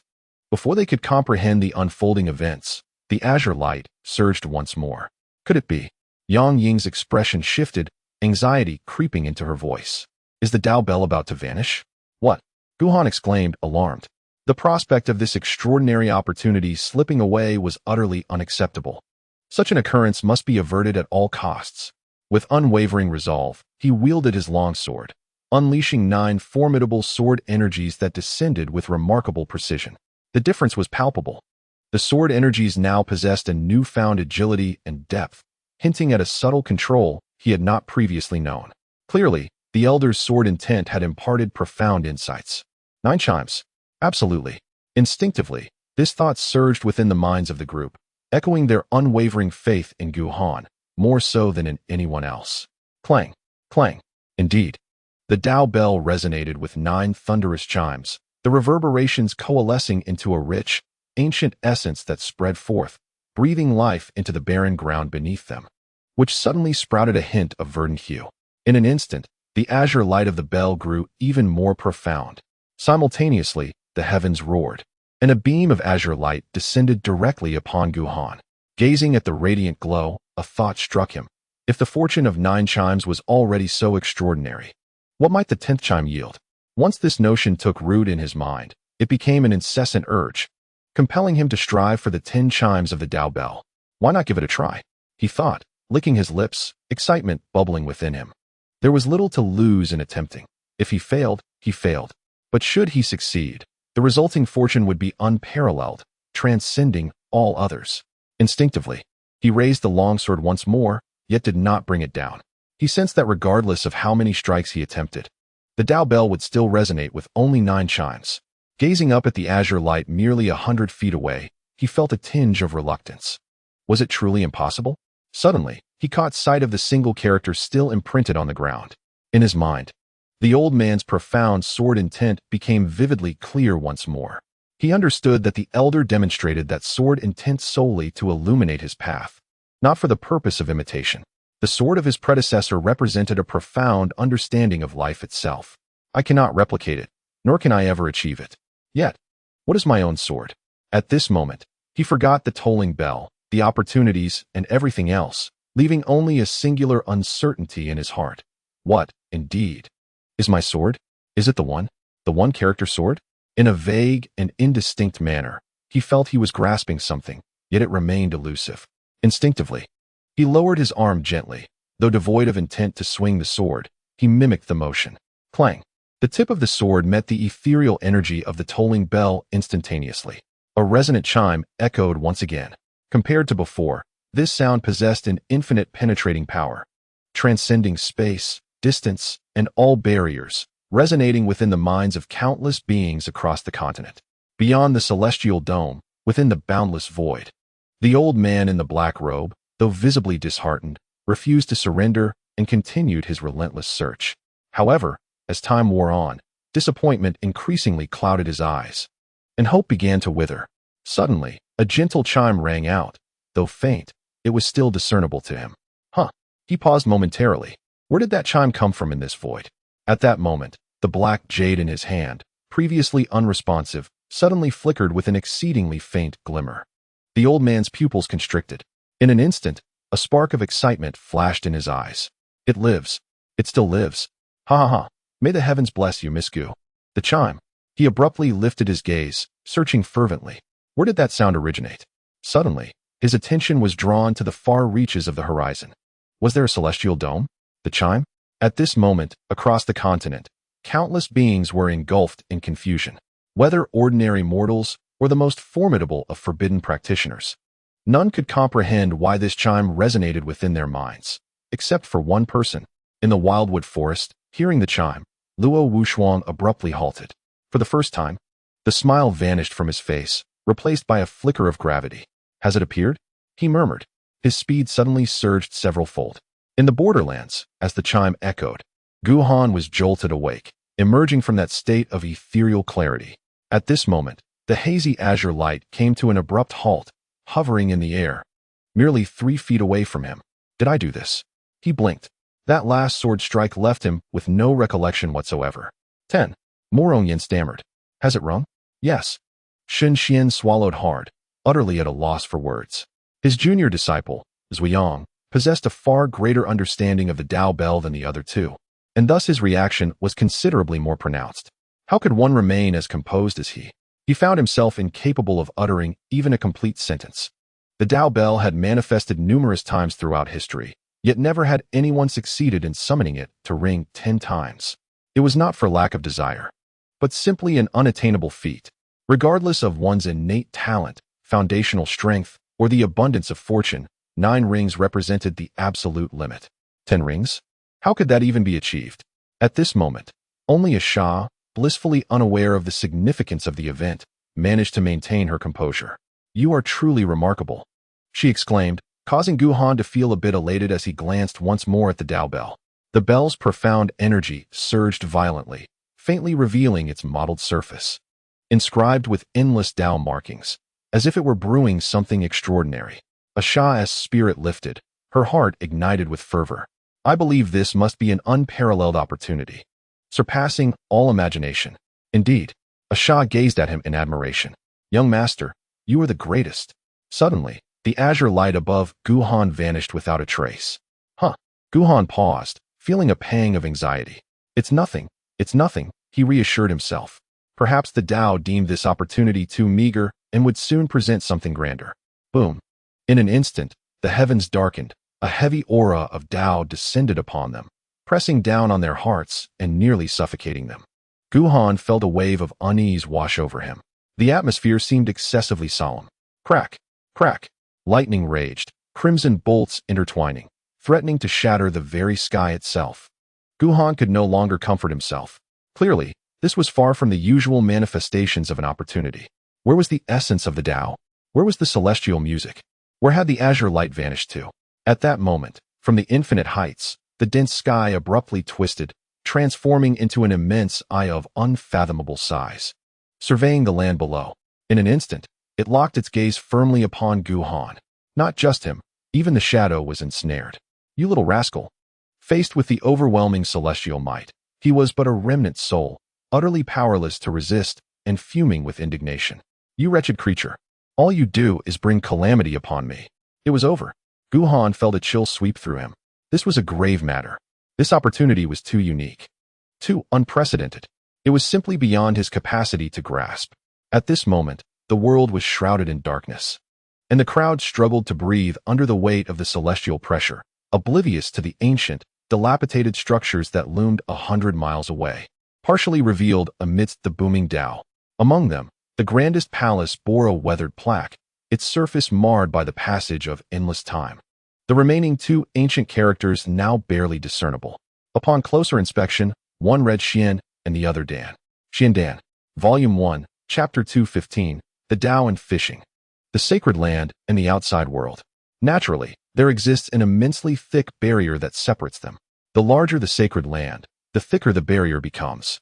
Before they could comprehend the unfolding events, the azure light surged once more. Could it be? Yang Ying's expression shifted, anxiety creeping into her voice. Is the Dao Bell about to vanish? What? Guhan exclaimed, alarmed. The prospect of this extraordinary opportunity slipping away was utterly unacceptable. Such an occurrence must be averted at all costs. With unwavering resolve, he wielded his longsword, unleashing 9 formidable sword energies that descended with remarkable precision. The difference was palpable. The sword energies now possessed a newfound agility and depth, hinting at a subtle control he had not previously known. Clearly, the elder's sword intent had imparted profound insights. 9 chimes. Absolutely. Instinctively, this thought surged within the minds of the group, echoing their unwavering faith in Guhan, more so than in anyone else. Clang, clang. Indeed, the Dao Bell resonated with 9 thunderous chimes, the reverberations coalescing into a rich, ancient essence that spread forth, breathing life into the barren ground beneath them, which suddenly sprouted a hint of verdant hue. In an instant, the azure light of the bell grew even more profound. Simultaneously, the heavens roared, and a beam of azure light descended directly upon Guhan. Gazing at the radiant glow, a thought struck him. If the fortune of 9 chimes was already so extraordinary, what might the 10th chime yield? Once this notion took root in his mind, it became an incessant urge, compelling him to strive for the 10 chimes of the Dao Bell. Why not give it a try? He thought, licking his lips, excitement bubbling within him. There was little to lose in attempting. If he failed, he failed. But should he succeed, the resulting fortune would be unparalleled, transcending all others. Instinctively, he raised the longsword once more, yet did not bring it down. He sensed that regardless of how many strikes he attempted, the Dao Bell would still resonate with only 9 chimes. Gazing up at the azure light merely 100 feet away, he felt a tinge of reluctance. Was it truly impossible? Suddenly, he caught sight of the single character still imprinted on the ground. In his mind, the old man's profound sword intent became vividly clear once more. He understood that the elder demonstrated that sword intent solely to illuminate his path, not for the purpose of imitation. The sword of his predecessor represented a profound understanding of life itself. I cannot replicate it, nor can I ever achieve it. Yet, what is my own sword? At this moment, he forgot the tolling bell, the opportunities, and everything else, leaving only a singular uncertainty in his heart. What, indeed, is my sword? Is it the one character sword? In a vague and indistinct manner, he felt he was grasping something, yet it remained elusive. Instinctively, he lowered his arm gently. Though devoid of intent to swing the sword, he mimicked the motion. Clang! The tip of the sword met the ethereal energy of the tolling bell instantaneously. A resonant chime echoed once again. Compared to before, this sound possessed an infinite penetrating power, transcending space, distance, and all barriers, resonating within the minds of countless beings across the continent. Beyond the celestial dome, within the boundless void, the old man in the black robe, though visibly disheartened, refused to surrender and continued his relentless search. However, as time wore on, disappointment increasingly clouded his eyes, and hope began to wither. Suddenly, a gentle chime rang out. Though faint, it was still discernible to him. He paused momentarily. Where did that chime come from in this void? At that moment, the black jade in his hand, previously unresponsive, suddenly flickered with an exceedingly faint glimmer. The old man's pupils constricted. In an instant, a spark of excitement flashed in his eyes. It lives. It still lives. Ha ha ha. May the heavens bless you, Miss Gu. The chime. He abruptly lifted his gaze, searching fervently. Where did that sound originate? Suddenly, his attention was drawn to the far reaches of the horizon. Was there a celestial dome? The chime? At this moment, across the continent, countless beings were engulfed in confusion, whether ordinary mortals or the most formidable of forbidden practitioners. None could comprehend why this chime resonated within their minds, except for one person. In the wildwood forest, hearing the chime, Luo Wushuang abruptly halted. For the first time, the smile vanished from his face, replaced by a flicker of gravity. Has it appeared? He murmured. His speed suddenly surged several-fold. In the borderlands, as the chime echoed, Guhan was jolted awake, emerging from that state of ethereal clarity. At this moment, the hazy azure light came to an abrupt halt, hovering in the air, merely 3 feet away from him. Did I do this? He blinked. That last sword strike left him with no recollection whatsoever. 10. Morongyan stammered. Has it rung? Yes. Shun Xian swallowed hard, utterly at a loss for words. His junior disciple, Zhuiyang, possessed a far greater understanding of the Tao Bell than the other two, and thus his reaction was considerably more pronounced. How could one remain as composed as he? He found himself incapable of uttering even a complete sentence. The Tao Bell had manifested numerous times throughout history, yet never had anyone succeeded in summoning it to ring 10 times. It was not for lack of desire, but simply an unattainable feat. Regardless of one's innate talent, foundational strength, or the abundance of fortune, 9 rings represented the absolute limit. 10 rings? How could that even be achieved? At this moment, only a Xia, blissfully unaware of the significance of the event, managed to maintain her composure. "You are truly remarkable," she exclaimed, causing Guhan to feel a bit elated as he glanced once more at the Tao Bell. The bell's profound energy surged violently, faintly revealing its mottled surface, inscribed with endless Tao markings, as if it were brewing something extraordinary. A Xia's spirit lifted, her heart ignited with fervor. "I believe this must be an unparalleled opportunity, surpassing all imagination." Indeed, a Xia gazed at him in admiration. "Young master, you are the greatest." Suddenly, the azure light above Guhan vanished without a trace. Guhan paused, feeling a pang of anxiety. It's nothing, he reassured himself. Perhaps the Tao deemed this opportunity too meager and would soon present something grander. Boom. In an instant, the heavens darkened. A heavy aura of Tao descended upon them, pressing down on their hearts and nearly suffocating them. Guhan felt a wave of unease wash over him. The atmosphere seemed excessively solemn. Crack, crack. Lightning raged, crimson bolts intertwining, threatening to shatter the very sky itself. Guhan could no longer comfort himself. Clearly, this was far from the usual manifestations of an opportunity. Where was the essence of the Tao? Where was the celestial music? Where had the azure light vanished to? At that moment, from the infinite heights, the dense sky abruptly twisted, transforming into an immense eye of unfathomable size, surveying the land below. In an instant, it locked its gaze firmly upon Guhan. Not just him, even the shadow was ensnared. "You little rascal." Faced with the overwhelming celestial might, he was but a remnant soul, utterly powerless to resist and fuming with indignation. "You wretched creature. All you do is bring calamity upon me." It was over. Guhan felt a chill sweep through him. This was a grave matter. This opportunity was too unique, too unprecedented. It was simply beyond his capacity to grasp. At this moment, the world was shrouded in darkness, and the crowd struggled to breathe under the weight of the celestial pressure, oblivious to the ancient, dilapidated structures that loomed 100 miles away, partially revealed amidst the booming Tao. Among them, the grandest palace bore a weathered plaque, its surface marred by the passage of endless time. The remaining 2 ancient characters now barely discernible. Upon closer inspection, one read Xian and the other Dan. Xian Dan. Volume 1, Chapter 215, The Tao and Fishing. The sacred land and the outside world. Naturally, there exists an immensely thick barrier that separates them. The larger the sacred land, the thicker the barrier becomes.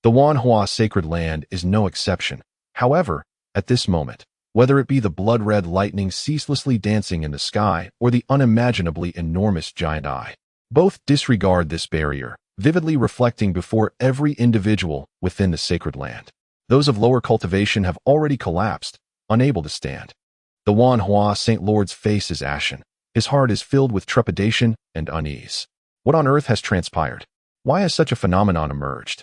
The Wanhua sacred land is no exception. However, at this moment, whether it be the blood-red lightning ceaselessly dancing in the sky or the unimaginably enormous giant eye, both disregard this barrier, vividly reflecting before every individual within the sacred land. Those of lower cultivation have already collapsed, unable to stand. The Wanhua Saint Lord's face is ashen. His heart is filled with trepidation and unease. What on earth has transpired? Why has such a phenomenon emerged?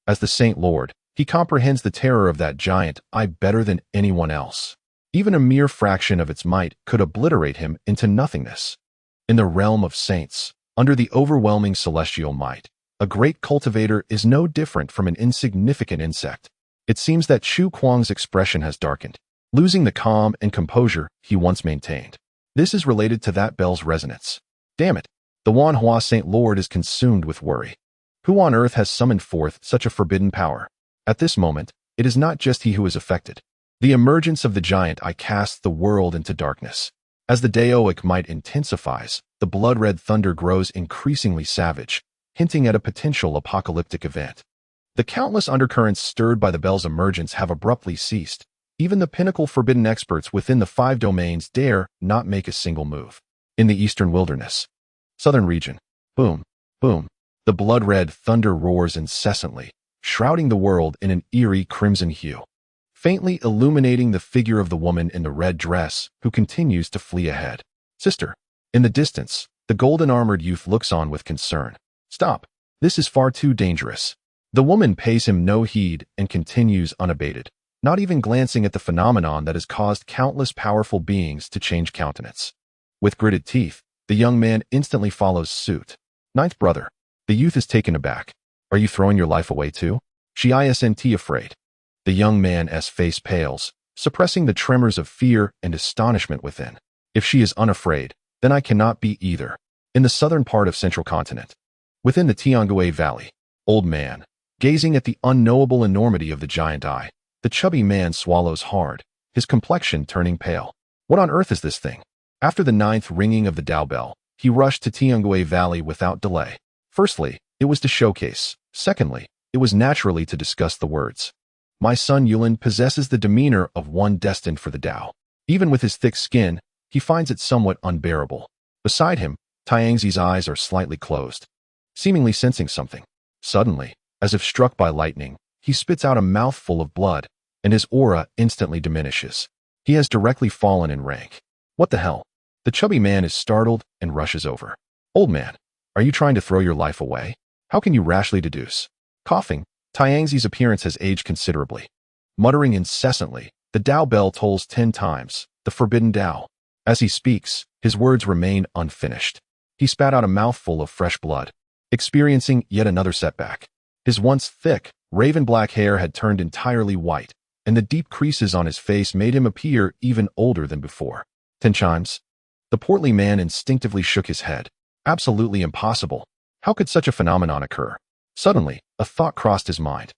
As the Saint Lord, he comprehends the terror of that giant eye better than anyone else. Even a mere fraction of its might could obliterate him into nothingness. In the realm of saints, under the overwhelming celestial might, a great cultivator is no different from an insignificant insect. It seems that Chu Kuang's expression has darkened, losing the calm and composure he once maintained. This is related to that bell's resonance. Damn it, the Wanhua Saint Lord is consumed with worry. Who on earth has summoned forth such a forbidden power? At this moment, it is not just he who is affected. The emergence of the giant eye casts the world into darkness. As the Daoic might intensifies, the blood-red thunder grows increasingly savage, hinting at a potential apocalyptic event. The countless undercurrents stirred by the bell's emergence have abruptly ceased. Even the pinnacle forbidden experts within the 5 domains dare not make a single move. In the eastern wilderness, southern region, boom, boom, the blood-red thunder roars incessantly, shrouding the world in an eerie crimson hue. faintly illuminating the figure of the woman in the red dress who continues to flee ahead. Sister. In the distance, the golden-armored youth looks on with concern. Stop. This is far too dangerous. The woman pays him no heed and continues unabated, not even glancing at the phenomenon that has caused countless powerful beings to change countenance. With gritted teeth, the young man instantly follows suit. Ninth brother. The youth is taken aback. Are you throwing your life away too? She isn't afraid. The young man's face pales, suppressing the tremors of fear and astonishment within. If she is unafraid, then I cannot be either. In the southern part of central continent, within the Tiangue Valley, old man, gazing at the unknowable enormity of the giant eye, the chubby man swallows hard, his complexion turning pale. What on earth is this thing? After the 9th ringing of the Dao bell, he rushed to Tiangue Valley without delay. Firstly, it was to showcase. Secondly, it was naturally to discuss the words. My son Yulin possesses the demeanor of one destined for the Dao. Even with his thick skin, he finds it somewhat unbearable. Beside him, Tiangzi's eyes are slightly closed, seemingly sensing something. Suddenly, as if struck by lightning, he spits out a mouthful of blood, and his aura instantly diminishes. He has directly fallen in rank. What the hell? The chubby man is startled and rushes over. Old man, are you trying to throw your life away? How can you rashly deduce? Coughing, Tiangzi's appearance has aged considerably. Muttering incessantly, the Dao bell tolls 10 times, the forbidden Dao. As he speaks, his words remain unfinished. He spat out a mouthful of fresh blood, experiencing yet another setback. His once thick, raven-black hair had turned entirely white, and the deep creases on his face made him appear even older than before. 10 chimes. The portly man instinctively shook his head. Absolutely impossible. How could such a phenomenon occur? Suddenly, a thought crossed his mind.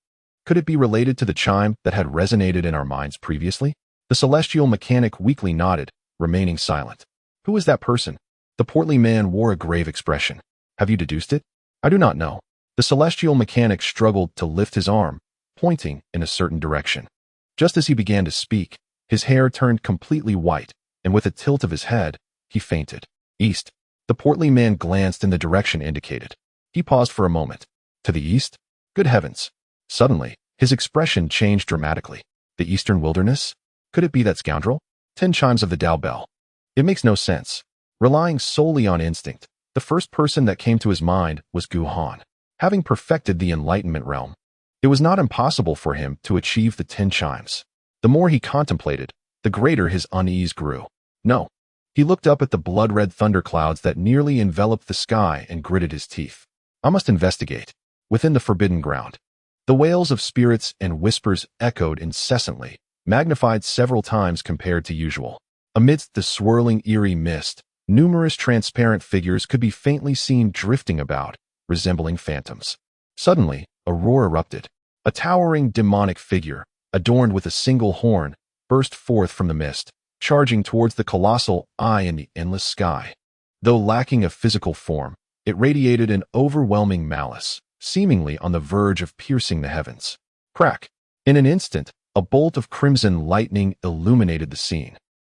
Could it be related to the chime that had resonated in our minds previously? The celestial mechanic weakly nodded, remaining silent. Who is that person? The portly man wore a grave expression. Have you deduced it? I do not know. The celestial mechanic struggled to lift his arm, pointing in a certain direction. Just as he began to speak, his hair turned completely white, and with a tilt of his head, he fainted. East. The portly man glanced in the direction indicated. He paused for a moment. To the east? Good heavens. Suddenly, his expression changed dramatically. The eastern wilderness? Could it be that scoundrel? 10 chimes of the Dao bell. It makes no sense. Relying solely on instinct, the first person that came to his mind was Gu Han. Having perfected the Enlightenment realm, it was not impossible for him to achieve the 10 chimes. The more he contemplated, the greater his unease grew. No. He looked up at the blood-red thunderclouds that nearly enveloped the sky and gritted his teeth. I must investigate. Within the forbidden ground, the wails of spirits and whispers echoed incessantly, magnified several times compared to usual. Amidst the swirling eerie mist, numerous transparent figures could be faintly seen drifting about, resembling phantoms. Suddenly, a roar erupted. A towering demonic figure, adorned with a single horn, burst forth from the mist, charging towards the colossal eye in the endless sky. Though lacking a physical form, it radiated an overwhelming malice, seemingly on the verge of piercing the heavens. Crack! In an instant, a bolt of crimson lightning illuminated the scene,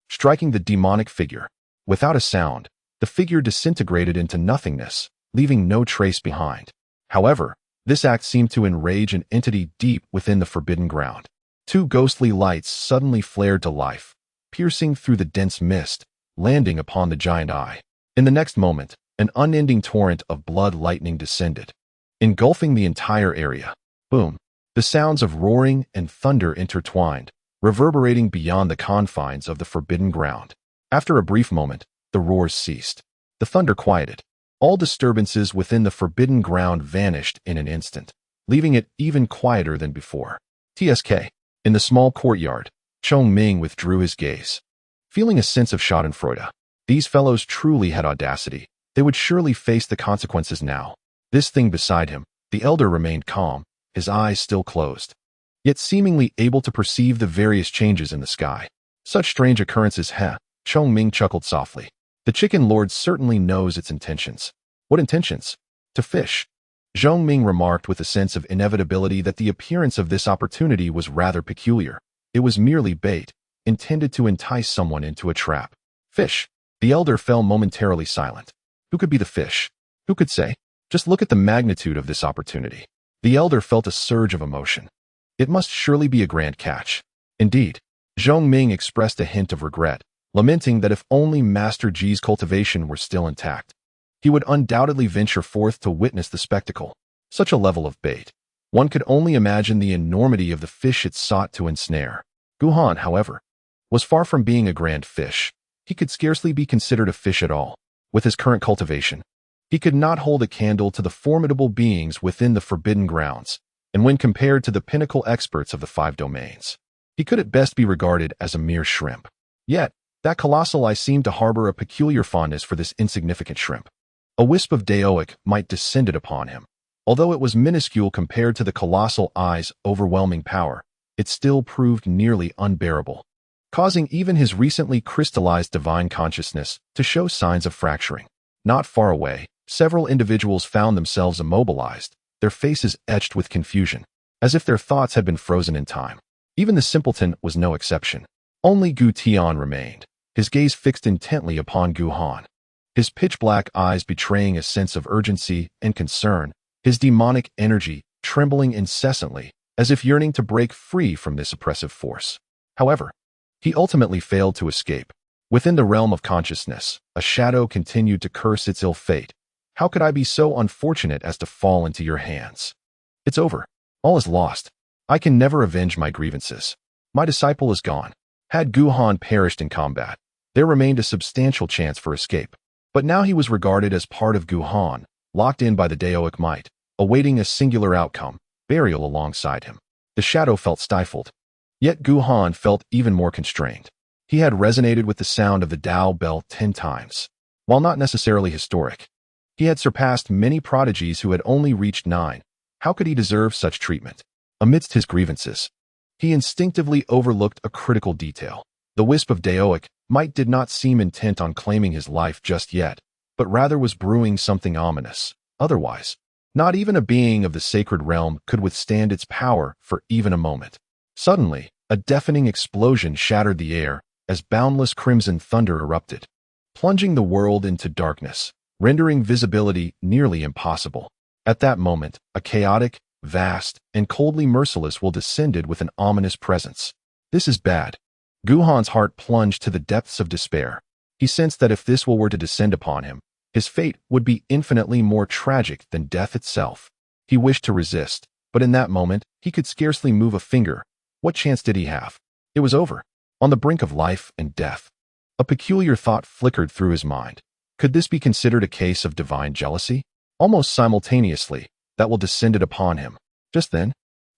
striking the demonic figure. Without a sound, the figure disintegrated into nothingness, leaving no trace behind. However, this act seemed to enrage an entity deep within the forbidden ground. 2 ghostly lights suddenly flared to life, piercing through the dense mist, landing upon the giant eye. In the next moment, an unending torrent of blood lightning descended, engulfing the entire area. Boom! The sounds of roaring and thunder intertwined, reverberating beyond the confines of the forbidden ground. After a brief moment, the roars ceased. The thunder quieted. All disturbances within the forbidden ground vanished in an instant, leaving it even quieter than before. TSK. In the small courtyard, Chongming withdrew his gaze. Feeling a sense of schadenfreude, these fellows truly had audacity. They would surely face the consequences now. This thing beside him, the elder remained calm, his eyes still closed, yet seemingly able to perceive the various changes in the sky. Such strange occurrences, Chongming chuckled softly. The chicken lord certainly knows its intentions. What intentions? To fish. Chongming remarked with a sense of inevitability that the appearance of this opportunity was rather peculiar. It was merely bait, intended to entice someone into a trap. Fish. The elder fell momentarily silent. Who could be the fish? Who could say? Just look at the magnitude of this opportunity. The elder felt a surge of emotion. It must surely be a grand catch. Indeed, Chongming expressed a hint of regret, lamenting that if only Master Ji's cultivation were still intact, he would undoubtedly venture forth to witness the spectacle. Such a level of bait. One could only imagine the enormity of the fish it sought to ensnare. Guhan, however, was far from being a grand fish. He could scarcely be considered a fish at all. With his current cultivation, he could not hold a candle to the formidable beings within the forbidden grounds, and when compared to the pinnacle experts of the 5 domains, he could at best be regarded as a mere shrimp. Yet, that colossal eye seemed to harbor a peculiar fondness for this insignificant shrimp. A wisp of daoic might descended upon him. Although it was minuscule compared to the colossal eye's overwhelming power, it still proved nearly unbearable, causing even his recently crystallized divine consciousness to show signs of fracturing. Not far away, several individuals found themselves immobilized, their faces etched with confusion, as if their thoughts had been frozen in time. Even the simpleton was no exception. Only Gu Tian remained, his gaze fixed intently upon Guhan, his pitch-black eyes betraying a sense of urgency and concern, his demonic energy trembling incessantly, as if yearning to break free from this oppressive force. However, he ultimately failed to escape. Within the realm of consciousness, a shadow continued to curse its ill fate. How could I be so unfortunate as to fall into your hands? It's over. All is lost. I can never avenge my grievances. My disciple is gone. Had Guhan perished in combat, there remained a substantial chance for escape. But now he was regarded as part of Guhan, locked in by the daoic might, awaiting a singular outcome, burial alongside him. The shadow felt stifled. Yet Guhan felt even more constrained. He had resonated with the sound of the Dao bell 10 times. While not necessarily historic, he had surpassed many prodigies who had only reached 9. How could he deserve such treatment? Amidst his grievances, he instinctively overlooked a critical detail. The wisp of daoic might did not seem intent on claiming his life just yet, but rather was brewing something ominous. Otherwise, not even a being of the sacred realm could withstand its power for even a moment. Suddenly, a deafening explosion shattered the air as boundless crimson thunder erupted, plunging the world into darkness, rendering visibility nearly impossible. At that moment, a chaotic, vast, and coldly merciless will descended with an ominous presence. This is bad. Guhan's heart plunged to the depths of despair. He sensed that if this will were to descend upon him, his fate would be infinitely more tragic than death itself. He wished to resist, but in that moment, he could scarcely move a finger. What chance did he have? It was over, on the brink of life and death. A peculiar thought flickered through his mind. Could this be considered a case of divine jealousy? Almost simultaneously, that will descended upon him. Just then,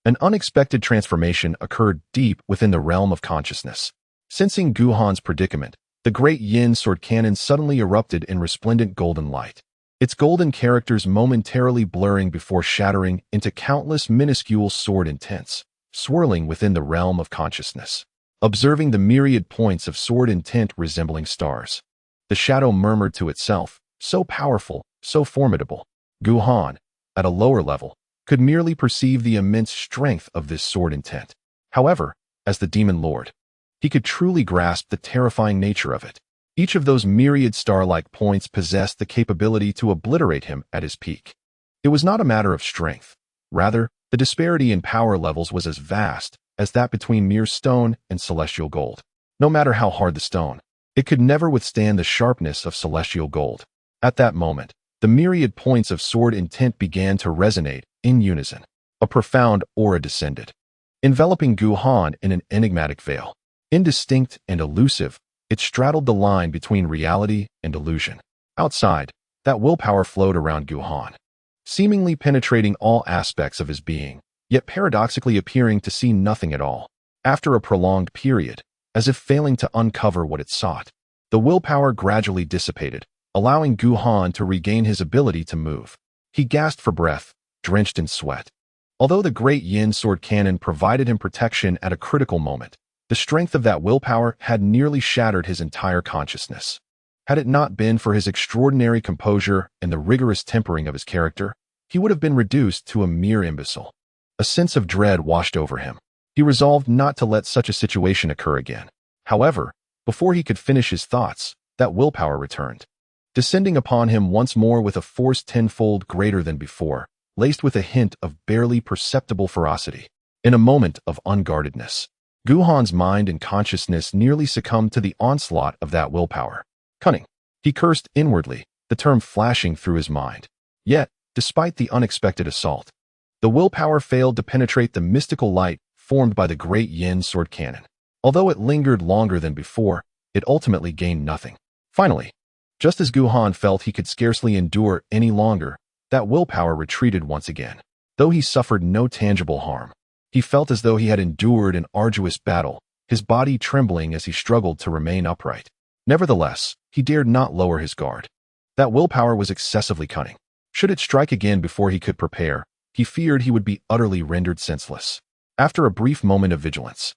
an unexpected transformation occurred deep within the realm of consciousness. Sensing Guhan's predicament, the great yin sword cannon suddenly erupted in resplendent golden light, its golden characters momentarily blurring before shattering into countless minuscule sword intents, swirling within the realm of consciousness. Observing the myriad points of sword intent resembling stars, the shadow murmured to itself, so powerful, so formidable. Guhan, at a lower level, could merely perceive the immense strength of this sword intent. However, as the demon lord, he could truly grasp the terrifying nature of it. Each of those myriad star-like points possessed the capability to obliterate him at his peak. It was not a matter of strength. Rather, the disparity in power levels was as vast as that between mere stone and celestial gold. No matter how hard the stone, it could never withstand the sharpness of celestial gold. At that moment, the myriad points of sword intent began to resonate in unison. A profound aura descended, enveloping Guhan in an enigmatic veil. Indistinct and elusive, it straddled the line between reality and illusion. Outside, that willpower flowed around Guhan, seemingly penetrating all aspects of his being, yet paradoxically appearing to see nothing at all. After a prolonged period, as if failing to uncover what it sought, the willpower gradually dissipated, allowing Guhan to regain his ability to move. He gasped for breath, drenched in sweat. Although the great yin sword cannon provided him protection at a critical moment, the strength of that willpower had nearly shattered his entire consciousness. Had it not been for his extraordinary composure and the rigorous tempering of his character, he would have been reduced to a mere imbecile. A sense of dread washed over him. He resolved not to let such a situation occur again. However, before he could finish his thoughts, that willpower returned, descending upon him once more with a force tenfold greater than before, laced with a hint of barely perceptible ferocity. In a moment of unguardedness, Guhan's mind and consciousness nearly succumbed to the onslaught of that willpower. Cunning. He cursed inwardly, the term flashing through his mind. Yet, despite the unexpected assault, the willpower failed to penetrate the mystical light formed by the great yin sword cannon. Although it lingered longer than before, it ultimately gained nothing. Finally, just as Guhan felt he could scarcely endure any longer, that willpower retreated once again. Though he suffered no tangible harm, he felt as though he had endured an arduous battle, his body trembling as he struggled to remain upright. Nevertheless, he dared not lower his guard. That willpower was excessively cunning. Should it strike again before he could prepare, he feared he would be utterly rendered senseless. After a brief moment of vigilance,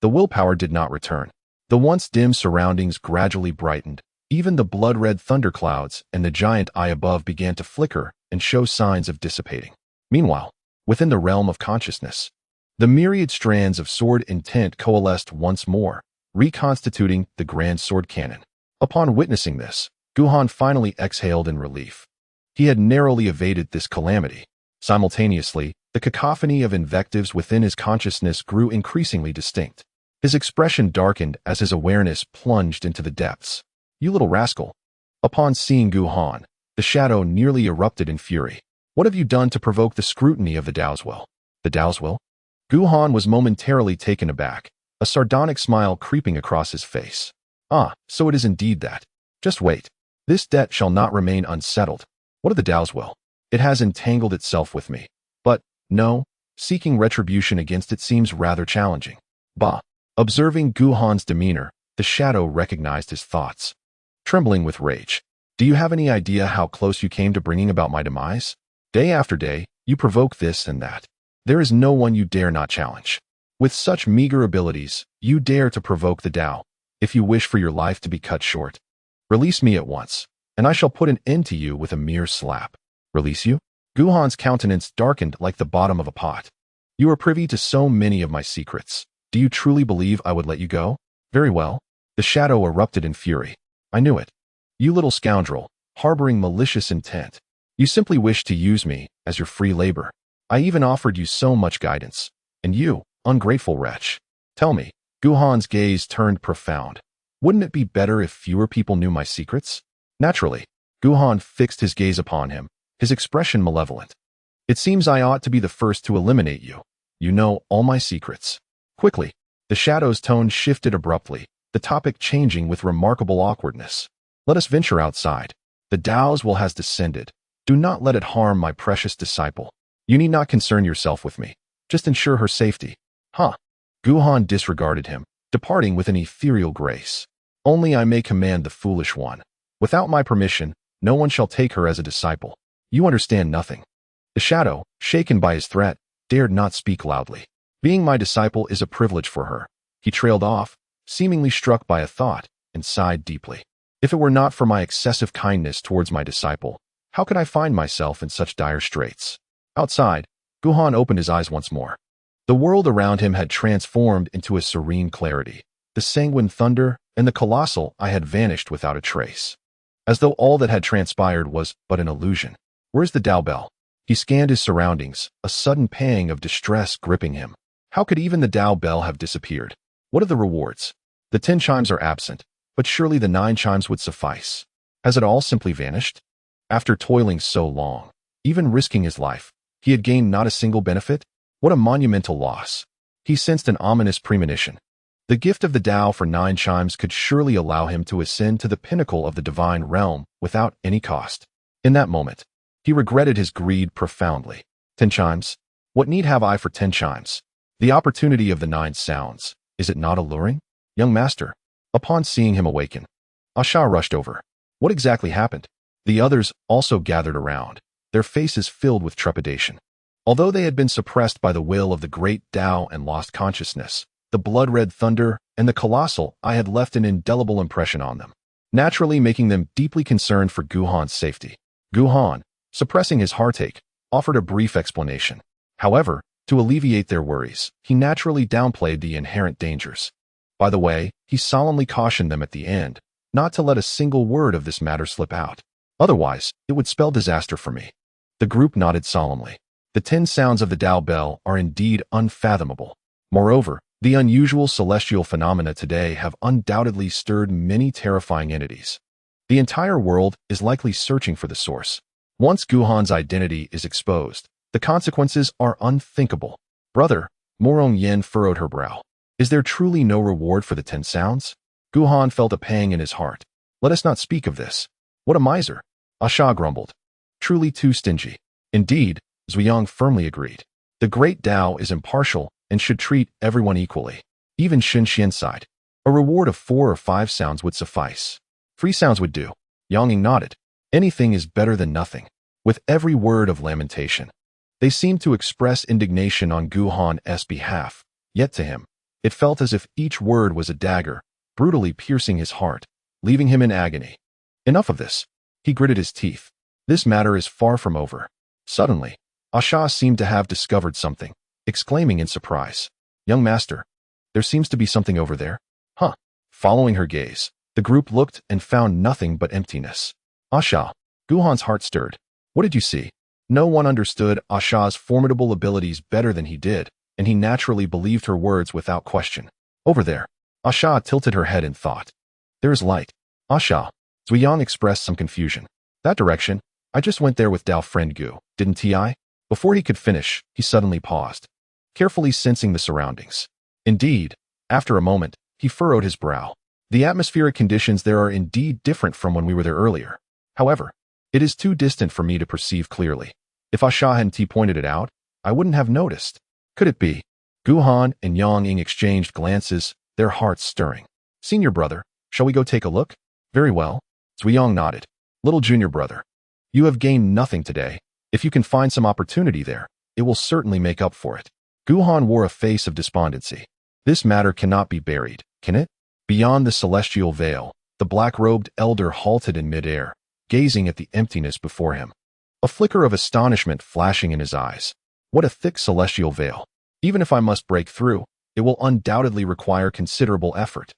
the willpower did not return. The once dim surroundings gradually brightened. Even the blood-red thunderclouds and the giant eye above began to flicker and show signs of dissipating. Meanwhile, within the realm of consciousness, the myriad strands of sword intent coalesced once more, reconstituting the grand sword cannon. Upon witnessing this, Guhan finally exhaled in relief. He had narrowly evaded this calamity. Simultaneously, the cacophony of invectives within his consciousness grew increasingly distinct. His expression darkened as his awareness plunged into the depths. "You little rascal." Upon seeing Guhan, the shadow nearly erupted in fury. "What have you done to provoke the scrutiny of the Dao's will?" The Dao's will? Guhan was momentarily taken aback, a sardonic smile creeping across his face. "Ah, so it is indeed that. Just wait. This debt shall not remain unsettled. What of the Dao's will? It has entangled itself with me. But, no, seeking retribution against it seems rather challenging." Bah! Observing Guhan's demeanor, the shadow recognized his thoughts. Trembling with rage, "Do you have any idea how close you came to bringing about my demise? Day after day, you provoke this and that. There is no one you dare not challenge. With such meager abilities, you dare to provoke the Dao. If you wish for your life to be cut short, release me at once, and I shall put an end to you with a mere slap." "Release you?" Guhan's countenance darkened like the bottom of a pot. "You are privy to so many of my secrets. Do you truly believe I would let you go? Very well." The shadow erupted in fury. "I knew it. You little scoundrel, harboring malicious intent. You simply wished to use me as your free labor. I even offered you so much guidance. And you, ungrateful wretch. Tell me." Guhan's gaze turned profound. "Wouldn't it be better if fewer people knew my secrets?" Naturally, Guhan fixed his gaze upon him, his expression malevolent. "It seems I ought to be the first to eliminate you. You know all my secrets." Quickly, the shadow's tone shifted abruptly, the topic changing with remarkable awkwardness. "Let us venture outside. The Dao's will has descended. Do not let it harm my precious disciple. You need not concern yourself with me. Just ensure her safety." "Huh." Guhan disregarded him, departing with an ethereal grace. "Only I may command the foolish one. Without my permission, no one shall take her as a disciple. You understand nothing." The shadow, shaken by his threat, dared not speak loudly. "Being my disciple is a privilege for her." He trailed off, seemingly struck by a thought, and sighed deeply. "If it were not for my excessive kindness towards my disciple, how could I find myself in such dire straits?" Outside, Guhan opened his eyes once more. The world around him had transformed into a serene clarity. The sanguine thunder and the colossal eye had vanished without a trace, as though all that had transpired was but an illusion. "Where's the Dao bell?" He scanned his surroundings, a sudden pang of distress gripping him. How could even the Dao bell have disappeared? What of the rewards? The 10 chimes are absent, but surely the 9 chimes would suffice. Has it all simply vanished? After toiling so long, even risking his life, he had gained not a single benefit? What a monumental loss. He sensed an ominous premonition. The gift of the Dao for 9 chimes could surely allow him to ascend to the pinnacle of the divine realm without any cost. In that moment, he regretted his greed profoundly. 10 chimes? What need have I for 10 chimes? The opportunity of the 9 sounds. Is it not alluring? "Young master." Upon seeing him awaken, Asha rushed over. What exactly happened? The others also gathered around, their faces filled with trepidation. Although they had been suppressed by the will of the great Dao and lost consciousness, the blood-red thunder and the colossal eye had left an indelible impression on them, naturally making them deeply concerned for Guhan's safety. Guhan, suppressing his heartache, offered a brief explanation. However, to alleviate their worries, he naturally downplayed the inherent dangers. By the way, he solemnly cautioned them at the end not to let a single word of this matter slip out. Otherwise, it would spell disaster for me. The group nodded solemnly. The 10 sounds of the Dao bell are indeed unfathomable. Moreover, The unusual celestial phenomena today have undoubtedly stirred many terrifying entities. The entire world is likely searching for the source. Once Guhan's identity is exposed, the consequences are unthinkable. Brother, Morong Yen furrowed her brow. Is there truly no reward for the 10 sounds? Guhan felt a pang in his heart. Let us not speak of this. What a miser! Asha grumbled. Truly too stingy. Indeed, Zuyang firmly agreed. The great Tao is impartial and should treat everyone equally. Even Xin Xian sighed. A reward of 4 or 5 sounds would suffice. 3 sounds would do. Yang Ying nodded. Anything is better than nothing. With every word of lamentation. They seemed to express indignation on Guhan's behalf, yet to him, it felt as if each word was a dagger, brutally piercing his heart, leaving him in agony. Enough of this. He gritted his teeth. This matter is far from over. Suddenly, Asha seemed to have discovered something, exclaiming in surprise. Young master, there seems to be something over there. Huh. Following her gaze, the group looked and found nothing but emptiness. Asha, Guhan's heart stirred. What did you see? No one understood Asha's formidable abilities better than he did, and he naturally believed her words without question. Over there. Asha tilted her head in thought. There is light. Asha. Zuyang expressed some confusion. That direction? I just went there with Dao friend Gu, didn't I? Before he could finish, he suddenly paused, carefully sensing the surroundings. Indeed, after a moment, he furrowed his brow. The atmospheric conditions there are indeed different from when we were there earlier. However, it is too distant for me to perceive clearly. If Asha hadn't pointed it out, I wouldn't have noticed. Could it be? Guhan and Yang Ying exchanged glances, their hearts stirring. Senior brother, shall we go take a look? Very well. Zuyang nodded. Little junior brother, you have gained nothing today. If you can find some opportunity there, it will certainly make up for it. Guhan wore a face of despondency. This matter cannot be buried, can it? Beyond the celestial veil, the black-robed elder halted in midair, gazing at the emptiness before him. A flicker of astonishment flashing in his eyes. What a thick celestial veil. Even if I must break through, it will undoubtedly require considerable effort.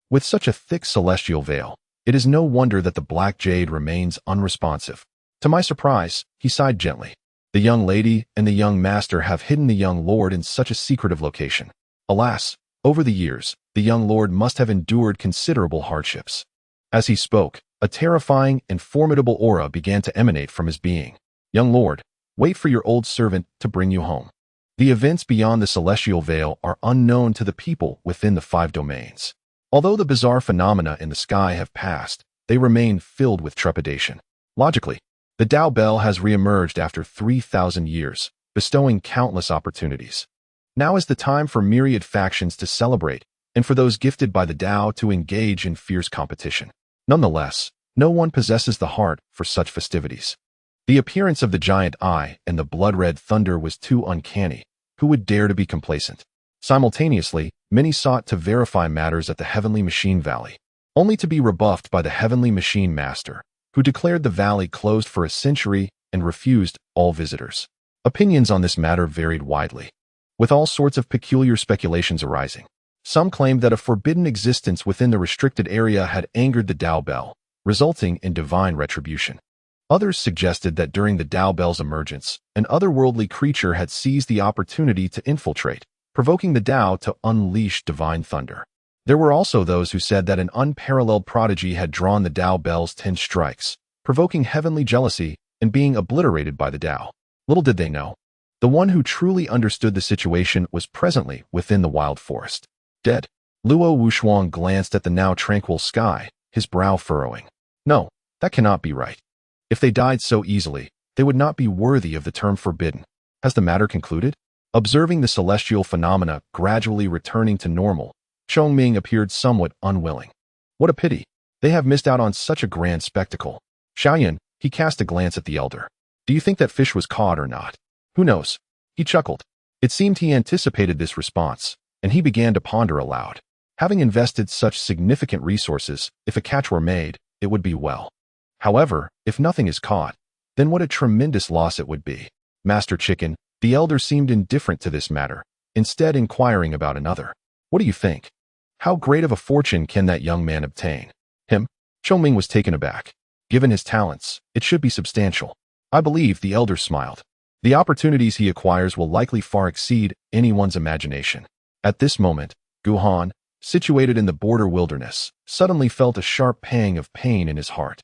With such a thick celestial veil, it is no wonder that the black jade remains unresponsive. To my surprise, he sighed gently. The young lady and the young master have hidden the young lord in such a secretive location. Alas, over the years, the young lord must have endured considerable hardships. As he spoke, a terrifying and formidable aura began to emanate from his being. Young lord, wait for your old servant to bring you home. The events beyond the celestial veil are unknown to the people within the 5 domains. Although the bizarre phenomena in the sky have passed, they remain filled with trepidation. Logically, the Tao Bell has re-emerged after 3,000 years, bestowing countless opportunities. Now is the time for myriad factions to celebrate, and for those gifted by the Tao to engage in fierce competition. Nonetheless, no one possesses the heart for such festivities. The appearance of the giant eye and the blood-red thunder was too uncanny. Who would dare to be complacent? Simultaneously, many sought to verify matters at the Heavenly Machine Valley, only to be rebuffed by the Heavenly Machine Master, who declared the valley closed for a century and refused all visitors. Opinions on this matter varied widely, with all sorts of peculiar speculations arising. Some claimed that a forbidden existence within the restricted area had angered the Tao Bell, resulting in divine retribution. Others suggested that during the Tao Bell's emergence, an otherworldly creature had seized the opportunity to infiltrate, provoking the Tao to unleash divine thunder. There were also those who said that an unparalleled prodigy had drawn the Tao Bell's 10 strikes, provoking heavenly jealousy and being obliterated by the Tao. Little did they know, the one who truly understood the situation was presently within the wild forest. Dead. Luo Wushuang glanced at the now tranquil sky, his brow furrowing. No, that cannot be right. If they died so easily, they would not be worthy of the term forbidden. Has the matter concluded? Observing the celestial phenomena gradually returning to normal, Chongming appeared somewhat unwilling. What a pity. They have missed out on such a grand spectacle. Xiaoyun, he cast a glance at the elder. Do you think that fish was caught or not? Who knows? He chuckled. It seemed he anticipated this response, and he began to ponder aloud. Having invested such significant resources, if a catch were made, it would be well. However, if nothing is caught, then what a tremendous loss it would be. Master Chicken, the elder seemed indifferent to this matter, instead inquiring about another. What do you think? How great of a fortune can that young man obtain? Him? Chongming was taken aback. Given his talents, it should be substantial. I believe the elder smiled. The opportunities he acquires will likely far exceed anyone's imagination. At this moment, Guhan, situated in the border wilderness, suddenly felt a sharp pang of pain in his heart.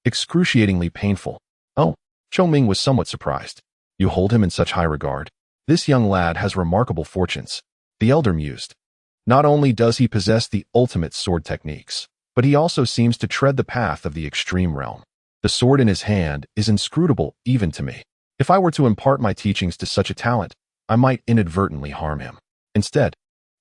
Excruciatingly painful. Oh, Chongming was somewhat surprised. You hold him in such high regard. This young lad has remarkable fortunes, the elder mused. Not only does he possess the ultimate sword techniques, but he also seems to tread the path of the extreme realm. The sword in his hand is inscrutable even to me. If I were to impart my teachings to such a talent, I might inadvertently harm him. Instead,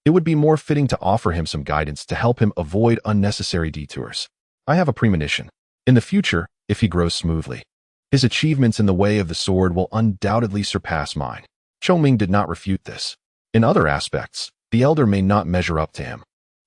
it would be more fitting to offer him some guidance to help him avoid unnecessary detours. I have a premonition. In the future, if he grows smoothly, his achievements in the way of the sword will undoubtedly surpass mine. Chongming did not refute this. In other aspects, the elder may not measure up to him.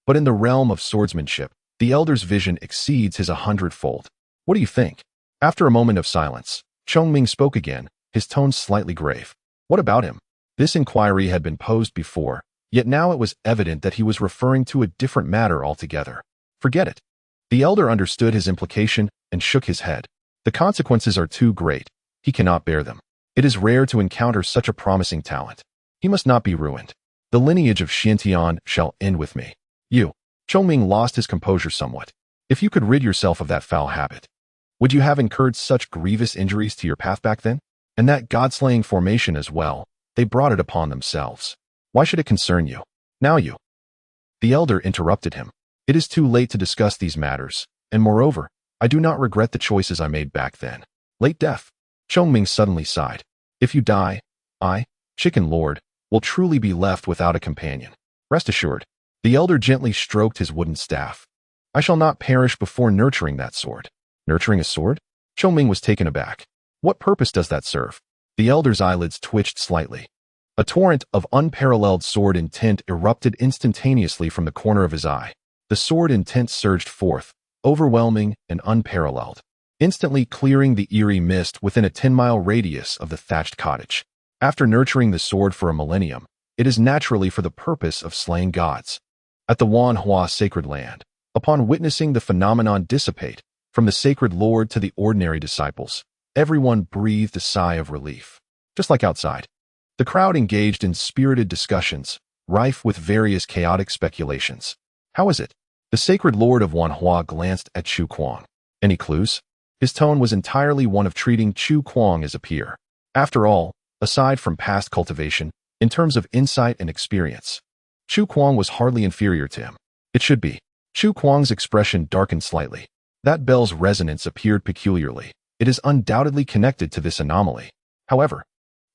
But in the realm of swordsmanship, the elder's vision exceeds his 100-fold. What do you think? After a moment of silence, Chongming spoke again, his tone slightly grave. What about him? This inquiry had been posed before, yet now it was evident that he was referring to a different matter altogether. Forget it. The elder understood his implication and shook his head. The consequences are too great. He cannot bear them. It is rare to encounter such a promising talent. He must not be ruined. The lineage of Xiantian shall end with me. You. Chongming lost his composure somewhat. If you could rid yourself of that foul habit, would you have incurred such grievous injuries to your path back then? And that god-slaying formation as well, they brought it upon themselves. Why should it concern you? Now you. The elder interrupted him. It is too late to discuss these matters, and moreover, I do not regret the choices I made back then. Late death. Chongming suddenly sighed. If you die, I, Chicken Lord, will truly be left without a companion. Rest assured. The elder gently stroked his wooden staff. I shall not perish before nurturing that sword. Nurturing a sword? Chongming was taken aback. What purpose does that serve? The elder's eyelids twitched slightly. A torrent of unparalleled sword intent erupted instantaneously from the corner of his eye. The sword intent surged forth, overwhelming and unparalleled, instantly clearing the eerie mist within a 10-mile radius of the thatched cottage. After nurturing the sword for a millennium, it is naturally for the purpose of slaying gods. At the Wanhua sacred land, upon witnessing the phenomenon dissipate, from the sacred lord to the ordinary disciples, everyone breathed a sigh of relief. Just like outside, the crowd engaged in spirited discussions, rife with various chaotic speculations. How is it? The sacred lord of Wanhua glanced at Chu Kuang. Any clues? His tone was entirely one of treating Chu Kuang as a peer. After all, aside from past cultivation, in terms of insight and experience, Chu Kuang was hardly inferior to him. It should be. Chu Kuang's expression darkened slightly. That bell's resonance appeared peculiarly. It is undoubtedly connected to this anomaly. However,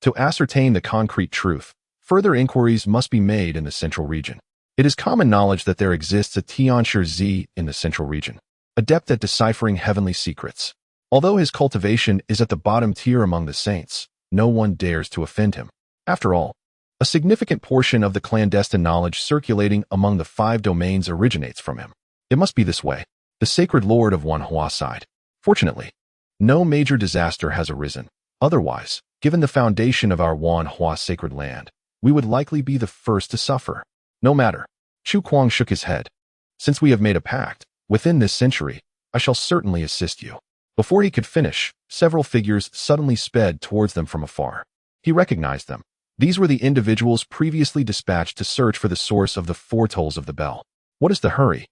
to ascertain the concrete truth, further inquiries must be made in the central region. It is common knowledge that there exists a Tianshi Z in the central region, adept at deciphering heavenly secrets. Although his cultivation is at the bottom tier among the saints, no one dares to offend him. After all, a significant portion of the clandestine knowledge circulating among the 5 domains originates from him. It must be this way. The sacred lord of Wanhua sighed. Fortunately, no major disaster has arisen. Otherwise, given the foundation of our Wanhua sacred land, we would likely be the first to suffer. No matter. Chu Kuang shook his head. Since we have made a pact, within this century, I shall certainly assist you. Before he could finish, several figures suddenly sped towards them from afar. He recognized them. These were the individuals previously dispatched to search for the source of the 4 tolls of the bell. What is the hurry?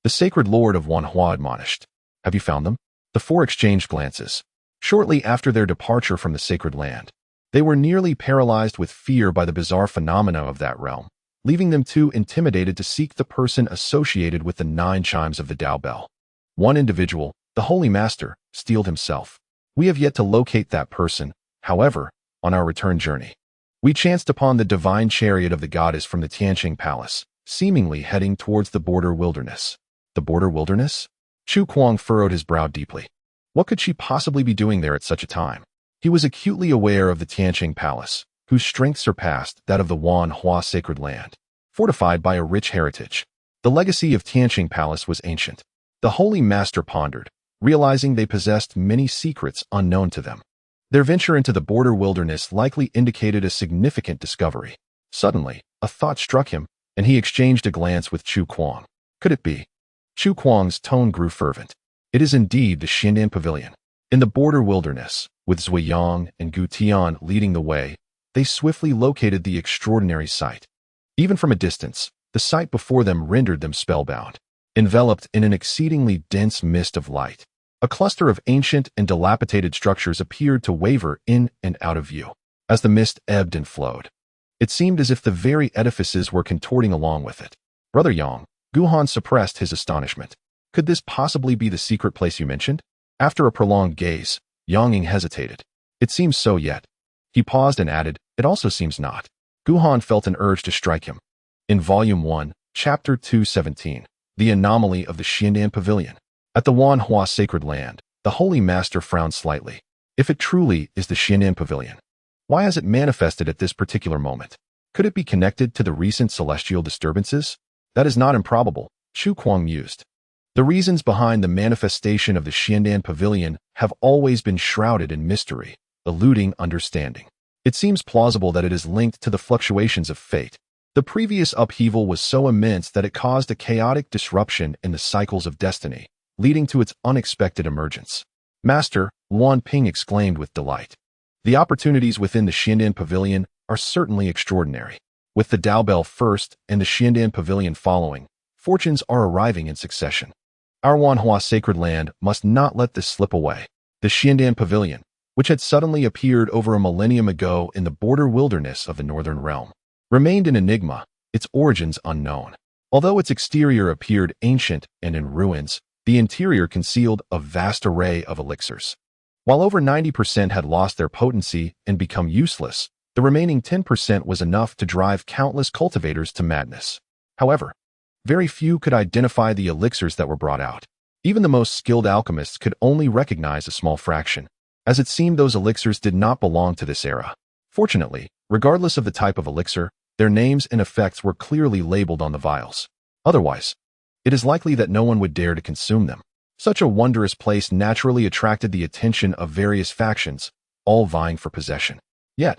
The sacred lord of Wanhua admonished. Have you found them? The 4 exchanged glances. Shortly after their departure from the sacred land, they were nearly paralyzed with fear by the bizarre phenomena of that realm, leaving them too intimidated to seek the person associated with the 9 chimes of the Tao bell. One individual, the Holy Master, steeled himself. We have yet to locate that person. However, on our return journey, we chanced upon the divine chariot of the goddess from the Tianqing Palace, seemingly heading towards the border wilderness. The border wilderness? Chu Kuang furrowed his brow deeply. What could she possibly be doing there at such a time? He was acutely aware of the Tianqing Palace, whose strength surpassed that of the Wanhua sacred land, fortified by a rich heritage. The legacy of Tianqing Palace was ancient. The Holy Master pondered, realizing they possessed many secrets unknown to them. Their venture into the border wilderness likely indicated a significant discovery. Suddenly, a thought struck him, and he exchanged a glance with Chu Kuang. Could it be? Chu Kuang's tone grew fervent. It is indeed the Xindian Pavilion. In the border wilderness, with Zuiyang and Gu Tian leading the way, they swiftly located the extraordinary sight. Even from a distance, the sight before them rendered them spellbound. Enveloped in an exceedingly dense mist of light, a cluster of ancient and dilapidated structures appeared to waver in and out of view. As the mist ebbed and flowed, it seemed as if the very edifices were contorting along with it. Brother Yang, Guhan suppressed his astonishment. Could this possibly be the secret place you mentioned? After a prolonged gaze, Yang Ying hesitated. It seems so yet. He paused and added, it also seems not. Guhan felt an urge to strike him. In Volume 1, Chapter 217, The Anomaly of the Xiandan Pavilion. At the Wanhua Sacred Land, the Holy Master frowned slightly. If it truly is the Xiandan Pavilion, why has it manifested at this particular moment? Could it be connected to the recent celestial disturbances? That is not improbable, Chu Kuang mused. The reasons behind the manifestation of the Xiandan Pavilion have always been shrouded in mystery, eluding understanding. It seems plausible that it is linked to the fluctuations of fate. The previous upheaval was so immense that it caused a chaotic disruption in the cycles of destiny, leading to its unexpected emergence. Master, Luan Ping exclaimed with delight. The opportunities within the Xiandan Pavilion are certainly extraordinary. With the Dao Bell first and the Xiandan Pavilion following, fortunes are arriving in succession. Our Wanhua Sacred Land must not let this slip away. The Xiandan Pavilion, which had suddenly appeared over a millennium ago in the border wilderness of the Northern Realm, remained an enigma, its origins unknown. Although its exterior appeared ancient and in ruins, the interior concealed a vast array of elixirs. While over 90% had lost their potency and become useless, the remaining 10% was enough to drive countless cultivators to madness. However, very few could identify the elixirs that were brought out. Even the most skilled alchemists could only recognize a small fraction, as it seemed those elixirs did not belong to this era. Fortunately, regardless of the type of elixir, their names and effects were clearly labeled on the vials. Otherwise, it is likely that no one would dare to consume them. Such a wondrous place naturally attracted the attention of various factions, all vying for possession. Yet,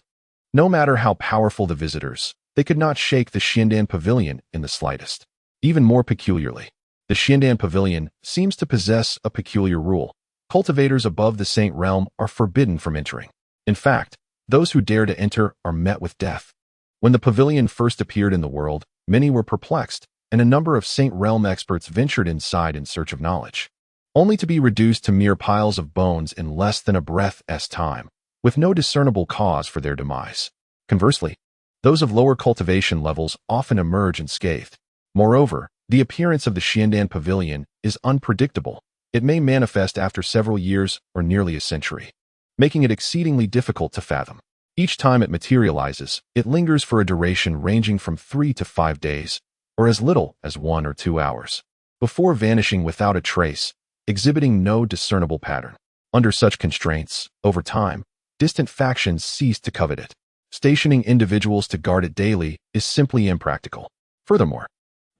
no matter how powerful the visitors, they could not shake the Xiandan Pavilion in the slightest. Even more peculiarly, the Xiandan Pavilion seems to possess a peculiar rule. Cultivators above the Saint Realm are forbidden from entering. In fact, those who dare to enter are met with death. When the pavilion first appeared in the world, many were perplexed, and a number of Saint Realm experts ventured inside in search of knowledge, only to be reduced to mere piles of bones in less than a breath's time, with no discernible cause for their demise. Conversely, those of lower cultivation levels often emerge unscathed. Moreover, the appearance of the Xiandan Pavilion is unpredictable. It may manifest after several years or nearly a century, making it exceedingly difficult to fathom. Each time it materializes, it lingers for a duration ranging from 3 to 5 days, or as little as 1 or 2 hours, before vanishing without a trace, exhibiting no discernible pattern. Under such constraints, over time, distant factions cease to covet it. Stationing individuals to guard it daily is simply impractical. Furthermore,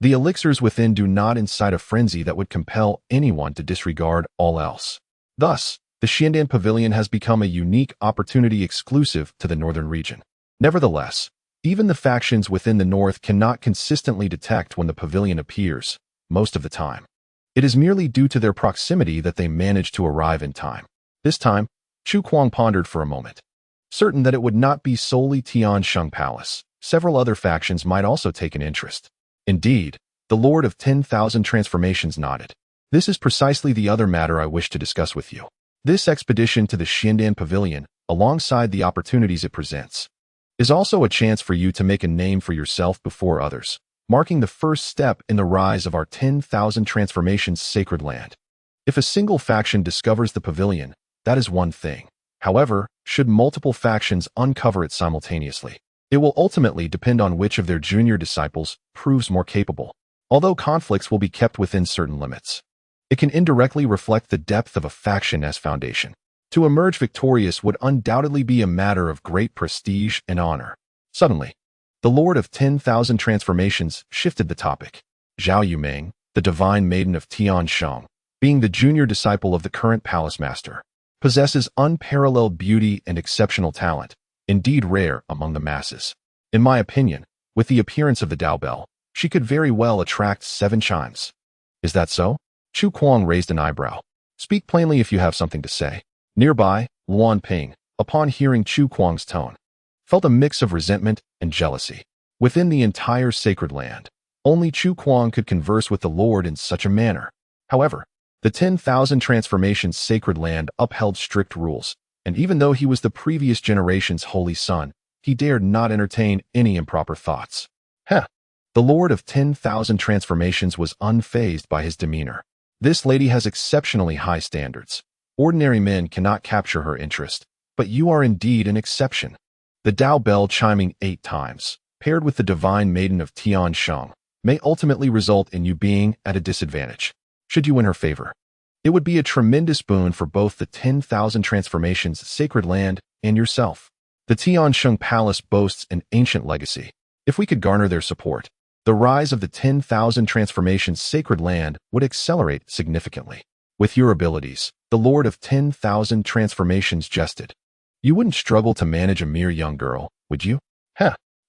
the elixirs within do not incite a frenzy that would compel anyone to disregard all else. Thus, the Xiandan Pavilion has become a unique opportunity exclusive to the northern region. Nevertheless, even the factions within the north cannot consistently detect when the pavilion appears, most of the time. It is merely due to their proximity that they manage to arrive in time. This time, Chu Kuang pondered for a moment. Certain that it would not be solely Tiansheng Palace, several other factions might also take an interest. Indeed, the Lord of 10,000 Transformations nodded. This is precisely the other matter I wish to discuss with you. This expedition to the Xiandan Pavilion, alongside the opportunities it presents, is also a chance for you to make a name for yourself before others, marking the first step in the rise of our 10,000 Transformations sacred land. If a single faction discovers the pavilion, that is one thing. However, should multiple factions uncover it simultaneously, it will ultimately depend on which of their junior disciples proves more capable. Although conflicts will be kept within certain limits, it can indirectly reflect the depth of a faction as foundation. To emerge victorious would undoubtedly be a matter of great prestige and honor. Suddenly, the Lord of 10,000 Transformations shifted the topic. Xiaoyun, the divine maiden of Tiansheng, being the junior disciple of the current palace master, possesses unparalleled beauty and exceptional talent, indeed rare among the masses. In my opinion, with the appearance of the Dao Bell, she could very well attract 7 chimes. Is that so? Chu Kuang raised an eyebrow. Speak plainly if you have something to say. Nearby, Luan Ping, upon hearing Chu Kuang's tone, felt a mix of resentment and jealousy. Within the entire sacred land, only Chu Kuang could converse with the Lord in such a manner. However, the 10,000 transformations sacred land upheld strict rules, and even though he was the previous generation's holy son, he dared not entertain any improper thoughts. The Lord of 10,000 transformations was unfazed by his demeanor. This lady has exceptionally high standards. Ordinary men cannot capture her interest, but you are indeed an exception. The Tao bell chiming 8 times, paired with the divine maiden of Tian Sheng, may ultimately result in you being at a disadvantage. Should you win her favor, it would be a tremendous boon for both the 10,000 transformations sacred land and yourself. The Tian Sheng Palace boasts an ancient legacy. If we could garner their support, the rise of the 10,000 transformations sacred land would accelerate significantly. With your abilities, the Lord of 10,000 transformations jested. You wouldn't struggle to manage a mere young girl, would you?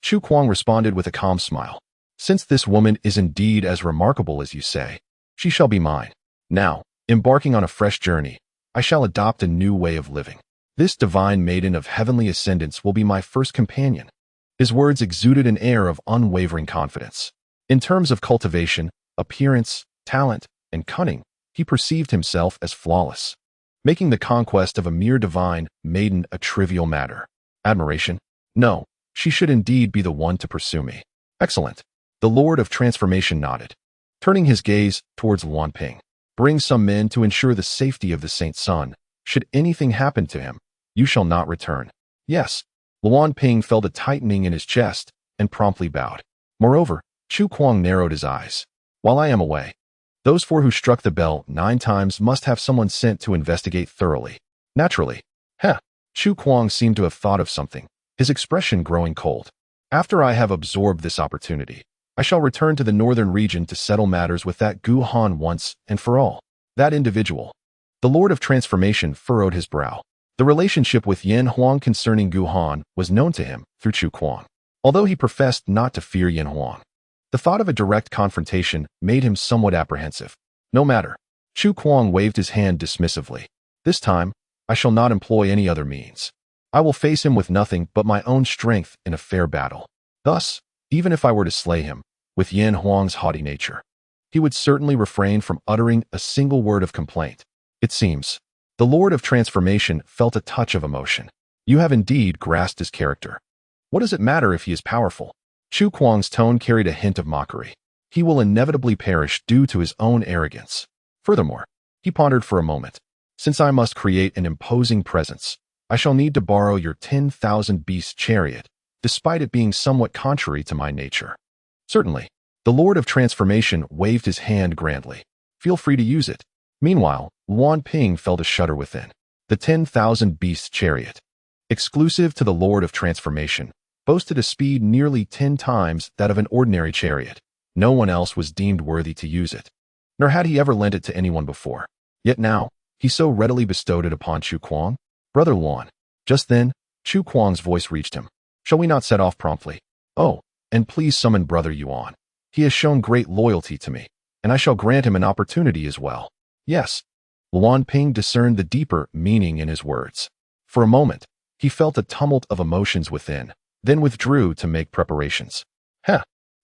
Chu Kuang responded with a calm smile. Since this woman is indeed as remarkable as you say, she shall be mine. Now, embarking on a fresh journey, I shall adopt a new way of living. This divine maiden of heavenly ascendance will be my first companion. His words exuded an air of unwavering confidence. In terms of cultivation, appearance, talent, and cunning, he perceived himself as flawless, making the conquest of a mere divine maiden a trivial matter. Admiration? No, she should indeed be the one to pursue me. Excellent. The Lord of Transformation nodded, turning his gaze towards Luan Ping. Bring some men to ensure the safety of the Saint's son. Should anything happen to him, you shall not return. Yes. Luan Ping felt a tightening in his chest and promptly bowed. Moreover, Chu Kuang narrowed his eyes. While I am away, those 4 who struck the bell 9 times must have someone sent to investigate thoroughly. Naturally. Chu Kuang seemed to have thought of something, his expression growing cold. After I have absorbed this opportunity, I shall return to the northern region to settle matters with that Gu Han once and for all. That individual. The Lord of Transformation furrowed his brow. The relationship with Yin Huang concerning Gu Han was known to him through Chu Kuang. Although he professed not to fear Yin Huang, the thought of a direct confrontation made him somewhat apprehensive. No matter. Chu Kuang waved his hand dismissively. This time, I shall not employ any other means. I will face him with nothing but my own strength in a fair battle. Thus, even if I were to slay him, with Yin Huang's haughty nature, he would certainly refrain from uttering a single word of complaint. It seems. The Lord of Transformation felt a touch of emotion. You have indeed grasped his character. What does it matter if he is powerful? Chu Kuang's tone carried a hint of mockery. He will inevitably perish due to his own arrogance. Furthermore, he pondered for a moment. Since I must create an imposing presence, I shall need to borrow your 10,000 beast chariot, despite it being somewhat contrary to my nature. Certainly. The Lord of Transformation waved his hand grandly. Feel free to use it. Meanwhile, Luan Ping felt a shudder within. The 10,000 beast chariot, exclusive to the Lord of Transformation, boasted a speed nearly 10 times that of an ordinary chariot. No one else was deemed worthy to use it, nor had he ever lent it to anyone before. Yet now, he so readily bestowed it upon Chu Kuang. Brother Luan. Just then, Chu Kuang's voice reached him. Shall we not set off promptly? Oh, and please summon Brother Yuan. He has shown great loyalty to me, and I shall grant him an opportunity as well. Yes. Luan Ping discerned the deeper meaning in his words. For a moment, he felt a tumult of emotions within, then withdrew to make preparations.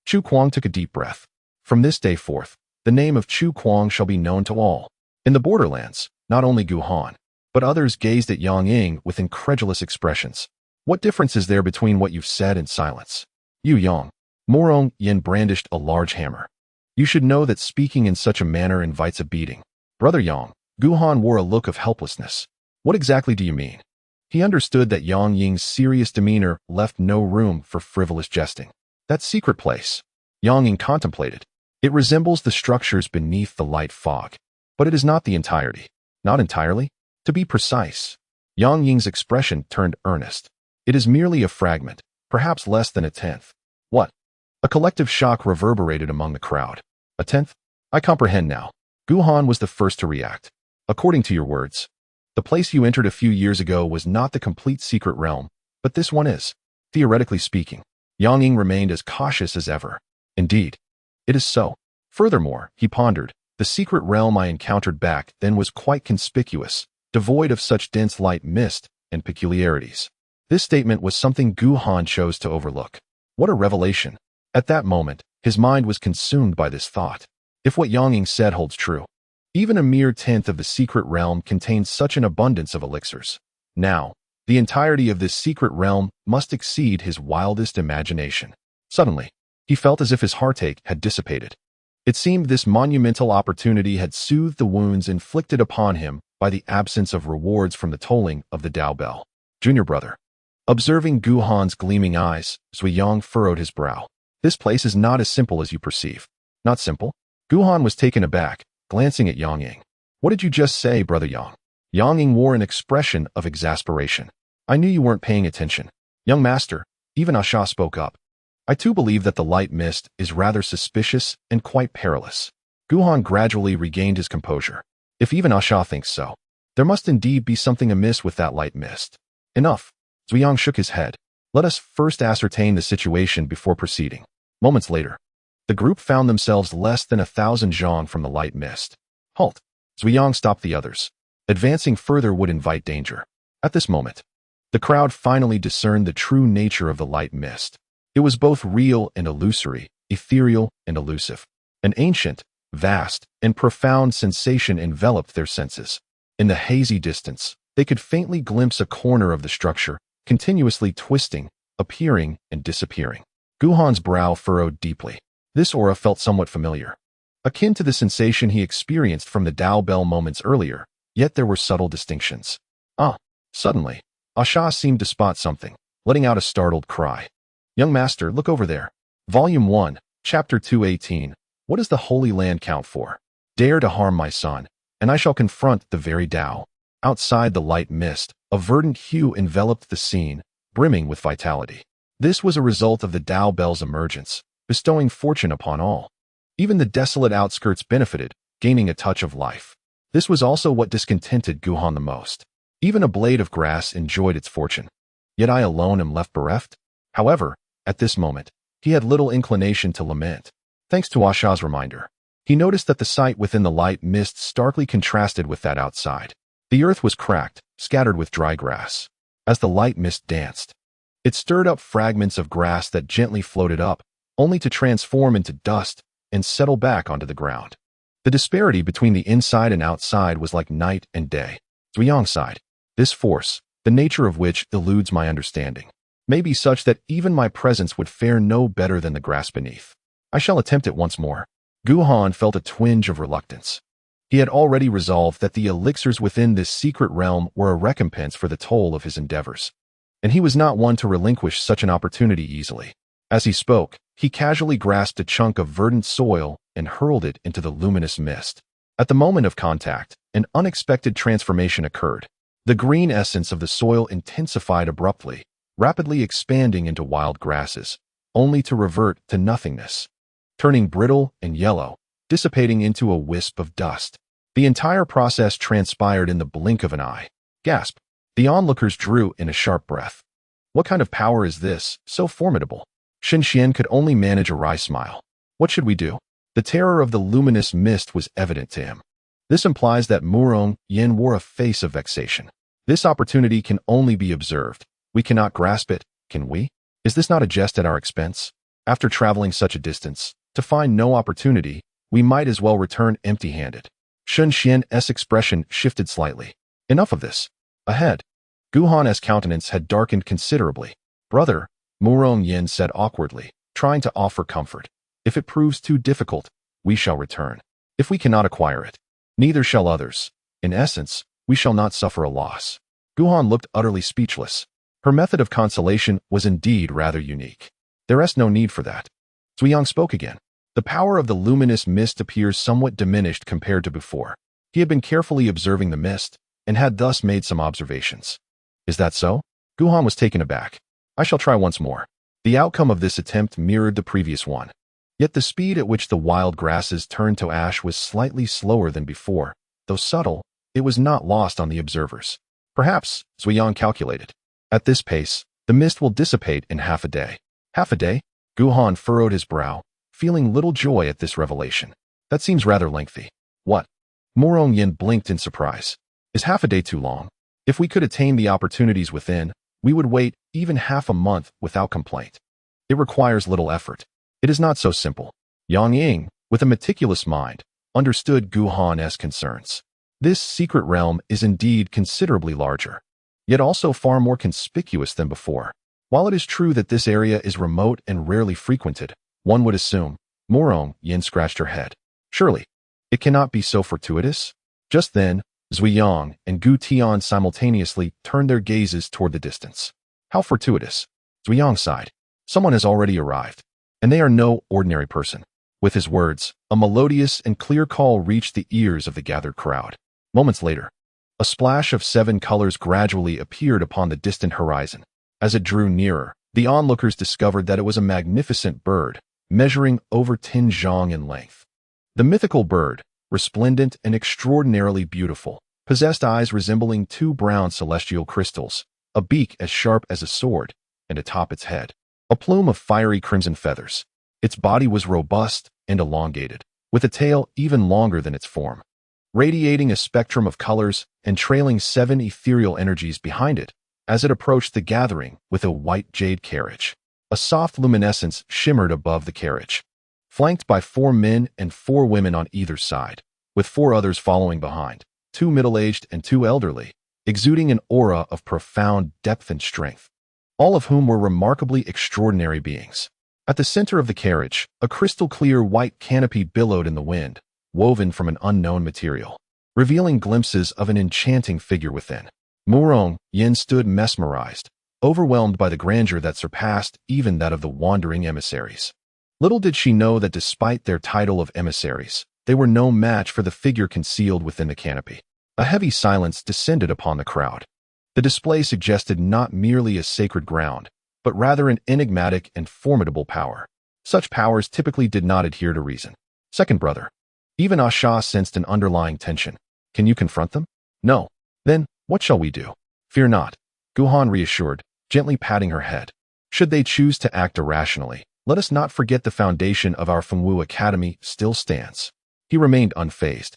Chu Kuang took a deep breath. From this day forth, the name of Chu Kuang shall be known to all. In the borderlands, not only Gu Han, but others gazed at Yang Ying with incredulous expressions. What difference is there between what you've said and silence? You Yang. Morong Yin brandished a large hammer. You should know that speaking in such a manner invites a beating. Brother Yang. Gu Han wore a look of helplessness. What exactly do you mean? He understood that Yang Ying's serious demeanor left no room for frivolous jesting. That secret place. Yang Ying contemplated. It resembles the structures beneath the light fog. But it is not the entirety. Not entirely? To be precise. Yang Ying's expression turned earnest. It is merely a fragment, perhaps less than a tenth. What? A collective shock reverberated among the crowd. A tenth? I comprehend now. Gu Han was the first to react. According to your words, the place you entered a few years ago was not the complete secret realm, but this one is. Theoretically speaking, Yang Ying remained as cautious as ever. Indeed, it is so. Furthermore, he pondered, the secret realm I encountered back then was quite conspicuous, devoid of such dense light mist and peculiarities. This statement was something Gu Han chose to overlook. What a revelation. At that moment, his mind was consumed by this thought. If what Xiaoyun said holds true, even a mere tenth of the secret realm contains such an abundance of elixirs. Now, the entirety of this secret realm must exceed his wildest imagination. Suddenly, he felt as if his heartache had dissipated. It seemed this monumental opportunity had soothed the wounds inflicted upon him by the absence of rewards from the tolling of the Dao bell. Junior brother. Observing Gu Han's gleaming eyes, Xiaoyun furrowed his brow. This place is not as simple as you perceive. Not simple? Gu Han was taken aback, glancing at Xiaoyun. What did you just say, brother Yang? Xiaoyun wore an expression of exasperation. I knew you weren't paying attention. Young master, even Asha spoke up. I too believe that the light mist is rather suspicious and quite perilous. Gu Han gradually regained his composure. If even Asha thinks so, there must indeed be something amiss with that light mist. Enough. Xiaoyun shook his head. Let us first ascertain the situation before proceeding. Moments later, the group found themselves less than 1,000 zhang from the light mist. Halt. Xiaoyun stopped the others. Advancing further would invite danger. At this moment, the crowd finally discerned the true nature of the light mist. It was both real and illusory, ethereal and elusive. An ancient, vast, and profound sensation enveloped their senses. In the hazy distance, they could faintly glimpse a corner of the structure, continuously twisting, appearing, and disappearing. Gu Han's brow furrowed deeply. This aura felt somewhat familiar, akin to the sensation he experienced from the Dao bell moments earlier, yet there were subtle distinctions. Suddenly, Asha seemed to spot something, letting out a startled cry. Young master, look over there. Volume 1, Chapter 218. What does the Holy Land count for? Dare to harm my son, and I shall confront the very Dao. Outside the light mist, a verdant hue enveloped the scene, brimming with vitality. This was a result of the Dao bell's emergence, bestowing fortune upon all. Even the desolate outskirts benefited, gaining a touch of life. This was also what discontented Gu Han the most. Even a blade of grass enjoyed its fortune. Yet I alone am left bereft? However, at this moment, he had little inclination to lament. Thanks to Asha's reminder, he noticed that the sight within the light mist starkly contrasted with that outside. The earth was cracked, scattered with dry grass. As the light mist danced, it stirred up fragments of grass that gently floated up, only to transform into dust and settle back onto the ground. The disparity between the inside and outside was like night and day. Xiaoyun sighed. This force, the nature of which eludes my understanding, may be such that even my presence would fare no better than the grass beneath. I shall attempt it once more. Gu Han felt a twinge of reluctance. He had already resolved that the elixirs within this secret realm were a recompense for the toll of his endeavors, and he was not one to relinquish such an opportunity easily. As he spoke, he casually grasped a chunk of verdant soil and hurled it into the luminous mist. At the moment of contact, an unexpected transformation occurred. The green essence of the soil intensified abruptly, rapidly expanding into wild grasses, only to revert to nothingness, turning brittle and yellow, dissipating into a wisp of dust. The entire process transpired in the blink of an eye. Gasp! The onlookers drew in a sharp breath. What kind of power is this, so formidable? Shen Xian could only manage a wry smile. What should we do? The terror of the luminous mist was evident to him. This implies that Murong Yin wore a face of vexation. This opportunity can only be observed. We cannot grasp it, can we? Is this not a jest at our expense? After traveling such a distance, to find no opportunity, we might as well return empty-handed. Shen Xian's expression shifted slightly. Enough of this. Ahead. Gu Han's countenance had darkened considerably. Brother, Murong Yin said awkwardly, trying to offer comfort. If it proves too difficult, we shall return. If we cannot acquire it, neither shall others. In essence, we shall not suffer a loss. Gu Han looked utterly speechless. Her method of consolation was indeed rather unique. There is no need for that. Xiaoyun spoke again. The power of the luminous mist appears somewhat diminished compared to before. He had been carefully observing the mist, and had thus made some observations. Is that so? Gu Han was taken aback. I shall try once more. The outcome of this attempt mirrored the previous one. Yet the speed at which the wild grasses turned to ash was slightly slower than before. Though subtle, it was not lost on the observers. Perhaps, Xiaoyun calculated. At this pace, the mist will dissipate in half a day. Half a day? Gu Han furrowed his brow, feeling little joy at this revelation. That seems rather lengthy. What? Murong Yin blinked in surprise. Is half a day too long? If we could attain the opportunities within, we would wait even half a month without complaint. It requires little effort. It is not so simple. Yang Ying, with a meticulous mind, understood Gu Han's concerns. This secret realm is indeed considerably larger, yet also far more conspicuous than before. While it is true that this area is remote and rarely frequented, one would assume. Meng Xing scratched her head. Surely, it cannot be so fortuitous? Just then, Zuyang and Gu Tian simultaneously turned their gazes toward the distance. How fortuitous? Zuyang sighed. Someone has already arrived, and they are no ordinary person. With his words, a melodious and clear call reached the ears of the gathered crowd. Moments later, a splash of 7 colors gradually appeared upon the distant horizon. As it drew nearer, the onlookers discovered that it was a magnificent bird, measuring over 10 zhang in length. The mythical bird, resplendent and extraordinarily beautiful, possessed eyes resembling 2 brown celestial crystals, a beak as sharp as a sword, and atop its head, a plume of fiery crimson feathers. Its body was robust and elongated, with a tail even longer than its form, radiating a spectrum of colors and trailing 7 ethereal energies behind it as it approached the gathering with a white jade carriage. A soft luminescence shimmered above the carriage, flanked by 4 men and 4 women on either side, with 4 others following behind, 2 middle-aged and 2 elderly, exuding an aura of profound depth and strength, all of whom were remarkably extraordinary beings. At the center of the carriage, a crystal-clear white canopy billowed in the wind, woven from an unknown material, revealing glimpses of an enchanting figure within. Meng Xing stood mesmerized, overwhelmed by the grandeur that surpassed even that of the wandering emissaries. Little did she know that despite their title of emissaries, they were no match for the figure concealed within the canopy. A heavy silence descended upon the crowd. The display suggested not merely a sacred ground, but rather an enigmatic and formidable power. Such powers typically did not adhere to reason. Second brother. Even Asha sensed an underlying tension. Can you confront them? No. Then, what shall we do? Fear not. Guhan reassured, gently patting her head. Should they choose to act irrationally, let us not forget the foundation of our Fengwu Academy still stands. He remained unfazed.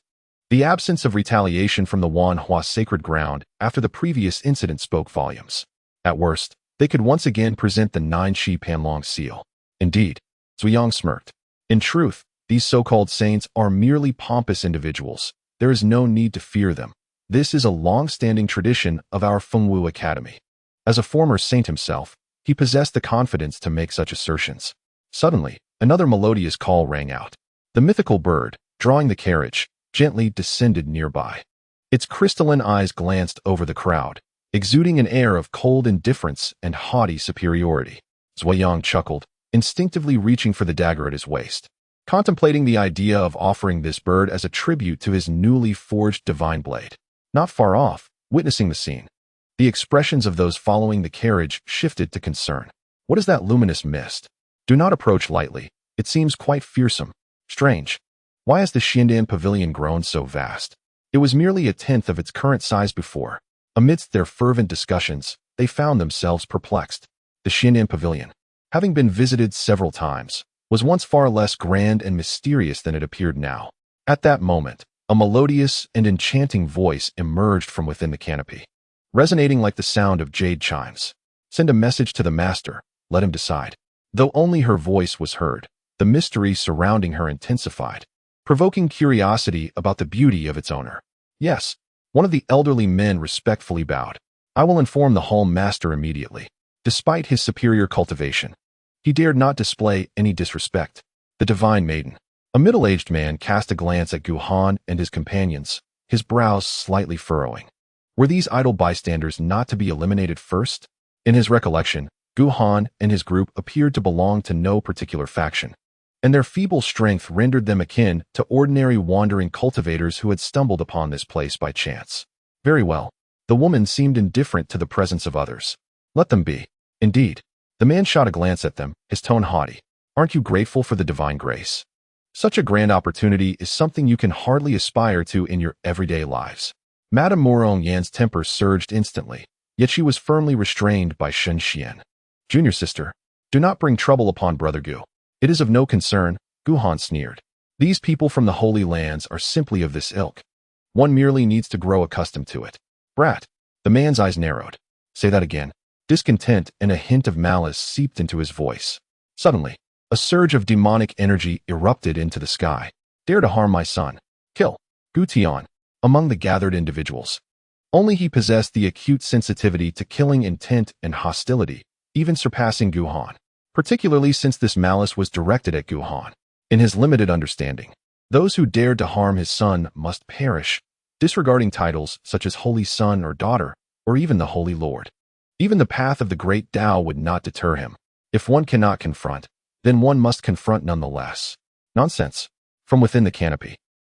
The absence of retaliation from the Wanhua sacred ground after the previous incident spoke volumes. At worst, they could once again present the 9 Shi Panlong seal. Indeed, Zuyang smirked. In truth, these so-called saints are merely pompous individuals. There is no need to fear them. This is a long-standing tradition of our Fengwu Academy. As a former saint himself, he possessed the confidence to make such assertions. Suddenly, another melodious call rang out. The mythical bird, drawing the carriage, gently descended nearby. Its crystalline eyes glanced over the crowd, exuding an air of cold indifference and haughty superiority. Zuyang chuckled, instinctively reaching for the dagger at his waist, contemplating the idea of offering this bird as a tribute to his newly forged divine blade. Not far off, witnessing the scene, the expressions of those following the carriage shifted to concern. What is that luminous mist? Do not approach lightly. It seems quite fearsome. Strange. Why has the Xiandian pavilion grown so vast? It was merely a tenth of its current size before. Amidst their fervent discussions, they found themselves perplexed. The Xiandian pavilion, having been visited several times, was once far less grand and mysterious than it appeared now. At that moment, a melodious and enchanting voice emerged from within the canopy, resonating like the sound of jade chimes. Send a message to the master, let him decide. Though only her voice was heard, the mystery surrounding her intensified, provoking curiosity about the beauty of its owner. Yes, one of the elderly men respectfully bowed. I will inform the hall master immediately. Despite his superior cultivation, he dared not display any disrespect. The divine maiden. A middle-aged man cast a glance at Guhan and his companions, his brows slightly furrowing. Were these idle bystanders not to be eliminated first? In his recollection, Guhan and his group appeared to belong to no particular faction, and their feeble strength rendered them akin to ordinary wandering cultivators who had stumbled upon this place by chance. Very well. The woman seemed indifferent to the presence of others. Let them be. Indeed. The man shot a glance at them, his tone haughty. Aren't you grateful for the divine grace? Such a grand opportunity is something you can hardly aspire to in your everyday lives. Madame Meng Xing's temper surged instantly, yet she was firmly restrained by Shen Xian. Junior sister, do not bring trouble upon Brother Gu. It is of no concern, Guhan sneered. These people from the Holy Lands are simply of this ilk. One merely needs to grow accustomed to it. Brat. The man's eyes narrowed. Say that again. Discontent and a hint of malice seeped into his voice. Suddenly, a surge of demonic energy erupted into the sky. Dare to harm my son. Kill. Gu Tian. Among the gathered individuals. Only he possessed the acute sensitivity to killing intent and hostility, even surpassing Gu Han, particularly since this malice was directed at Gu Han. In his limited understanding, those who dared to harm his son must perish, disregarding titles such as Holy Son or Daughter, or even the Holy Lord. Even the path of the great Tao would not deter him. If one cannot confront, then one must confront nonetheless. Nonsense. From within the canopy.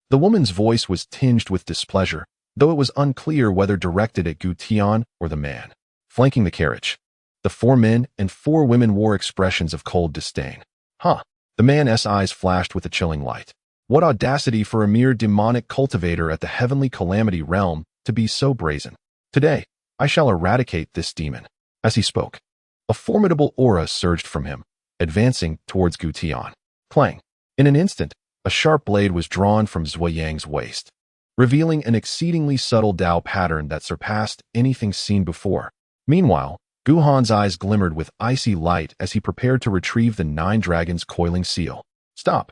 The woman's voice was tinged with displeasure, though it was unclear whether directed at Gu Tian or the man. Flanking the carriage. The 4 men and 4 women wore expressions of cold disdain. Huh. The man's eyes flashed with a chilling light. What audacity for a mere demonic cultivator at the heavenly calamity realm to be so brazen. Today, I shall eradicate this demon. As he spoke, a formidable aura surged from him, advancing towards Gu Tian. Clang. In an instant, a sharp blade was drawn from Xueyang's waist, revealing an exceedingly subtle Dao pattern that surpassed anything seen before. Meanwhile, Gu Han's eyes glimmered with icy light as he prepared to retrieve the 9 dragons' coiling seal. Stop!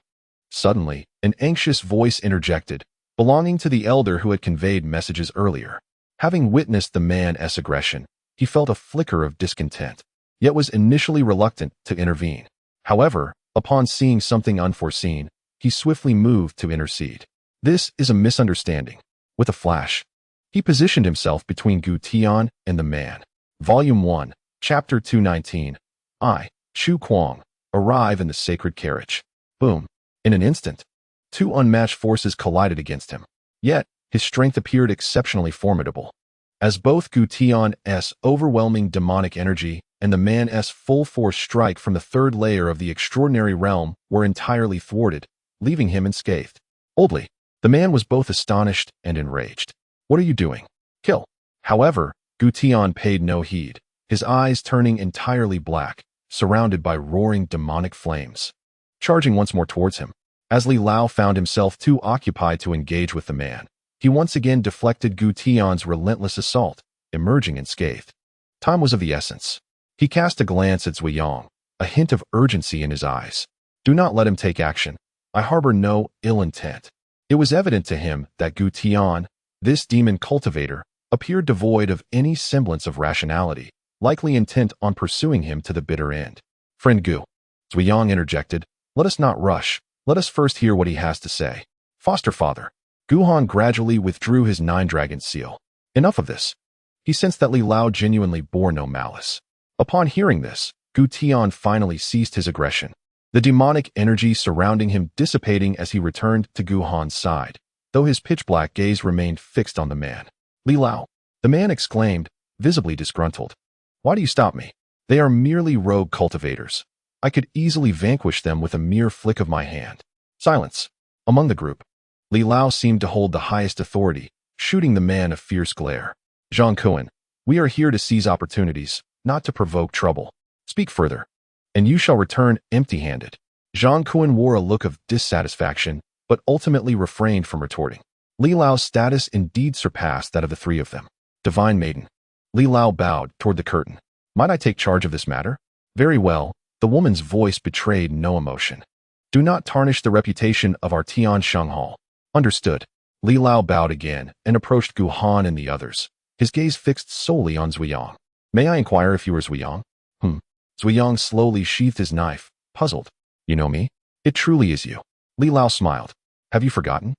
Suddenly, an anxious voice interjected, belonging to the elder who had conveyed messages earlier. Having witnessed the man's aggression, he felt a flicker of discontent, yet was initially reluctant to intervene. However, upon seeing something unforeseen, he swiftly moved to intercede. This is a misunderstanding. With a flash, he positioned himself between Gu Tian and the man. Volume 1, Chapter 219. I, Chu Kuang, arrive in the sacred carriage. Boom. In an instant, 2 unmatched forces collided against him. Yet, his strength appeared exceptionally formidable. As both Gu Tian's overwhelming demonic energy and the man's full force strike from the 3rd layer of the extraordinary realm were entirely thwarted, leaving him unscathed. Oldly, the man was both astonished and enraged. What are you doing? Kill. However, Gu Tian paid no heed, his eyes turning entirely black, surrounded by roaring demonic flames. Charging once more towards him, as Li Lao found himself too occupied to engage with the man, he once again deflected Gu Tian's relentless assault, emerging unscathed. Time was of the essence. He cast a glance at Xueyang, a hint of urgency in his eyes. Do not let him take action. I harbor no ill intent. It was evident to him that Gu Tian, this demon cultivator, appeared devoid of any semblance of rationality, likely intent on pursuing him to the bitter end. Friend Gu, Xueyang interjected, let us not rush. Let us first hear what he has to say. Foster father. Gu Han gradually withdrew his 9 dragon seal. Enough of this. He sensed that Li Lao genuinely bore no malice. Upon hearing this, Gu Tian finally ceased his aggression, the demonic energy surrounding him dissipating as he returned to Gu Han's side, though his pitch-black gaze remained fixed on the man. Li Lao, the man exclaimed, visibly disgruntled. Why do you stop me? They are merely rogue cultivators. I could easily vanquish them with a mere flick of my hand. Silence. Among the group, Li Lao seemed to hold the highest authority, shooting the man a fierce glare. Zhang Kuan, we are here to seize opportunities, not to provoke trouble. Speak further, and you shall return empty-handed. Zhang Kuan wore a look of dissatisfaction, but ultimately refrained from retorting. Li Lao's status indeed surpassed that of the 3 of them. Divine Maiden. Li Lao bowed toward the curtain. Might I take charge of this matter? Very well. The woman's voice betrayed no emotion. Do not tarnish the reputation of our Tian Sheng Hall. Understood. Li Lao bowed again and approached Gu Han and the others, his gaze fixed solely on Xueyang. May I inquire if you are Xueyang? Xueyang slowly sheathed his knife, puzzled. You know me? It truly is you. Li Lao smiled. Have you forgotten?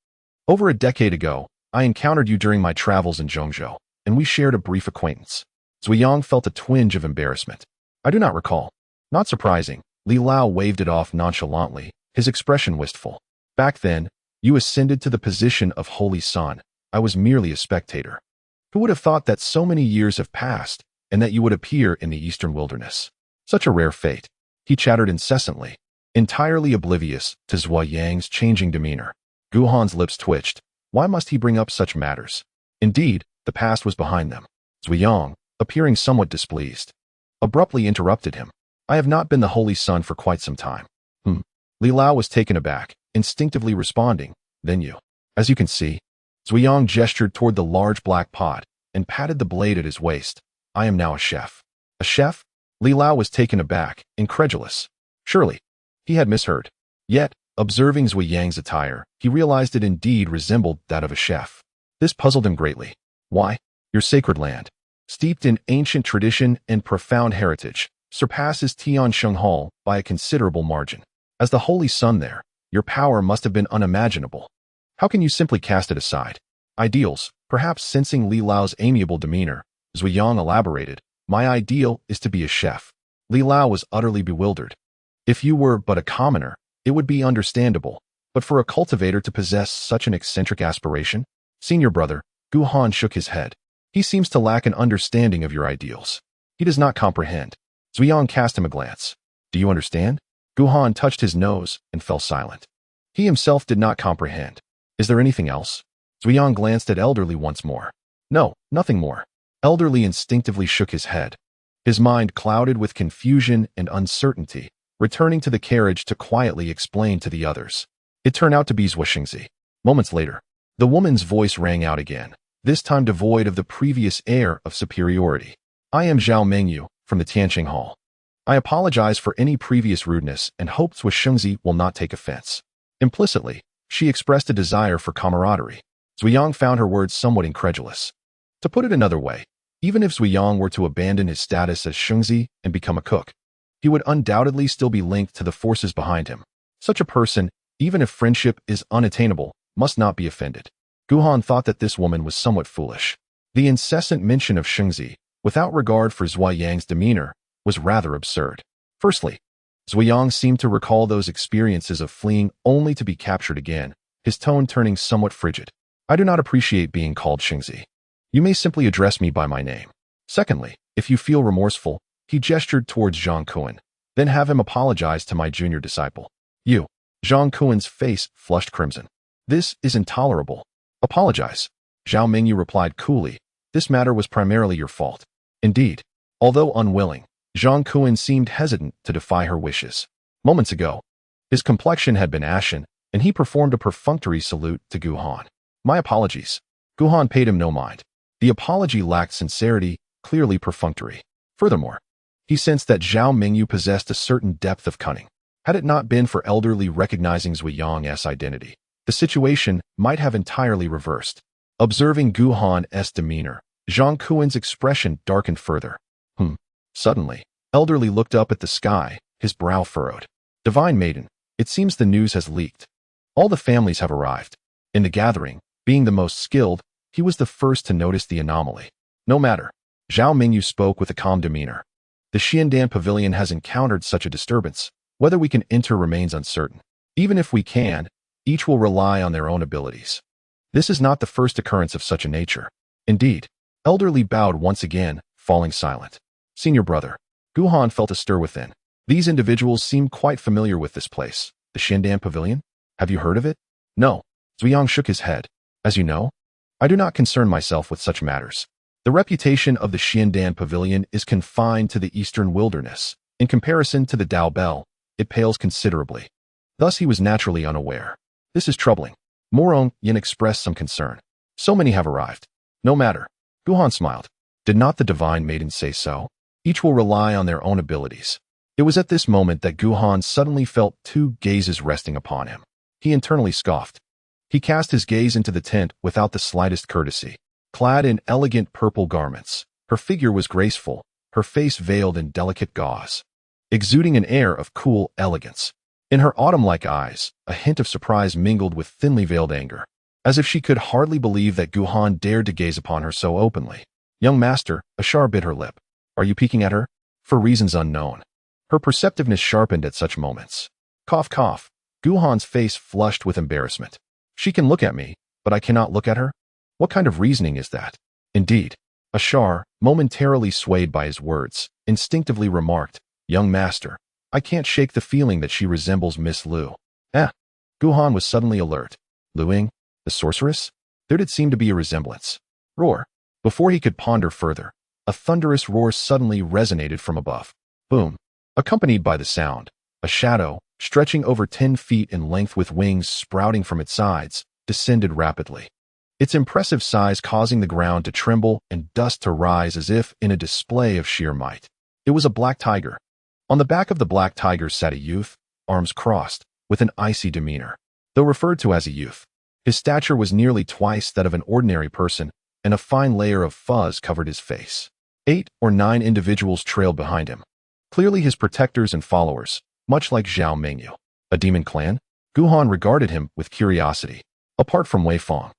Over a decade ago, I encountered you during my travels in Zhongzhou, and we shared a brief acquaintance. Xueyang felt a twinge of embarrassment. I do not recall. Not surprising, Li Lao waved it off nonchalantly, his expression wistful. Back then, you ascended to the position of Holy Son. I was merely a spectator. Who would have thought that so many years have passed, and that you would appear in the eastern wilderness? Such a rare fate. He chattered incessantly, entirely oblivious to Xueyang's changing demeanor. Gu Han's lips twitched. Why must he bring up such matters? Indeed, the past was behind them. Xueyang, appearing somewhat displeased, abruptly interrupted him. I have not been the Holy Son for quite some time. Li Lao was taken aback, instinctively responding, then you. As you can see, Xueyang gestured toward the large black pot and patted the blade at his waist. I am now a chef. A chef? Li Lao was taken aback, incredulous. Surely, he had misheard. Yet, observing Zui Yang's attire, he realized it indeed resembled that of a chef. This puzzled him greatly. Why? Your sacred land, steeped in ancient tradition and profound heritage, surpasses Tiansheng Hall by a considerable margin. As the Holy Sun there, your power must have been unimaginable. How can you simply cast it aside? Ideals, perhaps sensing Li Lao's amiable demeanor, Zui Yang elaborated, my ideal is to be a chef. Li Lao was utterly bewildered. If you were but a commoner, it would be understandable, but for a cultivator to possess such an eccentric aspiration? Senior brother, Gu Han shook his head. He seems to lack an understanding of your ideals. He does not comprehend. Zui Yang cast him a glance. Do you understand? Gu Han touched his nose and fell silent. He himself did not comprehend. Is there anything else? Zui Yang glanced at Elderly once more. No, nothing more. Elderly instinctively shook his head. His mind clouded with confusion and uncertainty, returning to the carriage to quietly explain to the others. It turned out to be Zui Xingzi. Moments later, the woman's voice rang out again, this time devoid of the previous air of superiority. I am Zhao Mengyu, from the Tianqing Hall. I apologize for any previous rudeness and hope Zui Xingzi will not take offense. Implicitly, she expressed a desire for camaraderie. Zui Yang found her words somewhat incredulous. To put it another way, even if Zui Yang were to abandon his status as Xingzi and become a cook, he would undoubtedly still be linked to the forces behind him. Such a person, even if friendship is unattainable, must not be offended. Gu Han thought that this woman was somewhat foolish. The incessant mention of Xingzi, without regard for Zui Yang's demeanor, was rather absurd. Firstly, Zui Yang seemed to recall those experiences of fleeing only to be captured again, his tone turning somewhat frigid. I do not appreciate being called Xingzi. You may simply address me by my name. Secondly, if you feel remorseful, he gestured towards Zhang Kuan, then have him apologize to my junior disciple. You. Zhang Kuan's face flushed crimson. This is intolerable. Apologize. Zhao Mengyu replied coolly. This matter was primarily your fault. Indeed, although unwilling, Zhang Kuan seemed hesitant to defy her wishes. Moments ago, his complexion had been ashen, and he performed a perfunctory salute to Gu Han. My apologies. Gu Han paid him no mind. The apology lacked sincerity, clearly perfunctory. Furthermore, he sensed that Zhao Mengyu possessed a certain depth of cunning. Had it not been for Elderly recognizing Zui Yang's identity, the situation might have entirely reversed. Observing Gu Han's demeanor, Zhang Kuan's expression darkened further. Suddenly, Elderly looked up at the sky, his brow furrowed. Divine Maiden, it seems the news has leaked. All the families have arrived. In the gathering, being the most skilled, he was the first to notice the anomaly. No matter. Zhao Mengyu spoke with a calm demeanor. The Xiandan Pavilion has encountered such a disturbance. Whether we can enter remains uncertain. Even if we can, each will rely on their own abilities. This is not the first occurrence of such a nature. Indeed, Elderly bowed once again, falling silent. Senior brother, Gu Han felt a stir within. These individuals seem quite familiar with this place. The Xiandan Pavilion? Have you heard of it? No. Zui Yang shook his head. As you know, I do not concern myself with such matters. The reputation of the Xiandan Pavilion is confined to the eastern wilderness. In comparison to the Dao Bell, it pales considerably. Thus he was naturally unaware. This is troubling. Morong Yin expressed some concern. So many have arrived. No matter. Gu Han smiled. Did not the Divine Maiden say so? Each will rely on their own abilities. It was at this moment that Gu Han suddenly felt two gazes resting upon him. He internally scoffed. He cast his gaze into the tent without the slightest courtesy. Clad in elegant purple garments, her figure was graceful, her face veiled in delicate gauze, exuding an air of cool elegance. In her autumn-like eyes, a hint of surprise mingled with thinly veiled anger, as if she could hardly believe that Gu Han dared to gaze upon her so openly. Young master, Ashar bit her lip. Are you peeking at her? For reasons unknown. Her perceptiveness sharpened at such moments. Cough, cough. Gu Han's face flushed with embarrassment. She can look at me, but I cannot look at her? What kind of reasoning is that? Indeed. Ashar, momentarily swayed by his words, instinctively remarked, Young master, I can't shake the feeling that she resembles Miss Lu. Gu Han was suddenly alert. Lu Ying, the sorceress? There did seem to be a resemblance. Roar. Before he could ponder further, a thunderous roar suddenly resonated from above. Boom. Accompanied by the sound, a shadow, stretching over 10 feet in length with wings sprouting from its sides, descended rapidly. Its impressive size causing the ground to tremble and dust to rise as if in a display of sheer might. It was a black tiger. On the back of the black tiger sat a youth, arms crossed, with an icy demeanor. Though referred to as a youth, his stature was nearly twice that of an ordinary person, and a fine layer of fuzz covered his face. 8 or 9 individuals trailed behind him, clearly his protectors and followers, much like Xiaoyun. A demon clan? Guhan regarded him with curiosity. Apart from Wei Fong,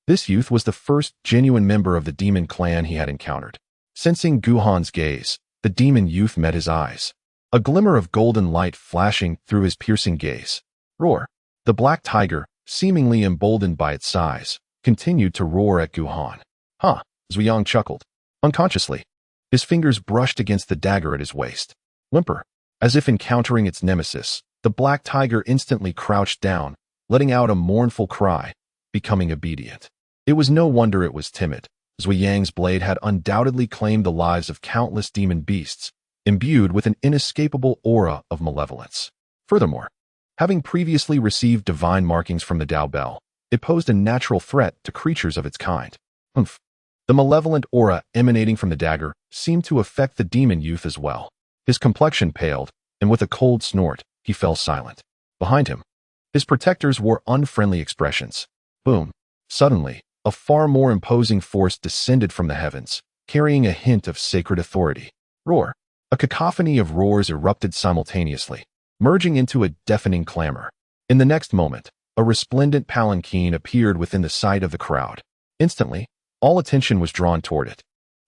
this youth was the first genuine member of the demon clan he had encountered. Sensing Guhan's gaze, the demon youth met his eyes, a glimmer of golden light flashing through his piercing gaze. Roar! The black tiger, seemingly emboldened by its size, continued to roar at Guhan. Huh, Zuyang chuckled. Unconsciously, his fingers brushed against the dagger at his waist. Whimper. As if encountering its nemesis, the black tiger instantly crouched down, letting out a mournful cry, becoming obedient. It was no wonder it was timid. Zuyang's blade had undoubtedly claimed the lives of countless demon beasts, imbued with an inescapable aura of malevolence. Furthermore, having previously received divine markings from the Dao Bell, it posed a natural threat to creatures of its kind. Humph. The malevolent aura emanating from the dagger seemed to affect the demon youth as well. His complexion paled, and with a cold snort, he fell silent. Behind him, his protectors wore unfriendly expressions. Boom. Suddenly, a far more imposing force descended from the heavens, carrying a hint of sacred authority. Roar. A cacophony of roars erupted simultaneously, merging into a deafening clamor. In the next moment, a resplendent palanquin appeared within the sight of the crowd. Instantly, all attention was drawn toward it.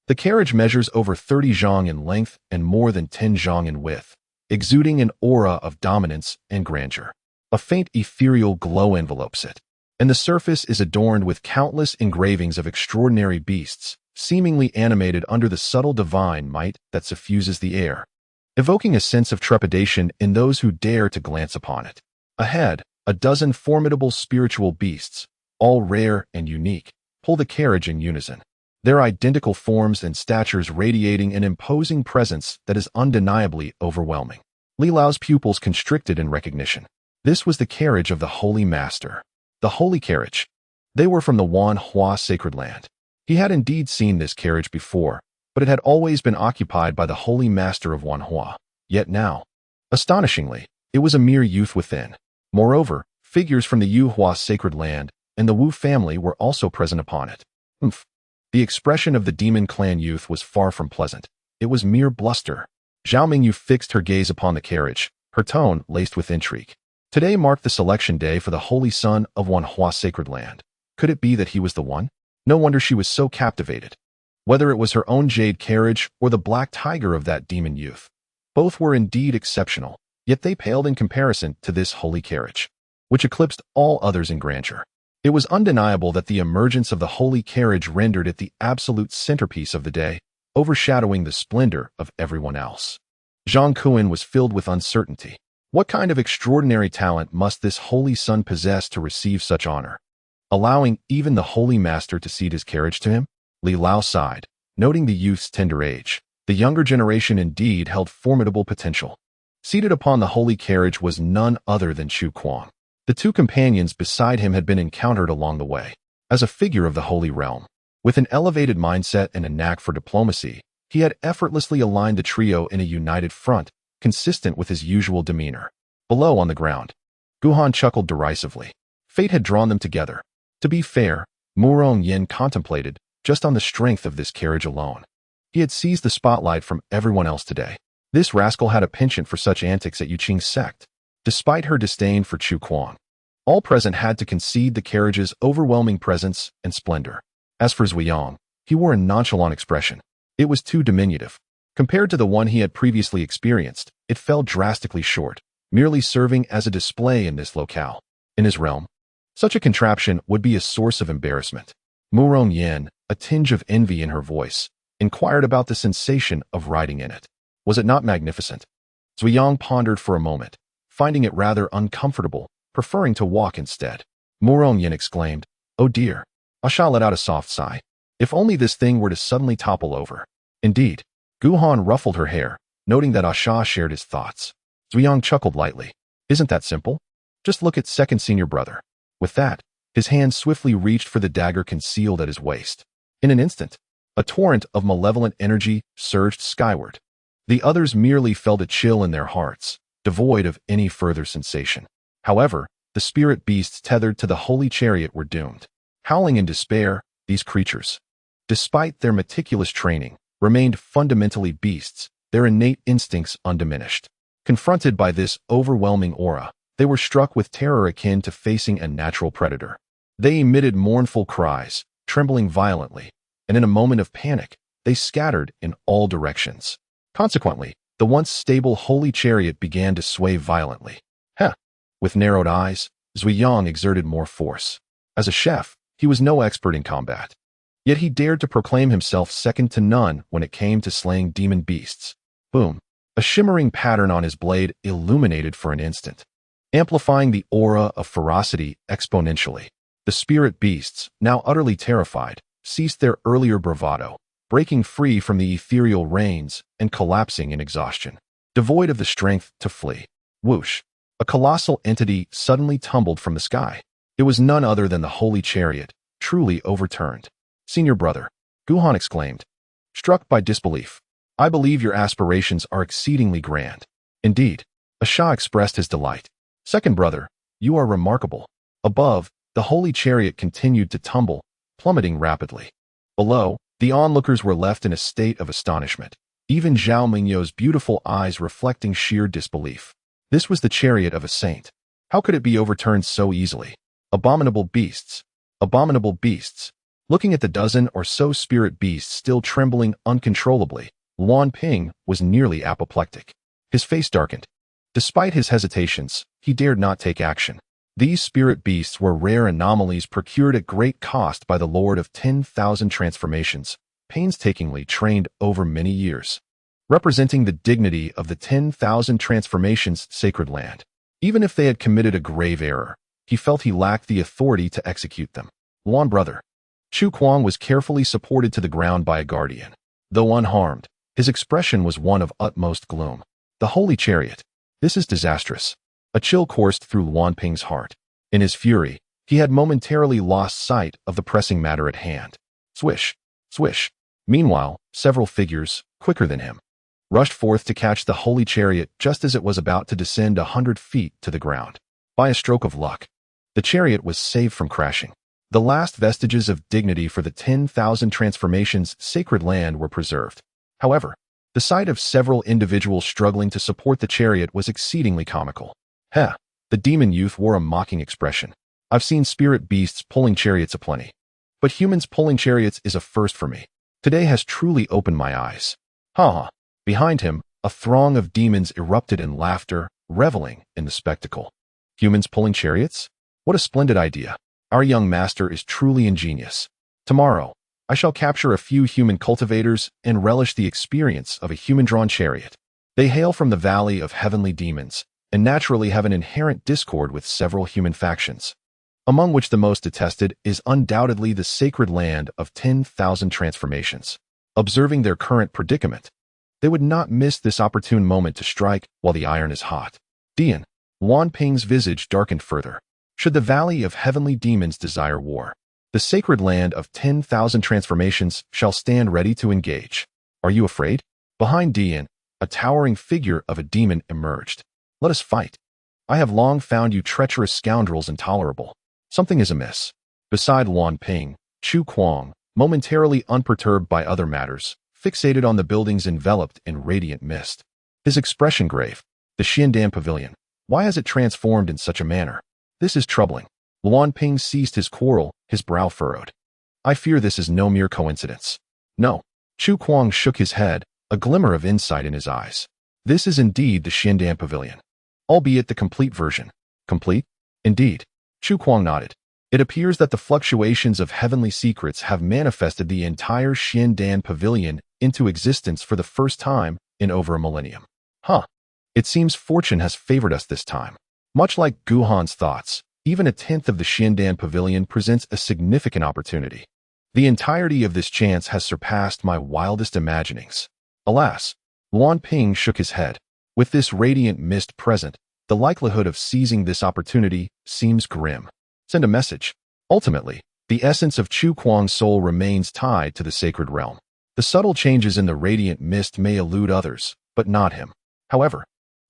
The carriage measures over 30 zhang in length and more than 10 zhang in width, exuding an aura of dominance and grandeur. A faint ethereal glow envelopes it, and the surface is adorned with countless engravings of extraordinary beasts, seemingly animated under the subtle divine might that suffuses the air, evoking a sense of trepidation in those who dare to glance upon it. Ahead, a dozen formidable spiritual beasts, all rare and unique, pull the carriage in unison, their identical forms and statures radiating an imposing presence that is undeniably overwhelming. Li Lao's pupils constricted in recognition. This was the carriage of the Holy Master. The Holy Carriage. They were from the Wanhua Sacred Land. He had indeed seen this carriage before, but it had always been occupied by the Holy Master of Wanhua. Yet now, astonishingly, it was a mere youth within. Moreover, figures from the Yuhua Sacred Land and the Wu family were also present upon it. Oomph. The expression of the demon clan youth was far from pleasant. It was mere bluster. Xiaoming Yu fixed her gaze upon the carriage, her tone laced with intrigue. Today marked the selection day for the holy son of Wanhua Sacred Land. Could it be that he was the one? No wonder she was so captivated. Whether it was her own jade carriage or the black tiger of that demon youth, both were indeed exceptional, yet they paled in comparison to this holy carriage, which eclipsed all others in grandeur. It was undeniable that the emergence of the holy carriage rendered it the absolute centerpiece of the day, overshadowing the splendor of everyone else. Zhang Kuan was filled with uncertainty. What kind of extraordinary talent must this holy son possess to receive such honor? Allowing even the holy master to cede his carriage to him? Li Lao sighed, noting the youth's tender age. The younger generation indeed held formidable potential. Seated upon the holy carriage was none other than Chu Kuang. The two companions beside him had been encountered along the way. As a figure of the holy realm, with an elevated mindset and a knack for diplomacy, he had effortlessly aligned the trio in a united front, consistent with his usual demeanor. Below on the ground, Guhan chuckled derisively. Fate had drawn them together. To be fair, Murong Yin contemplated, just on the strength of this carriage alone. He had seized the spotlight from everyone else today. This rascal had a penchant for such antics at Yuqing's sect. Despite her disdain for Chu Kuang, all present had to concede the carriage's overwhelming presence and splendor. As for Zuyang, he wore a nonchalant expression. It was too diminutive. Compared to the one he had previously experienced, it fell drastically short, merely serving as a display in this locale. In his realm, such a contraption would be a source of embarrassment. Murong Yin, a tinge of envy in her voice, inquired about the sensation of riding in it. Was it not magnificent? Zuyang pondered for a moment, finding it rather uncomfortable, preferring to walk instead. Murong Yin exclaimed, "Oh dear." Asha let out a soft sigh. If only this thing were to suddenly topple over. Indeed, Guhan ruffled her hair, noting that Asha shared his thoughts. Zuyang chuckled lightly. Isn't that simple? Just look at second senior brother. With that, his hand swiftly reached for the dagger concealed at his waist. In an instant, a torrent of malevolent energy surged skyward. The others merely felt a chill in their hearts, devoid of any further sensation. However, the spirit beasts tethered to the holy chariot were doomed. Howling in despair, these creatures, despite their meticulous training, remained fundamentally beasts, their innate instincts undiminished. Confronted by this overwhelming aura, they were struck with terror akin to facing a natural predator. They emitted mournful cries, trembling violently, and in a moment of panic, they scattered in all directions. Consequently, the once stable holy chariot began to sway violently. With narrowed eyes, Xiaoyun exerted more force. As a chef, he was no expert in combat. Yet he dared to proclaim himself second to none when it came to slaying demon beasts. Boom! A shimmering pattern on his blade illuminated for an instant, amplifying the aura of ferocity exponentially. The spirit beasts, now utterly terrified, ceased their earlier bravado, breaking free from the ethereal reins and collapsing in exhaustion, devoid of the strength to flee. Whoosh! A colossal entity suddenly tumbled from the sky. It was none other than the holy chariot, truly overturned. "Senior brother," Guhan exclaimed, struck by disbelief. "I believe your aspirations are exceedingly grand." "Indeed," Asha expressed his delight. "Second brother, you are remarkable." Above, the holy chariot continued to tumble, plummeting rapidly. Below, the onlookers were left in a state of astonishment, even Zhao Mingyo's beautiful eyes reflecting sheer disbelief. This was the chariot of a saint. How could it be overturned so easily? Abominable beasts! Abominable beasts! Looking at the dozen or so spirit beasts still trembling uncontrollably, Luan Ping was nearly apoplectic. His face darkened. Despite his hesitations, he dared not take action. These spirit beasts were rare anomalies procured at great cost by the Lord of 10,000 transformations, painstakingly trained over many years, representing the dignity of the 10,000 transformations sacred land. Even if they had committed a grave error, he felt he lacked the authority to execute them. Luan brother. Chu Kuang was carefully supported to the ground by a guardian. Though unharmed, his expression was one of utmost gloom. The holy chariot. This is disastrous. A chill coursed through Luan Ping's heart. In his fury, he had momentarily lost sight of the pressing matter at hand. Swish, swish. Meanwhile, several figures, quicker than him, rushed forth to catch the holy chariot just as it was about to descend 100 feet to the ground. By a stroke of luck, the chariot was saved from crashing. The last vestiges of dignity for the 10,000 transformations sacred land were preserved. However, the sight of several individuals struggling to support the chariot was exceedingly comical. The demon youth wore a mocking expression. "I've seen spirit beasts pulling chariots aplenty, but humans pulling chariots is a first for me. Today has truly opened my eyes." Behind him, a throng of demons erupted in laughter, reveling in the spectacle. Humans pulling chariots? What a splendid idea. Our young master is truly ingenious. Tomorrow, I shall capture a few human cultivators and relish the experience of a human-drawn chariot. They hail from the valley of heavenly demons, and naturally have an inherent discord with several human factions, among which the most detested is undoubtedly the sacred land of 10,000 transformations. Observing their current predicament, they would not miss this opportune moment to strike while the iron is hot. Dian, Luan Ping's visage darkened further. Should the valley of heavenly demons desire war, the sacred land of 10,000 transformations shall stand ready to engage. Are you afraid? Behind Dian, a towering figure of a demon emerged. Let us fight. I have long found you treacherous scoundrels intolerable. Something is amiss. Beside Luan Ping, Chu Kuang, momentarily unperturbed by other matters, fixated on the buildings enveloped in radiant mist. His expression grave. The Xiandan Pavilion. Why has it transformed in such a manner? This is troubling. Luan Ping ceased his quarrel, his brow furrowed. I fear this is no mere coincidence. No. Chu Kuang shook his head, a glimmer of insight in his eyes. This is indeed the Xiandan Pavilion. Albeit the complete version. Complete? Indeed. Chu Kuang nodded. It appears that the fluctuations of heavenly secrets have manifested the entire Xiandan Pavilion into existence for the first time in over a millennium. It seems fortune has favored us this time. Much like Guhan's thoughts, even a tenth of the Xiandan Pavilion presents a significant opportunity. The entirety of this chance has surpassed my wildest imaginings. Alas, Luan Ping shook his head. With this radiant mist present, the likelihood of seizing this opportunity seems grim. Send a message. Ultimately, the essence of Chu Kuang's soul remains tied to the sacred realm. The subtle changes in the radiant mist may elude others, but not him. However,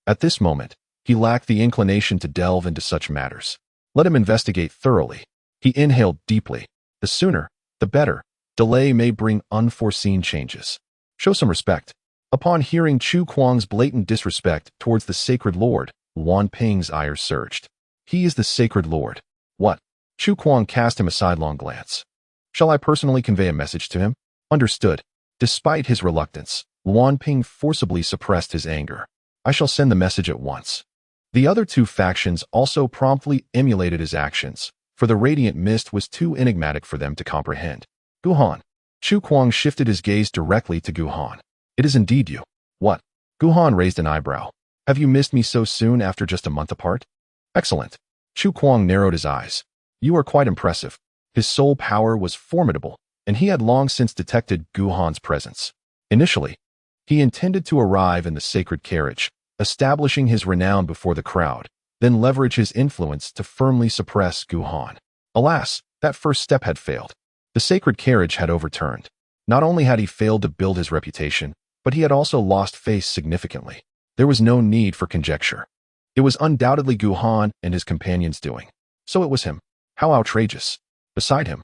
at this moment, he lacked the inclination to delve into such matters. Let him investigate thoroughly. He inhaled deeply. The sooner, the better. Delay may bring unforeseen changes. Show some respect. Upon hearing Chu Kuang's blatant disrespect towards the sacred lord, Luan Ping's ire surged. He is the sacred lord. What? Chu Kuang cast him a sidelong glance. Shall I personally convey a message to him? Understood. Despite his reluctance, Luan Ping forcibly suppressed his anger. I shall send the message at once. The other two factions also promptly emulated his actions, for the radiant mist was too enigmatic for them to comprehend. Guhan. Chu Kuang shifted his gaze directly to Guhan. It is indeed you. What? Guhan raised an eyebrow. Have you missed me so soon after just a month apart? Excellent. Chu Kuang narrowed his eyes. You are quite impressive. His soul power was formidable, and he had long since detected Guhan's presence. Initially, he intended to arrive in the sacred carriage, establishing his renown before the crowd, then leverage his influence to firmly suppress Guhan. Alas, that first step had failed. The sacred carriage had overturned. Not only had he failed to build his reputation, but he had also lost face significantly. There was no need for conjecture. It was undoubtedly Guhan and his companions' doing. So it was him. How outrageous. Beside him,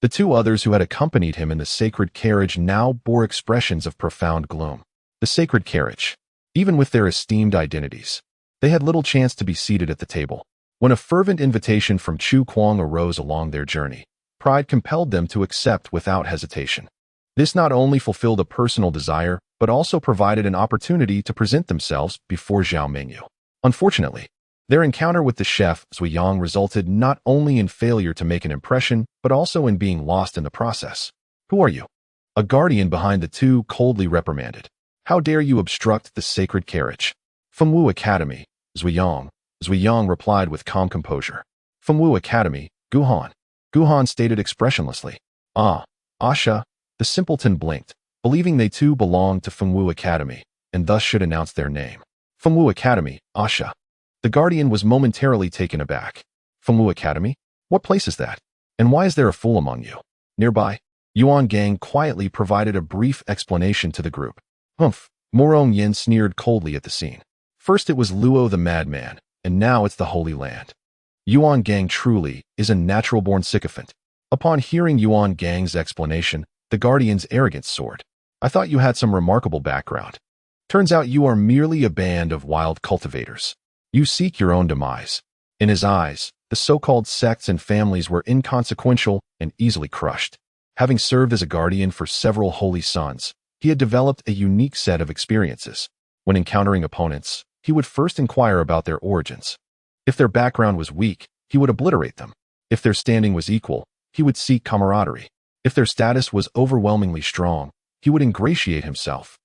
the two others who had accompanied him in the sacred carriage now bore expressions of profound gloom. The sacred carriage. Even with their esteemed identities, they had little chance to be seated at the table. When a fervent invitation from Chu Kuang arose along their journey, pride compelled them to accept without hesitation. This not only fulfilled a personal desire, but also provided an opportunity to present themselves before Xiaoyun. Unfortunately, their encounter with the chef Xiaoyun resulted not only in failure to make an impression, but also in being lost in the process. Who are you? A guardian behind the two coldly reprimanded. How dare you obstruct the sacred carriage? Fengwu Academy, Xiaoyun. Xiaoyun replied with calm composure. Fengwu Academy, Guhan. Guhan stated expressionlessly. Ah, Asha. The simpleton blinked, believing they too belonged to Fengwu Academy, and thus should announce their name. Fengwu Academy, Asha. The guardian was momentarily taken aback. Fengwu Academy? What place is that? And why is there a fool among you? Nearby, Yuan Gang quietly provided a brief explanation to the group. Humph. Morong Yin sneered coldly at the scene. First it was Luo the madman, and now it's the Holy Land. Yuan Gang truly is a natural-born sycophant. Upon hearing Yuan Gang's explanation, the guardian's arrogance soared. I thought you had some remarkable background. Turns out you are merely a band of wild cultivators. You seek your own demise. In his eyes, the so-called sects and families were inconsequential and easily crushed. Having served as a guardian for several holy sons, he had developed a unique set of experiences. When encountering opponents, he would first inquire about their origins. If their background was weak, he would obliterate them. If their standing was equal, he would seek camaraderie. If their status was overwhelmingly strong, he would ingratiate himself.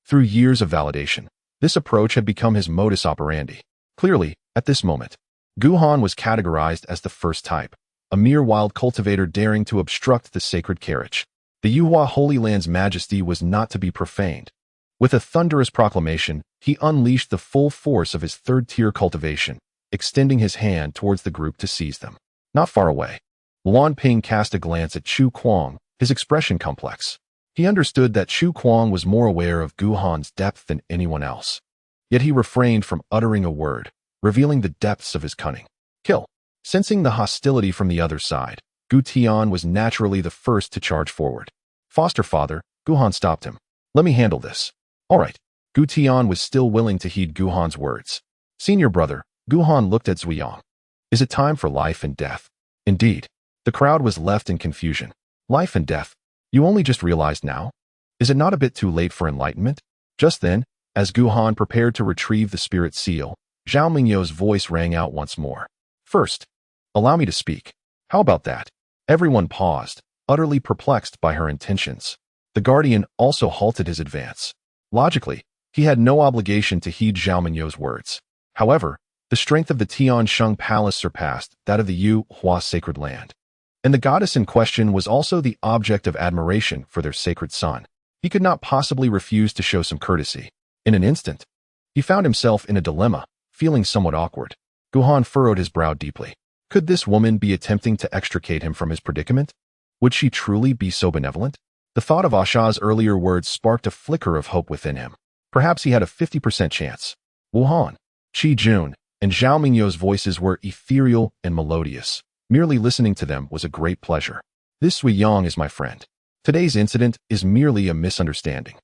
Through years of validation, this approach had become his modus operandi. Clearly, at this moment, Guhan was categorized as the first type, a mere wild cultivator daring to obstruct the sacred carriage. The Yuhua Holy Land's majesty was not to be profaned. With a thunderous proclamation, he unleashed the full force of his third-tier cultivation, extending his hand towards the group to seize them. Not far away, Luan Ping cast a glance at Chu Kuang, his expression complex. He understood that Chu Kuang was more aware of Guhan's depth than anyone else. Yet he refrained from uttering a word, revealing the depths of his cunning. Kill. Sensing the hostility from the other side, Gu Tian was naturally the first to charge forward. Foster father, Guhan stopped him. Let me handle this. All right. Gu Tian was still willing to heed Guhan's words. Senior brother, Guhan looked at Xiaoyun. Is it time for life and death? Indeed. The crowd was left in confusion. Life and death. You only just realized now? Is it not a bit too late for enlightenment? Just then, as Guhan prepared to retrieve the spirit seal, Zhao Mingyo's voice rang out once more. First, allow me to speak. How about that? Everyone paused, utterly perplexed by her intentions. The guardian also halted his advance. Logically, he had no obligation to heed Zhao Mingyo's words. However, the strength of the Tiansheng Palace surpassed that of the Yu Hua Sacred Land. And the goddess in question was also the object of admiration for their sacred son. He could not possibly refuse to show some courtesy. In an instant, he found himself in a dilemma, feeling somewhat awkward. Guhan furrowed his brow deeply. Could this woman be attempting to extricate him from his predicament? Would she truly be so benevolent? The thought of Asha's earlier words sparked a flicker of hope within him. Perhaps he had a 50% chance. Wu Han, Qi Jun, and Zhao Mingyu's voices were ethereal and melodious. Merely listening to them was a great pleasure. This Sui Yang is my friend. Today's incident is merely a misunderstanding.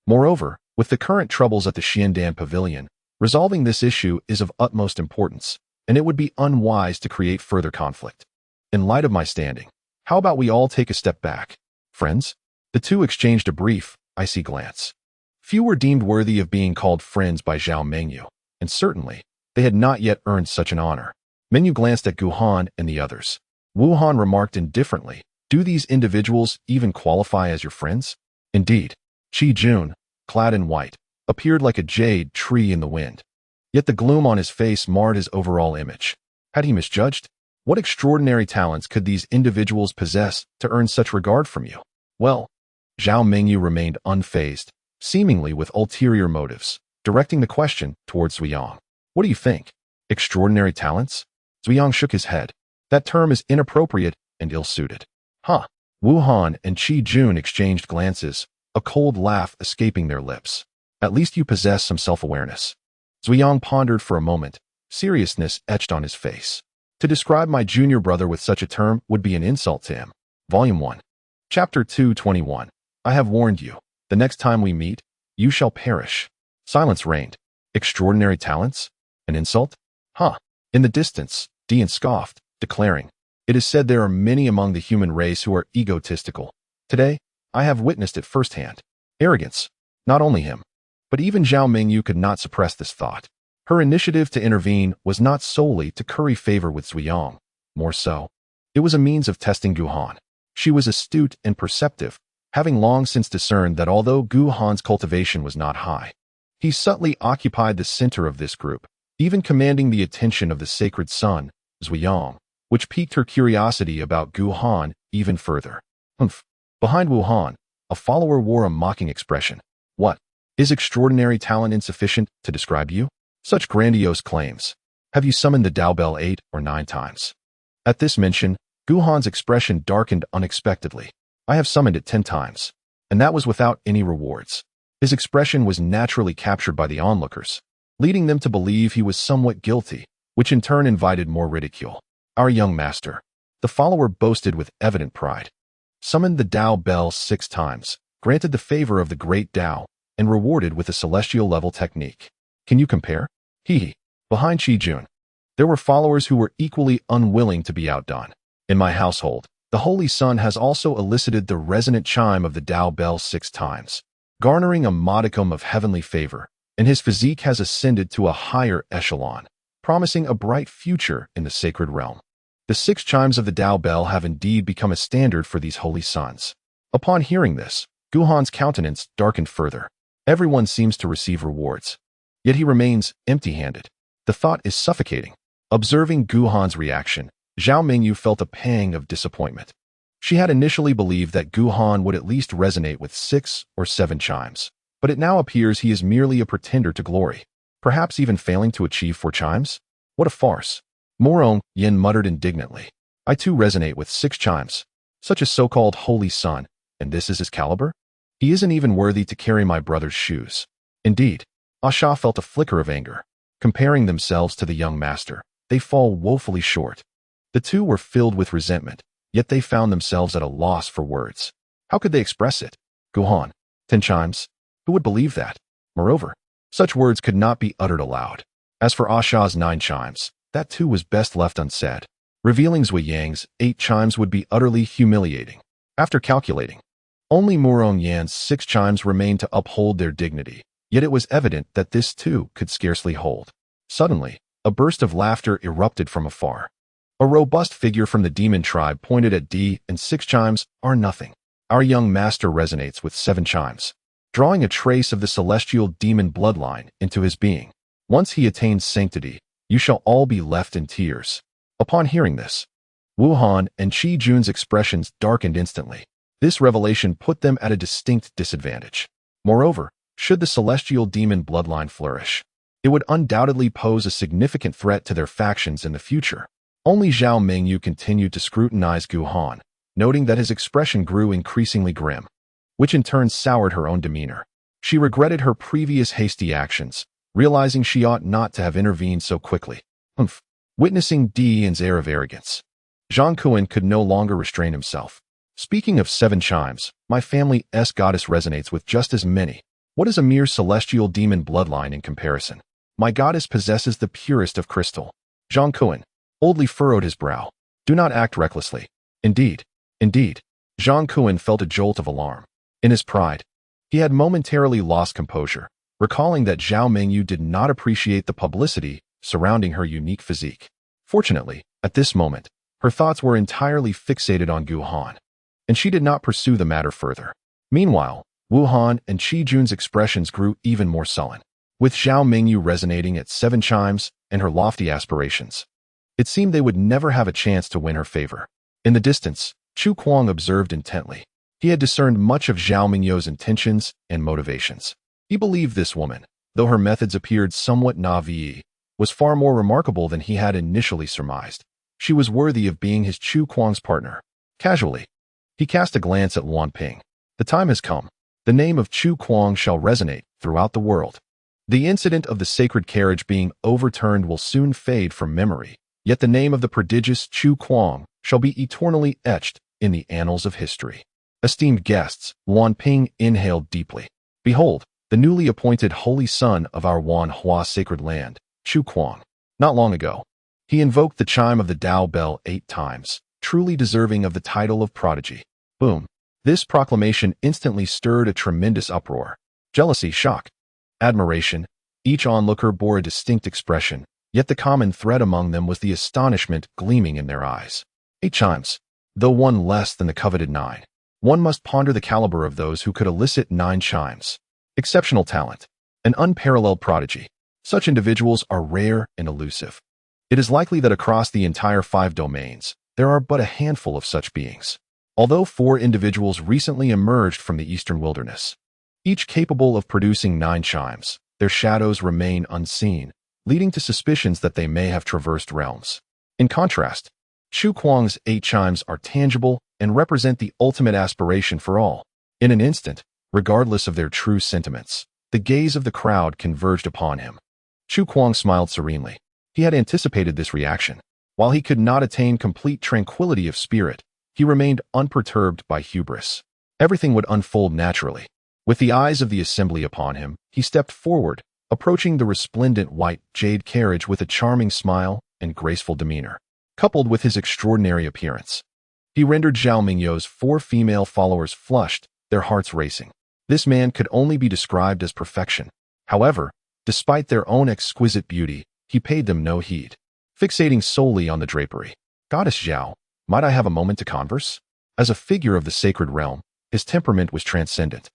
Moreover, with the current troubles at the Xiandan Pavilion, resolving this issue is of utmost importance, and it would be unwise to create further conflict. In light of my standing, how about we all take a step back? Friends? The two exchanged a brief, icy glance. Few were deemed worthy of being called friends by Zhao Mengyu, and certainly, they had not yet earned such an honor. Mengyu glanced at Gu Han and the others. Wu Han remarked indifferently, do these individuals even qualify as your friends? Indeed, Qi Jun, clad in white, appeared like a jade tree in the wind. Yet the gloom on his face marred his overall image. Had he misjudged? What extraordinary talents could these individuals possess to earn such regard from you? Well, Zhao Mengyu remained unfazed, seemingly with ulterior motives, directing the question towards Zuyang. What do you think? Extraordinary talents? Zuyang shook his head. That term is inappropriate and ill-suited. Huh. Wu Han and Qi Jun exchanged glances, a cold laugh escaping their lips. At least you possess some self-awareness. Zuyang pondered for a moment, seriousness etched on his face. To describe my junior brother with such a term would be an insult to him. Volume 1. Chapter 221. I have warned you. The next time we meet, you shall perish. Silence reigned. Extraordinary talents? An insult? Huh. In the distance, Dian scoffed, declaring, it is said there are many among the human race who are egotistical. Today, I have witnessed it firsthand. Arrogance. Not only him, but even Zhao Mengyu could not suppress this thought. Her initiative to intervene was not solely to curry favor with Zuyang. More so, it was a means of testing Gu Han. She was astute and perceptive, having long since discerned that although Gu Han's cultivation was not high, he subtly occupied the center of this group, even commanding the attention of the sacred son, Zuyang, which piqued her curiosity about Gu Han even further. Humph. Behind Wu Han, a follower wore a mocking expression. What? Is extraordinary talent insufficient to describe you? Such grandiose claims. Have you summoned the Dao Bell 8 or 9 times? At this mention, Gu Han's expression darkened unexpectedly. I have summoned it 10 times, and that was without any rewards. His expression was naturally captured by the onlookers, leading them to believe he was somewhat guilty, which in turn invited more ridicule. Our young master, the follower boasted with evident pride, summoned the Dao Bell 6 times, granted the favor of the great Dao, and rewarded with a celestial level technique. Can you compare? Hee. Behind Qi Jun, there were followers who were equally unwilling to be outdone. In my household, the Holy Son has also elicited the resonant chime of the Dao Bell 6 times, garnering a modicum of heavenly favor, and his physique has ascended to a higher echelon, promising a bright future in the sacred realm. The 6 chimes of the Dao Bell have indeed become a standard for these holy sons. Upon hearing this, Gu Han's countenance darkened further. Everyone seems to receive rewards, yet he remains empty-handed. The thought is suffocating. Observing Gu Han's reaction, Zhao Mengyu felt a pang of disappointment. She had initially believed that Gu Han would at least resonate with 6 or 7 chimes, but it now appears he is merely a pretender to glory, perhaps even failing to achieve 4 chimes? What a farce. Morong Yin muttered indignantly. I too resonate with 6 chimes. Such a so-called holy son, and this is his caliber? He isn't even worthy to carry my brother's shoes. Indeed, Asha felt a flicker of anger. Comparing themselves to the young master, they fall woefully short. The two were filled with resentment, yet they found themselves at a loss for words. How could they express it? Gu Han, 10 chimes? Who would believe that? Moreover, such words could not be uttered aloud. As for Asha's 9 chimes, that too was best left unsaid. Revealing Zui Yang's 8 chimes would be utterly humiliating. After calculating, only Murong Yan's 6 chimes remained to uphold their dignity, yet it was evident that this too could scarcely hold. Suddenly, a burst of laughter erupted from afar. A robust figure from the demon tribe pointed at D, and 6 chimes are nothing. Our young master resonates with 7 chimes, drawing a trace of the celestial demon bloodline into his being. Once he attains sanctity, you shall all be left in tears. Upon hearing this, Wu Han and Qi Jun's expressions darkened instantly. This revelation put them at a distinct disadvantage. Moreover, should the celestial demon bloodline flourish, it would undoubtedly pose a significant threat to their factions in the future. Only Zhao Mengyu continued to scrutinize Gu Han, noting that his expression grew increasingly grim, which in turn soured her own demeanor. She regretted her previous hasty actions, realizing she ought not to have intervened so quickly. Humph. Witnessing Dian's air of arrogance, Zhang Kuan could no longer restrain himself. Speaking of 7 chimes, my family's goddess resonates with just as many. What is a mere celestial demon bloodline in comparison? My goddess possesses the purest of crystal. Zhang Kuan boldly furrowed his brow. Do not act recklessly. Indeed. Zhang Kuan felt a jolt of alarm. In his pride, he had momentarily lost composure, recalling that Zhao Mengyu did not appreciate the publicity surrounding her unique physique. Fortunately, at this moment, her thoughts were entirely fixated on Gu Han, and she did not pursue the matter further. Meanwhile, Wu Han and Qi Jun's expressions grew even more sullen. With Zhao Mengyu resonating at 7 chimes and her lofty aspirations, it seemed they would never have a chance to win her favor. In the distance, Chu Kuang observed intently. He had discerned much of Zhao Mingyu's intentions and motivations. He believed this woman, though her methods appeared somewhat naive, was far more remarkable than he had initially surmised. She was worthy of being his Chu Kuang's partner. Casually, he cast a glance at Luan Ping. The time has come. The name of Chu Kuang shall resonate throughout the world. The incident of the sacred carriage being overturned will soon fade from memory, yet the name of the prodigious Chu Kuang shall be eternally etched in the annals of history. Esteemed guests, Luan Ping inhaled deeply. Behold, the newly appointed holy son of our Wanhua sacred land, Chu Kuang. Not long ago, he invoked the chime of the Tao bell 8 times, truly deserving of the title of prodigy. Boom. This proclamation instantly stirred a tremendous uproar. Jealousy, shock, admiration. Each onlooker bore a distinct expression, yet the common thread among them was the astonishment gleaming in their eyes. 8 chimes. Though one less than the coveted 9. One must ponder the caliber of those who could elicit 9 chimes. Exceptional talent. An unparalleled prodigy. Such individuals are rare and elusive. It is likely that across the entire 5 domains, there are but a handful of such beings. Although 4 individuals recently emerged from the eastern wilderness, each capable of producing 9 chimes, their shadows remain unseen, leading to suspicions that they may have traversed realms. In contrast, Chu Kuang's 8 chimes are tangible and represent the ultimate aspiration for all. In an instant, regardless of their true sentiments, the gaze of the crowd converged upon him. Chu Kuang smiled serenely. He had anticipated this reaction. While he could not attain complete tranquility of spirit, he remained unperturbed by hubris. Everything would unfold naturally. With the eyes of the assembly upon him, he stepped forward, approaching the resplendent white jade carriage with a charming smile and graceful demeanor. Coupled with his extraordinary appearance, he rendered Zhao Mingyu's 4 female followers flushed, their hearts racing. This man could only be described as perfection. However, despite their own exquisite beauty, he paid them no heed, fixating solely on the drapery. Goddess Zhao, might I have a moment to converse? As a figure of the sacred realm, his temperament was transcendent.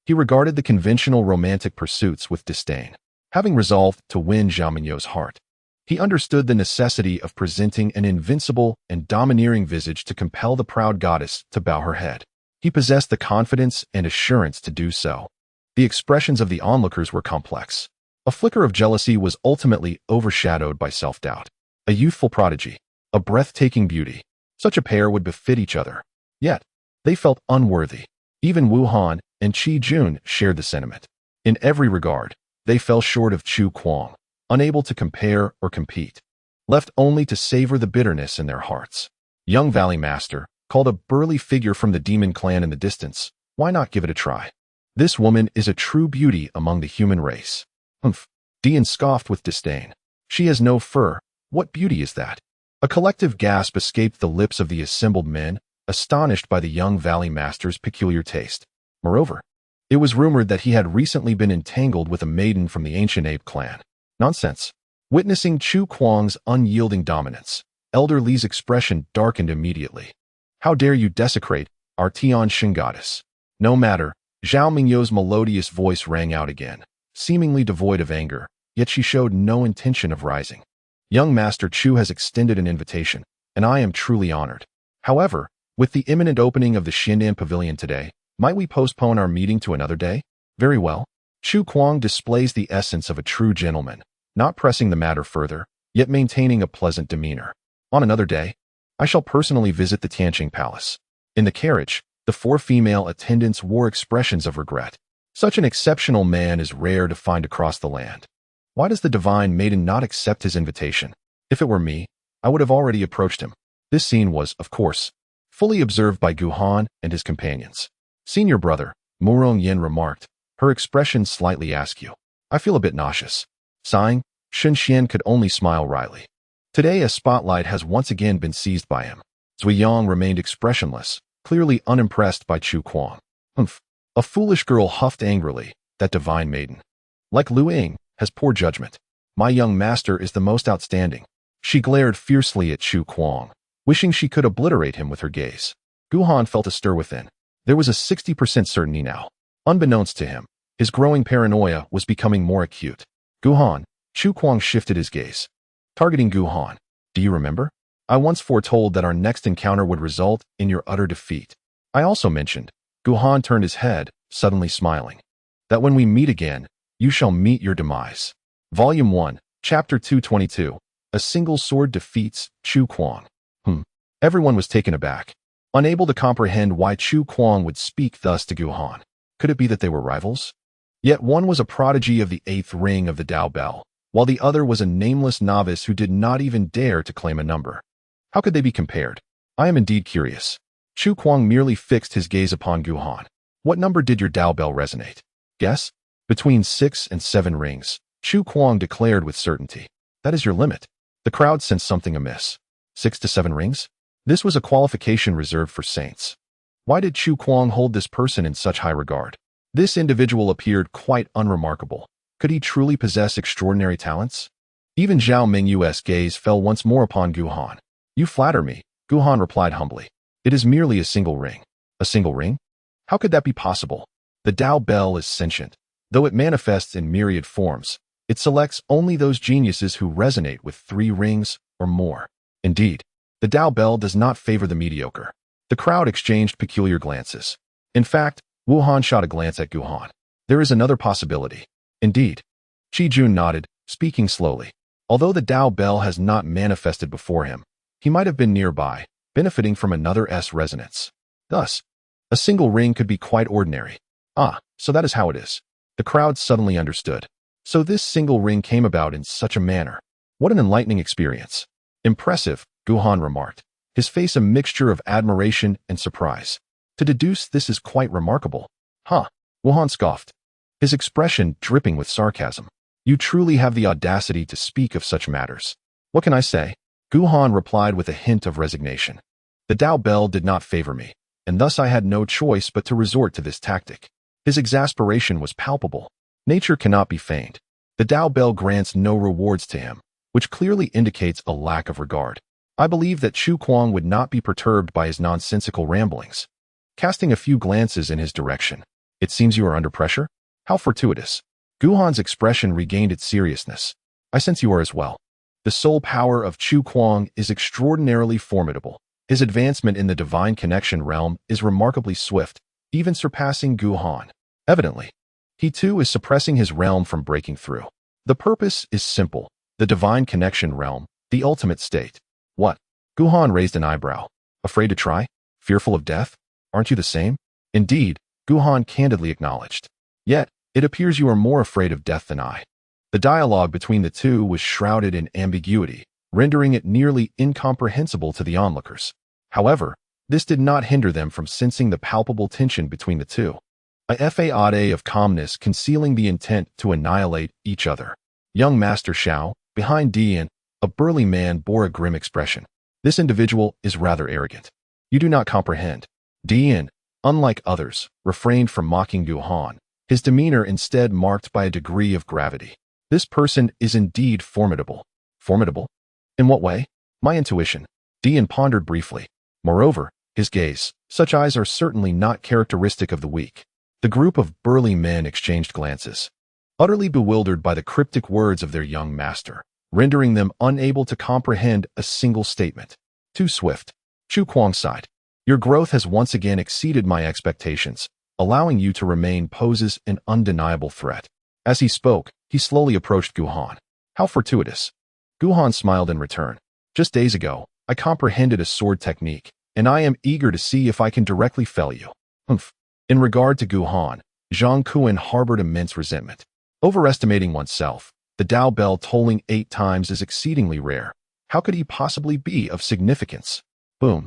He regarded the conventional romantic pursuits with disdain. Having resolved to win Zhao Mingyu's heart, he understood the necessity of presenting an invincible and domineering visage to compel the proud goddess to bow her head. He possessed the confidence and assurance to do so. The expressions of the onlookers were complex. A flicker of jealousy was ultimately overshadowed by self-doubt. A youthful prodigy, a breathtaking beauty. Such a pair would befit each other. Yet, they felt unworthy. Even Wu Han and Qi Jun shared the sentiment. In every regard, they fell short of Chu Kuang, unable to compare or compete, left only to savor the bitterness in their hearts. Young Valley Master called a burly figure from the demon clan in the distance. Why not give it a try? This woman is a true beauty among the human race. Humph. Dian scoffed with disdain. She has no fur. What beauty is that? A collective gasp escaped the lips of the assembled men, astonished by the young Valley Master's peculiar taste. Moreover, it was rumored that he had recently been entangled with a maiden from the ancient ape clan. Nonsense. Witnessing Chu Kuang's unyielding dominance, Elder Li's expression darkened immediately. How dare you desecrate our Tian Shin goddess? No matter, Zhao Mingyu's melodious voice rang out again, seemingly devoid of anger, yet she showed no intention of rising. Young Master Chu has extended an invitation, and I am truly honored. However, with the imminent opening of the Xindian Pavilion today, might we postpone our meeting to another day? Very well. Chu Kuang displays the essence of a true gentleman, not pressing the matter further, yet maintaining a pleasant demeanor. On another day, I shall personally visit the Tianqing Palace. In the carriage, the 4 female attendants wore expressions of regret. Such an exceptional man is rare to find across the land. Why does the divine maiden not accept his invitation? If it were me, I would have already approached him. This scene was, of course, fully observed by Gu Han and his companions. Senior brother, Murong Yin remarked, her expression slightly askew. I feel a bit nauseous. Sighing, Shun Xian could only smile wryly. Today a spotlight has once again been seized by him. Zui Yang remained expressionless, clearly unimpressed by Chu Kuang. Humph. A foolish girl huffed angrily, that divine maiden. Like Lu Ying, has poor judgment. My young master is the most outstanding. She glared fiercely at Chu Kuang, wishing she could obliterate him with her gaze. Gu Han felt a stir within. There was a 60% certainty now. Unbeknownst to him, his growing paranoia was becoming more acute. Gu Han, Chu Kuang shifted his gaze. Targeting Gu Han. Do you remember? I once foretold that our next encounter would result in your utter defeat. I also mentioned, Gu Han turned his head, suddenly smiling, that when we meet again, you shall meet your demise. Volume 1, Chapter 222. A single sword defeats Chu Kuang. Everyone was taken aback, unable to comprehend why Chu Kuang would speak thus to Gu Han. Could it be that they were rivals? Yet one was a prodigy of the 8th ring of the Dao Bell, while the other was a nameless novice who did not even dare to claim a number. How could they be compared? I am indeed curious. Chu Kuang merely fixed his gaze upon Gu Han. What number did your Dao Bell resonate? Guess? Between 6 and 7 rings, Chu Kuang declared with certainty. That is your limit. The crowd sensed something amiss. 6 to 7 rings? This was a qualification reserved for saints. Why did Chu Kuang hold this person in such high regard? This individual appeared quite unremarkable. Could he truly possess extraordinary talents? Even Zhao Mingyu's gaze fell once more upon Gu Han. You flatter me, Gu Han replied humbly. It is merely a single ring. A single ring? How could that be possible? The Dao Bell is sentient. Though it manifests in myriad forms, it selects only those geniuses who resonate with 3 rings or more. Indeed, the Dao Bell does not favor the mediocre. The crowd exchanged peculiar glances. In fact, Wu Han shot a glance at Gu Han. There is another possibility. Indeed. Qi Jun nodded, speaking slowly. Although the Dao Bell has not manifested before him, he might have been nearby, benefiting from another S resonance. Thus, a single ring could be quite ordinary. Ah, so that is how it is. The crowd suddenly understood. So this single ring came about in such a manner. What an enlightening experience. Impressive, Gu Han remarked, his face a mixture of admiration and surprise. To deduce this is quite remarkable. Huh, Wu Han scoffed, his expression dripping with sarcasm. You truly have the audacity to speak of such matters. What can I say? Gu Han replied with a hint of resignation. The Dao Bell did not favor me, and thus I had no choice but to resort to this tactic. His exasperation was palpable. Nature cannot be feigned. The Dao Bell grants no rewards to him, which clearly indicates a lack of regard. I believe that Chu Kuang would not be perturbed by his nonsensical ramblings. Casting a few glances in his direction. It seems you are under pressure? How fortuitous. Gu Han's expression regained its seriousness. I sense you are as well. The soul power of Chu Kuang is extraordinarily formidable. His advancement in the divine connection realm is remarkably swift, even surpassing Gu Han. Evidently, he too is suppressing his realm from breaking through. The purpose is simple. The divine connection realm, the ultimate state. What? Gu Han raised an eyebrow. Afraid to try? Fearful of death? Aren't you the same? Indeed, Gu Han candidly acknowledged. Yet, it appears you are more afraid of death than I. The dialogue between the two was shrouded in ambiguity, rendering it nearly incomprehensible to the onlookers. However, this did not hinder them from sensing the palpable tension between the two. A facade of calmness concealing the intent to annihilate each other. Young Master Xiao, behind Dian, a burly man bore a grim expression. This individual is rather arrogant. You do not comprehend. Dian, unlike others, refrained from mocking Gu Han, his demeanor instead marked by a degree of gravity. This person is indeed formidable. Formidable? In what way? My intuition. Dian pondered briefly. Moreover, his gaze. Such eyes are certainly not characteristic of the weak. The group of burly men exchanged glances, utterly bewildered by the cryptic words of their young master, rendering them unable to comprehend a single statement. Too swift. Chu Kuang sighed. Your growth has once again exceeded my expectations, allowing you to remain poses an undeniable threat. As he spoke, he slowly approached Gu Han. How fortuitous. Gu Han smiled in return. Just days ago, I comprehended a sword technique, and I am eager to see if I can directly fell you. Humph. In regard to Gu Han, Zhang Kuan harbored immense resentment. Overestimating oneself, the Dao bell tolling 8 times is exceedingly rare. How could he possibly be of significance? Boom.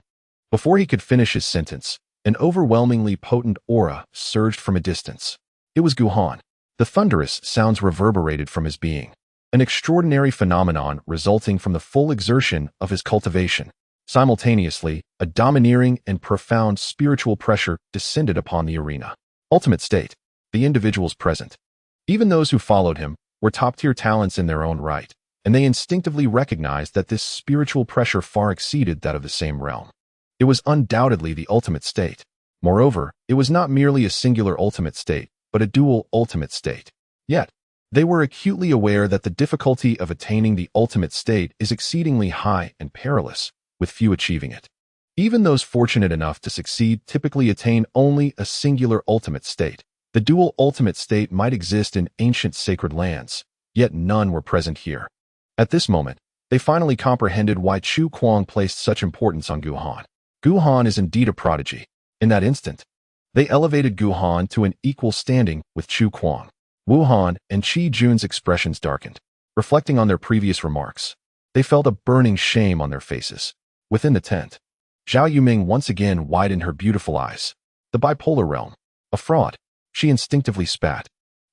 Before he could finish his sentence, an overwhelmingly potent aura surged from a distance. It was Guhan. The thunderous sounds reverberated from his being, an extraordinary phenomenon resulting from the full exertion of his cultivation. Simultaneously, a domineering and profound spiritual pressure descended upon the arena. Ultimate state. The individuals present, even those who followed him, were top-tier talents in their own right, and they instinctively recognized that this spiritual pressure far exceeded that of the same realm. It was undoubtedly the ultimate state. Moreover, it was not merely a singular ultimate state, but a dual ultimate state. Yet, they were acutely aware that the difficulty of attaining the ultimate state is exceedingly high and perilous, with few achieving it. Even those fortunate enough to succeed typically attain only a singular ultimate state. The dual ultimate state might exist in ancient sacred lands, yet none were present here. At this moment, they finally comprehended why Chu Kuang placed such importance on Guhan. Guhan is indeed a prodigy. In that instant, they elevated Guhan to an equal standing with Chu Kuang. Wuhan and Qi Jun's expressions darkened, reflecting on their previous remarks. They felt a burning shame on their faces. Within the tent, Xiaoyun once again widened her beautiful eyes. The bipolar realm. A fraud. She instinctively spat.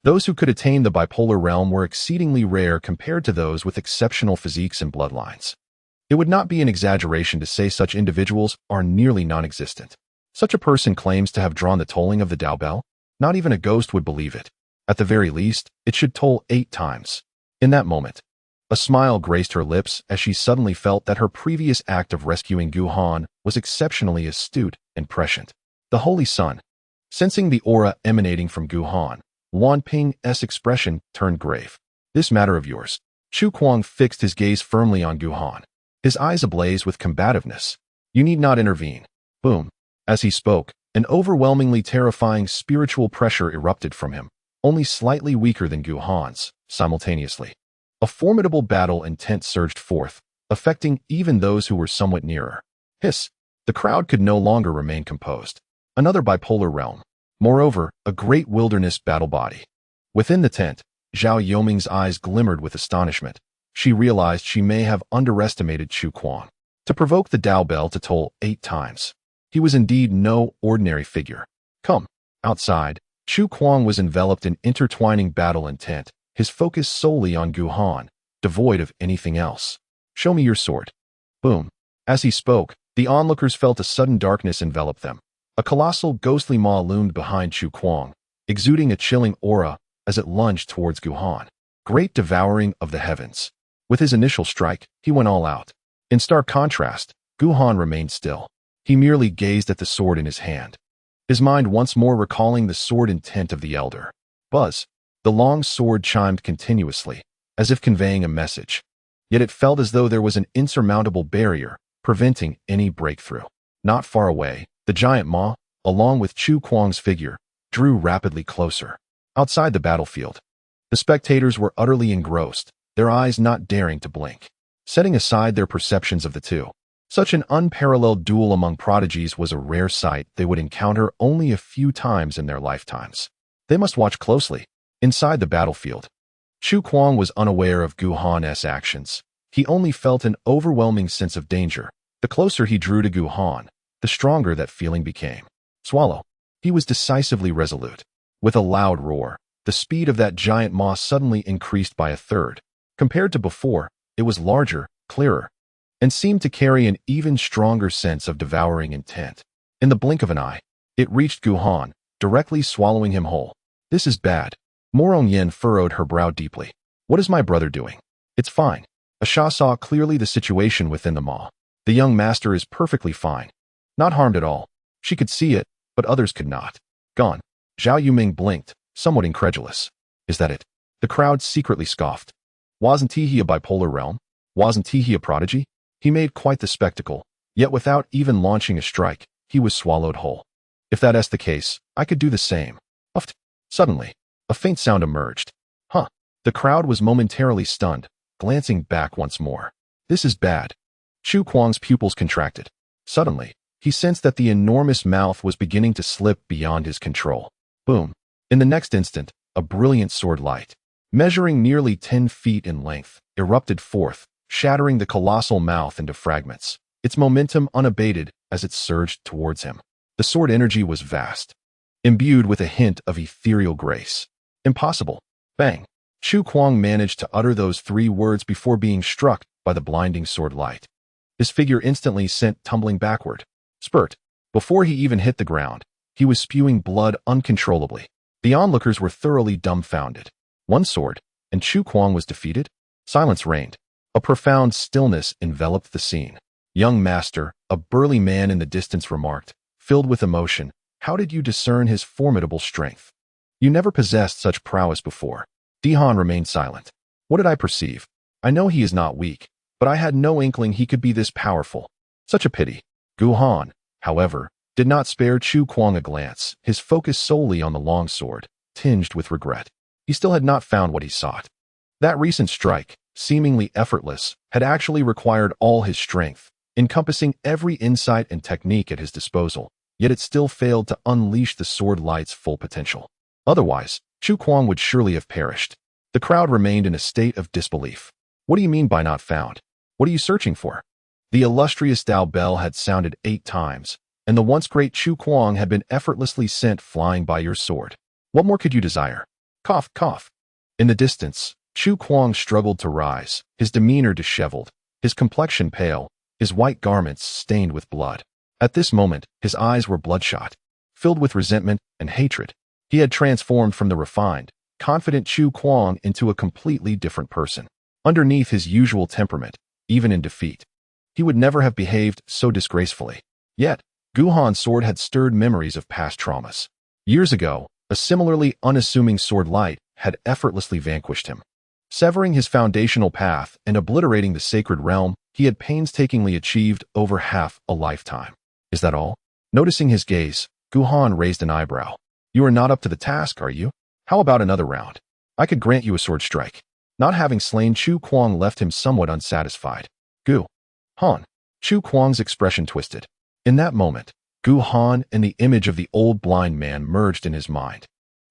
Those who could attain the bipolar realm were exceedingly rare compared to those with exceptional physiques and bloodlines. It would not be an exaggeration to say such individuals are nearly non-existent. Such a person claims to have drawn the tolling of the Dao bell. Not even a ghost would believe it. At the very least, it should toll 8 times. In that moment, a smile graced her lips as she suddenly felt that her previous act of rescuing Guhan was exceptionally astute and prescient. The Holy Sun. Sensing the aura emanating from Guhan, Wan Ping's expression turned grave. This matter of yours. Chu Kuang fixed his gaze firmly on Guhan, his eyes ablaze with combativeness. You need not intervene. Boom. As he spoke, an overwhelmingly terrifying spiritual pressure erupted from him, only slightly weaker than Guhan's, simultaneously. A formidable battle intent surged forth, affecting even those who were somewhat nearer. Hiss! The crowd could no longer remain composed. Another bipolar realm. Moreover, a great wilderness battle body. Within the tent, Zhao Yoming's eyes glimmered with astonishment. She realized she may have underestimated Chu Kuang. To provoke the Dao bell to toll 8 times. He was indeed no ordinary figure. Come. Outside, Chu Kuang was enveloped in intertwining battle intent, his focus solely on Guhan, devoid of anything else. Show me your sword. Boom. As he spoke, the onlookers felt a sudden darkness envelop them. A colossal ghostly maw loomed behind Chu Kuang, exuding a chilling aura as it lunged towards Guhan. Great devouring of the heavens. With his initial strike, he went all out. In stark contrast, Guhan remained still. He merely gazed at the sword in his hand, his mind once more recalling the sword intent of the elder. Buzz. The long sword chimed continuously, as if conveying a message. Yet it felt as though there was an insurmountable barrier, preventing any breakthrough. Not far away, the giant maw, along with Chu Kuang's figure, drew rapidly closer. Outside the battlefield, the spectators were utterly engrossed, their eyes not daring to blink. Setting aside their perceptions of the two, such an unparalleled duel among prodigies was a rare sight they would encounter only a few times in their lifetimes. They must watch closely. Inside the battlefield, Chu Kuang was unaware of Guhan's actions. He only felt an overwhelming sense of danger. The closer he drew to Guhan, the stronger that feeling became. Swallow. He was decisively resolute. With a loud roar, the speed of that giant maw suddenly increased by 1/3. Compared to before, it was larger, clearer, and seemed to carry an even stronger sense of devouring intent. In the blink of an eye, it reached Guhan, directly swallowing him whole. This is bad. Morong Yen furrowed her brow deeply. What is my brother doing? It's fine. Asha saw clearly the situation within the maw. The young master is perfectly fine. Not harmed at all. She could see it, but others could not. Gone. Zhao Yuming blinked, somewhat incredulous. Is that it? The crowd secretly scoffed. Wasn't he a bipolar realm? Wasn't he a prodigy? He made quite the spectacle, yet without even launching a strike, he was swallowed whole. If that's the case, I could do the same. Uft. Suddenly, a faint sound emerged. Huh. The crowd was momentarily stunned, glancing back once more. This is bad. Chu Kuang's pupils contracted. Suddenly, he sensed that the enormous mouth was beginning to slip beyond his control. Boom. In the next instant, a brilliant sword light, measuring nearly 10 feet in length, erupted forth, shattering the colossal mouth into fragments, its momentum unabated as it surged towards him. The sword energy was vast, imbued with a hint of ethereal grace. Impossible. Bang. Chu Kuang managed to utter those 3 words before being struck by the blinding sword light. His figure instantly sent tumbling backward. Spurt. Before he even hit the ground, he was spewing blood uncontrollably. The onlookers were thoroughly dumbfounded. One sword, and Chu Kuang was defeated? Silence reigned. A profound stillness enveloped the scene. Young master, a burly man in the distance remarked, filled with emotion, "How did you discern his formidable strength? You never possessed such prowess before." Dihan remained silent. "What did I perceive? I know he is not weak, but I had no inkling he could be this powerful. Such a pity." Gu Han, however, did not spare Chu Kuang a glance, his focus solely on the longsword, tinged with regret. He still had not found what he sought. That recent strike, seemingly effortless, had actually required all his strength, encompassing every insight and technique at his disposal, yet it still failed to unleash the sword light's full potential. Otherwise, Chu Kuang would surely have perished. The crowd remained in a state of disbelief. "What do you mean by not found? What are you searching for?" The illustrious Dao bell had sounded 8 times, and the once great Chu Kuang had been effortlessly sent flying by your sword. What more could you desire? Cough, cough. In the distance, Chu Kuang struggled to rise, his demeanor disheveled, his complexion pale, his white garments stained with blood. At this moment, his eyes were bloodshot, filled with resentment and hatred. He had transformed from the refined, confident Chu Kuang into a completely different person. Underneath his usual temperament, even in defeat, he would never have behaved so disgracefully. Yet, Gu Han's sword had stirred memories of past traumas. Years ago, a similarly unassuming sword light had effortlessly vanquished him. Severing his foundational path and obliterating the sacred realm he had painstakingly achieved over half a lifetime. Is that all? Noticing his gaze, Gu Han raised an eyebrow. "You are not up to the task, are you? How about another round? I could grant you a sword strike." Not having slain Chu Kuang left him somewhat unsatisfied. Gu Han. Chu Kuang's expression twisted. In that moment, Gu Han and the image of the old blind man merged in his mind.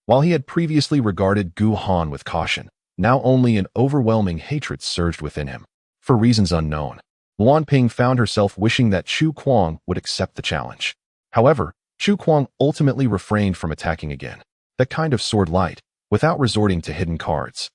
While he had previously regarded Gu Han with caution, now only an overwhelming hatred surged within him. For reasons unknown, Luan Ping found herself wishing that Chu Kuang would accept the challenge. However, Chu Kuang ultimately refrained from attacking again. That kind of sword light, without resorting to hidden cards,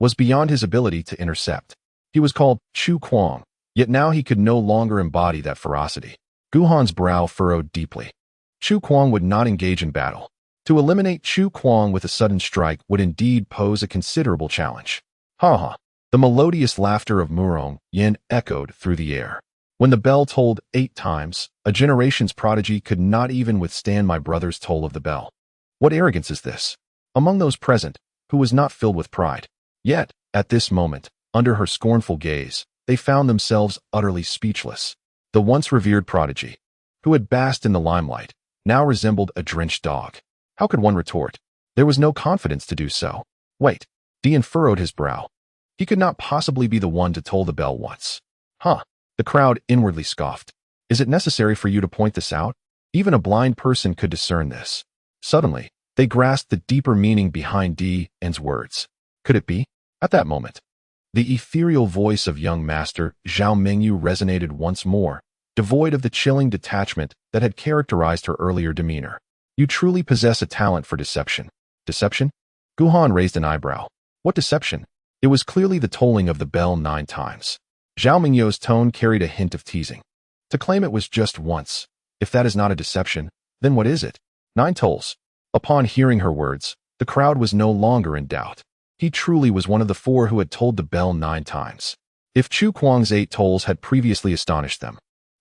was beyond his ability to intercept. He was called Chu Kuang, yet now he could no longer embody that ferocity. Gu Han's brow furrowed deeply. Chu Kuang would not engage in battle. To eliminate Chu Kuang with a sudden strike would indeed pose a considerable challenge. Ha ha. The melodious laughter of Murong Yin echoed through the air. When the bell tolled 8 times, a generation's prodigy could not even withstand my brother's toll of the bell. What arrogance is this? Among those present, who was not filled with pride. Yet, at this moment, under her scornful gaze, they found themselves utterly speechless. The once revered prodigy, who had basked in the limelight, now resembled a drenched dog. How could one retort? There was no confidence to do so. Wait. Dian furrowed his brow. He could not possibly be the one to toll the bell once. Huh. The crowd inwardly scoffed. Is it necessary for you to point this out? Even a blind person could discern this. Suddenly, they grasped the deeper meaning behind Dian's words. Could it be? At that moment, the ethereal voice of young master Xiaoyun resonated once more, devoid of the chilling detachment that had characterized her earlier demeanor. You truly possess a talent for deception. Deception? Gu Han raised an eyebrow. What deception? It was clearly the tolling of the bell 9 times. Zhao Mingyu's tone carried a hint of teasing. To claim it was just once, if that is not a deception, then what is it? 9 tolls. Upon hearing her words, the crowd was no longer in doubt. He truly was one of the 4 who had tolled the bell 9 times. If Chu Kuang's 8 tolls had previously astonished them,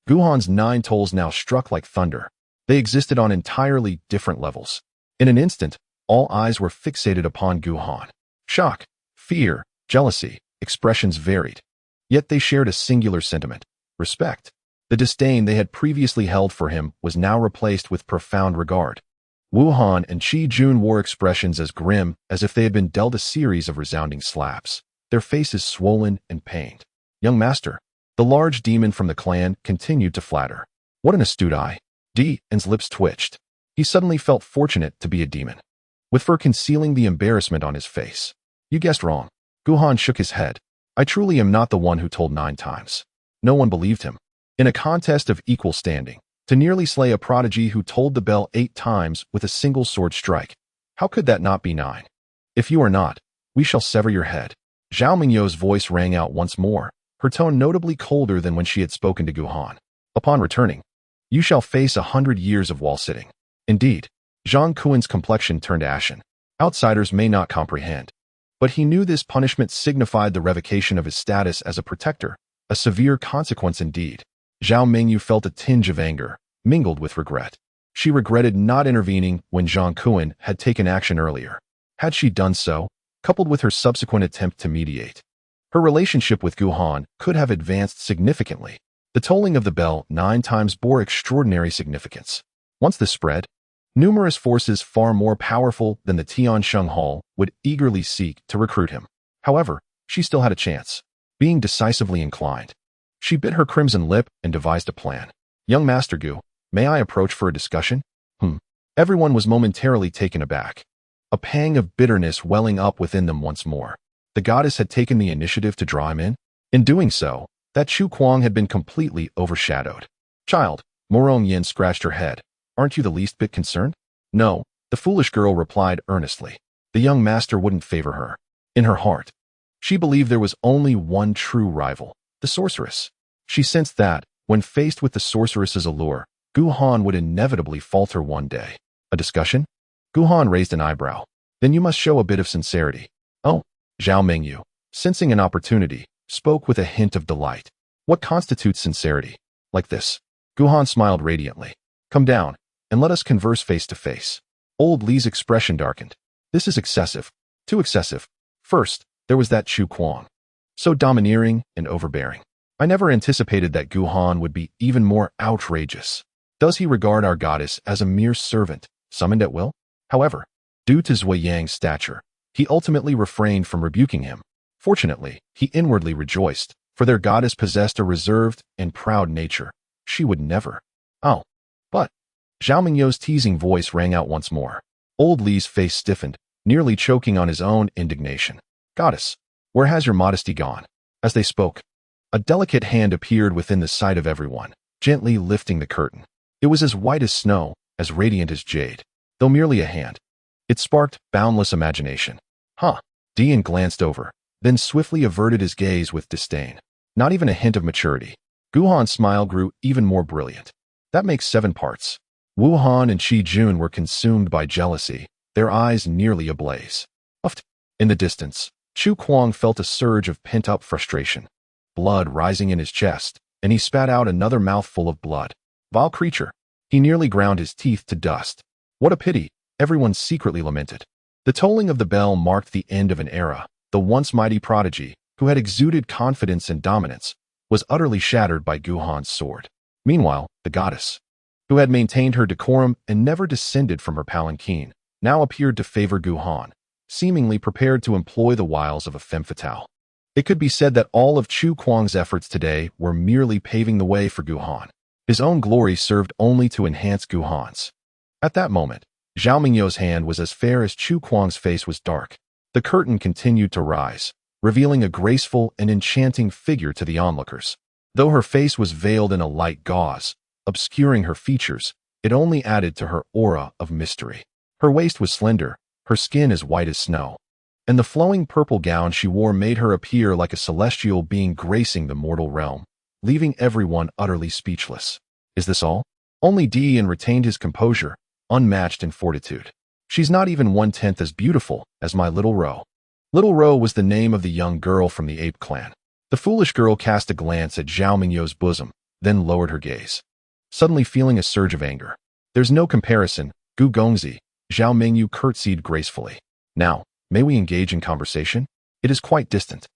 Gu Han's 9 tolls now struck like thunder. They existed on entirely different levels. In an instant, all eyes were fixated upon Gu Han. Shock, fear, jealousy, expressions varied. Yet they shared a singular sentiment, respect. The disdain they had previously held for him was now replaced with profound regard. Wu Han and Qi Jun wore expressions as grim as if they had been dealt a series of resounding slaps, their faces swollen and pained. Young master, the large demon from the clan, continued to flatter. What an astute eye. Dian's lips twitched. He suddenly felt fortunate to be a demon. with fur concealing the embarrassment on his face. You guessed wrong. Guhan shook his head. I truly am not the one who told 9 times. No one believed him. In a contest of equal standing, to nearly slay a prodigy who told the bell 8 times with a single sword strike, how could that not be 9? If you are not, we shall sever your head. Zhao Mingyo's voice rang out once more, her tone notably colder than when she had spoken to Guhan. Upon returning, you shall face 100 years of wall-sitting. Indeed, Zhang Kuan's complexion turned ashen. Outsiders may not comprehend, but he knew this punishment signified the revocation of his status as a protector, a severe consequence indeed. Zhao Mingyu felt a tinge of anger, mingled with regret. She regretted not intervening when Zhang Kuan had taken action earlier. Had she done so, coupled with her subsequent attempt to mediate, her relationship with Guhan could have advanced significantly. The tolling of the bell 9 times bore extraordinary significance. Once this spread, numerous forces far more powerful than the Tiansheng Hall would eagerly seek to recruit him. However, she still had a chance, being decisively inclined. She bit her crimson lip and devised a plan. Young Master Gu, may I approach for a discussion? Everyone was momentarily taken aback, a pang of bitterness welling up within them once more. The goddess had taken the initiative to draw him in. In doing so, that Chu Kuang had been completely overshadowed. Child, Morong Yin scratched her head. Aren't you the least bit concerned? No, the foolish girl replied earnestly. The young master wouldn't favor her. In her heart, she believed there was only one true rival, the sorceress. She sensed that, when faced with the sorceress's allure, Guhan would inevitably falter one day. A discussion? Guhan raised an eyebrow. Then you must show a bit of sincerity. Oh, Zhao Mingyu, sensing an opportunity, spoke with a hint of delight. What constitutes sincerity? Like this. Guhan smiled radiantly. Come down, and let us converse face to face. Old Li's expression darkened. This is excessive. Too excessive. First, there was that Chu Kuang. So domineering and overbearing. I never anticipated that Guhan would be even more outrageous. Does he regard our goddess as a mere servant, summoned at will? However, due to Zui Yang's stature, he ultimately refrained from rebuking him. Fortunately, he inwardly rejoiced, for their goddess possessed a reserved and proud nature. She would never. Oh. But. Zhao Mingyo's teasing voice rang out once more. Old Li's face stiffened, nearly choking on his own indignation. Goddess, where has your modesty gone? As they spoke, a delicate hand appeared within the sight of everyone, gently lifting the curtain. It was as white as snow, as radiant as jade. Though merely a hand, it sparked boundless imagination. Dian glanced over, then swiftly averted his gaze with disdain. Not even a hint of maturity. Guhan's smile grew even more brilliant. That makes 7 parts. Wu Han and Qi Jun were consumed by jealousy, their eyes nearly ablaze. In the distance, Chu Kuang felt a surge of pent-up frustration. Blood rising in his chest, and he spat out another mouthful of blood. Vile creature. He nearly ground his teeth to dust. What a pity, everyone secretly lamented. The tolling of the bell marked the end of an era. The once mighty prodigy, who had exuded confidence and dominance, was utterly shattered by Guhan's sword. Meanwhile, the goddess, who had maintained her decorum and never descended from her palanquin, now appeared to favor Guhan, seemingly prepared to employ the wiles of a femme fatale. It could be said that all of Chu Kuang's efforts today were merely paving the way for Guhan. His own glory served only to enhance Guhan's. At that moment, Zhao Mingyo's hand was as fair as Chu Kuang's face was dark. The curtain continued to rise, revealing a graceful and enchanting figure to the onlookers. Though her face was veiled in a light gauze, obscuring her features, it only added to her aura of mystery. Her waist was slender, her skin as white as snow, and the flowing purple gown she wore made her appear like a celestial being gracing the mortal realm, leaving everyone utterly speechless. Is this all? Only Dian retained his composure, unmatched in fortitude. She's not even 1/10 as beautiful as my little Ro. Little Ro was the name of the young girl from the ape clan. The foolish girl cast a glance at Zhao Mingyo's bosom, then lowered her gaze, suddenly feeling a surge of anger. There's no comparison, Gu Gongzi. Zhao Mingyu curtsied gracefully. Now, may we engage in conversation? It is quite distant.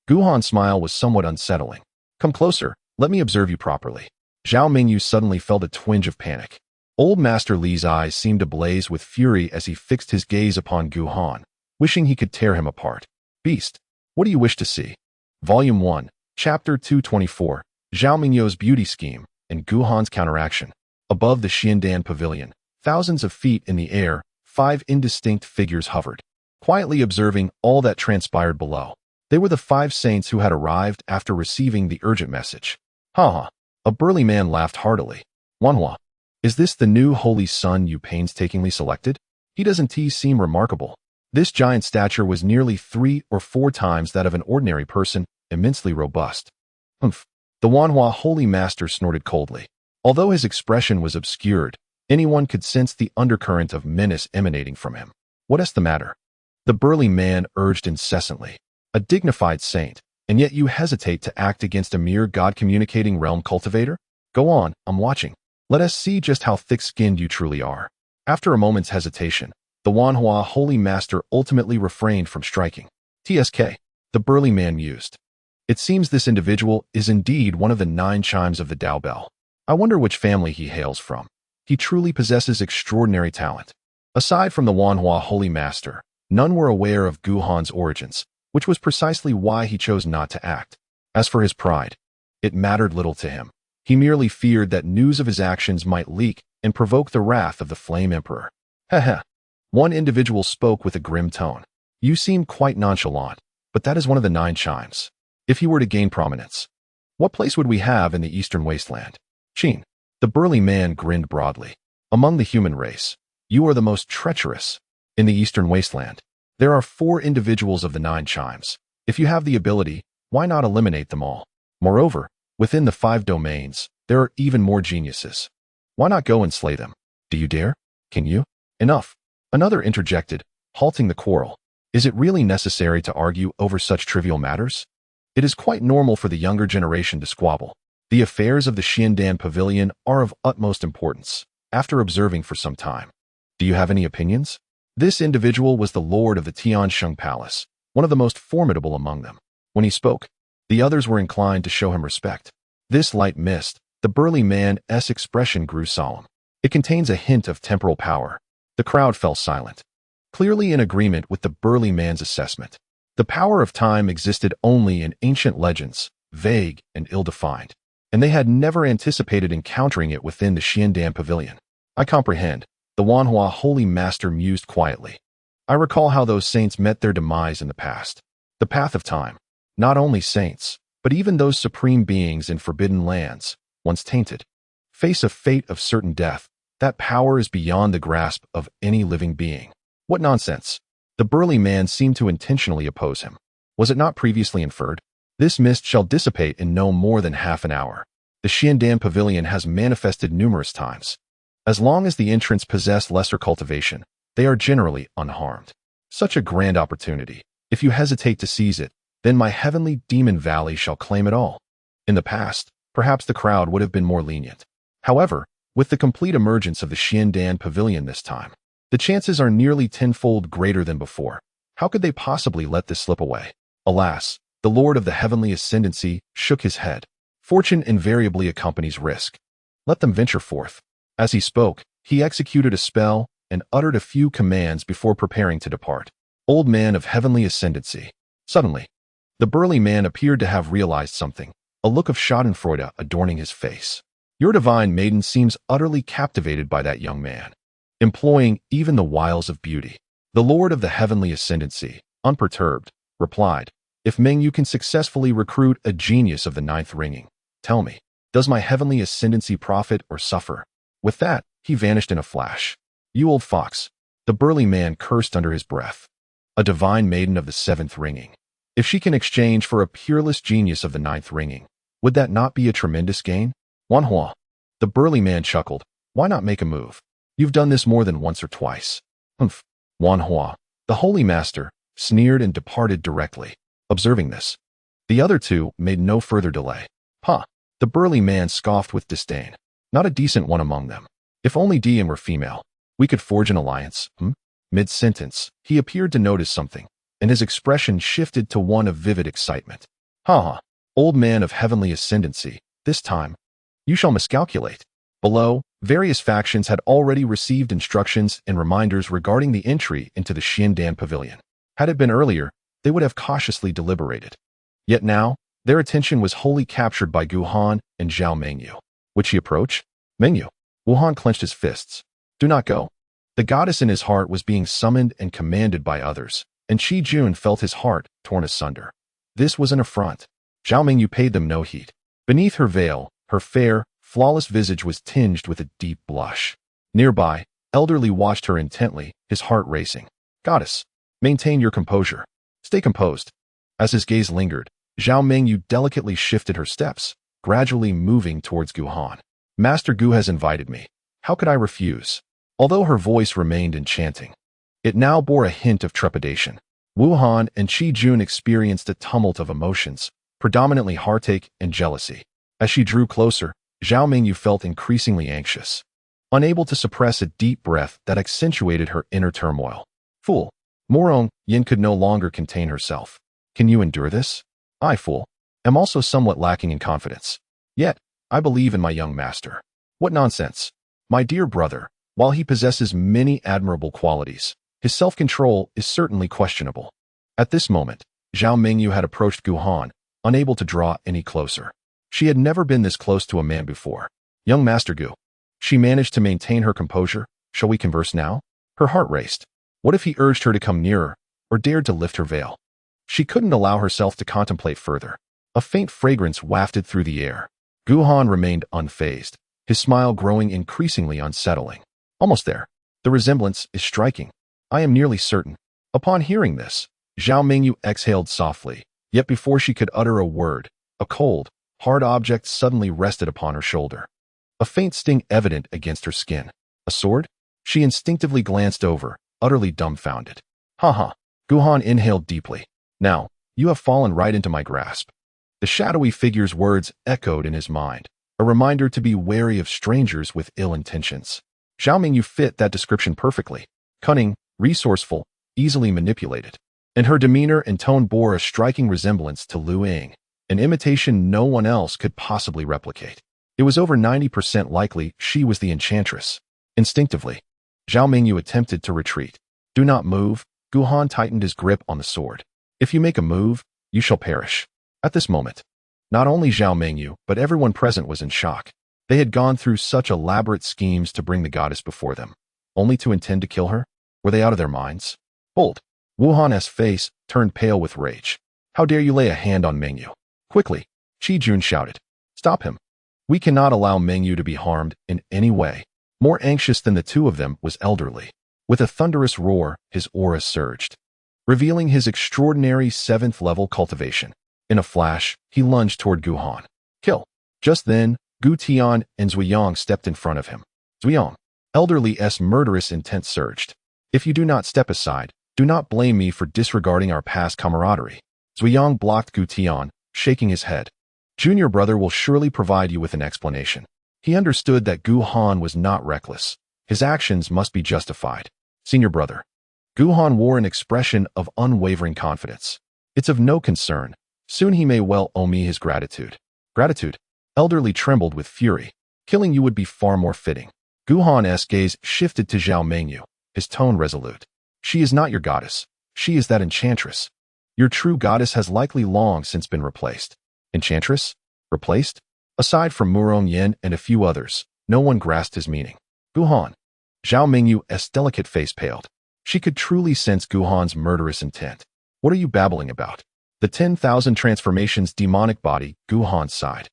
Guhan's smile was somewhat unsettling. Come closer, let me observe you properly. Zhao Mingyu suddenly felt a twinge of panic. Old Master Li's eyes seemed ablaze with fury as he fixed his gaze upon Guhan, wishing he could tear him apart. Beast, what do you wish to see? Volume 1, Chapter 224, Zhao Mingyo's Beauty Scheme, and Guhan's Counteraction. Above the Xiandan Pavilion, thousands of feet in the air, 5 indistinct figures hovered, quietly observing all that transpired below. They were the 5 saints who had arrived after receiving the urgent message. Ha ha! A burly man laughed heartily. Wanhua, is this the new holy son you painstakingly selected? He doesn't seem remarkable. This giant stature was nearly 3 or 4 times that of an ordinary person, immensely robust. Humph. The Wanhua holy master snorted coldly. Although his expression was obscured, anyone could sense the undercurrent of menace emanating from him. What is the matter? The burly man urged incessantly. A dignified saint, and yet you hesitate to act against a mere God-communicating realm cultivator? Go on, I'm watching. Let us see just how thick-skinned you truly are. After a moment's hesitation, the Wanhua holy master ultimately refrained from striking. TSK, the burly man mused. It seems this individual is indeed one of the 9 chimes of the Tao Bell. I wonder which family he hails from. He truly possesses extraordinary talent. Aside from the Wanhua holy master, none were aware of Guhan's origins, which was precisely why he chose not to act. As for his pride, it mattered little to him. He merely feared that news of his actions might leak and provoke the wrath of the Flame Emperor. Heh. One individual spoke with a grim tone. You seem quite nonchalant, but that is one of the 9 chimes. If he were to gain prominence, what place would we have in the eastern wasteland? Qin. The burly man grinned broadly. Among the human race, you are the most treacherous. In the eastern wasteland, there are 4 individuals of the 9 chimes. If you have the ability, why not eliminate them all? Moreover, within the 5 domains, there are even more geniuses. Why not go and slay them? Do you dare? Can you? Enough. Another interjected, halting the quarrel. Is it really necessary to argue over such trivial matters? It is quite normal for the younger generation to squabble. The affairs of the Xiandan Pavilion are of utmost importance. After observing for some time, do you have any opinions? This individual was the lord of the Tiansheng Palace, one of the most formidable among them. When he spoke, the others were inclined to show him respect. This light mist, the burly man's expression grew solemn. It contains a hint of temporal power. The crowd fell silent, clearly in agreement with the burly man's assessment. The power of time existed only in ancient legends, vague and ill-defined, and they had never anticipated encountering it within the Xiandan Pavilion. I comprehend, the Wanhua holy master mused quietly. I recall how those saints met their demise in the past. The path of time. Not only saints, but even those supreme beings in forbidden lands, once tainted, face a fate of certain death. That power is beyond the grasp of any living being. What nonsense! The burly man seemed to intentionally oppose him. Was it not previously inferred? This mist shall dissipate in no more than half an hour. The Xiandan Pavilion has manifested numerous times. As long as the entrants possess lesser cultivation, they are generally unharmed. Such a grand opportunity. If you hesitate to seize it, then my heavenly demon valley shall claim it all. In the past, perhaps the crowd would have been more lenient. However, with the complete emergence of the Xiandan Pavilion this time, the chances are nearly tenfold greater than before. How could they possibly let this slip away? Alas, the Lord of the Heavenly Ascendancy shook his head. Fortune invariably accompanies risk. Let them venture forth. As he spoke, he executed a spell and uttered a few commands before preparing to depart. Old man of heavenly ascendancy. Suddenly, the burly man appeared to have realized something, a look of schadenfreude adorning his face. Your divine maiden seems utterly captivated by that young man, employing even the wiles of beauty. The Lord of the Heavenly Ascendancy, unperturbed, replied, If Meng you can successfully recruit a genius of the 9th ringing, tell me, does my Heavenly Ascendancy profit or suffer? With that, he vanished in a flash. You old fox, the burly man cursed under his breath. A divine maiden of the 7th ringing. If she can exchange for a peerless genius of the 9th ringing, would that not be a tremendous gain? Wanhua. The burly man chuckled. Why not make a move? You've done this more than once or twice. Humph. Wanhua, the holy master, sneered and departed directly. Observing this, the other 2 made no further delay. Ha! The burly man scoffed with disdain. Not a decent one among them. If only Dian were female, we could forge an alliance. Mid-sentence, he appeared to notice something, and his expression shifted to one of vivid excitement. Ha! Old man of heavenly ascendancy, this time, you shall miscalculate. Below, various factions had already received instructions and reminders regarding the entry into the Xiandan Pavilion. Had it been earlier, they would have cautiously deliberated. Yet now, their attention was wholly captured by Guhan and Zhao Mengyu. Would she approach? Mengyu. Wuhan clenched his fists. Do not go. The goddess in his heart was being summoned and commanded by others, and Xiaoyun felt his heart torn asunder. This was an affront. Xiaoming paid them no heed. Beneath her veil, her fair, flawless visage was tinged with a deep blush. Nearby, Elderly watched her intently, his heart racing. Goddess, maintain your composure. Stay composed. As his gaze lingered, Zhao Mingyu delicately shifted her steps, gradually moving towards Gu Han. Master Gu has invited me. How could I refuse? Although her voice remained enchanting, it now bore a hint of trepidation. Wu Han and Qi Jun experienced a tumult of emotions, predominantly heartache and jealousy. As she drew closer, Zhao Mingyu felt increasingly anxious, unable to suppress a deep breath that accentuated her inner turmoil. Fool. Morong Yin could no longer contain herself. Can you endure this? I, fool, am also somewhat lacking in confidence. Yet, I believe in my young master. What nonsense. My dear brother, while he possesses many admirable qualities, his self-control is certainly questionable. At this moment, Zhao Mingyu had approached Gu Han, unable to draw any closer. She had never been this close to a man before. Young Master Gu. She managed to maintain her composure. Shall we converse now? Her heart raced. What if he urged her to come nearer, or dared to lift her veil? She couldn't allow herself to contemplate further. A faint fragrance wafted through the air. Gu Han remained unfazed, his smile growing increasingly unsettling. Almost there. The resemblance is striking. I am nearly certain. Upon hearing this, Zhao Mingyu exhaled softly, yet before she could utter a word, a cold, hard object suddenly rested upon her shoulder. A faint sting evident against her skin. A sword? She instinctively glanced over, utterly dumbfounded. Ha. Gu Han inhaled deeply. Now, you have fallen right into my grasp. The shadowy figure's words echoed in his mind, a reminder to be wary of strangers with ill intentions. Zhao Mingyu fit that description perfectly. Cunning, resourceful, easily manipulated. And her demeanor and tone bore a striking resemblance to Lu Ying, an imitation no one else could possibly replicate. It was over 90% likely she was the enchantress. Instinctively, Zhao Mingyu attempted to retreat. Do not move. Gu Han tightened his grip on the sword. If you make a move, you shall perish. At this moment, not only Zhao Mingyu, but everyone present was in shock. They had gone through such elaborate schemes to bring the goddess before them, only to intend to kill her? Were they out of their minds? Hold. Wu Han's face turned pale with rage. How dare you lay a hand on Mingyu? Quickly, Qi Jun shouted. Stop him. We cannot allow Mingyu to be harmed in any way. More anxious than the two of them was Elderly. With a thunderous roar, his aura surged, revealing his extraordinary 7th-level cultivation. In a flash, he lunged toward Gu Han. Kill. Just then, Gu Tian and Zuyang stepped in front of him. Zuyang. Elderly's murderous intent surged. If you do not step aside, do not blame me for disregarding our past camaraderie. Zuyang blocked Gu Tian, shaking his head. Junior brother will surely provide you with an explanation. He understood that Gu Han was not reckless. His actions must be justified. Senior brother. Gu Han wore an expression of unwavering confidence. It's of no concern. Soon he may well owe me his gratitude. Gratitude? Elderly trembled with fury. Killing you would be far more fitting. Gu Han's gaze shifted to Zhao Mingyu, his tone resolute. She is not your goddess. She is that enchantress. Your true goddess has likely long since been replaced. Enchantress? Replaced? Aside from Murong Yin and a few others, no one grasped his meaning. Gu Han. Zhao Mingyu's delicate face paled. She could truly sense Gu Han's murderous intent. What are you babbling about? The 10,000 transformations demonic body, Gu Han sighed,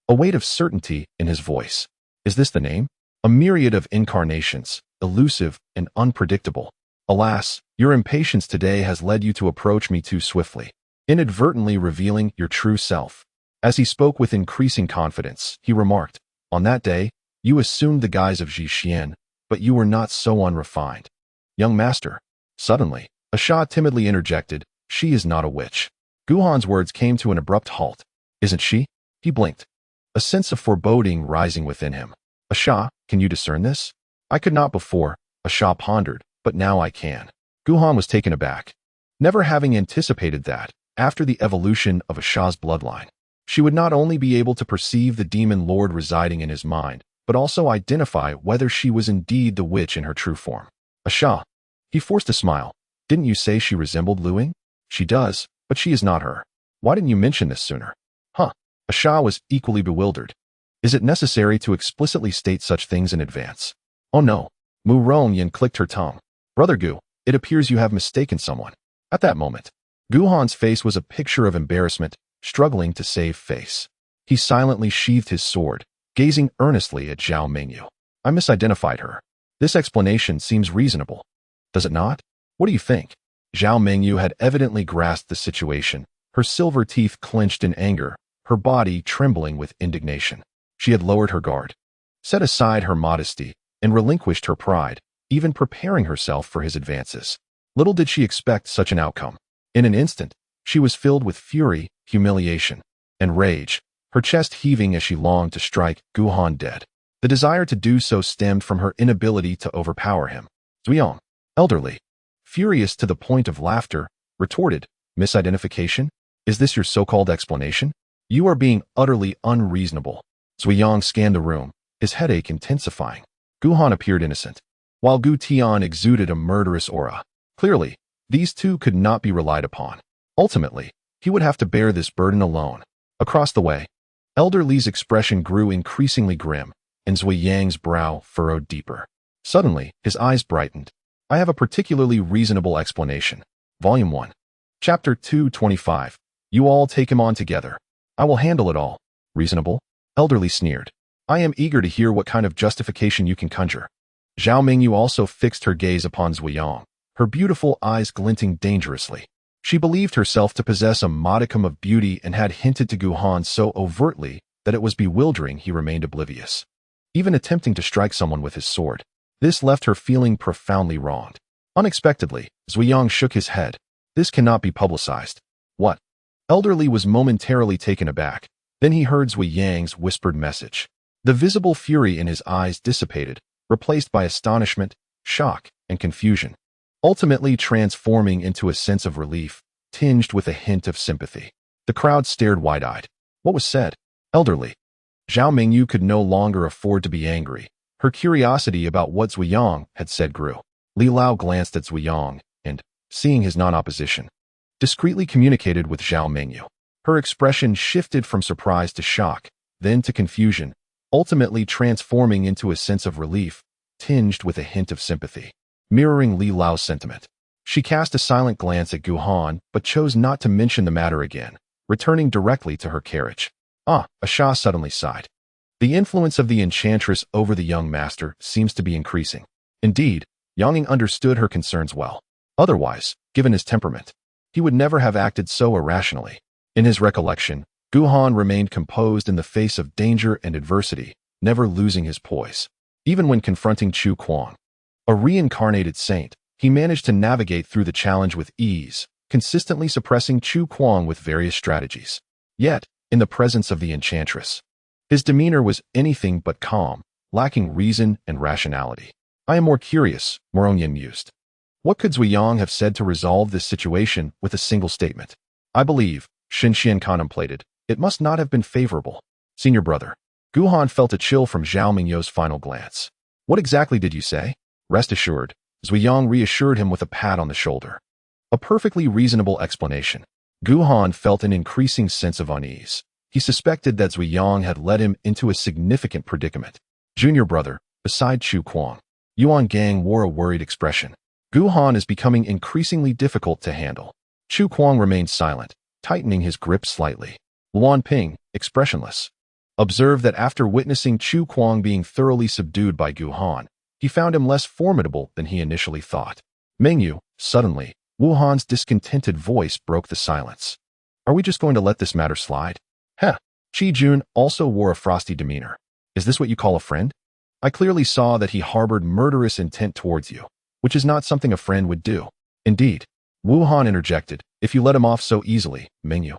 a weight of certainty in his voice. Is this the name? A myriad of incarnations, elusive and unpredictable. Alas, your impatience today has led you to approach me too swiftly, inadvertently revealing your true self. As he spoke with increasing confidence, he remarked, on that day, you assumed the guise of Zhixian, but you were not so unrefined. Young master. Suddenly, a Sha timidly interjected, she is not a witch. Gu Han's words came to an abrupt halt. Isn't she? He blinked, a sense of foreboding rising within him. A Sha, can you discern this? I could not before, a Sha pondered, but now I can. Gu Han was taken aback, never having anticipated that, after the evolution of a Sha's bloodline, she would not only be able to perceive the demon lord residing in his mind, but also identify whether she was indeed the witch in her true form. A Sha. He forced a smile. Didn't you say she resembled Lu Ying? She does, but she is not her. Why didn't you mention this sooner? Huh. A Sha was equally bewildered. Is it necessary to explicitly state such things in advance? Oh no. Mu Rongyan clicked her tongue. Brother Gu, it appears you have mistaken someone. At that moment, Gu Han's face was a picture of embarrassment, struggling to save face. He silently sheathed his sword, gazing earnestly at Zhao Mengyu. I misidentified her. This explanation seems reasonable. Does it not? What do you think? Zhao Mengyu had evidently grasped the situation, her silver teeth clenched in anger, her body trembling with indignation. She had lowered her guard, set aside her modesty, and relinquished her pride, even preparing herself for his advances. Little did she expect such an outcome. In an instant, she was filled with fury, humiliation, and rage, her chest heaving as she longed to strike Gu Han dead. The desire to do so stemmed from her inability to overpower him. Zuyang, elderly, furious to the point of laughter, retorted, misidentification? Is this your so-called explanation? You are being utterly unreasonable. Zuyang scanned the room, his headache intensifying. Gu Han appeared innocent, while Gu Tian exuded a murderous aura. Clearly, these two could not be relied upon. Ultimately, he would have to bear this burden alone. Across the way, Elder Li's expression grew increasingly grim, and Zui Yang's brow furrowed deeper. Suddenly, his eyes brightened. I have a particularly reasonable explanation. Volume 1. Chapter 225. You all take him on together. I will handle it all. Reasonable? Elder Li sneered. I am eager to hear what kind of justification you can conjure. Zhao Mengyu also fixed her gaze upon Zuyang, her beautiful eyes glinting dangerously. She believed herself to possess a modicum of beauty and had hinted to Gu Han so overtly that it was bewildering he remained oblivious. Even attempting to strike someone with his sword, this left her feeling profoundly wronged. Unexpectedly, Zuyang shook his head. This cannot be publicized. What? Elder Li was momentarily taken aback. Then he heard Zui Yang's whispered message. The visible fury in his eyes dissipated, replaced by astonishment, shock, and confusion, ultimately transforming into a sense of relief, tinged with a hint of sympathy. The crowd stared wide-eyed. What was said? Elder Li. Zhao Mengyu could no longer afford to be angry. Her curiosity about what Zuyang had said grew. Li Lao glanced at Zuyang and, seeing his non-opposition, discreetly communicated with Zhao Mengyu. Her expression shifted from surprise to shock, then to confusion, ultimately transforming into a sense of relief, tinged with a hint of sympathy, mirroring Li Lao's sentiment. She cast a silent glance at Gu Han, but chose not to mention the matter again, returning directly to her carriage. Asha suddenly sighed. The influence of the enchantress over the young master seems to be increasing. Indeed, Yang Ying understood her concerns well. Otherwise, given his temperament, he would never have acted so irrationally. In his recollection, Gu Han remained composed in the face of danger and adversity, never losing his poise. Even when confronting Chu Kuang, a reincarnated saint, he managed to navigate through the challenge with ease, consistently suppressing Chu Kuang with various strategies. Yet, in the presence of the enchantress, his demeanor was anything but calm, lacking reason and rationality. I am more curious, Moronian mused. What could Zuyang have said to resolve this situation with a single statement? I believe, Shen Xian contemplated, it must not have been favorable. Senior brother. Gu Han felt a chill from Zhao Mengyu's final glance. What exactly did you say? Rest assured, Zuyang reassured him with a pat on the shoulder. A perfectly reasonable explanation. Gu Han felt an increasing sense of unease. He suspected that Zuyang had led him into a significant predicament. Junior brother, beside Chu Kuang, Yuan Gang wore a worried expression. Gu Han is becoming increasingly difficult to handle. Chu Kuang remained silent, tightening his grip slightly. Luan Ping, expressionless, observed that after witnessing Chu Kuang being thoroughly subdued by Gu Han, he found him less formidable than he initially thought. Mengyu, suddenly, Wu Han's discontented voice broke the silence. Are we just going to let this matter slide? Heh. Qi Jun also wore a frosty demeanor. Is this what you call a friend? I clearly saw that he harbored murderous intent towards you, which is not something a friend would do. Indeed, Wu Han interjected, if you let him off so easily, Mengyu,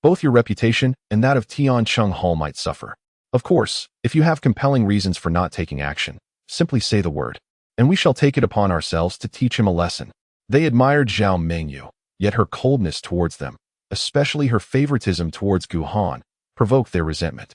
both your reputation and that of Tian Chung Hall might suffer. Of course, if you have compelling reasons for not taking action, simply say the word, and we shall take it upon ourselves to teach him a lesson. They admired Zhao Mengyu, yet her coldness towards them, especially her favoritism towards Gu Han, provoked their resentment.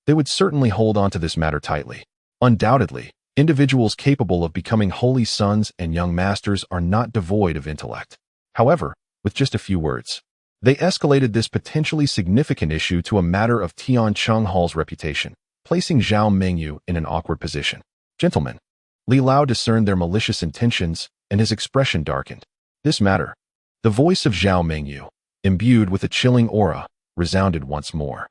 They would certainly hold on to this matter tightly. Undoubtedly, individuals capable of becoming holy sons and young masters are not devoid of intellect. However, with just a few words, they escalated this potentially significant issue to a matter of Tian Chung Hall's reputation, placing Zhao Mengyu in an awkward position. Gentlemen, Li Lao discerned their malicious intentions, and his expression darkened. This matter. The voice of Zhao Mengyu, imbued with a chilling aura, resounded once more.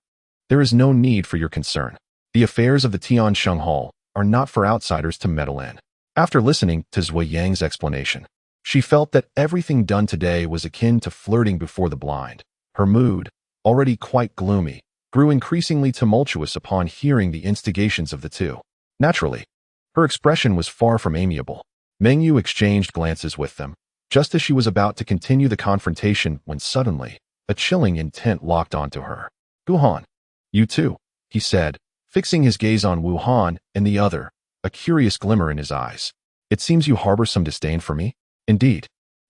There is no need for your concern. The affairs of the Tiansheng Hall are not for outsiders to meddle in. After listening to Zui Yang's explanation, she felt that everything done today was akin to flirting before the blind. Her mood, already quite gloomy, grew increasingly tumultuous upon hearing the instigations of the two. Naturally, her expression was far from amiable. Mengyu exchanged glances with them, just as she was about to continue the confrontation when suddenly, a chilling intent locked onto her. "Guhan, you too," he said, fixing his gaze on Wu Han and the other, a curious glimmer in his eyes. "It seems you harbor some disdain for me?" "Indeed,"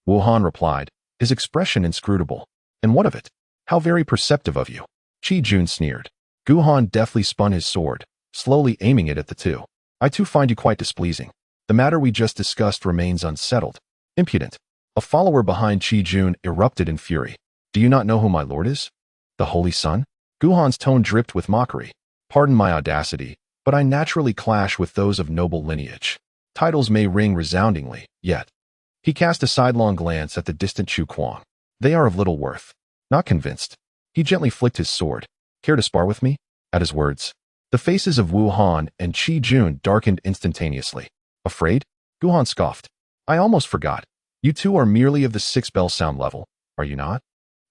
Wu Han replied, his expression inscrutable. "And what of it? How very perceptive of you." Qi Jun sneered. Guhan deftly spun his sword, slowly aiming it at the two. "I too find you quite displeasing. The matter we just discussed remains unsettled." "Impudent." A follower behind Qi Jun erupted in fury. "Do you not know who my lord is? The Holy Sun?" Guhan's tone dripped with mockery. "Pardon my audacity, but I naturally clash with those of noble lineage. Titles may ring resoundingly, yet." He cast a sidelong glance at the distant Chu Kuang. "They are of little worth." Not convinced, he gently flicked his sword. "Care to spar with me?" At his words, the faces of Wu Han and Qi Jun darkened instantaneously. "Afraid?" Guhan scoffed. "I almost forgot. You two are merely of the 6-bell sound level, are you not?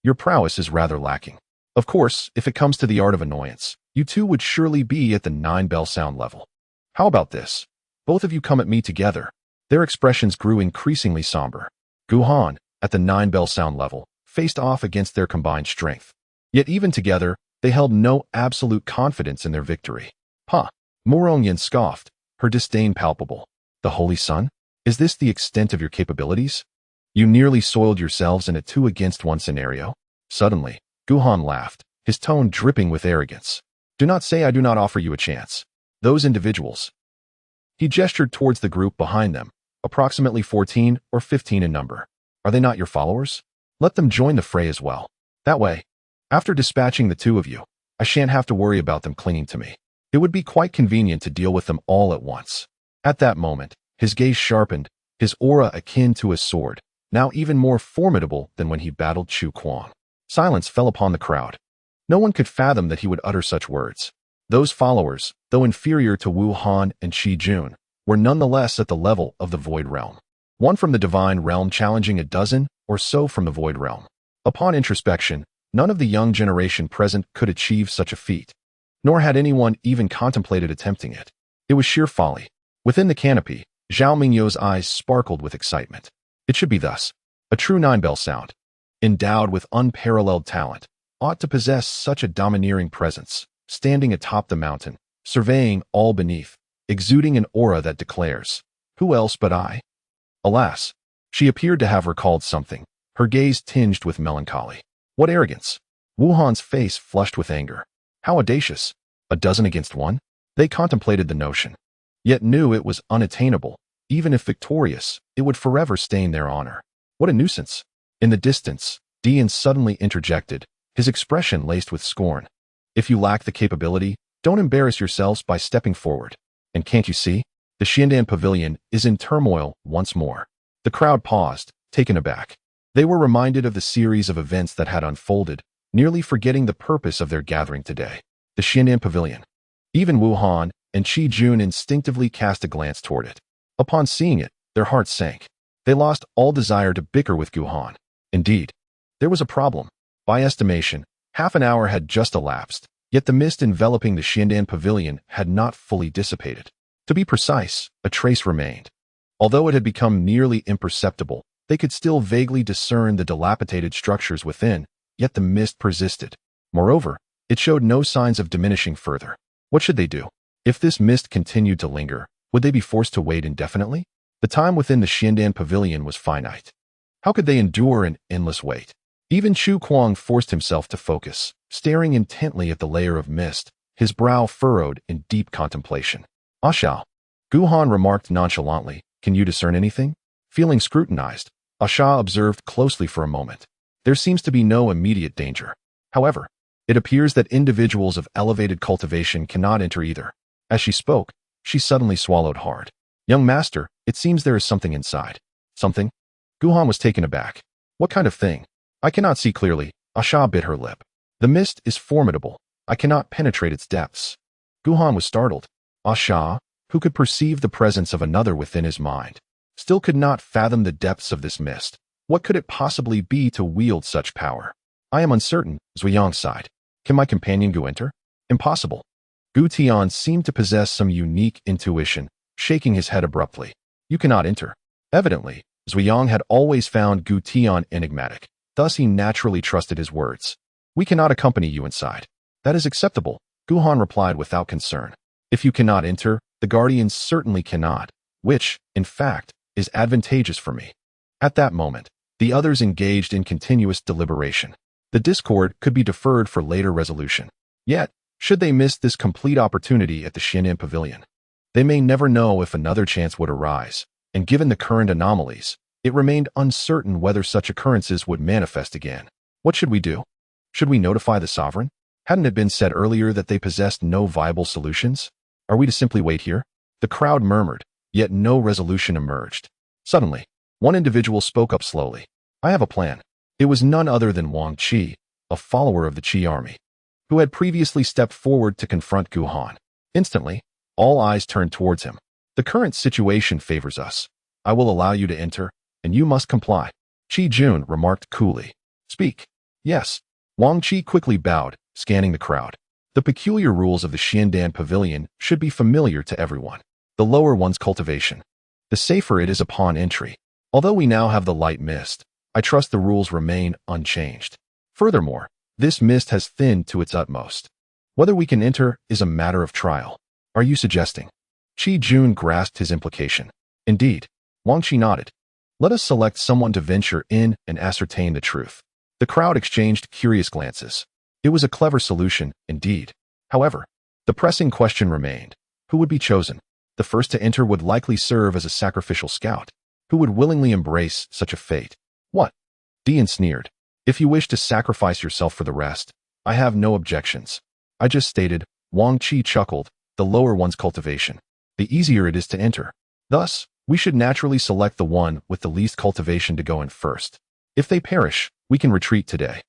Your prowess is rather lacking. Of course, if it comes to the art of annoyance, you two would surely be at the 9-bell sound level. How about this? Both of you come at me together." Their expressions grew increasingly somber. Guhan, at the 9-bell sound level, faced off against their combined strength. Yet even together, they held no absolute confidence in their victory. "Huh." Morongyan scoffed, her disdain palpable. "The Holy Sun? Is this the extent of your capabilities? You nearly soiled yourselves in a 2-against-1 scenario?" Suddenly, Guhan laughed, his tone dripping with arrogance. "Do not say I do not offer you a chance. Those individuals." He gestured towards the group behind them, approximately 14 or 15 in number. "Are they not your followers? Let them join the fray as well. That way, after dispatching the two of you, I shan't have to worry about them clinging to me. It would be quite convenient to deal with them all at once." At that moment, his gaze sharpened, his aura akin to a sword, now even more formidable than when he battled Chu Kuang. Silence fell upon the crowd. No one could fathom that he would utter such words. Those followers, though inferior to Wu Han and Qi Jun, were nonetheless at the level of the Void Realm. One from the Divine Realm challenging a dozen or so from the Void Realm. Upon introspection, none of the young generation present could achieve such a feat, nor had anyone even contemplated attempting it. It was sheer folly. Within the canopy, Zhao Mingyu's eyes sparkled with excitement. It should be thus. A true 9-bell sound, endowed with unparalleled talent, ought to possess such a domineering presence, standing atop the mountain, surveying all beneath, exuding an aura that declares, "Who else but I?" Alas, she appeared to have recalled something, her gaze tinged with melancholy. What arrogance! Wu Han's face flushed with anger. How audacious! A dozen against one? They contemplated the notion, yet knew it was unattainable. Even if victorious, it would forever stain their honor. What a nuisance! In the distance, Dian suddenly interjected, his expression laced with scorn. "If you lack the capability, don't embarrass yourselves by stepping forward. And can't you see? The Xiandan Pavilion is in turmoil once more." The crowd paused, taken aback. They were reminded of the series of events that had unfolded, nearly forgetting the purpose of their gathering today. The Xiandan Pavilion. Even Wu Han and Qi Jun instinctively cast a glance toward it. Upon seeing it, their hearts sank. They lost all desire to bicker with Guhan. Indeed, there was a problem. By estimation, half an hour had just elapsed, yet the mist enveloping the Xiandan Pavilion had not fully dissipated. To be precise, a trace remained. Although it had become nearly imperceptible, they could still vaguely discern the dilapidated structures within, yet the mist persisted. Moreover, it showed no signs of diminishing further. What should they do? If this mist continued to linger, would they be forced to wait indefinitely? The time within the Xiandan Pavilion was finite. How could they endure an endless wait? Even Chu Kuang forced himself to focus, staring intently at the layer of mist, his brow furrowed in deep contemplation. "Ah Xiao," Guhan remarked nonchalantly, "can you discern anything?" Feeling scrutinized, Asha observed closely for a moment. There seems to be no immediate danger. However, it appears that individuals of elevated cultivation cannot enter either. As she spoke, she suddenly swallowed hard. Young master, it seems there is something inside. Something? Gu Han was taken aback. What kind of thing? I cannot see clearly. Asha bit her lip. The mist is formidable. I cannot penetrate its depths. Gu Han was startled. Asha, who could perceive the presence of another within his mind, still could not fathom the depths of this mist. What could it possibly be to wield such power? I am uncertain, Zhuiyang sighed. Can my companion Gu enter? Impossible. Gu Tian seemed to possess some unique intuition, shaking his head abruptly. You cannot enter. Evidently, Zhuiyang had always found Gu Tian enigmatic, thus he naturally trusted his words. We cannot accompany you inside. That is acceptable, Gu Han replied without concern. If you cannot enter, the guardians certainly cannot, which, in fact, is advantageous for me. At that moment, the others engaged in continuous deliberation. The discord could be deferred for later resolution. Yet, should they miss this complete opportunity at the Xiaoyun Pavilion, they may never know if another chance would arise, and given the current anomalies, it remained uncertain whether such occurrences would manifest again. What should we do? Should we notify the sovereign? Hadn't it been said earlier that they possessed no viable solutions? Are we to simply wait here? The crowd murmured, yet no resolution emerged. Suddenly, one individual spoke up slowly. I have a plan. It was none other than Wang Qi, a follower of the Qi army, who had previously stepped forward to confront Gu Han. Instantly, all eyes turned towards him. The current situation favors us. I will allow you to enter, and you must comply. Qi Jun remarked coolly. Speak. Yes. Wang Qi quickly bowed, scanning the crowd. The peculiar rules of the Xiandan Pavilion should be familiar to everyone. The lower one's cultivation. The safer it is upon entry. Although we now have the light mist, I trust the rules remain unchanged. Furthermore, this mist has thinned to its utmost. Whether we can enter is a matter of trial. Are you suggesting? Qi Jun grasped his implication. Indeed. Wang Qi nodded. Let us select someone to venture in and ascertain the truth. The crowd exchanged curious glances. It was a clever solution, indeed. However, the pressing question remained. Who would be chosen? The first to enter would likely serve as a sacrificial scout. Who would willingly embrace such a fate? What? Dian sneered. If you wish to sacrifice yourself for the rest, I have no objections. I just stated, Wang Qi chuckled, the lower one's cultivation. The easier it is to enter. Thus, we should naturally select the one with the least cultivation to go in first. If they perish, we can retreat today.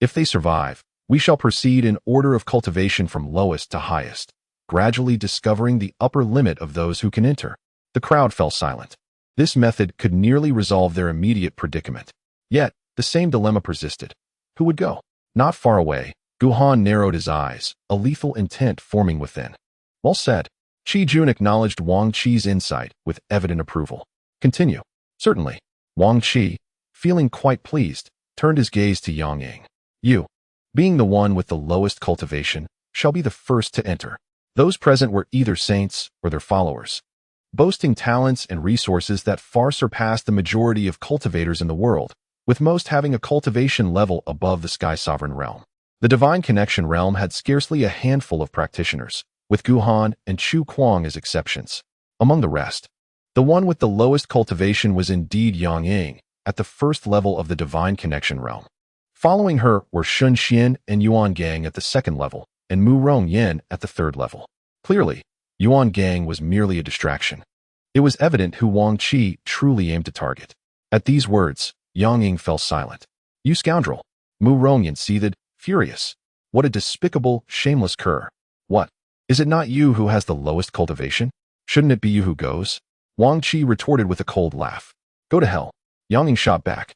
If they survive, we shall proceed in order of cultivation from lowest to highest, gradually discovering the upper limit of those who can enter. The crowd fell silent. This method could nearly resolve their immediate predicament. Yet, the same dilemma persisted. Who would go? Not far away, Gu Han narrowed his eyes, a lethal intent forming within. Well said. Qi Jun acknowledged Wang Qi's insight with evident approval. Continue. Certainly. Wang Qi, feeling quite pleased, turned his gaze to Yang Ying. You, being the one with the lowest cultivation, shall be the first to enter. Those present were either saints or their followers, boasting talents and resources that far surpassed the majority of cultivators in the world, with most having a cultivation level above the Sky Sovereign realm. The Divine Connection realm had scarcely a handful of practitioners, with Gu Han and Chu Kuang as exceptions. Among the rest, the one with the lowest cultivation was indeed Yang Ying, at the first level of the Divine Connection realm. Following her were Shun Xian and Yuan Gang at the second level, and Mu Rong Yin at the third level. Clearly, Yuan Gang was merely a distraction. It was evident who Wang Qi truly aimed to target. At these words, Yang Ying fell silent. You scoundrel! Mu Rongyan seethed, furious. What a despicable, shameless cur. What? Is it not you who has the lowest cultivation? Shouldn't it be you who goes? Wang Qi retorted with a cold laugh. Go to hell. Yang Ying shot back.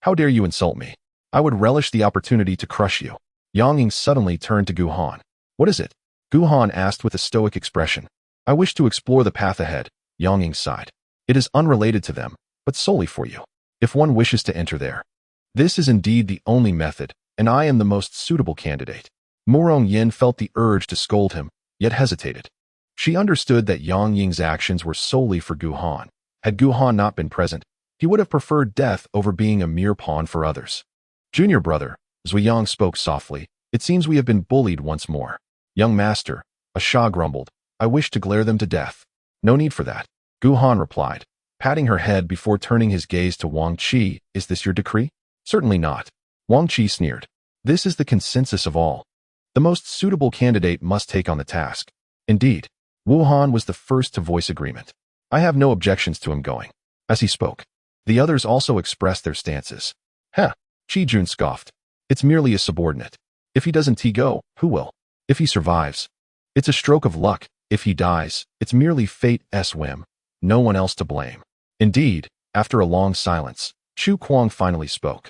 How dare you insult me? I would relish the opportunity to crush you. Yang Ying suddenly turned to Gu Han. What is it? Gu Han asked with a stoic expression. I wish to explore the path ahead, Yang Ying sighed. It is unrelated to them, but solely for you. If one wishes to enter there. This is indeed the only method, and I am the most suitable candidate. Mu Rong Yin felt the urge to scold him, yet hesitated. She understood that Yang Ying's actions were solely for Gu Han. Had Gu Han not been present, he would have preferred death over being a mere pawn for others. Junior brother, Zhuiyang spoke softly, it seems we have been bullied once more. Young master, a Sha grumbled, I wish to glare them to death. No need for that. Gu Han replied, patting her head before turning his gaze to Wang Qi. Is this your decree? Certainly not. Wang Qi sneered. This is the consensus of all. The most suitable candidate must take on the task. Indeed, Wu Han was the first to voice agreement. I have no objections to him going. As he spoke, the others also expressed their stances. Heh, Qi Jun scoffed. It's merely a subordinate. If he doesn't go, who will? If he survives, it's a stroke of luck. If he dies, it's merely fate's whim. No one else to blame. Indeed, after a long silence, Chu Kuang finally spoke.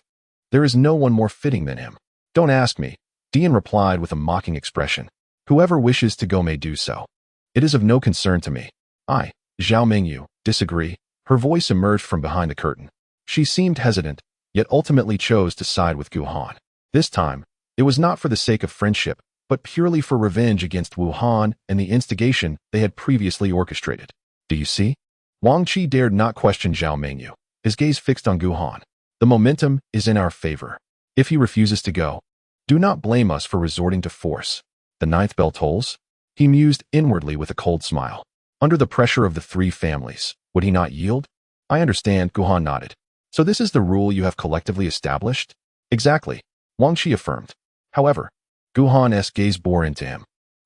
There is no one more fitting than him. Don't ask me, Dian replied with a mocking expression. Whoever wishes to go may do so. It is of no concern to me. I, Zhao Mingyu, disagree. Her voice emerged from behind the curtain. She seemed hesitant, yet ultimately chose to side with Gu Han. This time, it was not for the sake of friendship, but purely for revenge against Wu Han and the instigation they had previously orchestrated. Do you see? Wang Qi dared not question Zhao Mingyu, his gaze fixed on Gu Han. The momentum is in our favor. If he refuses to go, do not blame us for resorting to force. The ninth bell tolls? He mused inwardly with a cold smile. Under the pressure of the three families, would he not yield? I understand, Gu Han nodded. So this is the rule you have collectively established? Exactly, Wang Qi affirmed. However, Gu Han's gaze bore into him.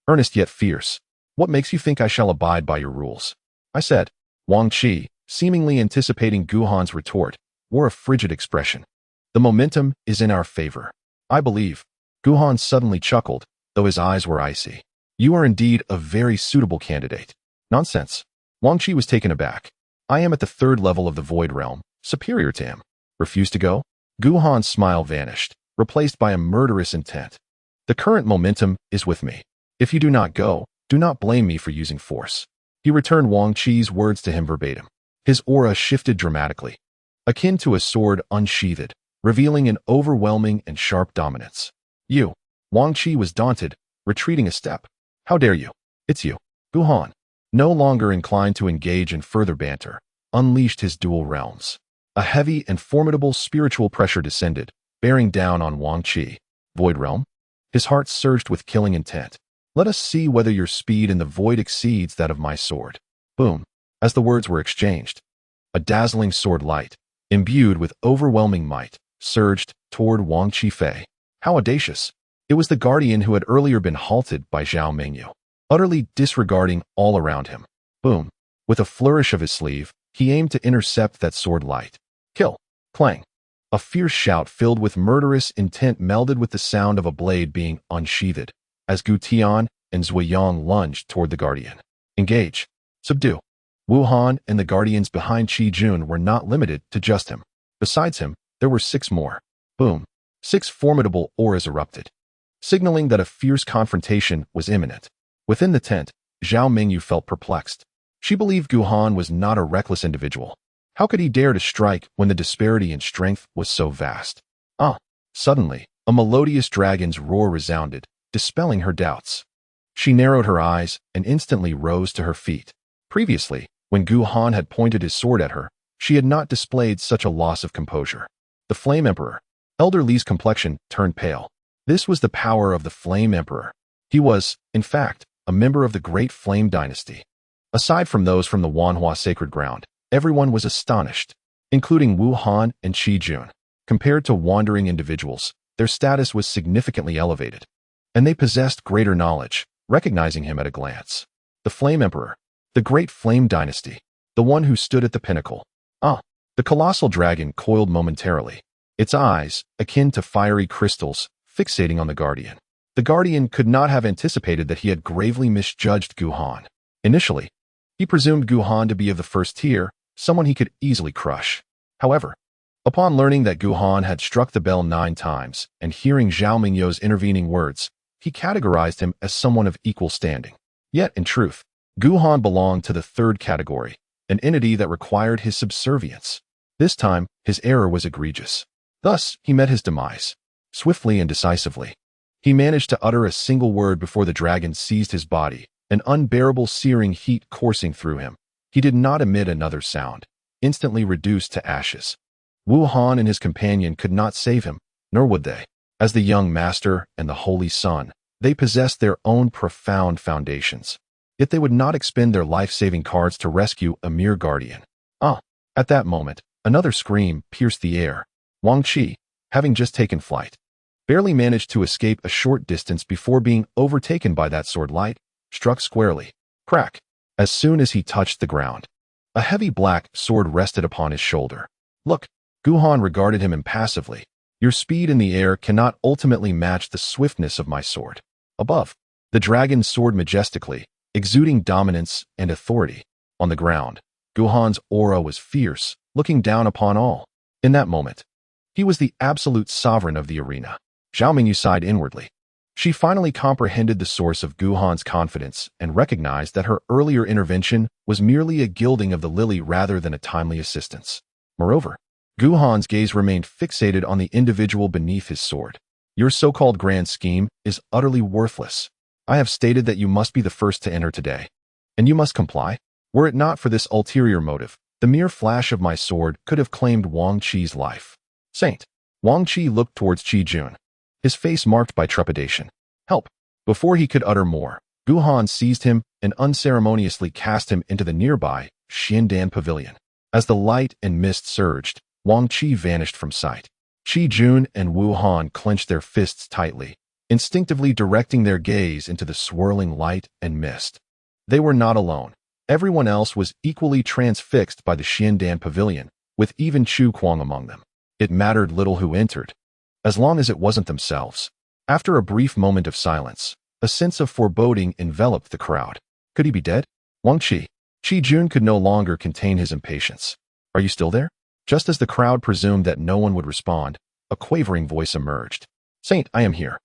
Earnest yet fierce. What makes you think I shall abide by your rules? I said. Wang Qi, seemingly anticipating Gu Han's retort, wore a frigid expression. The momentum is in our favor. I believe. Gu Han suddenly chuckled, though his eyes were icy. You are indeed a very suitable candidate. Nonsense. Wang Qi was taken aback. I am at the third level of the Void Realm, superior to him. Refuse to go? Gu Han's smile vanished, replaced by a murderous intent. The current momentum is with me. If you do not go, do not blame me for using force. He returned Wang Qi's words to him verbatim. His aura shifted dramatically, akin to a sword unsheathed, revealing an overwhelming and sharp dominance. You. Wang Qi was daunted, retreating a step. How dare you? It's you. Gu Han, no longer inclined to engage in further banter, unleashed his dual realms. A heavy and formidable spiritual pressure descended, bearing down on Wang Qi. Void Realm? His heart surged with killing intent. Let us see whether your speed in the void exceeds that of my sword. Boom. As the words were exchanged, a dazzling sword light, imbued with overwhelming might, surged toward Wang Qifei. How audacious. It was the guardian who had earlier been halted by Zhao Mingyu, utterly disregarding all around him. Boom. With a flourish of his sleeve, he aimed to intercept that sword light. Kill. Clang. A fierce shout filled with murderous intent melded with the sound of a blade being unsheathed, as Gu Tian and Zhuiyang lunged toward the guardian. Engage. Subdue. Wu Han and the guardians behind Qi Jun were not limited to just him. Besides him, there were 6 more. Boom. 6 formidable auras erupted, signaling that a fierce confrontation was imminent. Within the tent, Zhao Mingyu felt perplexed. She believed Gu Han was not a reckless individual. How could he dare to strike when the disparity in strength was so vast? Suddenly, a melodious dragon's roar resounded, dispelling her doubts. She narrowed her eyes and instantly rose to her feet. Previously, when Gu Han had pointed his sword at her, she had not displayed such a loss of composure. The Flame Emperor. Elder Li's complexion turned pale. This was the power of the Flame Emperor. He was, in fact, a member of the Great Flame Dynasty. Aside from those from the Wanhua Sacred Ground, everyone was astonished, including Wu Han and Qi Jun. Compared to wandering individuals, their status was significantly elevated, and they possessed greater knowledge, recognizing him at a glance. The Flame Emperor, the Great Flame Dynasty, the one who stood at the pinnacle. The colossal dragon coiled momentarily, its eyes, akin to fiery crystals, fixating on the guardian. The guardian could not have anticipated that he had gravely misjudged Gu Han. Initially, he presumed Gu Han to be of the first tier, someone he could easily crush. However, upon learning that Gu Han had struck the bell 9 times and hearing Zhao Mingyu's intervening words, he categorized him as someone of equal standing. Yet, in truth, Gu Han belonged to the 3rd category, an entity that required his subservience. This time, his error was egregious. Thus, he met his demise, swiftly and decisively. He managed to utter a single word before the dragon seized his body, an unbearable searing heat coursing through him. He did not emit another sound, instantly reduced to ashes. Wu Han and his companion could not save him, nor would they. As the young master and the holy son, they possessed their own profound foundations. Yet they would not expend their life-saving cards to rescue a mere guardian. At that moment, another scream pierced the air. Wang Qi, having just taken flight, barely managed to escape a short distance before being overtaken by that sword light, struck squarely. Crack. As soon as he touched the ground, A heavy black sword rested upon his shoulder. Look, Gu Han regarded him impassively. Your speed in the air cannot ultimately match the swiftness of my sword. Above, the dragon soared majestically, exuding dominance and authority. On the ground, Gu Han's aura was fierce, looking down upon all. In that moment, he was the absolute sovereign of the arena. Xiaoyun sighed inwardly. She finally comprehended the source of Gu Han's confidence and recognized that her earlier intervention was merely a gilding of the lily rather than a timely assistance. Moreover, Gu Han's gaze remained fixated on the individual beneath his sword. Your so-called grand scheme is utterly worthless. I have stated that you must be the first to enter today, and you must comply. Were it not for this ulterior motive, the mere flash of my sword could have claimed Wang Qi's life. Saint. Wang Qi looked towards Qi Jun, his face marked by trepidation. Help! Before he could utter more, Gu Han seized him and unceremoniously cast him into the nearby Xiandan Pavilion. As the light and mist surged, Wang Qi vanished from sight. Qi Jun and Wu Han clenched their fists tightly, instinctively directing their gaze into the swirling light and mist. They were not alone. Everyone else was equally transfixed by the Xiandan Pavilion, with even Chu Kuang among them. It mattered little who entered, as long as it wasn't themselves. After a brief moment of silence, a sense of foreboding enveloped the crowd. Could he be dead? Wang Qi. Qi Jun could no longer contain his impatience. Are you still there? Just as the crowd presumed that no one would respond, a quavering voice emerged. Saint, I am here.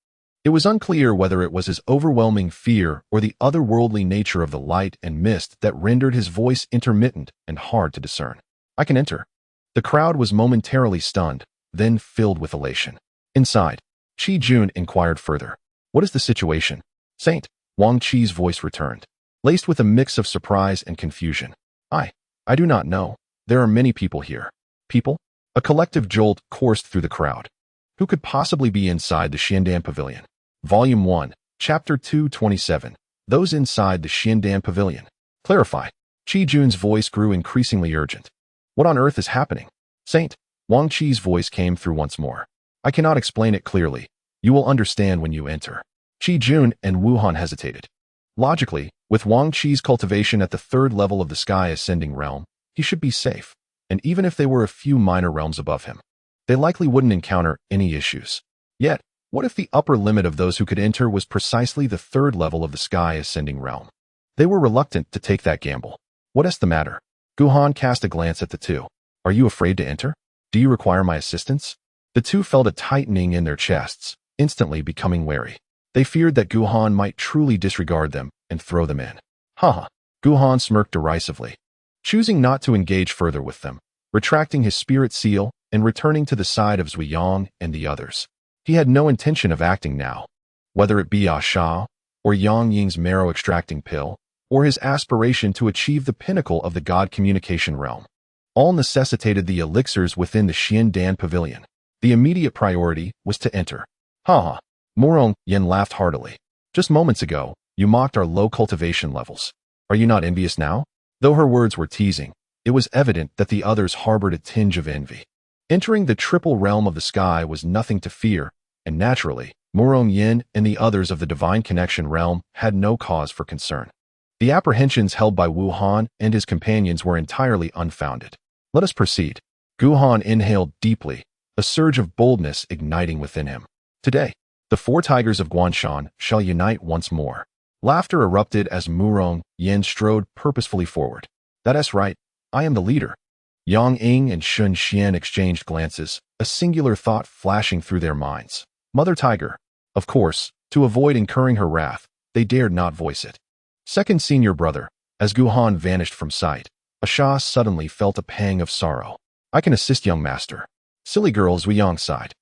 It was unclear whether it was his overwhelming fear or the otherworldly nature of the light and mist that rendered his voice intermittent and hard to discern. I can enter. The crowd was momentarily stunned, then filled with elation. Inside, Qi Jun inquired further. What is the situation? Saint, Wang Qi's voice returned, laced with a mix of surprise and confusion. I do not know. There are many people here. People? A collective jolt coursed through the crowd. Who could possibly be inside the Xiandan Pavilion? Volume 1, Chapter 227. Those inside the Xiandan Pavilion. Clarify. Qi Jun's voice grew increasingly urgent. What on earth is happening? Saint, Wang Qi's voice came through once more. I cannot explain it clearly. You will understand when you enter. Qi Jun and Wu Han hesitated. Logically, with Wang Qi's cultivation at the third level of the sky ascending realm, he should be safe. And even if they were a few minor realms above him, they likely wouldn't encounter any issues. Yet, what if the upper limit of those who could enter was precisely the third level of the sky ascending realm? They were reluctant to take that gamble. What is the matter? Gu Han cast a glance at the two. Are you afraid to enter? Do you require my assistance? The two felt a tightening in their chests, instantly becoming wary. They feared that Gu Han might truly disregard them and throw them in. Haha. Gu Han smirked derisively, choosing not to engage further with them, retracting his spirit seal and returning to the side of Zhuiyang and the others. He had no intention of acting now, whether it be Ah Sha, or Yang Ying's marrow-extracting pill, or his aspiration to achieve the pinnacle of the God communication realm. All necessitated the elixirs within the Xiandan Pavilion. The immediate priority was to enter. Haha. Meng Xing laughed heartily. Just moments ago, you mocked our low cultivation levels. Are you not envious now? Though her words were teasing, it was evident that the others harbored a tinge of envy. Entering the triple realm of the sky was nothing to fear, and naturally, Meng Xing and the others of the divine connection realm had no cause for concern. The apprehensions held by Wu Han and his companions were entirely unfounded. Let us proceed. Gu Han inhaled deeply, a surge of boldness igniting within him. Today, the four tigers of Guanshan shall unite once more. Laughter erupted as Meng Xing strode purposefully forward. That's right, I am the leader. Yang Ying and Shun Xian exchanged glances, a singular thought flashing through their minds. Mother Tiger. Of course, to avoid incurring her wrath, they dared not voice it. Second senior brother. As Gu Han vanished from sight, Asha suddenly felt a pang of sorrow. I can assist, young master. Silly girl, Zhuiyang sighed.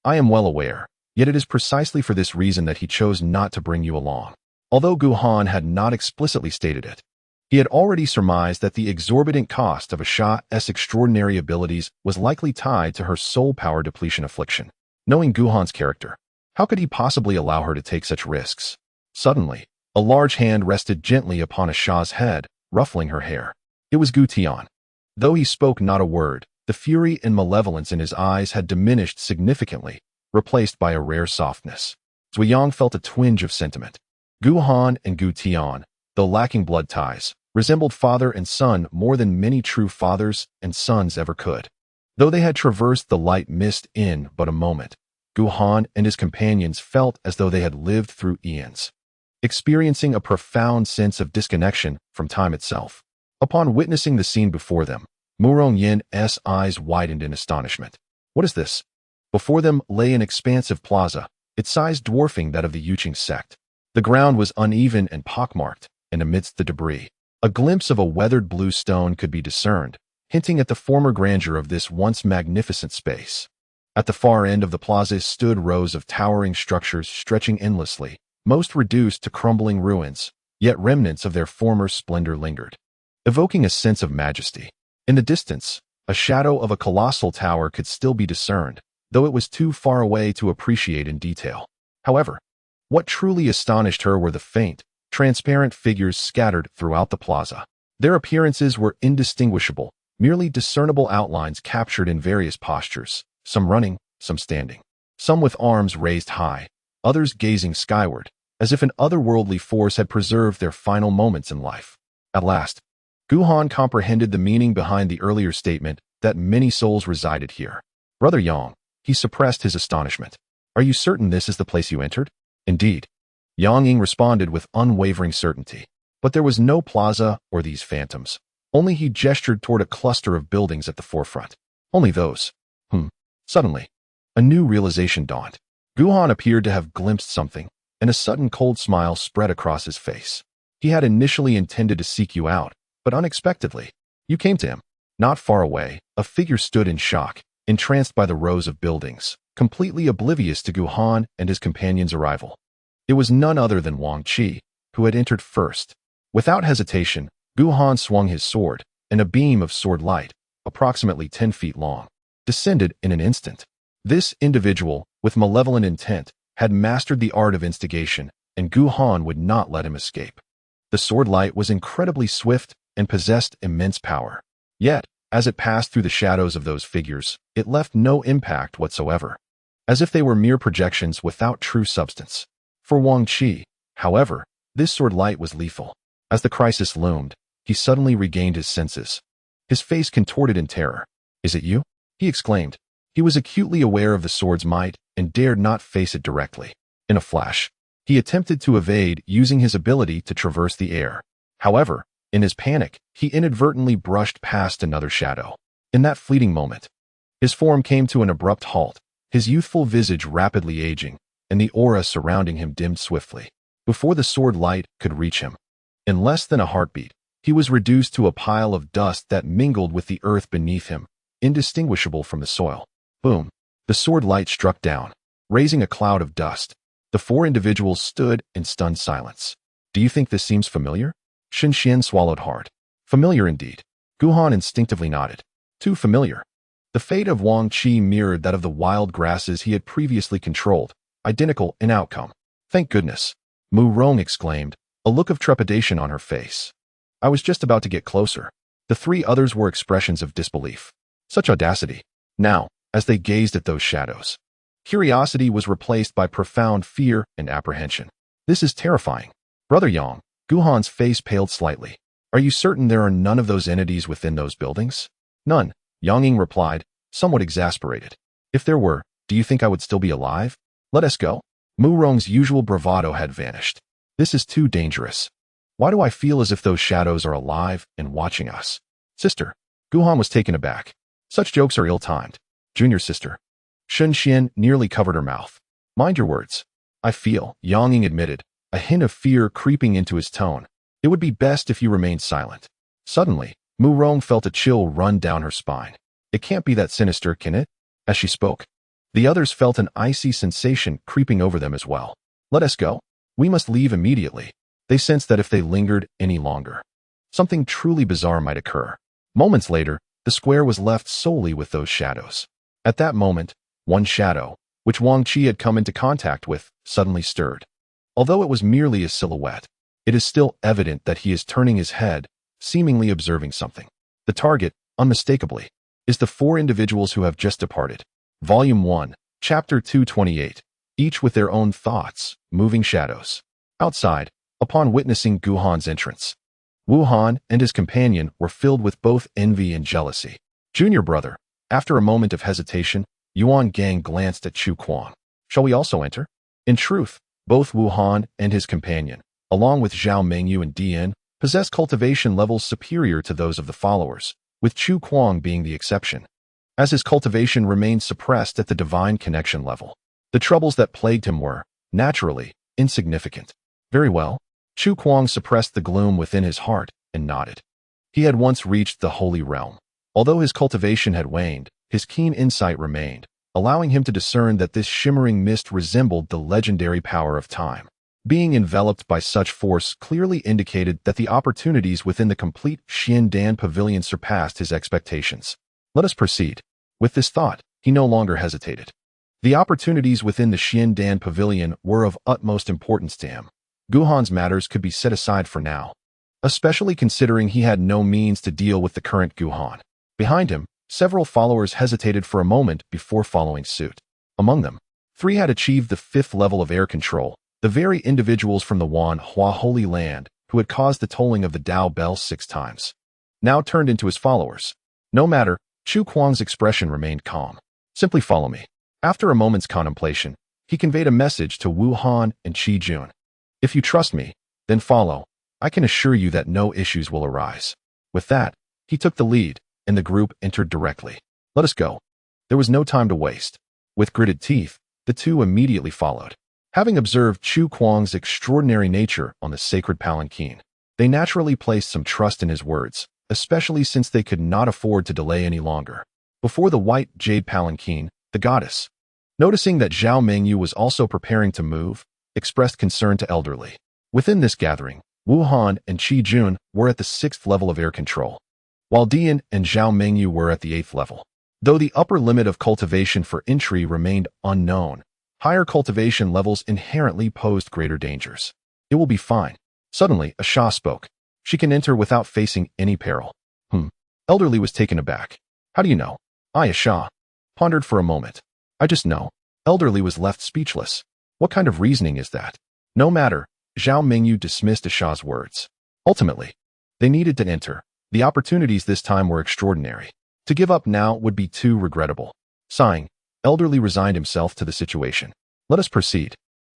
I am well aware, yet it is precisely for this reason that he chose not to bring you along. Although Gu Han had not explicitly stated it, he had already surmised that the exorbitant cost of Asha's extraordinary abilities was likely tied to her soul power depletion affliction. Knowing Gu Han's character, how could he possibly allow her to take such risks? Suddenly, a large hand rested gently upon Asha's head, ruffling her hair. It was Gu Tian. Though he spoke not a word, the fury and malevolence in his eyes had diminished significantly, replaced by a rare softness. Zhuiyang felt a twinge of sentiment. Gu Han and Gu Tian, though lacking blood ties, resembled father and son more than many true fathers and sons ever could. Though they had traversed the light mist in but a moment, Gu Han and his companions felt as though they had lived through eons, experiencing a profound sense of disconnection from time itself. Upon witnessing the scene before them, Mu Rongyin's eyes widened in astonishment. What is this? Before them lay an expansive plaza, its size dwarfing that of the Yuqing sect. The ground was uneven and pockmarked, and amidst the debris, a glimpse of a weathered blue stone could be discerned, hinting at the former grandeur of this once magnificent space. At the far end of the plaza stood rows of towering structures stretching endlessly, most reduced to crumbling ruins, yet remnants of their former splendor lingered, evoking a sense of majesty. In the distance, a shadow of a colossal tower could still be discerned, though it was too far away to appreciate in detail. However, what truly astonished her were the faint, transparent figures scattered throughout the plaza. Their appearances were indistinguishable, merely discernible outlines captured in various postures, some running, some standing, some with arms raised high, others gazing skyward, as if an otherworldly force had preserved their final moments in life. At last, Gu Han comprehended the meaning behind the earlier statement that many souls resided here. Brother Yang, he suppressed his astonishment. Are you certain this is the place you entered? Indeed. Yang Ying responded with unwavering certainty. But there was no plaza or these phantoms. Only he gestured toward a cluster of buildings at the forefront. Only those. Suddenly, a new realization dawned. Gu Han appeared to have glimpsed something, and a sudden cold smile spread across his face. He had initially intended to seek you out, but unexpectedly, you came to him. Not far away, a figure stood in shock, entranced by the rows of buildings, completely oblivious to Gu Han and his companion's arrival. It was none other than Wang Qi, who had entered first. Without hesitation, Gu Han swung his sword, and a beam of sword light, approximately 10 feet long, descended in an instant. This individual, with malevolent intent, had mastered the art of instigation, and Gu Han would not let him escape. The sword light was incredibly swift and possessed immense power. Yet, as it passed through the shadows of those figures, it left no impact whatsoever, as if they were mere projections without true substance. For Wang Qi, however, this sword light was lethal. As the crisis loomed, he suddenly regained his senses. His face contorted in terror. Is it you? He exclaimed. He was acutely aware of the sword's might and dared not face it directly. In a flash, he attempted to evade using his ability to traverse the air. However, in his panic, he inadvertently brushed past another shadow. In that fleeting moment, his form came to an abrupt halt, his youthful visage rapidly aging, and the aura surrounding him dimmed swiftly. Before the sword light could reach him, in less than a heartbeat, he was reduced to a pile of dust that mingled with the earth beneath him, indistinguishable from the soil. Boom! The sword light struck down, raising a cloud of dust. The four individuals stood in stunned silence. Do you think this seems familiar? Shen Xian swallowed hard. Familiar indeed. Gu Han instinctively nodded. Too familiar. The fate of Wang Qi mirrored that of the wild grasses he had previously controlled, identical in outcome. Thank goodness. Mu Rong exclaimed, a look of trepidation on her face. I was just about to get closer. The three others were expressions of disbelief. Such audacity. Now, as they gazed at those shadows, curiosity was replaced by profound fear and apprehension. This is terrifying. Brother Yang, Gu Han's face paled slightly. Are you certain there are none of those entities within those buildings? None, Yang Ying replied, somewhat exasperated. If there were, do you think I would still be alive? Let us go. Mu Rong's usual bravado had vanished. This is too dangerous. Why do I feel as if those shadows are alive and watching us? Sister. Gu Han was taken aback. Such jokes are ill-timed. Junior sister. Shen Xian nearly covered her mouth. Mind your words. I feel, Yang Ying admitted, a hint of fear creeping into his tone. It would be best if you remained silent. Suddenly, Mu Rong felt a chill run down her spine. It can't be that sinister, can it? As she spoke, the others felt an icy sensation creeping over them as well. Let us go. We must leave immediately. They sensed that if they lingered any longer, something truly bizarre might occur. Moments later, the square was left solely with those shadows. At that moment, one shadow, which Wang Qi had come into contact with, suddenly stirred. Although it was merely a silhouette, it is still evident that he is turning his head, seemingly observing something. The target, unmistakably, is the four individuals who have just departed. Volume 1, Chapter 228, each with their own thoughts, moving shadows. Outside, upon witnessing Gu Han's entrance, Wu Han and his companion were filled with both envy and jealousy. Junior brother, after a moment of hesitation, Yuan Gang glanced at Chu Kuang. Shall we also enter? In truth, both Wu Han and his companion, along with Zhao Mengyu and Dian, possessed cultivation levels superior to those of the followers, with Chu Kuang being the exception, as his cultivation remained suppressed at the divine connection level. The troubles that plagued him were, naturally, insignificant. Very well. Chu Kuang suppressed the gloom within his heart and nodded. He had once reached the holy realm. Although his cultivation had waned, his keen insight remained, allowing him to discern that this shimmering mist resembled the legendary power of time. Being enveloped by such force clearly indicated that the opportunities within the complete Xiandan pavilion surpassed his expectations. Let us proceed. With this thought, he no longer hesitated. The opportunities within the Xiandan pavilion were of utmost importance to him. Guhan's matters could be set aside for now, especially considering he had no means to deal with the current Guhan. Behind him, several followers hesitated for a moment before following suit. Among them, 3 had achieved the 5th level of air control, the very individuals from the Wan Hua Holy Land who had caused the tolling of the Dao bell 6 times. Now turned into his followers. No matter, Chu Kuang's expression remained calm. Simply follow me. After a moment's contemplation, he conveyed a message to Wu Han and Qi Jun. If you trust me, then follow. I can assure you that no issues will arise. With that, he took the lead, and the group entered directly. Let us go. There was no time to waste. With gritted teeth, the 2 immediately followed. Having observed Chu Kuang's extraordinary nature on the sacred palanquin, they naturally placed some trust in his words, especially since they could not afford to delay any longer. Before the white jade palanquin, the goddess, noticing that Zhao Mengyu was also preparing to move, expressed concern to elderly. Within this gathering, Wu Han and Qi Jun were at the 6th level of air control, while Dian and Zhao Mengyu were at the 8th level. Though the upper limit of cultivation for entry remained unknown, higher cultivation levels inherently posed greater dangers. It will be fine. Suddenly, a Sha spoke. She can enter without facing any peril. Elderly was taken aback. How do you know? I, a Sha, pondered for a moment. I just know. Elderly was left speechless. What kind of reasoning is that? No matter, Zhao Mengyu dismissed Asha's words. Ultimately, they needed to enter. The opportunities this time were extraordinary. To give up now would be too regrettable. Sighing, Elderly resigned himself to the situation. Let us proceed.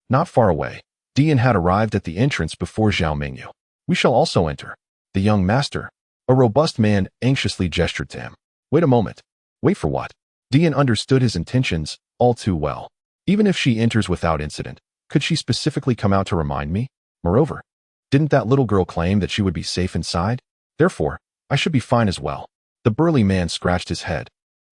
Not far away, Dian had arrived at the entrance before Zhao Mengyu. We shall also enter. The young master, a robust man, anxiously gestured to him. Wait a moment. Wait for what? Dian understood his intentions all too well. Even if she enters without incident, could she specifically come out to remind me? Moreover, didn't that little girl claim that she would be safe inside? Therefore, I should be fine as well. The burly man scratched his head.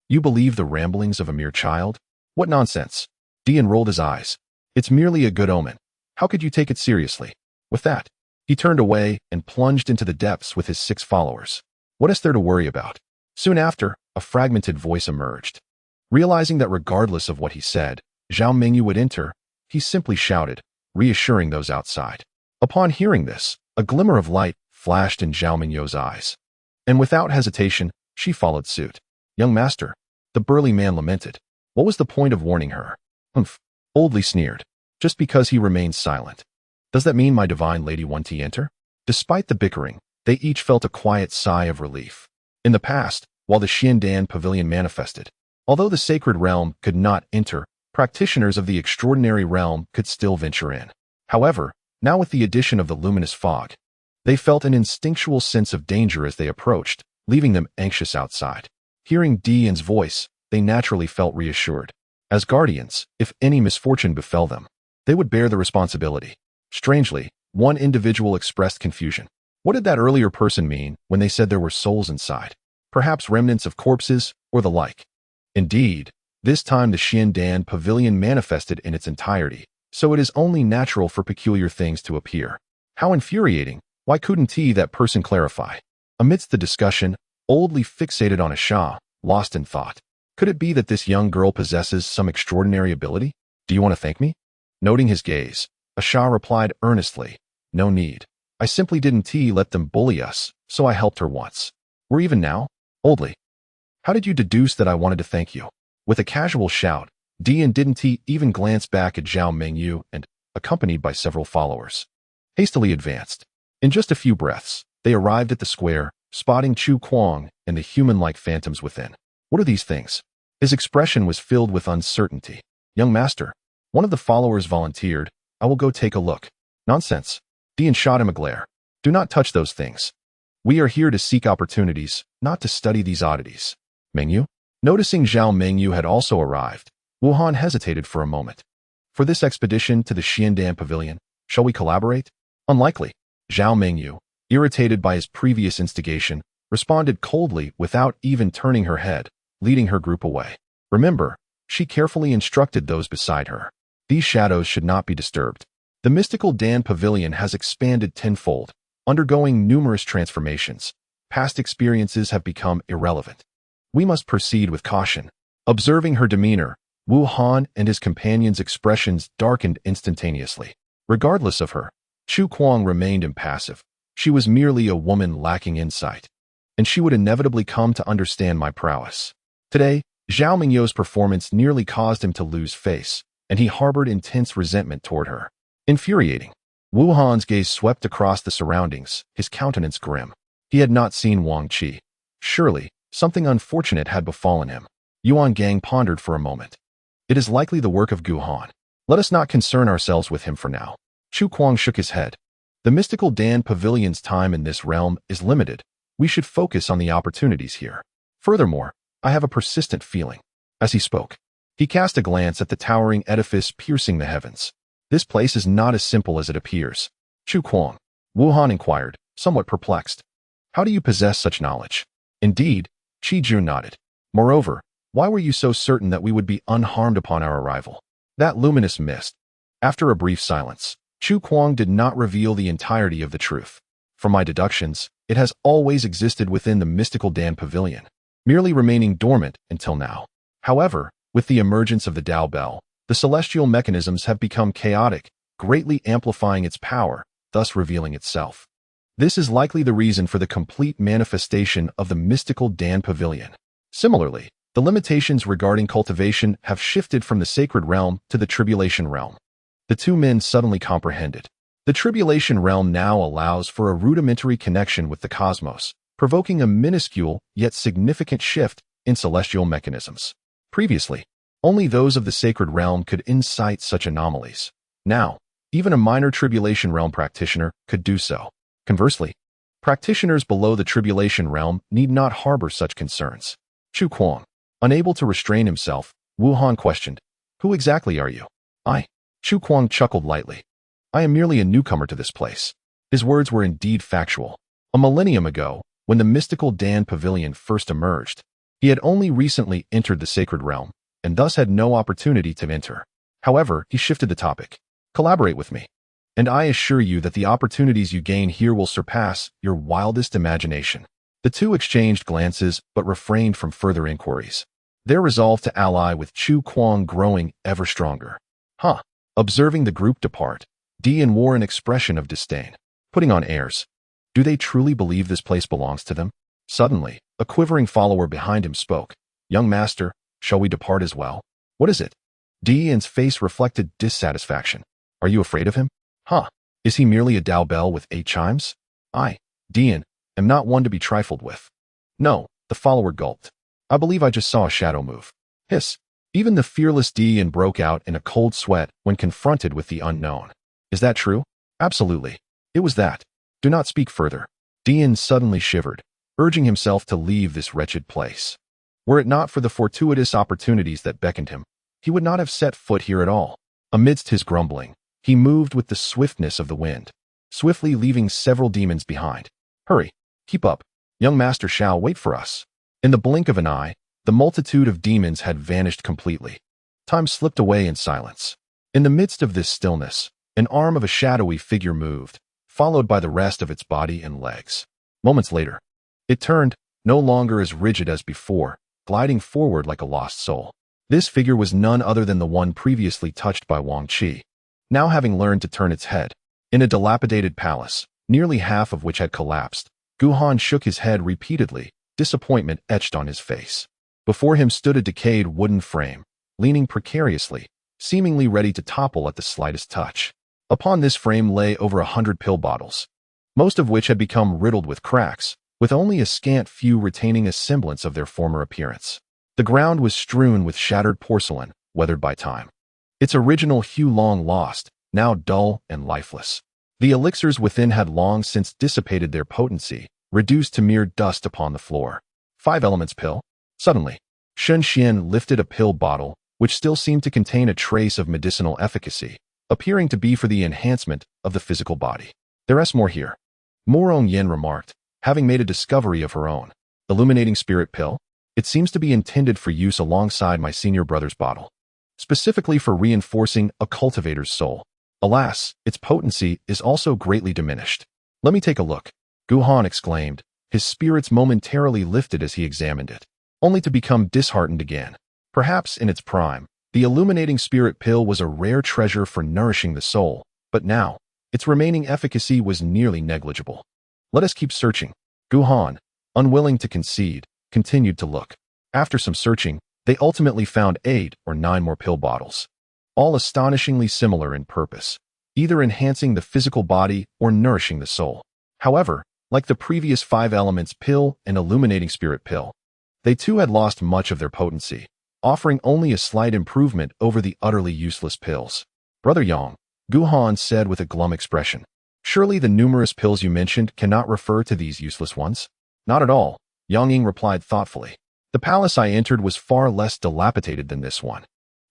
You believe the ramblings of a mere child? What nonsense. Dian rolled his eyes. It's merely a good omen. How could you take it seriously? With that, he turned away and plunged into the depths with his 6 followers. What is there to worry about? Soon after, a fragmented voice emerged. Realizing that regardless of what he said, Zhao Mengyu would enter, he simply shouted, reassuring those outside. Upon hearing this, a glimmer of light flashed in Zhao Mengyu's eyes. And without hesitation, she followed suit. Young master, the burly man lamented. What was the point of warning her? Humph, boldly sneered. Just because he remained silent. Does that mean my divine lady won't enter? Despite the bickering, they each felt a quiet sigh of relief. In the past, while the Xiandan pavilion manifested, although the sacred realm could not enter, practitioners of the extraordinary realm could still venture in. However, now with the addition of the luminous fog, they felt an instinctual sense of danger as they approached, leaving them anxious outside. Hearing Dian's voice, they naturally felt reassured. As guardians, if any misfortune befell them, they would bear the responsibility. Strangely, one individual expressed confusion. What did that earlier person mean when they said there were souls inside? Perhaps remnants of corpses, or the like. Indeed, this time the Xiandan pavilion manifested in its entirety, so it is only natural for peculiar things to appear. How infuriating! Why couldn't that person clarify? Amidst the discussion, oldly fixated on a Sha, lost in thought. Could it be that this young girl possesses some extraordinary ability? Do you want to thank me? Noting his gaze, a Sha replied earnestly, no need. I simply didn't let them bully us, so I helped her once. We're even now? Oldly. How did you deduce that I wanted to thank you? With a casual shout, Dian didn't even glance back at Zhao Mengyu and, accompanied by several followers, hastily advanced. In just a few breaths, They arrived at the square, spotting Chu Kuang and the human-like phantoms within. What are these things? His expression was filled with uncertainty. Young master, one of the followers volunteered. I will go take a look. Nonsense. Dian shot him a glare. Do not touch those things. We are here to seek opportunities, not to study these oddities. Mengyu? Noticing Zhao Mengyu had also arrived, Wuhan hesitated for a moment. For this expedition to the Xiandan Pavilion, shall we collaborate? Unlikely. Zhao Mengyu, irritated by his previous instigation, responded coldly without even turning her head, leading her group away. Remember, she carefully instructed those beside her. These shadows should not be disturbed. The mystical Dan Pavilion has expanded tenfold, undergoing numerous transformations. Past experiences have become irrelevant. We must proceed with caution. Observing her demeanor, Wu Han and his companions' expressions darkened instantaneously. Regardless of her, Chu Kuang remained impassive. She was merely a woman lacking insight, and she would inevitably come to understand my prowess. Today, Zhao Mingyu's performance nearly caused him to lose face, and he harbored intense resentment toward her. Infuriating. Wu Han's gaze swept across the surroundings, his countenance grim. He had not seen Wang Qi. Surely, something unfortunate had befallen him. Yuan Gang pondered for a moment. It is likely the work of Gu Han. Let us not concern ourselves with him for now. Chu Kuang shook his head. The mystical Dan Pavilion's time in this realm is limited. We should focus on the opportunities here. Furthermore, I have a persistent feeling. As he spoke, he cast a glance at the towering edifice piercing the heavens. This place is not as simple as it appears. Chu Kuang, Wu Han inquired, somewhat perplexed. How do you possess such knowledge? Indeed, Qi Jun nodded. Moreover, why were you so certain that we would be unharmed upon our arrival? That luminous mist. After a brief silence, Chu Kuang did not reveal the entirety of the truth. From my deductions, it has always existed within the mystical Dan Pavilion, merely remaining dormant until now. However, with the emergence of the Dao Bell, the celestial mechanisms have become chaotic, greatly amplifying its power, thus revealing itself. This is likely the reason for the complete manifestation of the mystical Dan Pavilion. Similarly, the limitations regarding cultivation have shifted from the sacred realm to the tribulation realm. The two men suddenly comprehended. The tribulation realm now allows for a rudimentary connection with the cosmos, provoking a minuscule yet significant shift in celestial mechanisms. Previously, only those of the sacred realm could incite such anomalies. Now, even a minor tribulation realm practitioner could do so. Conversely, practitioners below the tribulation realm need not harbor such concerns. Chu Kuang, unable to restrain himself, Wu Han questioned, "Who exactly are you?" Chu Kuang chuckled lightly. "I am merely a newcomer to this place." His words were indeed factual. A millennium ago, when the mystical Dan Pavilion first emerged, he had only recently entered the sacred realm, and thus had no opportunity to enter. However, he shifted the topic. "Collaborate with me, and I assure you that the opportunities you gain here will surpass your wildest imagination." The two exchanged glances but refrained from further inquiries, their resolve to ally with Chu Kuang growing ever stronger. Observing the group depart, Dian wore an expression of disdain, putting on airs. Do they truly believe this place belongs to them? Suddenly, a quivering follower behind him spoke. "Young master, shall we depart as well?" "What is it?" Dian's face reflected dissatisfaction. "Are you afraid of him?" Is he merely a Dao Bell with 8 chimes? I, Dian, am not one to be trifled with." "No," the follower gulped. "I believe I just saw a shadow move." Hiss. Even the fearless Dian broke out in a cold sweat when confronted with the unknown. "Is that true?" "Absolutely. It was that." "Do not speak further." Dian suddenly shivered, urging himself to leave this wretched place. Were it not for the fortuitous opportunities that beckoned him, he would not have set foot here at all. Amidst his grumbling, he moved with the swiftness of the wind, swiftly leaving several demons behind. "Hurry, keep up. Young Master Xiao, wait for us." In the blink of an eye, the multitude of demons had vanished completely. Time slipped away in silence. In the midst of this stillness, an arm of a shadowy figure moved, followed by the rest of its body and legs. Moments later, it turned, no longer as rigid as before, gliding forward like a lost soul. This figure was none other than the one previously touched by Wang Qi, now having learned to turn its head. In a dilapidated palace, nearly half of which had collapsed, Gu Han shook his head repeatedly, disappointment etched on his face. Before him stood a decayed wooden frame, leaning precariously, seemingly ready to topple at the slightest touch. Upon this frame lay over 100 pill bottles. most of which had become riddled with cracks, with only a scant few retaining a semblance of their former appearance. The ground was strewn with shattered porcelain, weathered by time. Its original hue long lost, now dull and lifeless. The elixirs within had long since dissipated their potency, reduced to mere dust upon the floor. 5 elements pill? Suddenly, Shen Xian lifted a pill bottle, which still seemed to contain a trace of medicinal efficacy, appearing to be for the enhancement of the physical body. There's more here. Murong Yin remarked, having made a discovery of her own. Illuminating spirit pill? It seems to be intended for use alongside my senior brother's bottle, specifically for reinforcing a cultivator's soul. Alas, its potency is also greatly diminished. Let me take a look, Guhan exclaimed, his spirits momentarily lifted as he examined it, only to become disheartened again. Perhaps in its prime, the illuminating spirit pill was a rare treasure for nourishing the soul, but now, its remaining efficacy was nearly negligible. Let us keep searching. Guhan, unwilling to concede, continued to look. After some searching, they ultimately found 8 or 9 more pill bottles, all astonishingly similar in purpose, either enhancing the physical body or nourishing the soul. However, like the previous 5 elements pill and illuminating spirit pill, they too had lost much of their potency, offering only a slight improvement over the utterly useless pills. Brother Yang, Guhan said with a glum expression, surely the numerous pills you mentioned cannot refer to these useless ones? Not at all, Yang Ying replied thoughtfully. The palace I entered was far less dilapidated than this one,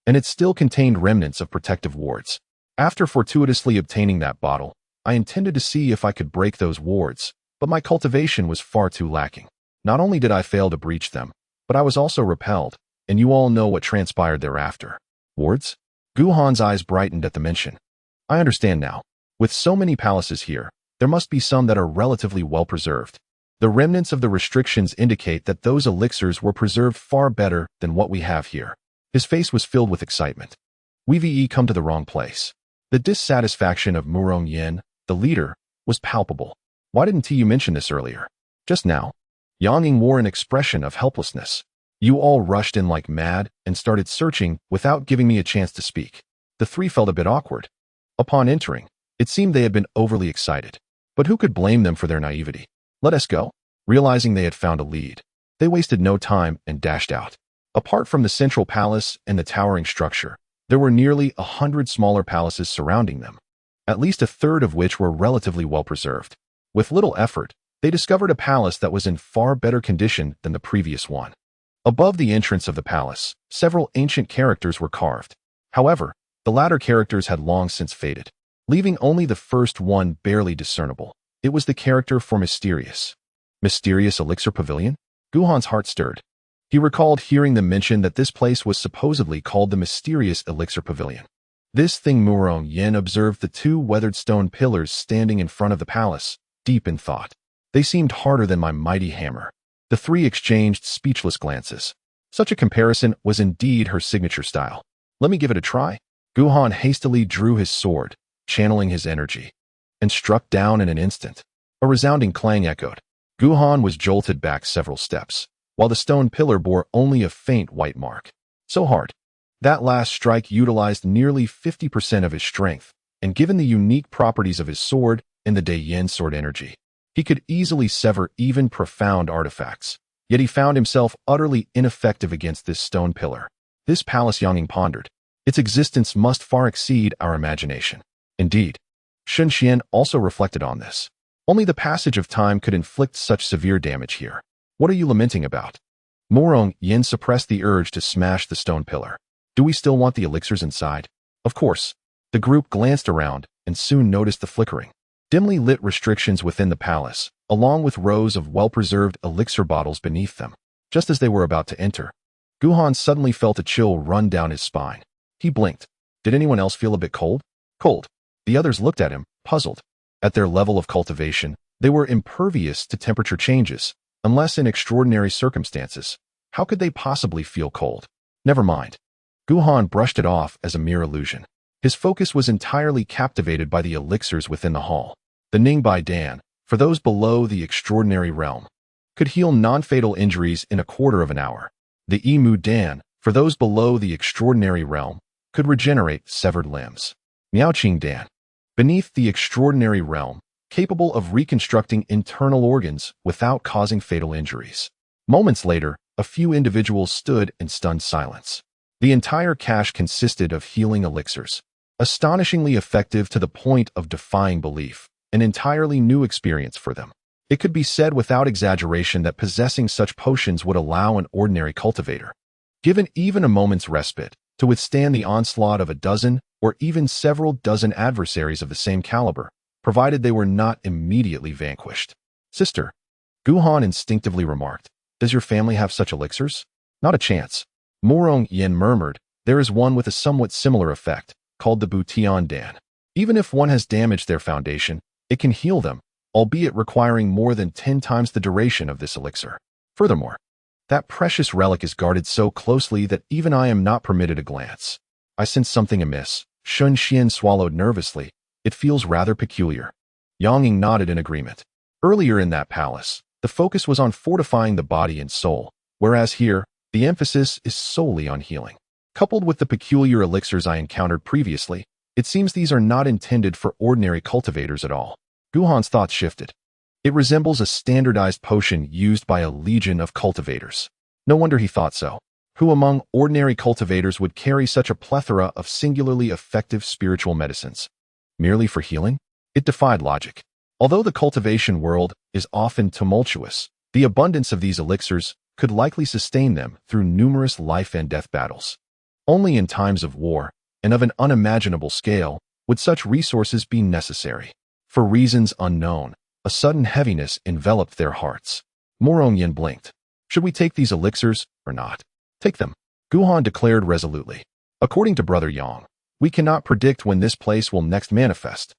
and it still contained remnants of protective wards. After fortuitously obtaining that bottle, I intended to see if I could break those wards, but my cultivation was far too lacking. Not only did I fail to breach them, but I was also repelled, and you all know what transpired thereafter. Wards? Guhan's eyes brightened at the mention. I understand now. With so many palaces here, there must be some that are relatively well preserved. The remnants of the restrictions indicate that those elixirs were preserved far better than what we have here. His face was filled with excitement. We've come to the wrong place. The dissatisfaction of Murong Yin, the leader, was palpable. Why didn't you mention this earlier? Just now. Yang Ying wore an expression of helplessness. You all rushed in like mad and started searching without giving me a chance to speak. The 3 felt a bit awkward. Upon entering, it seemed they had been overly excited. But who could blame them for their naivety? Let us go. Realizing they had found a lead, they wasted no time and dashed out. Apart from the central palace and the towering structure, there were nearly 100 smaller palaces surrounding them, at least a third of which were relatively well preserved. With little effort, they discovered a palace that was in far better condition than the previous one. Above the entrance of the palace, several ancient characters were carved. However, the latter characters had long since faded, leaving only the first one barely discernible. It was the character for Mysterious Elixir Pavilion? Guhan's heart stirred. He recalled hearing them mention that this place was supposedly called the Mysterious Elixir Pavilion. This thing Murong Yin observed the 2 weathered stone pillars standing in front of the palace, deep in thought. They seemed harder than my mighty hammer. The 3 exchanged speechless glances. Such a comparison was indeed her signature style. Let me give it a try. Guhan hastily drew his sword, channeling his energy, and struck down in an instant. A resounding clang echoed. Guhan was jolted back several steps, while the stone pillar bore only a faint white mark. So hard. That last strike utilized nearly 50% of his strength, and given the unique properties of his sword and the De Yin sword energy, he could easily sever even profound artifacts. Yet he found himself utterly ineffective against this stone pillar. This palace, Yang Ying pondered. Its existence must far exceed our imagination. Indeed, Shen Xian also reflected on this. Only the passage of time could inflict such severe damage here. What are you lamenting about? Murong Yin suppressed the urge to smash the stone pillar. Do we still want the elixirs inside? Of course. The group glanced around and soon noticed the flickering, dimly lit restrictions within the palace, along with rows of well-preserved elixir bottles beneath them. Just as they were about to enter, Guhan suddenly felt a chill run down his spine. He blinked. Did anyone else feel a bit cold? Cold. The others looked at him, puzzled. At their level of cultivation, they were impervious to temperature changes, unless in extraordinary circumstances. How could they possibly feel cold? Never mind. Guhan brushed it off as a mere illusion. His focus was entirely captivated by the elixirs within the hall. The Ning Bai Dan, for those below the extraordinary realm, could heal non-fatal injuries in a quarter of an hour. The Imu Dan, for those below the extraordinary realm, could regenerate severed limbs. Miaoqing Dan, beneath the extraordinary realm, capable of reconstructing internal organs without causing fatal injuries. Moments later, a few individuals stood in stunned silence. The entire cache consisted of healing elixirs, astonishingly effective to the point of defying belief, an entirely new experience for them. It could be said without exaggeration that possessing such potions would allow an ordinary cultivator, given even a moment's respite, to withstand the onslaught of a dozen or even several dozen adversaries of the same caliber, provided they were not immediately vanquished. Sister, Guhan instinctively remarked, does your family have such elixirs? Not a chance. Morong Yen murmured, there is one with a somewhat similar effect, called the Butian Dan. Even if one has damaged their foundation, it can heal them, albeit requiring more than 10 times the duration of this elixir. Furthermore, that precious relic is guarded so closely that even I am not permitted a glance. I sense something amiss. Shun Xian swallowed nervously. It feels rather peculiar. Yang Ying nodded in agreement. Earlier in that palace, the focus was on fortifying the body and soul, whereas here, the emphasis is solely on healing. Coupled with the peculiar elixirs I encountered previously, it seems these are not intended for ordinary cultivators at all. Guhan's thoughts shifted. It resembles a standardized potion used by a legion of cultivators. No wonder he thought so. Who among ordinary cultivators would carry such a plethora of singularly effective spiritual medicines? Merely for healing? It defied logic. Although the cultivation world is often tumultuous, the abundance of these elixirs could likely sustain them through numerous life and death battles. Only in times of war, and of an unimaginable scale, would such resources be necessary. For reasons unknown, a sudden heaviness enveloped their hearts. Morong Yen blinked. Should we take these elixirs or not? Take them, Guhan declared resolutely. According to Brother Yang, we cannot predict when this place will next manifest.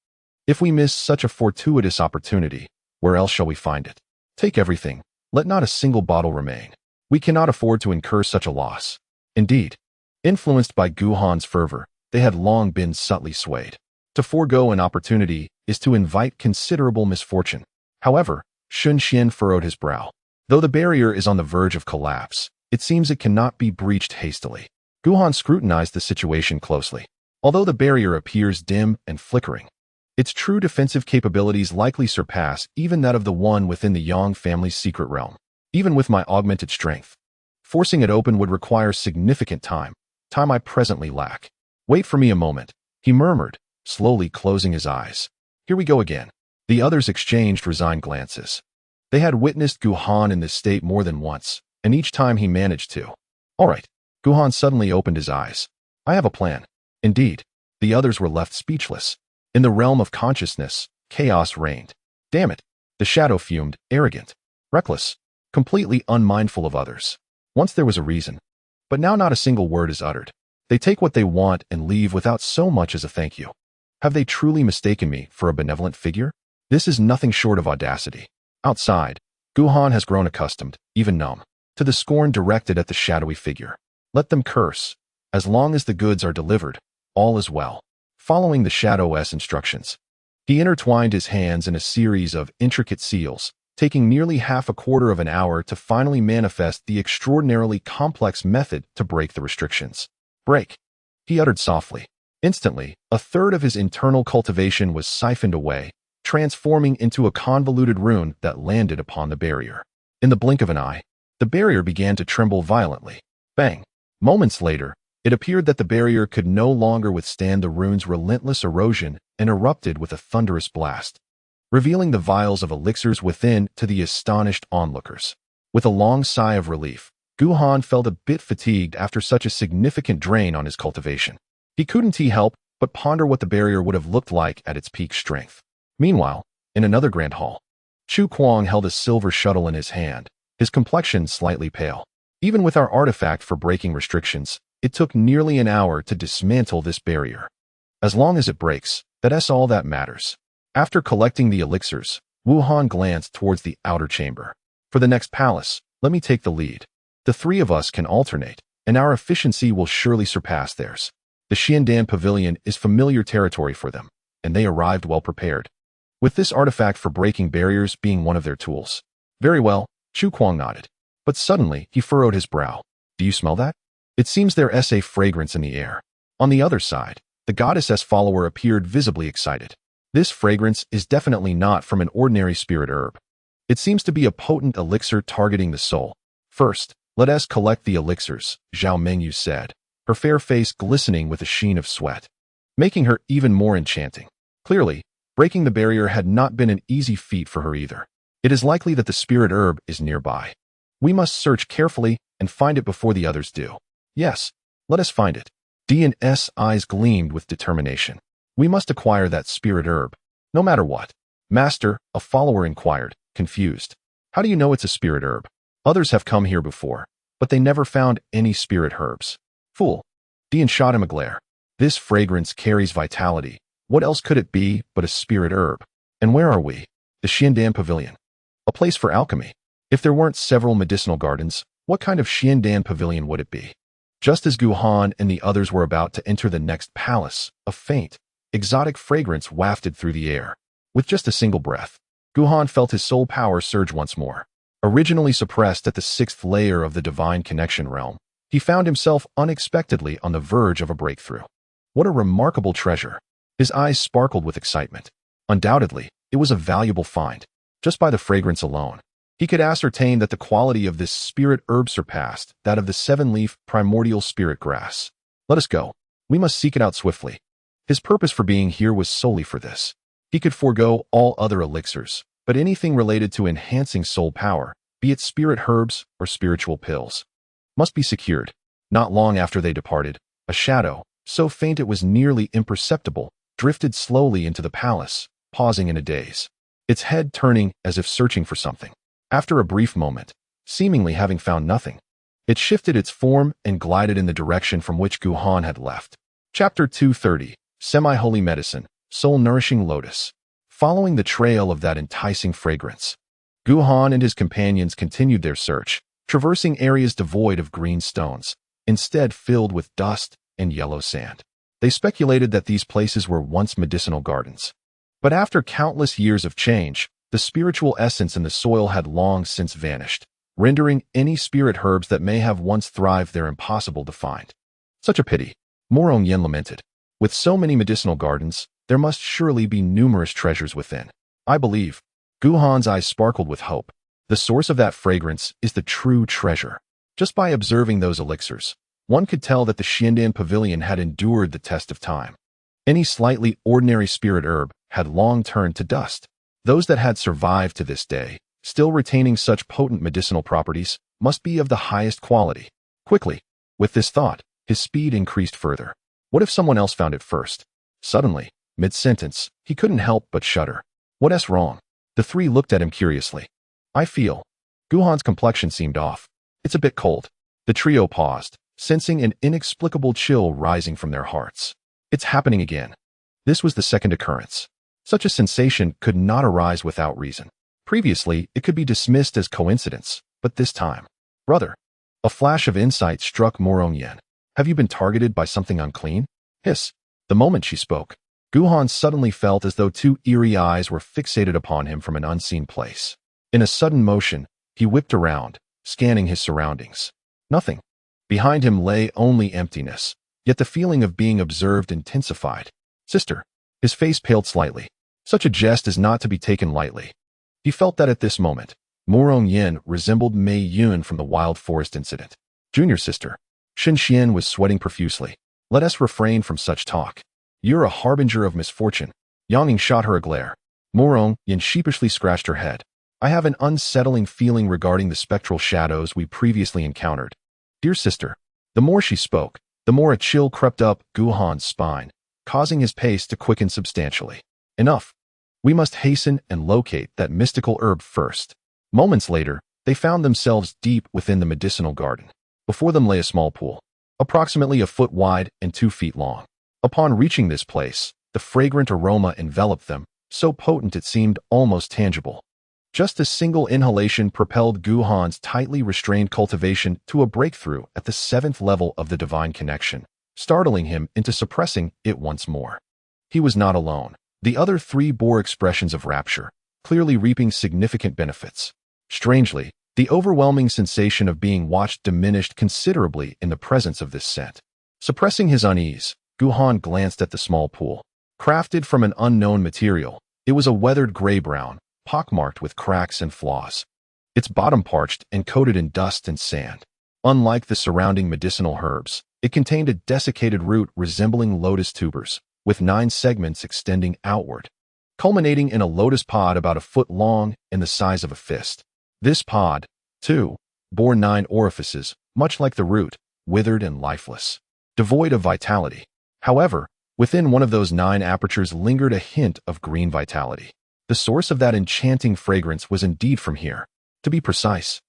If we miss such a fortuitous opportunity, where else shall we find it? Take everything. Let not a single bottle remain. We cannot afford to incur such a loss. Indeed, influenced by Guhan's fervor, they had long been subtly swayed. To forego an opportunity is to invite considerable misfortune. However, Shun Xian furrowed his brow. Though the barrier is on the verge of collapse, it seems it cannot be breached hastily. Guhan scrutinized the situation closely. Although the barrier appears dim and flickering, its true defensive capabilities likely surpass even that of the one within the Yang family's secret realm. Even with my augmented strength, forcing it open would require significant time I presently lack. Wait for me a moment, he murmured, slowly closing his eyes. Here we go again. The others exchanged resigned glances. They had witnessed Guhan in this state more than once, and each time he managed to. All right. Guhan suddenly opened his eyes. I have a plan. Indeed, the others were left speechless. In the realm of consciousness, chaos reigned. Damn it. The shadow fumed, arrogant, reckless, completely unmindful of others. Once there was a reason, but now not a single word is uttered. They take what they want and leave without so much as a thank you. Have they truly mistaken me for a benevolent figure? This is nothing short of audacity. Outside, Guhan has grown accustomed, even numb, to the scorn directed at the shadowy figure. Let them curse. As long as the goods are delivered, all is well. Following the Shadow's instructions, he intertwined his hands in a series of intricate seals, taking nearly half a quarter of an hour to finally manifest the extraordinarily complex method to break the restrictions. Break, he uttered softly. Instantly, a third of his internal cultivation was siphoned away, transforming into a convoluted rune that landed upon the barrier. In the blink of an eye, the barrier began to tremble violently. Bang! Moments later, it appeared that the barrier could no longer withstand the rune's relentless erosion and erupted with a thunderous blast, revealing the vials of elixirs within to the astonished onlookers. With a long sigh of relief, Guhan felt a bit fatigued after such a significant drain on his cultivation. He couldn't help but ponder what the barrier would have looked like at its peak strength. Meanwhile, in another grand hall, Chu Kuang held a silver shuttle in his hand, his complexion slightly pale. Even with our artifact for breaking restrictions, it took nearly an hour to dismantle this barrier. As long as it breaks, that's all that matters. After collecting the elixirs, Wuhan glanced towards the outer chamber. For the next palace, let me take the lead. The three of us can alternate, and our efficiency will surely surpass theirs. The Xiandan Pavilion is familiar territory for them, and they arrived well prepared, with this artifact for breaking barriers being one of their tools. Very well, Chu Kuang nodded. But suddenly, he furrowed his brow. Do you smell that? It seems there's a fragrance in the air. On the other side, the goddess's follower appeared visibly excited. This fragrance is definitely not from an ordinary spirit herb. It seems to be a potent elixir targeting the soul. First, let us collect the elixirs, Xiaoyun said, her fair face glistening with a sheen of sweat, making her even more enchanting. Clearly, breaking the barrier had not been an easy feat for her either. It is likely that the spirit herb is nearby. We must search carefully and find it before the others do. Yes, let us find it. D&'s eyes gleamed with determination. We must acquire that spirit herb, no matter what. Master, a follower inquired, confused. How do you know it's a spirit herb? Others have come here before, but they never found any spirit herbs. Fool. D&' shot him a glare. This fragrance carries vitality. What else could it be but a spirit herb? And where are we? The Xiandan Pavilion. A place for alchemy. If there weren't several medicinal gardens, what kind of Xiandan Pavilion would it be? Just as Guhan and the others were about to enter the next palace, a faint, exotic fragrance wafted through the air. With just a single breath, Guhan felt his soul power surge once more. Originally suppressed at the 6th layer of the divine connection realm, he found himself unexpectedly on the verge of a breakthrough. What a remarkable treasure! His eyes sparkled with excitement. Undoubtedly, it was a valuable find. Just by the fragrance alone, he could ascertain that the quality of this spirit herb surpassed that of the 7-leaf primordial spirit grass. Let us go. We must seek it out swiftly. His purpose for being here was solely for this. He could forego all other elixirs, but anything related to enhancing soul power, be it spirit herbs or spiritual pills, must be secured. Not long after they departed, a shadow, so faint it was nearly imperceptible, drifted slowly into the palace, pausing in a daze, its head turning as if searching for something. After a brief moment, seemingly having found nothing, it shifted its form and glided in the direction from which Guhan had left. Chapter 230, Semi-Holy Medicine, Soul-Nourishing Lotus. Following the trail of that enticing fragrance, Guhan and his companions continued their search, traversing areas devoid of green stones, instead filled with dust and yellow sand. They speculated that these places were once medicinal gardens. But after countless years of change, the spiritual essence in the soil had long since vanished, rendering any spirit herbs that may have once thrived there impossible to find. Such a pity, Meng Xing lamented. With so many medicinal gardens, there must surely be numerous treasures within. I believe. Guhan's eyes sparkled with hope. The source of that fragrance is the true treasure. Just by observing those elixirs, one could tell that the Xiandan Pavilion had endured the test of time. Any slightly ordinary spirit herb had long turned to dust. Those that had survived to this day, still retaining such potent medicinal properties, must be of the highest quality. Quickly, with this thought, his speed increased further. What if someone else found it first? Suddenly, mid-sentence, he couldn't help but shudder. What's wrong? The three looked at him curiously. I feel. Guhan's complexion seemed off. It's a bit cold. The trio paused, sensing an inexplicable chill rising from their hearts. It's happening again. This was the second occurrence. Such a sensation could not arise without reason. Previously, it could be dismissed as coincidence, but this time. Brother. A flash of insight struck Meng Xing. Have you been targeted by something unclean? Hiss. The moment she spoke, Guhan suddenly felt as though two eerie eyes were fixated upon him from an unseen place. In a sudden motion, he whipped around, scanning his surroundings. Nothing. Behind him lay only emptiness, yet the feeling of being observed intensified. Sister. His face paled slightly. Such a jest is not to be taken lightly. He felt that at this moment, Meng Xing resembled Mei Yun from the Wild Forest incident. Junior sister. Shen Xian was sweating profusely. Let us refrain from such talk. You're a harbinger of misfortune. Yang Ning shot her a glare. Meng Xing sheepishly scratched her head. I have an unsettling feeling regarding the spectral shadows we previously encountered. Dear sister. The more she spoke, the more a chill crept up Guhan's spine, causing his pace to quicken substantially. Enough. We must hasten and locate that mystical herb first. Moments later, they found themselves deep within the medicinal garden. Before them lay a small pool, approximately a foot wide and 2 feet long. Upon reaching this place, the fragrant aroma enveloped them, so potent it seemed almost tangible. Just a single inhalation propelled Guhan's tightly restrained cultivation to a breakthrough at the 7th level of the divine connection, startling him into suppressing it once more. He was not alone. The other 3 bore expressions of rapture, clearly reaping significant benefits. Strangely, the overwhelming sensation of being watched diminished considerably in the presence of this scent. Suppressing his unease, Guhan glanced at the small pool. Crafted from an unknown material, it was a weathered gray-brown, pockmarked with cracks and flaws. Its bottom parched and coated in dust and sand. Unlike the surrounding medicinal herbs, it contained a desiccated root resembling lotus tubers, with 9 segments extending outward, culminating in a lotus pod about a foot long and the size of a fist. This pod, too, bore 9 orifices, much like the root, withered and lifeless, devoid of vitality. However, within one of those 9 apertures lingered a hint of green vitality. The source of that enchanting fragrance was indeed from here. To be precise,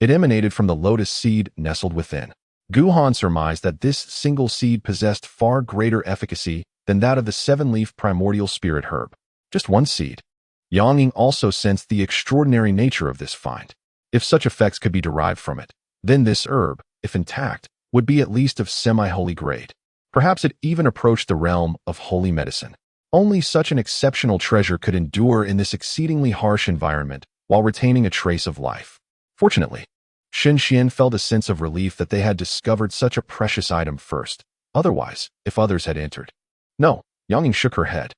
it emanated from the lotus seed nestled within. Gu Han surmised that this single seed possessed far greater efficacy than that of the 7-leaf primordial spirit herb. Just one seed. Yang Ying also sensed the extraordinary nature of this find. If such effects could be derived from it, then this herb, if intact, would be at least of semi-holy grade. Perhaps it even approached the realm of holy medicine. Only such an exceptional treasure could endure in this exceedingly harsh environment while retaining a trace of life. Fortunately, Shen Xian felt a sense of relief that they had discovered such a precious item first. Otherwise, if others had entered. No, Yang Ying shook her head.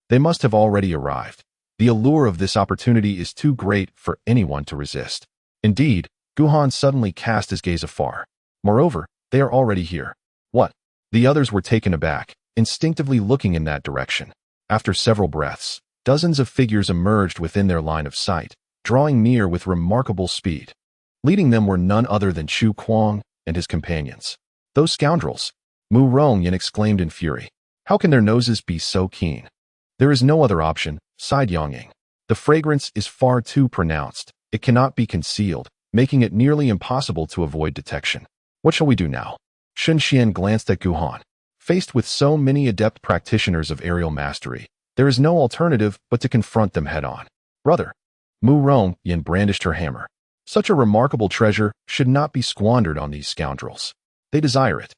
They must have already arrived. The allure of this opportunity is too great for anyone to resist. Indeed, Gu Han suddenly cast his gaze afar. Moreover, they are already here. What? The others were taken aback, instinctively looking in that direction. After several breaths, dozens of figures emerged within their line of sight, drawing near with remarkable speed. Leading them were none other than Chu Kuang and his companions. Those scoundrels! Mu Rongyan exclaimed in fury. How can their noses be so keen? There is no other option, sighed Yang Ying. The fragrance is far too pronounced. It cannot be concealed, making it nearly impossible to avoid detection. What shall we do now? Shen Xian glanced at Gu Han. Faced with so many adept practitioners of aerial mastery, there is no alternative but to confront them head-on. Brother! Mu Rongyan brandished her hammer. Such a remarkable treasure should not be squandered on these scoundrels. They desire it.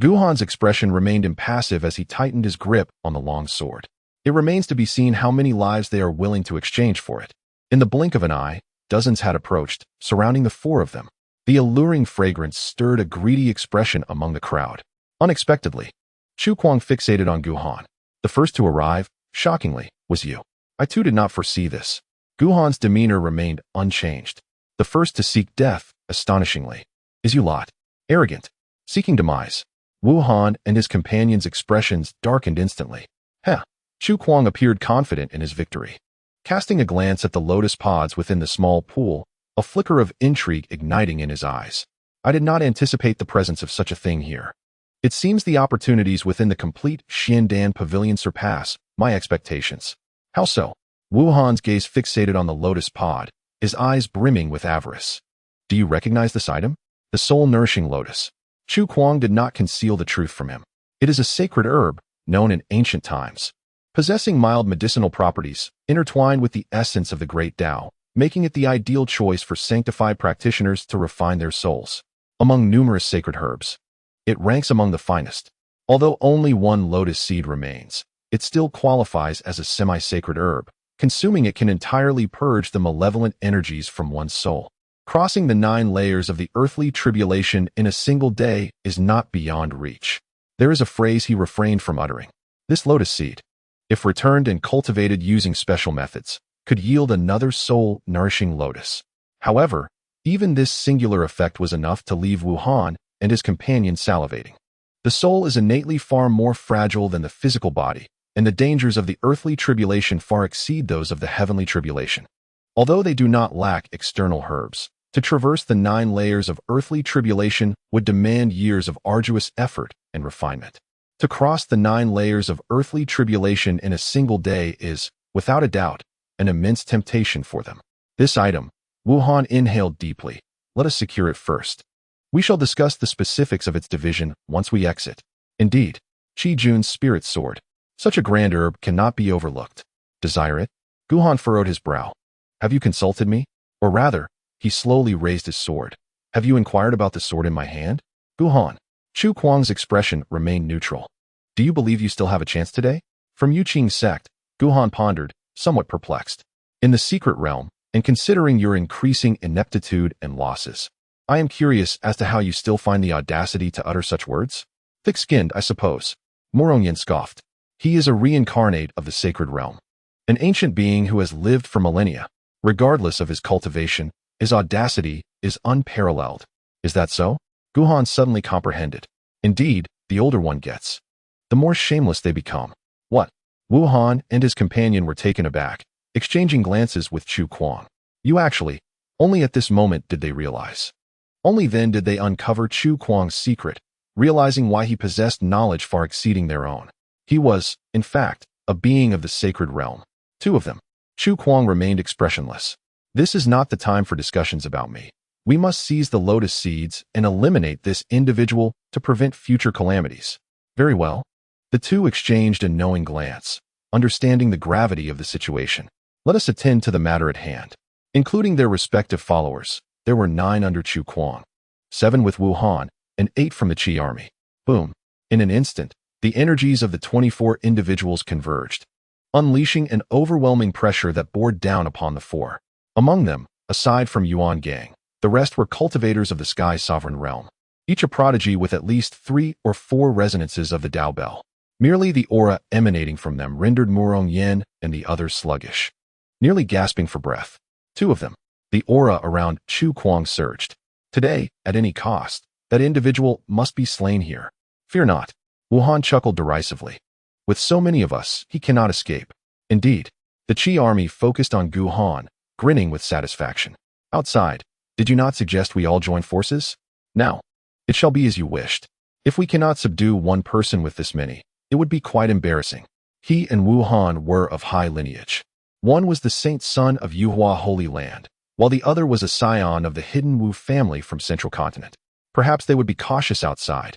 Gu Han's expression remained impassive as he tightened his grip on the long sword. It remains to be seen how many lives they are willing to exchange for it. In the blink of an eye, dozens had approached, surrounding the 4 of them. The alluring fragrance stirred a greedy expression among the crowd. Unexpectedly, Chu Kuang fixated on Gu Han. The first to arrive, shockingly, was you. I too did not foresee this. Gu Han's demeanor remained unchanged. The first to seek death, astonishingly, is you lot. Arrogant, seeking demise. Wu Han and his companions' expressions darkened instantly. Heh. Chu Kuang appeared confident in his victory. Casting a glance at the lotus pods within the small pool, a flicker of intrigue igniting in his eyes. I did not anticipate the presence of such a thing here. It seems the opportunities within the complete Xiandan pavilion surpass my expectations. How so? Wu Han's gaze fixated on the lotus pod, his eyes brimming with avarice. Do you recognize this item? The soul-nourishing lotus. Chu Kuang did not conceal the truth from him. It is a sacred herb, known in ancient times, possessing mild medicinal properties, intertwined with the essence of the great Tao, making it the ideal choice for sanctified practitioners to refine their souls. Among numerous sacred herbs, it ranks among the finest. Although only one lotus seed remains, it still qualifies as a semi-sacred herb. Consuming it can entirely purge the malevolent energies from one's soul. Crossing the 9 layers of the earthly tribulation in a single day is not beyond reach. There is a phrase he refrained from uttering. This lotus seed, if returned and cultivated using special methods, could yield another soul-nourishing lotus. However, even this singular effect was enough to leave Wu Han and his companion salivating. The soul is innately far more fragile than the physical body, and the dangers of the earthly tribulation far exceed those of the heavenly tribulation. Although they do not lack external herbs, to traverse the 9 layers of earthly tribulation would demand years of arduous effort and refinement. To cross the 9 layers of earthly tribulation in a single day is, without a doubt, an immense temptation for them. This item, Wu Han inhaled deeply. Let us secure it first. We shall discuss the specifics of its division once we exit. Indeed, Qi Jun's spirit sword. Such a grand herb cannot be overlooked. Desire it? Gu Han furrowed his brow. Have you consulted me? Or rather, he slowly raised his sword. Have you inquired about the sword in my hand? Gu Han. Chu Kuang's expression remained neutral. Do you believe you still have a chance today? From Yu Qing's sect, Gu Han pondered, somewhat perplexed. In the secret realm, and considering your increasing ineptitude and losses, I am curious as to how you still find the audacity to utter such words. Thick-skinned, I suppose. Mu Rongyan scoffed. He is a reincarnate of the sacred realm, an ancient being who has lived for millennia. Regardless of his cultivation, his audacity is unparalleled. Is that so? Guhan suddenly comprehended. Indeed, the older one gets, the more shameless they become. What? Wuhan and his companion were taken aback, exchanging glances with Chu Kuang. You actually, only at this moment did they realize. Only then did they uncover Chu Kuang's secret, realizing why he possessed knowledge far exceeding their own. He was, in fact, a being of the sacred realm. Two of them. Chu Kuang remained expressionless. This is not the time for discussions about me. We must seize the lotus seeds and eliminate this individual to prevent future calamities. Very well. The two exchanged a knowing glance, understanding the gravity of the situation. Let us attend to the matter at hand. Including their respective followers, there were 9 under Chu Kuang, 7 with Wuhan, and 8 from the Qi army. Boom. In an instant, the energies of the 24 individuals converged, unleashing an overwhelming pressure that bore down upon the 4. Among them, aside from Yuan Gang, the rest were cultivators of the Sky Sovereign Realm, each a prodigy with at least 3 or 4 resonances of the Dao Bell. Merely the aura emanating from them rendered Murong Yin and the others sluggish, nearly gasping for breath. 2 of them. The aura around Chu Kuang surged. Today, at any cost, that individual must be slain here. Fear not. Wuhan chuckled derisively. With so many of us, he cannot escape. Indeed, the Qi army focused on Guhan, grinning with satisfaction. Outside, did you not suggest we all join forces? Now, it shall be as you wished. If we cannot subdue one person with this many, it would be quite embarrassing. He and Wuhan were of high lineage. One was the saint son of Yuhua Holy Land, while the other was a scion of the hidden Wu family from Central Continent. Perhaps they would be cautious outside,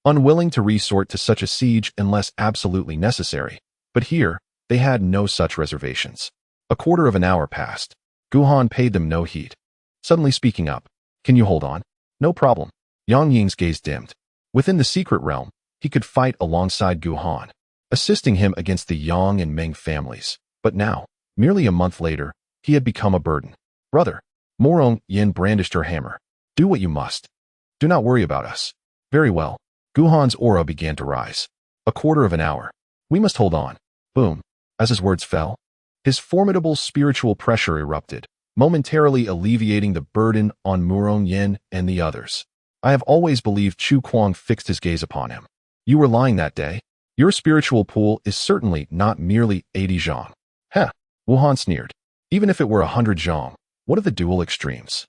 unwilling to resort to such a siege unless absolutely necessary. But here, they had no such reservations. A quarter of an hour passed. Guhan paid them no heed. Suddenly speaking up, "Can you hold on?" "No problem." Yang Ying's gaze dimmed. Within the secret realm, he could fight alongside Guhan, assisting him against the Yang and Meng families. But now, merely a month later, he had become a burden. "Brother," Murong Yin brandished her hammer. "Do what you must. Do not worry about us." "Very well." Guhan's aura began to rise. A quarter of an hour. "We must hold on." Boom. As his words fell, his formidable spiritual pressure erupted, momentarily alleviating the burden on Murong Yin and the others. I have always believed Chu Kuang fixed his gaze upon him. You were lying that day. Your spiritual pool is certainly not merely 80 zhang. Heh. Wuhan sneered. Even if it were 100 zhang, what of the dual extremes?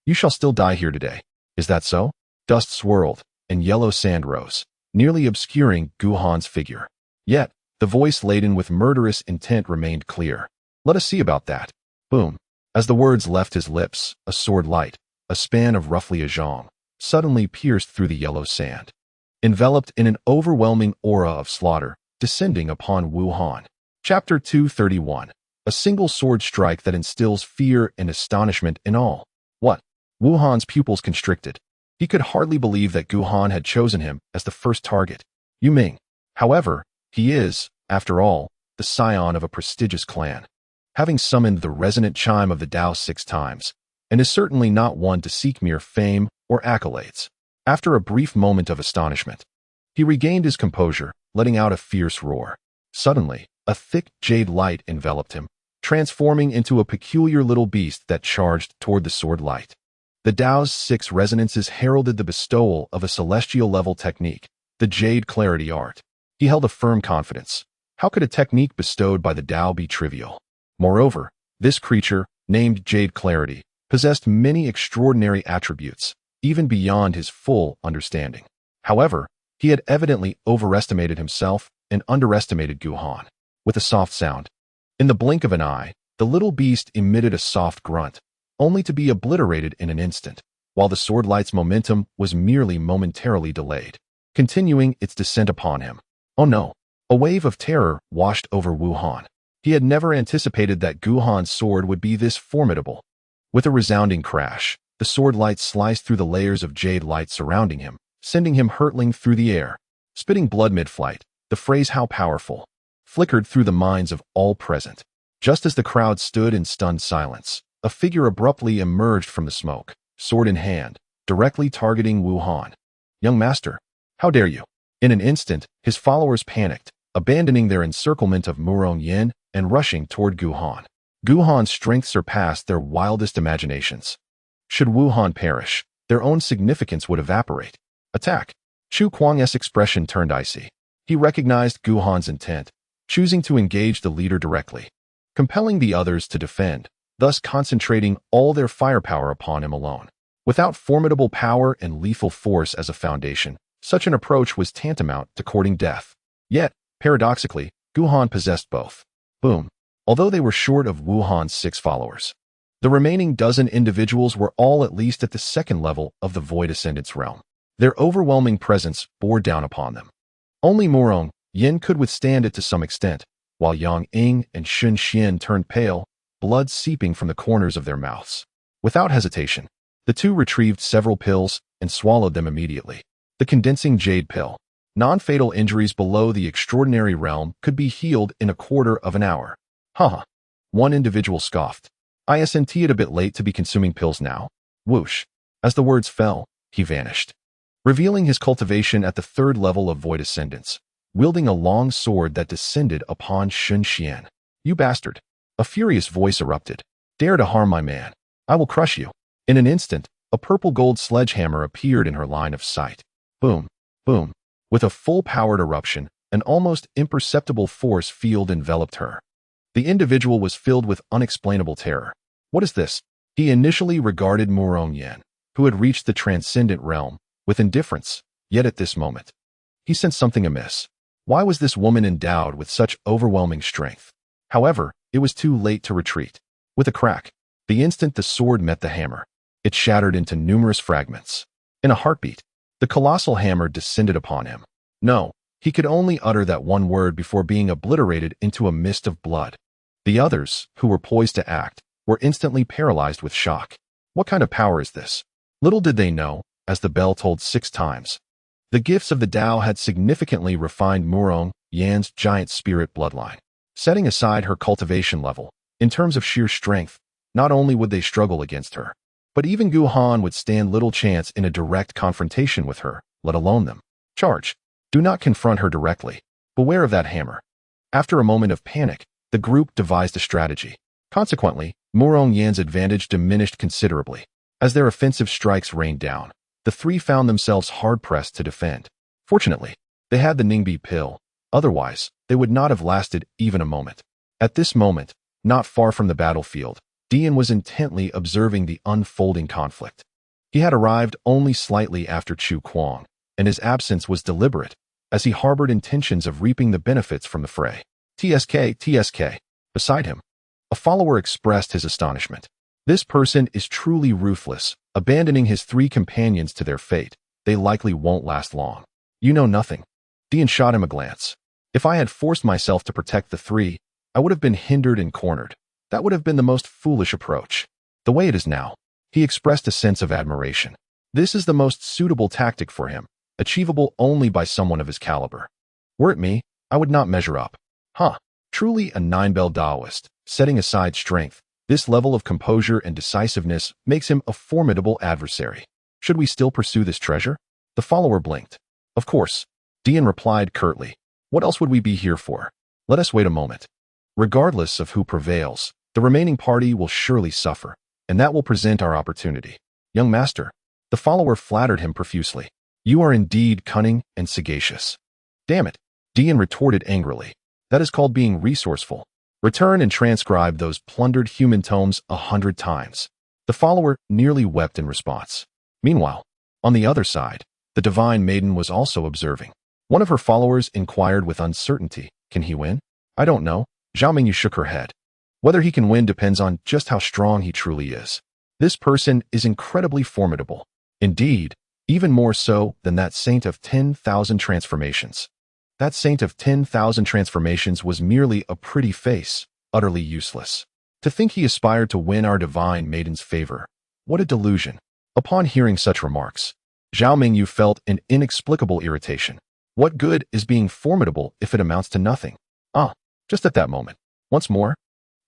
You shall still die here today. Is that so? Dust swirled, and yellow sand rose, nearly obscuring Guhan's figure. Yet, the voice laden with murderous intent remained clear. Let us see about that. Boom. As the words left his lips, a sword light, a span of roughly a zhang, suddenly pierced through the yellow sand, enveloped in an overwhelming aura of slaughter, descending upon Wuhan. Chapter 231. A single sword strike that instills fear and astonishment in all. What? Wuhan's pupils constricted. He could hardly believe that Guhan had chosen him as the first target. Yu Ming. However, he is, after all, the scion of a prestigious clan, having summoned the resonant chime of the Dao 6 times, and is certainly not one to seek mere fame or accolades. After a brief moment of astonishment, he regained his composure, letting out a fierce roar. Suddenly, a thick jade light enveloped him, transforming into a peculiar little beast that charged toward the sword light. The Dao's 6 resonances heralded the bestowal of a celestial-level technique, the Jade Clarity art. He held a firm confidence. How could a technique bestowed by the Dao be trivial? Moreover, this creature, named Jade Clarity, possessed many extraordinary attributes, even beyond his full understanding. However, he had evidently overestimated himself and underestimated Guhan. With a soft sound, in the blink of an eye, the little beast emitted a soft grunt, only to be obliterated in an instant, while the sword light's momentum was merely momentarily delayed, continuing its descent upon him. Oh no! A wave of terror washed over Wuhan. He had never anticipated that Guhan's sword would be this formidable. With a resounding crash, the sword light sliced through the layers of jade light surrounding him, sending him hurtling through the air. Spitting blood mid-flight, the phrase "how powerful" flickered through the minds of all present. Just as the crowd stood in stunned silence, a figure abruptly emerged from the smoke, sword in hand, directly targeting Wuhan. "Young master, how dare you?" In an instant, his followers panicked, abandoning their encirclement of Murong Yin and rushing toward Guhan. Guhan's strength surpassed their wildest imaginations. Should Wuhan perish, their own significance would evaporate. Attack! Chu Kuang's expression turned icy. He recognized Guhan's intent, choosing to engage the leader directly, compelling the others to defend, thus concentrating all their firepower upon him alone. Without formidable power and lethal force as a foundation, such an approach was tantamount to courting death. Yet, paradoxically, Guhan possessed both. Boom. Although they were short of Wuhan's 6 followers, the remaining dozen individuals were all at least at the second level of the Void Ascendant's realm. Their overwhelming presence bore down upon them. Only Murong Yin could withstand it to some extent, while Yang Ying and Shun Xian turned pale, blood seeping from the corners of their mouths. Without hesitation, the two retrieved several pills and swallowed them immediately. The condensing jade pill. Non-fatal injuries below the extraordinary realm could be healed in a quarter of an hour. Haha. One individual scoffed. Isn't it a bit late to be consuming pills now? Whoosh. As the words fell, he vanished, revealing his cultivation at the 3rd level of Void Ascendance, wielding a long sword that descended upon Shun Xian. You bastard. A furious voice erupted. Dare to harm my man. I will crush you. In an instant, a purple gold sledgehammer appeared in her line of sight. Boom. Boom. With a full-powered eruption, an almost imperceptible force field enveloped her. The individual was filled with unexplainable terror. What is this? He initially regarded Murong Yin, who had reached the transcendent realm, with indifference, yet at this moment, he sensed something amiss. Why was this woman endowed with such overwhelming strength? However, it was too late to retreat. With a crack, the instant the sword met the hammer, it shattered into numerous fragments. In a heartbeat, the colossal hammer descended upon him. No, he could only utter that one word before being obliterated into a mist of blood. The others, who were poised to act, were instantly paralyzed with shock. What kind of power is this? Little did they know, as the bell tolled 6 times. The gifts of the Tao had significantly refined Murong Yan's giant spirit bloodline. Setting aside her cultivation level, in terms of sheer strength, not only would they struggle against her, but even Guhan would stand little chance in a direct confrontation with her, let alone them. Charge. Do not confront her directly. Beware of that hammer. After a moment of panic, the group devised a strategy. Consequently, Murong Yan's advantage diminished considerably. As their offensive strikes rained down, the 3 found themselves hard-pressed to defend. Fortunately, they had the Ningbi pill. Otherwise, they would not have lasted even a moment. At this moment, not far from the battlefield, Dian was intently observing the unfolding conflict. He had arrived only slightly after Chu Kuang, and his absence was deliberate, as he harbored intentions of reaping the benefits from the fray. TSK. Beside him, a follower expressed his astonishment. This person is truly ruthless, abandoning his 3 companions to their fate. They likely won't last long. You know nothing. Dian shot him a glance. If I had forced myself to protect the 3, I would have been hindered and cornered. That would have been the most foolish approach. The way it is now, he expressed a sense of admiration. This is the most suitable tactic for him, achievable only by someone of his caliber. Were it me, I would not measure up. Truly a 9-bell Taoist, setting aside strength, this level of composure and decisiveness makes him a formidable adversary. Should we still pursue this treasure? The follower blinked. Of course. Dian replied curtly. What else would we be here for? Let us wait a moment. Regardless of who prevails, the remaining party will surely suffer, and that will present our opportunity. Young master, the follower flattered him profusely. You are indeed cunning and sagacious. Damn it, Dian retorted angrily. That is called being resourceful. Return and transcribe those plundered human tomes 100 times. The follower nearly wept in response. Meanwhile, on the other side, the divine maiden was also observing. One of her followers inquired with uncertainty, can he win? I don't know. Xiaoyun shook her head. Whether he can win depends on just how strong he truly is. This person is incredibly formidable. Indeed, even more so than that saint of 10,000 transformations. That saint of 10,000 transformations was merely a pretty face, utterly useless. To think he aspired to win our divine maiden's favor. What a delusion. Upon hearing such remarks, Xiaoyun felt an inexplicable irritation. What good is being formidable if it amounts to nothing? Just at that moment, once more,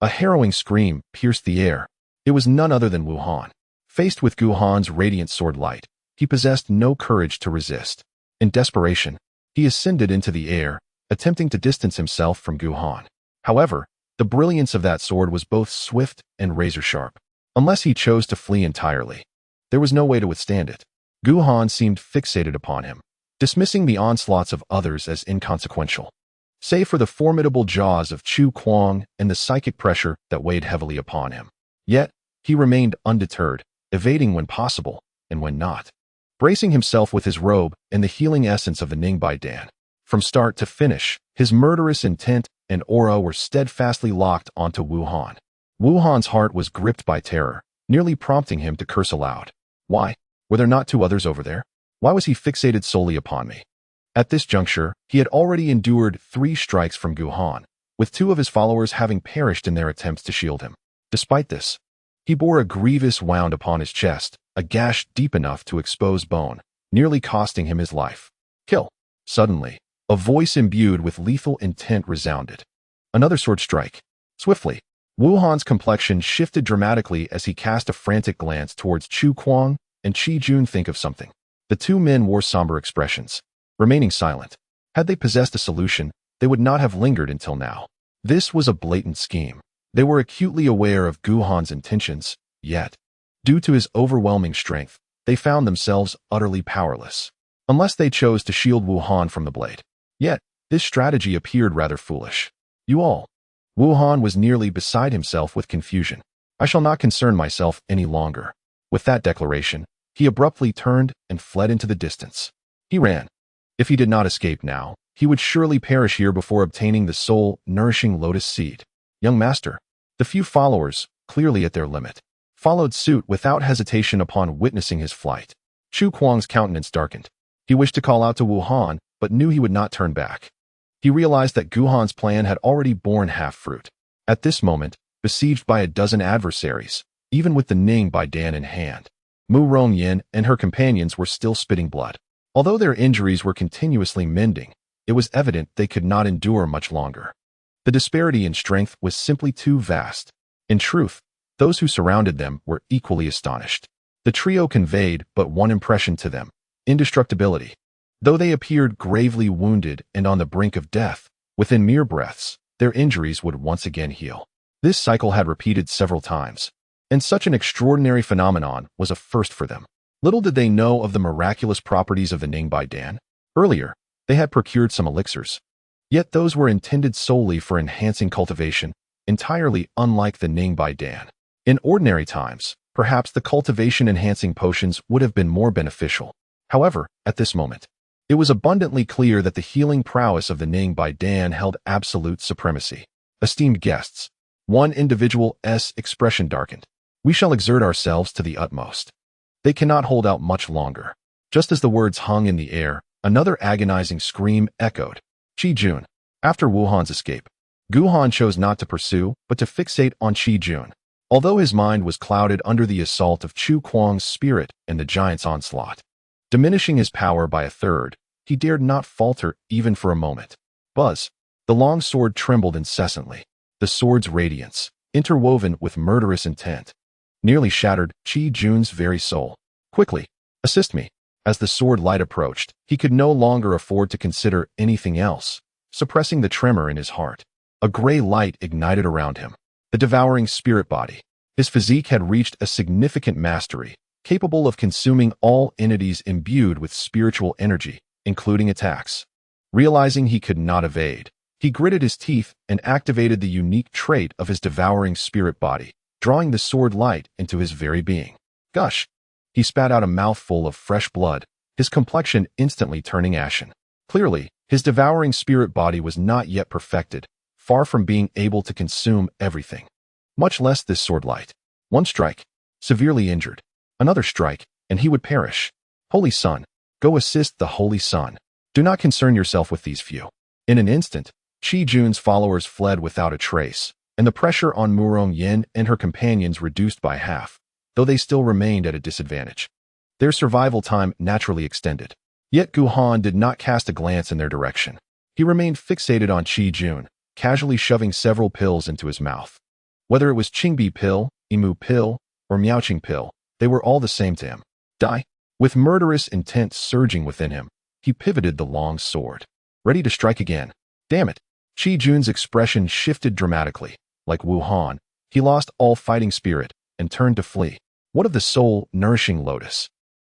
a harrowing scream pierced the air. It was none other than Wuhan. Faced with Guhan's radiant sword light, he possessed no courage to resist. In desperation, he ascended into the air, attempting to distance himself from Gu Han. However, the brilliance of that sword was both swift and razor-sharp. Unless he chose to flee entirely, there was no way to withstand it. Gu Han seemed fixated upon him, dismissing the onslaughts of others as inconsequential. Save for the formidable jaws of Chu Kuang and the psychic pressure that weighed heavily upon him. Yet, he remained undeterred, evading when possible, and when not, bracing himself with his robe and the healing essence of the Ningbai Dan. From start to finish, his murderous intent and aura were steadfastly locked onto Wu Han. Wu Han's heart was gripped by terror, nearly prompting him to curse aloud. Why? Were there not two others over there? Why was he fixated solely upon me? At this juncture, he had already endured 3 strikes from Gu Han, with 2 of his followers having perished in their attempts to shield him. Despite this, he bore a grievous wound upon his chest, a gash deep enough to expose bone, nearly costing him his life. Kill. Suddenly, a voice imbued with lethal intent resounded. Another sword strike. Swiftly, Wu Han's complexion shifted dramatically as he cast a frantic glance towards Chu Kuang and Qi Jun. Think of something. The 2 men wore somber expressions, remaining silent. Had they possessed a solution, they would not have lingered until now. This was a blatant scheme. They were acutely aware of Gu Han's intentions, yet, due to his overwhelming strength, they found themselves utterly powerless, unless they chose to shield Wu Han from the blade. Yet, this strategy appeared rather foolish. You all. Wu Han was nearly beside himself with confusion. I shall not concern myself any longer. With that declaration, he abruptly turned and fled into the distance. He ran. If he did not escape now, he would surely perish here before obtaining the soul-nourishing lotus seed. Young master. The few followers, clearly at their limit, followed suit without hesitation upon witnessing his flight. Chu Kuang's countenance darkened. He wished to call out to Wu Han, but knew he would not turn back. He realized that Gu Han's plan had already borne half fruit. At this moment, besieged by a dozen adversaries, even with the Ningbai Dan in hand, Mu Rongyin and her companions were still spitting blood. Although their injuries were continuously mending, it was evident they could not endure much longer. The disparity in strength was simply too vast. In truth, those who surrounded them were equally astonished. The trio conveyed but one impression to them: indestructibility. Though they appeared gravely wounded and on the brink of death, within mere breaths, their injuries would once again heal. This cycle had repeated several times, and such an extraordinary phenomenon was a first for them. Little did they know of the miraculous properties of the Ningbai Dan. Earlier, they had procured some elixirs, yet those were intended solely for enhancing cultivation, entirely unlike the Ningbai Dan. In ordinary times, perhaps the cultivation-enhancing potions would have been more beneficial. However, at this moment, it was abundantly clear that the healing prowess of the Ningbai Dan held absolute supremacy. Esteemed guests, one individual's expression darkened. We shall exert ourselves to the utmost. They cannot hold out much longer. Just as the words hung in the air, another agonizing scream echoed. Qi Jun. After Wu Han's escape, Gu Han chose not to pursue, but to fixate on Qi Jun. Although his mind was clouded under the assault of Chu Kuang's spirit and the giant's onslaught, diminishing his power by a third, he dared not falter even for a moment. Buzz. The long sword trembled incessantly. The sword's radiance, interwoven with murderous intent, nearly shattered Qi Jun's very soul. Quickly, assist me. As the sword light approached, he could no longer afford to consider anything else, suppressing the tremor in his heart. A gray light ignited around him. The devouring spirit body. His physique had reached a significant mastery, capable of consuming all entities imbued with spiritual energy, including attacks. Realizing he could not evade, he gritted his teeth and activated the unique trait of his devouring spirit body, drawing the sword light into his very being. Gush! He spat out a mouthful of fresh blood, his complexion instantly turning ashen. Clearly, his devouring spirit body was not yet perfected, far from being able to consume everything, much less this sword light. One strike, severely injured. Another strike, and he would perish. Holy Sun, go assist the Holy Sun. Do not concern yourself with these few. In an instant, Qi Jun's followers fled without a trace, and the pressure on Mu Rongyin and her companions reduced by half, though they still remained at a disadvantage. Their survival time naturally extended. Yet Gu Han did not cast a glance in their direction. He remained fixated on Qi Jun, casually shoving several pills into his mouth. Whether it was Qingbi pill, Imu pill, or Miaoqing pill, they were all the same to him. Die. With murderous intent surging within him, he pivoted the long sword, ready to strike again. Damn it. Qi Jun's expression shifted dramatically. Like Wu Han, he lost all fighting spirit and turned to flee. What of the soul-nourishing lotus?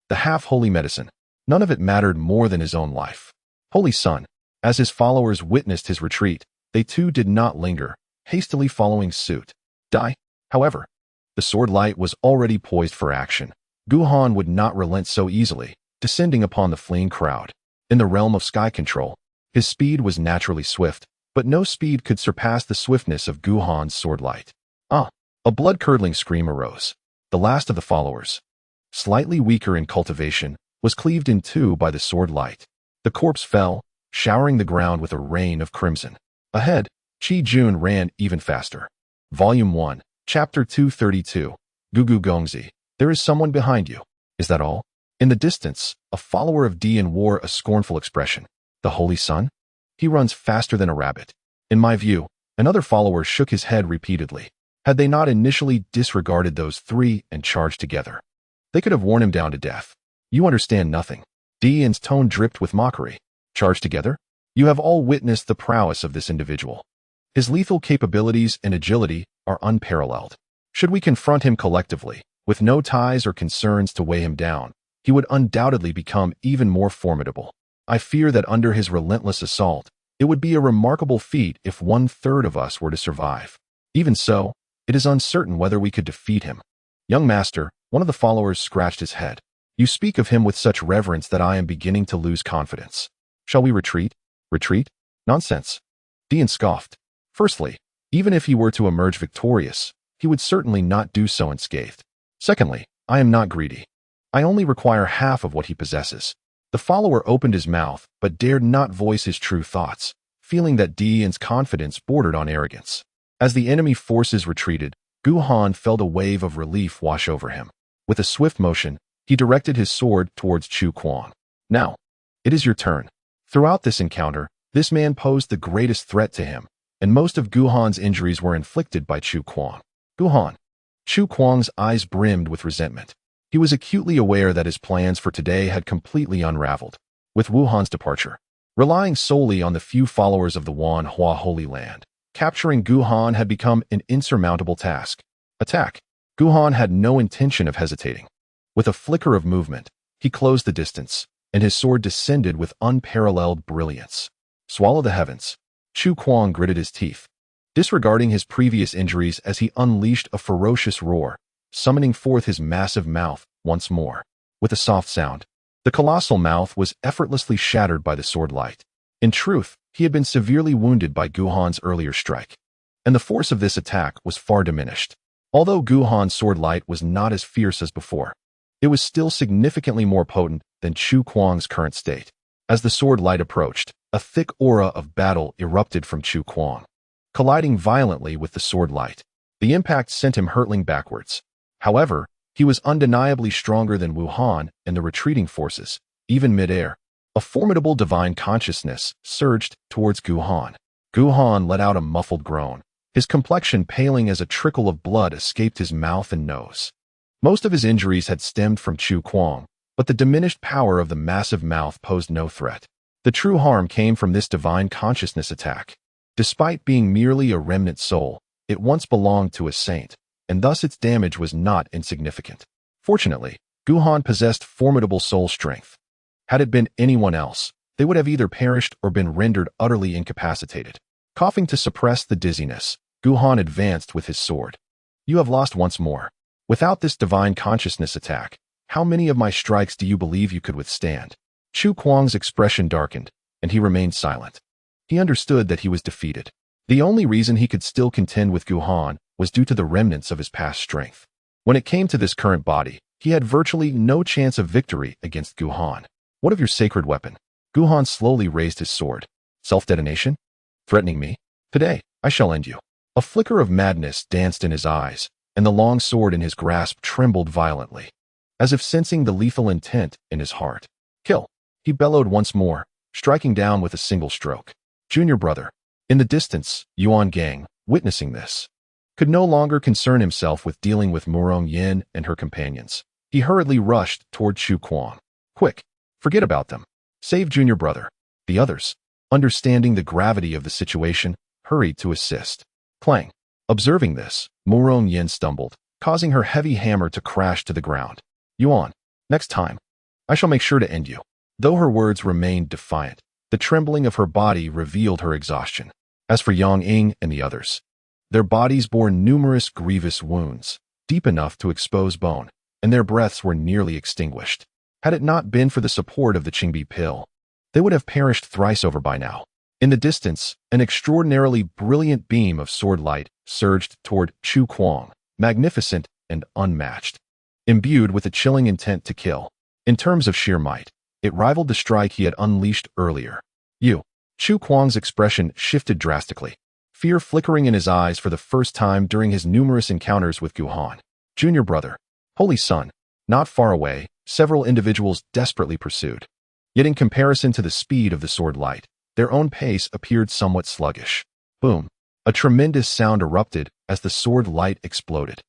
The half-holy medicine. None of it mattered more than his own life. Holy Son. As his followers witnessed his retreat, they too did not linger, hastily following suit. Die. However, the sword light was already poised for action. Gu Han would not relent so easily, descending upon the fleeing crowd. In the realm of sky control, his speed was naturally swift, but no speed could surpass the swiftness of Gu Han's sword light. Ah! A blood-curdling scream arose. The last of the followers, slightly weaker in cultivation, was cleaved in two by the sword light. The corpse fell, showering the ground with a rain of crimson. Ahead, Qi Jun ran even faster. Volume 1, Chapter 232. Gugu Gongzi. There is someone behind you. Is that all? In the distance, a follower of Dian wore a scornful expression. The Holy Son? He runs faster than a rabbit. In my view, another follower shook his head repeatedly. Had they not initially disregarded those three and charged together, they could have worn him down to death. You understand nothing. Dian's tone dripped with mockery. Charged together? You have all witnessed the prowess of this individual. His lethal capabilities and agility are unparalleled. Should we confront him collectively, with no ties or concerns to weigh him down, he would undoubtedly become even more formidable. I fear that under his relentless assault, it would be a remarkable feat if 1/3 of us were to survive. Even so, it is uncertain whether we could defeat him. Young master, one of the followers scratched his head. You speak of him with such reverence that I am beginning to lose confidence. Shall we retreat? Retreat? Nonsense. Dian scoffed. Firstly, even if he were to emerge victorious, he would certainly not do so unscathed. Secondly, I am not greedy. I only require half of what he possesses. The follower opened his mouth, but dared not voice his true thoughts, feeling that Dian's confidence bordered on arrogance. As the enemy forces retreated, Gu Han felt a wave of relief wash over him. With a swift motion, he directed his sword towards Chu Kuang. Now, it is your turn. Throughout this encounter, this man posed the greatest threat to him, and most of Gu Han's injuries were inflicted by Chu Kuang. Gu Han. Chu Kuang's eyes brimmed with resentment. He was acutely aware that his plans for today had completely unraveled. With Wu Han's departure, relying solely on the few followers of the Wan Hua Holy Land, capturing Gu Han had become an insurmountable task. Attack. Gu Han had no intention of hesitating. With a flicker of movement, he closed the distance, and his sword descended with unparalleled brilliance. Swallow the heavens. Chu Kuang gritted his teeth, disregarding his previous injuries as he unleashed a ferocious roar, summoning forth his massive mouth once more. With a soft sound, the colossal mouth was effortlessly shattered by the sword light. In truth, he had been severely wounded by Gu Han's earlier strike, and the force of this attack was far diminished. Although Gu Han's sword light was not as fierce as before, it was still significantly more potent than Chu Kuang's current state. As the sword light approached, a thick aura of battle erupted from Chu Kuang, colliding violently with the sword light. The impact sent him hurtling backwards. However, he was undeniably stronger than Wu Han and the retreating forces. Even mid-air, a formidable divine consciousness surged towards Gu Han. Gu Han let out a muffled groan, his complexion paling as a trickle of blood escaped his mouth and nose. Most of his injuries had stemmed from Chu Kuang, but the diminished power of the massive mouth posed no threat. The true harm came from this divine consciousness attack. Despite being merely a remnant soul, it once belonged to a saint, and thus its damage was not insignificant. Fortunately, Gu Han possessed formidable soul strength. Had it been anyone else, they would have either perished or been rendered utterly incapacitated. Coughing to suppress the dizziness, Gu Han advanced with his sword. You have lost once more. Without this divine consciousness attack, how many of my strikes do you believe you could withstand? Chu Kuang's expression darkened, and he remained silent. He understood that he was defeated. The only reason he could still contend with Gu Han was due to the remnants of his past strength. When it came to this current body, he had virtually no chance of victory against Gu Han. What of your sacred weapon? Gu Han slowly raised his sword. Self-detonation? Threatening me? Today, I shall end you. A flicker of madness danced in his eyes, and the long sword in his grasp trembled violently, as if sensing the lethal intent in his heart. Kill! He bellowed once more, striking down with a single stroke. Junior brother. In the distance, Yuan Gang, witnessing this, could no longer concern himself with dealing with Murong Yin and her companions. He hurriedly rushed toward Chu Kuang. Quick! Forget about them. Save junior brother. The others. understanding the gravity of the situation, hurried to assist. Clang. Observing this, Murong Yin stumbled, causing her heavy hammer to crash to the ground. Yuan, next time, I shall make sure to end you. Though her words remained defiant, the trembling of her body revealed her exhaustion. As for Yang Ying and the others, their bodies bore numerous grievous wounds, deep enough to expose bone, and their breaths were nearly extinguished. Had it not been for the support of the Qingbi pill, they would have perished thrice over by now. In the distance, an extraordinarily brilliant beam of sword light surged toward Chu Kuang, magnificent and unmatched. Imbued with a chilling intent to kill, in terms of sheer might, it rivaled the strike he had unleashed earlier. Chu Kuang's expression shifted drastically, fear flickering in his eyes for the first time during his numerous encounters with Guhan. Junior brother, holy son, not far away, several individuals desperately pursued. Yet in comparison to the speed of the sword light, their own pace appeared somewhat sluggish. Boom! A tremendous sound erupted as the sword light exploded.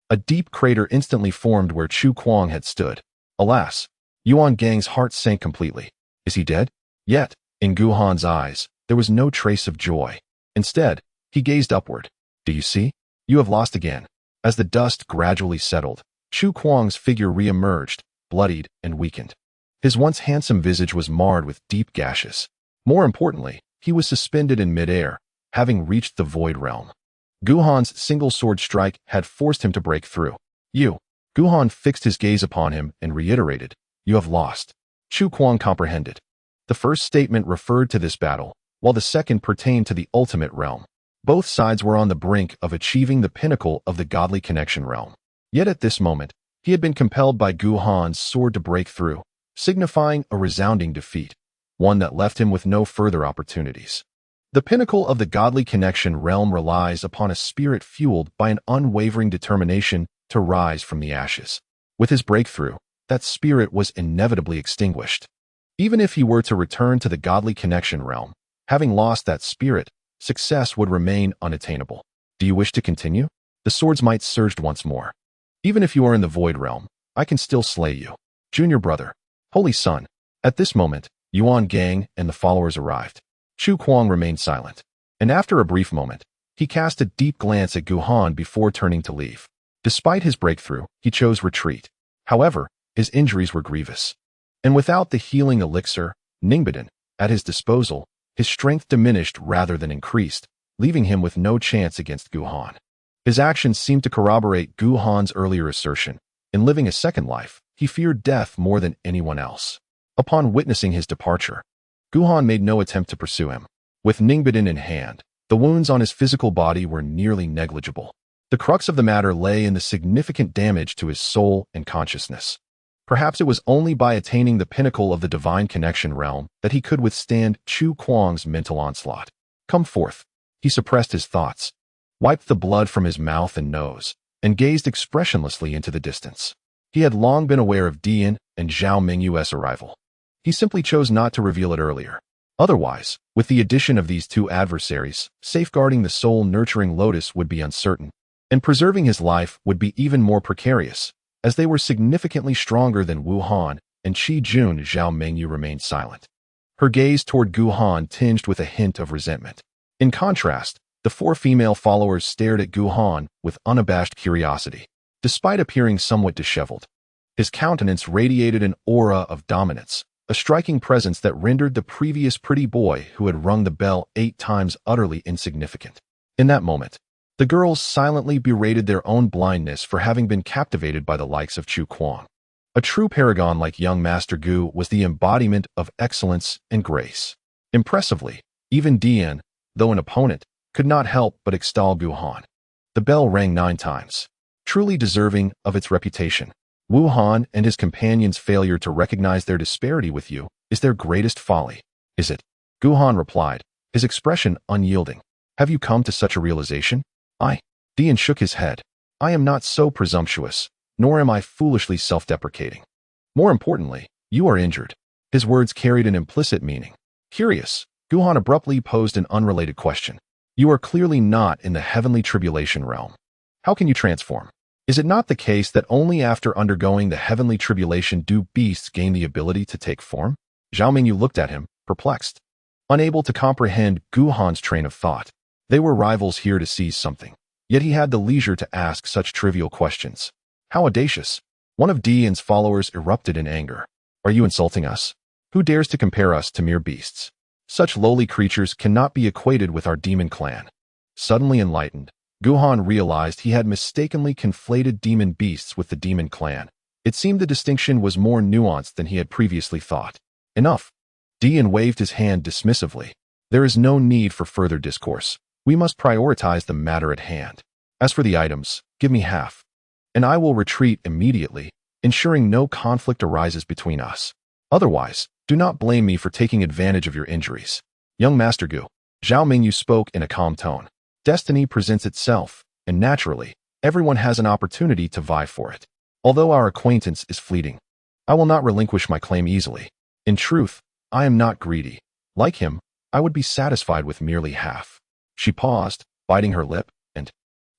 A deep crater instantly formed where Chu Kuang had stood. Alas! Yuan Gang's heart sank completely. Is he dead? Yet, in Guhan's eyes, there was no trace of joy. Instead, he gazed upward. Do you see? You have lost again. As the dust gradually settled, Chu Kuang's figure re-emerged, bloodied and weakened. His once handsome visage was marred with deep gashes. More importantly, he was suspended in midair, having reached the void realm. Guhan's single sword strike had forced him to break through. Guhan fixed his gaze upon him and reiterated, you have lost. Chu Kuang comprehended. The first statement referred to this battle, while the second pertained to the ultimate realm. Both sides were on the brink of achieving the pinnacle of the godly connection realm. Yet at this moment, he had been compelled by Guhan's sword to break through, signifying a resounding defeat, one that left him with no further opportunities. The pinnacle of the godly connection realm relies upon a spirit fueled by an unwavering determination to rise from the ashes. With his breakthrough, that spirit was inevitably extinguished. Even if he were to return to the godly connection realm, having lost that spirit, success would remain unattainable. Do you wish to continue? The sword's might surged once more. Even if you are in the void realm, I can still slay you. Junior brother, holy son. At this moment, Yuan Gang and the followers arrived. Chu Kuang remained silent, and after a brief moment, he cast a deep glance at Guhan before turning to leave. Despite his breakthrough, he chose retreat. However, his injuries were grievous. And without the healing elixir, Ningbadin, at his disposal, his strength diminished rather than increased, leaving him with no chance against Guhan. His actions seemed to corroborate Guhan's earlier assertion. In living a second life, he feared death more than anyone else. Upon witnessing his departure, Guhan made no attempt to pursue him. With Ningbadin in hand, the wounds on his physical body were nearly negligible. The crux of the matter lay in the significant damage to his soul and consciousness. Perhaps it was only by attaining the pinnacle of the divine connection realm that he could withstand Chu Kuang's mental onslaught. Come forth. He suppressed his thoughts, wiped the blood from his mouth and nose, and gazed expressionlessly into the distance. He had long been aware of Dian and Xiaoming's arrival. He simply chose not to reveal it earlier. Otherwise, with the addition of these two adversaries, safeguarding the soul-nurturing lotus would be uncertain, and preserving his life would be even more precarious, as they were significantly stronger than Wu Han and Qi Jun. Xiaoming remained silent. Her gaze toward Guhan tinged with a hint of resentment. In contrast, the four female followers stared at Guhan with unabashed curiosity. Despite appearing somewhat disheveled, his countenance radiated an aura of dominance, a striking presence that rendered the previous pretty boy who had rung the bell 8 times utterly insignificant. In that moment, the girls silently berated their own blindness for having been captivated by the likes of Chu Kuang. A true paragon like young Master Gu was the embodiment of excellence and grace. Impressively, even Dian, though an opponent, could not help but extol Guhan. The bell rang 9 times, truly deserving of its reputation. Wu Han and his companion's failure to recognize their disparity with you is their greatest folly. Is it? Guhan replied, his expression unyielding. Have you come to such a realization? Dian shook his head. I am not so presumptuous, nor am I foolishly self-deprecating. More importantly, you are injured. His words carried an implicit meaning. Curious, Guhan abruptly posed an unrelated question. You are clearly not in the heavenly tribulation realm. How can you transform? Is it not the case that only after undergoing the heavenly tribulation do beasts gain the ability to take form? Xiaoming looked at him, perplexed. unable to comprehend Guhan's train of thought. They were rivals here to seize something, yet he had the leisure to ask such trivial questions. How audacious! One of Dian's followers erupted in anger. Are you insulting us? Who dares to compare us to mere beasts? Such lowly creatures cannot be equated with our demon clan. Suddenly enlightened, Guhan realized he had mistakenly conflated demon beasts with the demon clan. It seemed the distinction was more nuanced than he had previously thought. Enough! Dian waved his hand dismissively. There is no need for further discourse. We must prioritize the matter at hand. As for the items, give me half, and I will retreat immediately, ensuring no conflict arises between us. Otherwise, do not blame me for taking advantage of your injuries. Young Master Gu, Xiaoming spoke in a calm tone. Destiny presents itself, and naturally, everyone has an opportunity to vie for it. Although our acquaintance is fleeting, I will not relinquish my claim easily. In truth, I am not greedy. Like him, I would be satisfied with merely half. She paused, biting her lip, and,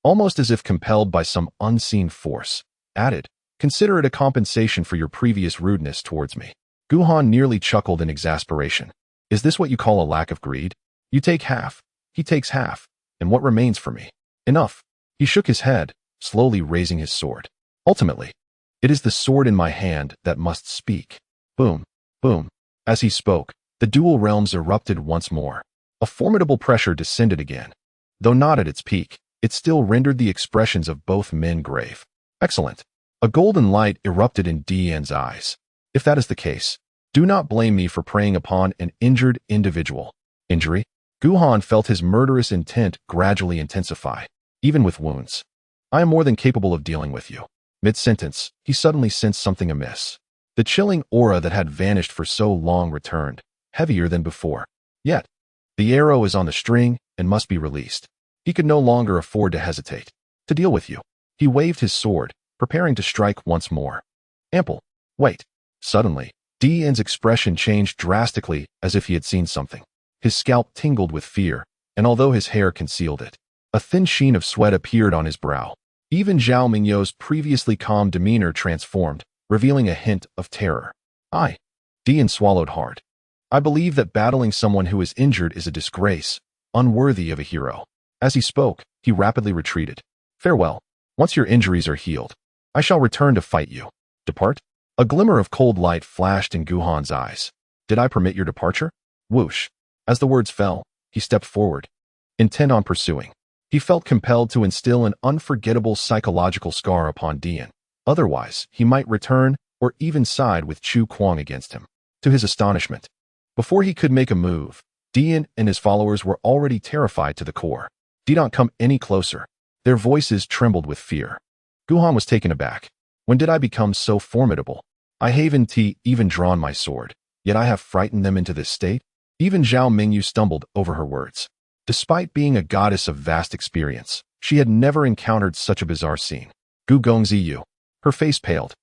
almost as if compelled by some unseen force, added, consider it a compensation for your previous rudeness towards me. Guhan nearly chuckled in exasperation. Is this what you call a lack of greed? You take half, he takes half, and what remains for me? Enough. He shook his head, slowly raising his sword. Ultimately, it is the sword in my hand that must speak. Boom, boom. As he spoke, the dual realms erupted once more. A formidable pressure descended again. Though not at its peak, it still rendered the expressions of both men grave. Excellent. A golden light erupted in Dian's eyes. If that is the case, do not blame me for preying upon an injured individual. Injury? Guhan felt his murderous intent gradually intensify, even with wounds. I am more than capable of dealing with you. Mid-sentence, he suddenly sensed something amiss. The chilling aura that had vanished for so long returned, heavier than before. Yet, the arrow is on the string and must be released. He could no longer afford to hesitate. To deal with you. He waved his sword, preparing to strike once more. Ample. Wait. Suddenly, Dian's expression changed drastically as if he had seen something. His scalp tingled with fear, and although his hair concealed it, a thin sheen of sweat appeared on his brow. Even Zhao Mingyo's previously calm demeanor transformed, revealing a hint of terror. Dian swallowed hard. I believe that battling someone who is injured is a disgrace, unworthy of a hero. As he spoke, he rapidly retreated. Farewell. Once your injuries are healed, I shall return to fight you. Depart? A glimmer of cold light flashed in Guhan's eyes. Did I permit your departure? Whoosh. As the words fell, he stepped forward, intent on pursuing. He felt compelled to instill an unforgettable psychological scar upon Dian. Otherwise, he might return or even side with Chu Kuang against him. To his astonishment, before he could make a move, Dian and his followers were already terrified to the core. Do not come any closer. Their voices trembled with fear. Guhan was taken aback. When did I become so formidable? I haven't even drawn my sword, yet I have frightened them into this state? Even Zhao Mingyu stumbled over her words. Despite being a goddess of vast experience, she had never encountered such a bizarre scene. Gu Gongziyu. Her face paled,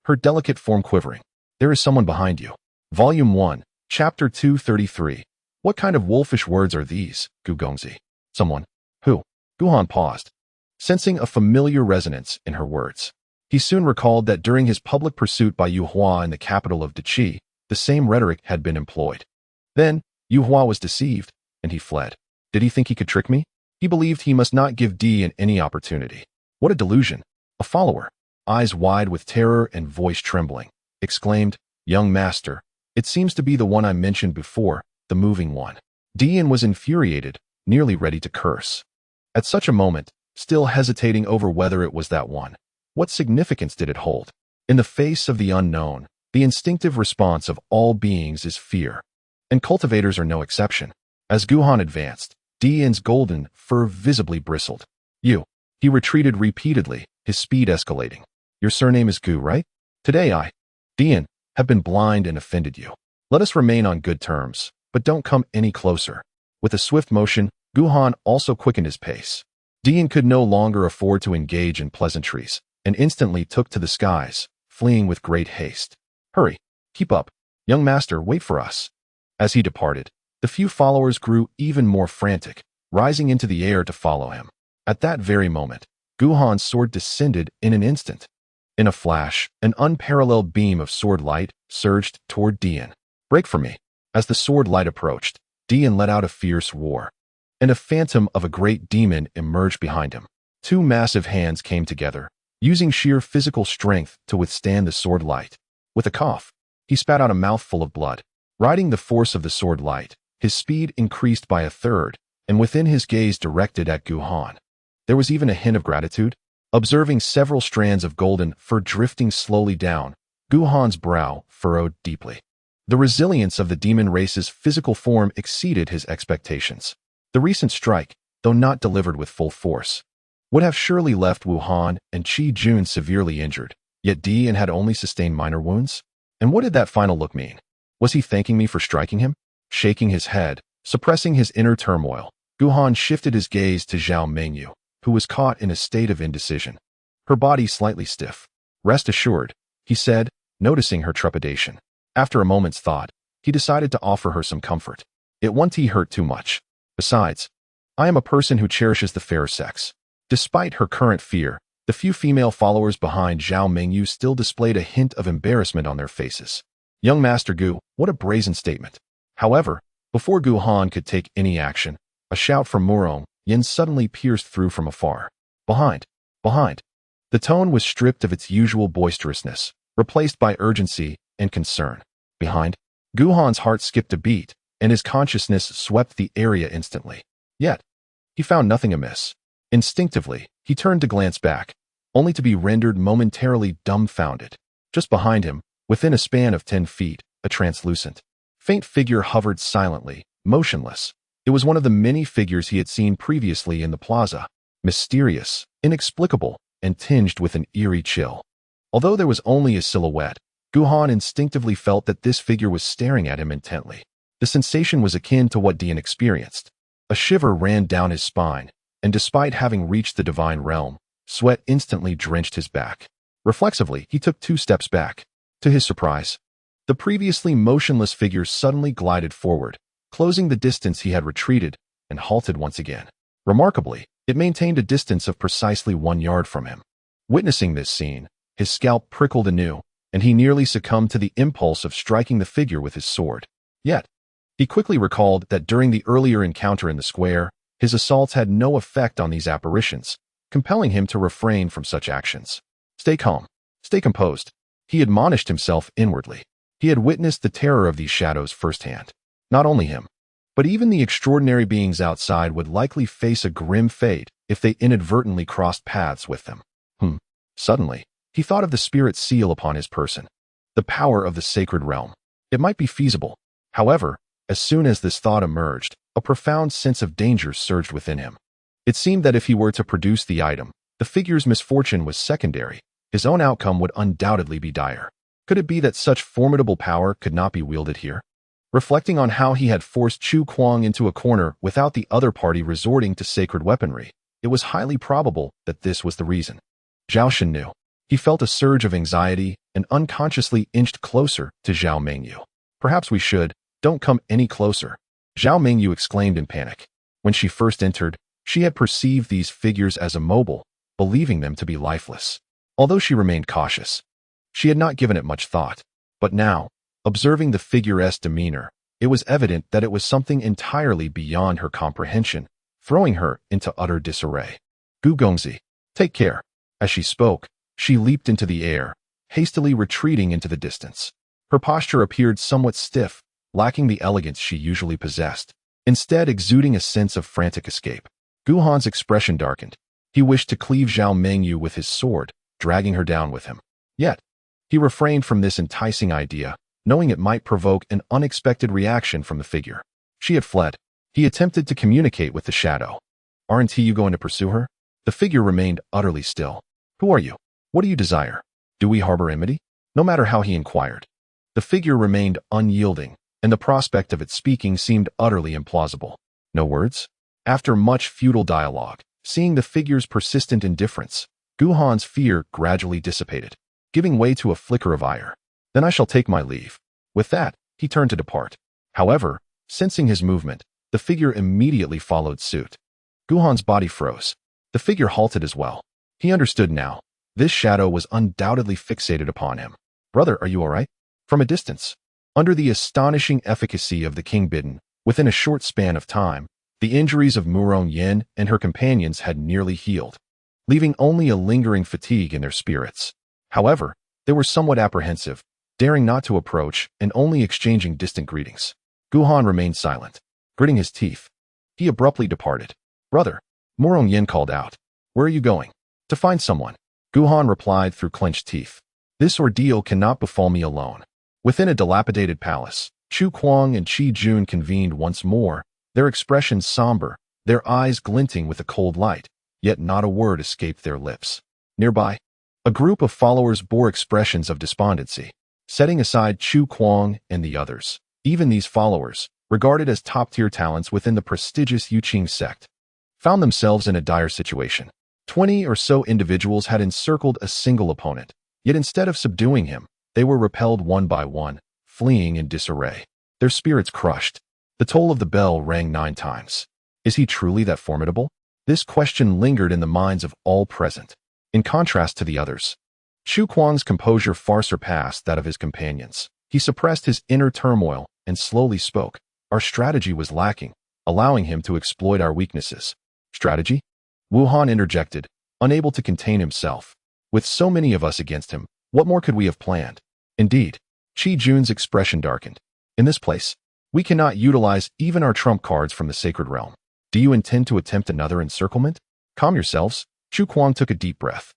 her delicate form quivering. There is someone behind you. Volume 1, Chapter 233. What kind of wolfish words are these, Gu Gongzi? Someone. Who? Guhan paused, sensing a familiar resonance in her words. He soon recalled that during his public pursuit by Yu Hua in the capital of Deqi, the same rhetoric had been employed. Then, Yu Hua was deceived, and he fled. Did he think he could trick me? He believed he must not give Dian any opportunity. What a delusion. A follower, eyes wide with terror and voice trembling, exclaimed, Young Master, it seems to be the one I mentioned before, the moving one. Dian was infuriated, nearly ready to curse. At such a moment, still hesitating over whether it was that one. What significance did it hold? In the face of the unknown, the instinctive response of all beings is fear. And cultivators are no exception. As Guhan advanced, Dian's golden fur visibly bristled. You. He retreated repeatedly, his speed escalating. Your surname is Gu, right? Today I, Dian, have been blind and offended you. Let us remain on good terms, but don't come any closer. With a swift motion, Guhan also quickened his pace. Dian could no longer afford to engage in pleasantries, and instantly took to the skies, fleeing with great haste. Hurry, keep up. Young master, wait for us. As he departed, the few followers grew even more frantic, rising into the air to follow him. At that very moment, Guhan's sword descended in an instant. In a flash, an unparalleled beam of sword light surged toward Dian. Break for me. As the sword light approached, Dian let out a fierce roar, and a phantom of a great demon emerged behind him. Two massive hands came together, using sheer physical strength to withstand the sword light. With a cough, he spat out a mouthful of blood. Riding the force of the sword light, his speed increased by a third, and within his gaze directed at Gu Han. There was even a hint of gratitude. Observing several strands of golden fur drifting slowly down, Gu Han's brow furrowed deeply. The resilience of the demon race's physical form exceeded his expectations. The recent strike, though not delivered with full force, would have surely left Wu Han and Qi Jun severely injured, yet Dian had only sustained minor wounds? And what did that final look mean? Was he thanking me for striking him? Shaking his head, suppressing his inner turmoil, Gu Han shifted his gaze to Zhao Mengyu, who was caught in a state of indecision, her body slightly stiff. Rest assured, he said, noticing her trepidation. After a moment's thought, he decided to offer her some comfort. It won't hurt too much. Besides, I am a person who cherishes the fair sex. Despite her current fear, the few female followers behind Zhao Mengyu still displayed a hint of embarrassment on their faces. Young Master Gu, what a brazen statement. However, before Gu Han could take any action, a shout from Murong Yin suddenly pierced through from afar. Behind! Behind! The tone was stripped of its usual boisterousness, replaced by urgency and concern. Behind! Gu Han's heart skipped a beat, and his consciousness swept the area instantly. Yet, he found nothing amiss. Instinctively, he turned to glance back, only to be rendered momentarily dumbfounded. Just behind him, within a span of 10 feet, a translucent, faint figure hovered silently, motionless. It was one of the many figures he had seen previously in the plaza, mysterious, inexplicable, and tinged with an eerie chill. Although there was only a silhouette, Gu Han instinctively felt that this figure was staring at him intently. The sensation was akin to what Dian experienced. A shiver ran down his spine, and despite having reached the divine realm, sweat instantly drenched his back. Reflexively, he took 2 steps back. To his surprise, the previously motionless figure suddenly glided forward, closing the distance he had retreated, and halted once again. Remarkably, it maintained a distance of precisely 1 yard from him. Witnessing this scene, his scalp prickled anew, and he nearly succumbed to the impulse of striking the figure with his sword. Yet, he quickly recalled that during the earlier encounter in the square, his assaults had no effect on these apparitions, compelling him to refrain from such actions. Stay calm. Stay composed. He admonished himself inwardly. He had witnessed the terror of these shadows firsthand. Not only him, but even the extraordinary beings outside would likely face a grim fate if they inadvertently crossed paths with them. Suddenly, he thought of the spirit seal upon his person, the power of the sacred realm. It might be feasible. However, as soon as this thought emerged, a profound sense of danger surged within him. It seemed that if he were to produce the item, the figure's misfortune was secondary. His own outcome would undoubtedly be dire. Could it be that such formidable power could not be wielded here? Reflecting on how he had forced Chu Kuang into a corner without the other party resorting to sacred weaponry, it was highly probable that this was the reason. Zhao Shen knew. He felt a surge of anxiety and unconsciously inched closer to Zhao Mengyu. Perhaps we should. Don't come any closer, Zhao Mengyu exclaimed in panic. When she first entered, she had perceived these figures as immobile, believing them to be lifeless. Although she remained cautious, she had not given it much thought. But now, observing the figure's demeanor, it was evident that it was something entirely beyond her comprehension, throwing her into utter disarray. Gu Gongzi, take care. As she spoke, she leaped into the air, hastily retreating into the distance. Her posture appeared somewhat stiff, lacking the elegance she usually possessed, instead exuding a sense of frantic escape. Gu Han's expression darkened. He wished to cleave Zhao Mengyu with his sword, dragging her down with him. Yet, he refrained from this enticing idea, knowing it might provoke an unexpected reaction from the figure. She had fled. He attempted to communicate with the shadow. Aren't you going to pursue her? The figure remained utterly still. Who are you? What do you desire? Do we harbor enmity? No matter how he inquired. The figure remained unyielding, and the prospect of its speaking seemed utterly implausible. No words? After much futile dialogue, seeing the figure's persistent indifference, Gu Han's fear gradually dissipated, giving way to a flicker of ire. Then I shall take my leave. With that, he turned to depart. However, sensing his movement, the figure immediately followed suit. Gu Han's body froze. The figure halted as well. He understood now. This shadow was undoubtedly fixated upon him. Brother, are you all right? From a distance, under the astonishing efficacy of the king bidden, Within a short span of time, the injuries of Murong Yin and her companions had nearly healed, leaving only a lingering fatigue in their spirits. However, they were somewhat apprehensive, daring not to approach and only exchanging distant greetings. Guhan remained silent, gritting his teeth. He abruptly departed. "Brother," Murong Yin called out. "Where are you going?" "To find someone," Guhan replied through clenched teeth. "This ordeal cannot befall me alone." Within a dilapidated palace, Chu Kuang and Qi Jun convened once more, their expressions somber, their eyes glinting with a cold light, yet not a word escaped their lips. Nearby, a group of followers bore expressions of despondency, setting aside Chu Kuang and the others. Even these followers, regarded as top-tier talents within the prestigious Yuqing sect, found themselves in a dire situation. 20 or so individuals had encircled a single opponent, yet instead of subduing him, they were repelled one by one, fleeing in disarray, their spirits crushed. The toll of the bell rang 9 times. Is he truly that formidable? This question lingered in the minds of all present. In contrast to the others, Chu Kuang's composure far surpassed that of his companions. He suppressed his inner turmoil and slowly spoke. "Our strategy was lacking, allowing him to exploit our weaknesses." "Strategy?" Wuhan interjected, unable to contain himself. "With so many of us against him, what more could we have planned?" Indeed, Qi Jun's expression darkened. "In this place, we cannot utilize even our trump cards from the sacred realm. Do you intend to attempt another encirclement?" "Calm yourselves." Chu Kuang took a deep breath.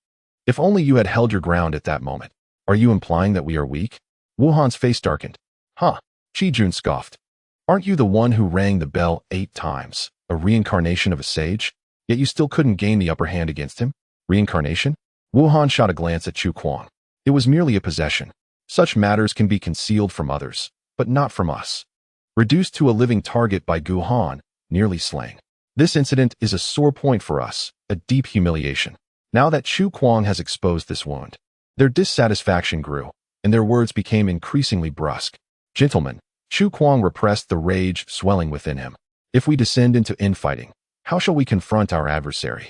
"If only you had held your ground at that moment. Are you implying that we are weak?" Wuhan's face darkened. "Huh," Qi Jun scoffed. "Aren't you the one who rang the bell 8 times, a reincarnation of a sage? Yet you still couldn't gain the upper hand against him?" "Reincarnation?" Wuhan shot a glance at Chu Kuang. "It was merely a possession. Such matters can be concealed from others, but not from us." Reduced to a living target by Guhan, nearly slain. This incident is a sore point for us, a deep humiliation. Now that Chu Kuang has exposed this wound, their dissatisfaction grew, and their words became increasingly brusque. "Gentlemen," Chu Kuang repressed the rage swelling within him. "If we descend into infighting, how shall we confront our adversary?"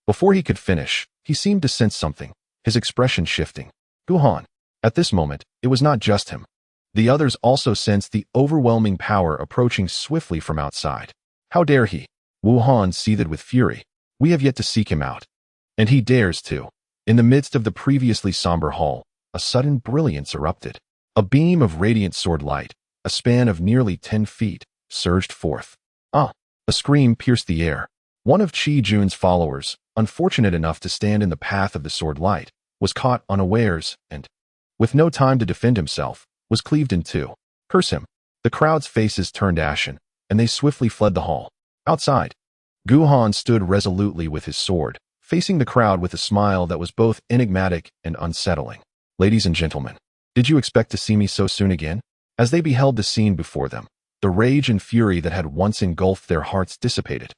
Before he could finish, he seemed to sense something, his expression shifting. Guhan. At this moment, it was not just him. The others also sensed the overwhelming power approaching swiftly from outside. "How dare he?" Wuhan seethed with fury. "We have yet to seek him out. And he dares to." In the midst of the previously somber hall, a sudden brilliance erupted. A beam of radiant sword light, a span of nearly 10 feet, surged forth. "Ah!" A scream pierced the air. One of Qi Jun's followers, unfortunate enough to stand in the path of the sword light, was caught unawares and, with no time to defend himself, was cleaved in two. "Curse him!" The crowd's faces turned ashen, and they swiftly fled the hall. Outside, Guhan stood resolutely with his sword, facing the crowd with a smile that was both enigmatic and unsettling. "Ladies and gentlemen, did you expect to see me so soon again?" As they beheld the scene before them, the rage and fury that had once engulfed their hearts dissipated,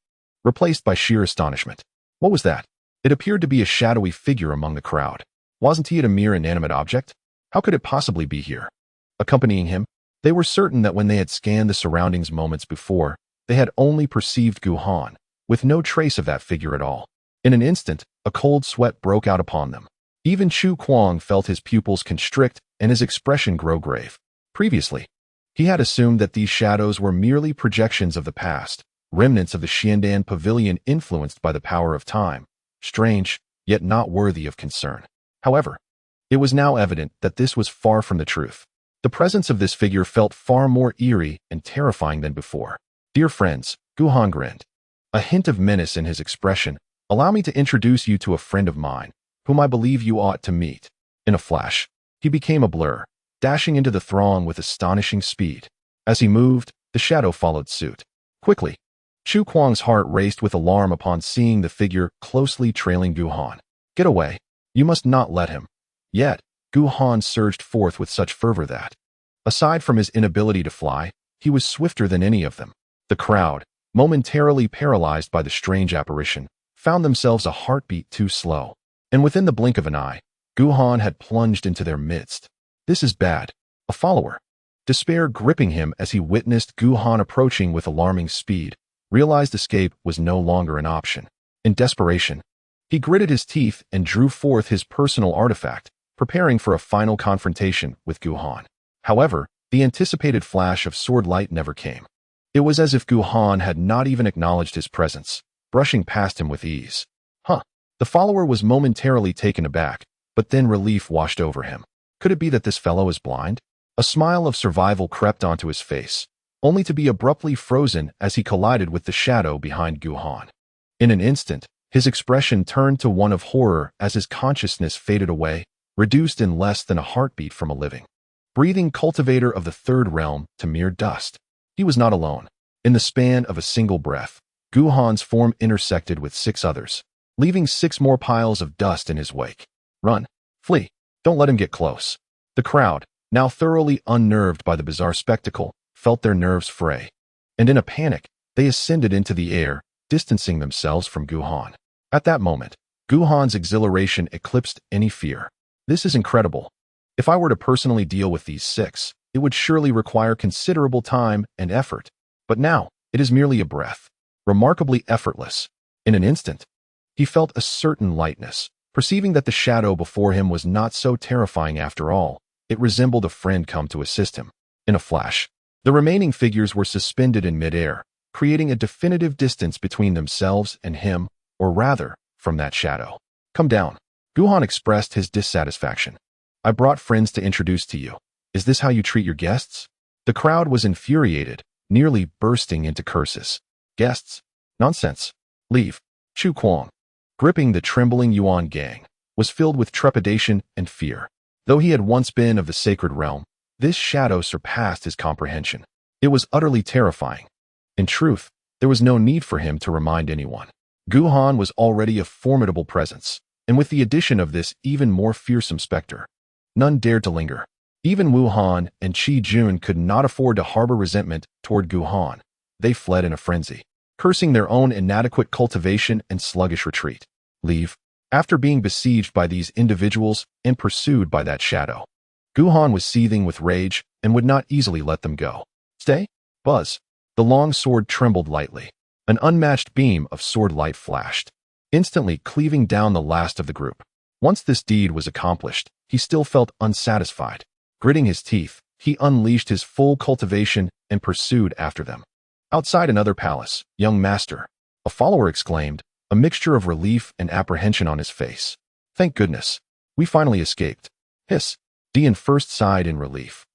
replaced by sheer astonishment. What was that? It appeared to be a shadowy figure among the crowd. Wasn't he a mere inanimate object? How could it possibly be here? Accompanying him, they were certain that when they had scanned the surroundings moments before, they had only perceived Guhan, with no trace of that figure at all. In an instant, a cold sweat broke out upon them. Even Chu Kuang felt his pupils constrict and his expression grow grave. Previously, he had assumed that these shadows were merely projections of the past, remnants of the Xiandan pavilion influenced by the power of time. Strange, yet not worthy of concern. However, it was now evident that this was far from the truth. The presence of this figure felt far more eerie and terrifying than before. "Dear friends," Guhan grinned, a hint of menace in his expression, "allow me to introduce you to a friend of mine, whom I believe you ought to meet." In a flash, he became a blur, dashing into the throng with astonishing speed. As he moved, the shadow followed suit. Quickly, Chu Kuang's heart raced with alarm upon seeing the figure closely trailing Guhan. "Get away. You must not let him." Yet, Guhan surged forth with such fervor that, aside from his inability to fly, he was swifter than any of them. The crowd, momentarily paralyzed by the strange apparition, found themselves a heartbeat too slow. And within the blink of an eye, Guhan had plunged into their midst. "This is bad." A follower, despair gripping him as he witnessed Guhan approaching with alarming speed, realized escape was no longer an option. In desperation, he gritted his teeth and drew forth his personal artifact, preparing for a final confrontation with Guhan. However, the anticipated flash of sword light never came. It was as if Gu Han had not even acknowledged his presence, brushing past him with ease. Huh. The follower was momentarily taken aback, but then relief washed over him. Could it be that this fellow is blind? A smile of survival crept onto his face, only to be abruptly frozen as he collided with the shadow behind Gu Han. In an instant, his expression turned to one of horror as his consciousness faded away, reduced in less than a heartbeat from a living, breathing cultivator of the third realm to mere dust. He was not alone. In the span of a single breath, Gu Han's form intersected with 6 others, leaving 6 more piles of dust in his wake. Run. Flee. Don't let him get close. The crowd, now thoroughly unnerved by the bizarre spectacle, felt their nerves fray. And in a panic, they ascended into the air, distancing themselves from Gu Han. At that moment, Gu Han's exhilaration eclipsed any fear. This is incredible. If I were to personally deal with these 6, it would surely require considerable time and effort. But now, it is merely a breath, remarkably effortless. In an instant, he felt a certain lightness, perceiving that the shadow before him was not so terrifying after all. It resembled a friend come to assist him. In a flash, the remaining figures were suspended in midair, creating a definitive distance between themselves and him, or rather, from that shadow. Come down. Gu Han expressed his dissatisfaction. I brought friends to introduce to you. Is this how you treat your guests? The crowd was infuriated, nearly bursting into curses. Guests? Nonsense. Leave. Chu Kuang, gripping the trembling Yuan gang, was filled with trepidation and fear. Though he had once been of the sacred realm, this shadow surpassed his comprehension. It was utterly terrifying. In truth, there was no need for him to remind anyone. Gu Han was already a formidable presence, and with the addition of this even more fearsome specter, none dared to linger. Even Wu Han and Qi Jun could not afford to harbor resentment toward Gu Han. They fled in a frenzy, cursing their own inadequate cultivation and sluggish retreat. Leave. After being besieged by these individuals and pursued by that shadow, Gu Han was seething with rage and would not easily let them go. Stay. Buzz. The long sword trembled lightly. An unmatched beam of sword light flashed, instantly cleaving down the last of the group. Once this deed was accomplished, he still felt unsatisfied. Gritting his teeth, he unleashed his full cultivation and pursued after them. Outside another palace, young master, a follower exclaimed, a mixture of relief and apprehension on his face. Thank goodness. We finally escaped. Hiss. Dian first sighed in relief,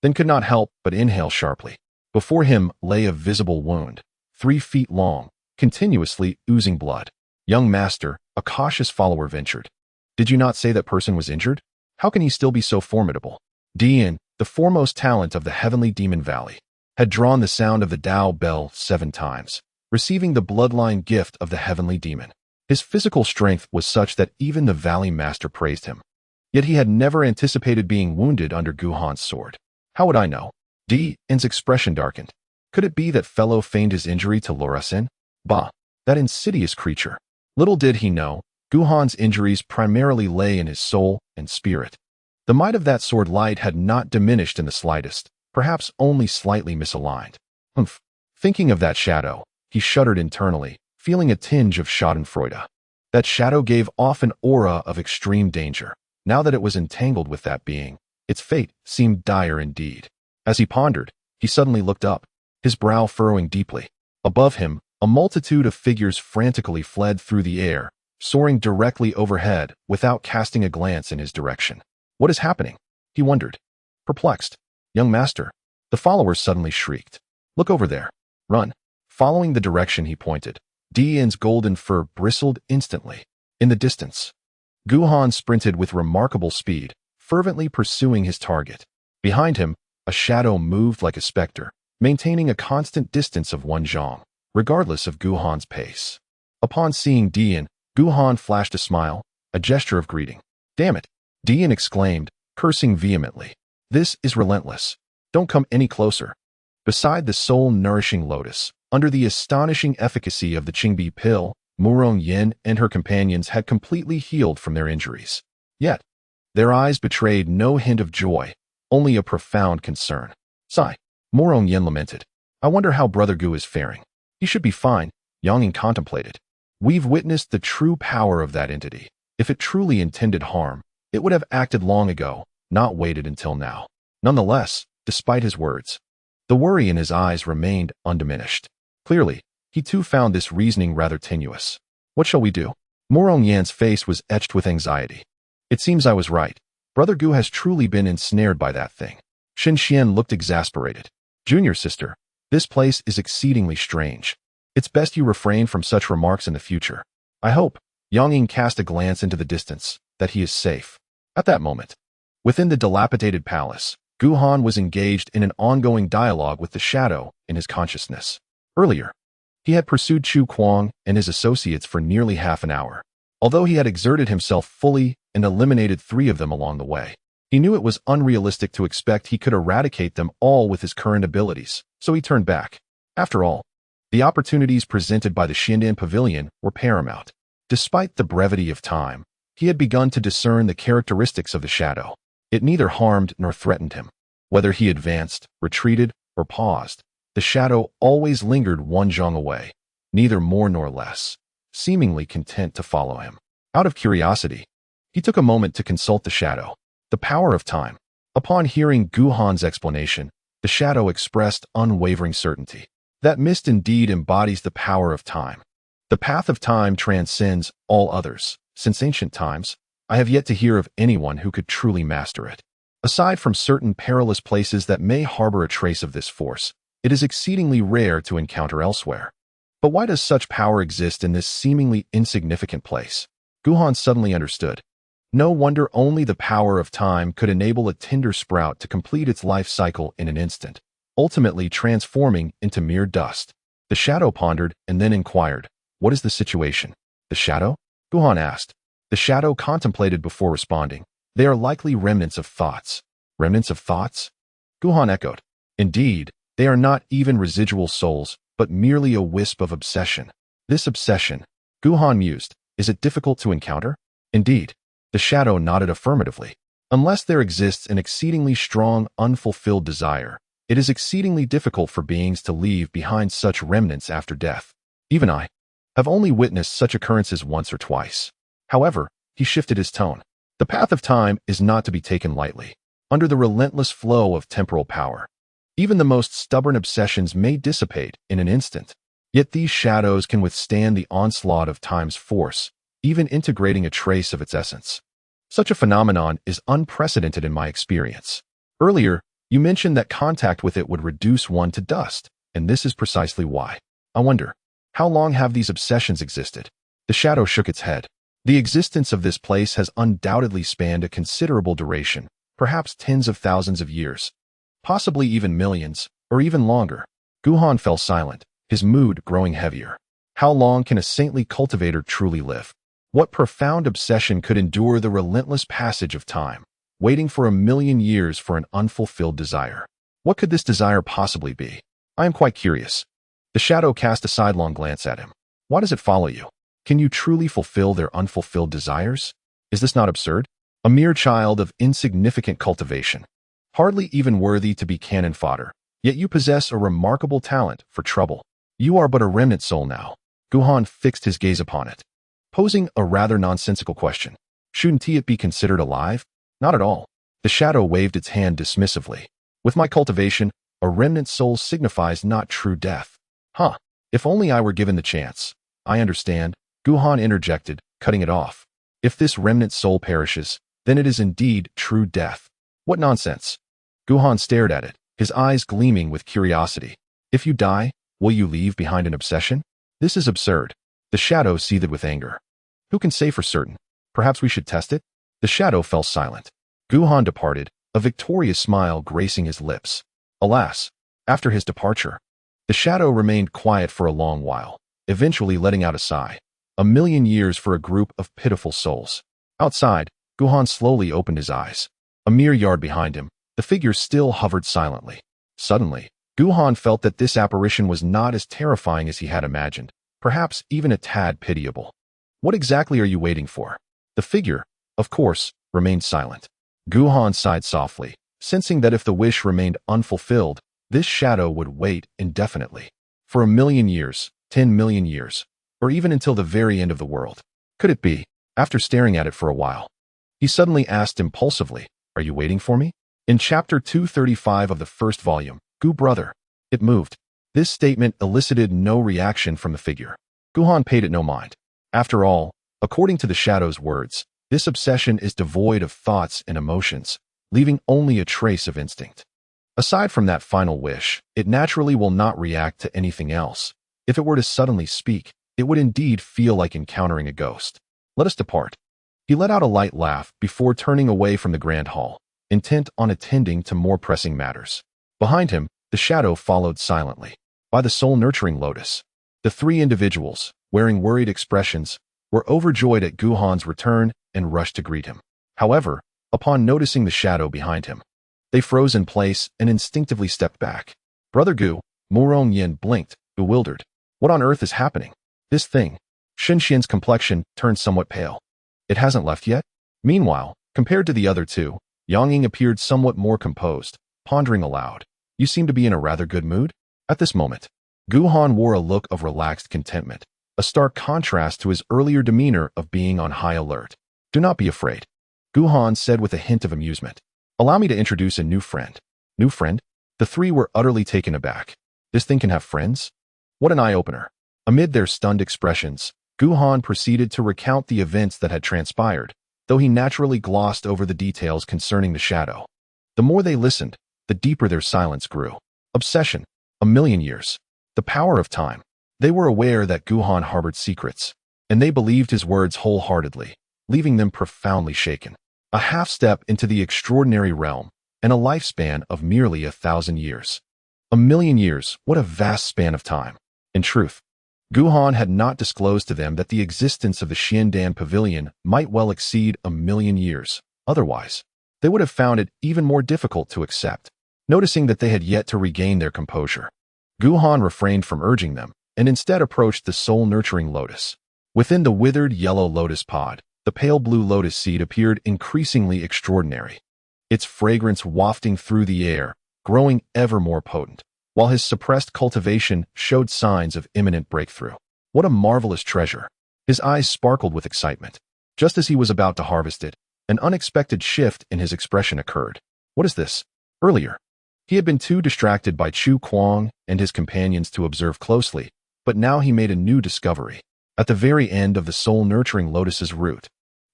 then could not help but inhale sharply. Before him lay a visible wound, 3 feet long, continuously oozing blood. Young master, a cautious follower ventured. Did you not say that person was injured? How can he still be so formidable? Dian, the foremost talent of the heavenly demon valley, had drawn the sound of the Dao bell 7 times, receiving the bloodline gift of the heavenly demon. His physical strength was such that even the valley master praised him. Yet he had never anticipated being wounded under Gu Han's sword. How would I know? Dian's expression darkened. Could it be that fellow feigned his injury to Lorasin? Bah, that insidious creature. Little did he know, Gu Han's injuries primarily lay in his soul and spirit. The might of that sword light had not diminished in the slightest, perhaps only slightly misaligned. Humph. Thinking of that shadow, he shuddered internally, feeling a tinge of schadenfreude. That shadow gave off an aura of extreme danger. Now that it was entangled with that being, its fate seemed dire indeed. As he pondered, he suddenly looked up, his brow furrowing deeply. Above him, a multitude of figures frantically fled through the air, soaring directly overhead without casting a glance in his direction. What is happening? He wondered. Perplexed. Young master. The followers suddenly shrieked. Look over there. Run. Following the direction he pointed, Dian's golden fur bristled instantly. In the distance, Gu Han sprinted with remarkable speed, fervently pursuing his target. Behind him, a shadow moved like a specter, maintaining a constant distance of 1 zhang, regardless of Gu Han's pace. Upon seeing Dian, Gu Han flashed a smile, a gesture of greeting. Damn it! Dian exclaimed, cursing vehemently. This is relentless. Don't come any closer. Beside the soul-nourishing lotus, under the astonishing efficacy of the Qingbi pill, Murong Yin and her companions had completely healed from their injuries. Yet, their eyes betrayed no hint of joy, only a profound concern. Sigh. Murong Yin lamented. I wonder how Brother Gu is faring. He should be fine, Yang contemplated. We've witnessed the true power of that entity. If it truly intended harm, it would have acted long ago, not waited until now. Nonetheless, despite his words, The worry in his eyes remained undiminished. Clearly, he too found this reasoning rather tenuous. What shall we do? Morong Yan's face was etched with anxiety. It seems I was right. Brother Gu has truly been ensnared by that thing. Xin Xian looked exasperated. Junior sister, this place is exceedingly strange. It's best you refrain from such remarks in the future. I hope, Yang Ying cast a glance into the distance, that he is safe. At that moment, within the dilapidated palace, Gu Han was engaged in an ongoing dialogue with the shadow in his consciousness. Earlier, he had pursued Chu Kuang and his associates for nearly half an hour. Although he had exerted himself fully and eliminated 3 of them along the way, he knew it was unrealistic to expect he could eradicate them all with his current abilities, so he turned back. After all, the opportunities presented by the Xindian Pavilion were paramount. Despite the brevity of time, he had begun to discern the characteristics of the shadow. It neither harmed nor threatened him. Whether he advanced, retreated, or paused, the shadow always lingered 1 zhang away, neither more nor less, seemingly content to follow him. Out of curiosity, he took a moment to consult the shadow. The power of time. Upon hearing Gu Han's explanation, the shadow expressed unwavering certainty. That mist indeed embodies the power of time. The path of time transcends all others. Since ancient times, I have yet to hear of anyone who could truly master it. Aside from certain perilous places that may harbor a trace of this force, it is exceedingly rare to encounter elsewhere. But why does such power exist in this seemingly insignificant place? Gu Han suddenly understood. No wonder only the power of time could enable a tinder sprout to complete its life cycle in an instant, ultimately transforming into mere dust. The shadow pondered and then inquired, "What is the situation?" "The shadow?" Gu Han asked. The shadow contemplated before responding. "They are likely remnants of thoughts." "Remnants of thoughts?" Gu Han echoed. "Indeed, they are not even residual souls, but merely a wisp of obsession." "This obsession," Gu Han mused, "is it difficult to encounter?" "Indeed." The shadow nodded affirmatively. "Unless there exists an exceedingly strong, unfulfilled desire, it is exceedingly difficult for beings to leave behind such remnants after death. Even I have only witnessed such occurrences once or twice." However, he shifted his tone. "The path of time is not to be taken lightly. Under the relentless flow of temporal power, even the most stubborn obsessions may dissipate in an instant. Yet these shadows can withstand the onslaught of time's force, even integrating a trace of its essence. Such a phenomenon is unprecedented in my experience. Earlier, you mentioned that contact with it would reduce one to dust, and this is precisely why. I wonder, how long have these obsessions existed?" The shadow shook its head. "The existence of this place has undoubtedly spanned a considerable duration, perhaps tens of thousands of years, possibly even millions, or even longer." Gu Han fell silent, his mood growing heavier. How long can a saintly cultivator truly live? What profound obsession could endure the relentless passage of time, waiting for 1,000,000 years for an unfulfilled desire? What could this desire possibly be? I am quite curious. The shadow cast a sidelong glance at him. Why does it follow you? Can you truly fulfill their unfulfilled desires? Is this not absurd? A mere child of insignificant cultivation, hardly even worthy to be cannon fodder, yet you possess a remarkable talent for trouble. You are but a remnant soul now. Gu Han fixed his gaze upon it, posing a rather nonsensical question. Shouldn't it be considered alive? Not at all. The shadow waved its hand dismissively. With my cultivation, a remnant soul signifies not true death. Huh, if only I were given the chance. I understand, Gu Han interjected, cutting it off. If this remnant soul perishes, then it is indeed true death. What nonsense. Gu Han stared at it, his eyes gleaming with curiosity. If you die, will you leave behind an obsession? This is absurd. The shadow seethed with anger. Who can say for certain? Perhaps we should test it? The shadow fell silent. Gu Han departed, a victorious smile gracing his lips. Alas, after his departure, the shadow remained quiet for a long while, eventually letting out a sigh. 1,000,000 years for a group of pitiful souls. Outside, Gu Han slowly opened his eyes. A mere yard behind him, the figure still hovered silently. Suddenly, Gu Han felt that this apparition was not as terrifying as he had imagined, perhaps even a tad pitiable. What exactly are you waiting for? The figure, of course, remained silent. Gu Han sighed softly, sensing that if the wish remained unfulfilled, this shadow would wait indefinitely. For 1,000,000 years, 10,000,000 years, or even until the very end of the world. Could it be? After staring at it for a while, he suddenly asked impulsively, "Are you waiting for me?" In chapter 235 of the first volume, Gu brother. It moved. This statement elicited no reaction from the figure. Guhan paid it no mind. After all, according to the shadow's words, this obsession is devoid of thoughts and emotions, leaving only a trace of instinct. Aside from that final wish, it naturally will not react to anything else. If it were to suddenly speak, it would indeed feel like encountering a ghost. Let us depart. He let out a light laugh before turning away from the grand hall, intent on attending to more pressing matters. Behind him, the shadow followed silently. By the soul-nurturing lotus, the three individuals, wearing worried expressions, were overjoyed at Guhan's return and rushed to greet him. However, upon noticing the shadow behind him, they froze in place and instinctively stepped back. Brother Gu, Murong Yin blinked, bewildered. What on earth is happening? This thing. Xinxian's complexion turned somewhat pale. It hasn't left yet? Meanwhile, compared to the other two, Yang Ying appeared somewhat more composed, pondering aloud. You seem to be in a rather good mood? At this moment, Guhan wore a look of relaxed contentment, a stark contrast to his earlier demeanor of being on high alert. Do not be afraid, Guhan said with a hint of amusement. Allow me to introduce a new friend. New friend? The three were utterly taken aback. This thing can have friends? What an eye-opener. Amid their stunned expressions, Guhan proceeded to recount the events that had transpired, though he naturally glossed over the details concerning the shadow. The more they listened, the deeper their silence grew. Obsession. 1,000,000 years. The power of time. They were aware that Guhan harbored secrets, and they believed his words wholeheartedly, leaving them profoundly shaken. A half-step into the extraordinary realm, and a lifespan of merely 1,000 years. 1,000,000 years, what a vast span of time. In truth, Guhan had not disclosed to them that the existence of the Xiandan Pavilion might well exceed 1,000,000 years. Otherwise, they would have found it even more difficult to accept. Noticing that they had yet to regain their composure, Guhan refrained from urging them, and instead approached the soul-nurturing lotus. Within the withered yellow lotus pod, the pale blue lotus seed appeared increasingly extraordinary, its fragrance wafting through the air, growing ever more potent, while his suppressed cultivation showed signs of imminent breakthrough. What a marvelous treasure! His eyes sparkled with excitement. Just as he was about to harvest it, an unexpected shift in his expression occurred. What is this? Earlier, he had been too distracted by Chu Kuang and his companions to observe closely, but now he made a new discovery. At the very end of the soul-nurturing lotus's root,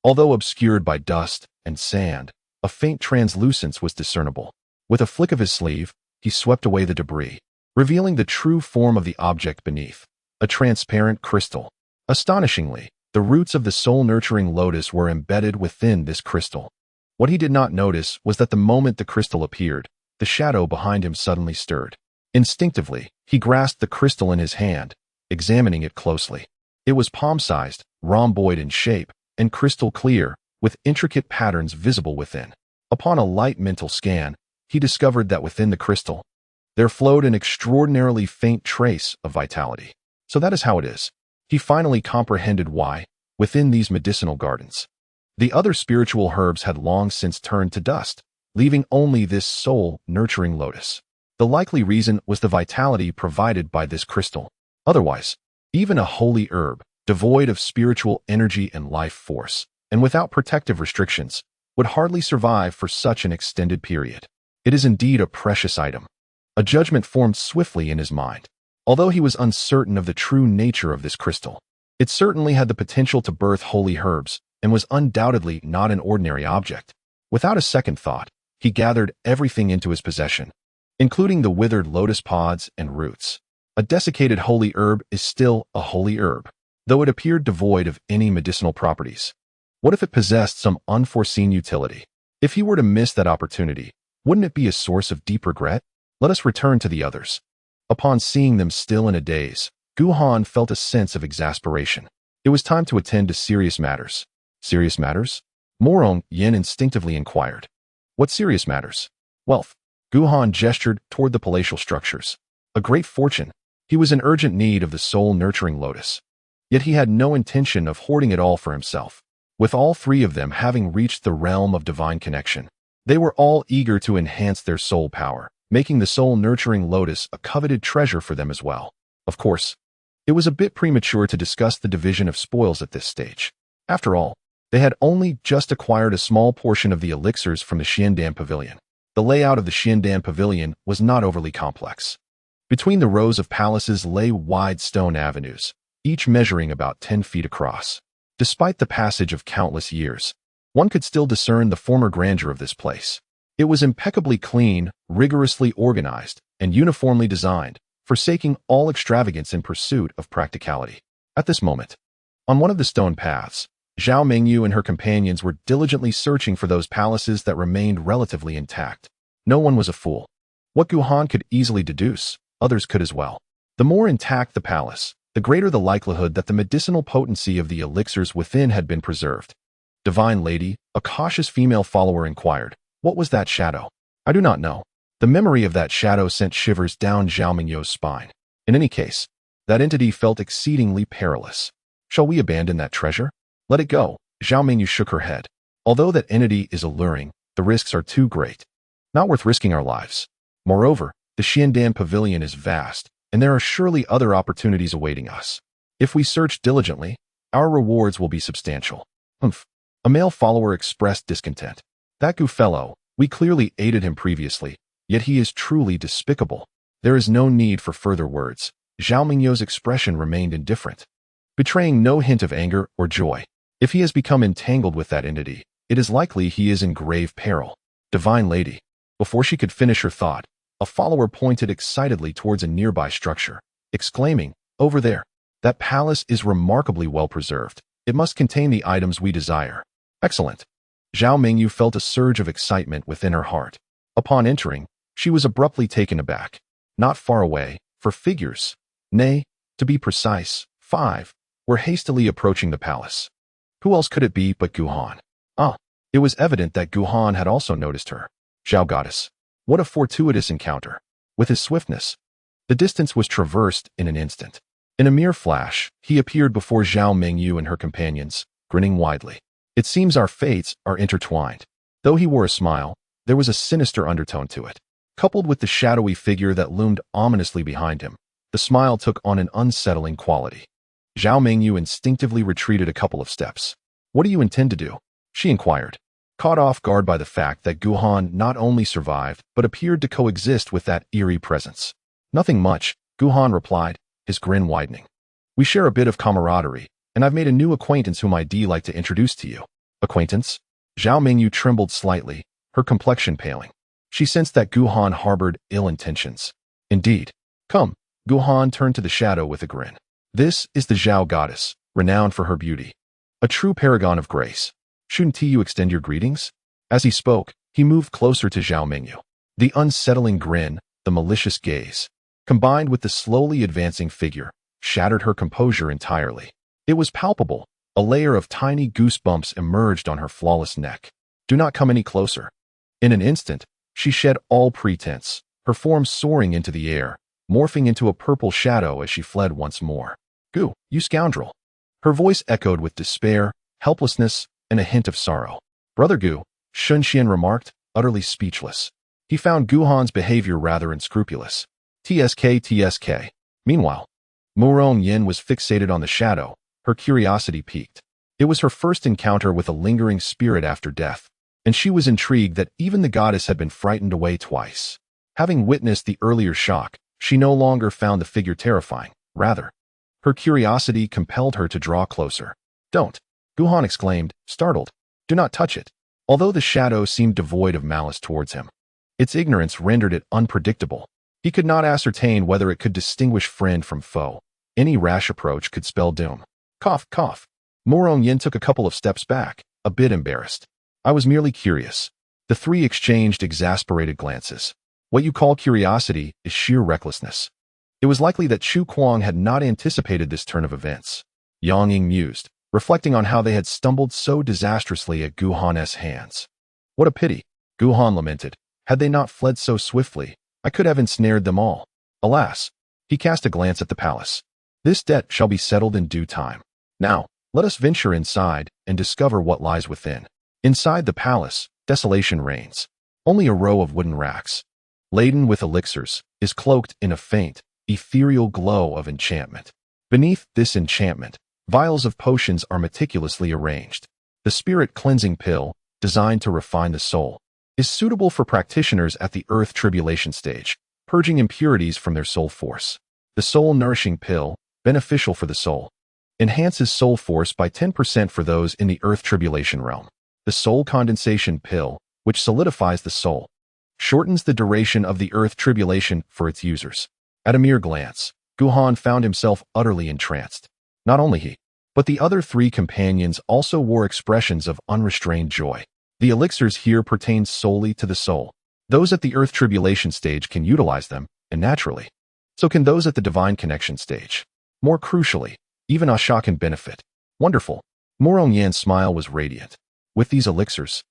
although obscured by dust and sand, a faint translucence was discernible. With a flick of his sleeve, he swept away the debris, revealing the true form of the object beneath, a transparent crystal. Astonishingly, the roots of the soul-nurturing lotus were embedded within this crystal. What he did not notice was that the moment the crystal appeared, the shadow behind him suddenly stirred. Instinctively, he grasped the crystal in his hand, examining it closely. It was palm-sized, rhomboid in shape, and crystal clear, with intricate patterns visible within. Upon a light mental scan, he discovered that within the crystal, there flowed an extraordinarily faint trace of vitality. So that is how it is. He finally comprehended why, within these medicinal gardens, the other spiritual herbs had long since turned to dust, leaving only this soul-nurturing lotus. The likely reason was the vitality provided by this crystal. Otherwise, even a holy herb, devoid of spiritual energy and life force, and without protective restrictions, would hardly survive for such an extended period. It is indeed a precious item. A judgment formed swiftly in his mind. Although he was uncertain of the true nature of this crystal, it certainly had the potential to birth holy herbs, and was undoubtedly not an ordinary object. Without a second thought, he gathered everything into his possession, including the withered lotus pods and roots. A desiccated holy herb is still a holy herb, though it appeared devoid of any medicinal properties. What if it possessed some unforeseen utility? If he were to miss that opportunity, wouldn't it be a source of deep regret? Let us return to the others. Upon seeing them still in a daze, Guhan felt a sense of exasperation. It was time to attend to serious matters. Serious matters? Murong Yin instinctively inquired. What serious matters? Wealth. Guhan gestured toward the palatial structures. A great fortune. He was in urgent need of the soul-nurturing lotus. Yet he had no intention of hoarding it all for himself. With all three of them having reached the realm of divine connection, they were all eager to enhance their soul power, making the soul-nurturing lotus a coveted treasure for them as well. Of course, it was a bit premature to discuss the division of spoils at this stage. After all, they had only just acquired a small portion of the elixirs from the Xiandan Pavilion. The layout of the Xiandan Pavilion was not overly complex. Between the rows of palaces lay wide stone avenues, each measuring about 10 feet across. Despite the passage of countless years, one could still discern the former grandeur of this place. It was impeccably clean, rigorously organized, and uniformly designed, forsaking all extravagance in pursuit of practicality. At this moment, on one of the stone paths, Zhao Mengyu and her companions were diligently searching for those palaces that remained relatively intact. No one was a fool. What Guhan could easily deduce, others could as well. The more intact the palace, the greater the likelihood that the medicinal potency of the elixirs within had been preserved. Divine Lady, a cautious female follower inquired, what was that shadow? I do not know. The memory of that shadow sent shivers down Zhao Mengyu's spine. In any case, that entity felt exceedingly perilous. Shall we abandon that treasure? Let it go. Zhao Mengyu shook her head. Although that entity is alluring, the risks are too great. Not worth risking our lives. Moreover, the Xiandan Pavilion is vast, and there are surely other opportunities awaiting us. If we search diligently, our rewards will be substantial. Humph. A male follower expressed discontent. That Gu fellow, we clearly aided him previously, yet he is truly despicable. There is no need for further words. Zhao Mengyu's expression remained indifferent, betraying no hint of anger or joy. If he has become entangled with that entity, it is likely he is in grave peril. Divine Lady. Before she could finish her thought, a follower pointed excitedly towards a nearby structure, exclaiming, over there. That palace is remarkably well preserved. It must contain the items we desire. Excellent. Zhao Mengyu felt a surge of excitement within her heart. Upon entering, she was abruptly taken aback. Not far away, for figures, nay, to be precise, 5, were hastily approaching the palace. Who else could it be but Guhan? Ah, it was evident that Guhan had also noticed her. Zhao Goddess. What a fortuitous encounter. With his swiftness, the distance was traversed in an instant. In a mere flash, he appeared before Zhao Mengyu and her companions, grinning widely. It seems our fates are intertwined. Though he wore a smile, there was a sinister undertone to it. Coupled with the shadowy figure that loomed ominously behind him, the smile took on an unsettling quality. Zhao Mengyu instinctively retreated a couple of steps. What do you intend to do? She inquired, caught off guard by the fact that Guhan not only survived, but appeared to coexist with that eerie presence. Nothing much, Guhan replied, his grin widening. We share a bit of camaraderie, and I've made a new acquaintance whom I'd like to introduce to you. Acquaintance? Zhao Mengyu trembled slightly, her complexion paling. She sensed that Guhan harbored ill intentions. Indeed. Come. Guhan turned to the shadow with a grin. This is the Zhao Goddess, renowned for her beauty. A true paragon of grace. Shouldn't you extend your greetings? As he spoke, he moved closer to Zhao Mengyu. The unsettling grin, the malicious gaze, combined with the slowly advancing figure, shattered her composure entirely. It was palpable. A layer of tiny goosebumps emerged on her flawless neck. Do not come any closer. In an instant, she shed all pretense, her form soaring into the air, morphing into a purple shadow as she fled once more. Gu, you scoundrel. Her voice echoed with despair, helplessness, and a hint of sorrow. Brother Gu, Shun Xian remarked, utterly speechless. He found Guhan's behavior rather unscrupulous. TSK. Meanwhile, Murong Yin was fixated on the shadow, her curiosity piqued. It was her first encounter with a lingering spirit after death, and she was intrigued that even the goddess had been frightened away twice. Having witnessed the earlier shock, she no longer found the figure terrifying. Rather, her curiosity compelled her to draw closer. Don't! Guhan exclaimed, startled. Do not touch it. Although the shadow seemed devoid of malice towards him, its ignorance rendered it unpredictable. He could not ascertain whether it could distinguish friend from foe. Any rash approach could spell doom. Cough, cough. Murong Yin took a couple of steps back, a bit embarrassed. I was merely curious. The three exchanged exasperated glances. What you call curiosity is sheer recklessness. It was likely that Chu Kuang had not anticipated this turn of events. Yang Ying mused, reflecting on how they had stumbled so disastrously at Guhan's hands. What a pity, Guhan lamented. Had they not fled so swiftly, I could have ensnared them all. Alas, he cast a glance at the palace. This debt shall be settled in due time. Now, let us venture inside and discover what lies within. Inside the palace, desolation reigns. Only a row of wooden racks, laden with elixirs, is cloaked in a faint, ethereal glow of enchantment. Beneath this enchantment, vials of potions are meticulously arranged. The spirit cleansing pill, designed to refine the soul, is suitable for practitioners at the earth tribulation stage, purging impurities from their soul force. The soul-nourishing pill, beneficial for the soul, enhances soul force by 10% for those in the earth tribulation realm. The soul condensation pill, which solidifies the soul, shortens the duration of the earth tribulation for its users. At a mere glance, Guhan found himself utterly entranced. Not only he, but the other three companions also wore expressions of unrestrained joy. The elixirs here pertain solely to the soul. Those at the earth tribulation stage can utilize them, and naturally, so can those at the divine connection stage. More crucially, even Asha can benefit. Wonderful. Murong Yan's smile was radiant. With these elixirs,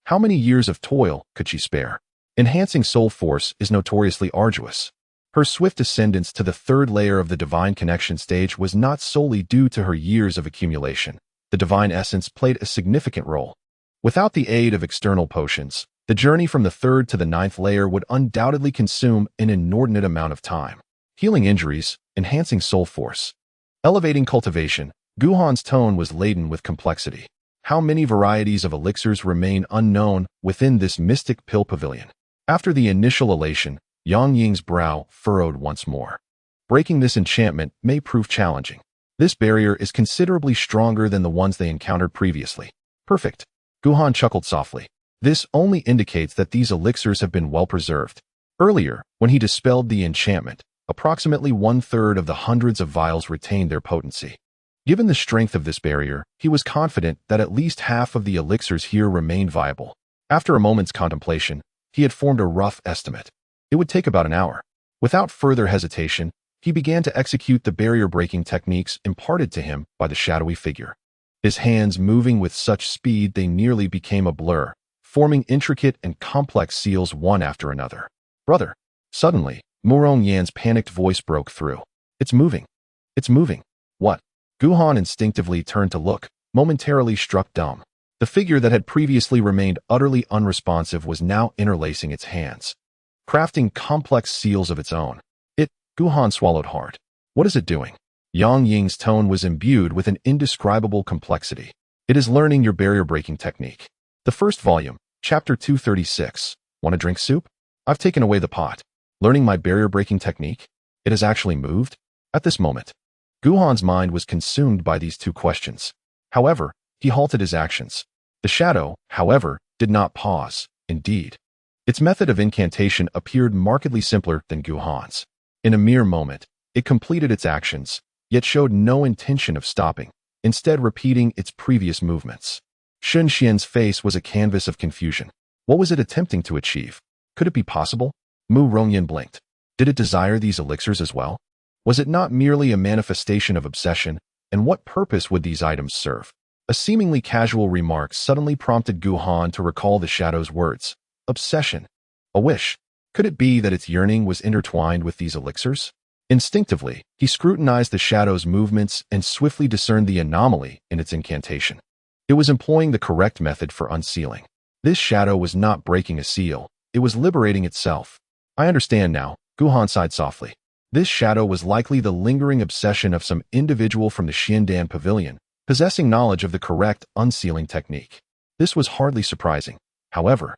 how many years of toil could she spare? Enhancing soul force is notoriously arduous. Her swift ascendance to the third layer of the divine connection stage was not solely due to her years of accumulation. The divine essence played a significant role. Without the aid of external potions, the journey from the third to the ninth layer would undoubtedly consume an inordinate amount of time. Healing injuries, enhancing soul force, elevating cultivation. Guhan's tone was laden with complexity. How many varieties of elixirs remain unknown within this mystic pill pavilion? After the initial elation, Yang Ying's brow furrowed once more. Breaking this enchantment may prove challenging. This barrier is considerably stronger than the ones they encountered previously. Perfect. Guhan chuckled softly. This only indicates that these elixirs have been well preserved. Earlier, when he dispelled the enchantment, approximately 1/3 of the hundreds of vials retained their potency. Given the strength of this barrier, he was confident that at least half of the elixirs here remained viable. After a moment's contemplation, he had formed a rough estimate. It would take about an hour. Without further hesitation, he began to execute the barrier-breaking techniques imparted to him by the shadowy figure. His hands moving with such speed they nearly became a blur, forming intricate and complex seals one after another. Brother! Suddenly, Murong Yan's panicked voice broke through. It's moving. It's moving. What? Guhan instinctively turned to look, momentarily struck dumb. The figure that had previously remained utterly unresponsive was now interlacing its hands, crafting complex seals of its own. Guhan swallowed hard. What is it doing? Yang Ying's tone was imbued with an indescribable complexity. It is learning your barrier-breaking technique. The first volume, chapter 236. Want to drink soup? I've taken away the pot. Learning my barrier-breaking technique? It has actually moved? At this moment, Guhan's mind was consumed by these two questions. However, he halted his actions. The shadow, however, did not pause. Indeed, its method of incantation appeared markedly simpler than Guhan's. In a mere moment, it completed its actions, yet showed no intention of stopping, instead repeating its previous movements. Shun Xian's face was a canvas of confusion. What was it attempting to achieve? Could it be possible? Mu Rongyan blinked. Did it desire these elixirs as well? Was it not merely a manifestation of obsession, and what purpose would these items serve? A seemingly casual remark suddenly prompted Guhan to recall the shadow's words. Obsession. A wish. Could it be that its yearning was intertwined with these elixirs? Instinctively, he scrutinized the shadow's movements and swiftly discerned the anomaly in its incantation. It was employing the correct method for unsealing. This shadow was not breaking a seal, it was liberating itself. I understand now, Guhan sighed softly. This shadow was likely the lingering obsession of some individual from the Xiandan pavilion, possessing knowledge of the correct unsealing technique. This was hardly surprising, however,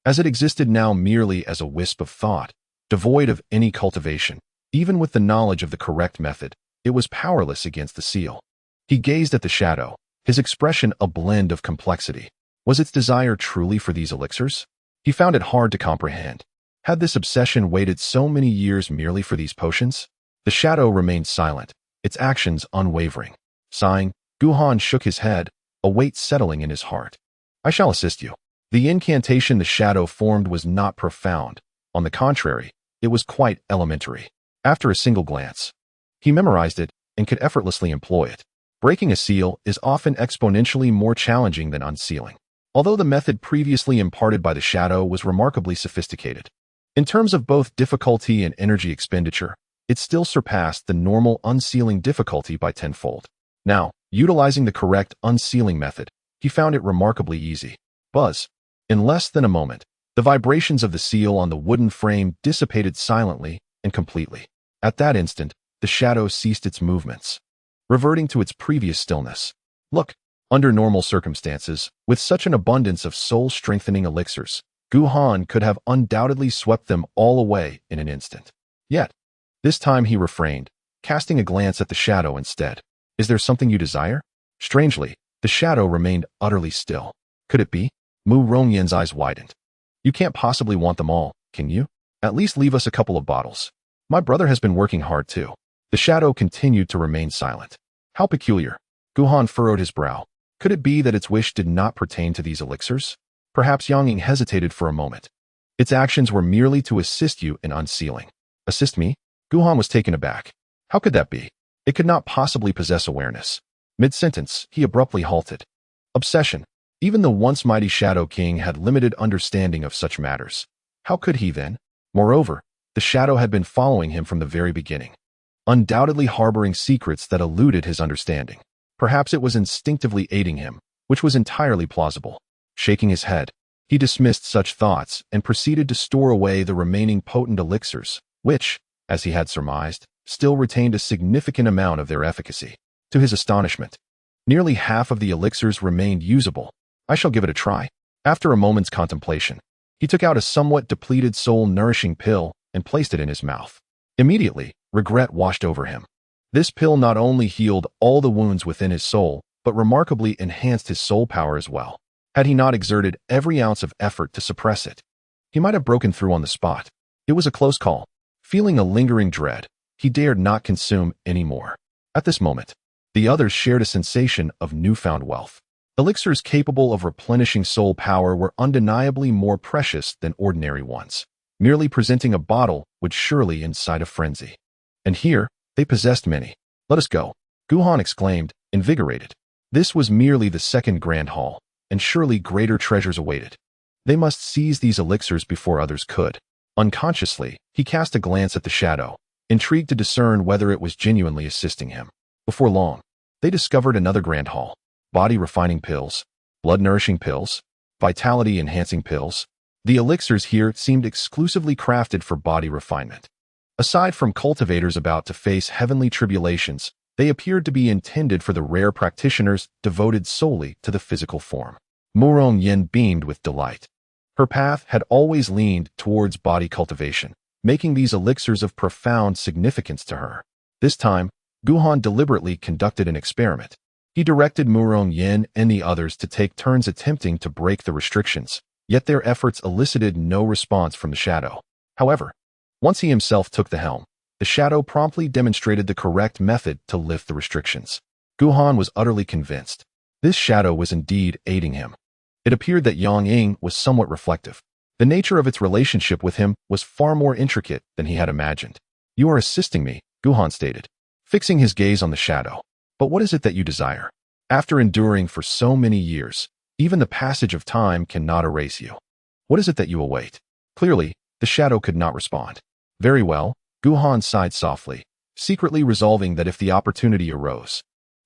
as it existed now merely as a wisp of thought, devoid of any cultivation. Even with the knowledge of the correct method, it was powerless against the seal. He gazed at the shadow, his expression a blend of complexity. Was its desire truly for these elixirs? He found it hard to comprehend. Had this obsession waited so many years merely for these potions? The shadow remained silent, its actions unwavering. Sighing, Guhan shook his head, a weight settling in his heart. I shall assist you. The incantation the shadow formed was not profound. On the contrary, it was quite elementary. After a single glance, he memorized it and could effortlessly employ it. Breaking a seal is often exponentially more challenging than unsealing, although the method previously imparted by the shadow was remarkably sophisticated. In terms of both difficulty and energy expenditure, it still surpassed the normal unsealing difficulty by tenfold. Now, utilizing the correct unsealing method, he found it remarkably easy. Buzz. In less than a moment, the vibrations of the seal on the wooden frame dissipated silently and completely. At that instant, the shadow ceased its movements, reverting to its previous stillness. Look, under normal circumstances, with such an abundance of soul-strengthening elixirs, Gu Han could have undoubtedly swept them all away in an instant. Yet, this time he refrained, casting a glance at the shadow instead. Is there something you desire? Strangely, the shadow remained utterly still. Could it be? Mu Rongyan's eyes widened. You can't possibly want them all, can you? At least leave us a couple of bottles. My brother has been working hard too. The shadow continued to remain silent. How peculiar. Gu Han furrowed his brow. Could it be that its wish did not pertain to these elixirs? Perhaps Xiaoyun hesitated for a moment. Its actions were merely to assist you in unsealing. Assist me? Gu Han was taken aback. How could that be? It could not possibly possess awareness. Mid-sentence, he abruptly halted. Obsession. Even the once mighty Shadow King had limited understanding of such matters. How could he then? Moreover, the shadow had been following him from the very beginning, undoubtedly harboring secrets that eluded his understanding. Perhaps it was instinctively aiding him, which was entirely plausible. Shaking his head, he dismissed such thoughts and proceeded to store away the remaining potent elixirs, which, as he had surmised, still retained a significant amount of their efficacy. To his astonishment, nearly half of the elixirs remained usable. I shall give it a try. After a moment's contemplation, he took out a somewhat depleted soul-nourishing pill and placed it in his mouth. Immediately, regret washed over him. This pill not only healed all the wounds within his soul, but remarkably enhanced his soul power as well. Had he not exerted every ounce of effort to suppress it, he might have broken through on the spot. It was a close call. Feeling a lingering dread, he dared not consume any more. At this moment, the others shared a sensation of newfound wealth. Elixirs capable of replenishing soul power were undeniably more precious than ordinary ones. Merely presenting a bottle would surely incite a frenzy. And here, they possessed many. Let us go, Gu Han exclaimed, invigorated. This was merely the second grand hall, and surely greater treasures awaited. They must seize these elixirs before others could. Unconsciously, he cast a glance at the shadow, intrigued to discern whether it was genuinely assisting him. Before long, they discovered another grand hall. Body-refining pills, blood-nourishing pills, vitality-enhancing pills. The elixirs here seemed exclusively crafted for body refinement. Aside from cultivators about to face heavenly tribulations, they appeared to be intended for the rare practitioners devoted solely to the physical form. Mu Rongyan beamed with delight. Her path had always leaned towards body cultivation, making these elixirs of profound significance to her. This time, Gu Han deliberately conducted an experiment. He directed Mu Rongyan and the others to take turns attempting to break the restrictions, yet their efforts elicited no response from the shadow. However, once he himself took the helm, the shadow promptly demonstrated the correct method to lift the restrictions. Gu Han was utterly convinced. This shadow was indeed aiding him. It appeared that Xiaoyun was somewhat reflective. The nature of its relationship with him was far more intricate than he had imagined. You are assisting me, Gu Han stated, fixing his gaze on the shadow. But what is it that you desire? After enduring for so many years, even the passage of time cannot erase you. What is it that you await? Clearly, the shadow could not respond. Very well, Gu Han sighed softly, secretly resolving that if the opportunity arose,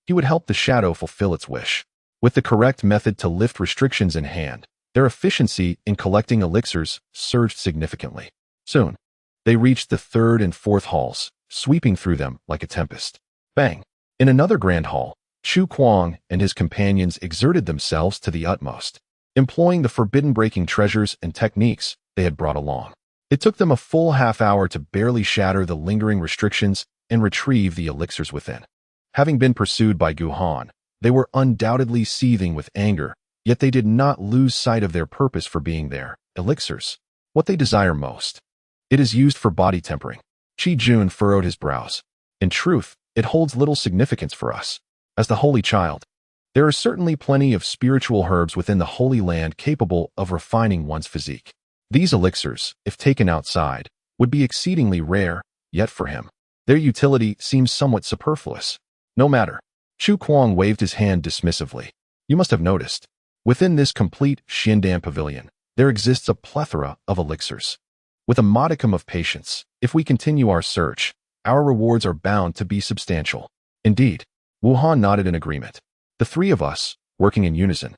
he would help the shadow fulfill its wish. With the correct method to lift restrictions in hand, their efficiency in collecting elixirs surged significantly. Soon, they reached the third and fourth halls, sweeping through them like a tempest. Bang! In another grand hall, Chu Kuang and his companions exerted themselves to the utmost, employing the forbidden-breaking treasures and techniques they had brought along. It took them a full half-hour to barely shatter the lingering restrictions and retrieve the elixirs within. Having been pursued by Gu Han, they were undoubtedly seething with anger, yet they did not lose sight of their purpose for being there. Elixirs, what they desire most. It is used for body tempering. Qi Jun furrowed his brows. In truth, it holds little significance for us. As the Holy Child, there are certainly plenty of spiritual herbs within the Holy Land capable of refining one's physique. These elixirs, if taken outside, would be exceedingly rare, yet for him, their utility seems somewhat superfluous. No matter. Chu Kuang waved his hand dismissively. You must have noticed. Within this complete Xiandan pavilion, there exists a plethora of elixirs. With a modicum of patience, if we continue our search, our rewards are bound to be substantial. Indeed, Wu Han nodded in agreement. The three of us, working in unison,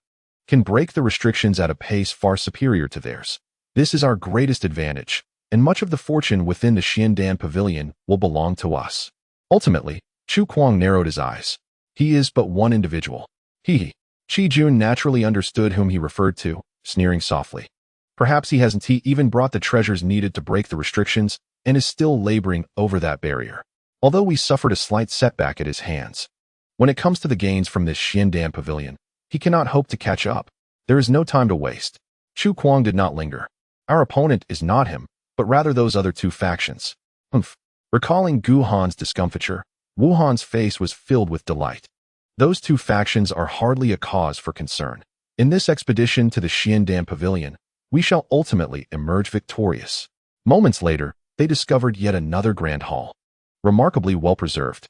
can break the restrictions at a pace far superior to theirs. This is our greatest advantage, and much of the fortune within the Xiandan pavilion will belong to us. Ultimately, Chu Kuang narrowed his eyes. He is but one individual. He. Qi Jun naturally understood whom he referred to, sneering softly. Perhaps he hasn't even brought the treasures needed to break the restrictions and is still laboring over that barrier. Although we suffered a slight setback at his hands. When it comes to the gains from this Xiandan pavilion, he cannot hope to catch up. There is no time to waste. Chu Kuang did not linger. Our opponent is not him, but rather those other two factions. Humph. Recalling Gu Han's discomfiture, Wu Han's face was filled with delight. Those two factions are hardly a cause for concern. In this expedition to the Xiandan pavilion, we shall ultimately emerge victorious. Moments later, they discovered yet another grand hall. Remarkably well-preserved.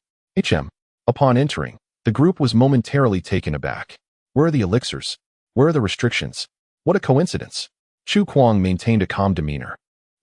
Upon entering, the group was momentarily taken aback. Where are the elixirs? Where are the restrictions? What a coincidence! Chu Kuang maintained a calm demeanor.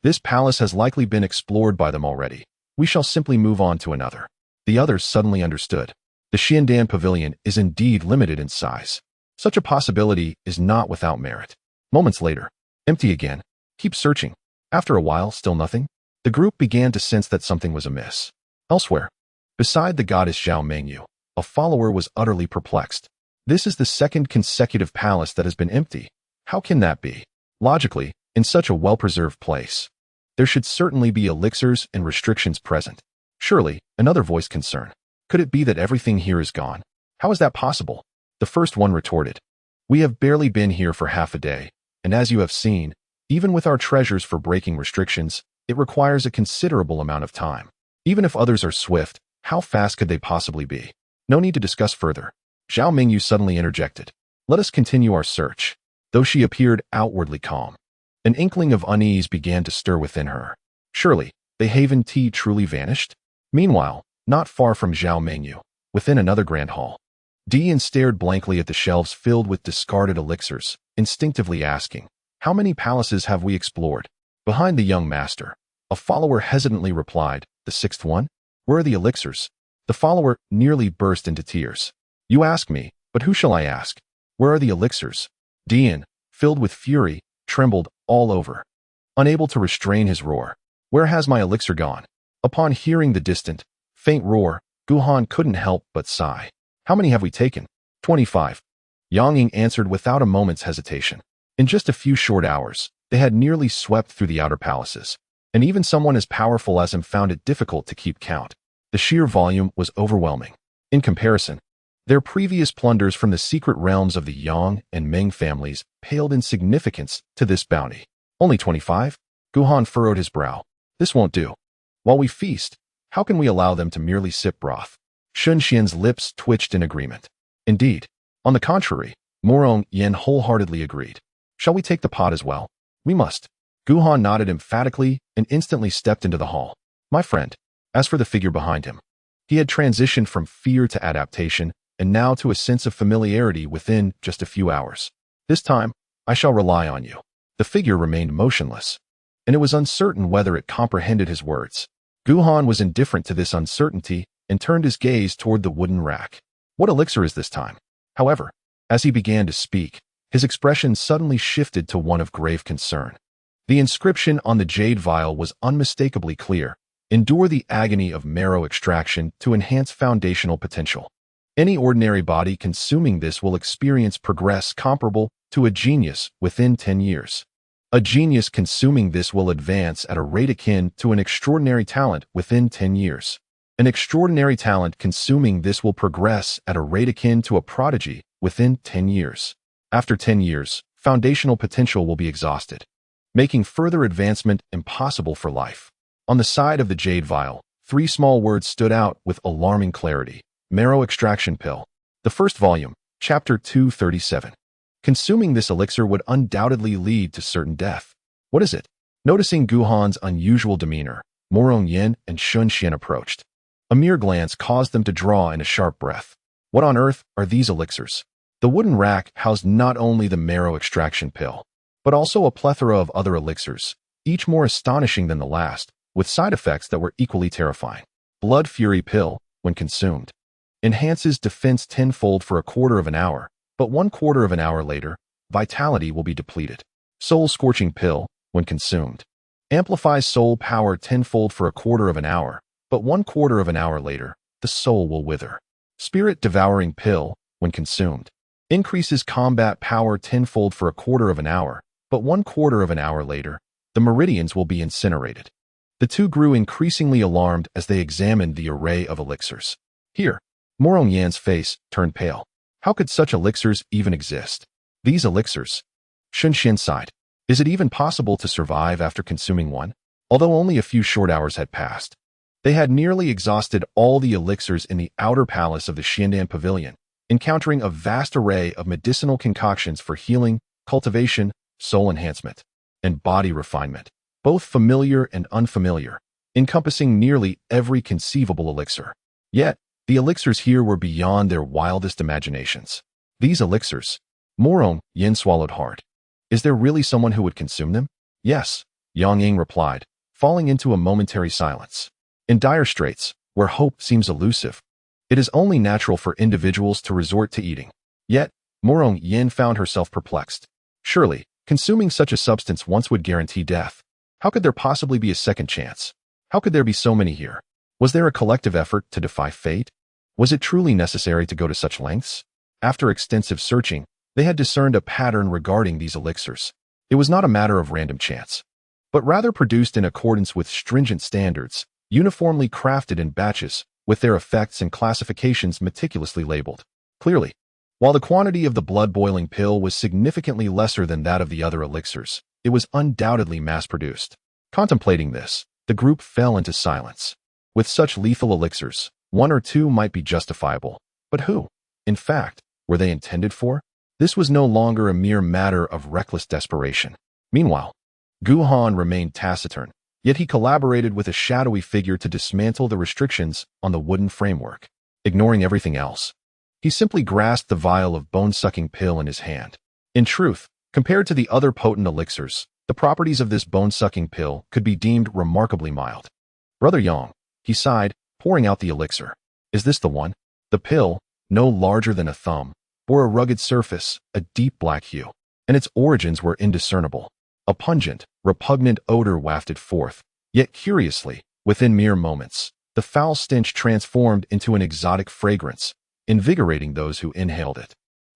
This palace has likely been explored by them already. We shall simply move on to another. The others suddenly understood. The Xiandan pavilion is indeed limited in size. Such a possibility is not without merit. Moments later, empty again. Keep searching. After a while, still nothing. The group began to sense that something was amiss. Elsewhere, beside the goddess Xiaoyun, a follower was utterly perplexed. This is the second consecutive palace that has been empty. How can that be? Logically, in such a well-preserved place, there should certainly be elixirs and restrictions present. Surely, another voiced concern. Could it be that everything here is gone? How is that possible? The first one retorted. We have barely been here for half a day, and as you have seen, even with our treasures for breaking restrictions, it requires a considerable amount of time. Even if others are swift, how fast could they possibly be? No need to discuss further. Xiaoyun suddenly interjected. Let us continue our search. Though she appeared outwardly calm, an inkling of unease began to stir within her. Surely, the Haven tea truly vanished? Meanwhile, not far from Xiaoyun, within another grand hall, Dian stared blankly at the shelves filled with discarded elixirs, instinctively asking, how many palaces have we explored? Behind the young master, a follower hesitantly replied, the sixth one? Where are the elixirs? The follower nearly burst into tears. You ask me, but who shall I ask? Where are the elixirs? Dian, filled with fury, trembled all over. Unable to restrain his roar. Where has my elixir gone? Upon hearing the distant, faint roar, Gu Han couldn't help but sigh. How many have we taken? 25. Yang Ying answered without a moment's hesitation. In just a few short hours, they had nearly swept through the outer palaces, and even someone as powerful as him found it difficult to keep count. The sheer volume was overwhelming. In comparison, their previous plunders from the secret realms of the Yang and Meng families paled in significance to this bounty. Only 25? Gu Han furrowed his brow. This won't do. While we feast, how can we allow them to merely sip broth? Shun Xian's lips twitched in agreement. Indeed. On the contrary, Morong Yen wholeheartedly agreed. Shall we take the pot as well? We must. Gu Han nodded emphatically and instantly stepped into the hall. My friend. As for the figure behind him, he had transitioned from fear to adaptation and now to a sense of familiarity within just a few hours. This time, I shall rely on you. The figure remained motionless, and it was uncertain whether it comprehended his words. Gu Han was indifferent to this uncertainty and turned his gaze toward the wooden rack. What elixir is this time? However, as he began to speak, his expression suddenly shifted to one of grave concern. The inscription on the jade vial was unmistakably clear. Endure the agony of marrow extraction to enhance foundational potential. Any ordinary body consuming this will experience progress comparable to a genius within 10 years. A genius consuming this will advance at a rate akin to an extraordinary talent within 10 years. An extraordinary talent consuming this will progress at a rate akin to a prodigy within 10 years. After 10 years, foundational potential will be exhausted, making further advancement impossible for life. On the side of the jade vial, 3 small words stood out with alarming clarity. Marrow extraction pill. The first volume, chapter 237. Consuming this elixir would undoubtedly lead to certain death. What is it? Noticing Gu Han's unusual demeanor, Morong Yen and Shun Xian approached. A mere glance caused them to draw in a sharp breath. What on earth are these elixirs? The wooden rack housed not only the marrow extraction pill, but also a plethora of other elixirs, each more astonishing than the last, with side effects that were equally terrifying. Blood Fury pill, when consumed, enhances defense tenfold for a quarter of an hour, but 1/4 of an hour later, vitality will be depleted. Soul Scorching pill, when consumed, amplifies soul power tenfold for a quarter of an hour, but 1/4 of an hour later, the soul will wither. Spirit Devouring pill, when consumed, increases combat power tenfold for a quarter of an hour, but 1/4 of an hour later, the meridians will be incinerated. The two grew increasingly alarmed as they examined the array of elixirs. Here, Morong Yan's face turned pale. How could such elixirs even exist? These elixirs? Shun Xian sighed. Is it even possible to survive after consuming one? Although only a few short hours had passed. They had nearly exhausted all the elixirs in the outer palace of the Xiandan Pavilion, encountering a vast array of medicinal concoctions for healing, cultivation, soul enhancement, and body refinement, both familiar and unfamiliar, encompassing nearly every conceivable elixir. Yet, the elixirs here were beyond their wildest imaginations. These elixirs? Morong Yin swallowed hard. Is there really someone who would consume them? Yes, Yang Ying replied, falling into a momentary silence. In dire straits, where hope seems elusive, it is only natural for individuals to resort to eating. Yet, Morong Yin found herself perplexed. Surely, consuming such a substance once would guarantee death. How could there possibly be a second chance? How could there be so many here? Was there a collective effort to defy fate? Was it truly necessary to go to such lengths? After extensive searching, they had discerned a pattern regarding these elixirs. It was not a matter of random chance, but rather produced in accordance with stringent standards, uniformly crafted in batches, with their effects and classifications meticulously labeled. Clearly, while the quantity of the blood-boiling pill was significantly lesser than that of the other elixirs, it was undoubtedly mass-produced. Contemplating this, the group fell into silence. With such lethal elixirs, one or two might be justifiable, but who, in fact, were they intended for? This was no longer a mere matter of reckless desperation. Meanwhile, Gu Han remained taciturn, yet he collaborated with a shadowy figure to dismantle the restrictions on the wooden framework. Ignoring everything else, he simply grasped the vial of bone-sucking pill in his hand. In truth, compared to the other potent elixirs, the properties of this bone-sucking pill could be deemed remarkably mild. Brother Yang, he sighed, pouring out the elixir. Is this the one? The pill, no larger than a thumb, bore a rugged surface, a deep black hue, and its origins were indiscernible. A pungent, repugnant odor wafted forth, yet curiously, within mere moments, the foul stench transformed into an exotic fragrance, invigorating those who inhaled it,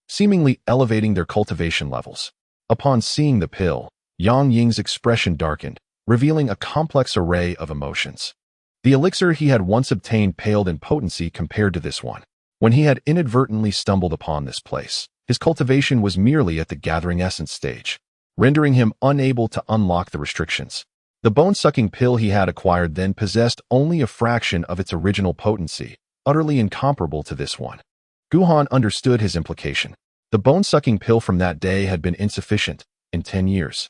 seemingly elevating their cultivation levels. Upon seeing the pill, Yang Ying's expression darkened, revealing a complex array of emotions. The elixir he had once obtained paled in potency compared to this one. When he had inadvertently stumbled upon this place, his cultivation was merely at the gathering essence stage, rendering him unable to unlock the restrictions. The bone-sucking pill he had acquired then possessed only a fraction of its original potency, utterly incomparable to this one. Gu Han understood his implication. The bone-sucking pill from that day had been insufficient in 10 years.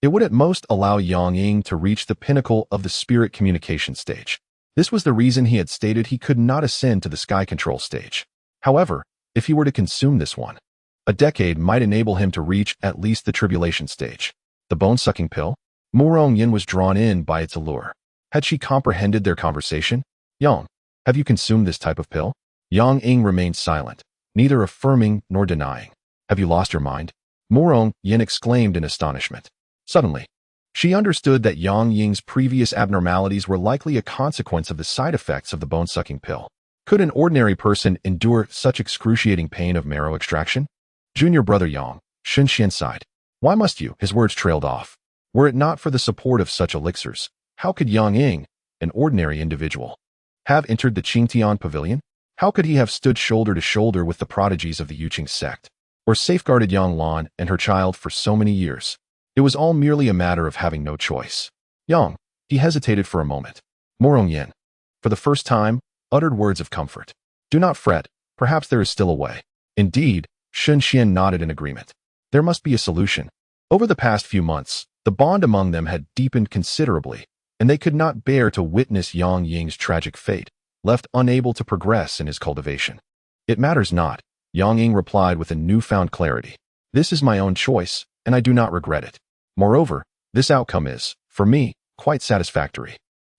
It would at most allow Yang Ying to reach the pinnacle of the spirit communication stage. This was the reason he had stated he could not ascend to the sky control stage. However, if he were to consume this one, a decade might enable him to reach at least the tribulation stage. The bone-sucking pill? Morong Yin was drawn in by its allure. Had she comprehended their conversation? Yang, have you consumed this type of pill? Yang Ying remained silent, neither affirming nor denying. Have you lost your mind? Morong Yin exclaimed in astonishment. Suddenly, she understood that Yang Ying's previous abnormalities were likely a consequence of the side effects of the bone-sucking pill. Could an ordinary person endure such excruciating pain of marrow extraction? Junior brother Yang, Shun Xian sighed. Why must you? His words trailed off. Were it not for the support of such elixirs, how could Yang Ying, an ordinary individual, have entered the Qingtian Pavilion? How could he have stood shoulder to shoulder with the prodigies of the Yuqing sect, or safeguarded Yang Lan and her child for so many years? It was all merely a matter of having no choice. Yang, he hesitated for a moment. Morong Yin, for the first time, uttered words of comfort. Do not fret, perhaps there is still a way. Indeed, Shun Xian nodded in agreement. There must be a solution. Over the past few months, the bond among them had deepened considerably, and they could not bear to witness Yang Ying's tragic fate, left unable to progress in his cultivation. It matters not, Yang Ying replied with a newfound clarity. This is my own choice, and I do not regret it. Moreover, this outcome is, for me, quite satisfactory.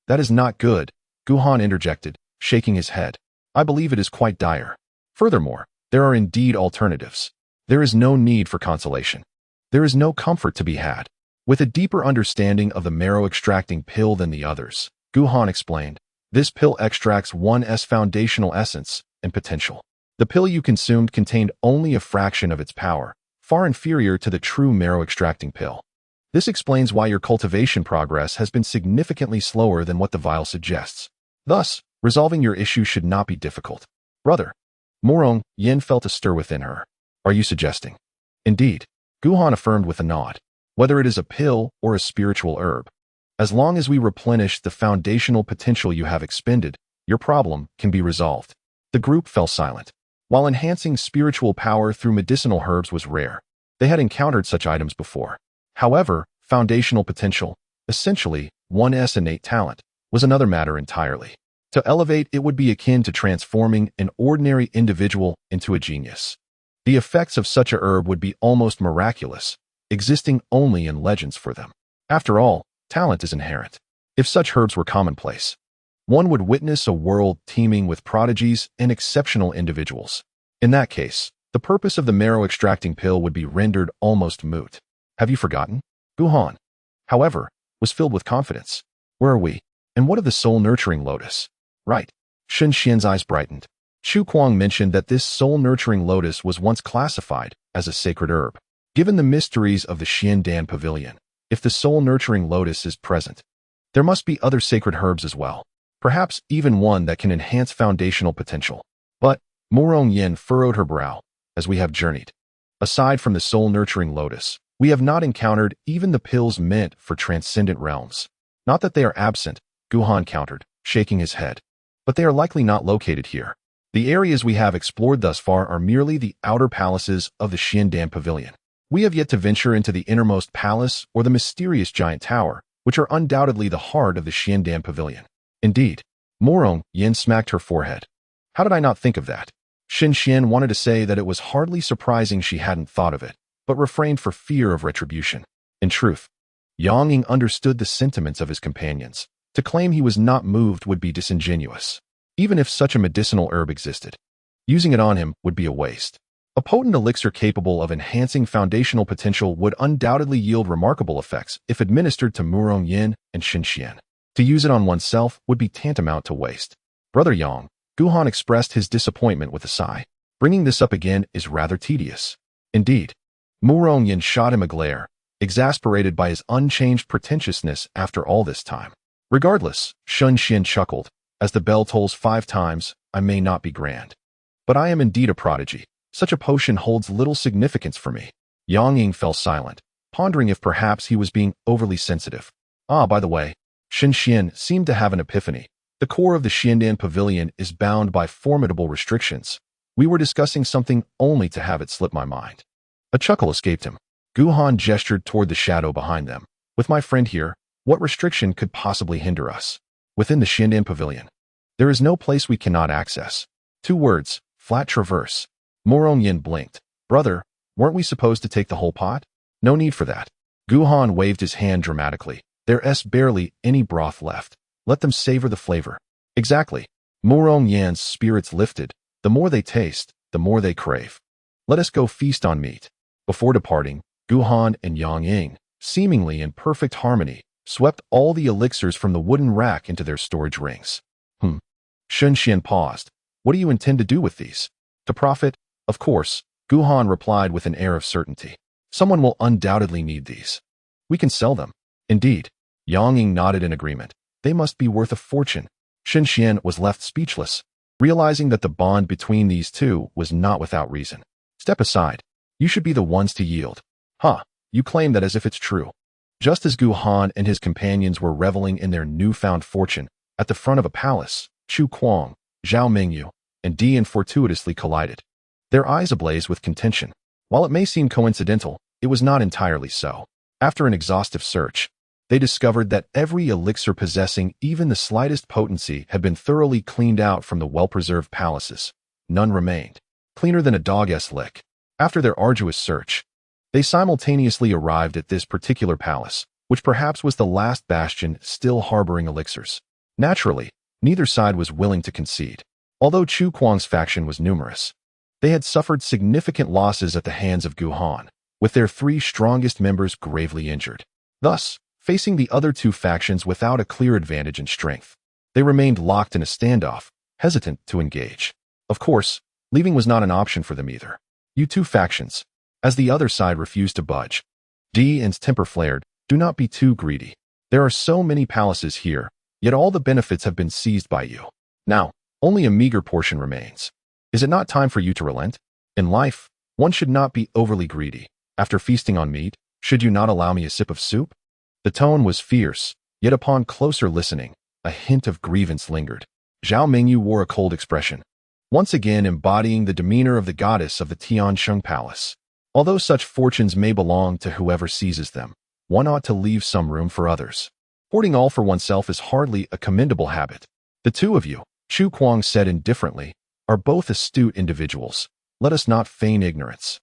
That is not good, Gu Han interjected, shaking his head. I believe it is quite dire. Furthermore, there are indeed alternatives. There is no need for consolation. There is no comfort to be had. With a deeper understanding of the marrow-extracting pill than the others, Gu Han explained, this pill extracts 1's foundational essence and potential. The pill you consumed contained only a fraction of its power, far inferior to the true marrow-extracting pill. This explains why your cultivation progress has been significantly slower than what the vial suggests. Thus, resolving your issue should not be difficult. Brother. Meng Xing felt a stir within her. Are you suggesting? Indeed. Guhan affirmed with a nod. Whether it is a pill or a spiritual herb, as long as we replenish the foundational potential you have expended, your problem can be resolved. The group fell silent. While enhancing spiritual power through medicinal herbs was rare, they had encountered such items before. However, foundational potential, essentially one's innate talent, was another matter entirely. To elevate it would be akin to transforming an ordinary individual into a genius. The effects of such a herb would be almost miraculous, existing only in legends for them. After all, talent is inherent. If such herbs were commonplace, one would witness a world teeming with prodigies and exceptional individuals. In that case, the purpose of the marrow-extracting pill would be rendered almost moot. Have you forgotten? Guhan, however, was filled with confidence. Where are we? And what of the soul-nurturing lotus? Right. Shen Xian's eyes brightened. Chu Kuang mentioned that this soul-nurturing lotus was once classified as a sacred herb. Given the mysteries of the Xiandan Pavilion, if the soul-nurturing lotus is present, there must be other sacred herbs as well. Perhaps even one that can enhance foundational potential. But Meng Xing furrowed her brow as we have journeyed. Aside from the soul-nurturing lotus, we have not encountered even the pills meant for transcendent realms. Not that they are absent, Guhan countered, shaking his head. But they are likely not located here. The areas we have explored thus far are merely the outer palaces of the Xiandan Pavilion. We have yet to venture into the innermost palace or the mysterious giant tower, which are undoubtedly the heart of the Xiandan Pavilion. Indeed. Meng Xing smacked her forehead. How did I not think of that? Shen Xian wanted to say that it was hardly surprising she hadn't thought of it, but refrained for fear of retribution. In truth, Yang Ying understood the sentiments of his companions. To claim he was not moved would be disingenuous. Even if such a medicinal herb existed, using it on him would be a waste. A potent elixir capable of enhancing foundational potential would undoubtedly yield remarkable effects if administered to Meng Xing and Shen Xian. To use it on oneself would be tantamount to waste. Brother Yang, Guhan expressed his disappointment with a sigh. Bringing this up again is rather tedious. Indeed. Meng Xing shot him a glare, exasperated by his unchanged pretentiousness after all this time. Regardless, Shen Xian chuckled. As the bell tolls 5 times, I may not be grand. But I am indeed a prodigy. Such a potion holds little significance for me. Yang Ying fell silent, pondering if perhaps he was being overly sensitive. Ah, by the way, Shen Xian seemed to have an epiphany. The core of the Xiandan Pavilion is bound by formidable restrictions. We were discussing something only to have it slip my mind. A chuckle escaped him. Guhan gestured toward the shadow behind them. With my friend here, what restriction could possibly hinder us? Within the Xiandan Pavilion, there is no place we cannot access. 2 words, flat traverse. Meng Xing blinked. Brother, weren't we supposed to take the whole pot? No need for that. Guhan waved his hand dramatically. There's barely any broth left. Let them savor the flavor. Exactly. Meng Xing's spirits lifted. The more they taste, the more they crave. Let us go feast on meat. Before departing, Guhan and Yang Ying, seemingly in perfect harmony, swept all the elixirs from the wooden rack into their storage rings. Shen Xian paused. What do you intend to do with these? To profit? Of course, Guhan replied with an air of certainty. Someone will undoubtedly need these. We can sell them. Indeed. Yang Ying nodded in agreement. They must be worth a fortune. Shen Xian was left speechless, realizing that the bond between these two was not without reason. Step aside. You should be the ones to yield. You claim that as if it's true. Just as Guhan and his companions were reveling in their newfound fortune, at the front of a palace, Chu Kuang, Zhao Mingyu, and Dian fortuitously collided. Their eyes ablaze with contention. While it may seem coincidental, it was not entirely so. After an exhaustive search, they discovered that every elixir possessing even the slightest potency had been thoroughly cleaned out from the well-preserved palaces. None remained. Cleaner than a dog's lick. After their arduous search, they simultaneously arrived at this particular palace, which perhaps was the last bastion still harboring elixirs. Naturally, neither side was willing to concede. Although Chu Kuang's faction was numerous, they had suffered significant losses at the hands of Guhan, with their 3 strongest members gravely injured. Thus, facing the other 2 factions without a clear advantage in strength, they remained locked in a standoff, hesitant to engage. Of course, leaving was not an option for them either. You 2 factions. As the other side refused to budge, Dian's temper flared. Do not be too greedy. There are so many palaces here, yet all the benefits have been seized by you. Now, only a meager portion remains. Is it not time for you to relent? In life, one should not be overly greedy. After feasting on meat, should you not allow me a sip of soup? The tone was fierce, yet upon closer listening, a hint of grievance lingered. Xiaoming wore a cold expression, once again embodying the demeanor of the goddess of the Tiansheng Palace. Although such fortunes may belong to whoever seizes them, one ought to leave some room for others. Hoarding all for oneself is hardly a commendable habit. The two of you, Chu Kuang said indifferently, are both astute individuals. Let us not feign ignorance.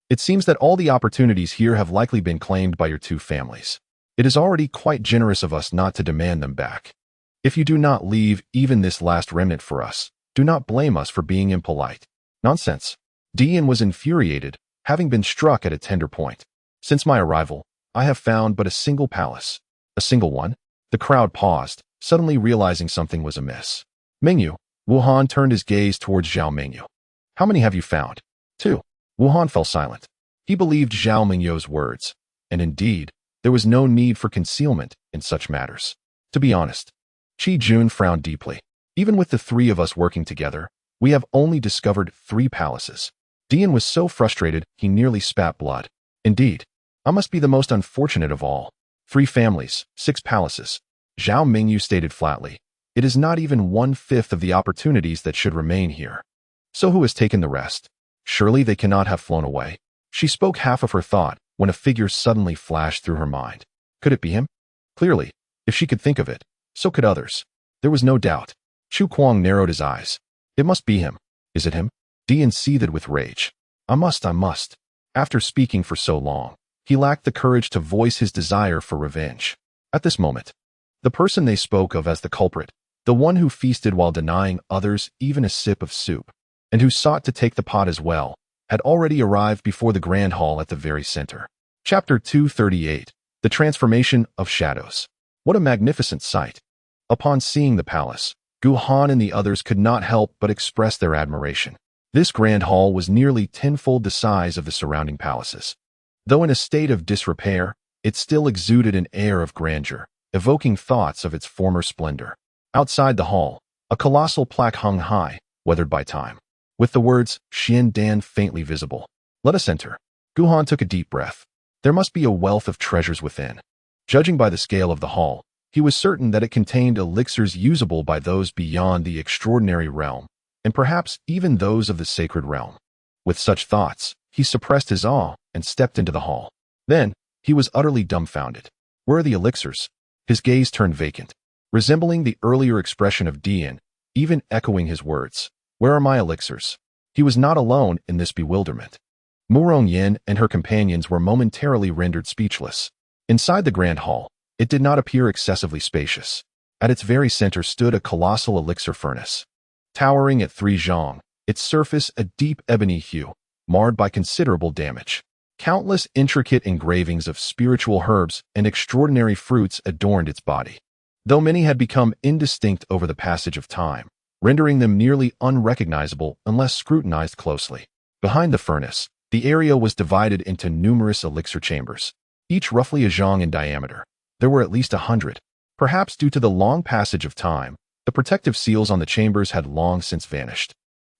It seems that all the opportunities here have likely been claimed by your two families. It is already quite generous of us not to demand them back. If you do not leave even this last remnant for us, do not blame us for being impolite. Nonsense. Dian was infuriated, having been struck at a tender point. Since my arrival, I have found but a single palace. A single one? The crowd paused, suddenly realizing something was amiss. Mengyu, Wuhan turned his gaze towards Zhao Mengyu. How many have you found? 2. Wuhan fell silent. He believed Zhao Mengyu's words, and indeed, there was no need for concealment in such matters. To be honest, Qi Jun frowned deeply. Even with the three of us working together, we have only discovered 3 palaces. Dian was so frustrated he nearly spat blood. Indeed, I must be the most unfortunate of all. 3 families, 6 palaces. Zhao Mengyu stated flatly. It is not even 1/5 of the opportunities that should remain here. So who has taken the rest? Surely they cannot have flown away. She spoke half of her thought when a figure suddenly flashed through her mind. Could it be him? Clearly, if she could think of it, so could others. There was no doubt. Chu Kuang narrowed his eyes. It must be him. Is it him? Dian seethed with rage. I must. After speaking for so long, he lacked the courage to voice his desire for revenge. At this moment, the person they spoke of as the culprit, the one who feasted while denying others even a sip of soup, and who sought to take the pot as well, had already arrived before the grand hall at the very center. Chapter 238, The Transformation of Shadows. What a magnificent sight! Upon seeing the palace, Gu Han and the others could not help but express their admiration. This grand hall was nearly tenfold the size of the surrounding palaces. Though in a state of disrepair, it still exuded an air of grandeur, evoking thoughts of its former splendor. Outside the hall, a colossal plaque hung high, weathered by time, with the words Xian Dan faintly visible. Let us enter. Gu Han took a deep breath. There must be a wealth of treasures within. Judging by the scale of the hall, he was certain that it contained elixirs usable by those beyond the extraordinary realm, and perhaps even those of the sacred realm. With such thoughts, he suppressed his awe and stepped into the hall. Then, he was utterly dumbfounded. Where are the elixirs? His gaze turned vacant, resembling the earlier expression of Dian, even echoing his words. Where are my elixirs? He was not alone in this bewilderment. Murong Yin and her companions were momentarily rendered speechless. Inside the grand hall, it did not appear excessively spacious. At its very center stood a colossal elixir furnace. Towering at 3 zhang, its surface a deep ebony hue, marred by considerable damage. Countless intricate engravings of spiritual herbs and extraordinary fruits adorned its body, though many had become indistinct over the passage of time, rendering them nearly unrecognizable unless scrutinized closely. Behind the furnace, the area was divided into numerous elixir chambers, each roughly a zhang in diameter. There were at least 100. Perhaps due to the long passage of time, the protective seals on the chambers had long since vanished,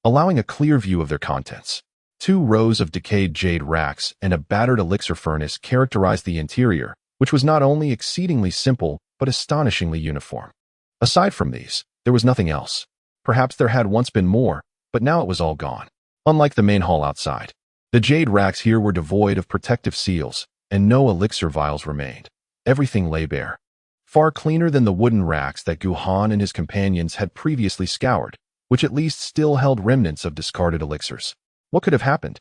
allowing a clear view of their contents. 2 rows of decayed jade racks and a battered elixir furnace characterized the interior, which was not only exceedingly simple, but astonishingly uniform. Aside from these, there was nothing else. Perhaps there had once been more, but now it was all gone. Unlike the main hall outside, the jade racks here were devoid of protective seals, and no elixir vials remained. Everything lay bare, far cleaner than the wooden racks that Gu Han and his companions had previously scoured, which at least still held remnants of discarded elixirs. What could have happened?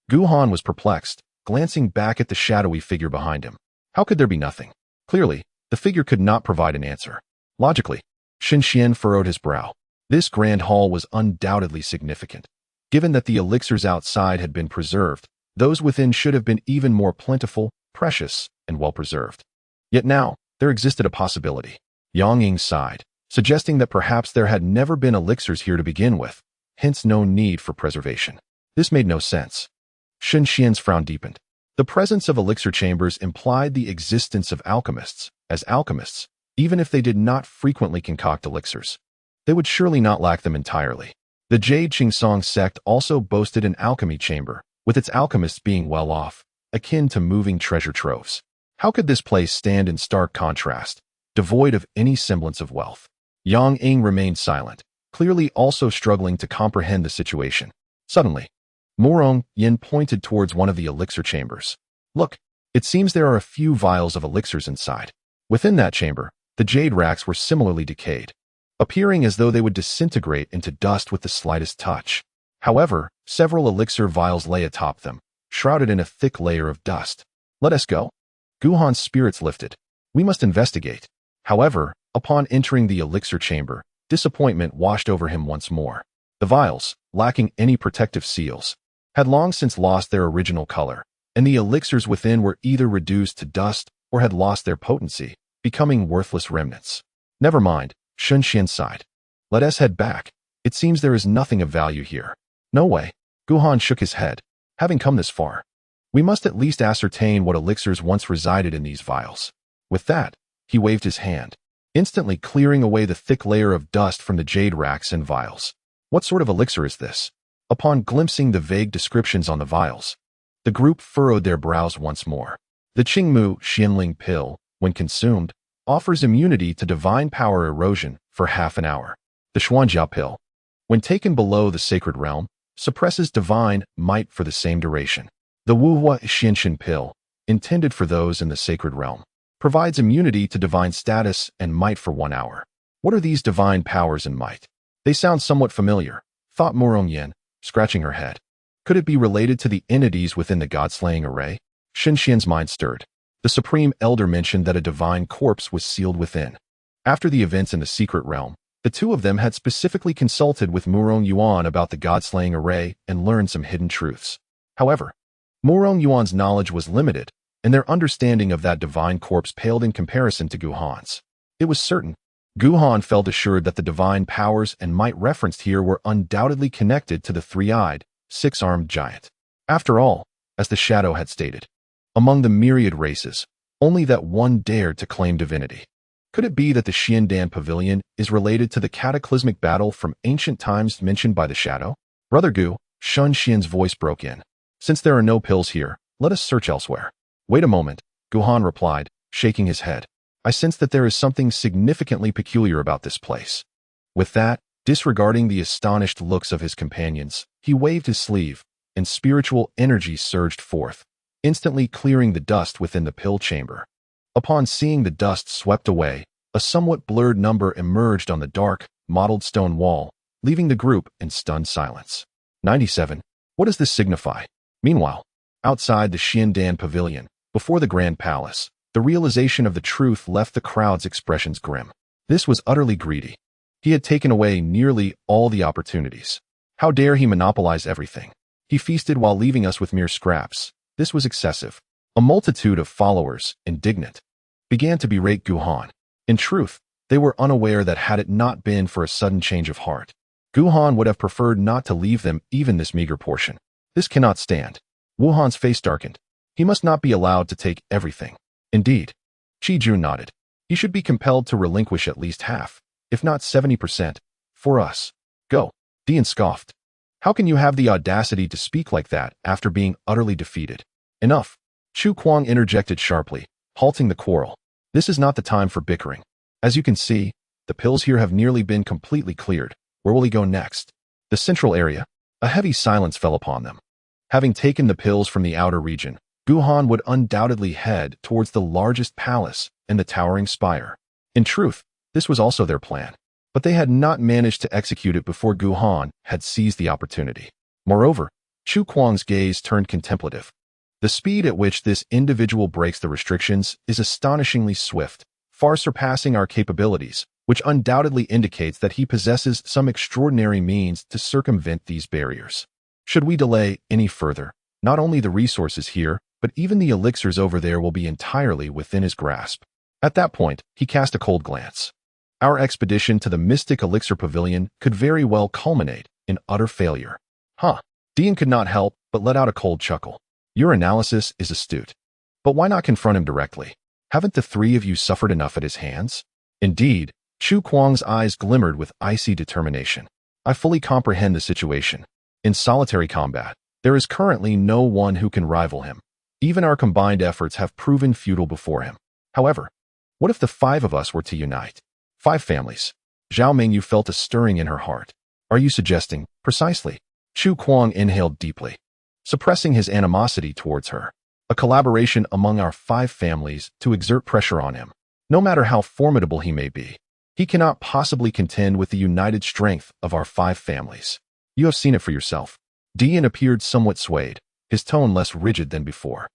Gu Han was perplexed, glancing back at the shadowy figure behind him. How could there be nothing? Clearly, the figure could not provide an answer. Logically, Shen Xian furrowed his brow. This grand hall was undoubtedly significant. Given that the elixirs outside had been preserved, those within should have been even more plentiful, precious, and well-preserved. Yet now, there existed a possibility. Yang Ying sighed, suggesting that perhaps there had never been elixirs here to begin with, hence no need for preservation. This made no sense. Shen Xian's frown deepened. The presence of elixir chambers implied the existence of alchemists. As alchemists, even if they did not frequently concoct elixirs, they would surely not lack them entirely. The Jade Qingsong sect also boasted an alchemy chamber, with its alchemists being well off, akin to moving treasure troves. How could this place stand in stark contrast, devoid of any semblance of wealth? Yang Ying remained silent, clearly also struggling to comprehend the situation. Suddenly, Murong Yin pointed towards one of the elixir chambers. Look, it seems there are a few vials of elixirs inside. Within that chamber, the jade racks were similarly decayed, appearing as though they would disintegrate into dust with the slightest touch. However, several elixir vials lay atop them, shrouded in a thick layer of dust. Let us go. Guhan's spirits lifted. We must investigate. However, upon entering the elixir chamber, disappointment washed over him once more. The vials, lacking any protective seals, had long since lost their original color, and the elixirs within were either reduced to dust or had lost their potency, becoming worthless remnants. Never mind, Shun Xian sighed. Let us head back. It seems there is nothing of value here. No way. Guhan shook his head. Having come this far, we must at least ascertain what elixirs once resided in these vials. With that, he waved his hand, instantly clearing away the thick layer of dust from the jade racks and vials. What sort of elixir is this? Upon glimpsing the vague descriptions on the vials, the group furrowed their brows once more. The Qingmu Xianling pill, when consumed, offers immunity to divine power erosion for half an hour. The Xuanjia pill, when taken below the sacred realm, suppresses divine might for the same duration. The Wuhua Xianxin pill, intended for those in the sacred realm, provides immunity to divine status and might for 1 hour. What are these divine powers and might? They sound somewhat familiar, thought Murong Yin, scratching her head. Could it be related to the entities within the god-slaying array? Shen Xian's mind stirred. The Supreme Elder mentioned that a divine corpse was sealed within. After the events in the secret realm, the two of them had specifically consulted with Murong Yuan about the god-slaying array and learned some hidden truths. However, Murong Yuan's knowledge was limited, and their understanding of that divine corpse paled in comparison to Guhan's. It was certain. Guhan felt assured that the divine powers and might referenced here were undoubtedly connected to the three-eyed, six-armed giant. After all, as the Shadow had stated, among the myriad races, only that one dared to claim divinity. Could it be that the Xiandan Pavilion is related to the cataclysmic battle from ancient times mentioned by the Shadow? Brother Gu, Shun Xian's voice broke in. Since there are no pills here, let us search elsewhere. Wait a moment, Guhan replied, shaking his head. I sense that there is something significantly peculiar about this place. With that, disregarding the astonished looks of his companions, he waved his sleeve, and spiritual energy surged forth, instantly clearing the dust within the pill chamber. Upon seeing the dust swept away, a somewhat blurred number emerged on the dark, mottled stone wall, leaving the group in stunned silence. 97. What does this signify? Meanwhile, outside the Xiandan Pavilion, before the Grand Palace, the realization of the truth left the crowd's expressions grim. This was utterly greedy. He had taken away nearly all the opportunities. How dare he monopolize everything? He feasted while leaving us with mere scraps. This was excessive. A multitude of followers, indignant, began to berate Guhan. In truth, they were unaware that had it not been for a sudden change of heart, Guhan would have preferred not to leave them even this meager portion. This cannot stand. Wuhan's face darkened. He must not be allowed to take everything. Indeed. Qi Jun nodded. He should be compelled to relinquish at least half, if not 70%, for us. Go. Dian scoffed. How can you have the audacity to speak like that after being utterly defeated? Enough. Chu Kuang interjected sharply, halting the quarrel. This is not the time for bickering. As you can see, the pills here have nearly been completely cleared. Where will he go next? The central area. A heavy silence fell upon them. Having taken the pills from the outer region, Guhan would undoubtedly head towards the largest palace and the towering spire. In truth, this was also their plan, but they had not managed to execute it before Guhan had seized the opportunity. Moreover, Chu Kuang's gaze turned contemplative. The speed at which this individual breaks the restrictions is astonishingly swift, far surpassing our capabilities, which undoubtedly indicates that he possesses some extraordinary means to circumvent these barriers. Should we delay any further, not only the resources here, but even the elixirs over there will be entirely within his grasp. At that point, he cast a cold glance. Our expedition to the Mystic Elixir Pavilion could very well culminate in utter failure. Dian could not help but let out a cold chuckle. Your analysis is astute. But why not confront him directly? Haven't the three of you suffered enough at his hands? Indeed, Chu Kuang's eyes glimmered with icy determination. I fully comprehend the situation. In solitary combat, there is currently no one who can rival him. Even our combined efforts have proven futile before him. However, what if the five of us were to unite? 5 families. Xiaoming, you felt a stirring in her heart. Are you suggesting, precisely? Chu Kuang inhaled deeply, suppressing his animosity towards her. A collaboration among our 5 families to exert pressure on him. No matter how formidable he may be, he cannot possibly contend with the united strength of our 5 families. You have seen it for yourself. Dian appeared somewhat swayed, his tone less rigid than before.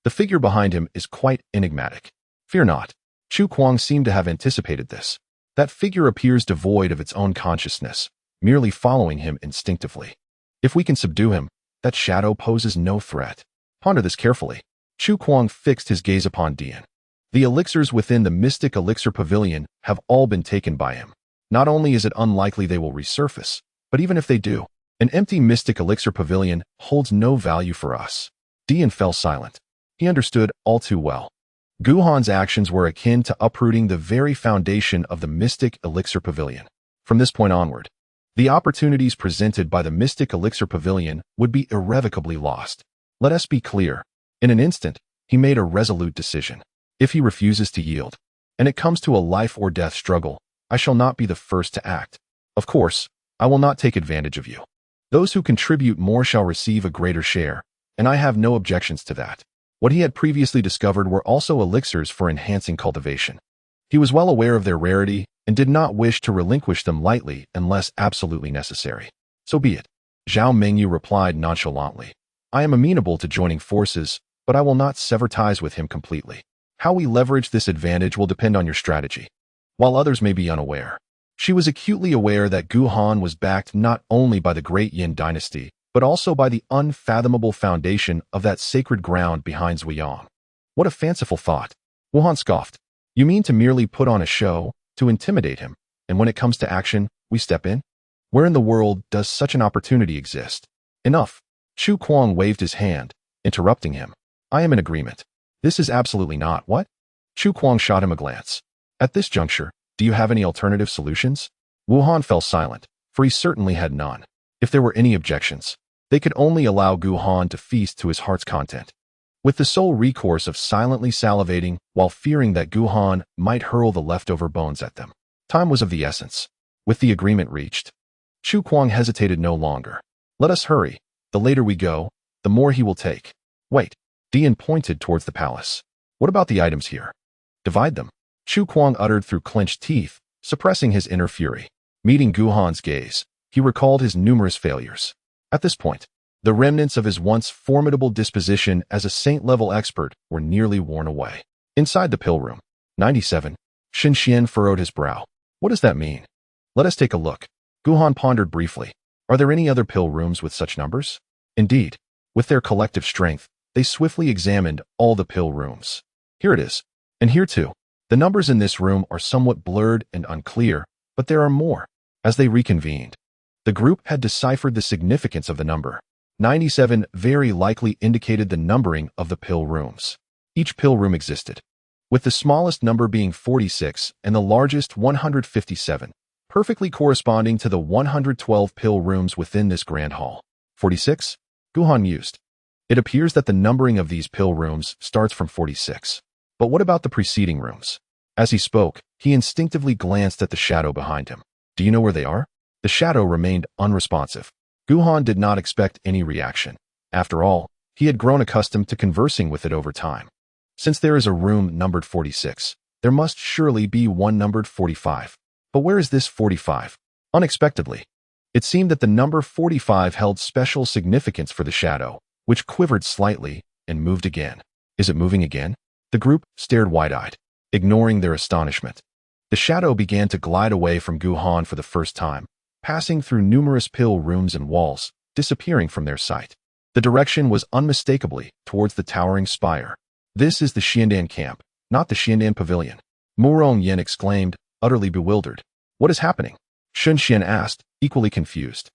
The figure behind him is quite enigmatic. Fear not. Chu Kuang seemed to have anticipated this. That figure appears devoid of its own consciousness, merely following him instinctively. If we can subdue him, that shadow poses no threat. Ponder this carefully. Chu Kuang fixed his gaze upon Dian. The elixirs within the mystic elixir pavilion have all been taken by him. Not only is it unlikely they will resurface, but even if they do, an empty mystic elixir pavilion holds no value for us. Dian fell silent. He understood all too well. Guhan's actions were akin to uprooting the very foundation of the mystic elixir pavilion. From this point onward, the opportunities presented by the mystic elixir pavilion would be irrevocably lost. Let us be clear. In an instant, he made a resolute decision. If he refuses to yield, and it comes to a life or death struggle, I shall not be the first to act. Of course, I will not take advantage of you. Those who contribute more shall receive a greater share, and I have no objections to that. What he had previously discovered were also elixirs for enhancing cultivation. He was well aware of their rarity and did not wish to relinquish them lightly unless absolutely necessary. So be it. Zhao Mengyu replied nonchalantly. I am amenable to joining forces, but I will not sever ties with him completely. How we leverage this advantage will depend on your strategy. While others may be unaware, she was acutely aware that Guhan was backed not only by the great Yin dynasty, but also by the unfathomable foundation of that sacred ground behind Zhuiyang. What a fanciful thought. Wuhan scoffed. You mean to merely put on a show, to intimidate him, and when it comes to action, we step in? Where in the world does such an opportunity exist? Enough. Chu Kuang waved his hand, interrupting him. I am in agreement. This is absolutely not what? Chu Kuang shot him a glance. At this juncture, do you have any alternative solutions? Wuhan fell silent, for he certainly had none. If there were any objections, they could only allow Guhan to feast to his heart's content, with the sole recourse of silently salivating while fearing that Guhan might hurl the leftover bones at them. Time was of the essence. With the agreement reached, Chu Kuang hesitated no longer. Let us hurry. The later we go, the more he will take. Wait. Dian pointed towards the palace. What about the items here? Divide them. Chu Kuang uttered through clenched teeth, suppressing his inner fury. Meeting Guhan's gaze, he recalled his numerous failures. At this point, the remnants of his once formidable disposition as a saint-level expert were nearly worn away. Inside the pill room, 97, Xin Xian furrowed his brow. What does that mean? Let us take a look. Guhan pondered briefly. Are there any other pill rooms with such numbers? Indeed, with their collective strength, they swiftly examined all the pill rooms. Here it is. And here too. The numbers in this room are somewhat blurred and unclear, but there are more. As they reconvened, the group had deciphered the significance of the number. 97 very likely indicated the numbering of the pill rooms. Each pill room existed, with the smallest number being 46 and the largest 157, perfectly corresponding to the 112 pill rooms within this grand hall. 46? Guhan mused. It appears that the numbering of these pill rooms starts from 46. But what about the preceding rooms? As he spoke, he instinctively glanced at the shadow behind him. Do you know where they are? The shadow remained unresponsive. Guhan did not expect any reaction. After all, he had grown accustomed to conversing with it over time. Since there is a room numbered 46, there must surely be one numbered 45. But where is this 45? Unexpectedly, it seemed that the number 45 held special significance for the shadow, which quivered slightly and moved again. Is it moving again? The group stared wide-eyed, ignoring their astonishment. The shadow began to glide away from Guhan for the first time, passing through numerous pill rooms and walls, disappearing from their sight. The direction was unmistakably towards the towering spire. This is the Xiandan camp, not the Xiandan pavilion. Murong Yen exclaimed, utterly bewildered. What is happening? Shun Xian asked, equally confused.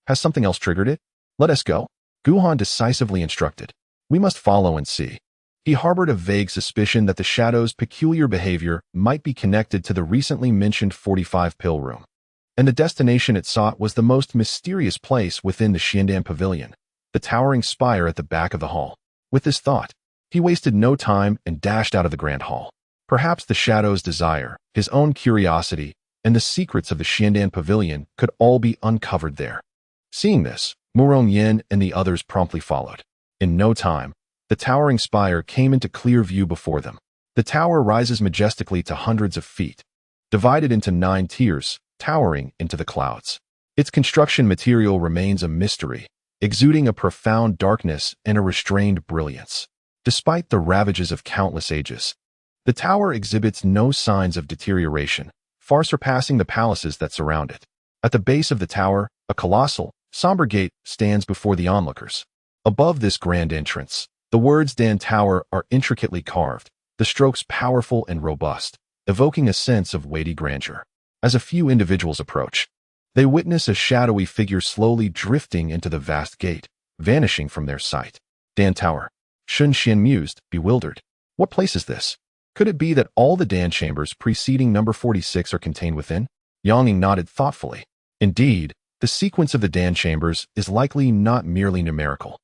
Has something else triggered it? Let us go. Guhan decisively instructed. We must follow and see. He harbored a vague suspicion that the shadow's peculiar behavior might be connected to the recently mentioned 45-pill room. And the destination it sought was the most mysterious place within the Xiandan Pavilion, the towering spire at the back of the hall. With this thought, he wasted no time and dashed out of the grand hall. Perhaps the shadow's desire, his own curiosity, and the secrets of the Xiandan Pavilion could all be uncovered there. Seeing this, Murong Yin and the others promptly followed. In no time, the towering spire came into clear view before them. The tower rises majestically to hundreds of feet, divided into 9 tiers, towering into the clouds. Its construction material remains a mystery, exuding a profound darkness and a restrained brilliance. Despite the ravages of countless ages, the tower exhibits no signs of deterioration, far surpassing the palaces that surround it. At the base of the tower, a colossal, somber gate stands before the onlookers. Above this grand entrance, the words Dan Tower are intricately carved, the strokes powerful and robust, evoking a sense of weighty grandeur. As a few individuals approach, they witness a shadowy figure slowly drifting into the vast gate, vanishing from their sight. Dan Tower. Shun Xian mused, bewildered. What place is this? Could it be that all the Dan chambers preceding number 46 are contained within? Yang Ying nodded thoughtfully. Indeed, the sequence of the Dan chambers is likely not merely numerical.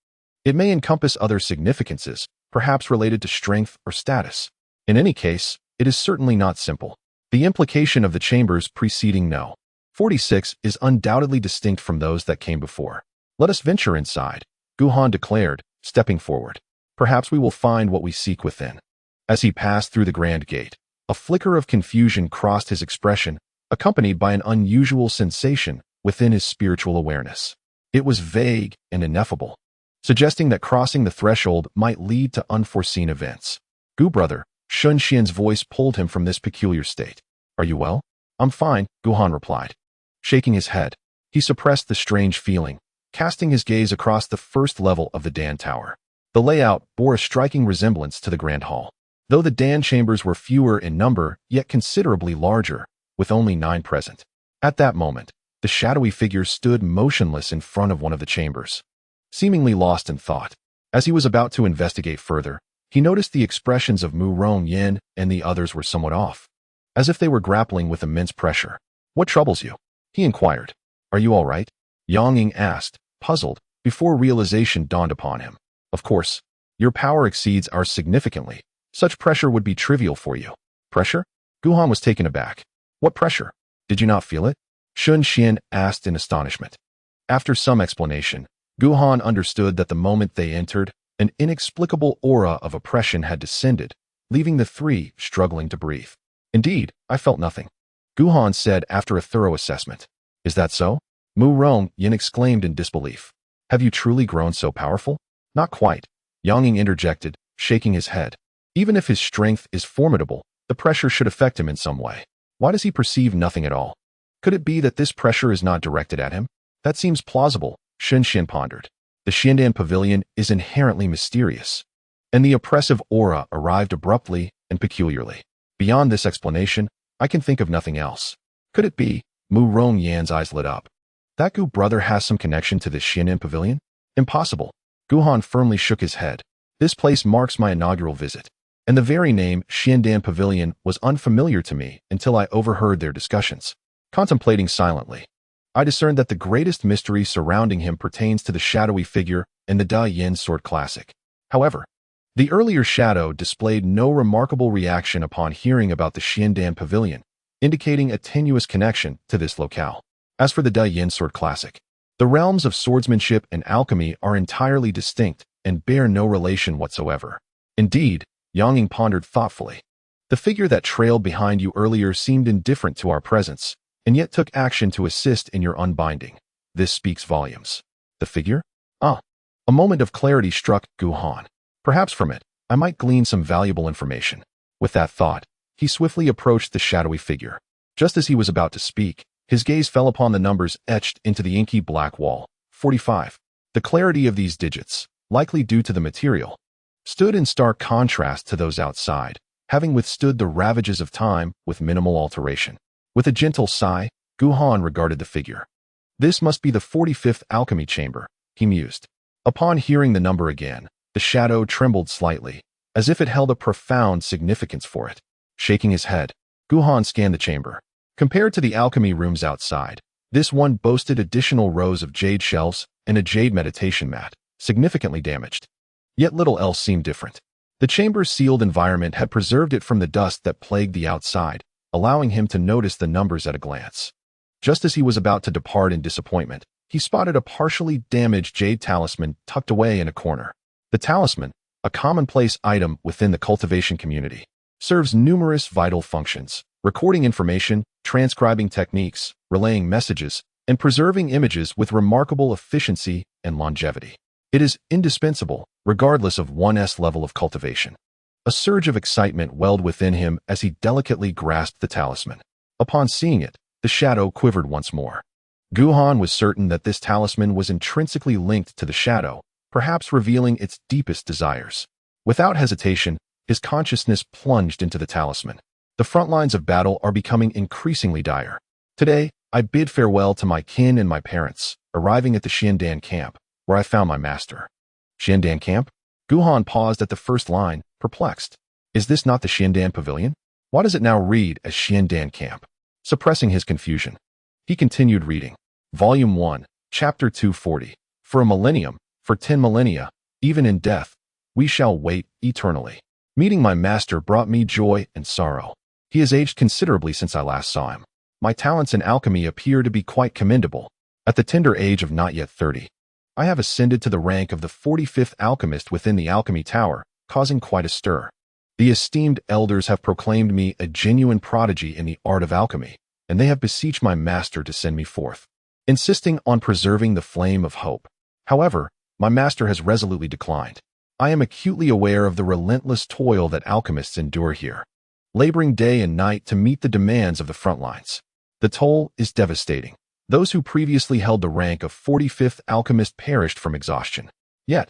It may encompass other significances, perhaps related to strength or status. In any case, it is certainly not simple. The implication of the chambers preceding No. 46 is undoubtedly distinct from those that came before. Let us venture inside, Gu Han declared, stepping forward. Perhaps we will find what we seek within. As he passed through the grand gate, a flicker of confusion crossed his expression, accompanied by an unusual sensation within his spiritual awareness. It was vague and ineffable, suggesting that crossing the threshold might lead to unforeseen events. Gu brother, Shun Xian's voice pulled him from this peculiar state. Are you well? I'm fine, Gu Han replied. Shaking his head, he suppressed the strange feeling, casting his gaze across the first level of the Dan Tower. The layout bore a striking resemblance to the Grand Hall. Though the Dan chambers were fewer in number, yet considerably larger, with only 9 present. At that moment, the shadowy figure stood motionless in front of one of the chambers, seemingly lost in thought. As he was about to investigate further, he noticed the expressions of Murong Yin and the others were somewhat off, as if they were grappling with immense pressure. What troubles you? He inquired. Are you all right? Yang Ying asked, puzzled, before realization dawned upon him. Of course, your power exceeds ours significantly. Such pressure would be trivial for you. Pressure? Gu Han was taken aback. What pressure? Did you not feel it? Shun Xian asked in astonishment. After some explanation, Gu Han understood that the moment they entered, an inexplicable aura of oppression had descended, leaving the three struggling to breathe. Indeed, I felt nothing, Gu Han said after a thorough assessment. Is that so? Murong Yin exclaimed in disbelief. Have you truly grown so powerful? Not quite, Yang Ying interjected, shaking his head. Even if his strength is formidable, the pressure should affect him in some way. Why does he perceive nothing at all? Could it be that this pressure is not directed at him? That seems plausible, Shun Xian pondered. The Xiandan Pavilion is inherently mysterious, and the oppressive aura arrived abruptly and peculiarly. Beyond this explanation, I can think of nothing else. Could it be? Murong Yan's eyes lit up. That Gu brother has some connection to this Xiandan Pavilion? Impossible. Gu Han firmly shook his head. This place marks my inaugural visit, and the very name Xiandan Pavilion was unfamiliar to me until I overheard their discussions. Contemplating silently, I discerned that the greatest mystery surrounding him pertains to the shadowy figure in the Da Yin sword classic. However, the earlier shadow displayed no remarkable reaction upon hearing about the Xiandan Pavilion, indicating a tenuous connection to this locale. As for the Da Yin sword classic, the realms of swordsmanship and alchemy are entirely distinct and bear no relation whatsoever. Indeed, Yang Ying pondered thoughtfully. The figure that trailed behind you earlier seemed indifferent to our presence, and yet took action to assist in your unbinding. This speaks volumes. The figure? Ah. A moment of clarity struck Gu Han. Perhaps from it, I might glean some valuable information. With that thought, he swiftly approached the shadowy figure. Just as he was about to speak, his gaze fell upon the numbers etched into the inky black wall. 45. The clarity of these digits, likely due to the material, stood in stark contrast to those outside, having withstood the ravages of time with minimal alteration. With a gentle sigh, Gu Han regarded the figure. This must be the 45th alchemy chamber, he mused. Upon hearing the number again, The shadow trembled slightly, as if it held a profound significance for it. Shaking his head, Guhan scanned the chamber. Compared to the alchemy rooms outside, this one boasted additional rows of jade shelves and a jade meditation mat, significantly damaged. Yet little else seemed different. The chamber's sealed environment had preserved it from the dust that plagued the outside, allowing him to notice the numbers at a glance. Just as he was about to depart in disappointment, he spotted a partially damaged jade talisman tucked away in a corner. The talisman, a commonplace item within the cultivation community, serves numerous vital functions: recording information, transcribing techniques, relaying messages, and preserving images with remarkable efficiency and longevity. It is indispensable, regardless of one's level of cultivation. A surge of excitement welled within him as he delicately grasped the talisman. Upon seeing it, the shadow quivered once more. Guhan was certain that this talisman was intrinsically linked to the shadow, perhaps revealing its deepest desires. Without hesitation, his consciousness plunged into the talisman. The front lines of battle are becoming increasingly dire. Today, I bid farewell to my kin and my parents, arriving at the Xiandan camp, where I found my master. Xiandan camp? Guhan paused at the first line, perplexed. Is this not the Xiandan pavilion? Why does it now read as Xiandan camp? Suppressing his confusion, he continued reading. Volume 1, Chapter 240. For a millennium, for 10 millennia, even in death, we shall wait eternally. Meeting my master brought me joy and sorrow. He has aged considerably since I last saw him. My talents in alchemy appear to be quite commendable. At the tender age of not yet 30, I have ascended to the rank of the 45th alchemist within the alchemy tower, causing quite a stir. The esteemed elders have proclaimed me a genuine prodigy in the art of alchemy, and they have beseeched my master to send me forth, insisting on preserving the flame of hope. However, my master has resolutely declined. I am acutely aware of the relentless toil that alchemists endure here, laboring day and night to meet the demands of the front lines. The toll is devastating. Those who previously held the rank of 45th alchemist perished from exhaustion. Yet,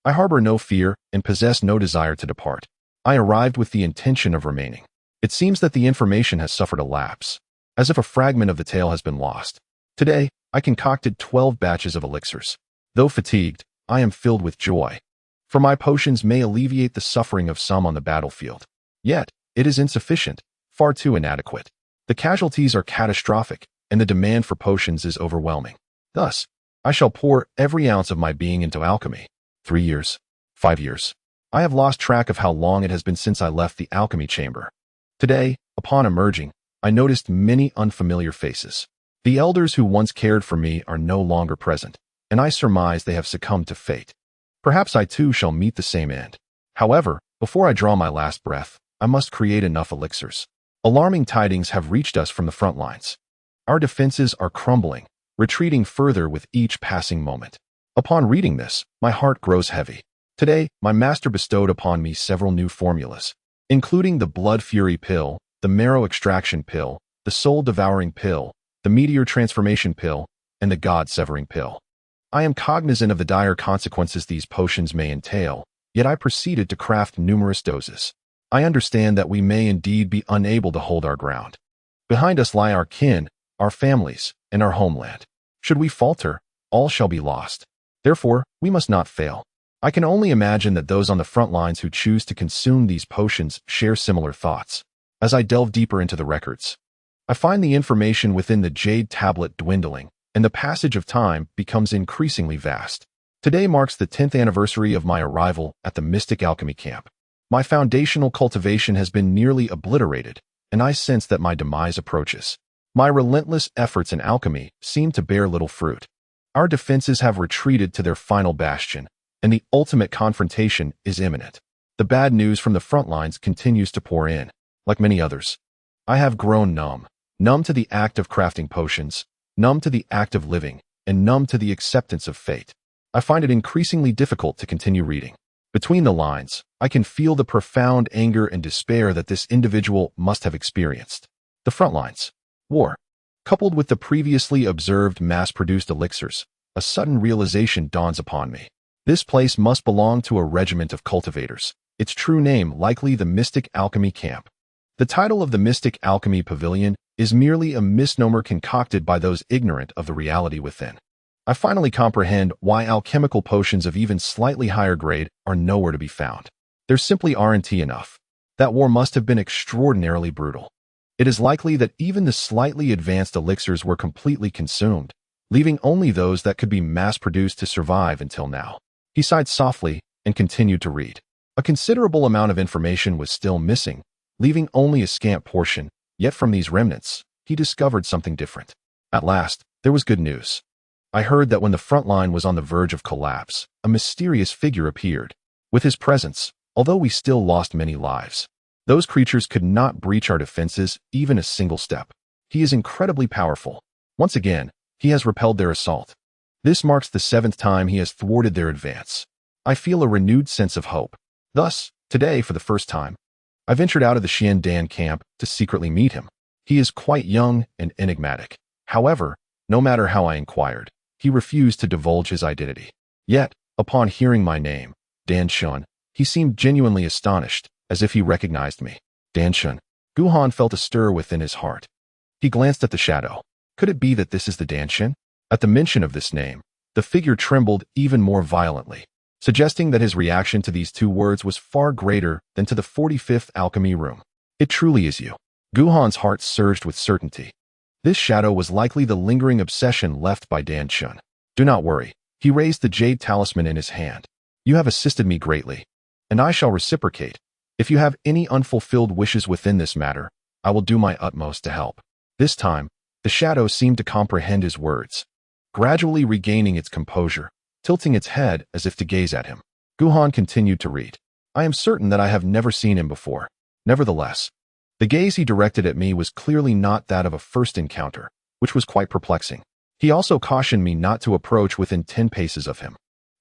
I harbor no fear and possess no desire to depart. I arrived with the intention of remaining. It seems that the information has suffered a lapse, as if a fragment of the tale has been lost. Today, I concocted 12 batches of elixirs. Though fatigued, I am filled with joy, for my potions may alleviate the suffering of some on the battlefield. Yet, it is insufficient, far too inadequate. The casualties are catastrophic, and the demand for potions is overwhelming. Thus, I shall pour every ounce of my being into alchemy. 3 years, 5 years. I have lost track of how long it has been since I left the alchemy chamber. Today, upon emerging, I noticed many unfamiliar faces. The elders who once cared for me are no longer present, and I surmise they have succumbed to fate. Perhaps I too shall meet the same end. However, before I draw my last breath, I must create enough elixirs. Alarming tidings have reached us from the front lines. Our defenses are crumbling, retreating further with each passing moment. Upon reading this, my heart grows heavy. Today, my master bestowed upon me several new formulas, including the blood fury pill, the marrow extraction pill, the soul devouring pill, the meteor transformation pill, and the god severing pill. I am cognizant of the dire consequences these potions may entail, yet I proceeded to craft numerous doses. I understand that we may indeed be unable to hold our ground. Behind us lie our kin, our families, and our homeland. Should we falter, all shall be lost. Therefore, we must not fail. I can only imagine that those on the front lines who choose to consume these potions share similar thoughts. As I delve deeper into the records, I find the information within the jade tablet dwindling, and the passage of time becomes increasingly vast. Today marks the 10th anniversary of my arrival at the Mystic Alchemy Camp. My foundational cultivation has been nearly obliterated, and I sense that my demise approaches. My relentless efforts in alchemy seem to bear little fruit. Our defenses have retreated to their final bastion, and the ultimate confrontation is imminent. The bad news from the front lines continues to pour in. Like many others, I have grown numb to the act of crafting potions, numb to the act of living, and numb to the acceptance of fate. I find it increasingly difficult to continue reading. Between the lines, I can feel the profound anger and despair that this individual must have experienced. The front lines, war, coupled with the previously observed mass-produced elixirs, a sudden realization dawns upon me. This place must belong to a regiment of cultivators, its true name likely the Mystic Alchemy Camp. The title of the Mystic Alchemy Pavilion is merely a misnomer concocted by those ignorant of the reality within. I finally comprehend why alchemical potions of even slightly higher grade are nowhere to be found. There simply aren't enough. That war must have been extraordinarily brutal. It is likely that even the slightly advanced elixirs were completely consumed, leaving only those that could be mass-produced to survive until now. He sighed softly and continued to read. A considerable amount of information was still missing, leaving only a scant portion, yet from these remnants, he discovered something different. At last, there was good news. I heard that when the front line was on the verge of collapse, a mysterious figure appeared. With his presence, although we still lost many lives, those creatures could not breach our defenses even a single step. He is incredibly powerful. Once again, he has repelled their assault. This marks the 7th time he has thwarted their advance. I feel a renewed sense of hope. Thus, today, for the first time, I ventured out of the Xian Dan camp to secretly meet him. He is quite young and enigmatic. However, no matter how I inquired, he refused to divulge his identity. Yet, upon hearing my name, Dan Shun, he seemed genuinely astonished, as if he recognized me. Dan Shun. Guhan felt a stir within his heart. He glanced at the shadow. Could it be that this is the Dan Shun? At the mention of this name, the figure trembled even more violently, suggesting that his reaction to these 2 words was far greater than to the 45th alchemy room. It truly is you. Guhan's heart surged with certainty. This shadow was likely the lingering obsession left by Dan Shun. Do not worry. He raised the jade talisman in his hand. You have assisted me greatly, and I shall reciprocate. If you have any unfulfilled wishes within this matter, I will do my utmost to help. This time, the shadow seemed to comprehend his words, gradually regaining its composure, tilting its head as if to gaze at him. Guhan continued to read. I am certain that I have never seen him before. Nevertheless, the gaze he directed at me was clearly not that of a first encounter, which was quite perplexing. He also cautioned me not to approach within 10 paces of him.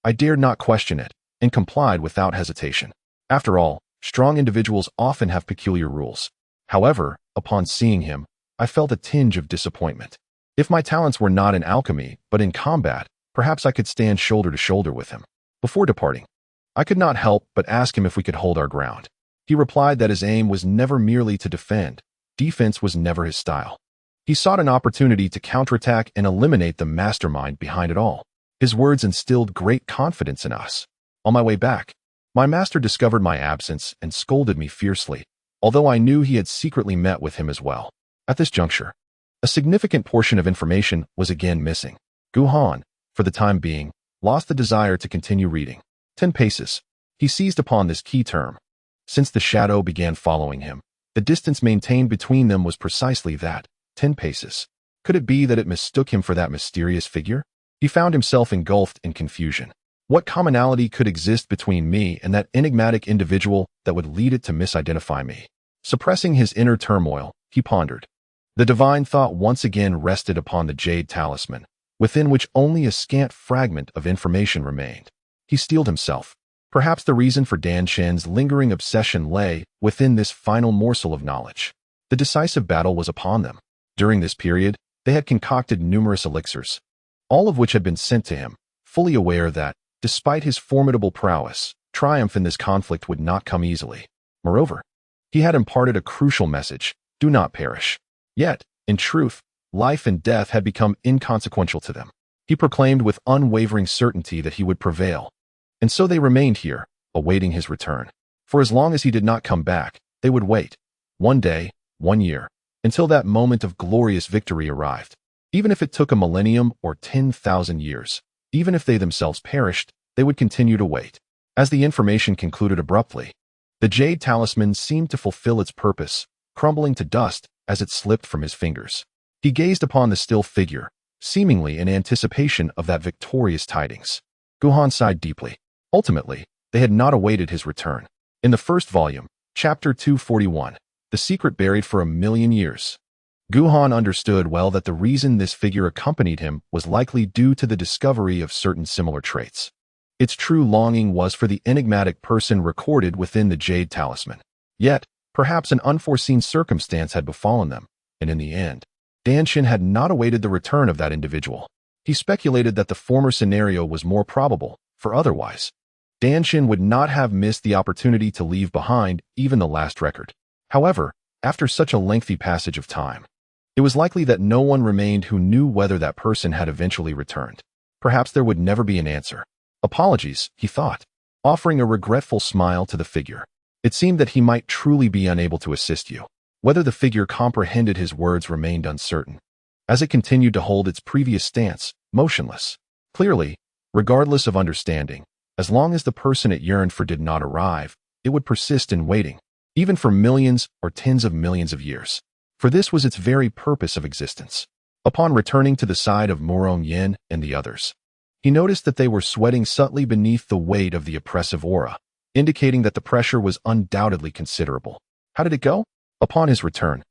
I dared not question it, and complied without hesitation. After all, strong individuals often have peculiar rules. However, upon seeing him, I felt a tinge of disappointment. If my talents were not in alchemy, but in combat, perhaps I could stand shoulder to shoulder with him. Before departing, I could not help but ask him if we could hold our ground. He replied that his aim was never merely to defend. Defense was never his style. He sought an opportunity to counterattack and eliminate the mastermind behind it all. His words instilled great confidence in us. On my way back, my master discovered my absence and scolded me fiercely, although I knew he had secretly met with him as well. At this juncture, a significant portion of information was again missing. Guhan, for the time being, lost the desire to continue reading. 10 paces. He seized upon this key term. Since the shadow began following him, the distance maintained between them was precisely that, 10 paces. Could it be that it mistook him for that mysterious figure? He found himself engulfed in confusion. What commonality could exist between me and that enigmatic individual that would lead it to misidentify me? Suppressing his inner turmoil, he pondered. The divine thought once again rested upon the jade talisman, within which only a scant fragment of information remained. He steeled himself. Perhaps the reason for Dan Shen's lingering obsession lay within this final morsel of knowledge. The decisive battle was upon them. During this period, they had concocted numerous elixirs, all of which had been sent to him, fully aware that, despite his formidable prowess, triumph in this conflict would not come easily. Moreover, he had imparted a crucial message: do not perish. Yet, in truth, life and death had become inconsequential to them. He proclaimed with unwavering certainty that he would prevail. And so they remained here, awaiting his return. For as long as he did not come back, they would wait. 1 day, 1 year, until that moment of glorious victory arrived. Even if it took a millennium or 10,000 years, even if they themselves perished, they would continue to wait. As the information concluded abruptly, the jade talisman seemed to fulfill its purpose, crumbling to dust as it slipped from his fingers. He gazed upon the still figure, seemingly in anticipation of that victorious tidings. Guhan sighed deeply. Ultimately, they had not awaited his return. In the first volume, chapter 241, The Secret Buried for 1,000,000 Years, Guhan understood well that the reason this figure accompanied him was likely due to the discovery of certain similar traits. Its true longing was for the enigmatic person recorded within the jade talisman. Yet, perhaps an unforeseen circumstance had befallen them, and in the end, Danshin had not awaited the return of that individual. He speculated that the former scenario was more probable, for otherwise, Danshin would not have missed the opportunity to leave behind even the last record. However, after such a lengthy passage of time, it was likely that no one remained who knew whether that person had eventually returned. Perhaps there would never be an answer. Apologies, he thought, offering a regretful smile to the figure. It seemed that he might truly be unable to assist you. Whether the figure comprehended his words remained uncertain, as it continued to hold its previous stance, motionless. Clearly, regardless of understanding, as long as the person it yearned for did not arrive, it would persist in waiting, even for millions or tens of millions of years. For this was its very purpose of existence. Upon returning to the side of Meng Xing and the others, he noticed that they were sweating subtly beneath the weight of the oppressive aura, indicating that the pressure was undoubtedly considerable. How did it go? Upon his return,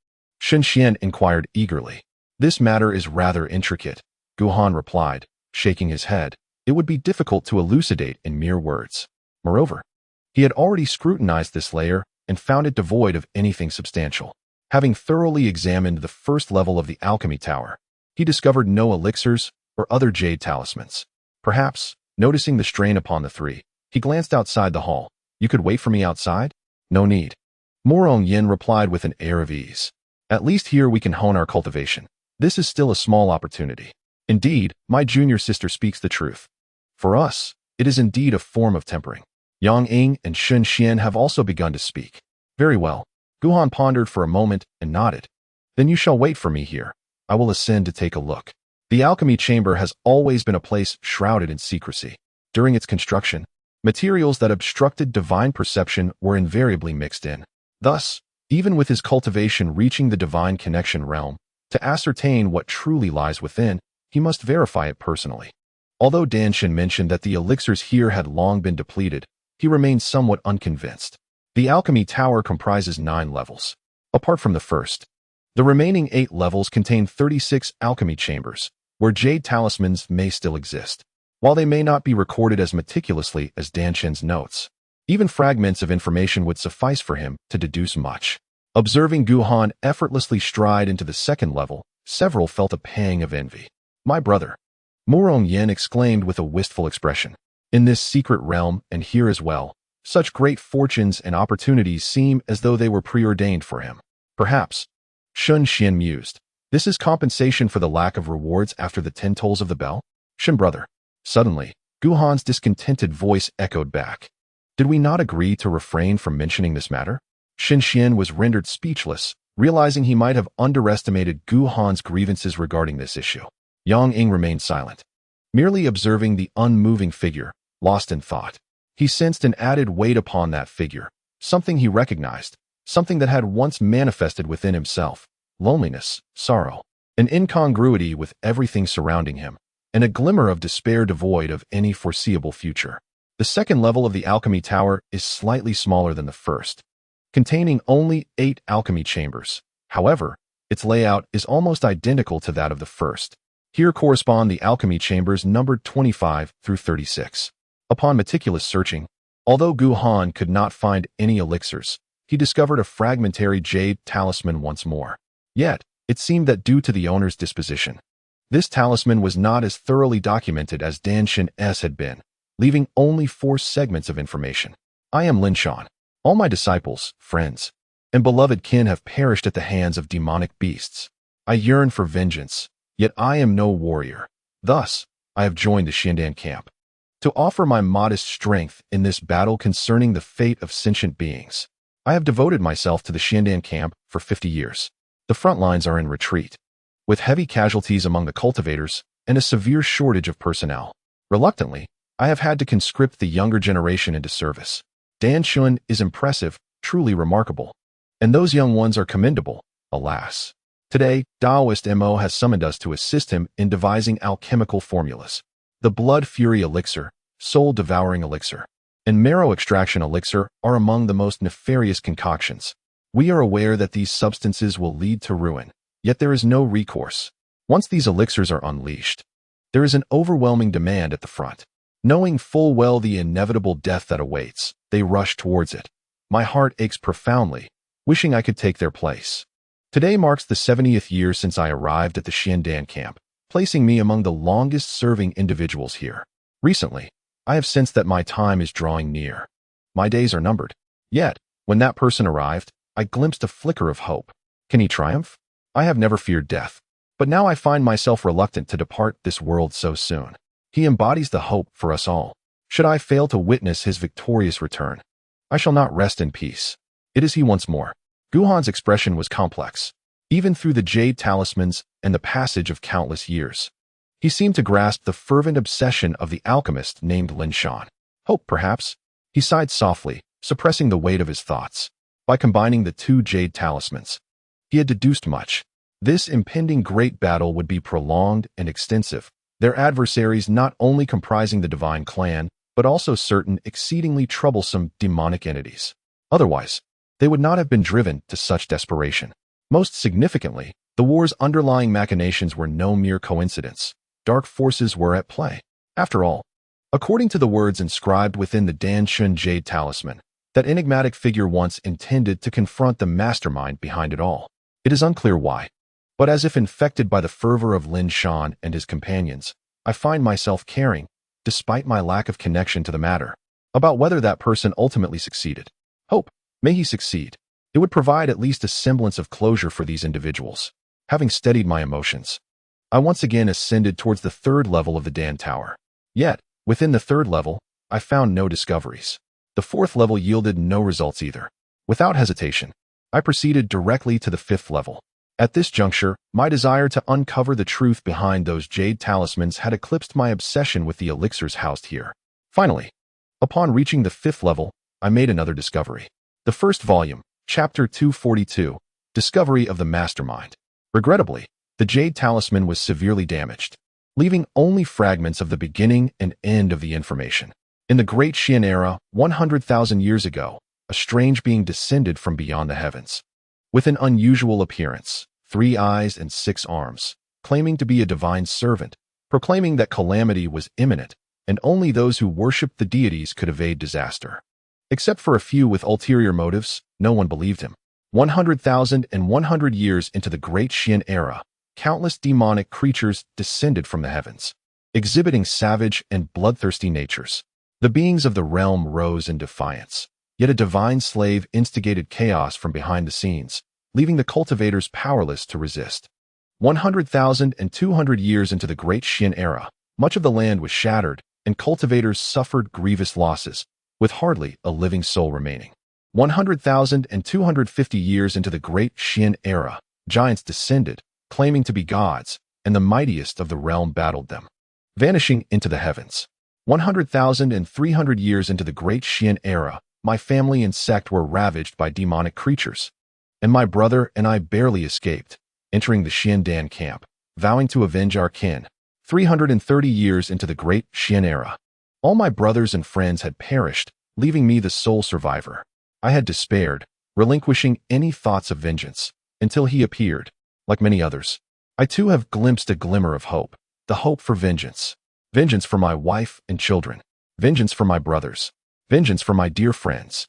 Xian inquired eagerly. This matter is rather intricate, Guhan replied, shaking his head. It would be difficult to elucidate in mere words. Moreover, he had already scrutinized this layer and found it devoid of anything substantial. Having thoroughly examined the first level of the alchemy tower, he discovered no elixirs or other jade talismans. Perhaps, noticing the strain upon the three, he glanced outside the hall. You could wait for me outside? No need. Meng Xing replied with an air of ease. At least here we can hone our cultivation. This is still a small opportunity. Indeed, my junior sister speaks the truth. For us, it is indeed a form of tempering. Yang Ying and Xian have also begun to speak. Very well. Guhan pondered for a moment and nodded. Then you shall wait for me here. I will ascend to take a look. The alchemy chamber has always been a place shrouded in secrecy. During its construction, materials that obstructed divine perception were invariably mixed in. Thus, even with his cultivation reaching the divine connection realm, to ascertain what truly lies within, he must verify it personally. Although Danshin mentioned that the elixirs here had long been depleted, he remained somewhat unconvinced. The alchemy tower comprises 9 levels. Apart from the first, the remaining 8 levels contain 36 alchemy chambers, where jade talismans may still exist. While they may not be recorded as meticulously as Danshin's notes, even fragments of information would suffice for him to deduce much. Observing Guhan effortlessly stride into the second level, several felt a pang of envy. My brother, Meng Xing exclaimed with a wistful expression. In this secret realm, and here as well, such great fortunes and opportunities seem as though they were preordained for him. Perhaps, Xian mused, this is compensation for the lack of rewards after the 10 tolls of the bell? Xian brother. Suddenly, Guhan's discontented voice echoed back. Did we not agree to refrain from mentioning this matter? Xian was rendered speechless, realizing he might have underestimated Guhan's grievances regarding this issue. Yang Ying remained silent, merely observing the unmoving figure, lost in thought. He sensed an added weight upon that figure, something he recognized, something that had once manifested within himself, loneliness, sorrow, an incongruity with everything surrounding him, and a glimmer of despair devoid of any foreseeable future. The second level of the alchemy tower is slightly smaller than the first, containing only 8 alchemy chambers. However, its layout is almost identical to that of the first. Here correspond the alchemy chambers numbered 25 through 36. Upon meticulous searching, although Guhan could not find any elixirs, he discovered a fragmentary jade talisman once more. Yet, it seemed that due to the owner's disposition, this talisman was not as thoroughly documented as Danshin's had been, leaving only 4 segments of information. I am Lin Shan. All my disciples, friends, and beloved kin have perished at the hands of demonic beasts. I yearn for vengeance, yet I am no warrior. Thus, I have joined the Xiandan camp to offer my modest strength in this battle concerning the fate of sentient beings. I have devoted myself to the Xiandan camp for 50 years. The front lines are in retreat, with heavy casualties among the cultivators and a severe shortage of personnel. Reluctantly, I have had to conscript the younger generation into service. Danshin is impressive, truly remarkable, and those young ones are commendable, alas. Today, Taoist Mo has summoned us to assist him in devising alchemical formulas. The blood fury elixir, soul-devouring elixir, and marrow extraction elixir are among the most nefarious concoctions. We are aware that these substances will lead to ruin, yet there is no recourse. Once these elixirs are unleashed, there is an overwhelming demand at the front. Knowing full well the inevitable death that awaits, they rush towards it. My heart aches profoundly, wishing I could take their place. Today marks the 70th year since I arrived at the Xiandan camp, placing me among the longest-serving individuals here. Recently, I have sensed that my time is drawing near. My days are numbered. Yet, when that person arrived, I glimpsed a flicker of hope. Can he triumph? I have never feared death, but now I find myself reluctant to depart this world so soon. He embodies the hope for us all. Should I fail to witness his victorious return, I shall not rest in peace. It is he once more. Guhan's expression was complex, even through the jade talismans and the passage of countless years. He seemed to grasp the fervent obsession of the alchemist named Lin Shan. Hope, perhaps? He sighed softly, suppressing the weight of his thoughts. By combining the two jade talismans, he had deduced much. This impending great battle would be prolonged and extensive, their adversaries not only comprising the divine clan, but also certain exceedingly troublesome demonic entities. Otherwise, they would not have been driven to such desperation. Most significantly, the war's underlying machinations were no mere coincidence. Dark forces were at play. After all, according to the words inscribed within the Danshun Jade Talisman, that enigmatic figure once intended to confront the mastermind behind it all. It is unclear why, but as if infected by the fervor of Lin Shan and his companions, I find myself caring, despite my lack of connection to the matter, about whether that person ultimately succeeded. Hope, may he succeed. It would provide at least a semblance of closure for these individuals. Having steadied my emotions, I once again ascended towards the third level of the Dan Tower. Yet, within the third level, I found no discoveries. The fourth level yielded no results either. Without hesitation, I proceeded directly to the fifth level. At this juncture, my desire to uncover the truth behind those jade talismans had eclipsed my obsession with the elixirs housed here. Finally, upon reaching the fifth level, I made another discovery. The first volume, Chapter 242, Discovery of the Mastermind. Regrettably, the jade talisman was severely damaged, leaving only fragments of the beginning and end of the information. In the Great Xian era, 100,000 years ago, a strange being descended from beyond the heavens. With an unusual appearance, 3 eyes and 6 arms, claiming to be a divine servant, proclaiming that calamity was imminent, and only those who worshipped the deities could evade disaster. Except for a few with ulterior motives, no one believed him. 100,100 years into the Great Xian era, countless demonic creatures descended from the heavens, exhibiting savage and bloodthirsty natures. The beings of the realm rose in defiance, yet a divine slave instigated chaos from behind the scenes, leaving the cultivators powerless to resist. 100,200 years into the Great Xian era, much of the land was shattered, and cultivators suffered grievous losses, with hardly a living soul remaining. 100,250 years into the Great Xian era, giants descended, claiming to be gods, and the mightiest of the realm battled them, vanishing into the heavens. 100,300 years into the Great Xian era, my family and sect were ravaged by demonic creatures, and my brother and I barely escaped, entering the Xian Dan camp, vowing to avenge our kin. 330 years into the Great Xian era, all my brothers and friends had perished, leaving me the sole survivor. I had despaired, relinquishing any thoughts of vengeance, until he appeared. Like many others, I too have glimpsed a glimmer of hope, the hope for vengeance. Vengeance for my wife and children. Vengeance for my brothers. Vengeance for my dear friends.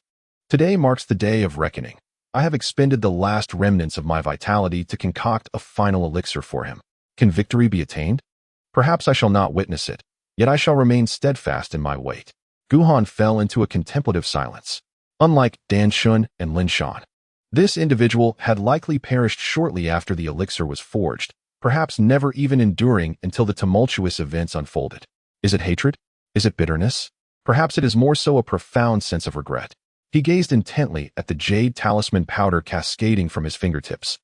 Today marks the day of reckoning. I have expended the last remnants of my vitality to concoct a final elixir for him. Can victory be attained? Perhaps I shall not witness it, yet I shall remain steadfast in my wait. Guhan fell into a contemplative silence. Unlike Danshun and Lin Shan, this individual had likely perished shortly after the elixir was forged, perhaps never even enduring until the tumultuous events unfolded. Is it hatred? Is it bitterness? Perhaps it is more so a profound sense of regret. He gazed intently at the jade talisman powder cascading from his fingertips,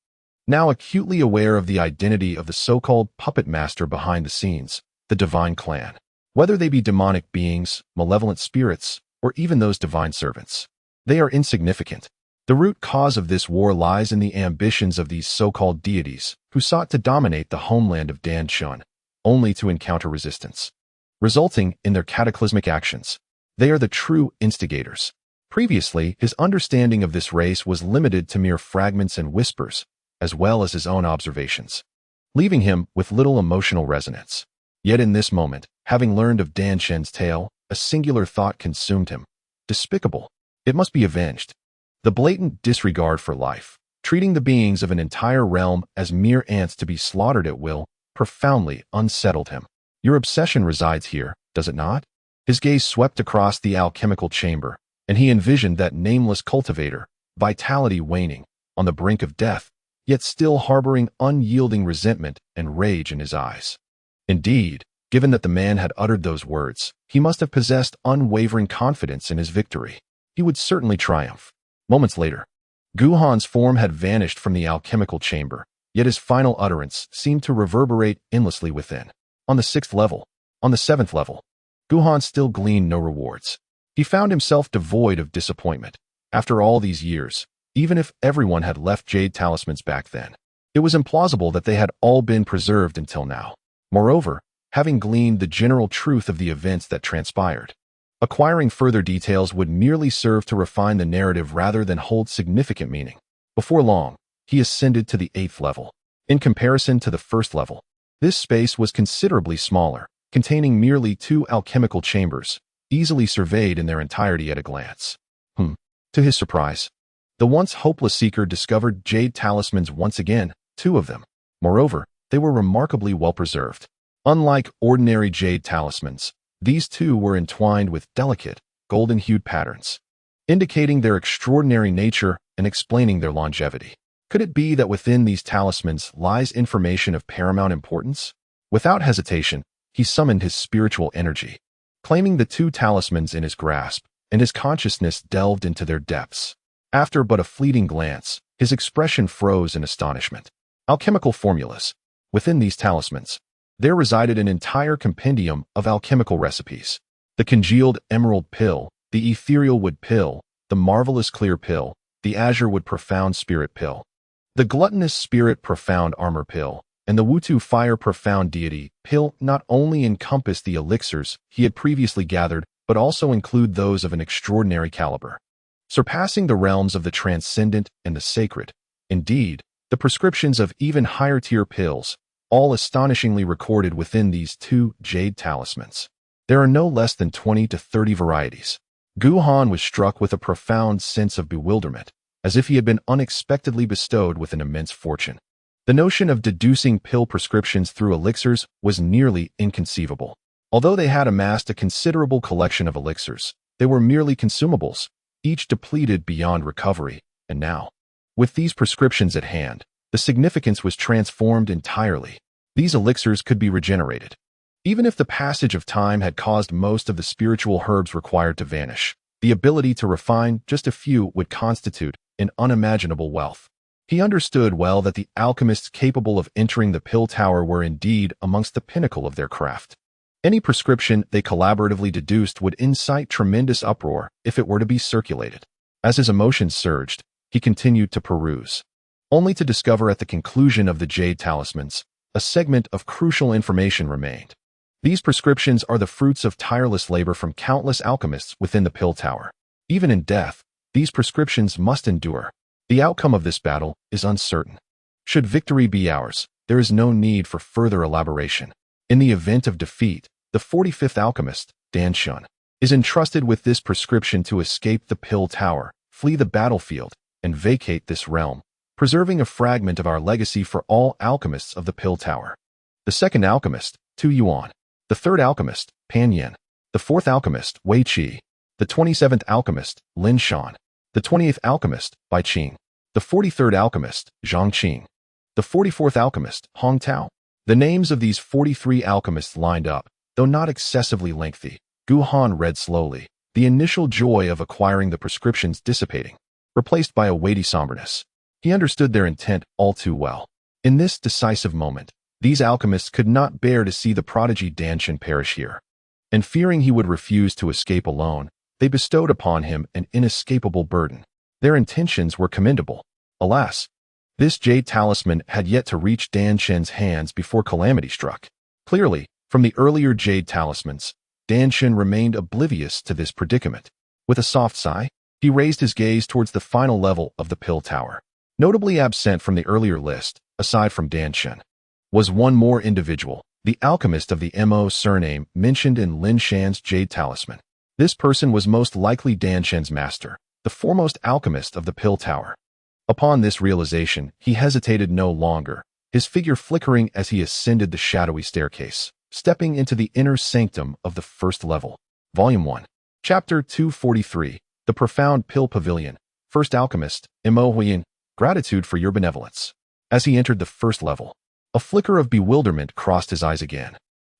now acutely aware of the identity of the so-called puppet master behind the scenes, the divine clan. Whether they be demonic beings, malevolent spirits, or even those divine servants, they are insignificant. The root cause of this war lies in the ambitions of these so-called deities, who sought to dominate the homeland of Danshun, only to encounter resistance, resulting in their cataclysmic actions. They are the true instigators. Previously, his understanding of this race was limited to mere fragments and whispers, as well as his own observations, leaving him with little emotional resonance. Yet in this moment, having learned of Danshen's tale, a singular thought consumed him. Despicable. It must be avenged. The blatant disregard for life, treating the beings of an entire realm as mere ants to be slaughtered at will, profoundly unsettled him. Your obsession resides here, does it not? His gaze swept across the alchemical chamber, and he envisioned that nameless cultivator, vitality waning, on the brink of death, yet still harboring unyielding resentment and rage in his eyes. Indeed, Given that the man had uttered those words, he must have possessed unwavering confidence in his victory. He would certainly triumph. Moments later, Gu Han's form had vanished from the alchemical chamber, yet his final utterance seemed to reverberate endlessly within. On the 6th level, on the 7th level, Gu Han still gleaned no rewards. He found himself devoid of disappointment. After all these years, even if everyone had left jade talismans back then, it was implausible that they had all been preserved until now. Moreover, having gleaned the general truth of the events that transpired, acquiring further details would merely serve to refine the narrative rather than hold significant meaning. Before long, he ascended to the 8th level. In comparison to the 1st level, this space was considerably smaller, containing merely 2 alchemical chambers, easily surveyed in their entirety at a glance. To his surprise, the once hopeless seeker discovered jade talismans once again, 2 of them. Moreover, they were remarkably well preserved. Unlike ordinary jade talismans, these 2 were entwined with delicate, golden-hued patterns, indicating their extraordinary nature and explaining their longevity. Could it be that within these talismans lies information of paramount importance? Without hesitation, he summoned his spiritual energy, claiming the 2 talismans in his grasp, and his consciousness delved into their depths. After but a fleeting glance, his expression froze in astonishment. Alchemical formulas. Within these talismans, there resided an entire compendium of alchemical recipes. The congealed emerald pill, the ethereal wood pill, the marvelous clear pill, the azure wood profound spirit pill, the gluttonous spirit profound armor pill, and the Wutu fire profound deity pill not only encompass the elixirs he had previously gathered, but also include those of an extraordinary caliber, surpassing the realms of the transcendent and the sacred. Indeed, the prescriptions of even higher-tier pills, all astonishingly recorded within these 2 jade talismans. There are no less than 20 to 30 varieties. Gu Han was struck with a profound sense of bewilderment, as if he had been unexpectedly bestowed with an immense fortune. The notion of deducing pill prescriptions through elixirs was nearly inconceivable. Although they had amassed a considerable collection of elixirs, they were merely consumables, each depleted beyond recovery, and now, with these prescriptions at hand, the significance was transformed entirely. These elixirs could be regenerated. Even if the passage of time had caused most of the spiritual herbs required to vanish, the ability to refine just a few would constitute an unimaginable wealth. He understood well that the alchemists capable of entering the pill tower were indeed amongst the pinnacle of their craft. Any prescription they collaboratively deduced would incite tremendous uproar if it were to be circulated. As his emotions surged, he continued to peruse, only to discover at the conclusion of the jade talismans, a segment of crucial information remained. These prescriptions are the fruits of tireless labor from countless alchemists within the pill tower. Even in death, these prescriptions must endure. The outcome of this battle is uncertain. Should victory be ours, there is no need for further elaboration. In the event of defeat, the 45th alchemist, Dan Shun, is entrusted with this prescription to escape the pill tower, flee the battlefield, and vacate this realm, preserving a fragment of our legacy for all alchemists of the pill tower. The 2nd alchemist, Tu Yuan. The 3rd alchemist, Pan Yin. The 4th alchemist, Wei Qi. The 27th alchemist, Lin Shan. The 28th alchemist, Bai Qing. The 43rd alchemist, Zhang Qing. The 44th alchemist, Hong Tao. The names of these 43 alchemists lined up, though not excessively lengthy. Gu Han read slowly, the initial joy of acquiring the prescriptions dissipating, replaced by a weighty somberness. He understood their intent all too well. In this decisive moment, these alchemists could not bear to see the prodigy Danshan perish here, and fearing he would refuse to escape alone, they bestowed upon him an inescapable burden. Their intentions were commendable. Alas, this jade talisman had yet to reach Dan Shen's hands before calamity struck. Clearly, from the earlier jade talismans, Dan Shen remained oblivious to this predicament. With a soft sigh, he raised his gaze towards the final level of the pill tower. Notably absent from the earlier list, aside from Dan Shen, was one more individual, the alchemist of the Mo surname mentioned in Lin Shan's jade talisman. This person was most likely Dan Shen's master, the foremost alchemist of the pill tower. Upon this realization, he hesitated no longer, his figure flickering as he ascended the shadowy staircase, stepping into the inner sanctum of the 1st level. Volume 1. Chapter 243, The Profound Pill Pavilion. 1st Alchemist, Mo Huiyin, gratitude for your benevolence. As he entered the 1st level, a flicker of bewilderment crossed his eyes again.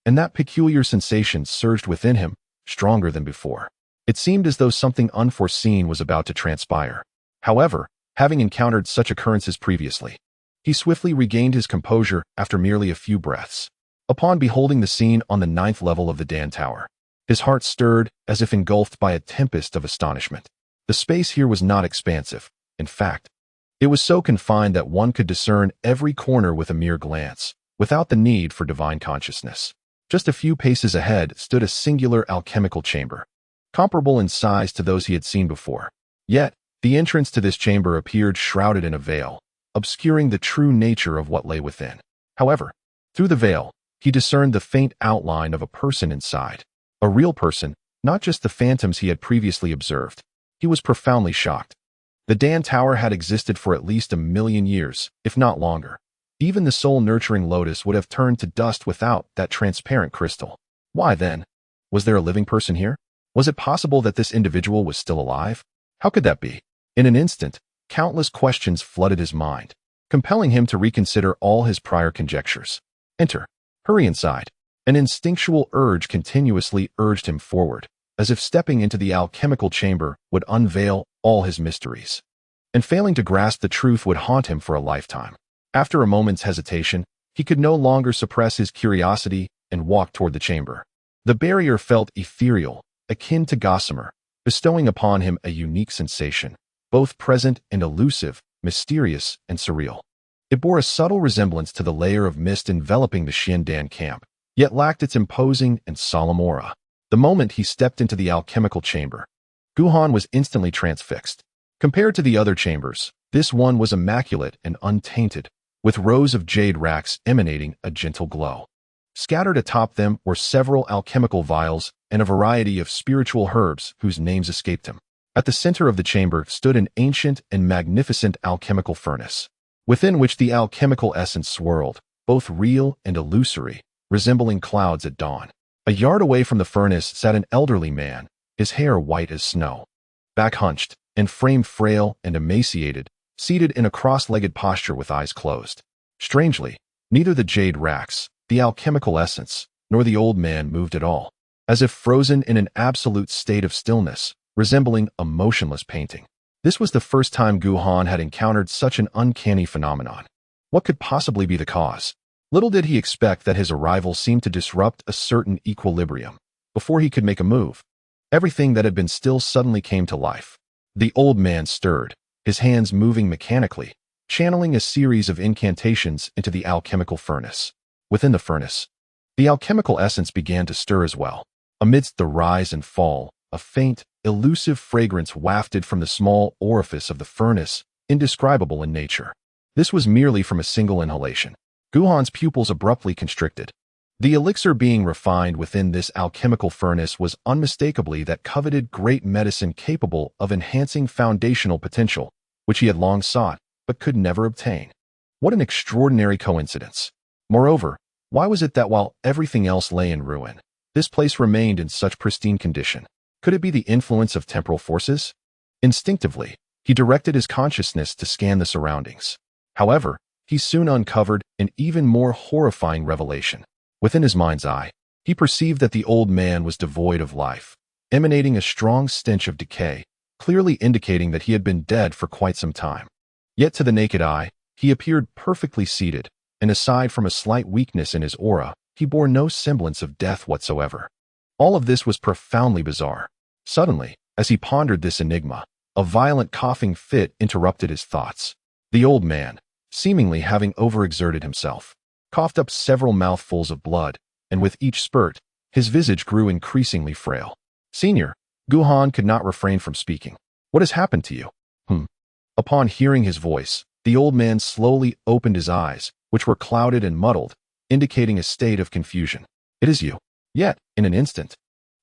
and that peculiar sensation surged within him, stronger than before. It seemed as though something unforeseen was about to transpire. However, having encountered such occurrences previously, he swiftly regained his composure after merely a few breaths. Upon beholding the scene on the 9th level of the Dan Tower, his heart stirred as if engulfed by a tempest of astonishment. The space here was not expansive. In fact, it was so confined that one could discern every corner with a mere glance, without the need for divine consciousness. Just a few paces ahead stood a singular alchemical chamber, comparable in size to those he had seen before. Yet, the entrance to this chamber appeared shrouded in a veil, obscuring the true nature of what lay within. However, through the veil, he discerned the faint outline of a person inside. A real person, not just the phantoms he had previously observed. He was profoundly shocked. The Dan Tower had existed for at least 1,000,000 years, if not longer. Even the soul-nurturing lotus would have turned to dust without that transparent crystal. Why then? Was there a living person here? Was it possible that this individual was still alive? How could that be? In an instant, countless questions flooded his mind, compelling him to reconsider all his prior conjectures. Enter. Hurry inside. An instinctual urge continuously urged him forward, as if stepping into the alchemical chamber would unveil all his mysteries. And failing to grasp the truth would haunt him for a lifetime. After a moment's hesitation, he could no longer suppress his curiosity and walked toward the chamber. The barrier felt ethereal, akin to gossamer, bestowing upon him a unique sensation, both present and elusive, mysterious and surreal. It bore a subtle resemblance to the layer of mist enveloping the Xiandan camp, yet lacked its imposing and solemn aura. The moment he stepped into the alchemical chamber, Guhan was instantly transfixed. Compared to the other chambers, this one was immaculate and untainted, with rows of jade racks emanating a gentle glow. Scattered atop them were several alchemical vials and a variety of spiritual herbs whose names escaped him. At the center of the chamber stood an ancient and magnificent alchemical furnace, within which the alchemical essence swirled, both real and illusory, resembling clouds at dawn. A yard away from the furnace sat an elderly man, his hair white as snow, back hunched, and frame frail and emaciated, seated in a cross-legged posture with eyes closed. Strangely, neither the jade racks, the alchemical essence, nor the old man moved at all, as if frozen in an absolute state of stillness, resembling a motionless painting. This was the first time Guhan had encountered such an uncanny phenomenon. What could possibly be the cause? Little did he expect that his arrival seemed to disrupt a certain equilibrium. Before he could make a move, everything that had been still suddenly came to life. The old man stirred, his hands moving mechanically, channeling a series of incantations into the alchemical furnace. Within the furnace, the alchemical essence began to stir as well. Amidst the rise and fall, a faint, elusive fragrance wafted from the small orifice of the furnace, indescribable in nature. This was merely from a single inhalation. Guhan's pupils abruptly constricted. The elixir being refined within this alchemical furnace was unmistakably that coveted great medicine capable of enhancing foundational potential, which he had long sought, but could never obtain. What an extraordinary coincidence. Moreover, why was it that while everything else lay in ruin, this place remained in such pristine condition? Could it be the influence of temporal forces? Instinctively, he directed his consciousness to scan the surroundings. However, he soon uncovered an even more horrifying revelation. Within his mind's eye, he perceived that the old man was devoid of life, emanating a strong stench of decay, clearly indicating that he had been dead for quite some time. Yet to the naked eye, he appeared perfectly seated, and aside from a slight weakness in his aura, he bore no semblance of death whatsoever. All of this was profoundly bizarre. Suddenly, as he pondered this enigma, a violent coughing fit interrupted his thoughts. The old man, seemingly having overexerted himself, coughed up several mouthfuls of blood, and with each spurt, his visage grew increasingly frail. "Senior," Guhan could not refrain from speaking. "What has happened to you?" Upon hearing his voice, the old man slowly opened his eyes, which were clouded and muddled, indicating a state of confusion. "It is you." Yet, in an instant,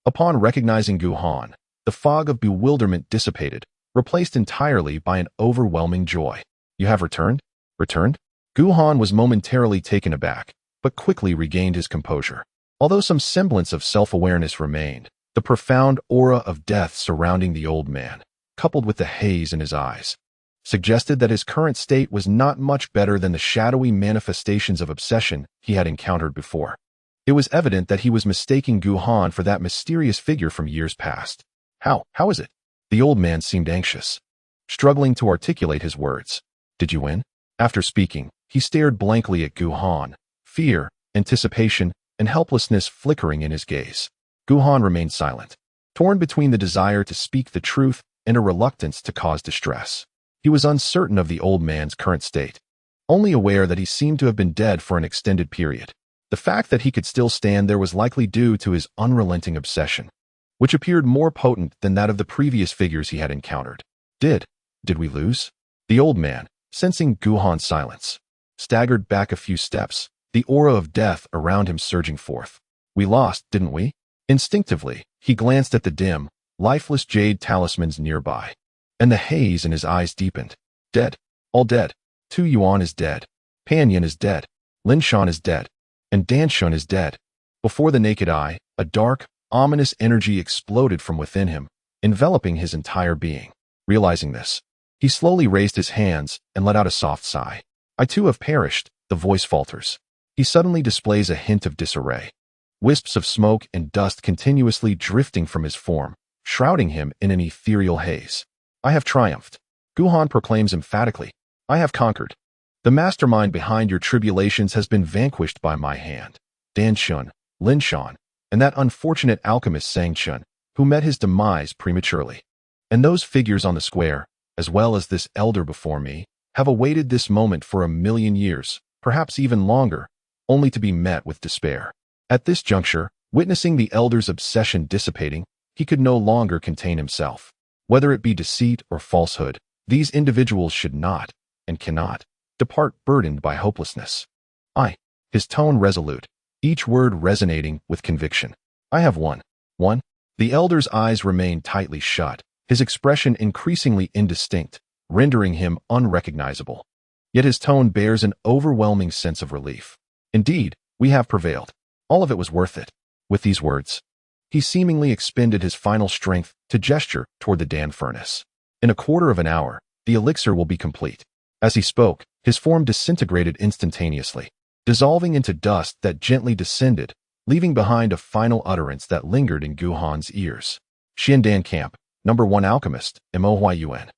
upon recognizing Guhan, the fog of bewilderment dissipated, replaced entirely by an overwhelming joy. "You have returned?" "Returned?" Guhan was momentarily taken aback, but quickly regained his composure. Although some semblance of self-awareness remained, the profound aura of death surrounding the old man, coupled with the haze in his eyes, suggested that his current state was not much better than the shadowy manifestations of obsession he had encountered before. It was evident that he was mistaking Gu Han for that mysterious figure from years past. How is it? The old man seemed anxious, struggling to articulate his words. Did you win? After speaking, he stared blankly at Gu Han, fear, anticipation, and helplessness flickering in his gaze. Gu Han remained silent, torn between the desire to speak the truth and a reluctance to cause distress. He was uncertain of the old man's current state, only aware that he seemed to have been dead for an extended period. The fact that he could still stand there was likely due to his unrelenting obsession, which appeared more potent than that of the previous figures he had encountered. Did we lose? The old man, sensing Gu Han's silence, staggered back a few steps, the aura of death around him surging forth. We lost, didn't we? Instinctively, he glanced at the dim, lifeless jade talismans nearby, and the haze in his eyes deepened. Dead. All dead. Tu Yuan is dead. Pan Yin is dead. Lin Shan is dead. And Dan Shun is dead. Before the naked eye, a dark, ominous energy exploded from within him, enveloping his entire being. Realizing this, he slowly raised his hands and let out a soft sigh. I too have perished, the voice falters. He suddenly displays a hint of disarray. Wisps of smoke and dust continuously drifting from his form, shrouding him in an ethereal haze. I have triumphed. Gu Han proclaims emphatically. I have conquered. The mastermind behind your tribulations has been vanquished by my hand. Dan Shun, Lin Shan, and that unfortunate alchemist Sang Chun, who met his demise prematurely. And those figures on the square, as well as this elder before me, have awaited this moment for 1,000,000 years, perhaps even longer, only to be met with despair. At this juncture, witnessing the elder's obsession dissipating, he could no longer contain himself. Whether it be deceit or falsehood, these individuals should not, and cannot, depart burdened by hopelessness. His tone resolute, each word resonating with conviction. I have won. Won? The elder's eyes remained tightly shut, his expression increasingly indistinct, rendering him unrecognizable. Yet his tone bears an overwhelming sense of relief. Indeed, we have prevailed. All of it was worth it. With these words, he seemingly expended his final strength to gesture toward the Dan furnace. In a quarter of an hour, the elixir will be complete. As he spoke, his form disintegrated instantaneously, dissolving into dust that gently descended, leaving behind a final utterance that lingered in Gu Han's ears. Xiandan Camp, Number 1 Alchemist, Xiaoyun.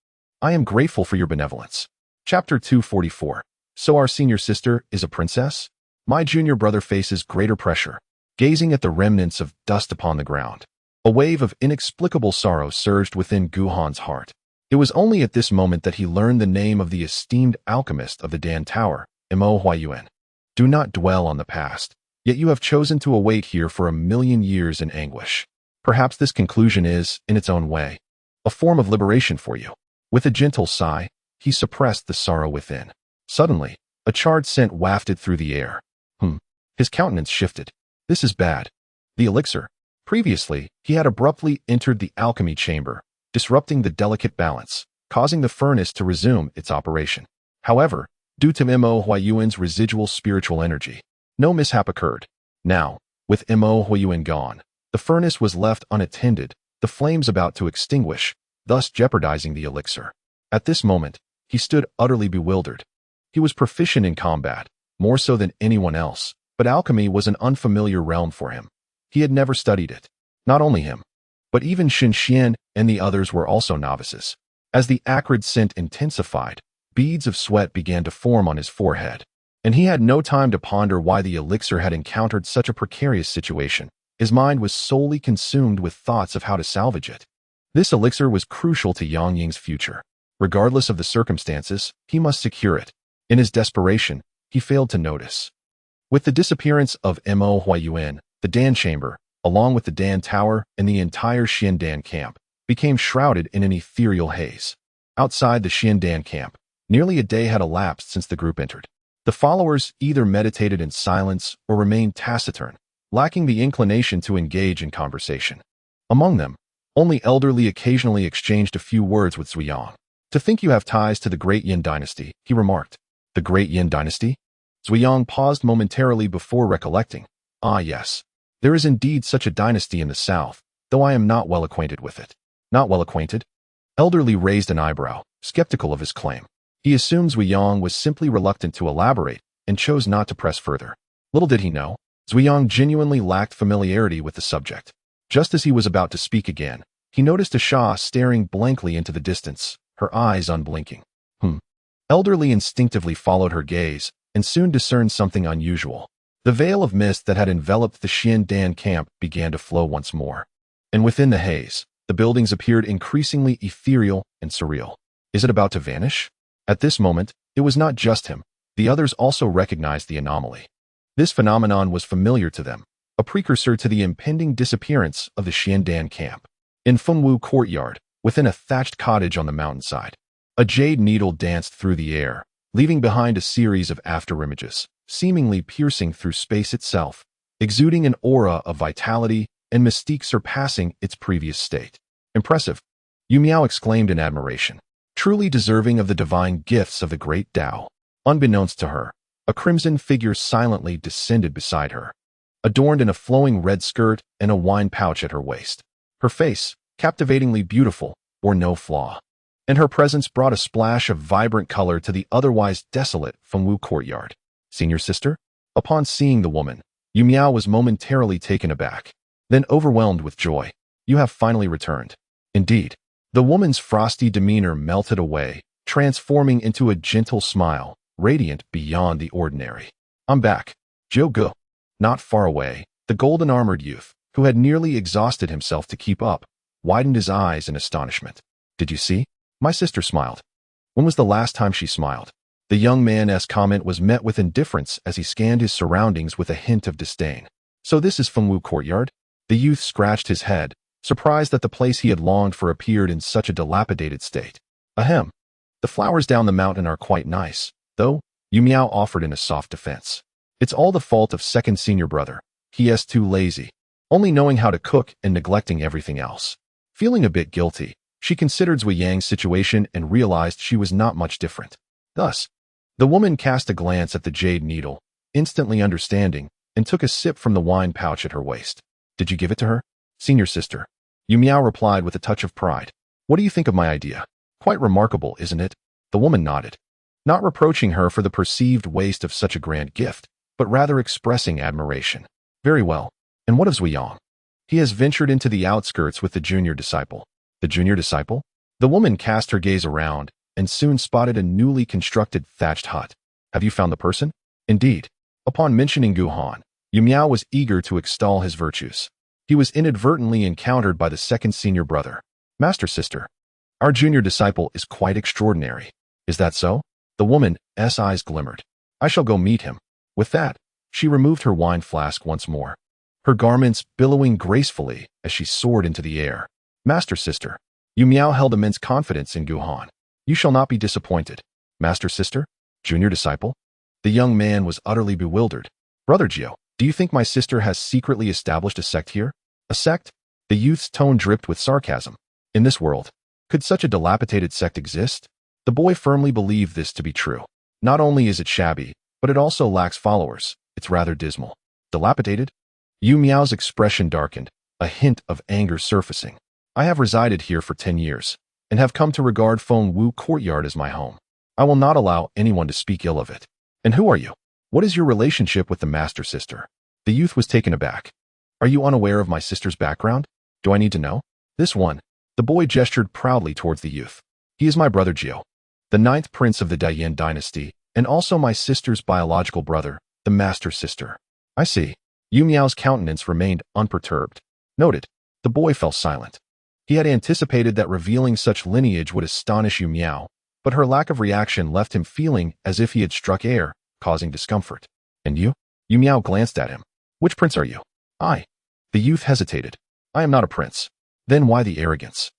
I am grateful for your benevolence. Chapter 244. So our senior sister is a princess? My junior brother faces greater pressure, gazing at the remnants of dust upon the ground. A wave of inexplicable sorrow surged within Gu Han's heart. It was only at this moment that he learned the name of the esteemed alchemist of the Dan Tower, Xiaoyun. Do not dwell on the past, yet you have chosen to await here for 1,000,000 years in anguish. Perhaps this conclusion is, in its own way, a form of liberation for you. With a gentle sigh, he suppressed the sorrow within. Suddenly, a charred scent wafted through the air. His countenance shifted. This is bad. The elixir. Previously, he had abruptly entered the alchemy chamber, disrupting the delicate balance, causing the furnace to resume its operation. However, due to Xiaoyun's residual spiritual energy, no mishap occurred. Now, with Xiaoyun gone, the furnace was left unattended, the flames about to extinguish, thus jeopardizing the elixir. At this moment, he stood utterly bewildered. He was proficient in combat, more so than anyone else, but alchemy was an unfamiliar realm for him. He had never studied it. Not only him, but even Xin Xian and the others were also novices. As the acrid scent intensified, beads of sweat began to form on his forehead, and he had no time to ponder why the elixir had encountered such a precarious situation. His mind was solely consumed with thoughts of how to salvage it. This elixir was crucial to Yang Ying's future. Regardless of the circumstances, he must secure it. In his desperation, he failed to notice. With the disappearance of Xiaoyun, the Dan Chamber, along with the Dan Tower and the entire Xiandan camp, became shrouded in an ethereal haze. Outside the Xiandan camp, nearly a day had elapsed since the group entered. The followers either meditated in silence or remained taciturn, lacking the inclination to engage in conversation. Among them, only elderly occasionally exchanged a few words with Zuyang. To think you have ties to the Great Yin dynasty, he remarked. The Great Yin dynasty? Zuyang paused momentarily before recollecting. Ah yes, there is indeed such a dynasty in the south, though I am not well acquainted with it. Not well acquainted? Elderly raised an eyebrow, skeptical of his claim. He assumed Zuyang was simply reluctant to elaborate and chose not to press further. Little did he know, Zuyang genuinely lacked familiarity with the subject. Just as he was about to speak again, he noticed Asha staring blankly into the distance, her eyes unblinking. Elderly instinctively followed her gaze and soon discerned something unusual. The veil of mist that had enveloped the Xiandan camp began to flow once more. And within the haze, the buildings appeared increasingly ethereal and surreal. Is it about to vanish? At this moment, it was not just him. The others also recognized the anomaly. This phenomenon was familiar to them, a precursor to the impending disappearance of the Xiandan camp. In Fengwu Courtyard, within a thatched cottage on the mountainside, a jade needle danced through the air, leaving behind a series of afterimages, seemingly piercing through space itself, exuding an aura of vitality and mystique surpassing its previous state. Impressive, Yu Miao exclaimed in admiration, truly deserving of the divine gifts of the great Tao. Unbeknownst to her, a crimson figure silently descended beside her, adorned in a flowing red skirt and a wine pouch at her waist. Her face, captivatingly beautiful, bore no flaw, and her presence brought a splash of vibrant color to the otherwise desolate Fengwu Courtyard. Senior sister? Upon seeing the woman, Yu Miao was momentarily taken aback, then overwhelmed with joy. You have finally returned. Indeed, the woman's frosty demeanor melted away, transforming into a gentle smile, radiant beyond the ordinary. I'm back. Jiu Gu. Not far away, the golden-armored youth, who had nearly exhausted himself to keep up, widened his eyes in astonishment. Did you see? My sister smiled. When was the last time she smiled? The young man's comment was met with indifference as he scanned his surroundings with a hint of disdain. So this is Fengwu Courtyard? The youth scratched his head, surprised that the place he had longed for appeared in such a dilapidated state. Ahem. The flowers down the mountain are quite nice, though, Yu Miao offered in a soft defense. It's all the fault of second senior brother. He is too lazy, only knowing how to cook and neglecting everything else. Feeling a bit guilty, she considered Zui Yang's situation and realized she was not much different. Thus, the woman cast a glance at the jade needle, instantly understanding, and took a sip from the wine pouch at her waist. Did you give it to her? Senior sister. Yu Miao replied with a touch of pride. What do you think of my idea? Quite remarkable, isn't it? The woman nodded, not reproaching her for the perceived waste of such a grand gift, but rather expressing admiration. Very well. And what of Zui Yang? He has ventured into the outskirts with the junior disciple. The junior disciple? The woman cast her gaze around and soon spotted a newly constructed thatched hut. Have you found the person? Indeed. Upon mentioning Gu Han, Yu Miao was eager to extol his virtues. He was inadvertently encountered by the second senior brother. Master sister, our junior disciple is quite extraordinary. Is that so? The woman's eyes glimmered. I shall go meet him. With that, she removed her wine flask once more, her garments billowing gracefully as she soared into the air. Master sister, Yu Miao held immense confidence in Gu Han. You shall not be disappointed. Master sister? Junior disciple? The young man was utterly bewildered. Brother Jiu, do you think my sister has secretly established a sect here? A sect? The youth's tone dripped with sarcasm. In this world, could such a dilapidated sect exist? The boy firmly believed this to be true. Not only is it shabby, but it also lacks followers. It's rather dismal. Dilapidated? Yu Miao's expression darkened, a hint of anger surfacing. I have resided here for 10 years, and have come to regard Fengwu Courtyard as my home. I will not allow anyone to speak ill of it. And who are you? What is your relationship with the master sister? The youth was taken aback. Are you unaware of my sister's background? Do I need to know? This one. The boy gestured proudly towards the youth. He is my brother Jiu, the 9th prince of the Dayan dynasty, and also my sister's biological brother, the master sister. I see. Yu Miao's countenance remained unperturbed. Noted. The boy fell silent. He had anticipated that revealing such lineage would astonish Yu Miao, but her lack of reaction left him feeling as if he had struck air, causing discomfort. And you? Yu Miao glanced at him. Which prince are you? I. The youth hesitated. I am not a prince. Then why the arrogance?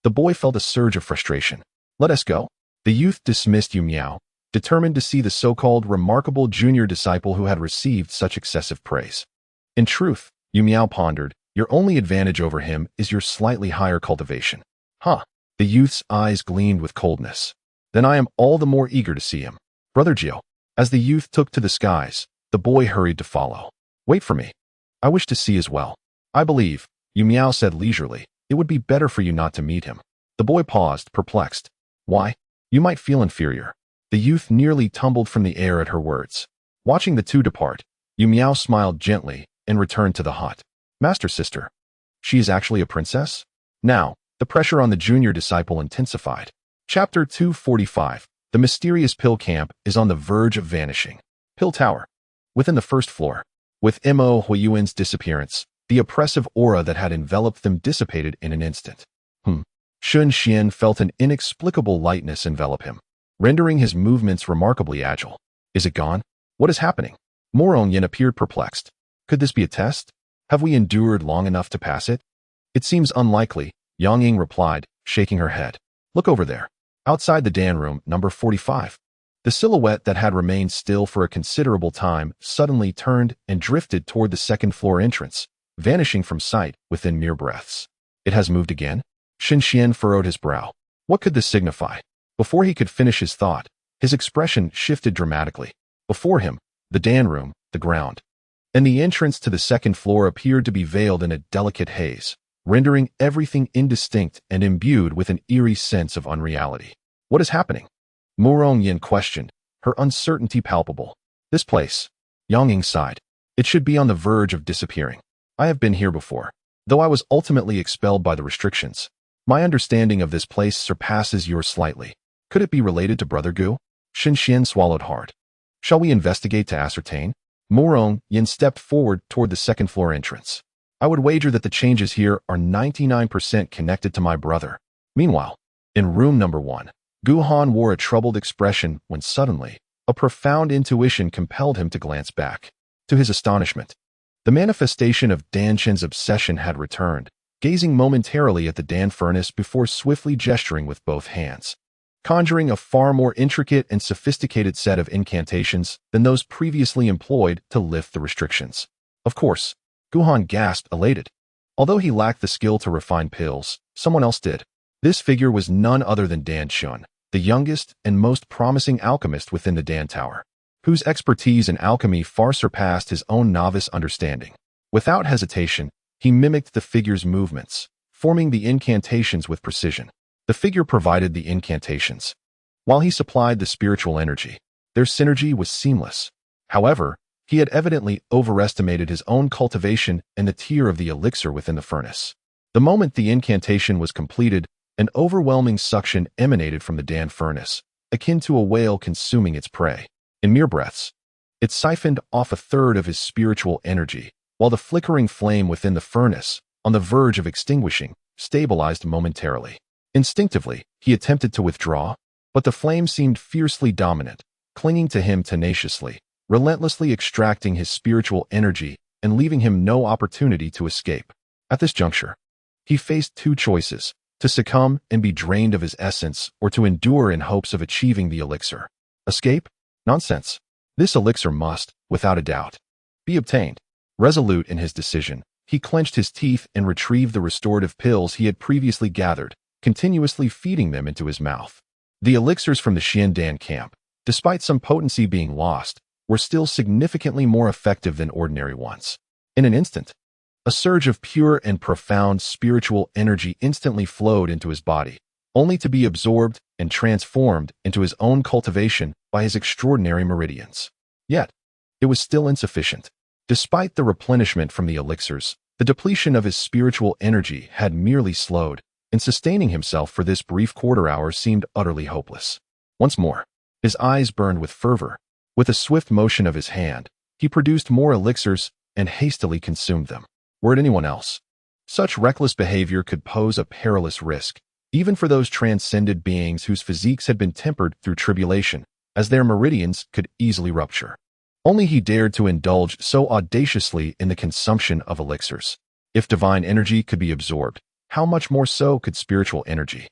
The boy felt a surge of frustration. Let us go. The youth dismissed Yu Miao, determined to see the so-called remarkable junior disciple who had received such excessive praise. In truth, Yu Miao pondered, your only advantage over him is your slightly higher cultivation. Huh. The youth's eyes gleamed with coldness. Then I am all the more eager to see him. Brother Jiu. As the youth took to the skies, the boy hurried to follow. Wait for me. I wish to see as well. I believe, Yu Miao said leisurely, it would be better for you not to meet him. The boy paused, perplexed. Why? You might feel inferior. The youth nearly tumbled from the air at her words. Watching the two depart, Yu Miao smiled gently and returned to the hut. Master sister. She is actually a princess? Now, the pressure on the junior disciple intensified. Chapter 245. The mysterious pill camp is on the verge of vanishing. Pill Tower. Within the first floor. With Mo Huiyuan's disappearance, the oppressive aura that had enveloped them dissipated in an instant. Shun Xian felt an inexplicable lightness envelop him, rendering his movements remarkably agile. Is it gone? What is happening? Morong Yin appeared perplexed. Could this be a test? Have we endured long enough to pass it? It seems unlikely, Yang Ying replied, shaking her head. Look over there. Outside the Dan room, number 45. The silhouette that had remained still for a considerable time suddenly turned and drifted toward the second-floor entrance, vanishing from sight within mere breaths. It has moved again? Shin Xian furrowed his brow. What could this signify? Before he could finish his thought, his expression shifted dramatically. Before him, the Dan room, the ground, and the entrance to the second floor appeared to be veiled in a delicate haze, rendering everything indistinct and imbued with an eerie sense of unreality. What is happening? Morong Yin questioned, her uncertainty palpable. This place. Yang Ying sighed. It should be on the verge of disappearing. I have been here before, though I was ultimately expelled by the restrictions. My understanding of this place surpasses yours slightly. Could it be related to Brother Gu? Shin Xian swallowed hard. Shall we investigate to ascertain? Morong Yin stepped forward toward the second-floor entrance. I would wager that the changes here are 99% connected to my brother. Meanwhile, in room number 1, Gu Han wore a troubled expression when suddenly, a profound intuition compelled him to glance back. To his astonishment, the manifestation of Dan Chen's obsession had returned, gazing momentarily at the Dan furnace before swiftly gesturing with both hands, conjuring a far more intricate and sophisticated set of incantations than those previously employed to lift the restrictions. Of course, Gu Han gasped, elated. Although he lacked the skill to refine pills, someone else did. This figure was none other than Dan Chun, the youngest and most promising alchemist within the Dan Tower, whose expertise in alchemy far surpassed his own novice understanding. Without hesitation, he mimicked the figure's movements, forming the incantations with precision. The figure provided the incantations, while he supplied the spiritual energy. Their synergy was seamless. However, he had evidently overestimated his own cultivation and the tier of the elixir within the furnace. The moment the incantation was completed, an overwhelming suction emanated from the Dan furnace, akin to a whale consuming its prey. In mere breaths, it siphoned off a third of his spiritual energy, while the flickering flame within the furnace, on the verge of extinguishing, stabilized momentarily. Instinctively, he attempted to withdraw, but the flame seemed fiercely dominant, clinging to him tenaciously, relentlessly extracting his spiritual energy and leaving him no opportunity to escape. At this juncture, he faced two choices: to succumb and be drained of his essence, or to endure in hopes of achieving the elixir. Escape? Nonsense. This elixir must, without a doubt, be obtained. Resolute in his decision, he clenched his teeth and retrieved the restorative pills he had previously gathered, continuously feeding them into his mouth. The elixirs from the Xiandan camp, despite some potency being lost, were still significantly more effective than ordinary ones. In an instant, a surge of pure and profound spiritual energy instantly flowed into his body, only to be absorbed and transformed into his own cultivation by his extraordinary meridians. Yet, it was still insufficient. Despite the replenishment from the elixirs, the depletion of his spiritual energy had merely slowed, and sustaining himself for this brief quarter hour seemed utterly hopeless. Once more, his eyes burned with fervor. With a swift motion of his hand, he produced more elixirs and hastily consumed them. Were it anyone else, such reckless behavior could pose a perilous risk, even for those transcended beings whose physiques had been tempered through tribulation, as their meridians could easily rupture. Only he dared to indulge so audaciously in the consumption of elixirs. If divine energy could be absorbed, how much more so could spiritual energy?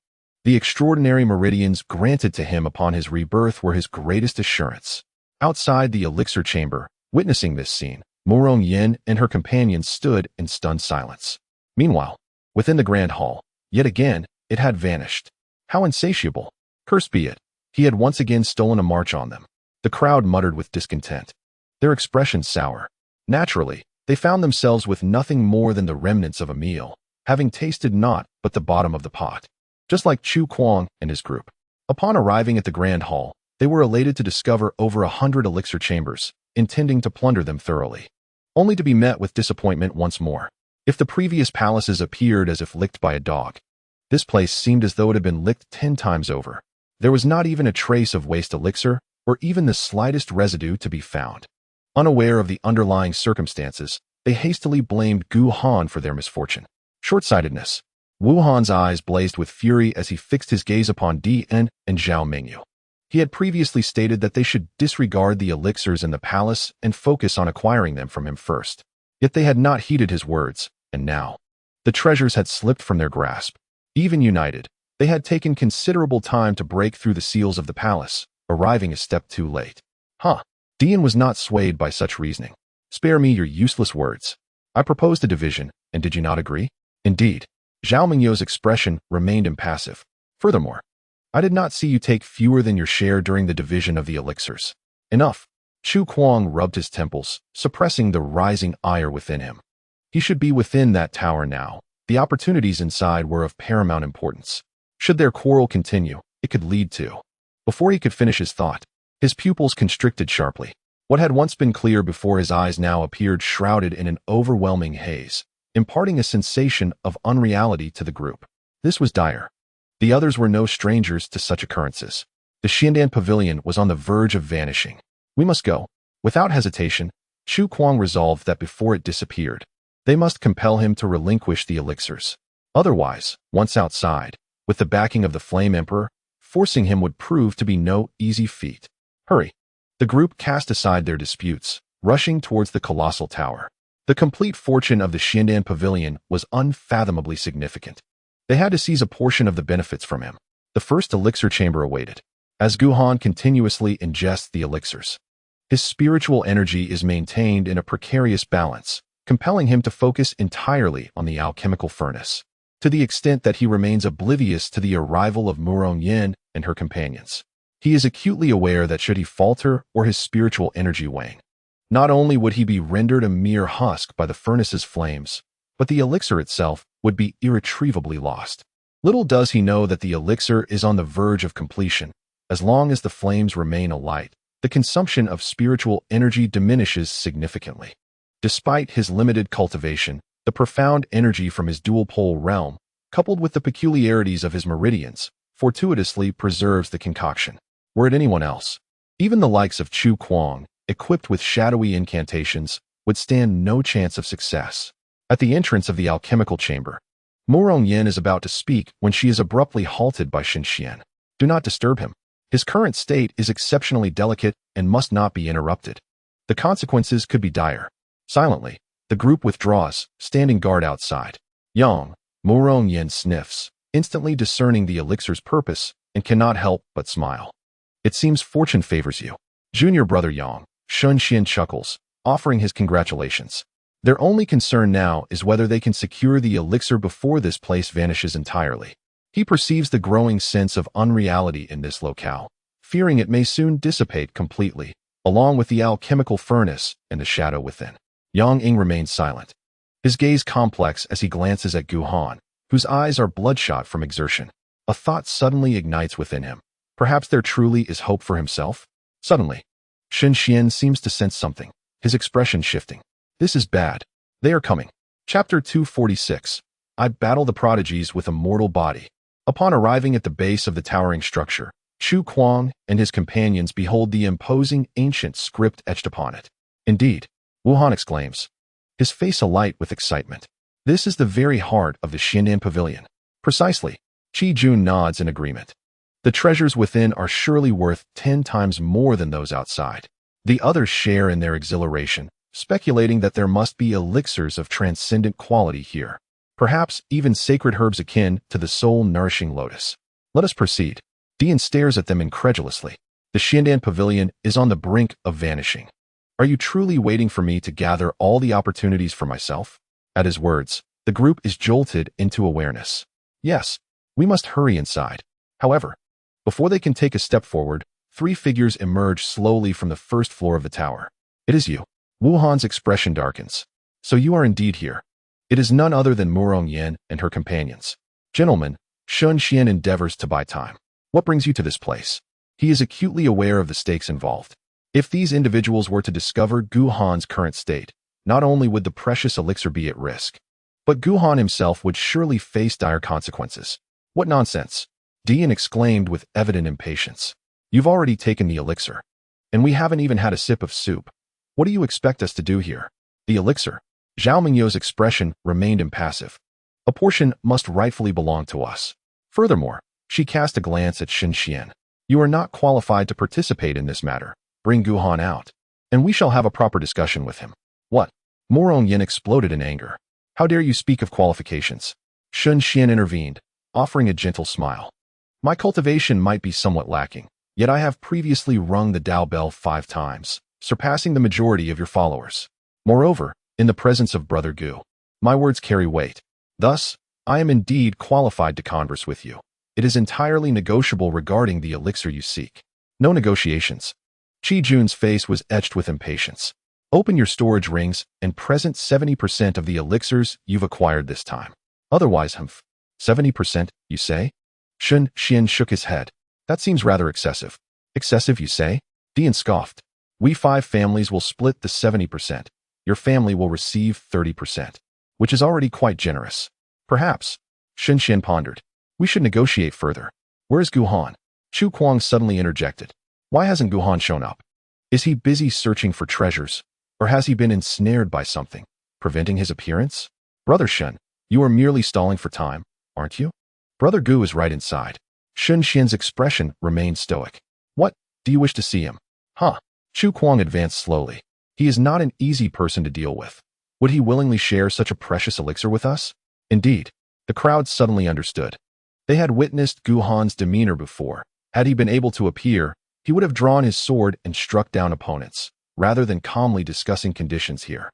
The extraordinary meridians granted to him upon his rebirth were his greatest assurance. Outside the elixir chamber, witnessing this scene, Morong Yin and her companions stood in stunned silence. Meanwhile, within the grand hall, yet again, it had vanished. How insatiable! Cursed be it! He had once again stolen a march on them. The crowd muttered with discontent, their expressions sour. Naturally, they found themselves with nothing more than the remnants of a meal, having tasted naught but the bottom of the pot. Just like Chu Kuang and his group. Upon arriving at the grand hall, they were elated to discover over 100 elixir chambers, intending to plunder them thoroughly, only to be met with disappointment once more. If the previous palaces appeared as if licked by a dog, this place seemed as though it had been licked 10 times over. There was not even a trace of waste elixir, or even the slightest residue to be found. Unaware of the underlying circumstances, they hastily blamed Gu Han for their misfortune. Short-sightedness. Wu Han's eyes blazed with fury as he fixed his gaze upon Dian and Zhao Mingyu. He had previously stated that they should disregard the elixirs in the palace and focus on acquiring them from him first. Yet they had not heeded his words, and now the treasures had slipped from their grasp. Even united, they had taken considerable time to break through the seals of the palace, arriving a step too late. Dian was not swayed by such reasoning. Spare me your useless words. I proposed a division, and did you not agree? Indeed. Zhao Mingyu's expression remained impassive. Furthermore, I did not see you take fewer than your share during the division of the elixirs. Enough. Chu Kuang rubbed his temples, suppressing the rising ire within him. He should be within that tower now. The opportunities inside were of paramount importance. Should their quarrel continue, it could lead to... Before he could finish his thought, his pupils constricted sharply. What had once been clear before his eyes now appeared shrouded in an overwhelming haze, imparting a sensation of unreality to the group. This was dire. The others were no strangers to such occurrences. The Xiandan Pavilion was on the verge of vanishing. We must go. Without hesitation, Chu Kuang resolved that before it disappeared, they must compel him to relinquish the elixirs. Otherwise, once outside, with the backing of the Flame Emperor, forcing him would prove to be no easy feat. Hurry. The group cast aside their disputes, rushing towards the colossal tower. The complete fortune of the Xiandan Pavilion was unfathomably significant. They had to seize a portion of the benefits from him. The first elixir chamber awaited. As Gu Han continuously ingests the elixirs, his spiritual energy is maintained in a precarious balance, compelling him to focus entirely on the alchemical furnace, to the extent that he remains oblivious to the arrival of Murong Yin and her companions. He is acutely aware that should he falter or his spiritual energy wane, not only would he be rendered a mere husk by the furnace's flames, but the elixir itself would be irretrievably lost. Little does he know that the elixir is on the verge of completion. As long as the flames remain alight, the consumption of spiritual energy diminishes significantly. Despite his limited cultivation, the profound energy from his dual-pole realm, coupled with the peculiarities of his meridians, fortuitously preserves the concoction. Were it anyone else, even the likes of Chu Kuang, equipped with shadowy incantations, would stand no chance of success. At the entrance of the alchemical chamber, Murong Yin is about to speak when she is abruptly halted by Shen Xian. Do not disturb him. His current state is exceptionally delicate and must not be interrupted. The consequences could be dire. Silently, the group withdraws, standing guard outside. Yang, Murong Yin sniffs, instantly discerning the elixir's purpose, and cannot help but smile. It seems fortune favors you. Junior brother Yang, Shen Xian chuckles, offering his congratulations. Their only concern now is whether they can secure the elixir before this place vanishes entirely. He perceives the growing sense of unreality in this locale, fearing it may soon dissipate completely, along with the alchemical furnace and the shadow within. Yang Ying remains silent, his gaze complex as he glances at Gu Han, whose eyes are bloodshot from exertion. A thought suddenly ignites within him. Perhaps there truly is hope for himself? Suddenly, Shen Xian seems to sense something, his expression shifting. This is bad. They are coming. Chapter 246. I battle the prodigies with a mortal body. Upon arriving at the base of the towering structure, Chu Kuang and his companions behold the imposing ancient script etched upon it. Indeed, Wu Han exclaims, his face alight with excitement. This is the very heart of the Xiandan Pavilion. Precisely. Qi Jun nods in agreement. The treasures within are surely worth 10 times more than those outside. The others share in their exhilaration, speculating that there must be elixirs of transcendent quality here. Perhaps even sacred herbs akin to the soul-nourishing lotus. Let us proceed. Dian stares at them incredulously. The Xiandan Pavilion is on the brink of vanishing. Are you truly waiting for me to gather all the opportunities for myself? At his words, the group is jolted into awareness. Yes, we must hurry inside. However, before they can take a step forward, 3 figures emerge slowly from the first floor of the tower. It is you. Wu Han's expression darkens. So you are indeed here. It is none other than Murong Yin and her companions. Gentlemen, Shen Xian endeavors to buy time. What brings you to this place? He is acutely aware of the stakes involved. If these individuals were to discover Gu Han's current state, not only would the precious elixir be at risk, but Gu Han himself would surely face dire consequences. What nonsense! Dian exclaimed with evident impatience. You've already taken the elixir, and we haven't even had a sip of soup. What do you expect us to do here? The elixir. Zhao Mingyo's expression remained impassive. A portion must rightfully belong to us. Furthermore, she cast a glance at Xin Xian. You are not qualified to participate in this matter. Bring Gu Han out, and we shall have a proper discussion with him. What? Morong Yin exploded in anger. How dare you speak of qualifications? Xin Xian intervened, offering a gentle smile. My cultivation might be somewhat lacking, yet I have previously rung the Dao bell 5 times, surpassing the majority of your followers. Moreover, in the presence of Brother Gu, my words carry weight. Thus, I am indeed qualified to converse with you. It is entirely negotiable regarding the elixir you seek. No negotiations. Qi Jun's face was etched with impatience. Open your storage rings and present 70% of the elixirs you've acquired this time. Otherwise, 70%, you say? Xin Xian shook his head. That seems rather excessive. Excessive, you say? Dian scoffed. We 5 families will split the 70%. Your family will receive 30%, which is already quite generous. Perhaps, Xin Xian pondered, we should negotiate further. Where is Gu Han? Chu Kuang suddenly interjected. Why hasn't Gu Han shown up? Is he busy searching for treasures? Or has he been ensnared by something, preventing his appearance? Brother Shen, you are merely stalling for time, aren't you? Brother Gu is right inside. Xin Xian's expression remained stoic. What? Do you wish to see him? Huh? Chu Kuang advanced slowly. He is not an easy person to deal with. Would he willingly share such a precious elixir with us? Indeed, the crowd suddenly understood. They had witnessed Gu Han's demeanor before. Had he been able to appear, he would have drawn his sword and struck down opponents, rather than calmly discussing conditions here.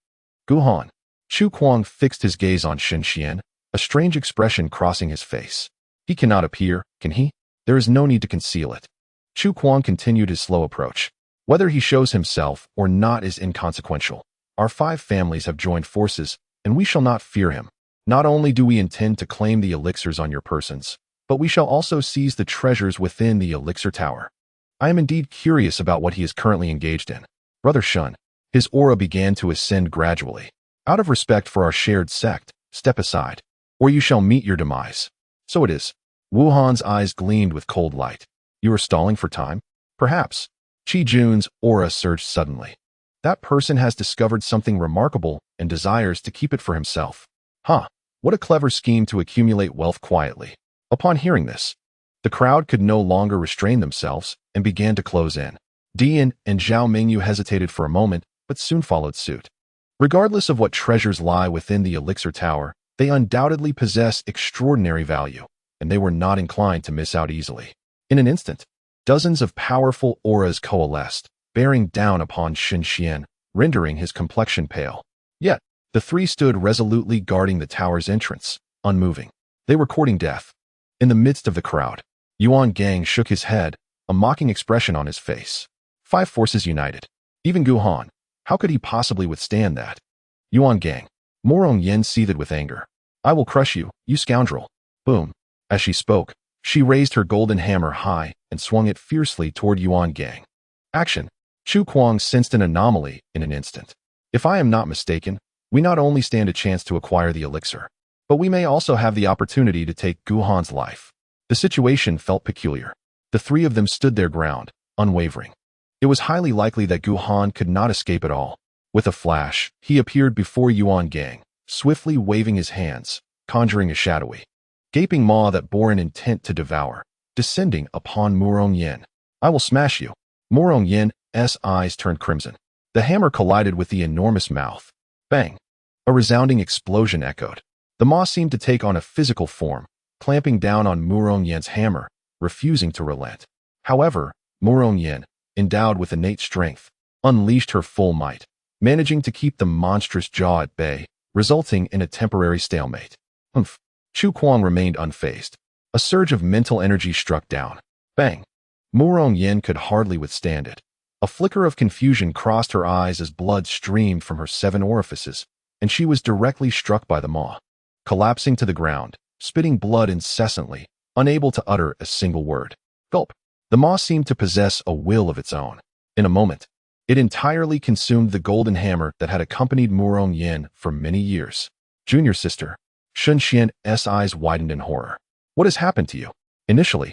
Gu Han. Chu Kuang fixed his gaze on Xin Xian, a strange expression crossing his face. He cannot appear, can he? There is no need to conceal it. Chu Kuang continued his slow approach. Whether he shows himself or not is inconsequential. Our 5 families have joined forces, and we shall not fear him. Not only do we intend to claim the elixirs on your persons, but we shall also seize the treasures within the elixir tower. I am indeed curious about what he is currently engaged in. Brother Shun, his aura began to ascend gradually. Out of respect for our shared sect, step aside, or you shall meet your demise. So it is. Wu Han's eyes gleamed with cold light. You are stalling for time? Perhaps. Qi Jun's aura surged suddenly. That person has discovered something remarkable and desires to keep it for himself. Huh, what a clever scheme to accumulate wealth quietly. Upon hearing this, the crowd could no longer restrain themselves and began to close in. Dian and Zhao Mingyu hesitated for a moment, but soon followed suit. Regardless of what treasures lie within the elixir tower, they undoubtedly possess extraordinary value, and they were not inclined to miss out easily. In an instant, dozens of powerful auras coalesced, bearing down upon Xin Xian, rendering his complexion pale. Yet, the 3 stood resolutely guarding the tower's entrance, unmoving. They were courting death. In the midst of the crowd, Yuan Gang shook his head, a mocking expression on his face. 5 forces united. Even Gu Han, how could he possibly withstand that? Yuan Gang. Morong Yin seethed with anger. I will crush you, you scoundrel. Boom. As she spoke, she raised her golden hammer high and swung it fiercely toward Yuan Gang. Action. Chu Kuang sensed an anomaly in an instant. If I am not mistaken, we not only stand a chance to acquire the elixir, but we may also have the opportunity to take Gu Han's life. The situation felt peculiar. The 3 of them stood their ground, unwavering. It was highly likely that Gu Han could not escape at all. With a flash, he appeared before Yuan Gang, swiftly waving his hands, conjuring a shadowy, gaping maw that bore an intent to devour, descending upon Morong Yin. I will smash you. Morong Yin's eyes turned crimson. The hammer collided with the enormous mouth. Bang! A resounding explosion echoed. The maw seemed to take on a physical form, clamping down on Morong Yin's hammer, refusing to relent. However, Morong Yin, endowed with innate strength, unleashed her full might, managing to keep the monstrous jaw at bay, resulting in a temporary stalemate. Chu Kuang remained unfazed. A surge of mental energy struck down. Bang! Morong Yin could hardly withstand it. A flicker of confusion crossed her eyes as blood streamed from her 7 orifices, and she was directly struck by the maw. Collapsing to the ground, spitting blood incessantly, unable to utter a single word. Gulp! The maw seemed to possess a will of its own. In a moment, It entirely consumed the golden hammer that had accompanied Murong Yin for many years. Junior sister. Shun Xian's eyes widened in horror. What has happened to you? Initially,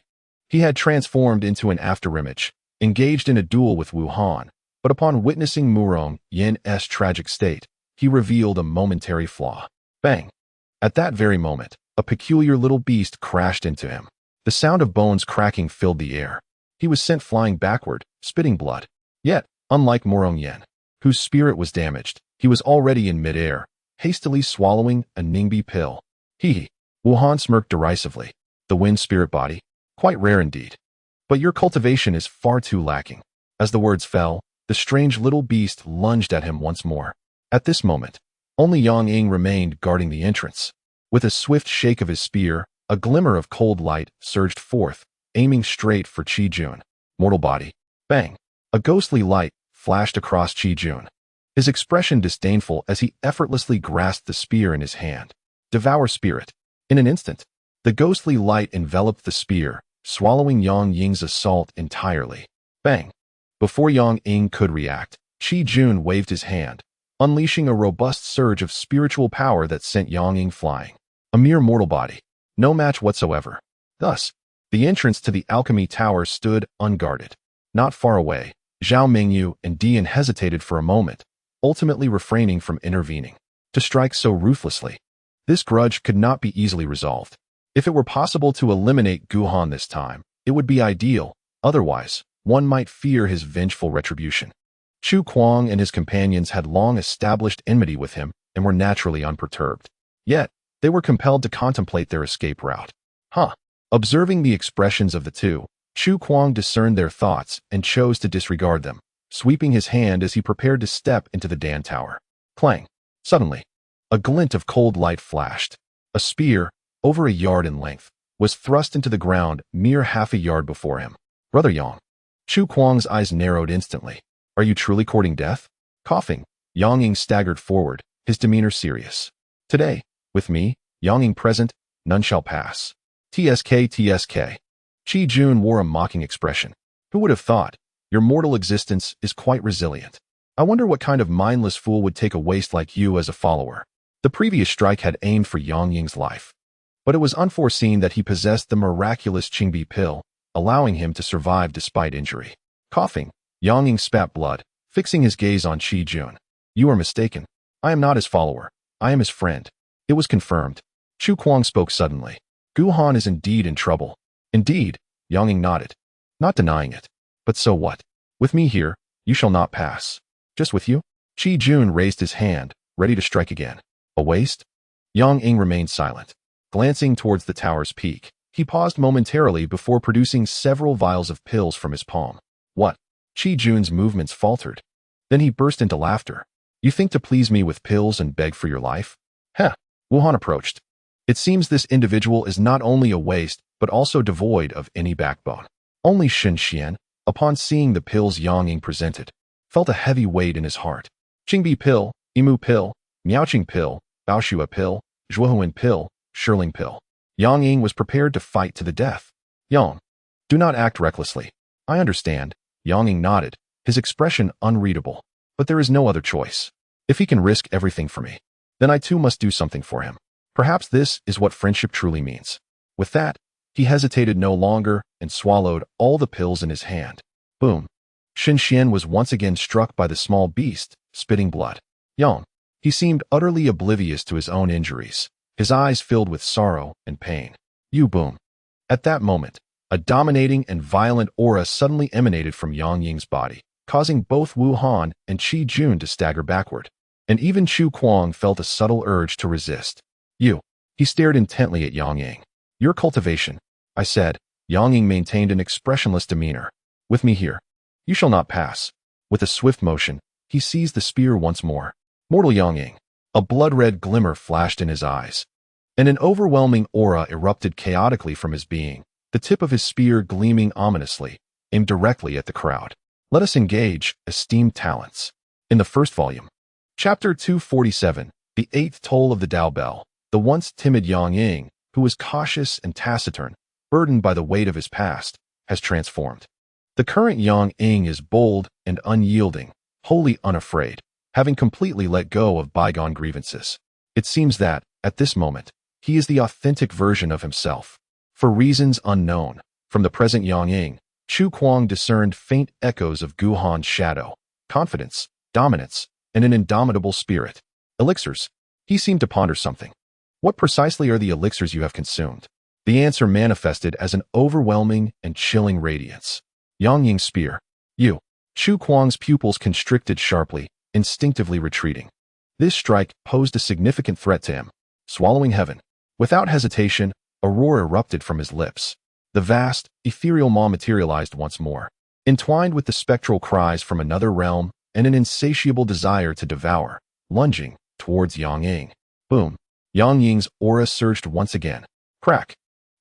he had transformed into an afterimage, engaged in a duel with Wu Han, but upon witnessing Murong Yin's tragic state, he revealed a momentary flaw. Bang! At that very moment, a peculiar little beast crashed into him. The sound of bones cracking filled the air. He was sent flying backward, spitting blood. Yet, unlike Murong Yin, whose spirit was damaged, he was already in midair, hastily swallowing a Ningbi pill. Hee. Wu Han smirked derisively. The wind spirit body? Quite rare indeed. But your cultivation is far too lacking. As the words fell, the strange little beast lunged at him once more. At this moment, only Yang Ying remained guarding the entrance. With a swift shake of his spear, a glimmer of cold light surged forth, aiming straight for Qi Jun. Mortal body. Bang! A ghostly light flashed across Qi Jun, his expression disdainful as he effortlessly grasped the spear in his hand. Devour spirit. In an instant, the ghostly light enveloped the spear, swallowing Yang Ying's assault entirely. Bang! Before Yang Ying could react, Qi Jun waved his hand, unleashing a robust surge of spiritual power that sent Yang Ying flying. A mere mortal body. No match whatsoever. Thus, the entrance to the alchemy tower stood unguarded. Not far away, Zhao Mingyu and Dian hesitated for a moment, ultimately refraining from intervening. To strike so ruthlessly, this grudge could not be easily resolved. If it were possible to eliminate Gu Han this time, it would be ideal. Otherwise, one might fear his vengeful retribution. Chu Kuang and his companions had long established enmity with him and were naturally unperturbed. Yet, they were compelled to contemplate their escape route. Observing the expressions of the two, Chu Kuang discerned their thoughts and chose to disregard them, sweeping his hand as he prepared to step into the Dan Tower. Clang! Suddenly, a glint of cold light flashed. A spear, over a yard in length, was thrust into the ground mere half a yard before him. Brother Yang. Chu Kuang's eyes narrowed instantly. Are you truly courting death? Coughing, Yang Ying staggered forward, his demeanor serious. Today, with me, Yang Ying present, none shall pass. TSK. Qi Jun wore a mocking expression. Who would have thought? Your mortal existence is quite resilient. I wonder what kind of mindless fool would take a waste like you as a follower. The previous strike had aimed for Yang Ying's life, but it was unforeseen that he possessed the miraculous Qingbi pill, allowing him to survive despite injury. Coughing, Yang Ying spat blood, fixing his gaze on Qi Jun. You are mistaken. I am not his follower. I am his friend. It was confirmed. Chu Kuang spoke suddenly. Gu Han is indeed in trouble. Indeed, Yang Ying nodded, not denying it. But so what? With me here, you shall not pass. Just with you? Qi Jun raised his hand, ready to strike again. A waste? Yang Ying remained silent. Glancing towards the tower's peak, he paused momentarily before producing several vials of pills from his palm. What? Qi Jun's movements faltered. Then he burst into laughter. You think to please me with pills and beg for your life? Heh! Wu Han approached. It seems this individual is not only a waste, but also devoid of any backbone. Only Shen Xian, upon seeing the pills Yang Ying presented, felt a heavy weight in his heart. Qingbi pill, Imu pill, Miaoqing pill, Baoshua pill, Zhuohuan pill, Shirling pill. Yang Ying was prepared to fight to the death. Yang, do not act recklessly. I understand. Yang Ying nodded, his expression unreadable. But there is no other choice. If he can risk everything for me, then I too must do something for him. Perhaps this is what friendship truly means. With that, he hesitated no longer and swallowed all the pills in his hand. Boom. Shen Xian was once again struck by the small beast, spitting blood. Yang. He seemed utterly oblivious to his own injuries, his eyes filled with sorrow and pain. You boom. At that moment, a dominating and violent aura suddenly emanated from Yang Ying's body, causing both Wu Han and Qi Jun to stagger backward. And even Chu Kuang felt a subtle urge to resist. You. He stared intently at Yang Ying. Your cultivation, I said. Yang Ying maintained an expressionless demeanor. With me here. You shall not pass. With a swift motion, he seized the spear once more. Mortal Yang Ying. A blood-red glimmer flashed in his eyes, and an overwhelming aura erupted chaotically from his being, the tip of his spear gleaming ominously, aimed directly at the crowd. Let us engage, esteemed talents. In the first volume, Chapter 247, the 8th Toll of the Dao Bell, the once timid Yang Ying, who was cautious and taciturn, burdened by the weight of his past, has transformed. The current Yang Ying is bold and unyielding, wholly unafraid, having completely let go of bygone grievances. It seems that, at this moment, he is the authentic version of himself. For reasons unknown, from the present Yang Ying, Chu Kuang discerned faint echoes of Gu Han's shadow, confidence, dominance, and an indomitable spirit. Elixirs. He seemed to ponder something. What precisely are the elixirs you have consumed? The answer manifested as an overwhelming and chilling radiance. Yang Ying's spear. You. Chu Kuang's pupils constricted sharply, instinctively retreating. This strike posed a significant threat to him. Swallowing heaven. Without hesitation, a roar erupted from his lips. The vast, ethereal maw materialized once more, entwined with the spectral cries from another realm and an insatiable desire to devour, lunging towards Yang Ying. Boom. Yang Ying's aura surged once again. Crack.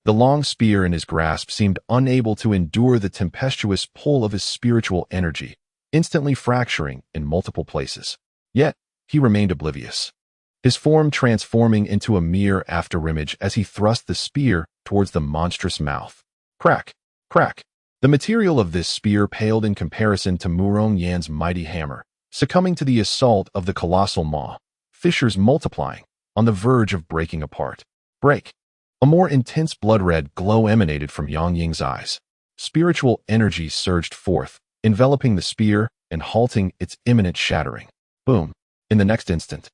The long spear in his grasp seemed unable to endure the tempestuous pull of his spiritual energy, instantly fracturing in multiple places. Yet, he remained oblivious, his form transforming into a mere afterimage as he thrust the spear towards the monstrous mouth. Crack, crack. The material of this spear paled in comparison to Murong Yan's mighty hammer, succumbing to the assault of the colossal maw, fissures multiplying, on the verge of breaking apart. Break. A more intense blood-red glow emanated from Yang Ying's eyes. Spiritual energy surged forth, enveloping the spear and halting its imminent shattering. Boom. In the next instant,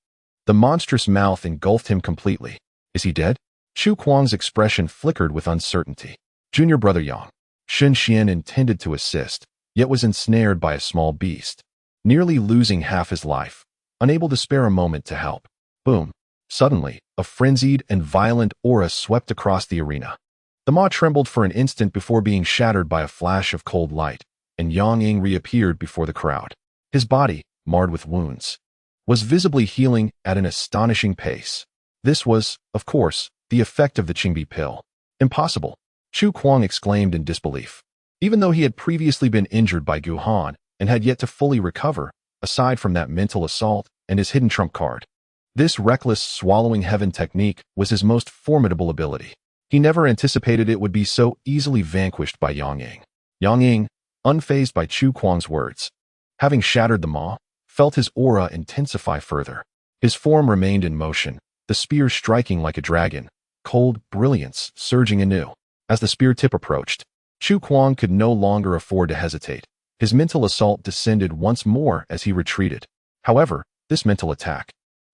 the monstrous mouth engulfed him completely. Is he dead? Chu Kuang's expression flickered with uncertainty. Junior brother Yang. Shen Xian intended to assist, yet was ensnared by a small beast, nearly losing half his life, unable to spare a moment to help. Boom. Suddenly, a frenzied and violent aura swept across the arena. The maw trembled for an instant before being shattered by a flash of cold light, and Yang Ying reappeared before the crowd. His body, marred with wounds, was visibly healing at an astonishing pace. This was, of course, the effect of the Qingbi pill. Impossible, Chu Kuang exclaimed in disbelief. Even though he had previously been injured by Gu Han and had yet to fully recover, aside from that mental assault and his hidden trump card, this reckless swallowing heaven technique was his most formidable ability. He never anticipated it would be so easily vanquished by Yang Ying. Yang Ying, unfazed by Chu Kuang's words, having shattered the maw, felt his aura intensify further. His form remained in motion, the spear striking like a dragon, cold brilliance surging anew. As the spear tip approached, Chu Kuang could no longer afford to hesitate. His mental assault descended once more as he retreated. However, this mental attack,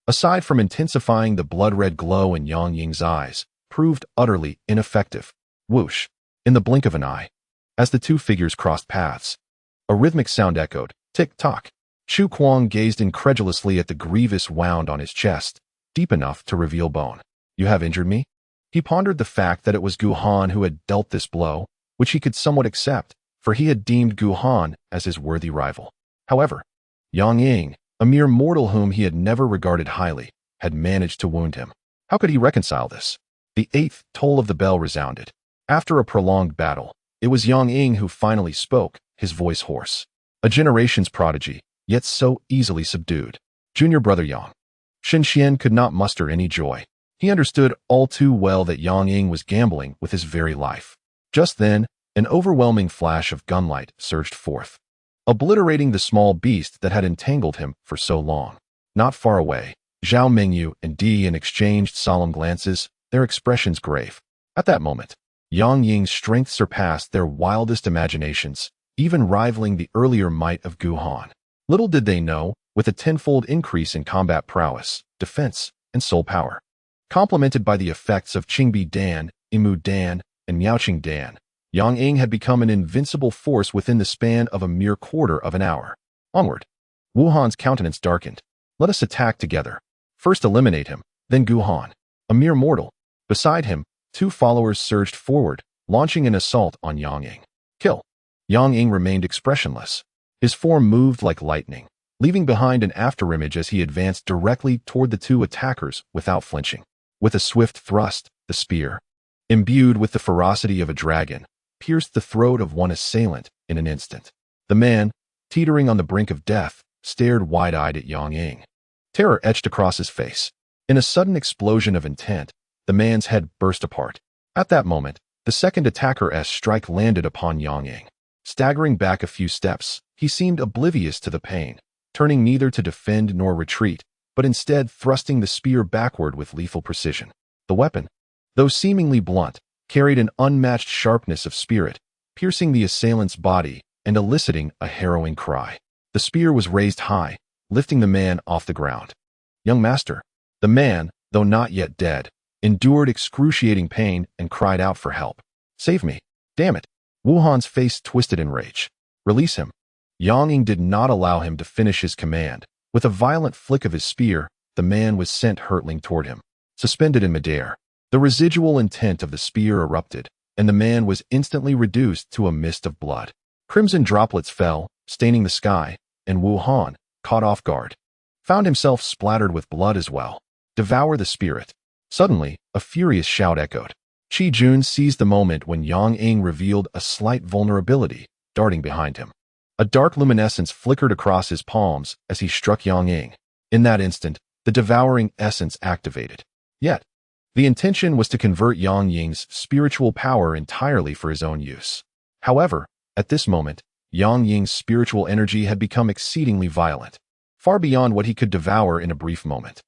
aside from intensifying the blood-red glow in Yang Ying's eyes, proved utterly ineffective. Whoosh! In the blink of an eye, as the two figures crossed paths, a rhythmic sound echoed, tick-tock. Chu Kuang gazed incredulously at the grievous wound on his chest, deep enough to reveal bone. You have injured me? He pondered the fact that it was Gu Han who had dealt this blow, which he could somewhat accept, for he had deemed Gu Han as his worthy rival. However, Yang Ying, a mere mortal whom he had never regarded highly, had managed to wound him. How could he reconcile this? The eighth toll of the bell resounded. After a prolonged battle, it was Yang Ying who finally spoke, his voice hoarse. A generation's prodigy, yet so easily subdued. Junior brother Yang. Shen Xian could not muster any joy. He understood all too well that Yang Ying was gambling with his very life. Just then, an overwhelming flash of gunlight surged forth, obliterating the small beast that had entangled him for so long. Not far away, Zhao Mengyu and Dian exchanged solemn glances, their expressions grave. At that moment, Yang Ying's strength surpassed their wildest imaginations, even rivaling the earlier might of Gu Han. Little did they know, with a tenfold increase in combat prowess, defense, and soul power, complemented by the effects of Qingbi Dan, Imu Dan, and Miaoqing Dan, Yang Ying had become an invincible force within the span of a mere quarter of an hour. Onward. Wu Han's countenance darkened. Let us attack together. First eliminate him, then Gu Han, a mere mortal. Beside him, two followers surged forward, launching an assault on Yang Ying. Kill. Yang Ying remained expressionless. His form moved like lightning, leaving behind an afterimage as he advanced directly toward the two attackers without flinching. With a swift thrust, the spear, imbued with the ferocity of a dragon, pierced the throat of one assailant in an instant. The man, teetering on the brink of death, stared wide-eyed at Yang Ying. Terror etched across his face. In a sudden explosion of intent, the man's head burst apart. At that moment, the second attacker's strike landed upon Yang Ying. Staggering back a few steps, he seemed oblivious to the pain, turning neither to defend nor retreat, but instead thrusting the spear backward with lethal precision. The weapon, though seemingly blunt, carried an unmatched sharpness of spirit, piercing the assailant's body and eliciting a harrowing cry. The spear was raised high, lifting the man off the ground. "Young master." The man, though not yet dead, endured excruciating pain and cried out for help. "Save me. Damn it." Wuhan's face twisted in rage. "Release him." Yang Ying did not allow him to finish his command. With a violent flick of his spear, the man was sent hurtling toward him. Suspended in midair, the residual intent of the spear erupted, and the man was instantly reduced to a mist of blood. Crimson droplets fell, staining the sky, and Wuhan, caught off guard, found himself splattered with blood as well. "Devour the spirit." Suddenly, a furious shout echoed. Qi Jun seized the moment when Yang Ying revealed a slight vulnerability, darting behind him. A dark luminescence flickered across his palms as he struck Yang Ying. In that instant, the devouring essence activated. Yet, the intention was to convert Yang Ying's spiritual power entirely for his own use. However, at this moment, Yang Ying's spiritual energy had become exceedingly violent, far beyond what he could devour in a brief moment.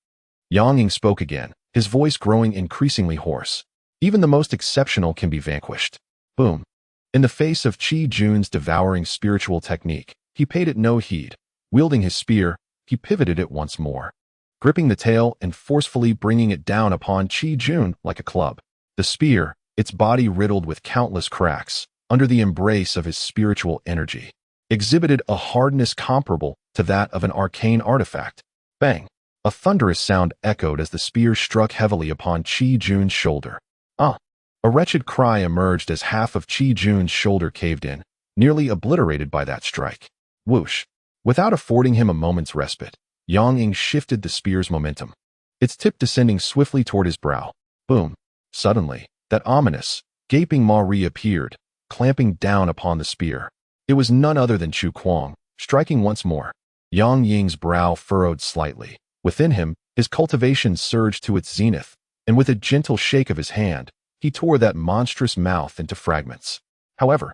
Yang Ying spoke again, his voice growing increasingly hoarse. "Even the most exceptional can be vanquished." Boom. In the face of Qi Jun's devouring spiritual technique, he paid it no heed. Wielding his spear, he pivoted it once more, gripping the tail and forcefully bringing it down upon Qi Jun like a club. The spear, its body riddled with countless cracks, under the embrace of his spiritual energy, exhibited a hardness comparable to that of an arcane artifact. Bang! A thunderous sound echoed as the spear struck heavily upon Qi Jun's shoulder. A wretched cry emerged as half of Qi Jun's shoulder caved in, nearly obliterated by that strike. Whoosh! Without affording him a moment's respite, Yang Ying shifted the spear's momentum, its tip descending swiftly toward his brow. Boom! Suddenly, that ominous, gaping maw reappeared, clamping down upon the spear. It was none other than Chu Kuang, striking once more. Yang Ying's brow furrowed slightly. Within him, his cultivation surged to its zenith, and with a gentle shake of his hand, he tore that monstrous mouth into fragments. However,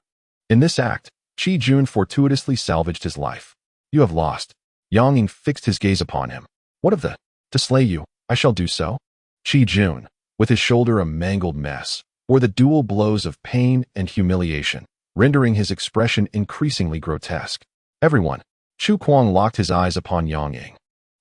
in this act, Qi Jun fortuitously salvaged his life. "You have lost." Yang Ying fixed his gaze upon him. "What of the? To slay you, I shall do so." Qi Jun, with his shoulder a mangled mess, bore the dual blows of pain and humiliation, rendering his expression increasingly grotesque. Everyone. Chu Kuang locked his eyes upon Yang Ying.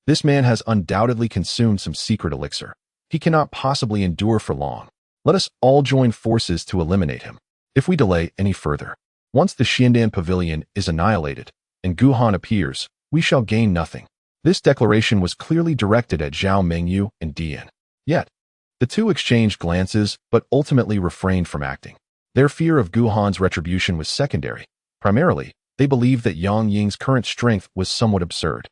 "This man has undoubtedly consumed some secret elixir. He cannot possibly endure for long. Let us all join forces to eliminate him. If we delay any further, once the Xiandan Pavilion is annihilated and Guhan appears, we shall gain nothing." This declaration was clearly directed at Zhao Mengyu and Dian. Yet, the two exchanged glances but ultimately refrained from acting. Their fear of Guhan's retribution was secondary. Primarily, they believed that Yang Ying's current strength was somewhat absurd.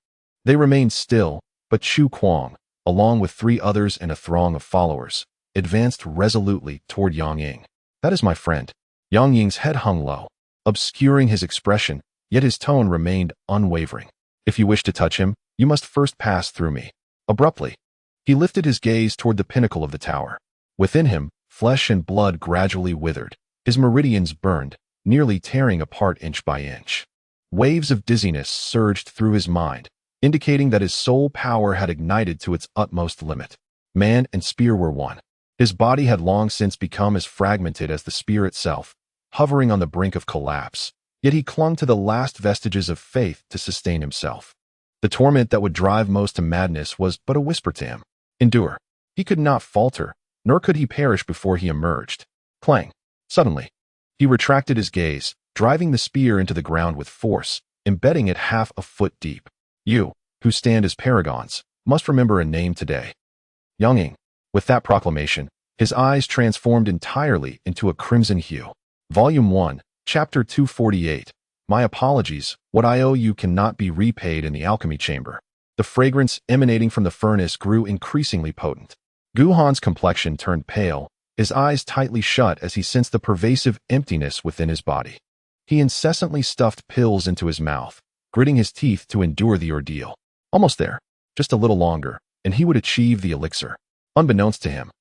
They remained still, but Chu Kuang, along with 3 others and a throng of followers, advanced resolutely toward Yang Ying. "That is my friend." Yang Ying's head hung low, obscuring his expression, yet his tone remained unwavering. "If you wish to touch him, you must first pass through me." Abruptly, he lifted his gaze toward the pinnacle of the tower. Within him, flesh and blood gradually withered, his meridians burned, nearly tearing apart inch by inch. Waves of dizziness surged through his mind, indicating that his soul power had ignited to its utmost limit. Man and spear were one. His body had long since become as fragmented as the spear itself, hovering on the brink of collapse, yet he clung to the last vestiges of faith to sustain himself. The torment that would drive most to madness was but a whisper to him. Endure. He could not falter, nor could he perish before he emerged. Clang. Suddenly, he retracted his gaze, driving the spear into the ground with force, embedding it half a foot deep. "You, who stand as paragons, must remember a name today." Yang Ying. With that proclamation, his eyes transformed entirely into a crimson hue. Volume 1, Chapter 248. My apologies, what I owe you cannot be repaid in the alchemy chamber. The fragrance emanating from the furnace grew increasingly potent. Guhan's complexion turned pale, his eyes tightly shut as he sensed the pervasive emptiness within his body. He incessantly stuffed pills into his mouth, gritting his teeth to endure the ordeal. Almost there, just a little longer, and he would achieve the elixir. Unbeknownst to him,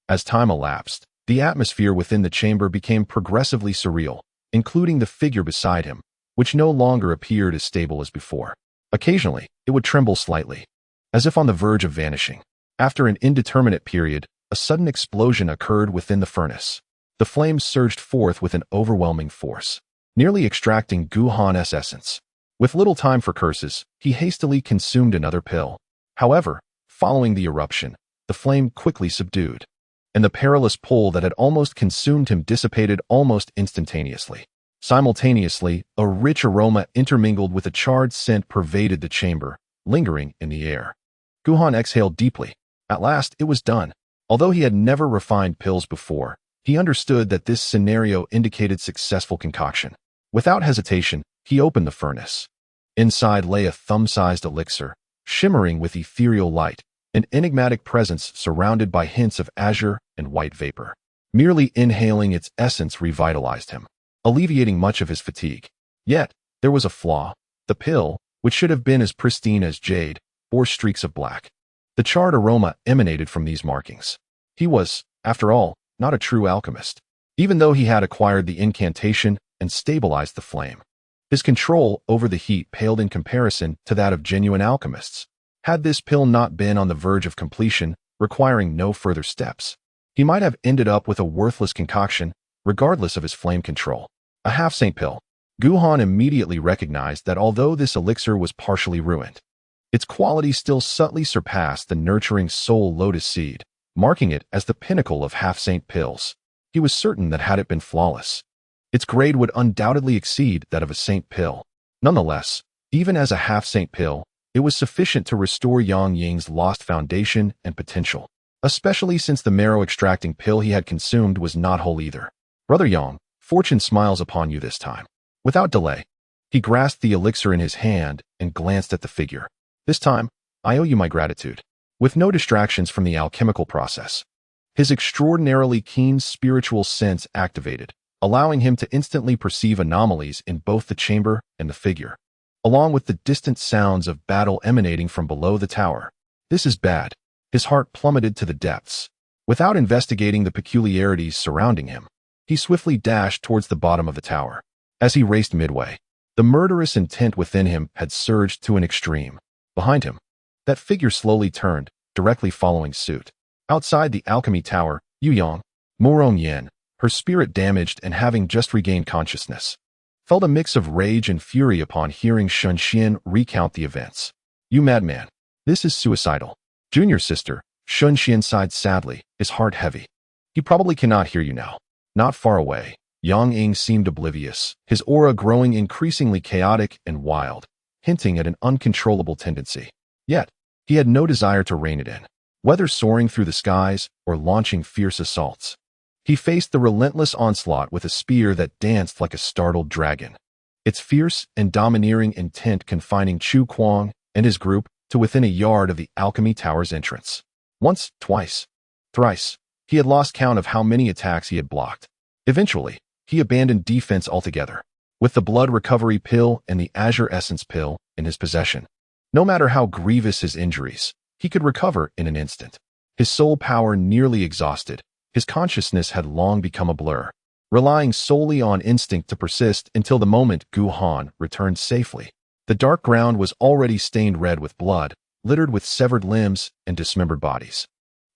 as time elapsed, the atmosphere within the chamber became progressively surreal, including the figure beside him, which no longer appeared as stable as before. Occasionally, it would tremble slightly, as if on the verge of vanishing. After an indeterminate period, a sudden explosion occurred within the furnace. The flames surged forth with an overwhelming force, nearly extracting Gu Han's essence. With little time for curses, he hastily consumed another pill. However, following the eruption, the flame quickly subdued, and the perilous pull that had almost consumed him dissipated almost instantaneously. Simultaneously, a rich aroma intermingled with a charred scent pervaded the chamber, lingering in the air. Gu Han exhaled deeply. At last, it was done. Although he had never refined pills before, he understood that this scenario indicated successful concoction. Without hesitation, he opened the furnace. Inside lay a thumb-sized elixir, shimmering with ethereal light, an enigmatic presence surrounded by hints of azure and white vapor. Merely inhaling its essence revitalized him, alleviating much of his fatigue. Yet, there was a flaw. The pill, which should have been as pristine as jade, bore streaks of black. The charred aroma emanated from these markings. He was, after all, not a true alchemist, even though he had acquired the incantation and stabilized the flame. His control over the heat paled in comparison to that of genuine alchemists. Had this pill not been on the verge of completion, requiring no further steps, he might have ended up with a worthless concoction, regardless of his flame control. A half-saint pill. Gu Han immediately recognized that although this elixir was partially ruined, its quality still subtly surpassed the nurturing soul lotus seed, marking it as the pinnacle of half-saint pills. He was certain that had it been flawless, its grade would undoubtedly exceed that of a saint pill. Nonetheless, even as a half-saint pill, it was sufficient to restore Yang Ying's lost foundation and potential, especially since the marrow-extracting pill he had consumed was not whole either. Brother Yang, fortune smiles upon you this time. Without delay, he grasped the elixir in his hand and glanced at the figure. This time, I owe you my gratitude. With no distractions from the alchemical process, his extraordinarily keen spiritual sense activated, allowing him to instantly perceive anomalies in both the chamber and the figure, along with the distant sounds of battle emanating from below the tower. This is bad. His heart plummeted to the depths. Without investigating the peculiarities surrounding him, he swiftly dashed towards the bottom of the tower. As he raced midway, the murderous intent within him had surged to an extreme. Behind him, that figure slowly turned, directly following suit. Outside the alchemy tower, Yu Yang, Morong Yen, her spirit damaged and having just regained consciousness, felt a mix of rage and fury upon hearing Shun Xian recount the events. You madman, this is suicidal. Junior sister, Shun Xian sighed sadly, his heart heavy. He probably cannot hear you now. Not far away, Yang Ying seemed oblivious, his aura growing increasingly chaotic and wild, hinting at an uncontrollable tendency. Yet, he had no desire to rein it in, whether soaring through the skies or launching fierce assaults. He faced the relentless onslaught with a spear that danced like a startled dragon, its fierce and domineering intent confining Chu Kuang and his group to within a yard of the alchemy tower's entrance. Once, twice, thrice, he had lost count of how many attacks he had blocked. Eventually, he abandoned defense altogether, with the blood recovery pill and the azure essence pill in his possession. No matter how grievous his injuries, he could recover in an instant. His soul power nearly exhausted, his consciousness had long become a blur, relying solely on instinct to persist until the moment Gu Han returned safely. The dark ground was already stained red with blood, littered with severed limbs and dismembered bodies.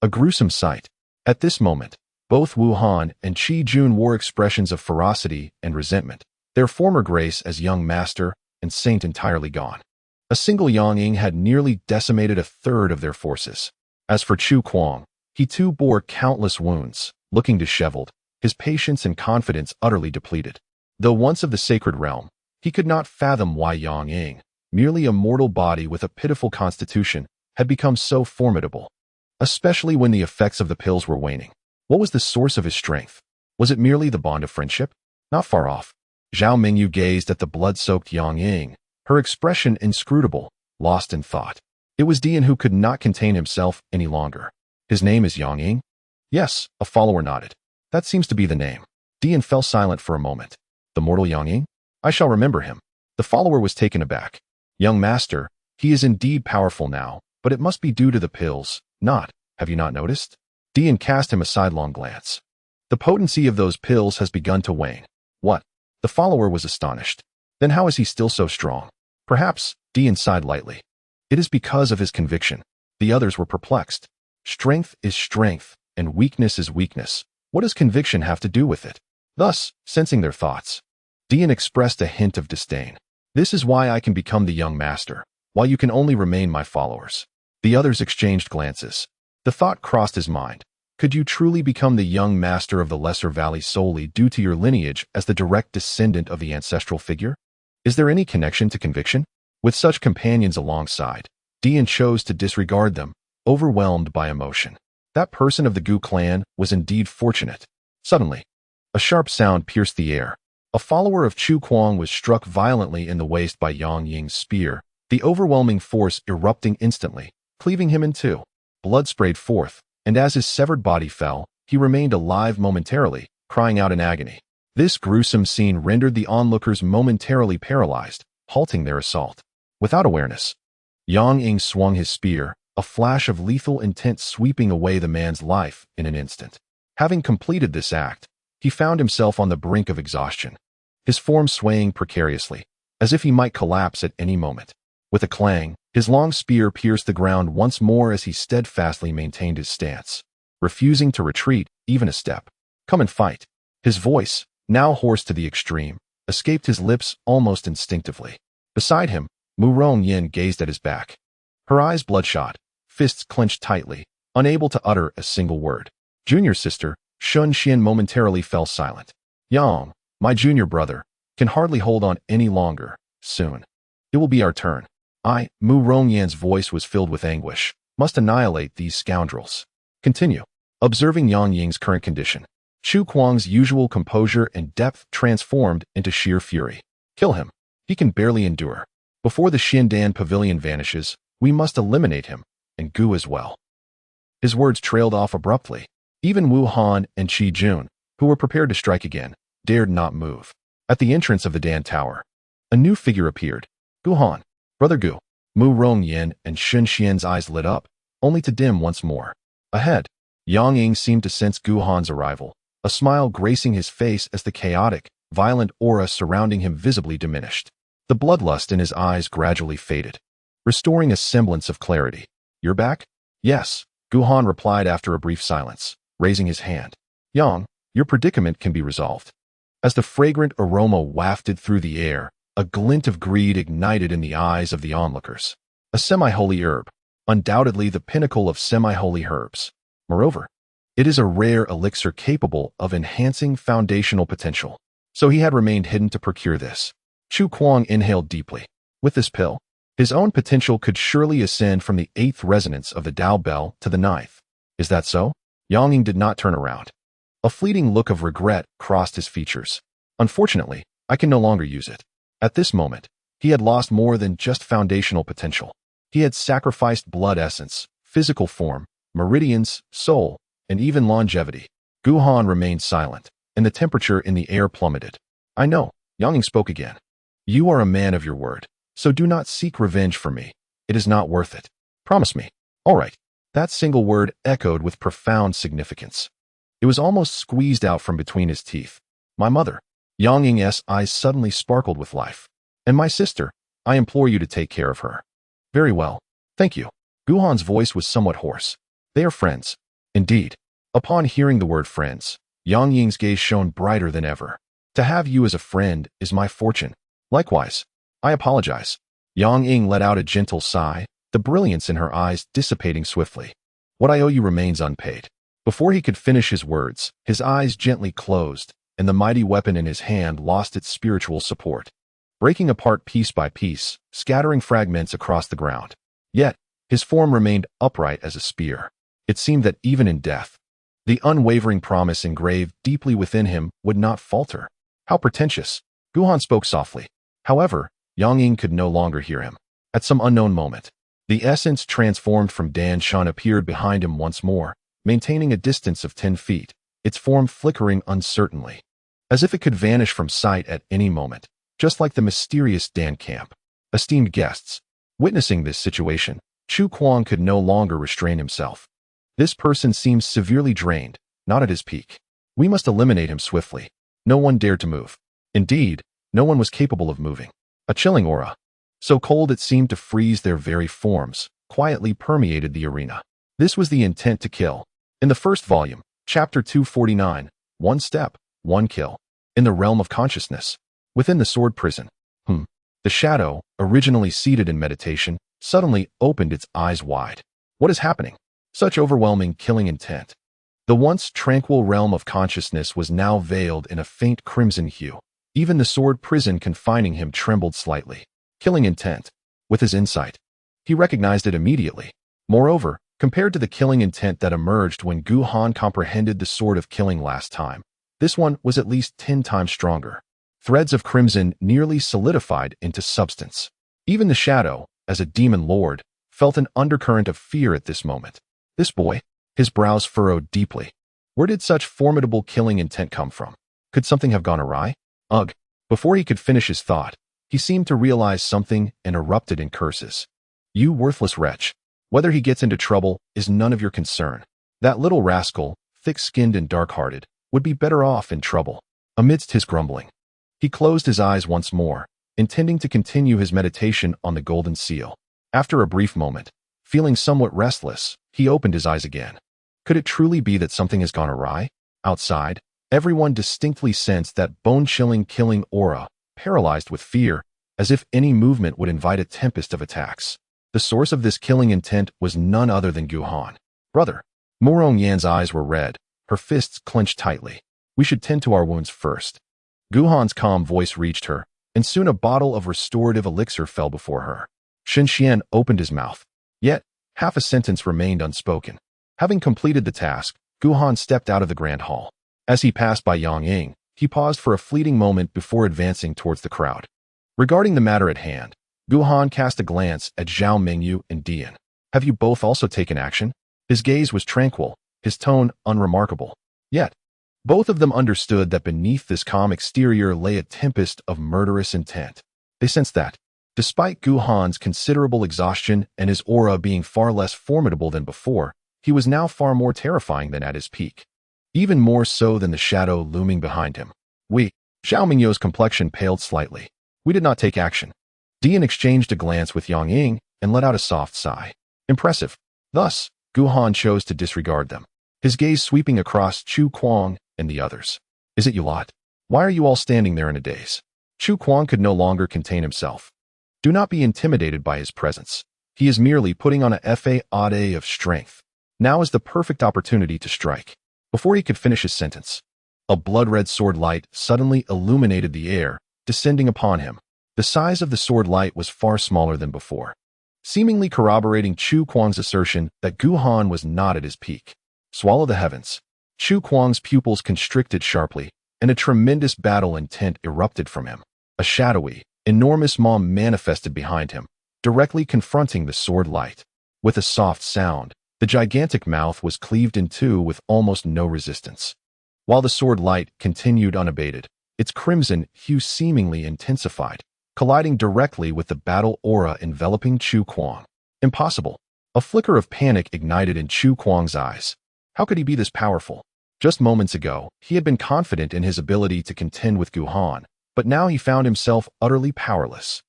A gruesome sight. At this moment, both Wu Han and Qi Jun wore expressions of ferocity and resentment, their former grace as young master and saint entirely gone. A single Yang Ying had nearly decimated a third of their forces. As for Chu Kuang, he too bore countless wounds, looking disheveled, his patience and confidence utterly depleted. Though once of the sacred realm, he could not fathom why Yang Ying, merely a mortal body with a pitiful constitution, had become so formidable, especially when the effects of the pills were waning. What was the source of his strength? Was it merely the bond of friendship? Not far off. Zhao Mingyu gazed at the blood-soaked Yang Ying, her expression inscrutable, lost in thought. It was Dian who could not contain himself any longer. His name is Yang Ying? Yes, a follower nodded. That seems to be the name. Dian fell silent for a moment. The mortal Yang Ying? I shall remember him. The follower was taken aback. Young master, he is indeed powerful now, but it must be due to the pills, not, have you not noticed? Dian cast him a sidelong glance. The potency of those pills has begun to wane. What? The follower was astonished. Then how is he still so strong? Perhaps, Dian sighed lightly. It is because of his conviction. The others were perplexed. Strength is strength, and weakness is weakness. What does conviction have to do with it? Thus, sensing their thoughts, Dian expressed a hint of disdain. This is why I can become the young master, while you can only remain my followers. The others exchanged glances. The thought crossed his mind. Could you truly become the young master of the Lesser Valley solely due to your lineage as the direct descendant of the ancestral figure? Is there any connection to conviction? With such companions alongside, Dian chose to disregard them, overwhelmed by emotion. That person of the Gu clan was indeed fortunate. Suddenly, a sharp sound pierced the air. A follower of Chu Kuang was struck violently in the waist by Yang Ying's spear, the overwhelming force erupting instantly, cleaving him in two. Blood sprayed forth, and as his severed body fell, he remained alive momentarily, crying out in agony. This gruesome scene rendered the onlookers momentarily paralyzed, halting their assault. Without awareness, Yang Ying swung his spear, a flash of lethal intent sweeping away the man's life in an instant. Having completed this act, he found himself on the brink of exhaustion, his form swaying precariously, as if he might collapse at any moment. With a clang, his long spear pierced the ground once more as he steadfastly maintained his stance, refusing to retreat even a step. Come and fight. His voice, now hoarse to the extreme, escaped his lips almost instinctively. Beside him, Mu Rongyin gazed at his back. Her eyes bloodshot, fists clenched tightly, unable to utter a single word. Junior sister, Shun Xian momentarily fell silent. Yang, my junior brother, can hardly hold on any longer. Soon, it will be our turn. Mu Rongyan's voice was filled with anguish, must annihilate these scoundrels. Continue. Observing Yang Ying's current condition, Chu Kuang's usual composure and depth transformed into sheer fury. Kill him. He can barely endure. Before the Xindan pavilion vanishes, we must eliminate him, and Gu as well. His words trailed off abruptly. Even Wu Han and Qi Jun, who were prepared to strike again, dared not move. At the entrance of the Dan Tower, a new figure appeared. Gu Han, Brother Gu. Mu Rongyin and Shun Xian's eyes lit up, only to dim once more. Ahead, Yang Ying seemed to sense Gu Han's arrival, a smile gracing his face as the chaotic, violent aura surrounding him visibly diminished. The bloodlust in his eyes gradually faded, restoring a semblance of clarity. You're back? Yes, Gu Han replied after a brief silence, raising his hand. Yang, your predicament can be resolved. As the fragrant aroma wafted through the air, a glint of greed ignited in the eyes of the onlookers. A semi-holy herb, undoubtedly the pinnacle of semi-holy herbs. Moreover, it is a rare elixir capable of enhancing foundational potential. So he had remained hidden to procure this. Chu Kuang inhaled deeply. With this pill, his own potential could surely ascend from the 8th resonance of the Dao Bell to the 9th. Is that so? Yang Ying did not turn around. A fleeting look of regret crossed his features. Unfortunately, I can no longer use it. At this moment, he had lost more than just foundational potential. He had sacrificed blood essence, physical form, meridians, soul, and even longevity. Gu Han remained silent, and the temperature in the air plummeted. I know, Yang Ying spoke again. You are a man of your word, so do not seek revenge for me. It is not worth it. Promise me. All right. That single word echoed with profound significance. It was almost squeezed out from between his teeth. My mother. Yang Ying's eyes suddenly sparkled with life. And my sister, I implore you to take care of her. Very well. Thank you. Gu Han's voice was somewhat hoarse. They are friends. Indeed. Upon hearing the word friends, Yang Ying's gaze shone brighter than ever. To have you as a friend is my fortune. Likewise. I apologize. Yang Ying let out a gentle sigh, the brilliance in her eyes dissipating swiftly. What I owe you remains unpaid. Before he could finish his words, his eyes gently closed, and the mighty weapon in his hand lost its spiritual support, breaking apart piece by piece, scattering fragments across the ground. Yet, his form remained upright as a spear. It seemed that even in death, the unwavering promise engraved deeply within him would not falter. How pretentious! Gu Han spoke softly. However, Yang Ying could no longer hear him. At some unknown moment, the essence transformed from Dan Shan appeared behind him once more, maintaining a distance of 10 feet, its form flickering uncertainly, as if it could vanish from sight at any moment, just like the mysterious Dan camp. Esteemed guests, witnessing this situation, Chu Kuang could no longer restrain himself. This person seems severely drained, not at his peak. We must eliminate him swiftly. No one dared to move. Indeed, no one was capable of moving. A chilling aura, so cold it seemed to freeze their very forms, quietly permeated the arena. This was the intent to kill. In the first volume, Chapter 249, One Step, One Kill. In the realm of consciousness, within the sword prison, the shadow, originally seated in meditation, suddenly opened its eyes wide. What is happening? Such overwhelming killing intent. The once tranquil realm of consciousness was now veiled in a faint crimson hue. Even the sword prison confining him trembled slightly. Killing intent. With his insight, he recognized it immediately. Moreover, compared to the killing intent that emerged when Gu Han comprehended the sword of killing last time, this one was at least 10 times stronger. Threads of crimson nearly solidified into substance. Even the shadow, as a demon lord, felt an undercurrent of fear at this moment. This boy, his brows furrowed deeply. Where did such formidable killing intent come from? Could something have gone awry? Ugh! Before he could finish his thought, he seemed to realize something and erupted in curses. You worthless wretch! Whether he gets into trouble is none of your concern. That little rascal, thick-skinned and dark-hearted, would be better off in trouble. Amidst his grumbling, he closed his eyes once more, intending to continue his meditation on the golden seal. After a brief moment, feeling somewhat restless, he opened his eyes again. Could it truly be that something has gone awry? Outside, everyone distinctly sensed that bone-chilling killing aura, paralyzed with fear, as if any movement would invite a tempest of attacks. The source of this killing intent was none other than Gu Han. Brother. Murong Yan's eyes were red, her fists clenched tightly. We should tend to our wounds first. Gu Han's calm voice reached her, and soon a bottle of restorative elixir fell before her. Shen Xian opened his mouth. Yet, half a sentence remained unspoken. Having completed the task, Gu Han stepped out of the grand hall. As he passed by Yang Ying, he paused for a fleeting moment before advancing towards the crowd. Regarding the matter at hand, Gu Han cast a glance at Zhao Mingyu and Dian. Have you both also taken action? His gaze was tranquil, his tone unremarkable. Yet, both of them understood that beneath this calm exterior lay a tempest of murderous intent. They sensed that, despite Gu Han's considerable exhaustion and his aura being far less formidable than before, he was now far more terrifying than at his peak. Even more so than the shadow looming behind him. Zhao Mingyu's complexion paled slightly. We did not take action. Dian exchanged a glance with Yang Ying and let out a soft sigh. Impressive. Thus, Gu Han chose to disregard them, his gaze sweeping across Chu Kuang and the others. Is it you lot? Why are you all standing there in a daze? Chu Kuang could no longer contain himself. Do not be intimidated by his presence. He is merely putting on a facade of strength. Now is the perfect opportunity to strike. Before he could finish his sentence, a blood-red sword light suddenly illuminated the air, descending upon him. The size of the sword light was far smaller than before, seemingly corroborating Chu Kuang's assertion that Gu Han was not at his peak. Swallow the heavens. Chu Kuang's pupils constricted sharply, and a tremendous battle intent erupted from him. A shadowy, enormous maw manifested behind him, directly confronting the sword light. With a soft sound, the gigantic mouth was cleaved in two with almost no resistance. While the sword light continued unabated, its crimson hue seemingly intensified, colliding directly with the battle aura enveloping Chu Kuang. Impossible. A flicker of panic ignited in Chu Kuang's eyes. How could he be this powerful? Just moments ago, he had been confident in his ability to contend with Gu Han, but now he found himself utterly powerless.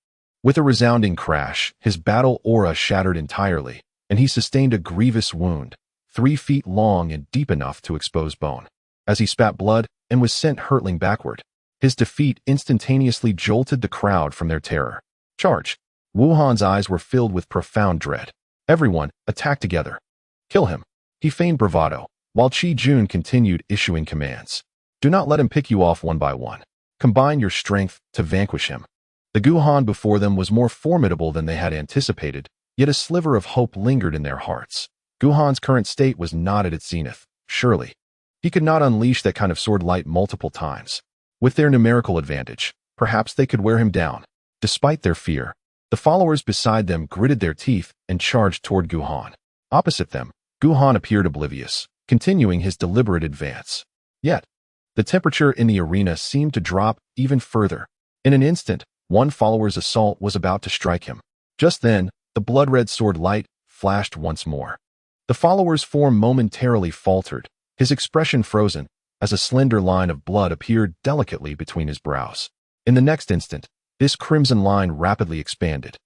With a resounding crash, his battle aura shattered entirely, and he sustained a grievous wound, 3 feet long and deep enough to expose bone. As he spat blood and was sent hurtling backward, his defeat instantaneously jolted the crowd from their terror. Charge! Wu Han's eyes were filled with profound dread. Everyone, attack together. Kill him. He feigned bravado, while Qi Jun continued issuing commands. Do not let him pick you off one by one. Combine your strength to vanquish him. The Gu Han before them was more formidable than they had anticipated, yet a sliver of hope lingered in their hearts. Gu Han's current state was not at its zenith, surely. He could not unleash that kind of sword light multiple times. With their numerical advantage, perhaps they could wear him down. Despite their fear, the followers beside them gritted their teeth and charged toward Gu Han. Opposite them, Gu Han appeared oblivious, continuing his deliberate advance. Yet, the temperature in the arena seemed to drop even further. In an instant, one follower's assault was about to strike him. Just then, the blood-red sword light flashed once more. The follower's form momentarily faltered, his expression frozen, as a slender line of blood appeared delicately between his brows. In the next instant, this crimson line rapidly expanded,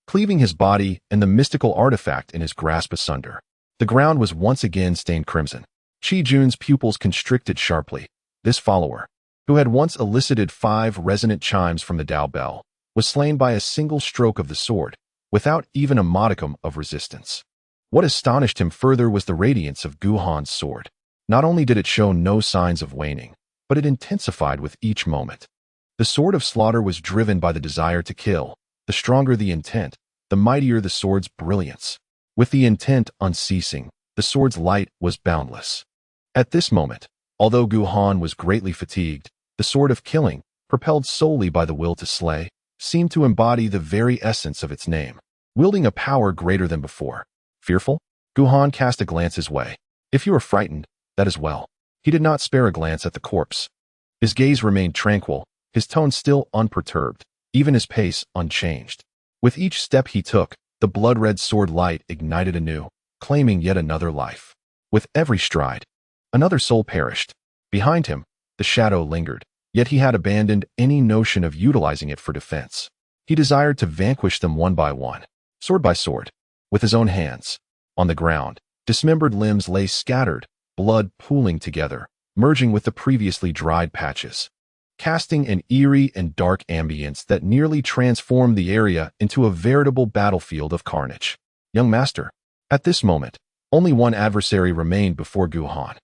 cleaving his body and the mystical artifact in his grasp asunder. The ground was once again stained crimson. Qi Jun's pupils constricted sharply. This follower, who had once elicited 5 resonant chimes from the Dao bell, was slain by a single stroke of the sword, without even a modicum of resistance. What astonished him further was the radiance of Gu Han's sword. Not only did it show no signs of waning, but it intensified with each moment. The sword of slaughter was driven by the desire to kill. The stronger the intent, the mightier the sword's brilliance. With the intent unceasing, the sword's light was boundless. At this moment, although Gu Han was greatly fatigued, the sword of killing, propelled solely by the will to slay, seemed to embody the very essence of its name, wielding a power greater than before. Fearful? Gu Han cast a glance his way. If you are frightened, that is well. He did not spare a glance at the corpse. His gaze remained tranquil, his tone still unperturbed, even his pace unchanged. With each step he took, the blood-red sword light ignited anew, claiming yet another life. With every stride, another soul perished. Behind him, the shadow lingered, yet he had abandoned any notion of utilizing it for defense. He desired to vanquish them one by one, sword by sword, with his own hands. On the ground, dismembered limbs lay scattered, blood pooling together, merging with the previously dried patches, casting an eerie and dark ambience that nearly transformed the area into a veritable battlefield of carnage. Young master, at this moment, only one adversary remained before Gu Han.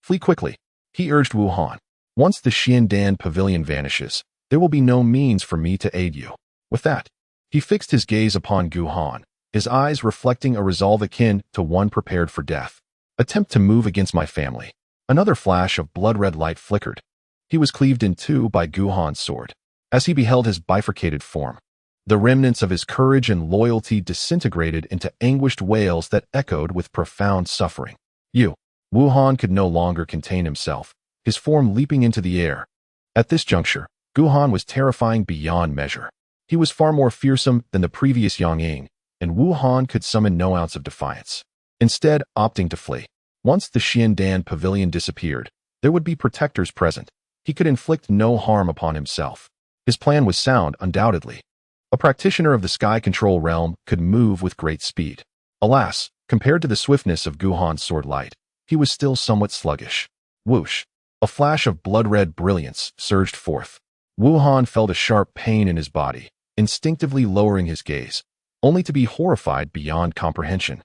Flee quickly, he urged Wu Han. Once the Xiandan pavilion vanishes, there will be no means for me to aid you. With that, he fixed his gaze upon Gu Han, his eyes reflecting a resolve akin to one prepared for death. Attempt to move against my family. Another flash of blood-red light flickered. He was cleaved in two by Gu Han's sword. As he beheld his bifurcated form, the remnants of his courage and loyalty disintegrated into anguished wails that echoed with profound suffering. Wu Han could no longer contain himself, his form leaping into the air. At this juncture, Gu Han was terrifying beyond measure. He was far more fearsome than the previous Xiaoyun, and Wu Han could summon no ounce of defiance, instead opting to flee. Once the Xiandan pavilion disappeared, there would be protectors present. He could inflict no harm upon himself. His plan was sound, undoubtedly. A practitioner of the sky control realm could move with great speed. Alas, compared to the swiftness of Gu Han's sword light, he was still somewhat sluggish. Whoosh! A flash of blood-red brilliance surged forth. Wu Han felt a sharp pain in his body, instinctively lowering his gaze, only to be horrified beyond comprehension.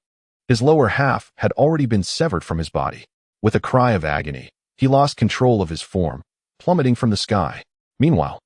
His lower half had already been severed from his body. With a cry of agony, he lost control of his form, plummeting from the sky. Meanwhile,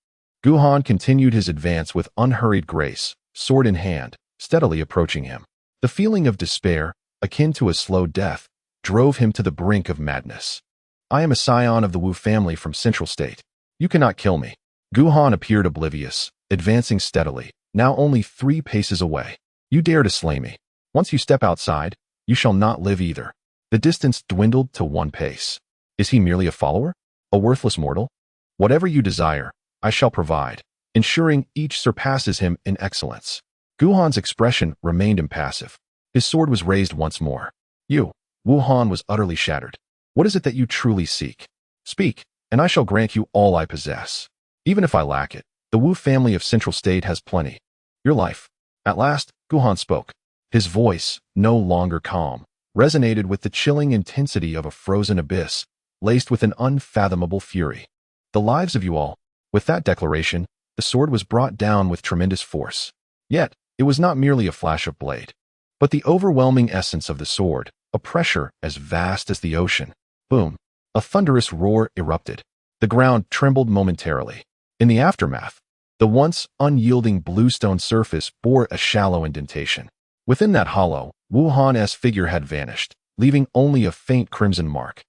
Gu Han continued his advance with unhurried grace, sword in hand, steadily approaching him. The feeling of despair, akin to a slow death, drove him to the brink of madness. I am a scion of the Wu family from Central State. You cannot kill me. Gu Han appeared oblivious, advancing steadily, now only 3 paces away. You dare to slay me. Once you step outside, you shall not live either. The distance dwindled to 1 pace. Is he merely a follower? A worthless mortal? Whatever you desire, I shall provide, ensuring each surpasses him in excellence. Gu Han's expression remained impassive. His sword was raised once more. Wu Han was utterly shattered. What is it that you truly seek? Speak, and I shall grant you all I possess. Even if I lack it, the Wu family of Central State has plenty. Your life. At last, Gu Han spoke. His voice, no longer calm, resonated with the chilling intensity of a frozen abyss, laced with an unfathomable fury. The lives of you all. With that declaration, the sword was brought down with tremendous force. Yet, it was not merely a flash of blade, but the overwhelming essence of the sword, a pressure as vast as the ocean. Boom! A thunderous roar erupted. The ground trembled momentarily. In the aftermath, the once unyielding bluestone surface bore a shallow indentation. Within that hollow, Wu Han's figure had vanished, leaving only a faint crimson mark.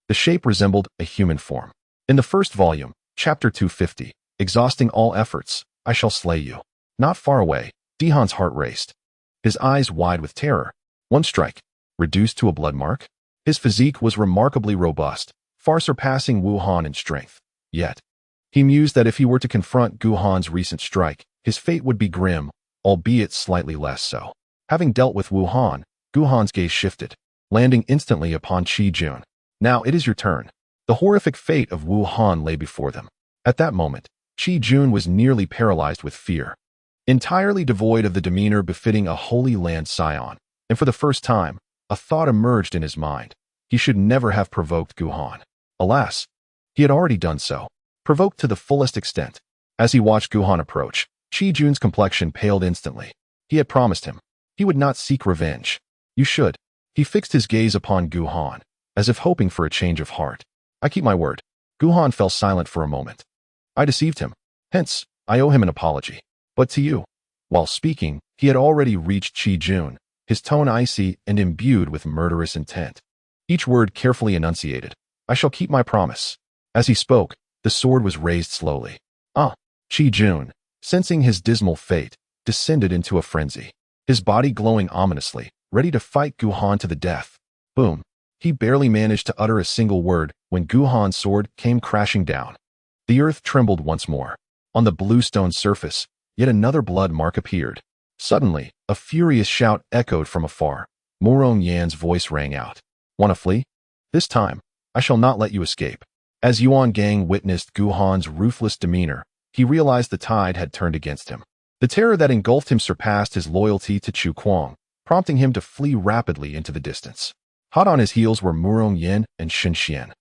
The shape resembled a human form. In the first volume, Chapter 250, exhausting all efforts, I shall slay you. Not far away, Dihan's heart raced. His eyes wide with terror. One strike. Reduced to a blood mark? His physique was remarkably robust, far surpassing Wu Han in strength. Yet, he mused that if he were to confront Gu Han's recent strike, his fate would be grim, albeit slightly less so. Having dealt with Wu Han, Gu Han's gaze shifted, landing instantly upon Qi Jun. Now it is your turn. The horrific fate of Wu Han lay before them. At that moment, Qi Jun was nearly paralyzed with fear. entirely devoid of the demeanor befitting a Holy Land scion, and for the first time, a thought emerged in his mind. He should never have provoked Guhan. Alas, he had already done so, provoked to the fullest extent. As he watched Guhan approach, Qi Jun's complexion paled instantly. He had promised him. He would not seek revenge. You should. He fixed his gaze upon Guhan, as if hoping for a change of heart. I keep my word. Guhan fell silent for a moment. I deceived him. Hence, I owe him an apology. But to you. While speaking, he had already reached Qi Jun, his tone icy and imbued with murderous intent. Each word carefully enunciated. I shall keep my promise. As he spoke, the sword was raised slowly. Qi Jun, sensing his dismal fate, descended into a frenzy, his body glowing ominously, ready to fight Guhan to the death. Boom. He barely managed to utter a single word when Guhan's sword came crashing down. The earth trembled once more. On the blue stone surface, yet another blood mark appeared. Suddenly, a furious shout echoed from afar. Murong Yan's voice rang out. Want to flee? This time, I shall not let you escape. As Yuan Gang witnessed Guhan's ruthless demeanor, he realized the tide had turned against him. The terror that engulfed him surpassed his loyalty to Chu Kuang, prompting him to flee rapidly into the distance. Hot on his heels were Murong Yan and Shen Xian,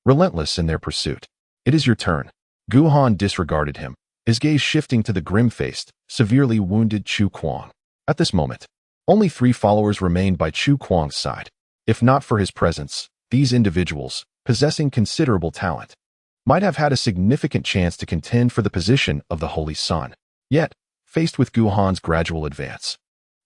relentless in their pursuit. It is your turn. Guhan disregarded him, his gaze shifting to the grim-faced, severely wounded Chu Kuang. At this moment, only 3 followers remained by Chu Kuang's side. If not for his presence, these individuals, possessing considerable talent, might have had a significant chance to contend for the position of the Holy Sun. Yet, faced with Guhan's gradual advance,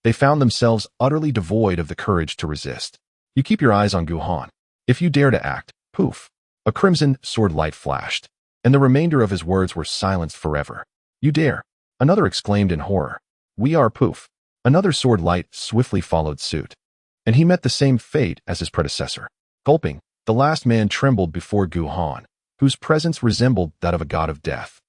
they found themselves utterly devoid of the courage to resist. You keep your eyes on Guhan. If you dare to act, poof, a crimson sword light flashed, and the remainder of his words were silenced forever. You dare, another exclaimed in horror. We are poof. Another sword light swiftly followed suit, and he met the same fate as his predecessor. Gulping, the last man trembled before Guhan, whose presence resembled that of a god of death.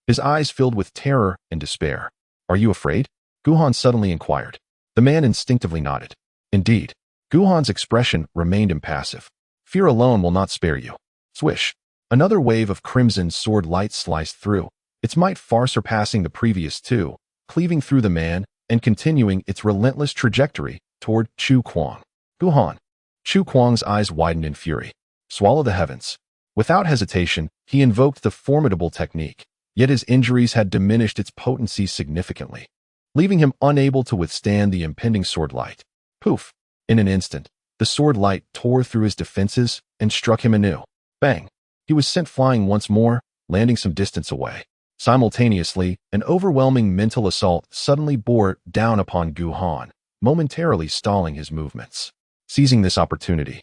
His eyes filled with terror and despair. Are you afraid? Guhan suddenly inquired. The man instinctively nodded. Indeed, Guhan's expression remained impassive. Fear alone will not spare you. Swish. Another wave of crimson sword light sliced through, its might far surpassing the previous 2, cleaving through the man and continuing its relentless trajectory toward Chu Kuang. Guhan. Chu Kuang's eyes widened in fury. Swallow the heavens. Without hesitation, he invoked the formidable technique, yet his injuries had diminished its potency significantly, leaving him unable to withstand the impending sword light. Poof! In an instant, the sword light tore through his defenses and struck him anew. Bang! He was sent flying once more, landing some distance away. Simultaneously, an overwhelming mental assault suddenly bore down upon Guhan, momentarily stalling his movements. Seizing this opportunity,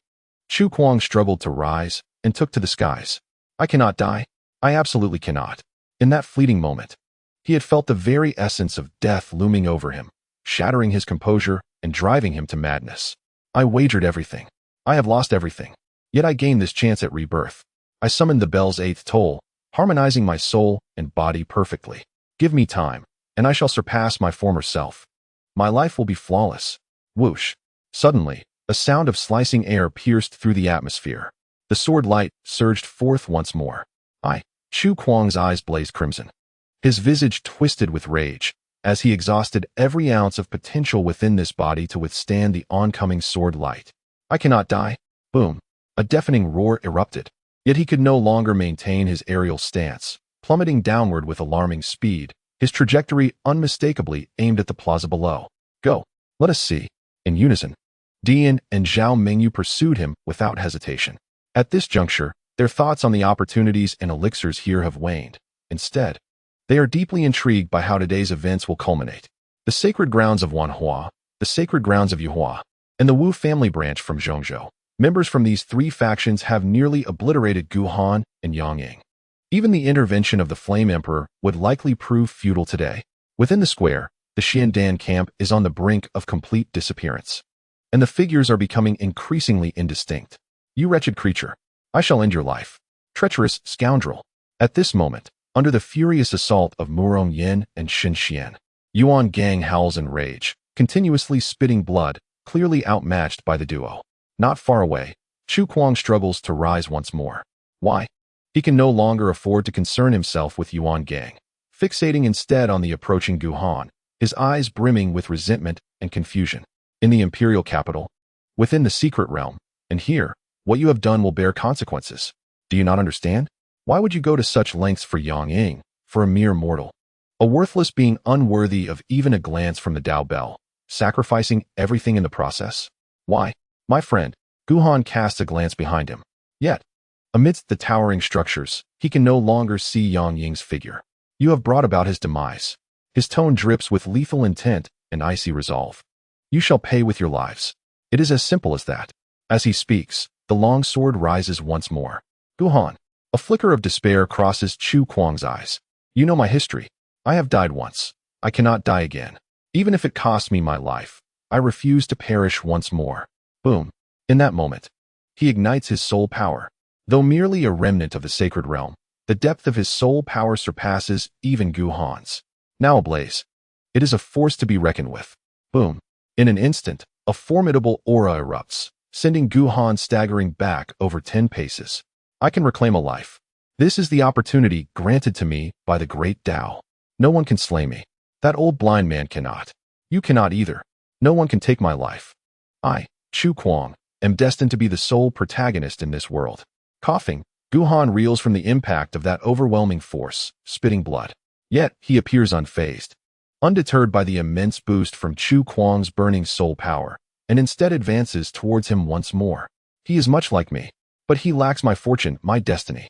Chu Kuang struggled to rise and took to the skies. I cannot die. I absolutely cannot. In that fleeting moment, he had felt the very essence of death looming over him, shattering his composure and driving him to madness. I wagered everything. I have lost everything. Yet I gained this chance at rebirth. I summoned the bell's 8th toll, harmonizing my soul and body perfectly. Give me time, and I shall surpass my former self. My life will be flawless. Whoosh. Suddenly, a sound of slicing air pierced through the atmosphere. The sword light surged forth once more. Chu Kuang's eyes blazed crimson. His visage twisted with rage, as he exhausted every ounce of potential within this body to withstand the oncoming sword light. I cannot die. Boom. A deafening roar erupted. Yet he could no longer maintain his aerial stance, plummeting downward with alarming speed, his trajectory unmistakably aimed at the plaza below. Go. Let us see. In unison, Dian and Zhao Mingyu pursued him without hesitation. At this juncture, their thoughts on the opportunities and elixirs here have waned. Instead, they are deeply intrigued by how today's events will culminate. The sacred grounds of Wanhua, the sacred grounds of Yuhua, and the Wu family branch from Zhongzhou. Members from these 3 factions have nearly obliterated Guhan and Yangying. Even the intervention of the Flame Emperor would likely prove futile today. Within the square, the Xiandan camp is on the brink of complete disappearance, and the figures are becoming increasingly indistinct. You wretched creature, I shall end your life. Treacherous scoundrel. At this moment, under the furious assault of Murong Yin and Shen Xian, Yuan Gang howls in rage, continuously spitting blood, clearly outmatched by the duo. Not far away, Chu Kuang struggles to rise once more. Why? He can no longer afford to concern himself with Yuan Gang, fixating instead on the approaching Guhan, his eyes brimming with resentment and confusion. In the imperial capital, within the secret realm, and here, what you have done will bear consequences. Do you not understand? Why would you go to such lengths for Xiaoyun, for a mere mortal? A worthless being unworthy of even a glance from the Dao Bell, sacrificing everything in the process? Why, my friend, Guhan cast a glance behind him. Yet, amidst the towering structures, he can no longer see Xiaoyun's figure. You have brought about his demise. His tone drips with lethal intent and icy resolve. You shall pay with your lives. It is as simple as that. As he speaks, the long sword rises once more. Guhan, a flicker of despair crosses Chu Kuang's eyes. You know my history. I have died once. I cannot die again. Even if it costs me my life, I refuse to perish once more. Boom. In that moment, he ignites his soul power. Though merely a remnant of the sacred realm, the depth of his soul power surpasses even Guhan's. Now ablaze. It is a force to be reckoned with. Boom. In an instant, a formidable aura erupts, sending Guhan staggering back over 10 paces. I can reclaim a life. This is the opportunity granted to me by the great Tao. No one can slay me. That old blind man cannot. You cannot either. No one can take my life. I, Chu Kuang, am destined to be the sole protagonist in this world. Coughing, Guhan reels from the impact of that overwhelming force, spitting blood. Yet, he appears unfazed, undeterred by the immense boost from Chu Kuang's burning soul power, and instead advances towards him once more. He is much like me, but he lacks my fortune, my destiny.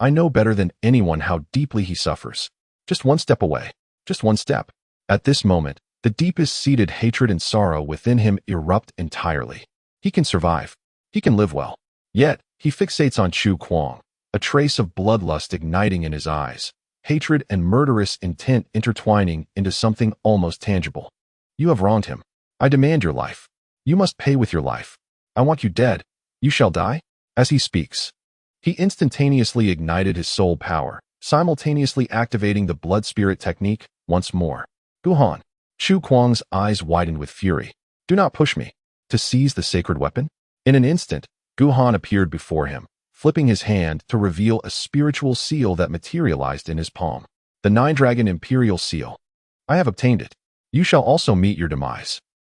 I know better than anyone how deeply he suffers. Just one step away. Just one step. At this moment, the deepest seated hatred and sorrow within him erupt entirely. He can survive. He can live well. Yet, he fixates on Chu Kuang, a trace of bloodlust igniting in his eyes, hatred and murderous intent intertwining into something almost tangible. You have wronged him. I demand your life. You must pay with your life. I want you dead. You shall die. As he speaks, he instantaneously ignited his soul power, simultaneously activating the blood spirit technique once more. Guhan. Chu Kuang's eyes widened with fury. Do not push me. To seize the sacred weapon? In an instant, Guhan appeared before him, flipping his hand to reveal a spiritual seal that materialized in his palm. The Nine-Dragon Imperial Seal. I have obtained it. You shall also meet your demise.